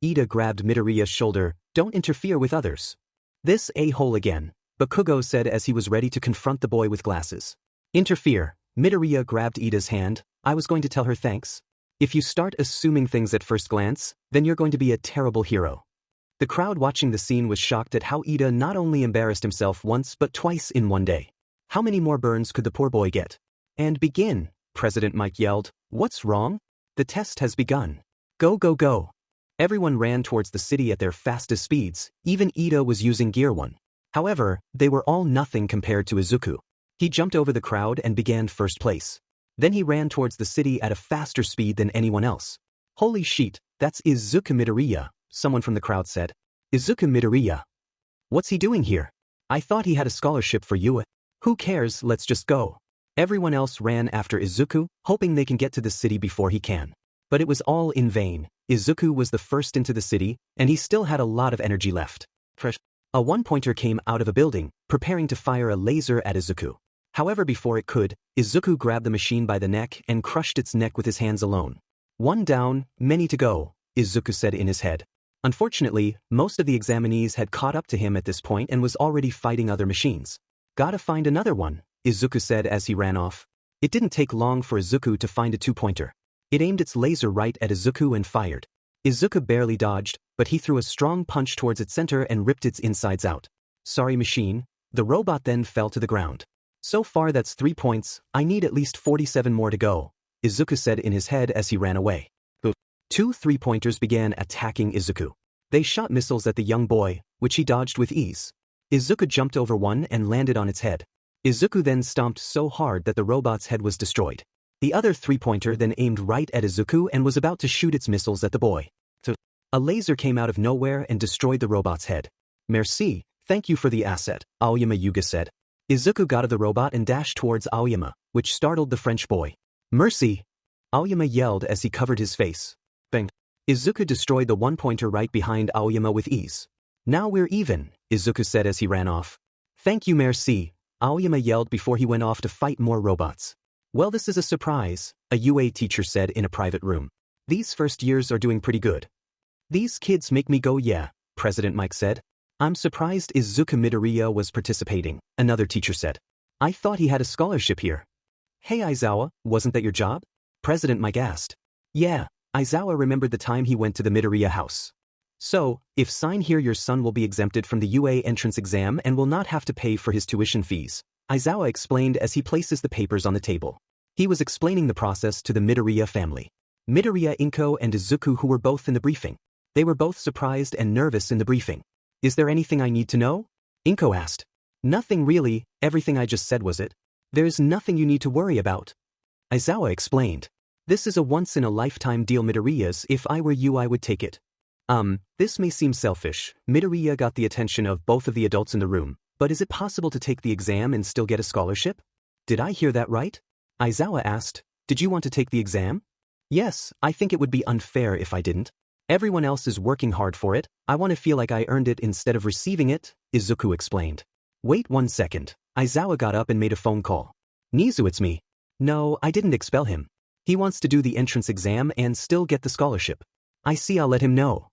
Ida grabbed Midoriya's shoulder. Don't interfere with others. This a-hole again, Bakugo said as he was ready to confront the boy with glasses. Interfere, Midoriya grabbed Ida's hand. I was going to tell her thanks. If you start assuming things at first glance, then you're going to be a terrible hero. The crowd watching the scene was shocked at how Ida not only embarrassed himself once but twice in one day. How many more burns could the poor boy get? And begin, President Mike yelled. What's wrong? The test has begun. Go. Everyone ran towards the city at their fastest speeds, even Ida was using Gear 1. However, they were all nothing compared to Izuku. He jumped over the crowd and began first place. Then he ran towards the city at a faster speed than anyone else. Holy shit, that's Izuku Midoriya, someone from the crowd said. Izuku Midoriya? What's he doing here? I thought he had a scholarship for UA. Who cares, let's just go. Everyone else ran after Izuku, hoping they can get to the city before he can. But it was all in vain. Izuku was the first into the city, and he still had a lot of energy left. A one-pointer came out of a building, preparing to fire a laser at Izuku. However, before it could, Izuku grabbed the machine by the neck and crushed its neck with his hands alone. One down, many to go, Izuku said in his head. Unfortunately, most of the examinees had caught up to him at this point and was already fighting other machines. Gotta find another one, Izuku said as he ran off. It didn't take long for Izuku to find a two-pointer. It aimed its laser right at Izuku and fired. Izuku barely dodged, but he threw a strong punch towards its center and ripped its insides out. Sorry machine. The robot then fell to the ground. So far that's 3 points, I need at least 47 more to go, Izuku said in his head as he ran away. Two three-pointers began attacking Izuku. They shot missiles at the young boy, which he dodged with ease. Izuku jumped over one and landed on its head. Izuku then stomped so hard that the robot's head was destroyed. The other three-pointer then aimed right at Izuku and was about to shoot its missiles at the boy. A laser came out of nowhere and destroyed the robot's head. Merci, thank you for the asset, Aoyama Yuga said. Izuku got of the robot and dashed towards Aoyama, which startled the French boy. Mercy! Aoyama yelled as he covered his face. Bang! Izuku destroyed the one-pointer right behind Aoyama with ease. Now we're even, Izuku said as he ran off. Thank you merci, Aoyama yelled before he went off to fight more robots. Well, this is a surprise, a UA teacher said in a private room. These first years are doing pretty good. These kids make me go yeah, President Mike said. I'm surprised Izuku Midoriya was participating, another teacher said. I thought he had a scholarship here. Hey Aizawa, wasn't that your job? President Mike asked. Yeah, Aizawa remembered the time he went to the Midoriya house. So, if sign here your son will be exempted from the UA entrance exam and will not have to pay for his tuition fees, Aizawa explained as he places the papers on the table. He was explaining the process to the Midoriya family. Midoriya, Inko and Izuku who were both in the briefing. They were both surprised and nervous in the briefing. Is there anything I need to know? Inko asked. Nothing really, everything I just said was it. There's nothing you need to worry about. Aizawa explained. This is a once-in-a-lifetime deal Midoriya's. If I were you I would take it. This may seem selfish. Midoriya got the attention of both of the adults in the room, but is it possible to take the exam and still get a scholarship? Did I hear that right? Aizawa asked. Did you want to take the exam? Yes, I think it would be unfair if I didn't. Everyone else is working hard for it, I want to feel like I earned it instead of receiving it, Izuku explained. Wait 1 second, Aizawa got up and made a phone call. Nizu, it's me. No, I didn't expel him. He wants to do the entrance exam and still get the scholarship. I see, I'll let him know.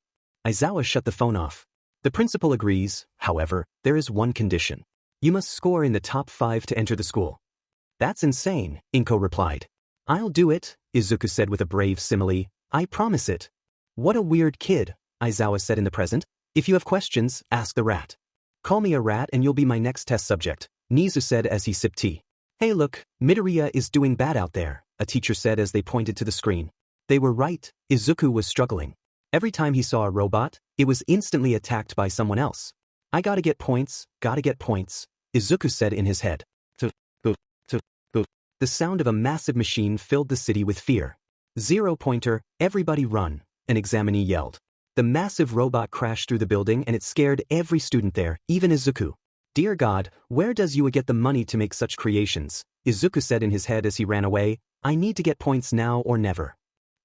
Aizawa shut the phone off. The principal agrees, however, there is one condition. You must score in the top 5 to enter the school. That's insane, Inko replied. I'll do it, Izuku said with a brave simile. I promise it. What a weird kid, Aizawa said in the present. If you have questions, ask the rat. Call me a rat and you'll be my next test subject, Nizu said as he sipped tea. Hey look, Midoriya is doing bad out there, a teacher said as they pointed to the screen. They were right, Izuku was struggling. Every time he saw a robot, it was instantly attacked by someone else. I gotta get points, Izuku said in his head. The sound of a massive machine filled the city with fear. 0-pointer, everybody run, an examinee yelled. The massive robot crashed through the building and it scared every student there, even Izuku. Dear God, where does UA get the money to make such creations? Izuku said in his head as he ran away. I need to get points now or never.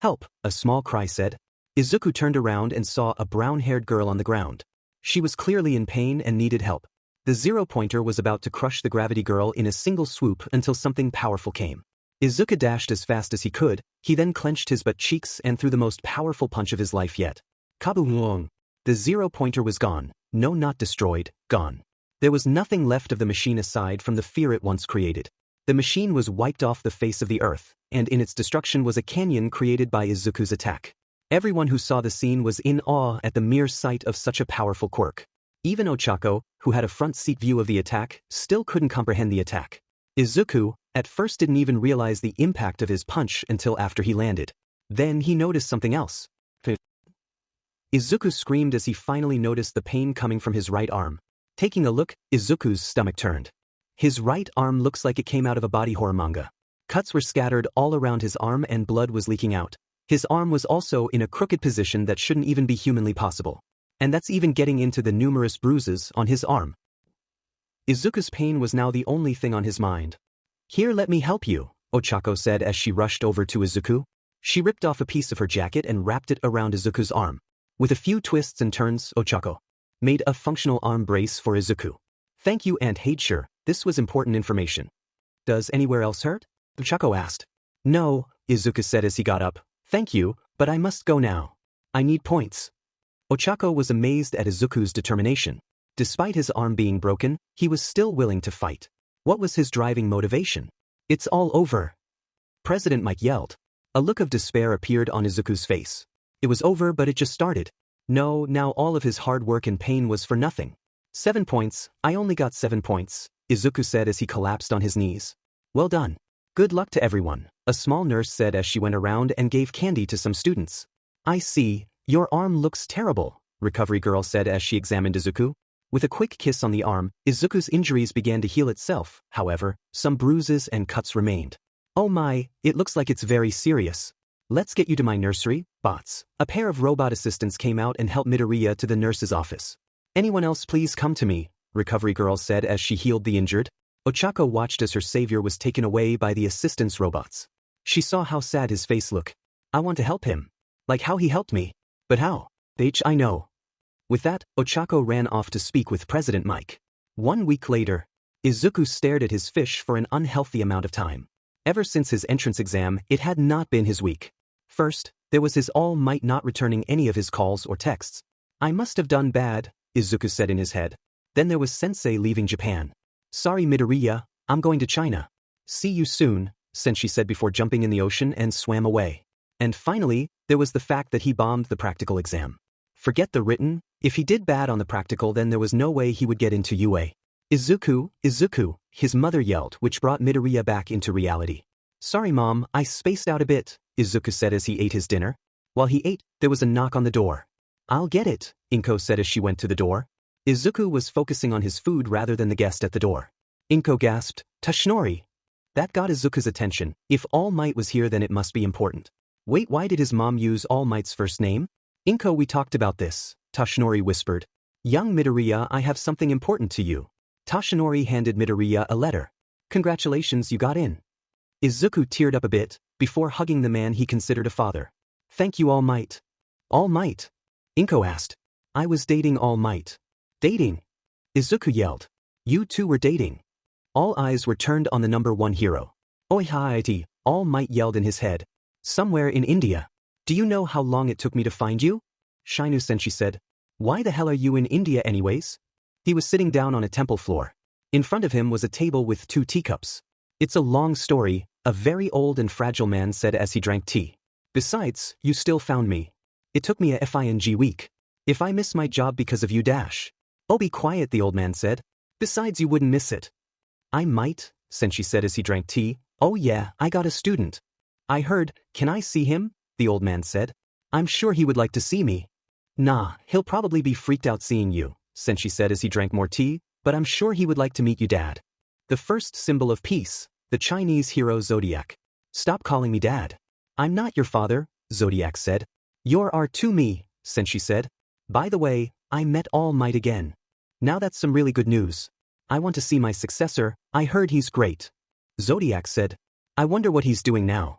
Help, a small cry said. Izuku turned around and saw a brown-haired girl on the ground. She was clearly in pain and needed help. The 0-pointer was about to crush the gravity girl in a single swoop until something powerful came. Izuku dashed as fast as he could, he then clenched his butt cheeks and threw the most powerful punch of his life yet. Kaboom! The 0-pointer was gone. No, not destroyed, gone. There was nothing left of the machine aside from the fear it once created. The machine was wiped off the face of the earth, and in its destruction was a canyon created by Izuku's attack. Everyone who saw the scene was in awe at the mere sight of such a powerful quirk. Even Ochako, who had a front-seat view of the attack, still couldn't comprehend the attack. Izuku, at first didn't even realize the impact of his punch until after he landed. Then he noticed something else. Izuku screamed as he finally noticed the pain coming from his right arm. Taking a look, Izuku's stomach turned. His right arm looks like it came out of a body horror manga. Cuts were scattered all around his arm and blood was leaking out. His arm was also in a crooked position that shouldn't even be humanly possible. And that's even getting into the numerous bruises on his arm. Izuku's pain was now the only thing on his mind. Here, let me help you, Ochako said as she rushed over to Izuku. She ripped off a piece of her jacket and wrapped it around Izuku's arm. With a few twists and turns, Ochako made a functional arm brace for Izuku. Thank you, Aunt Haidshire, this was important information. Does anywhere else hurt? Ochako asked. No, Izuku said as he got up. Thank you, but I must go now. I need points. Ochako was amazed at Izuku's determination. Despite his arm being broken, he was still willing to fight. What was his driving motivation? It's all over. President Mike yelled. A look of despair appeared on Izuku's face. It was over, but it just started. No, now all of his hard work and pain was for nothing. 7 points, I only got 7 points, Izuku said as he collapsed on his knees. Well done. Good luck to everyone, a small nurse said as she went around and gave candy to some students. I see, your arm looks terrible, Recovery Girl said as she examined Izuku. With a quick kiss on the arm, Izuku's injuries began to heal itself, however, some bruises and cuts remained. Oh my, it looks like it's very serious. Let's get you to my nursery, bots. A pair of robot assistants came out and helped Midoriya to the nurse's office. Anyone else please come to me, Recovery Girl said as she healed the injured. Ochako watched as her savior was taken away by the assistants' robots. She saw how sad his face looked. I want to help him. Like how he helped me. But how? I know. With that, Ochako ran off to speak with President Mike. 1 week later, Izuku stared at his fish for an unhealthy amount of time. Ever since his entrance exam, it had not been his week. First, there was his All Might not returning any of his calls or texts. I must have done bad, Izuku said in his head. Then there was Sensei leaving Japan. Sorry Midoriya, I'm going to China. See you soon, Sensei said before jumping in the ocean and swam away. And finally, there was the fact that he bombed the practical exam. Forget the written, if he did bad on the practical then there was no way he would get into UA. Izuku, his mother yelled, which brought Midoriya back into reality. Sorry mom, I spaced out a bit, Izuku said as he ate his dinner. While he ate, there was a knock on the door. I'll get it, Inko said as she went to the door. Izuku was focusing on his food rather than the guest at the door. Inko gasped, Tashinori. That got Izuku's attention. If All Might was here then it must be important. Wait, why did his mom use All Might's first name? Inko, we talked about this, Tashinori whispered. Young Midoriya, I have something important to you. Tashinori handed Midoriya a letter. Congratulations, you got in. Izuku teared up a bit, before hugging the man he considered a father. Thank you All Might. All Might? Inko asked. I was dating All Might. Dating? Izuku yelled. You two were dating. All eyes were turned on the number 1 hero. Oi haiti, All Might yelled in his head. Somewhere in India. Do you know how long it took me to find you? Shinu Senshi said. Why the hell are you in India anyways? He was sitting down on a temple floor. In front of him was a table with 2 teacups. It's a long story, a very old and fragile man said as he drank tea. Besides, you still found me. It took me a FING week. If I miss my job because of you dash. Oh be quiet the old man said. Besides you wouldn't miss it. I might, Senshi said as he drank tea. Oh yeah, I got a student. I heard, can I see him? The old man said. I'm sure he would like to see me. Nah, he'll probably be freaked out seeing you, Senshi said as he drank more tea, but I'm sure he would like to meet you dad. The first symbol of peace, the Chinese hero Zodiac. Stop calling me dad. I'm not your father, Zodiac said. You're to me, Senshi said. By the way, I met All Might again. Now that's some really good news. I want to see my successor, I heard he's great. Zodiac said. I wonder what he's doing now.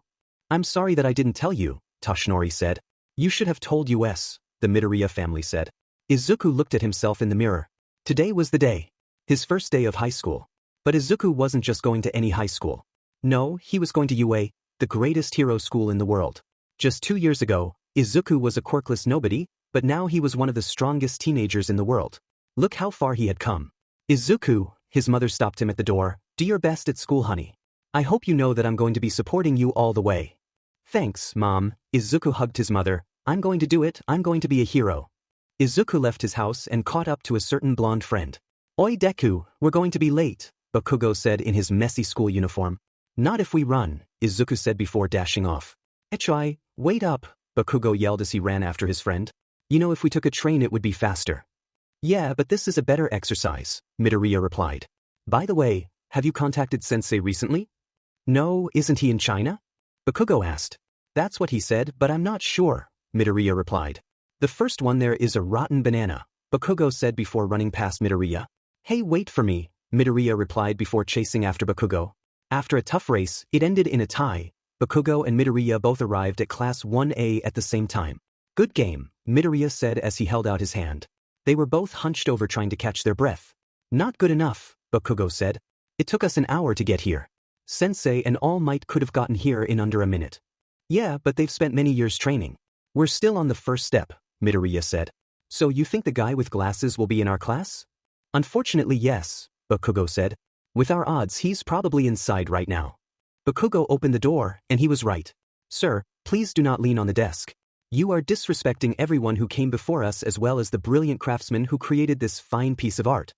I'm sorry that I didn't tell you, Tashinori said. You should have told us, the Midoriya family said. Izuku looked at himself in the mirror. Today was the day. His first day of high school. But Izuku wasn't just going to any high school. No, he was going to UA, the greatest hero school in the world. Just 2 years ago, Izuku was a quirkless nobody, but now he was one of the strongest teenagers in the world. Look how far he had come. Izuku, his mother stopped him at the door. Do your best at school, honey. I hope you know that I'm going to be supporting you all the way. Thanks, Mom. Izuku hugged his mother. I'm going to do it, I'm going to be a hero. Izuku left his house and caught up to a certain blonde friend. Oi Deku, we're going to be late, Bakugo said in his messy school uniform. Not if we run, Izuku said before dashing off. Echai, wait up, Bakugo yelled as he ran after his friend. You know if we took a train it would be faster. Yeah, but this is a better exercise, Midoriya replied. By the way, have you contacted Sensei recently? No, isn't he in China? Bakugo asked. That's what he said, but I'm not sure, Midoriya replied. The first one there is a rotten banana, Bakugo said before running past Midoriya. Hey, wait for me, Midoriya replied before chasing after Bakugo. After a tough race, it ended in a tie. Bakugo and Midoriya both arrived at Class 1A at the same time. Good game, Midoriya said as he held out his hand. They were both hunched over trying to catch their breath. Not good enough, Bakugo said. It took us an hour to get here. Sensei and All Might could have gotten here in under a minute. Yeah, but they've spent many years training. We're still on the first step, Midoriya said. So you think the guy with glasses will be in our class? Unfortunately yes, Bakugo said. With our odds, he's probably inside right now. Bakugo opened the door, and he was right. Sir, please do not lean on the desk. You are disrespecting everyone who came before us as well as the brilliant craftsman who created this fine piece of art.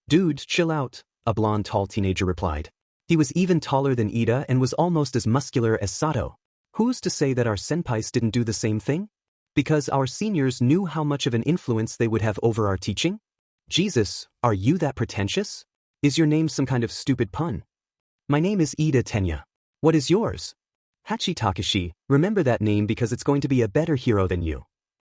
Dude, chill out, a blonde tall teenager replied. He was even taller than Ida and was almost as muscular as Sato. Who's to say that our senpais didn't do the same thing? Because our seniors knew how much of an influence they would have over our teaching? Jesus, are you that pretentious? Is your name some kind of stupid pun? My name is Ida Tenya. What is yours? Hachi Takashi, remember that name because it's going to be a better hero than you.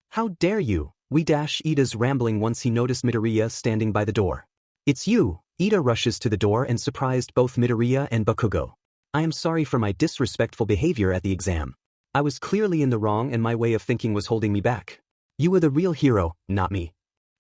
How dare you, Ida's rambling once he noticed Midoriya standing by the door. It's you, Ida rushes to the door and surprised both Midoriya and Bakugo. I am sorry for my disrespectful behavior at the exam. I was clearly in the wrong and my way of thinking was holding me back. You were the real hero, not me.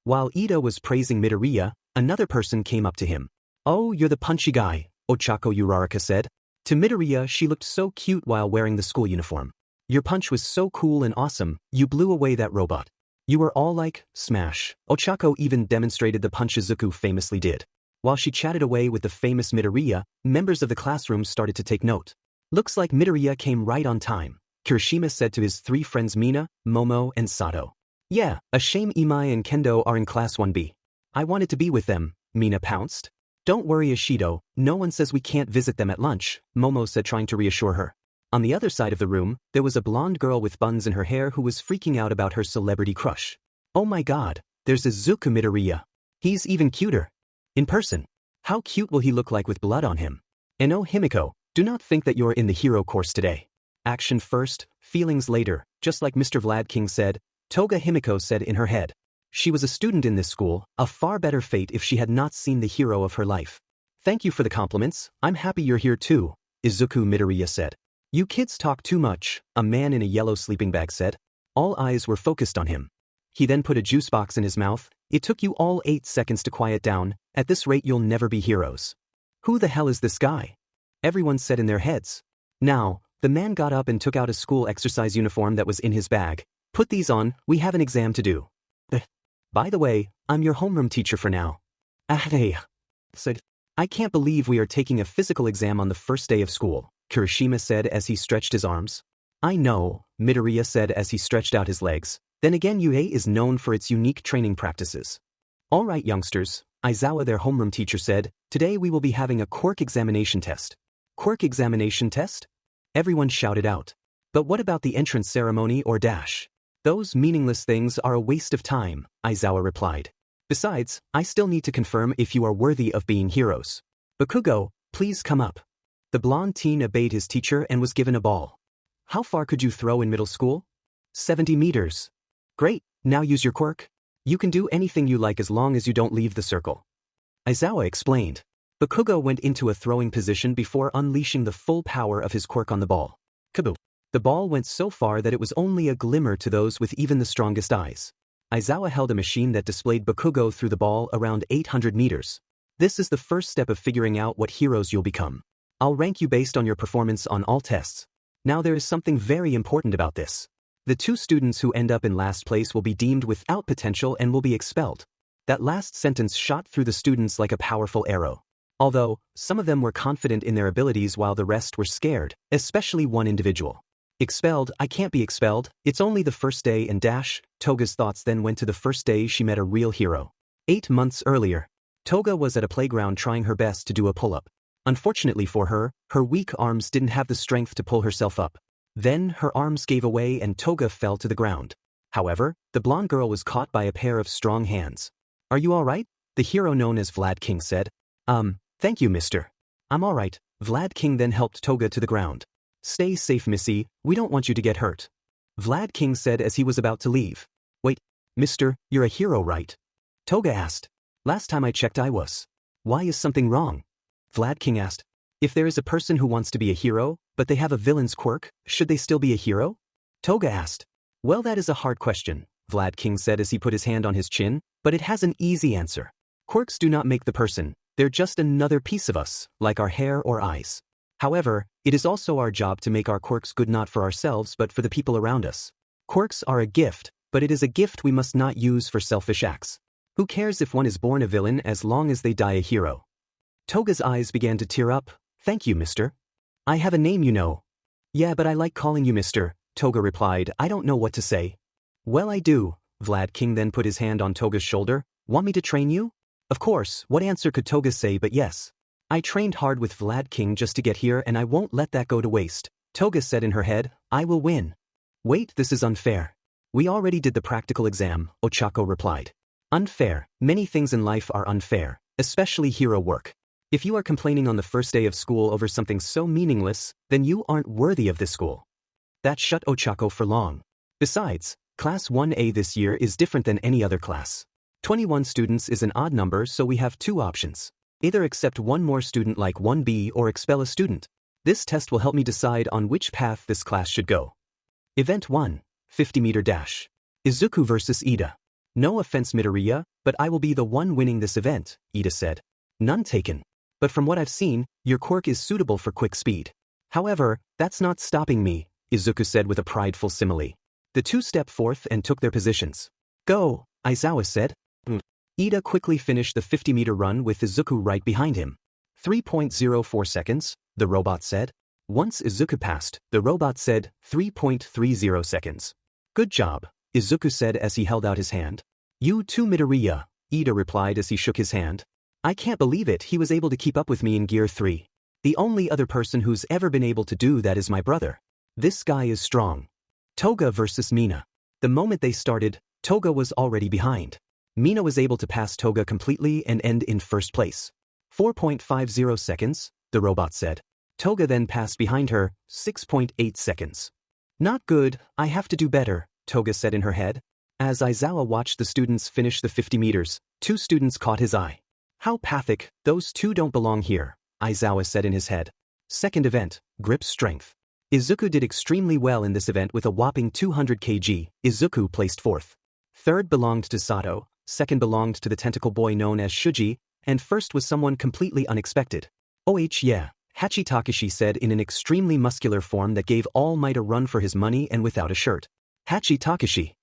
While Ida was praising Midoriya, another person came up to him. Oh, you're the punchy guy, Ochako Uraraka said. To Midoriya, she looked so cute while wearing the school uniform. Your punch was so cool and awesome, you blew away that robot. You were all like, smash. Ochako even demonstrated the punch Izuku famously did. While she chatted away with the famous Midoriya, members of the classroom started to take note. Looks like Midoriya came right on time, Kirishima said to his three friends Mina, Momo, and Sato. Yeah, a shame Imai and Kendo are in Class 1B. I wanted to be with them, Mina pounced. Don't worry Ishido, no one says we can't visit them at lunch, Momo said trying to reassure her. On the other side of the room, there was a blonde girl with buns in her hair who was freaking out about her celebrity crush. Oh my god, there's Izuku Midoriya. He's even cuter. In person. How cute will he look like with blood on him? And oh Himiko, do not think that you're in the hero course today. Action first, feelings later, just like Mr. Vlad King said, Toga Himiko said in her head. She was a student in this school, a far better fate if she had not seen the hero of her life. Thank you for the compliments, I'm happy you're here too, Izuku Midoriya said. You kids talk too much, a man in a yellow sleeping bag said. All eyes were focused on him. He then put a juice box in his mouth. It took you all 8 seconds to quiet down, at this rate you'll never be heroes. Who the hell is this guy? Everyone said in their heads. Now, the man got up and took out a school exercise uniform that was in his bag. Put these on, we have an exam to do. By the way, I'm your homeroom teacher for now. Said, I can't believe we are taking a physical exam on the first day of school, Kirishima said as he stretched his arms. I know, Midoriya said as he stretched out his legs. Then again UA is known for its unique training practices. Alright youngsters, Aizawa their homeroom teacher said, today we will be having a quirk examination test. Quirk examination test? Everyone shouted out. But what about the entrance ceremony or dash? Those meaningless things are a waste of time, Aizawa replied. Besides, I still need to confirm if you are worthy of being heroes. Bakugo, please come up. The blonde teen obeyed his teacher and was given a ball. How far could you throw in middle school? 70 meters. Great, now use your quirk. You can do anything you like as long as you don't leave the circle. Aizawa explained. Bakugo went into a throwing position before unleashing the full power of his quirk on the ball. Kaboo! The ball went so far that it was only a glimmer to those with even the strongest eyes. Aizawa held a machine that displayed Bakugo through the ball around 800 meters. This is the first step of figuring out what heroes you'll become. I'll rank you based on your performance on all tests. Now there is something very important about this. The 2 students who end up in last place will be deemed without potential and will be expelled. That last sentence shot through the students like a powerful arrow. Although, some of them were confident in their abilities while the rest were scared, especially one individual. Expelled, I can't be expelled, it's only the first day and dash. Toga's thoughts then went to the first day she met a real hero. 8 months earlier. Toga was at a playground trying her best to do a pull-up. Unfortunately for her, her weak arms didn't have the strength to pull herself up. Then, her arms gave away and Toga fell to the ground. However, the blonde girl was caught by a pair of strong hands. Are you alright? The hero known as Vlad King said. Thank you mister. I'm alright. Vlad King then helped Toga to the ground. Stay safe missy, we don't want you to get hurt. Vlad King said as he was about to leave. Wait, mister, you're a hero right? Toga asked. Last time I checked I was. Why is something wrong? Vlad King asked. If there is a person who wants to be a hero, but they have a villain's quirk, should they still be a hero? Toga asked. Well that is a hard question, Vlad King said as he put his hand on his chin, but it has an easy answer. Quirks do not make the person, they're just another piece of us, like our hair or eyes. However, it is also our job to make our quirks good not for ourselves but for the people around us. Quirks are a gift, but it is a gift we must not use for selfish acts. Who cares if one is born a villain as long as they die a hero? Toga's eyes began to tear up. Thank you, mister. I have a name, you know. Yeah, but I like calling you mister, Toga replied. I don't know what to say. Well, I do. Vlad King then put his hand on Toga's shoulder. Want me to train you? Of course, what answer could Toga say but yes. I trained hard with Vlad King just to get here and I won't let that go to waste. Toga said in her head, I will win. Wait, this is unfair. We already did the practical exam, Ochako replied. Unfair. Many things in life are unfair, especially hero work. If you are complaining on the first day of school over something so meaningless, then you aren't worthy of this school. That shut Ochako for long. Besides, Class 1A this year is different than any other class. 21 students is an odd number, so we have two options. Either accept one more student like 1B or expel a student. This test will help me decide on which path this class should go. Event 1, 50-meter dash. Izuku vs. Ida. No offense Midoriya, but I will be the one winning this event, Ida said. None taken. But from what I've seen, your quirk is suitable for quick speed. However, that's not stopping me, Izuku said with a prideful simile. The two stepped forth and took their positions. Go, Aizawa said. Ida quickly finished the 50-meter run with Izuku right behind him. 3.04 seconds, the robot said. Once Izuku passed, the robot said 3.30 seconds. Good job, Izuku said as he held out his hand. You too Midoriya, Ida replied as he shook his hand. I can't believe it, he was able to keep up with me in Gear 3. The only other person who's ever been able to do that is my brother. This guy is strong. Toga vs. Mina. The moment they started, Toga was already behind. Mina was able to pass Toga completely and end in first place. 4.50 seconds, the robot said. Toga then passed behind her, 6.8 seconds. Not good, I have to do better, Toga said in her head. As Aizawa watched the students finish the 50 meters, two students caught his eye. How pathetic, those two don't belong here, Aizawa said in his head. Second event, grip strength. Izuku did extremely well in this event with a whopping 200 kg, Izuku placed fourth. Third belonged to Sato, second belonged to the tentacle boy known as Shuji, and first was someone completely unexpected. Oh yeah, Hachi Takashi said in an extremely muscular form that gave All Might a run for his money and without a shirt. Hachi Takashi.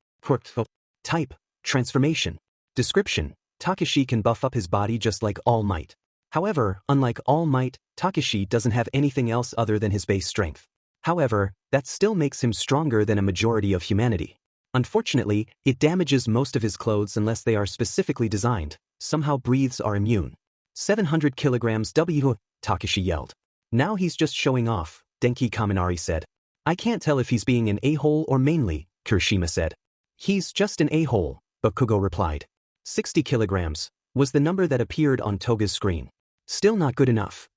Type, transformation. Description, Takashi can buff up his body just like All Might. However, unlike All Might, Takashi doesn't have anything else other than his base strength. However, that still makes him stronger than a majority of humanity. Unfortunately, it damages most of his clothes unless they are specifically designed. Somehow breathes are immune. 700 kilograms W, Takashi yelled. Now he's just showing off, Denki Kaminari said. I can't tell if he's being an a-hole or mainly, Kirishima said. He's just an a-hole, Bakugo replied. 60 kilograms was the number that appeared on Toga's screen. Still not good enough.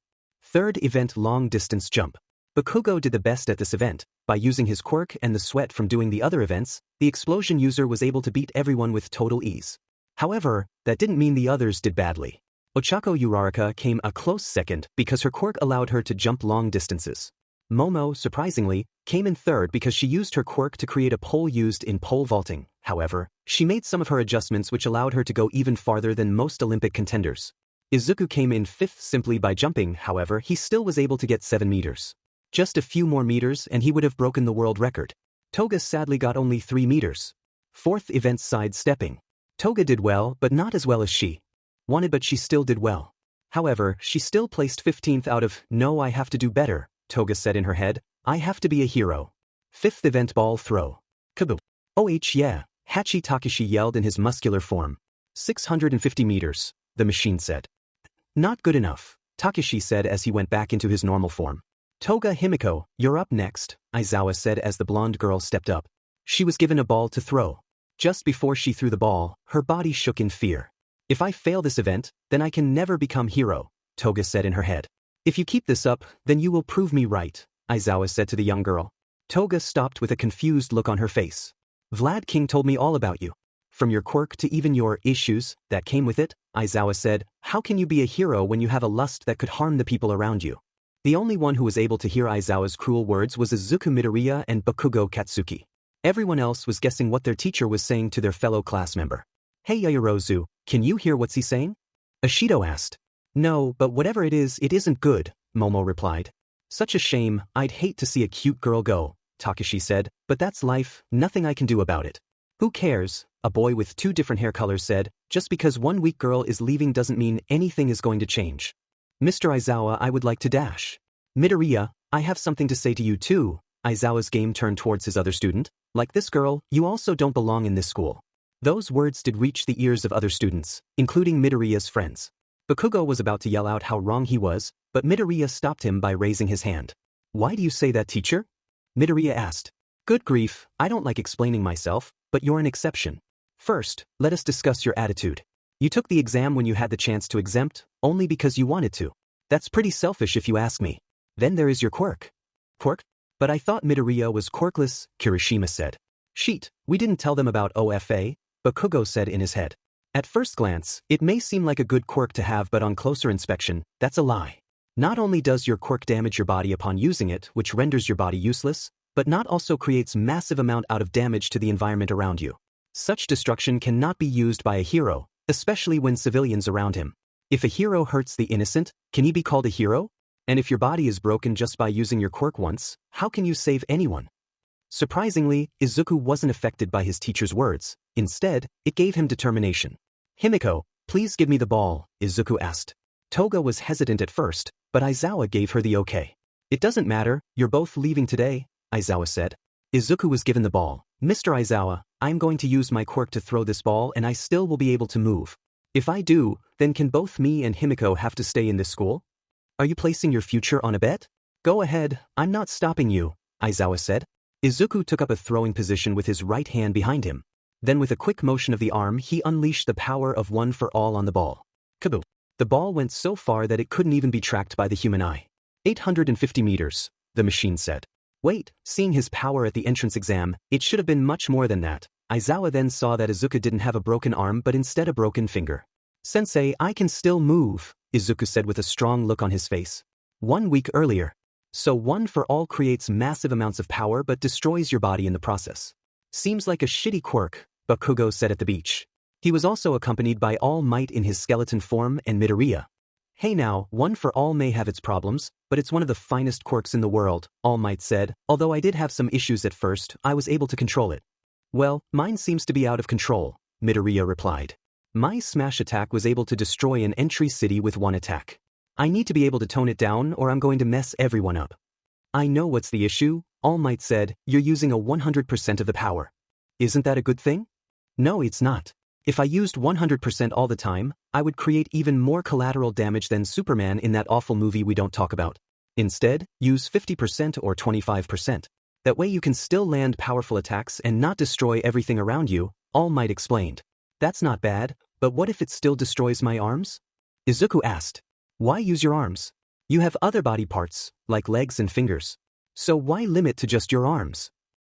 Third event, long distance jump. Bakugo did the best at this event. By using his quirk and the sweat from doing the other events, the explosion user was able to beat everyone with total ease. However, that didn't mean the others did badly. Ochako Uraraka came a close second because her quirk allowed her to jump long distances. Momo, surprisingly, came in third because she used her quirk to create a pole used in pole vaulting. However, she made some of her adjustments which allowed her to go even farther than most Olympic contenders. Izuku came in fifth simply by jumping, however, he still was able to get 7 meters. Just a few more meters and he would have broken the world record. Toga sadly got only 3 meters. Fourth event, sidestepping. Toga did well, but not as well as she wanted, but she still did well. However, she still placed 15th out of, no, I have to do better, Toga said in her head, I have to be a hero. Fifth event, ball throw. Kaboom. Oh yeah, Hachi Takashi yelled in his muscular form. 650 meters, the machine said. Not good enough, Takashi said as he went back into his normal form. Toga Himiko, you're up next, Aizawa said as the blonde girl stepped up. She was given a ball to throw. Just before she threw the ball, her body shook in fear. If I fail this event, then I can never become hero, Toga said in her head. If you keep this up, then you will prove me right, Aizawa said to the young girl. Toga stopped with a confused look on her face. Vlad King told me all about you. From your quirk to even your issues that came with it, Aizawa said, how can you be a hero when you have a lust that could harm the people around you? The only one who was able to hear Aizawa's cruel words was Izuku Midoriya and Bakugo Katsuki. Everyone else was guessing what their teacher was saying to their fellow class member. Hey Yaoyorozu, can you hear what's he saying? Ashido asked. No, but whatever it isn't good, Momo replied. Such a shame, I'd hate to see a cute girl go, Takashi said, but that's life, nothing I can do about it. Who cares? A boy with 2 different hair colors said, just because one weak girl is leaving doesn't mean anything is going to change. Mr. Aizawa, I would like to dash. Midoriya, I have something to say to you too. Aizawa's game turned towards his other student. Like this girl, you also don't belong in this school. Those words did reach the ears of other students, including Midoriya's friends. Bakugo was about to yell out how wrong he was, but Midoriya stopped him by raising his hand. Why do you say that, teacher? Midoriya asked. Good grief, I don't like explaining myself, but you're an exception. First, let us discuss your attitude. You took the exam when you had the chance to exempt, only because you wanted to. That's pretty selfish if you ask me. Then there is your quirk. Quirk? But I thought Midoriya was quirkless, Kirishima said. Sheet, we didn't tell them about OFA, Bakugo said in his head. At first glance, it may seem like a good quirk to have, but on closer inspection, that's a lie. Not only does your quirk damage your body upon using it, which renders your body useless, but not also creates massive amount out of damage to the environment around you. Such destruction cannot be used by a hero, especially when civilians around him. If a hero hurts the innocent, can he be called a hero? And if your body is broken just by using your quirk once, how can you save anyone? Surprisingly, Izuku wasn't affected by his teacher's words. Instead, it gave him determination. Himiko, please give me the ball, Izuku asked. Toga was hesitant at first, but Aizawa gave her the okay. It doesn't matter, you're both leaving today, Aizawa said. Izuku was given the ball. Mr. Aizawa, I'm going to use my quirk to throw this ball and I still will be able to move. If I do, then can both me and Himiko have to stay in this school? Are you placing your future on a bet? Go ahead, I'm not stopping you, Aizawa said. Izuku took up a throwing position with his right hand behind him. Then with a quick motion of the arm he unleashed the power of one for all on the ball. Kaboom! The ball went so far that it couldn't even be tracked by the human eye. 850 meters, the machine said. Wait, seeing his power at the entrance exam, it should have been much more than that. Aizawa then saw that Izuku didn't have a broken arm but instead a broken finger. Sensei, I can still move, Izuku said with a strong look on his face. 1 week earlier. So one for all creates massive amounts of power but destroys your body in the process. Seems like a shitty quirk, Bakugo said at the beach. He was also accompanied by All Might in his skeleton form and Midoriya. Hey now, one for all may have its problems, but it's one of the finest quirks in the world, All Might said. Although I did have some issues at first, I was able to control it. Well, mine seems to be out of control, Midoriya replied. My smash attack was able to destroy an entry city with one attack. I need to be able to tone it down or I'm going to mess everyone up. I know what's the issue, All Might said. You're using a 100% of the power. Isn't that a good thing? No, it's not. If I used 100% all the time, I would create even more collateral damage than Superman in that awful movie we don't talk about. Instead, use 50% or 25%. That way you can still land powerful attacks and not destroy everything around you, All Might explained. That's not bad, but what if it still destroys my arms? Izuku asked. Why use your arms? You have other body parts, like legs and fingers. So why limit to just your arms?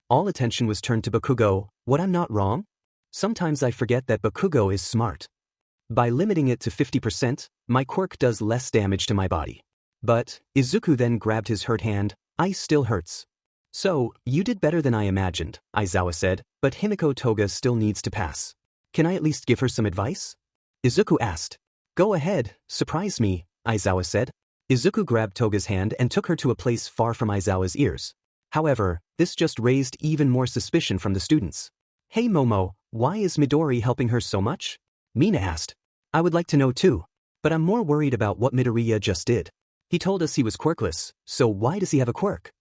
All attention was turned to Bakugo. What, I'm not wrong? Sometimes I forget that Bakugo is smart. By limiting it to 50%, my quirk does less damage to my body. But, Izuku then grabbed his hurt hand. Ice still hurts. So, you did better than I imagined, Aizawa said, but Himiko Toga still needs to pass. Can I at least give her some advice? Izuku asked. Go ahead, surprise me, Aizawa said. Izuku grabbed Toga's hand and took her to a place far from Aizawa's ears. However, this just raised even more suspicion from the students. Hey Momo, why is Midori helping her so much? Mina asked. I would like to know too. But I'm more worried about what Midoriya just did. He told us he was quirkless, so why does he have a quirk?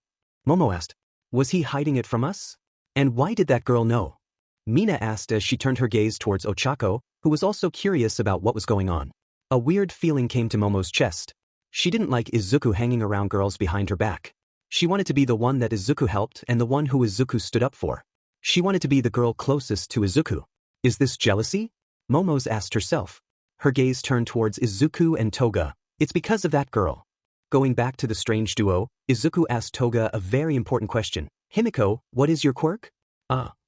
Momo asked. Was he hiding it from us? And why did that girl know? Mina asked as she turned her gaze towards Ochako, who was also curious about what was going on. A weird feeling came to Momo's chest. She didn't like Izuku hanging around girls behind her back. She wanted to be the one that Izuku helped and the one who Izuku stood up for. She wanted to be the girl closest to Izuku. Is this jealousy? Momo's asked herself. Her gaze turned towards Izuku and Toga. It's because of that girl. Going back to the strange duo, Izuku asked Toga a very important question. Himiko, what is your quirk?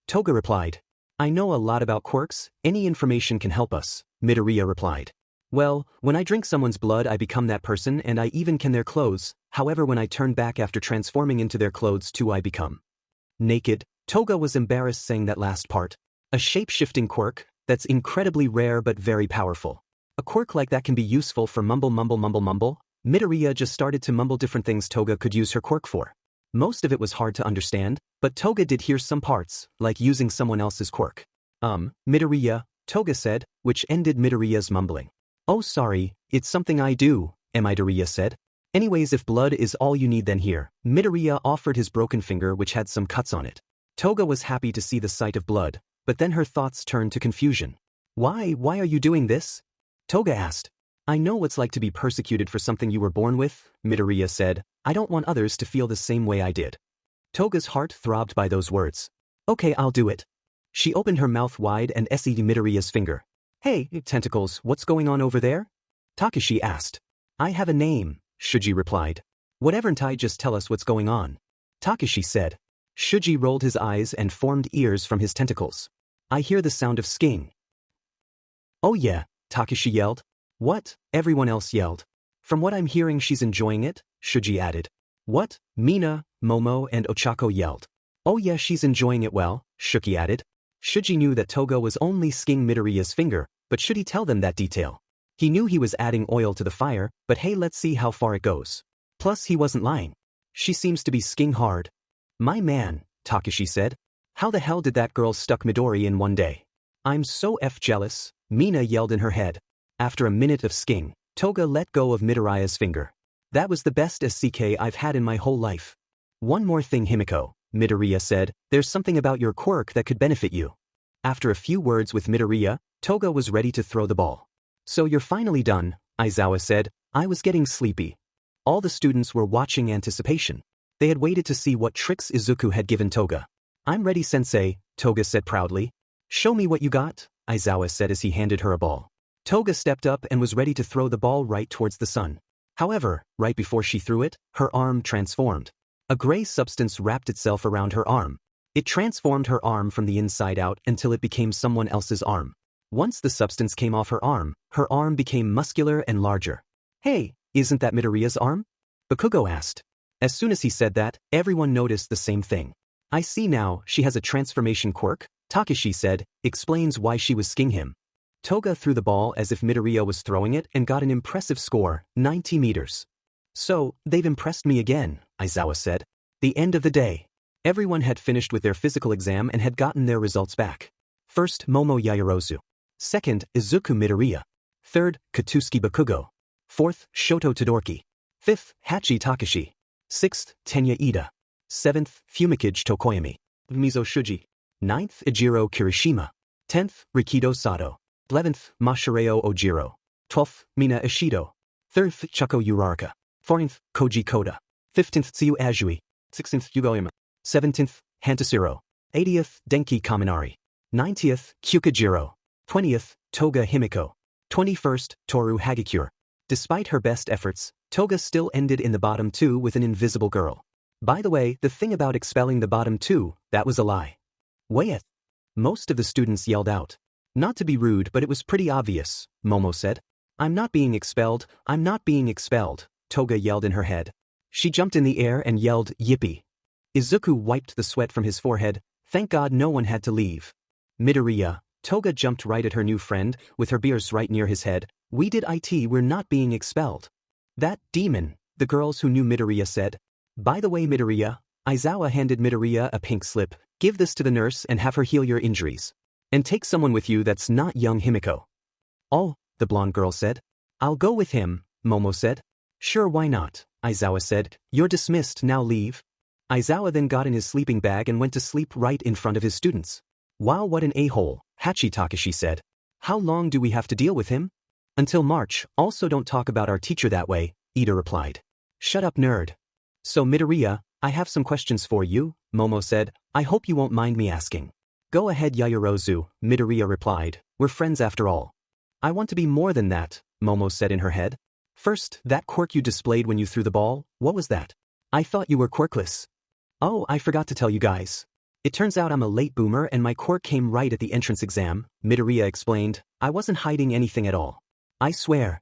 Toga replied. I know a lot about quirks, any information can help us, Midoriya replied. Well, when I drink someone's blood I become that person and I even can their clothes, however when I turn back after transforming into their clothes too I become naked. Toga was embarrassed saying that last part. A shape-shifting quirk, that's incredibly rare but very powerful. A quirk like that can be useful for mumble. Midoriya just started to mumble different things Toga could use her quirk for. Most of it was hard to understand, but Toga did hear some parts, like using someone else's quirk. Midoriya, Toga said, which ended Midoriya's mumbling. Oh sorry, it's something I do, Midoriya said. Anyways, if blood is all you need then here. Midoriya offered his broken finger which had some cuts on it. Toga was happy to see the sight of blood, but then her thoughts turned to confusion. Why are you doing this? Toga asked. I know what's like to be persecuted for something you were born with, Midoriya said. I don't want others to feel the same way I did. Toga's heart throbbed by those words. Okay, I'll do it. She opened her mouth wide and essayed Midoriya's finger. Hey, tentacles, what's going on over there? Takashi asked. I have a name, Shuji replied. Whatever, Tai, just tell us what's going on. Takashi said. Shuji rolled his eyes and formed ears from his tentacles. I hear the sound of skiing. Oh yeah, Takashi yelled. What? Everyone else yelled. From what I'm hearing she's enjoying it, Shuji added. What? Mina, Momo and Ochako yelled. Oh yeah, she's enjoying it well, Shuki added. Shuji knew that Toga was only skiing Midoriya's finger, but should he tell them that detail? He knew he was adding oil to the fire, but hey, let's see how far it goes. Plus he wasn't lying. She seems to be skiing hard. My man, Takashi said. How the hell did that girl stuck Midori in one day? I'm so jealous, Mina yelled in her head. After a minute of skiing, Toga let go of Midoriya's finger. That was the best SCK I've had in my whole life. One more thing, Himiko, Midoriya said, there's something about your quirk that could benefit you. After a few words with Midoriya, Toga was ready to throw the ball. So you're finally done, Aizawa said. I was getting sleepy. All the students were watching anticipation. They had waited to see what tricks Izuku had given Toga. I'm ready, sensei, Toga said proudly. Show me what you got, Aizawa said as he handed her a ball. Toga stepped up and was ready to throw the ball right towards the sun. However, right before she threw it, her arm transformed. A gray substance wrapped itself around her arm. It transformed her arm from the inside out until it became someone else's arm. Once the substance came off her arm became muscular and larger. Hey, isn't that Midoriya's arm? Bakugo asked. As soon as he said that, everyone noticed the same thing. I see now, she has a transformation quirk, Takashi said, explains why she was skiing him. Toga threw the ball as if Midoriya was throwing it and got an impressive score, 90 meters. So, they've impressed me again, Aizawa said. The end of the day. Everyone had finished with their physical exam and had gotten their results back. First, Momo Yaoyorozu. Second, Izuku Midoriya. Third, Katsuki Bakugo. Fourth, Shoto Todoroki. Fifth, Hachi Takashi. Sixth, Tenya Ida. Seventh, Fumikage Tokoyami. Mizo Shuji. Ninth, Ejiro Kirishima. 10th, Rikido Sato. 11th, Mashireo Ojiro. 12th, Mina Ishido. 3rd, Chuko Uraraka. 14th, Koji Koda. 15th, Tsuyu Ajui. 16th, Yugoyama. 17th, Hantasiro. 80th, Denki Kaminari. 90th, Kyukajiro. 20th, Toga Himiko. 21st, Toru Hagakure. Despite her best efforts, Toga still ended in the bottom 2 with an invisible girl. By the way, the thing about expelling the bottom 2, that was a lie. Wayeth. Most of the students yelled out. Not to be rude, but it was pretty obvious, Momo said. I'm not being expelled, Toga yelled in her head. She jumped in the air and yelled, yippee. Izuku wiped the sweat from his forehead. Thank God no one had to leave. Midoriya. Toga jumped right at her new friend, with her beers right near his head. We did it, we're not being expelled. That demon, the girls who knew Midoriya said. By the way, Midoriya, Aizawa handed Midoriya a pink slip. Give this to the nurse and have her heal your injuries. And take someone with you that's not young Himiko. Oh, the blonde girl said. I'll go with him, Momo said. Sure, why not, Aizawa said. You're dismissed, now leave. Aizawa then got in his sleeping bag and went to sleep right in front of his students. Wow, what an a-hole, Hachi Takashi said. How long do we have to deal with him? Until March. Also don't talk about our teacher that way, Ida replied. Shut up, nerd. So Midoriya, I have some questions for you, Momo said. I hope you won't mind me asking. Go ahead, Yaoyorozu, Midoriya replied. We're friends after all. I want to be more than that, Momo said in her head. First, that quirk you displayed when you threw the ball, what was that? I thought you were quirkless. Oh, I forgot to tell you guys. It turns out I'm a late boomer and my quirk came right at the entrance exam, Midoriya explained. I wasn't hiding anything at all. I swear.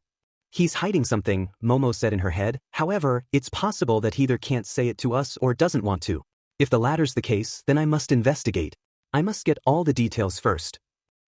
He's hiding something, Momo said in her head. However, it's possible that he either can't say it to us or doesn't want to. If the latter's the case, then I must investigate. I must get all the details first.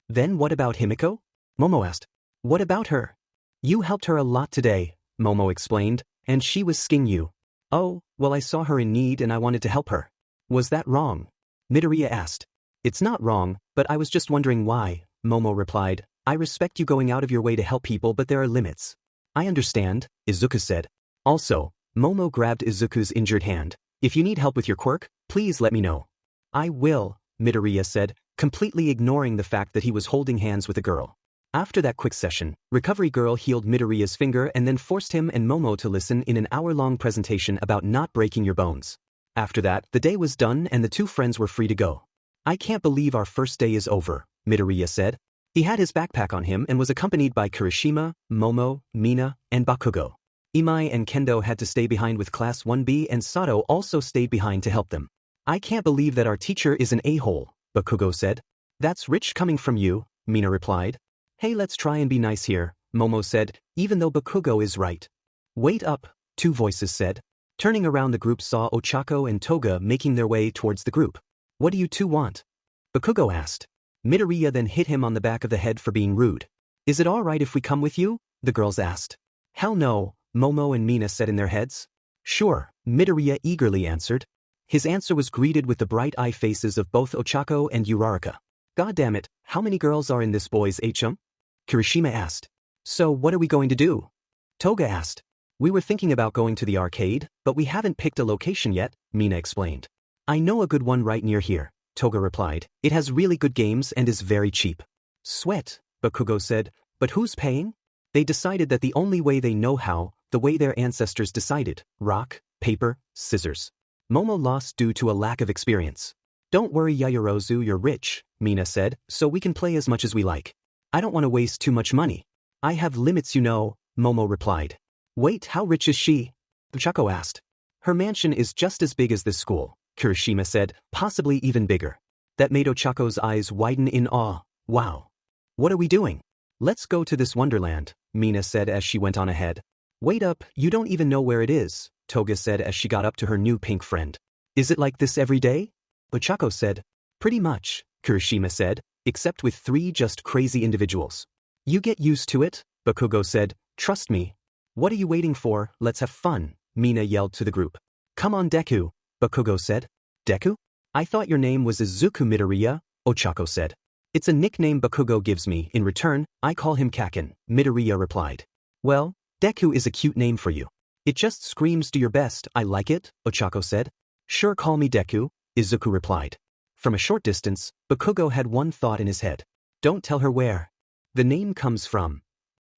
Then what about Himiko? Momo asked. What about her? You helped her a lot today, Momo explained, and she was skiing you. Oh, well I saw her in need and I wanted to help her. Was that wrong? Midoriya asked. It's not wrong, but I was just wondering why, Momo replied. I respect you going out of your way to help people, but there are limits. I understand, Izuku said. Also, Momo grabbed Izuku's injured hand. If you need help with your quirk, please let me know. I will, Midoriya said, completely ignoring the fact that he was holding hands with a girl. After that quick session, Recovery Girl healed Midoriya's finger and then forced him and Momo to listen in an hour-long presentation about not breaking your bones. After that, the day was done and the two friends were free to go. I can't believe our first day is over, Midoriya said. He had his backpack on him and was accompanied by Kirishima, Momo, Mina, and Bakugo. Imai and Kendo had to stay behind with Class 1B and Sato also stayed behind to help them. I can't believe that our teacher is an a-hole, Bakugo said. That's rich coming from you, Mina replied. Hey, let's try and be nice here, Momo said, even though Bakugo is right. Wait up, two voices said. Turning around, the group saw Ochako and Toga making their way towards the group. What do you two want? Bakugo asked. Midoriya then hit him on the back of the head for being rude. Is it all right if we come with you? The girls asked. Hell no, Momo and Mina said in their heads. Sure, Midoriya eagerly answered. His answer was greeted with the bright eye faces of both Ochako and Uraraka. God damn it, how many girls are in this boys' HM? Kirishima asked. So what are we going to do? Toga asked. We were thinking about going to the arcade, but we haven't picked a location yet, Mina explained. I know a good one right near here, Toga replied. It has really good games and is very cheap. Sweat, Bakugo said, but who's paying? They decided that the only way they know how, the way their ancestors decided, rock, paper, scissors. Momo lost due to a lack of experience. Don't worry Yaoyorozu, you're rich, Mina said, so we can play as much as we like. I don't want to waste too much money. I have limits, you know, Momo replied. Wait, how rich is she? Ochako asked. Her mansion is just as big as this school, Kirishima said, possibly even bigger. That made Ochako's eyes widen in awe. Wow. What are we doing? Let's go to this wonderland, Mina said as she went on ahead. Wait up, you don't even know where it is, Toga said as she got up to her new pink friend. Is it like this every day? Ochako said. Pretty much, Kirishima said, except with 3 just crazy individuals. You get used to it, Bakugo said, trust me. What are you waiting for, let's have fun, Mina yelled to the group. Come on Deku, Bakugo said. Deku? I thought your name was Izuku Midoriya, Ochako said. It's a nickname Bakugo gives me, in return, I call him Kaken, Midoriya replied. Well, Deku is a cute name for you. It just screams do your best, I like it, Ochako said. Sure, call me Deku, Izuku replied. From a short distance, Bakugo had one thought in his head. Don't tell her where. The name comes from.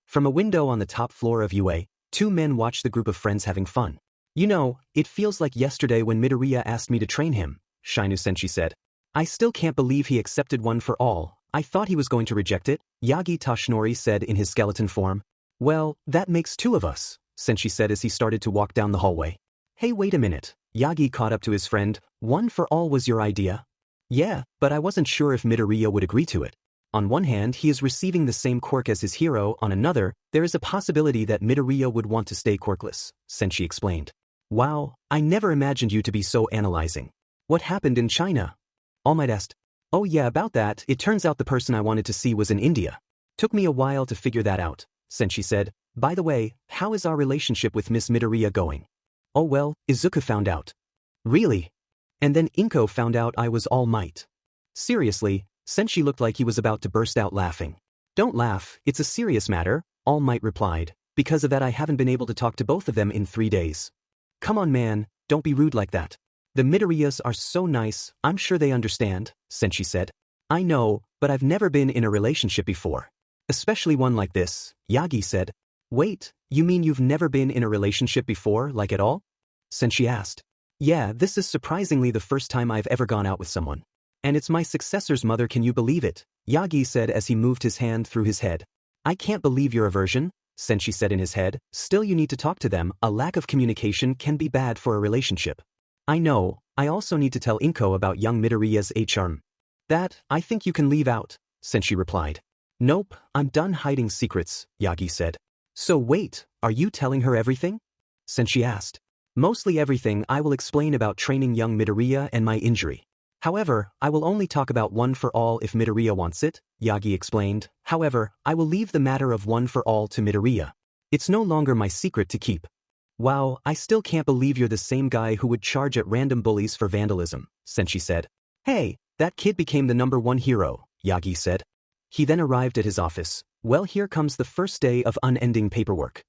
From a window on the top floor of UA, 2 men watched the group of friends having fun. You know, it feels like yesterday when Midoriya asked me to train him, Shinu-senshi said. I still can't believe he accepted one for all. I thought he was going to reject it, Yagi Toshinori said in his skeleton form. Well, that makes 2 of us, Senshi said as he started to walk down the hallway. Hey, wait a minute. Yagi caught up to his friend. One for all was your idea? Yeah, but I wasn't sure if Midoriya would agree to it. On one hand, he is receiving the same quirk as his hero, on another, there is a possibility that Midoriya would want to stay quirkless, Senshi explained. Wow, I never imagined you to be so analyzing. What happened in China? All Might asked. Oh yeah, about that, it turns out the person I wanted to see was in India. Took me a while to figure that out, Senshi said. By the way, how is our relationship with Miss Midoriya going? Oh well, Izuku found out. Really? And then Inko found out I was All Might. Seriously, Senshi looked like he was about to burst out laughing. Don't laugh, it's a serious matter, All Might replied. Because of that I haven't been able to talk to both of them in 3 days. Come on man, don't be rude like that. The Midoriyas are so nice, I'm sure they understand, Senshi said. I know, but I've never been in a relationship before. Especially one like this, Yagi said. Wait, you mean you've never been in a relationship before, like at all? Senshi asked. Yeah, this is surprisingly the first time I've ever gone out with someone. And it's my successor's mother, can you believe it? Yagi said as he moved his hand through his head. I can't believe your aversion, Senshi said in his head. Still you need to talk to them, a lack of communication can be bad for a relationship. I know, I also need to tell Inko about young Midoriya's charm. That, I think you can leave out, Senshi replied. Nope, I'm done hiding secrets, Yagi said. So wait, are you telling her everything? Senshi asked. Mostly everything. I will explain about training young Midoriya and my injury. However, I will only talk about One for All if Midoriya wants it, Yagi explained. However, I will leave the matter of One for All to Midoriya. It's no longer my secret to keep. Wow, I still can't believe you're the same guy who would charge at random bullies for vandalism, Senshi said. Hey, that kid became the #1 hero, Yagi said. He then arrived at his office. Well, here comes the first day of unending paperwork.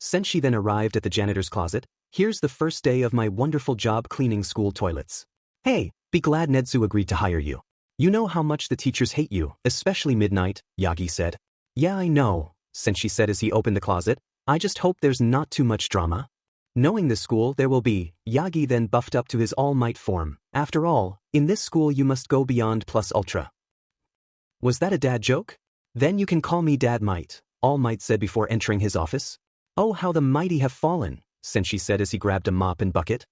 Sensei then arrived at the janitor's closet. Here's the first day of my wonderful job cleaning school toilets. Hey, be glad Nedzu agreed to hire you. You know how much the teachers hate you, especially Midnight, Yagi said. Yeah, I know, Sensei said as he opened the closet. I just hope there's not too much drama. Knowing this school there will be, Yagi then buffed up to his all-might form. After all, in this school you must go beyond plus ultra. Was that a dad joke? Then you can call me Dad Might, All Might said before entering his office. Oh, how the mighty have fallen, Sensei said as he grabbed a mop and bucket.